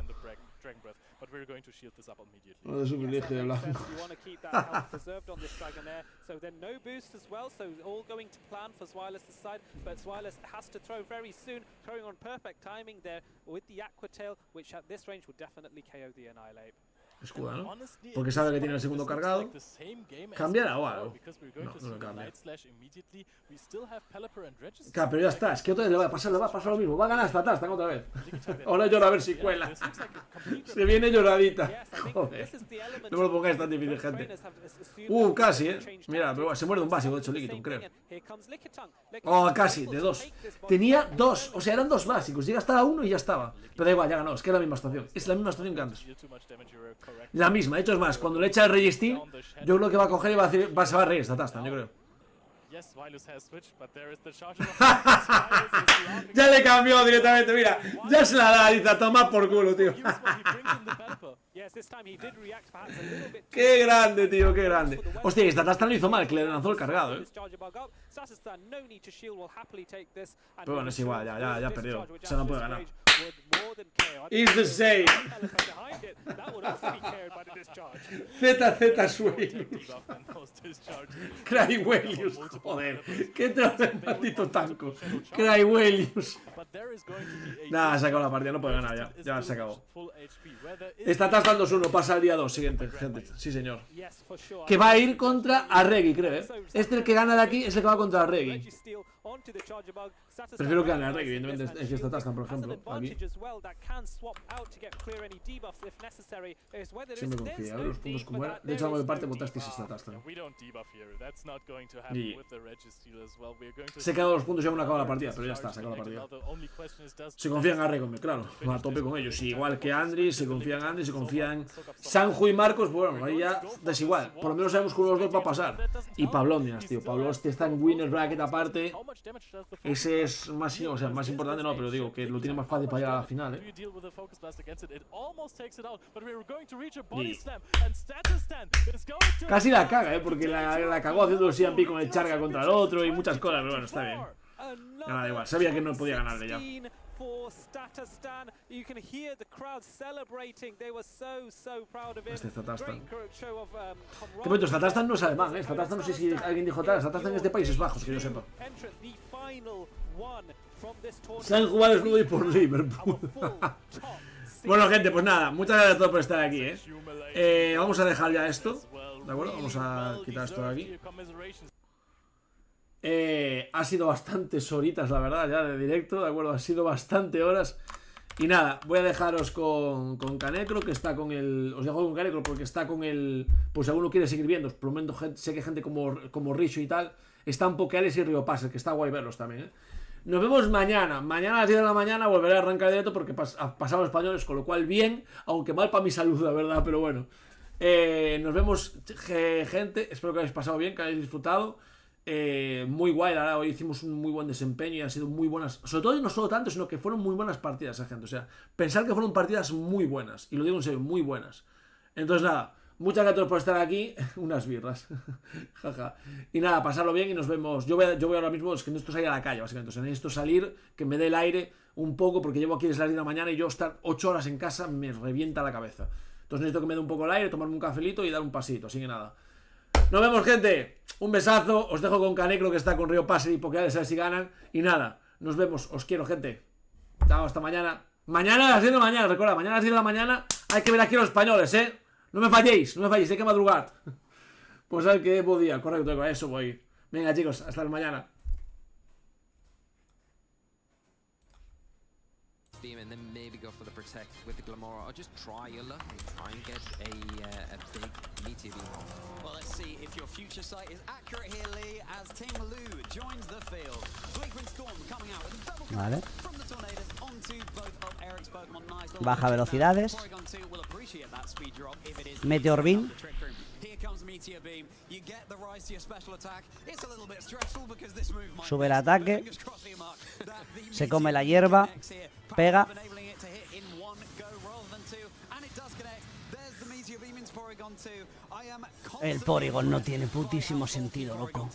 But we're going to shield this up immediately. No, es un privilegio de hablar. You want to keep that health preserved on this Dragonair. So then no boost as well, so all going to plan for Swilus' side, but Swilus has to throw very soon, throwing on perfect timing there with the Aquatail, which at this range would definitely KO the Annihilate. Escuda, ¿no? Porque sabe que tiene el segundo cargado. ¿Cambiará o algo? No lo cambia. Claro, pero ya está. Es que otra vez le va a pasar lo mismo. Va a ganar Zatastan otra vez. Ahora llora a ver si cuela. Se viene lloradita. Joder. No me lo pongáis tan difícil, gente. Casi, Mira, pero se muerde un básico, de hecho, Lickitung, creo. Oh, casi, de 2. Tenía 2, o sea, eran 2 básicos. Llega hasta la 1 y ya estaba. Pero da igual, ya ganó. Es que es la misma estación. Es la misma estación que antes. La misma, de hecho es más, cuando le echa el Registeel, yo creo que va a coger y va a decir, se va a reír Zatastan, yo creo. Ya le cambió directamente, mira, ya se la da, dice, a tomar por culo, tío. Qué grande, tío, qué grande. Hostia, y Zatastan lo hizo mal, que le lanzó el cargado, Pero bueno, es igual, ya perdió. O sea, no puede ganar. It's the same. ZZ Suelo. Crywellius, joder. Qué trozo de maldito tanco. Crywellius. Nada, se acabó la partida, no puede ganar ya se acabó. Está tastando 2-1, pasa al día 2, siguiente, gente. Sí, señor. Que va a ir contra Arregui, creo, el que gana de aquí es el que va contra Arregui. Prefiero que gane Arregui, evidentemente, es que está Zatastan, por ejemplo, aquí. Siempre confía, los puntos como era. De hecho, algo de parte votasteis esta Zatastan. Y se han quedado los puntos y aún no acaba la partida, pero ya está, se acaba la partida. Se confía en Arregui, claro, a tope con ellos. Igual que Andri, se confía en Andri, se confía en Sanju y Marcos, bueno, ahí ya desigual. Por lo menos sabemos que uno de los dos va a pasar. Y Pablondinas, tío, Pablo está en winner bracket aparte. Ese es más, o sea, más importante no, pero digo que lo tiene más fácil para llegar a la final, Y casi la caga, porque la cagó haciendo el CMP con el charga contra el otro y muchas cosas, pero bueno, está bien. Nada, igual, sabía que no podía ganarle ya. Este Zatastan. Que bueno, Zatastan no es alemán, Zatastan no sé si alguien dijo tal, Zatastan es de Países Bajos, que yo sepa. Se han jugado el y por Liverpool. Bueno, gente, pues nada, muchas gracias a todos por estar aquí, vamos a dejar ya esto, ¿de acuerdo? Vamos a quitar esto de aquí. Ha sido bastantes horitas, la verdad, ya de directo, ¿de acuerdo? Ha sido bastante horas. Y nada, voy a dejaros con Canecro, que está con el... Os dejo con Canecro porque está con el... Pues si alguno quiere seguir viendo, por lo menos sé que gente como Richo y tal, están Pokeales y Río Passer, que está guay verlos también, Nos vemos mañana. Mañana a las 10 de la mañana volveré a arrancar el directo porque pasamos españoles, con lo cual bien, aunque mal para mi salud, la verdad, pero bueno. Nos vemos, gente. Espero que hayáis pasado bien, que hayáis disfrutado. Muy guay, la verdad. Hoy hicimos un muy buen desempeño y han sido muy buenas. Sobre todo, no solo tanto, sino que fueron muy buenas partidas, gente. O sea, pensar que fueron partidas muy buenas. Y lo digo en serio, muy buenas. Entonces, nada. Muchas gracias por estar aquí. Unas birras. Jaja. Y nada, pasarlo bien y nos vemos. Yo voy ahora mismo, es que necesito salir a la calle, básicamente. O sea, necesito salir, que me dé el aire un poco, porque llevo aquí desde las 10 de la mañana y yo estar 8 horas en casa me revienta la cabeza. Entonces necesito que me dé un poco el aire, tomarme un cafelito y dar un pasito. Así que nada. Nos vemos, gente. Un besazo. Os dejo con Canecro, que está con Río Passer y Pokeales, a ver si ganan. Y nada, nos vemos. Os quiero, gente. Chao, hasta mañana. Mañana a las 10 de la mañana, recuerda, mañana a las 10 de la mañana hay que ver aquí a los españoles, No me falléis, hay que madrugar. Pues al que podía, correcto, a eso voy. Venga, chicos, hasta mañana. And then maybe go for the protect with the Glamora, or just try your luck and try and get a big meteor beam off. Well, let's see if your future sight is accurate here, Lee, as Ting Lu joins the field. Bleakwind Storm coming out with a double kill from the Tornadoes onto both of Eric's Pokemon. Nice. Baja velocidades. Meteor Beam. Here comes Meteor Beam. You get the rise to your special attack. It's a little bit stressful because this move might sube el ataque. Se come la hierba, pega. El Porygon no tiene putísimo sentido, loco.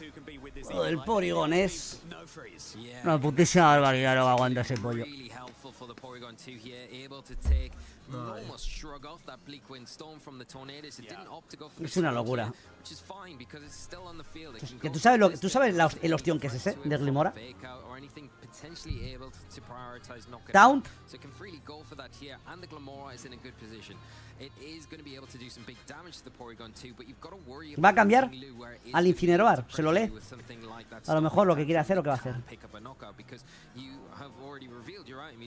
Lo del Porygon es una putísima barbaridad lo que aguanta ese pollo. Es una locura. Que tú sabes el ostión que es ese de Glimora. Taunt. Va a cambiar al Incineroar, se lo lee. A lo mejor lo que quiere hacer, lo que va a hacer.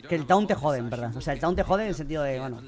Que el taunt te jode, en verdad. O sea, el taunt te jode en el sentido de, bueno,